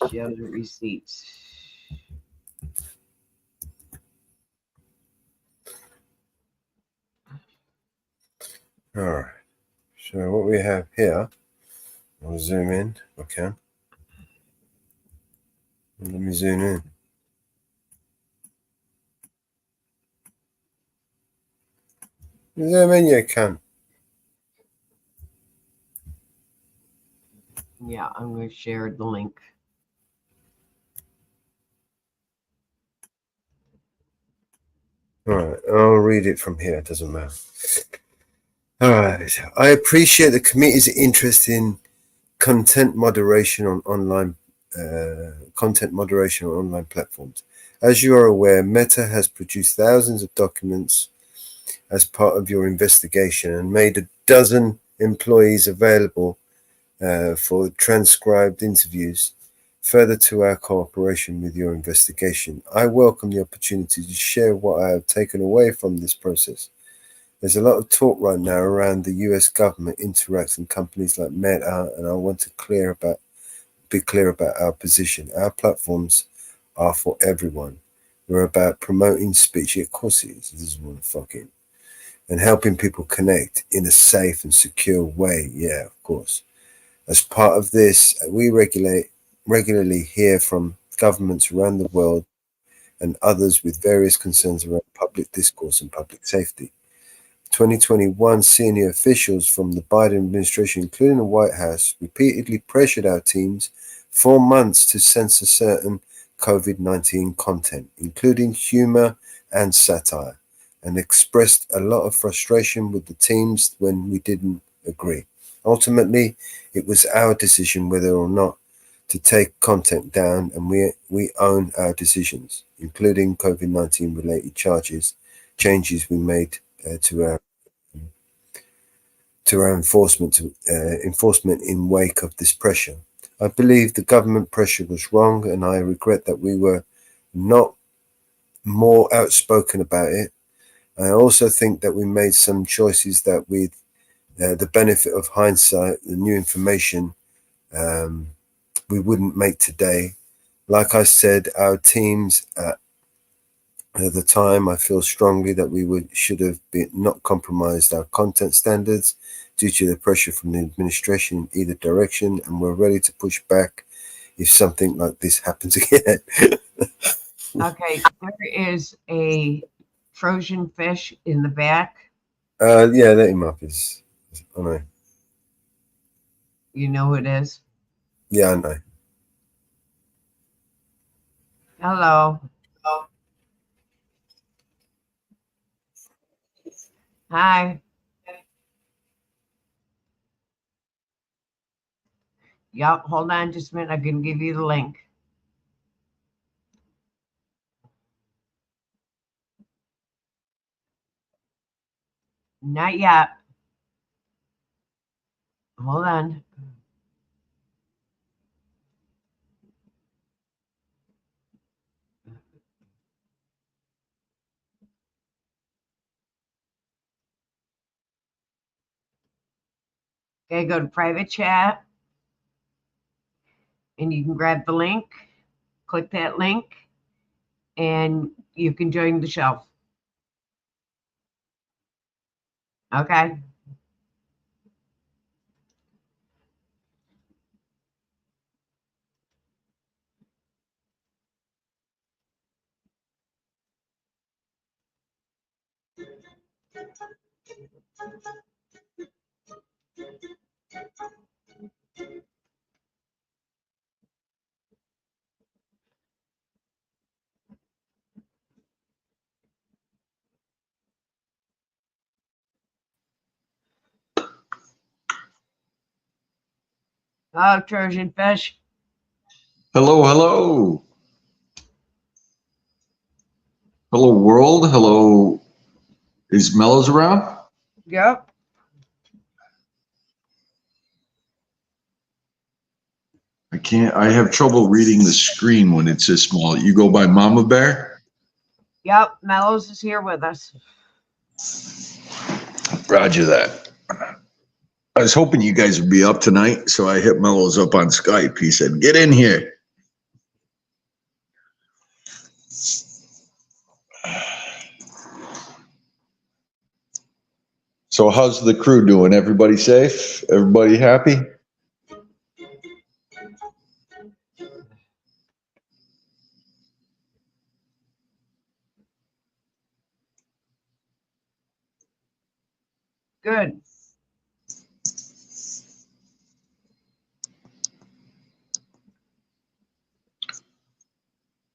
show the receipts. all right. So what we have here, I'll zoom in if I can. Let me zoom in. Zoom in, you can. Yeah, I'm going to share the link. All right, I'll read it from here. It doesn't matter. All right. I appreciate the committee's interest in content moderation on online platforms. As you are aware, Meta has produced thousands of documents as part of your investigation and made a dozen employees available for transcribed interviews. Further to our cooperation with your investigation, I welcome the opportunity to share what I have taken away from this process. There's a lot of talk right now around the US government interacting companies like Meta, and I want to be clear about our position. Our platforms are for everyone. We're about promoting speech. Of course it is. This is one fucking. And helping people connect in a safe and secure way. Yeah, of course. As part of this, we regularly hear from governments around the world and others with various concerns around public discourse and public safety. 2021 senior officials from the Biden administration, including the White House, repeatedly pressured our teams for months to censor certain COVID-19 content, including humor and satire, and expressed a lot of frustration with the teams when we didn't agree. Ultimately, it was our decision whether or not to take content down, and we own our decisions, including COVID-19 related changes we made to our enforcement in wake of this pressure. I believe the government pressure was wrong, and I regret that we were not more outspoken about it. I also think that we made some choices that, with the benefit of hindsight, the new information, we wouldn't make today. Like I said, our teams at the time, I feel strongly that we should have not compromised our content standards due to the pressure from the administration in either direction, and we're ready to push back if something like this happens again. Okay, there is a Trojan fish in the back. Yeah, let him up. I know. You know who it is? Yeah, I know. Hello. Hi. Yep, hold on just a minute. I can give you the link. Not yet. Hold on. Okay, go to private chat and you can grab the link. Click that link and you can join the show. Okay. Oh, Trojan fish. Hello, hello. Hello, world. Hello. Is Mellows around? Yep. I have trouble reading the screen when it's this small. You go by Mama Bear? Yep, Mellows is here with us. Roger that. I was hoping you guys would be up tonight, so I hit Mellows up on Skype. He said, get in here. So how's the crew doing? Everybody safe? Everybody happy? Good.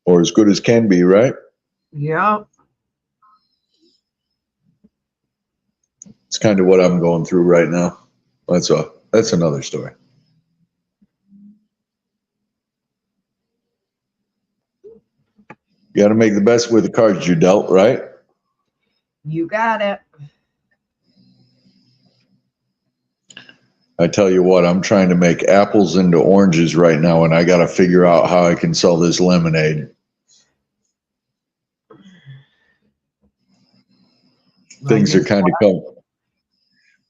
Or as good as can be, right? Yep. It's kind of what I'm going through right now. That's another story. You got to make the best with the cards you're dealt, right? You got it. I tell you what, I'm trying to make apples into oranges right now, and I got to figure out how I can sell this lemonade. Things are kind of coming.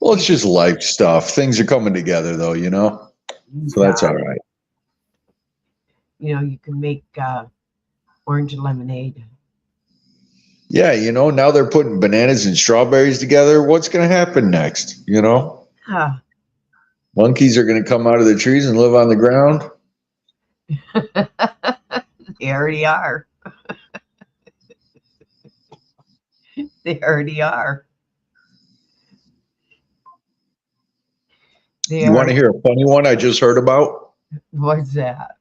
Well, it's just life stuff. Things are coming together, though, you know? So that's all right. You know, you can make orange lemonade. Yeah, you know, now they're putting bananas and strawberries together. What's going to happen next, you know? Huh. Monkeys are going to come out of the trees and live on the ground. They already are. They already are. You want to hear a funny one I just heard about? What's that?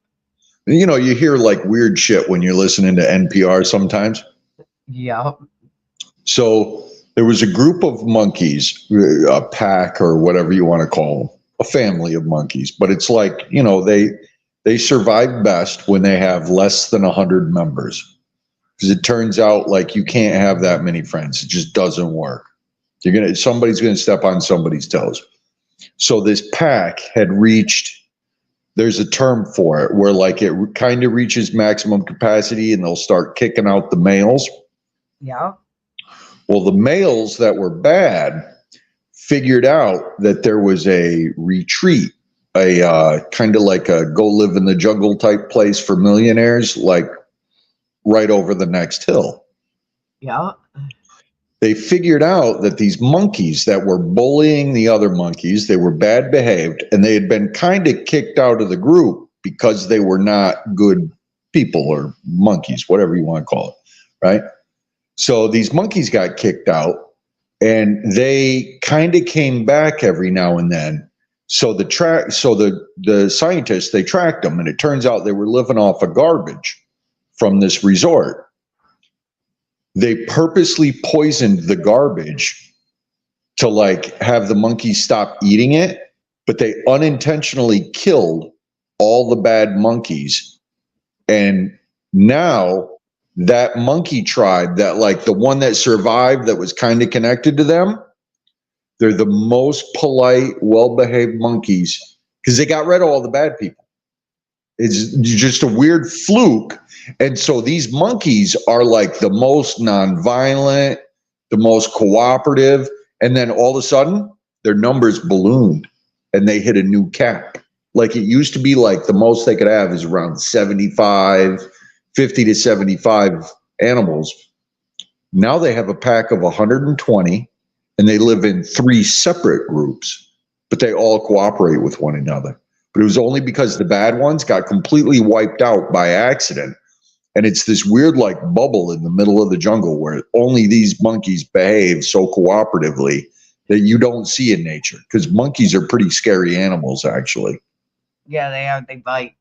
You know, you hear like weird shit when you're listening to NPR sometimes. Yep. So there was a group of monkeys, a pack or whatever you want to call them, a family of monkeys. But it's like, you know, they survive best when they have less than 100 members. Because it turns out like you can't have that many friends. It just doesn't work. Somebody's gonna step on somebody's toes. So this pack had reached, there's a term for it where like it kind of reaches maximum capacity and they'll start kicking out the males. Yeah. Well, the males that were bad figured out that there was a retreat, a kind of like a go live in the jungle type place for millionaires, like right over the next hill. Yeah. They figured out that these monkeys that were bullying the other monkeys, they were bad behaved, and they had been kind of kicked out of the group because they were not good people or monkeys, whatever you want to call it, right? So these monkeys got kicked out, and they kind of came back every now and then. So the scientists, they tracked them, and it turns out they were living off of garbage from this resort. They purposely poisoned the garbage to like have the monkeys stop eating it, but they unintentionally killed all the bad monkeys. And now that monkey tribe, that like the one that survived that was kind of connected to them, they're the most polite, well-behaved monkeys because they got rid of all the bad people. It's just a weird fluke. And so these monkeys are like the most nonviolent, the most cooperative. And then all of a sudden, their numbers ballooned and they hit a new cap. Like it used to be like the most they could have is around 50 to 75 animals. Now they have a pack of 120. And they live in 3 separate groups, but they all cooperate with one another. But it was only because the bad ones got completely wiped out by accident. And it's this weird like bubble in the middle of the jungle where only these monkeys behave so cooperatively that you don't see in nature. Because monkeys are pretty scary animals, actually. Yeah, they are. They bite.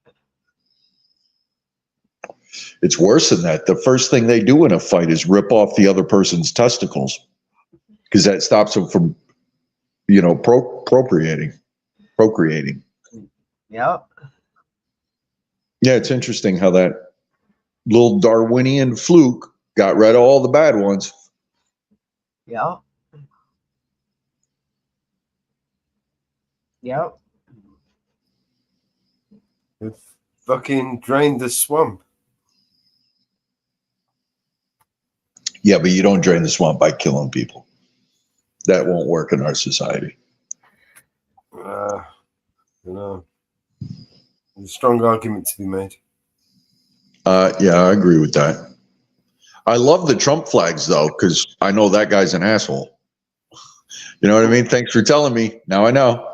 It's worse than that. The first thing they do in a fight is rip off the other person's testicles. Because that stops them from, procreating. Yep. Yeah, it's interesting how that little Darwinian fluke got rid of all the bad ones. Yep. Yep. It fucking drained the swamp. Yeah, but you don't drain the swamp by killing people. That won't work in our society. There's a strong argument to be made. Yeah, I agree with that. I love the Trump flags, though, because I know that guy's an asshole. You know what I mean? Thanks for telling me. Now I know.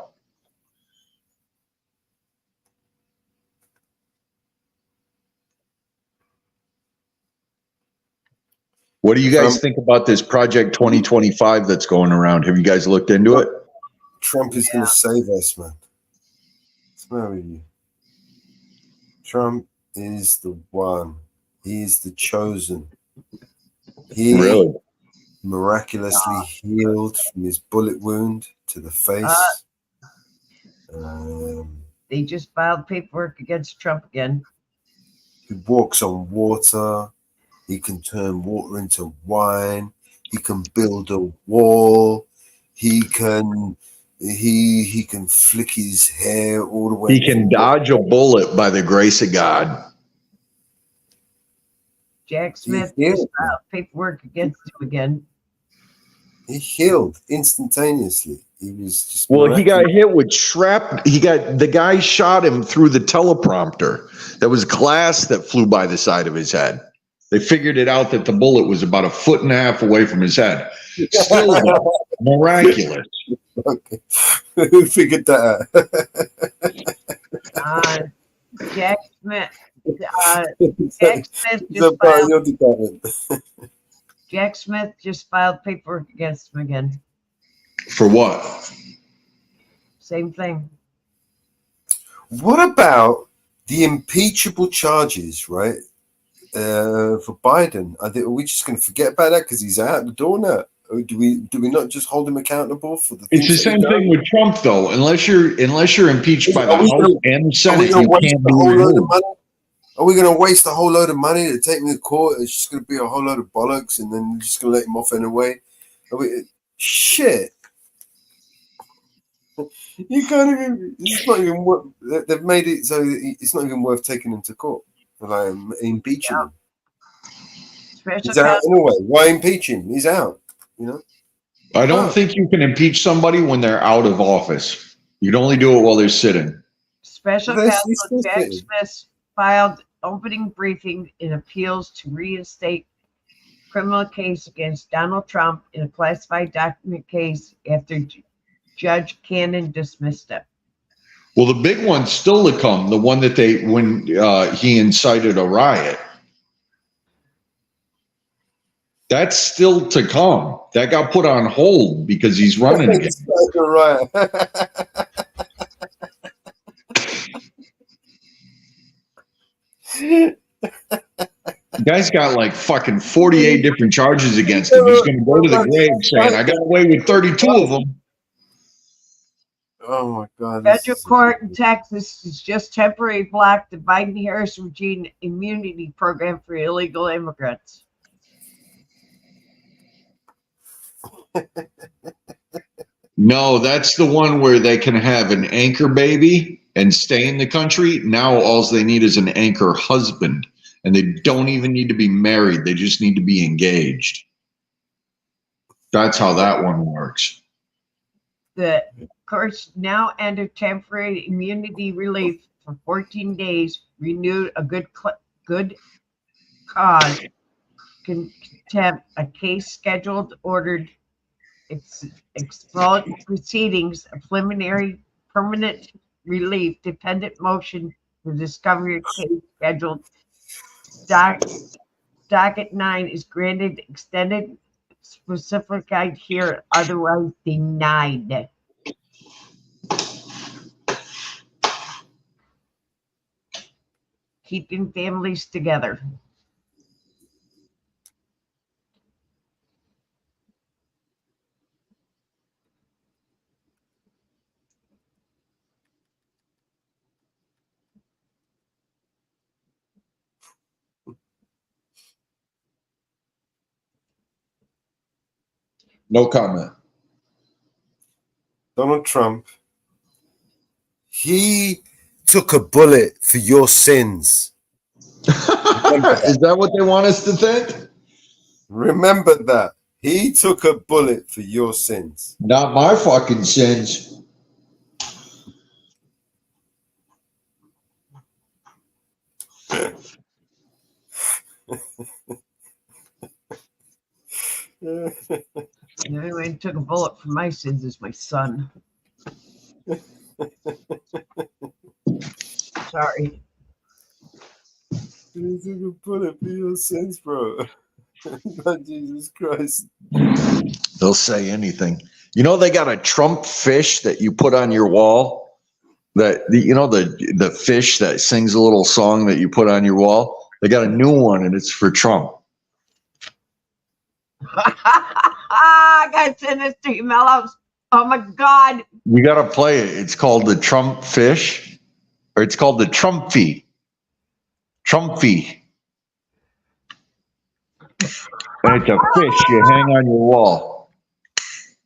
What do you guys think about this Project 2025 that's going around? Have you guys looked into it? Trump is going to save us, man. What's the matter with you? Trump is the one. He is the chosen. He really miraculously healed from his bullet wound to the face. They just filed paperwork against Trump again. He walks on water. He can turn water into wine. He can build a wall. He can flick his hair all the way. He can dodge a bullet by the grace of God. Jack Smith just filed paperwork against him again. He healed instantaneously. He was just he got hit with shrapnel. The guy shot him through the teleprompter. There was glass that flew by the side of his head. They figured it out that the bullet was about 1.5 feet away from his head. Still miraculous. Okay. Who figured that out? Jack Smith. Jack Smith just filed paperwork against him again. For what? Same thing. What about the impeachable charges, right? For Biden, are we just going to forget about that because he's out the door now? Or do we not just hold him accountable for the? It's the same thing with Trump, though. Unless you're impeached by the House and the Senate, you can't be removed. Are we going to waste a whole load of money to take him to court? It's just going to be a whole load of bollocks, and then we're just going to let him off anyway. Shit. You can't even. It's not even. They've made it so it's not even worth taking him to court. Like impeaching him. He's out anyway. Why impeach him? He's out. I don't think you can impeach somebody when they're out of office. You can only do it while they're sitting. Special counsel Jack Smith filed opening briefing in appeals to reinstate criminal case against Donald Trump in a classified document case after Judge Cannon dismissed it. Well, the big one's still to come. The one that when he incited a riot. That's still to come. That got put on hold because he's running again. Right. The guy's got like fucking 48 different charges against him. He's going to go to the grave saying, I got away with 32 of them. Oh my God. Federal court in Texas has just temporarily blocked the Biden-Harris regime immunity program for illegal immigrants. No, that's the one where they can have an anchor baby and stay in the country. Now all they need is an anchor husband, and they don't even need to be married. They just need to be engaged. That's how that one works. The courts now under temporary immunity relief for 14 days, renewed a good cause contempt, a case scheduled ordered expelled proceedings, a preliminary permanent relief, dependent motion for discovery of case scheduled. Docket 9 is granted extended specified here, otherwise denied. Keeping families together. No comment. Donald Trump, he took a bullet for your sins. Is that what they want us to think? Remember that. He took a bullet for your sins. Not my fucking sins. The only one who took a bullet for my sins is my son. Sorry. He took a bullet for your sins, bro. God, Jesus Christ. They'll say anything. You know, they got a Trump fish that you put on your wall. The fish that sings a little song that you put on your wall. They got a new one, and it's for Trump. I gotta send this to you, Mellows. Oh my God. You got to play it. It's called the Trump fish, or it's called the Trumpy. Trumpy. And it's a fish you hang on your wall.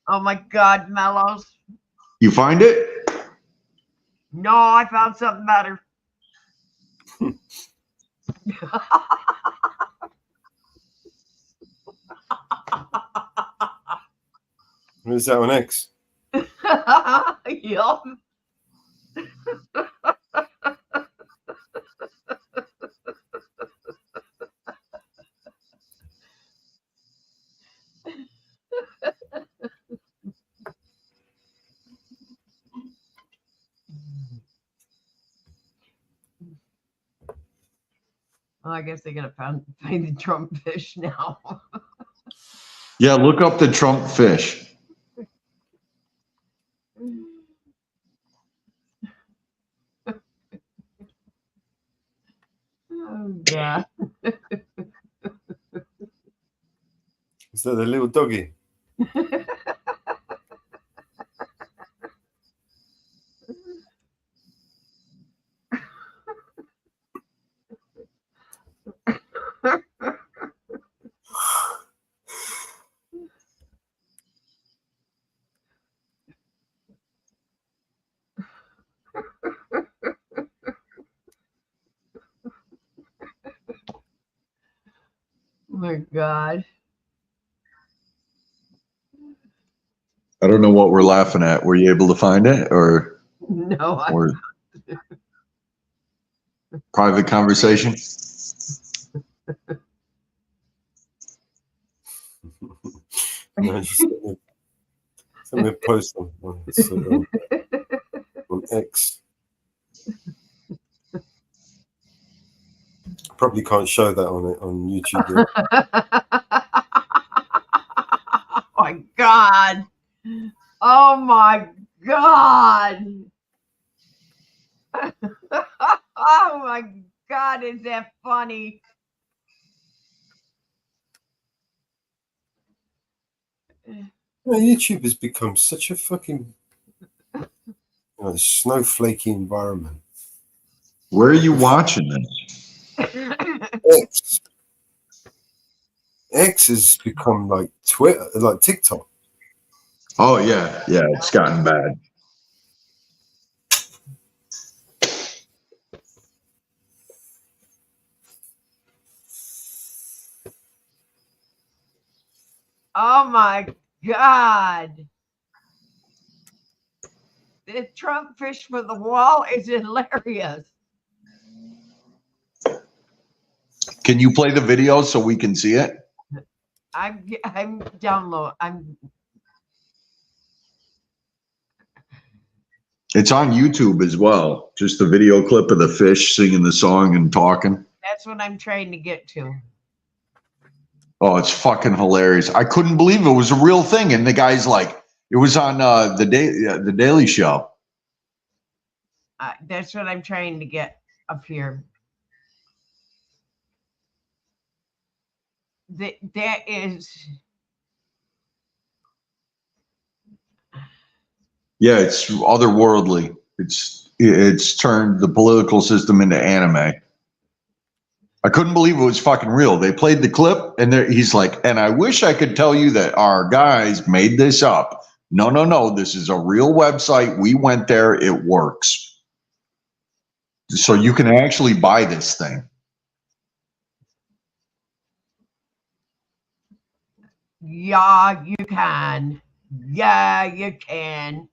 Oh my God, Mellows. You find it? No, I found something better. Where's that one, X? Yup. Oh, I guess they gotta find the Trump fish now. Yeah, look up the Trump fish. Oh God. Is that the little doggy? Oh my God. I don't know what we're laughing at. Were you able to find it, or No, or private conversation? No, just send me a post on X. Probably can't show that on YouTube. Oh my God. Oh my God. Oh my God, is that funny? Well, YouTube has become such a fucking snowflakey environment. Where are you watching this? X has become like Twitter, like TikTok. Oh yeah, it's gotten bad. Oh my God. The Trump fish for the wall is hilarious. Can you play the video so we can see it? I'm download. It's on YouTube as well. Just the video clip of the fish singing the song and talking. That's what I'm trying to get to. Oh, it's fucking hilarious. I couldn't believe it was a real thing. And the guy's like, it was on the Daily Show. That's what I'm trying to get up here. That is. Yeah, it's otherworldly. It's turned the political system into anime. I couldn't believe it was fucking real. They played the clip, and he's like, and I wish I could tell you that our guys made this up. No. This is a real website. We went there. It works. So you can actually buy this thing. Yeah, you can. Yeah, you can.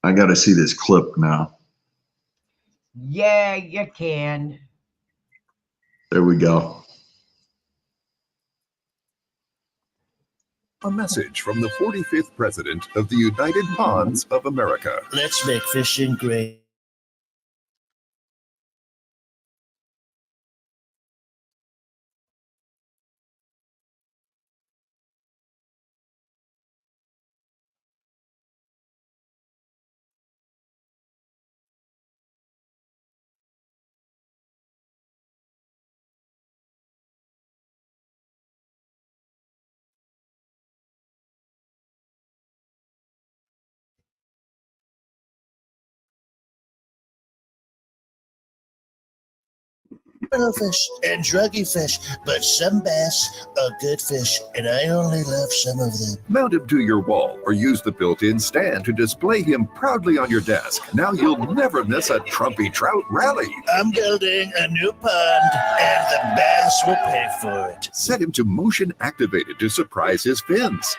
I got to see this clip now. Yeah, you can. There we go. A message from the 45th President of the United Ponds of America. Let's make fishing great. Fish and druggy fish, but some bass are good fish, and I only love some of them. Mount him to your wall or use the built-in stand to display him proudly on your desk. Now you'll never miss a Trumpy Trout rally. I'm building a new pond, and the bass will pay for it. Set him to motion activated to surprise his fans.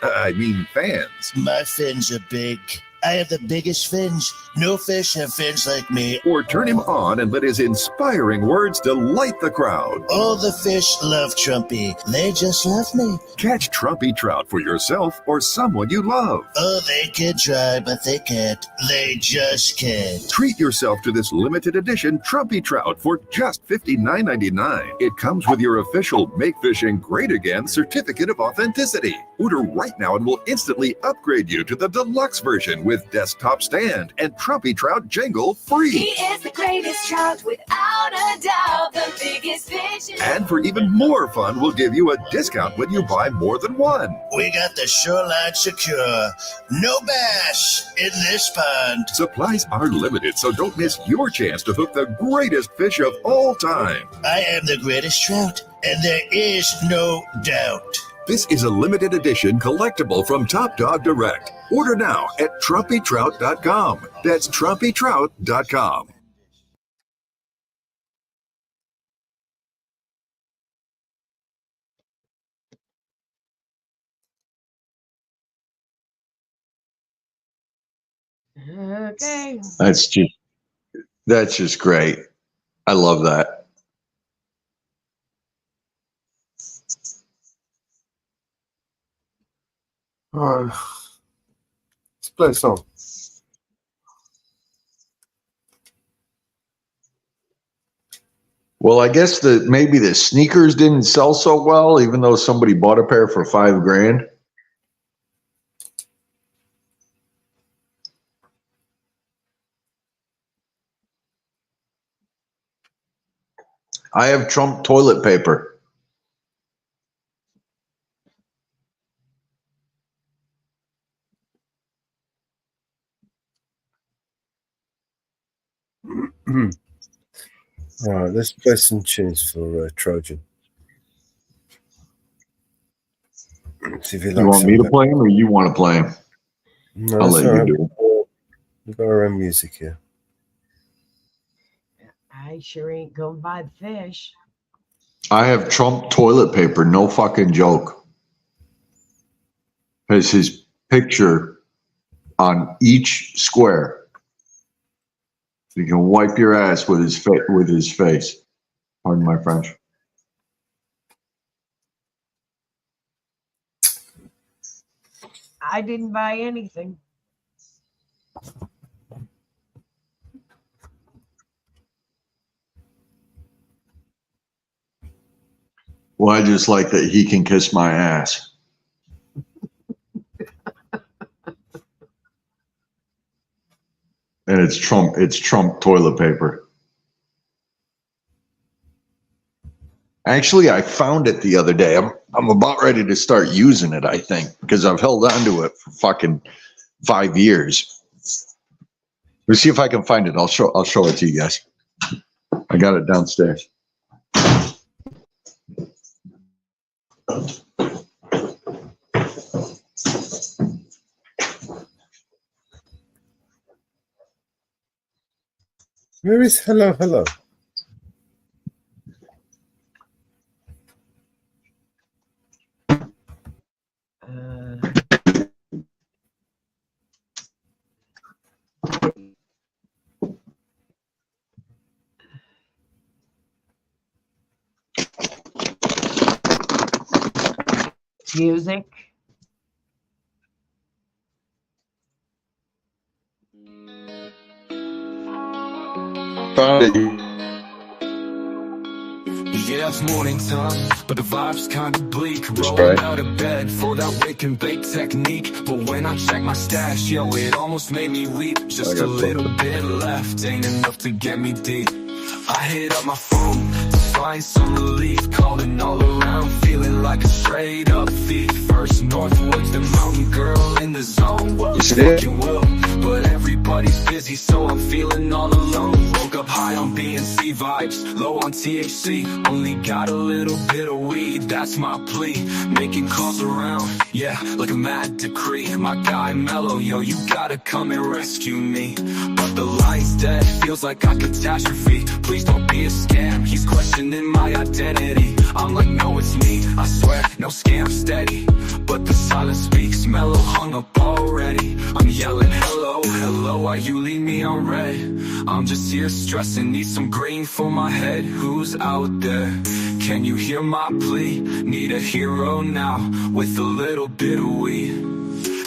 My fins are big. I have the biggest fins. No fish have fins like me. Or turn him on and let his inspiring words delight the crowd. All the fish love Trumpy. They just love me. Catch Trumpy Trout for yourself or someone you love. Oh, they can try, but they can't. They just can't. Treat yourself to this limited edition Trumpy Trout for just $59.99. It comes with your official Make Fishing Great Again certificate of authenticity. Order right now and we'll instantly upgrade you to the deluxe version with desktop stand and Trumpy Trout jingle free. He is the greatest trout, without a doubt, the biggest fish. And for even more fun, we'll give you a discount when you buy more than one. We got the shoreline secure. No bass in this pond. Supplies are limited, so don't miss your chance to hook the greatest fish of all time. I am the greatest trout, and there is no doubt. This is a limited edition collectible from Top Dog Direct. Order now at TrumpyTrout.com. That's TrumpyTrout.com. Okay. That's just great. I love that. All right. Let's play a song. Well, I guess maybe the sneakers didn't sell so well, even though somebody bought a pair for $5,000. I have Trump toilet paper. All right, let's play some tunes for Trojan. See if he likes You want me to that. play him or you want to play him? No, I'll that's let all you right. do it. We've got our own music here. I sure ain't going to buy the fish. I have Trump toilet paper, no fucking joke. Has his picture on each square. You can wipe your ass with his face. Pardon my French. I didn't buy anything. Well, I just like that he can kiss my ass. And it's Trump toilet paper. Actually, I found it the other day. I'm about ready to start using it, I think, because I've held on to it for fucking 5 years. Let's see if I can find it. I'll show it to you guys. I got it downstairs. Where is hello, hello? Music. Found it. Yeah, it's morning time, but the vibe's kinda bleak. That's Rolling right. out of bed for that wake and bake technique. But when I check my stash, yo, it almost made me weep. Just a little bit left, ain't enough to get me deep. I hit up my phone to find some relief. Calling all around, feeling like a straight up thief. First Northwoods, the mountain girl in the zone. Well, fucking will, but everybody's busy, so I'm feeling all alone. Woke up high on B&C vibes, low on THC. Only got a little bit of weed, that's my plea. Making calls around, yeah, like a mad decree. My guy Mellow, yo, you gotta come and rescue me. But the line's dead, feels like a catastrophe. Please don't be a scam, he's questioning my identity. I'm like, no, it's me, I swear, no scam, steady. But the silence speaks, Mellow hung up already. I'm yelling, hello, hello, why you leave me on red? I'm just here stressing, need some green for my head. Who's out there? Can you hear my plea? Need a hero now, with a little bit of weed.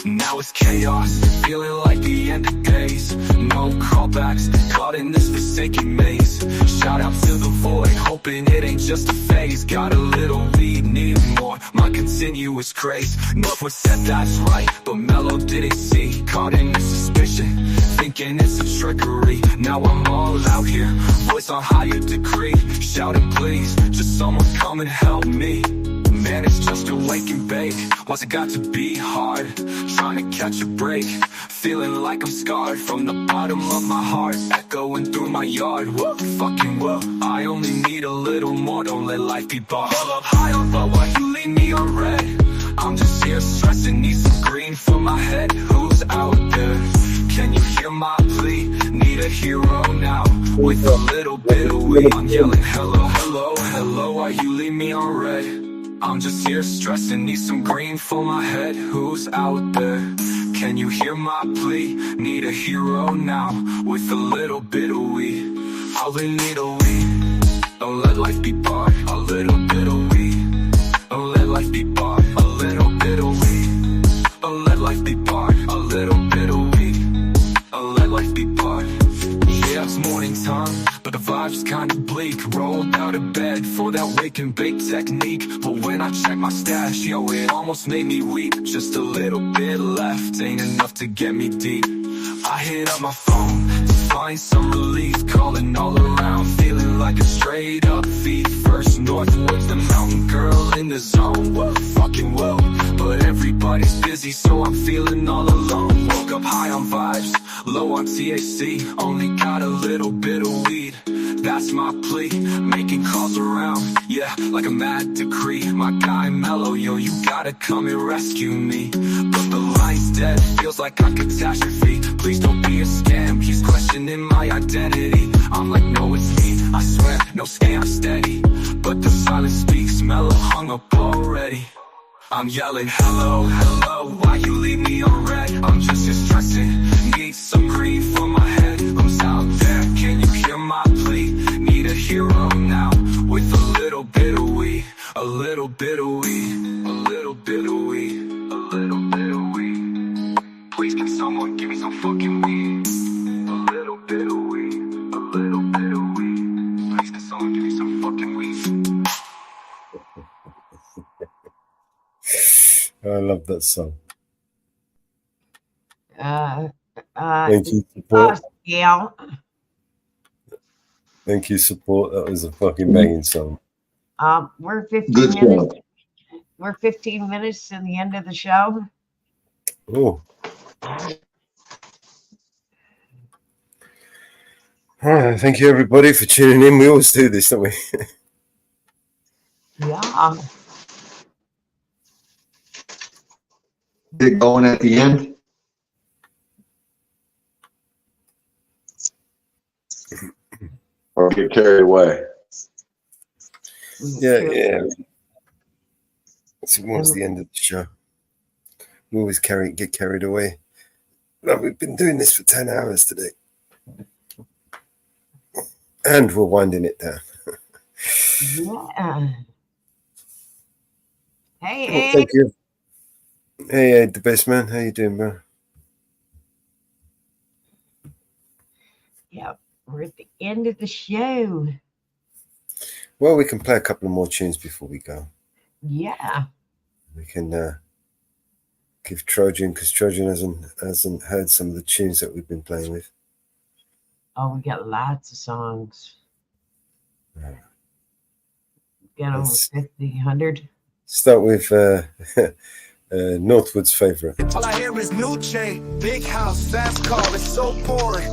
Now it's chaos, feeling like the end of days. No callbacks, caught in this forsaken maze. Shout out to the void, hoping it ain't just a phase. Got a little weed, need more, my continuous craze. Northwood said that's right, but Mellow didn't see. Caught in this suspicion, thinking it's a trickery. Now I'm all out here, voice on higher degree. Shouting please, just someone come and help me. Man, it's just a wake and bake. Why's it got to be hard? Trying to catch a break. Feeling like I'm scarred from the bottom of my heart. Echoing through my yard. Whoa, fucking whoa. I only need a little more. Don't let life be bought. All up high on low, why you leave me on red? I'm just here stressing, need some green for my head. Who's out there? Can you hear my plea? Need a hero now, with a little bit of weed. I'm yelling, hello, hello, hello, why you leave me on red? I'm just here stressing, need some green for my head. Who's out there? Can you hear my plea? Need a hero now, with a little bit of weed. All they need a weed. Don't let life be barred. A little bit of weed. Don't let life be barred. A little bit of weed. Don't let life be barred. A little bit of weed. Don't let life be barred. Yeah, it's morning time, but the vibe's kinda bleak. week. Rolled out of bed for that wake and bake technique. But when I check my stash, yo, it almost made me weep. Just a little bit left, ain't enough to get me deep. I hit up my phone to find some relief. Calling all around, feeling like a straight up thief. First Northwood, the mountain girl in the zone. Whoa, fucking whoa. But everybody's busy, so I'm feeling all alone. Woke up high on vibes, low on THC. Only got a little bit of weed, that's my plea. Making calls around, yeah, like a mad decree. My guy Mellow, yo, you gotta come and rescue me. But the line's dead, feels like a catastrophe. Please don't be a scam, he's questioning my identity. I'm like, no, it's me, I swear, no scam, steady. But the silence speaks, Mellow hung up already. I'm yelling, hello, hello, why you leave me on red? I'm just stressing, need some cream for my head. I'm out there, can you hear my plea? Need a hero now, with a little bit of weed. A little bit of weed, a little bit of weed, a little bit of weed. Please can someone give me some fucking weed? A little bit of weed, a little bit of weed. Please can someone give me some fucking weed? I love that song. Thank you, Support. Gail. Thank you, Support. That was a fucking banging song. We're 15 Good minutes. song. We're 15 minutes to the end of the show. Oh. All right, thank you, everybody, for tuning in. We always do this, don't we? Yeah. Get going at the end. Or get carried away. Yeah. It's towards the end of the show. We always get carried away. No, we've been doing this for 10 hours today. And we're winding it down. Yeah. Hey, Oh, hey. thank you. Hey, the best man. How you doing, bro? Yeah, we're at the end of the show. Well, we can play a couple of more tunes before we go. Yeah. We can give Trojan, because Trojan hasn't heard some of the tunes that we've been playing with. Oh, we got lots of songs. Got over 50, 100. Start with Northwood's favorite. All I hear is new chain, big house, fast car, it's so boring.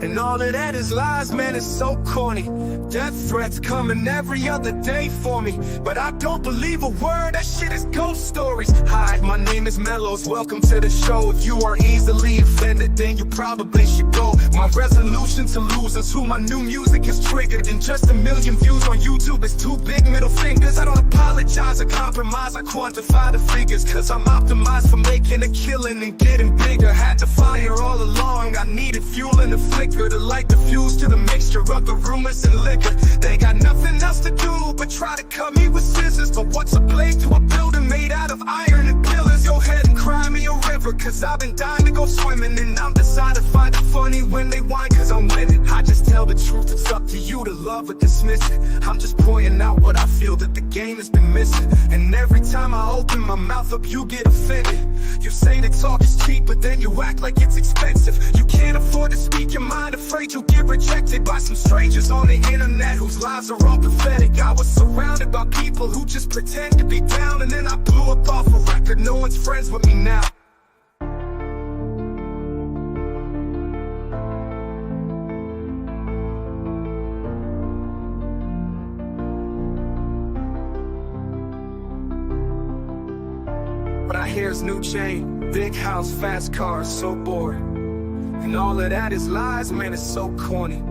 And all of that is lies, man, it's so corny. Death threats coming every other day for me, but I don't believe a word, that shit is ghost stories. Hi, my name is Mellows, welcome to the show. If you are easily offended, then you probably should go. My resolution to lose is who my new music is triggered. And just 1 million views on YouTube is 2 big middle fingers. I don't apologize or compromise, I quantify the figures, cause I'm optimized for making a killing and getting bigger. Had to fire all along, I needed fuel in the flicker to light the fuse to the mixture of the rumors and liquor. They got nothing else to do but try to cut me with scissors. But what's a blade to a building made out of iron and pillars? Go ahead and cry me a river, cause I've been dying to go swimming. And I'm decided to find it funny when they whine, cause I'm winning. I just tell the truth, it's up to you to love or dismiss it. I'm just pointing out what I feel that the game has been missing. And every time I open my mouth up, you get offended. You say that talk is cheap, but then you act like it's expensive. You can't afford to speak your mind, afraid you'll get rejected by some strangers on the internet whose lives are all pathetic. I was surrounded by people who just pretend to be down, and then I blew up off a record. No one's friends with me now. But I hear new chain, big house, fast cars, so bored. And all of that is lies, man, it's so corny.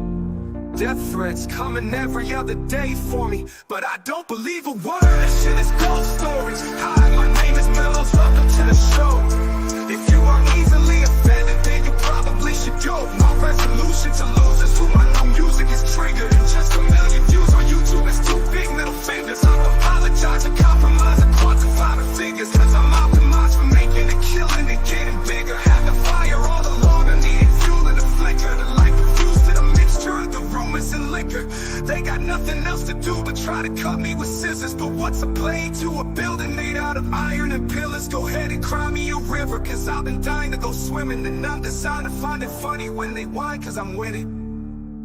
Death threats coming every other day for me, but I don't believe a word, that shit is ghost stories. Hi, my name is Mellows, welcome to the show. If you are easily offended, then you probably should go. My resolution to lose is who my new music is triggered. And just 1 million views on YouTube is 2 big middle fingers. I apologize and compromise and quantify the figures, cause I'm optimized for making a killing and getting bigger. Had to fire all along, I needed fuel in the flicker to light the fuse to the mixture of the rumors and liquor. They got nothing nothing else to do but try to cut me with scissors. But what's a blade to a building made out of iron and pillars? Go ahead and cry me a river, cause I've been dying to go swimming. And I'm designed to find it funny when they whine, cause I'm winning.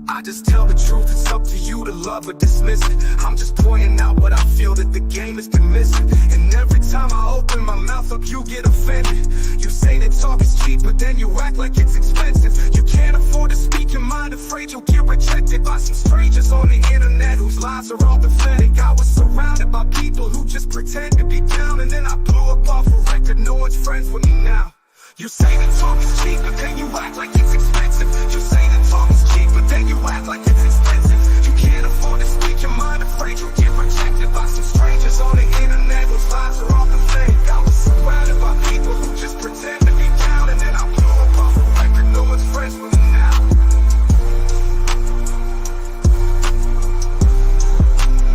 I just tell the truth, it's up to you to love or dismiss it. I'm just pointing out what I feel that the game has been missing. And every time I open my mouth up, you get offended. You say that talk is cheap, but then you act like it's expensive. You can't afford to speak your mind, afraid you'll get rejected by some strangers on the internet whose lives are all pathetic. I was surrounded by people who just pretend to be down, and then I blew up off a record, no one's friends with me now. You say that talk is cheap, but then you act like it's expensive. You say that talk is cheap, but then you act like it's expensive. You can't afford to speak your mind, afraid you'll get rejected by some strangers on the internet whose lives are all pathetic. I was surrounded by people who just pretend to be down, and then I blew up off a record, no one's friends with me now.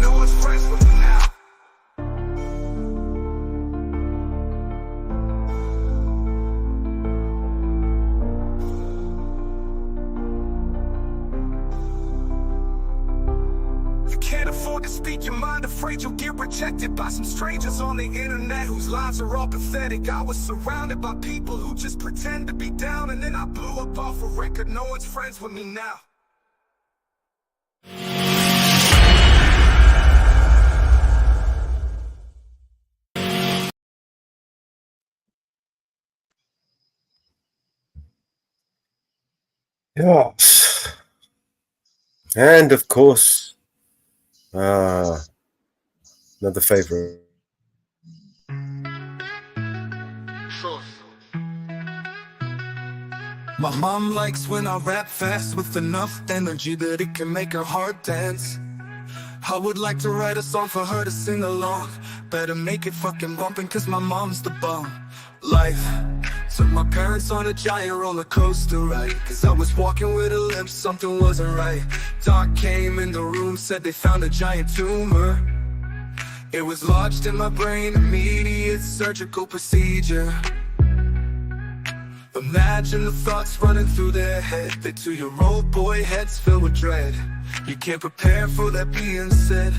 No one's friends with me now. Can't afford to speak your mind, afraid you'll get rejected by some strangers on the internet whose lives are all pathetic. I was surrounded by people who just pretend to be down, and then I blew up off a record, no one's friends with me now. Yes. And of course, another favorite. My mom likes when I rap fast with enough energy that it can make her heart dance. I would like to write a song for her to sing along. Better make it fucking bumpin' cause my mom's the bomb. Life took my parents on a giant roller coaster ride, cause I was walking with a limp, something wasn't right. Doc came in the room, said they found a giant tumor. It was lodged in my brain, immediate surgical procedure. Imagine the thoughts running through their head. They 2-year-old boy heads filled with dread. You can't prepare for that being said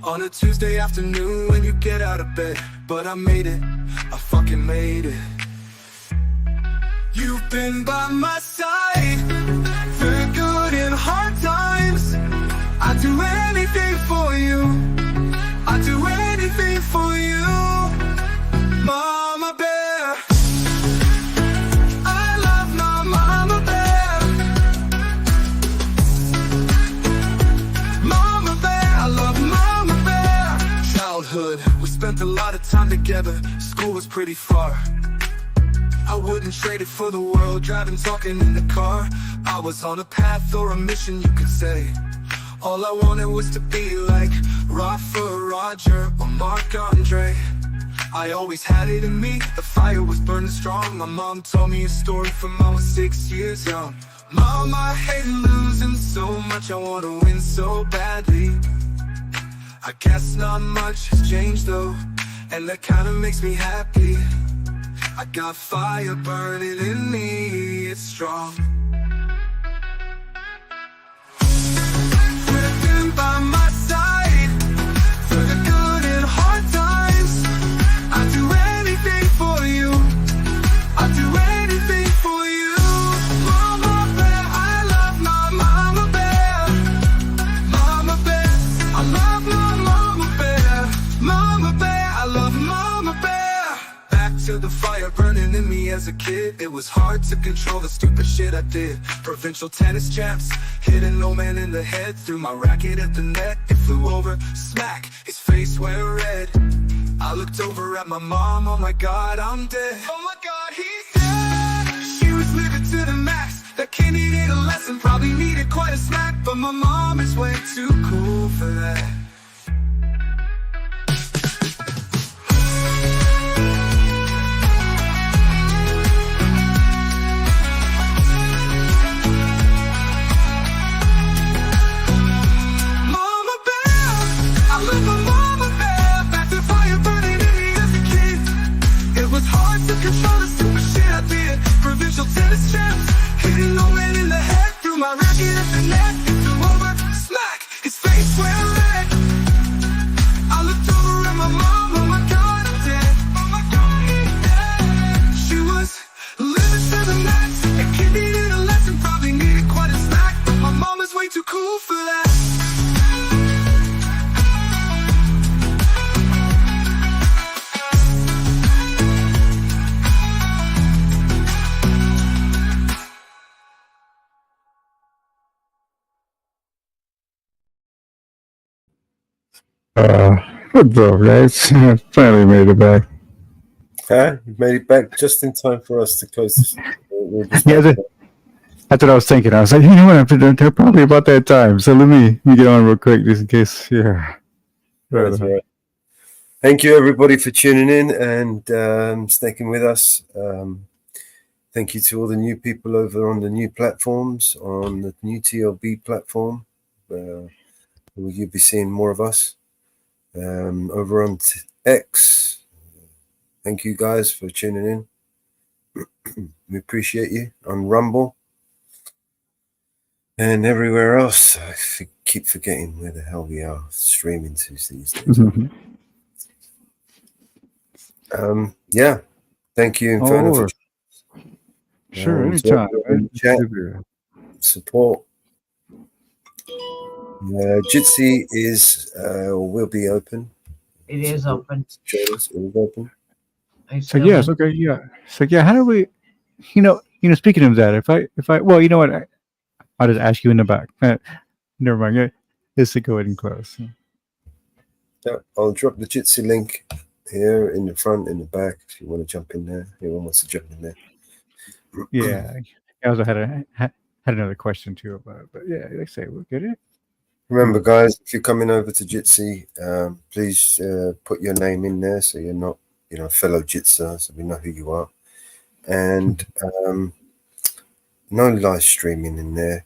on a Tuesday afternoon when you get out of bed. But I made it, I fucking made it. You've been by my side for good and hard times. I'd do anything for you, I'd do anything for you, Mama Bear. I love my Mama Bear. Mama Bear, I love Mama Bear. Childhood, we spent a lot of time together. School was pretty far. I wouldn't trade it for the world, driving, talking in the car. I was on a path or a mission, you could say. All I wanted was to be like Rafa, Roger, or Marc Andre. I always had it in me, the fire was burning strong. My mom told me a story from I was 6 years young. Mom, I hate losing so much, I want to win so badly. I guess not much has changed though, and that kinda makes me happy. I got fire burning in me, it's strong. Living by my side for the good and hard times. I'd do anything for you, I'd do anything for you, Mama Bear. I love my Mama Bear. Mama Bear, I love my Mama Bear. Mama Bear, I love Mama Bear. To the fire burning in me as a kid, it was hard to control the stupid shit I did. Provincial tennis champs, hitting no man in the head. Threw my racket at the net, it flew over, smack, his face went red. I looked over at my mom, oh my god, I'm dead. Oh my god, he's dead. She was living to the max, that kid needed a lesson, probably needed quite a smack. But my mom is way too cool for that. Control the stupid shit I did. Provincial tennis champs, hitting no man in the head. Threw my racket at the net, it flew over, smack, his face went What's up, guys? Finally made it back. Huh? You made it back just in time for us to close this. Yeah, that's what I was thinking. I was like, you know what? They're probably about that time. So let me get on real quick just in case. Yeah. That's right. Thank you, everybody, for tuning in and sticking with us. Thank you to all the new people over on the new platforms, on the new TLB platform. You'll be seeing more of us. Over on X. Thank you guys for tuning in. We appreciate you on Rumble and everywhere else. I keep forgetting where the hell we are streaming to these days. Yeah, thank you, Inferno, for sure, anytime. Chat, support. Jitsi is will be open. It is open. It is open. So yes, okay, yeah. So yeah, how do we? You know. Speaking of that, if I, well, you know what? I'll just ask you in the back. Never mind. Yeah, just to go ahead and close. Yeah, I'll drop the Jitsi link here in the front, in the back, if you want to jump in there. Anyone wants to jump in there? Yeah, I also had another question too about it, but yeah, like I say, we'll get it. Remember, guys, if you're coming over to Jitsi, please put your name in there so you're not, fellow Jitser, so we know who you are. And no live streaming in there.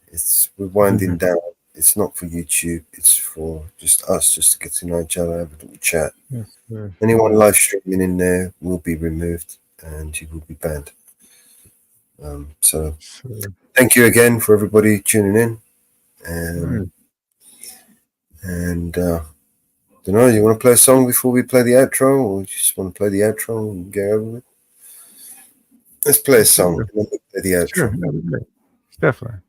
We're winding down. It's not for YouTube. It's for just us, just to get to know each other, have a little chat. Yes, sir. Anyone live streaming in there will be removed and you will be banned. So thank you again for everybody tuning in. And don't know, you want to play a song before we play the outro, or you just want to play the outro and get over with? Let's play a song and then we'll play the outro. Sure, that'd be great. Definitely.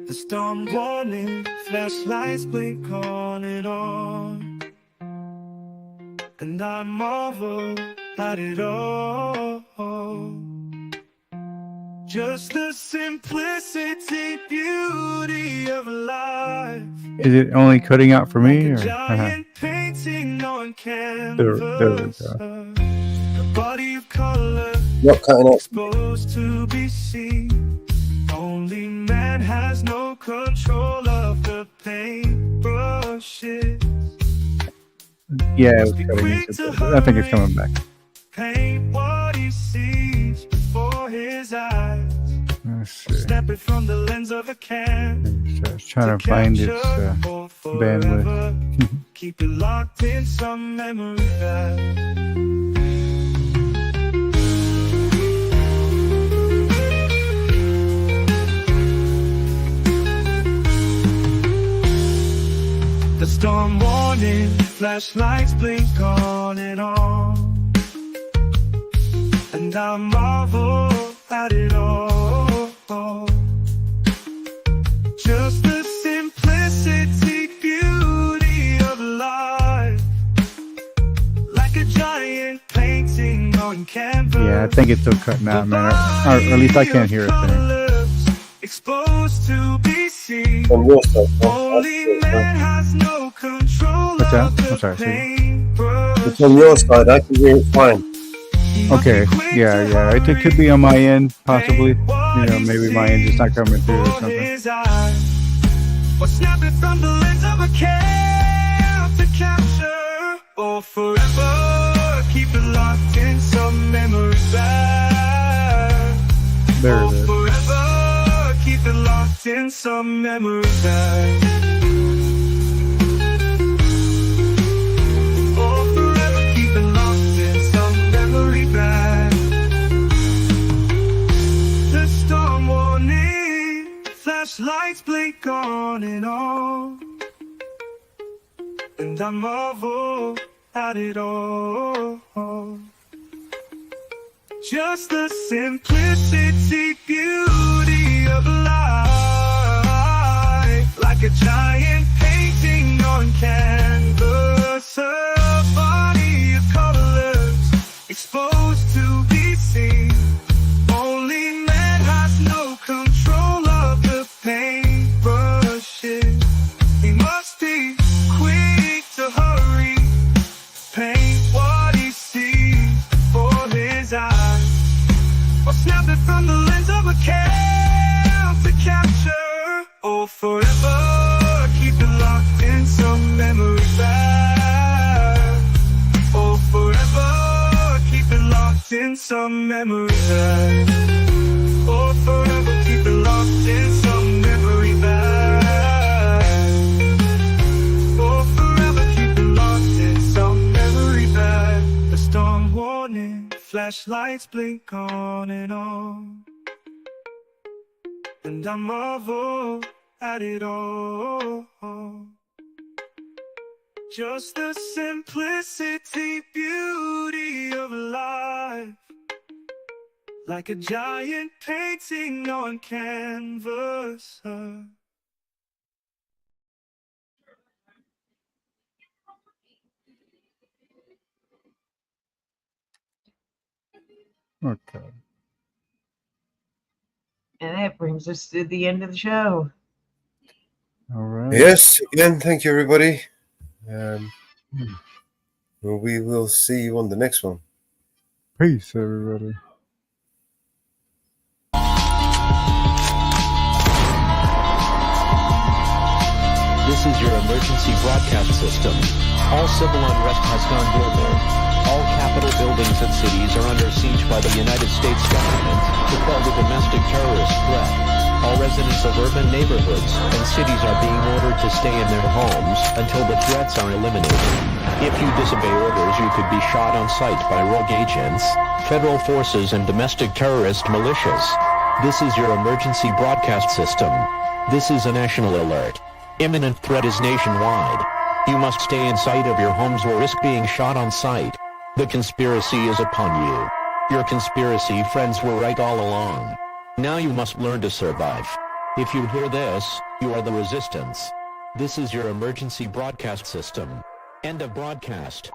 The storm warning, flashlights blink on and on, and I marvel at it all. Just the simplicity, beauty of life. Is it only cutting out for me? Or? Giant painting on canvas. There we go. The body of color Not cutting out. exposed to be seen. Only man has no control of the paintbrushes. Yeah, it was cutting. I think it's coming back. Paint what he sees before his eyes. Let's see. Snap it from the lens of a can. Just trying to find its bandwidth. Keep it locked in some memory bank. The storm warning, flashlights blink on and on, and I marvel at it all. Just the simplicity, beauty of life, like a giant painting on canvas. Yeah, I think it's still cutting out, man. Or at least I can't hear it there. Exposed to be seen. On your side, Only man has no control. What's that? I'm sorry. it's on your side. I can hear it fine. Okay. Yeah. It could be on my end, possibly. Maybe my end just not coming through or something. Or snap it from the lens of a can to capture, or forever keep it locked in some memory bank. There it is. Forever keep it locked in some memory bank. Or forever keep it locked in some memory bank. The storm warning, flashlights blink on and on, and I marvel at it all. Just the simplicity, beauty of life, like a giant painting on canvas, a body of colors exposed Snap it from the lens of a cam to capture. Oh, forever, keep it locked in some memory back. Oh, forever, keep it locked in some memory back. Oh, forever, keep it locked in some memory back. Oh, forever, keep it locked in some memory back. The storm warning, flashlights blink on and on, and I marvel at it all. Just the simplicity, beauty of life, like a giant painting on canvas. Okay. And that brings us to the end of the show. All right. Yes, again, thank you, everybody. Well, we will see you on the next one. Peace, everybody. This is your emergency broadcast system. All civil unrest has gone global. All Capitol buildings and cities are under siege by the United States government to quell the domestic terrorist threat. All residents of urban neighborhoods and cities are being ordered to stay in their homes until the threats are eliminated. If you disobey orders, you could be shot on sight by rogue agents, federal forces, and domestic terrorist militias. This is your emergency broadcast system. This is a national alert. Imminent threat is nationwide. You must stay in sight of your homes or risk being shot on sight. The conspiracy is upon you. Your conspiracy friends were right all along. Now you must learn to survive. If you hear this, you are the resistance. This is your emergency broadcast system. End of broadcast.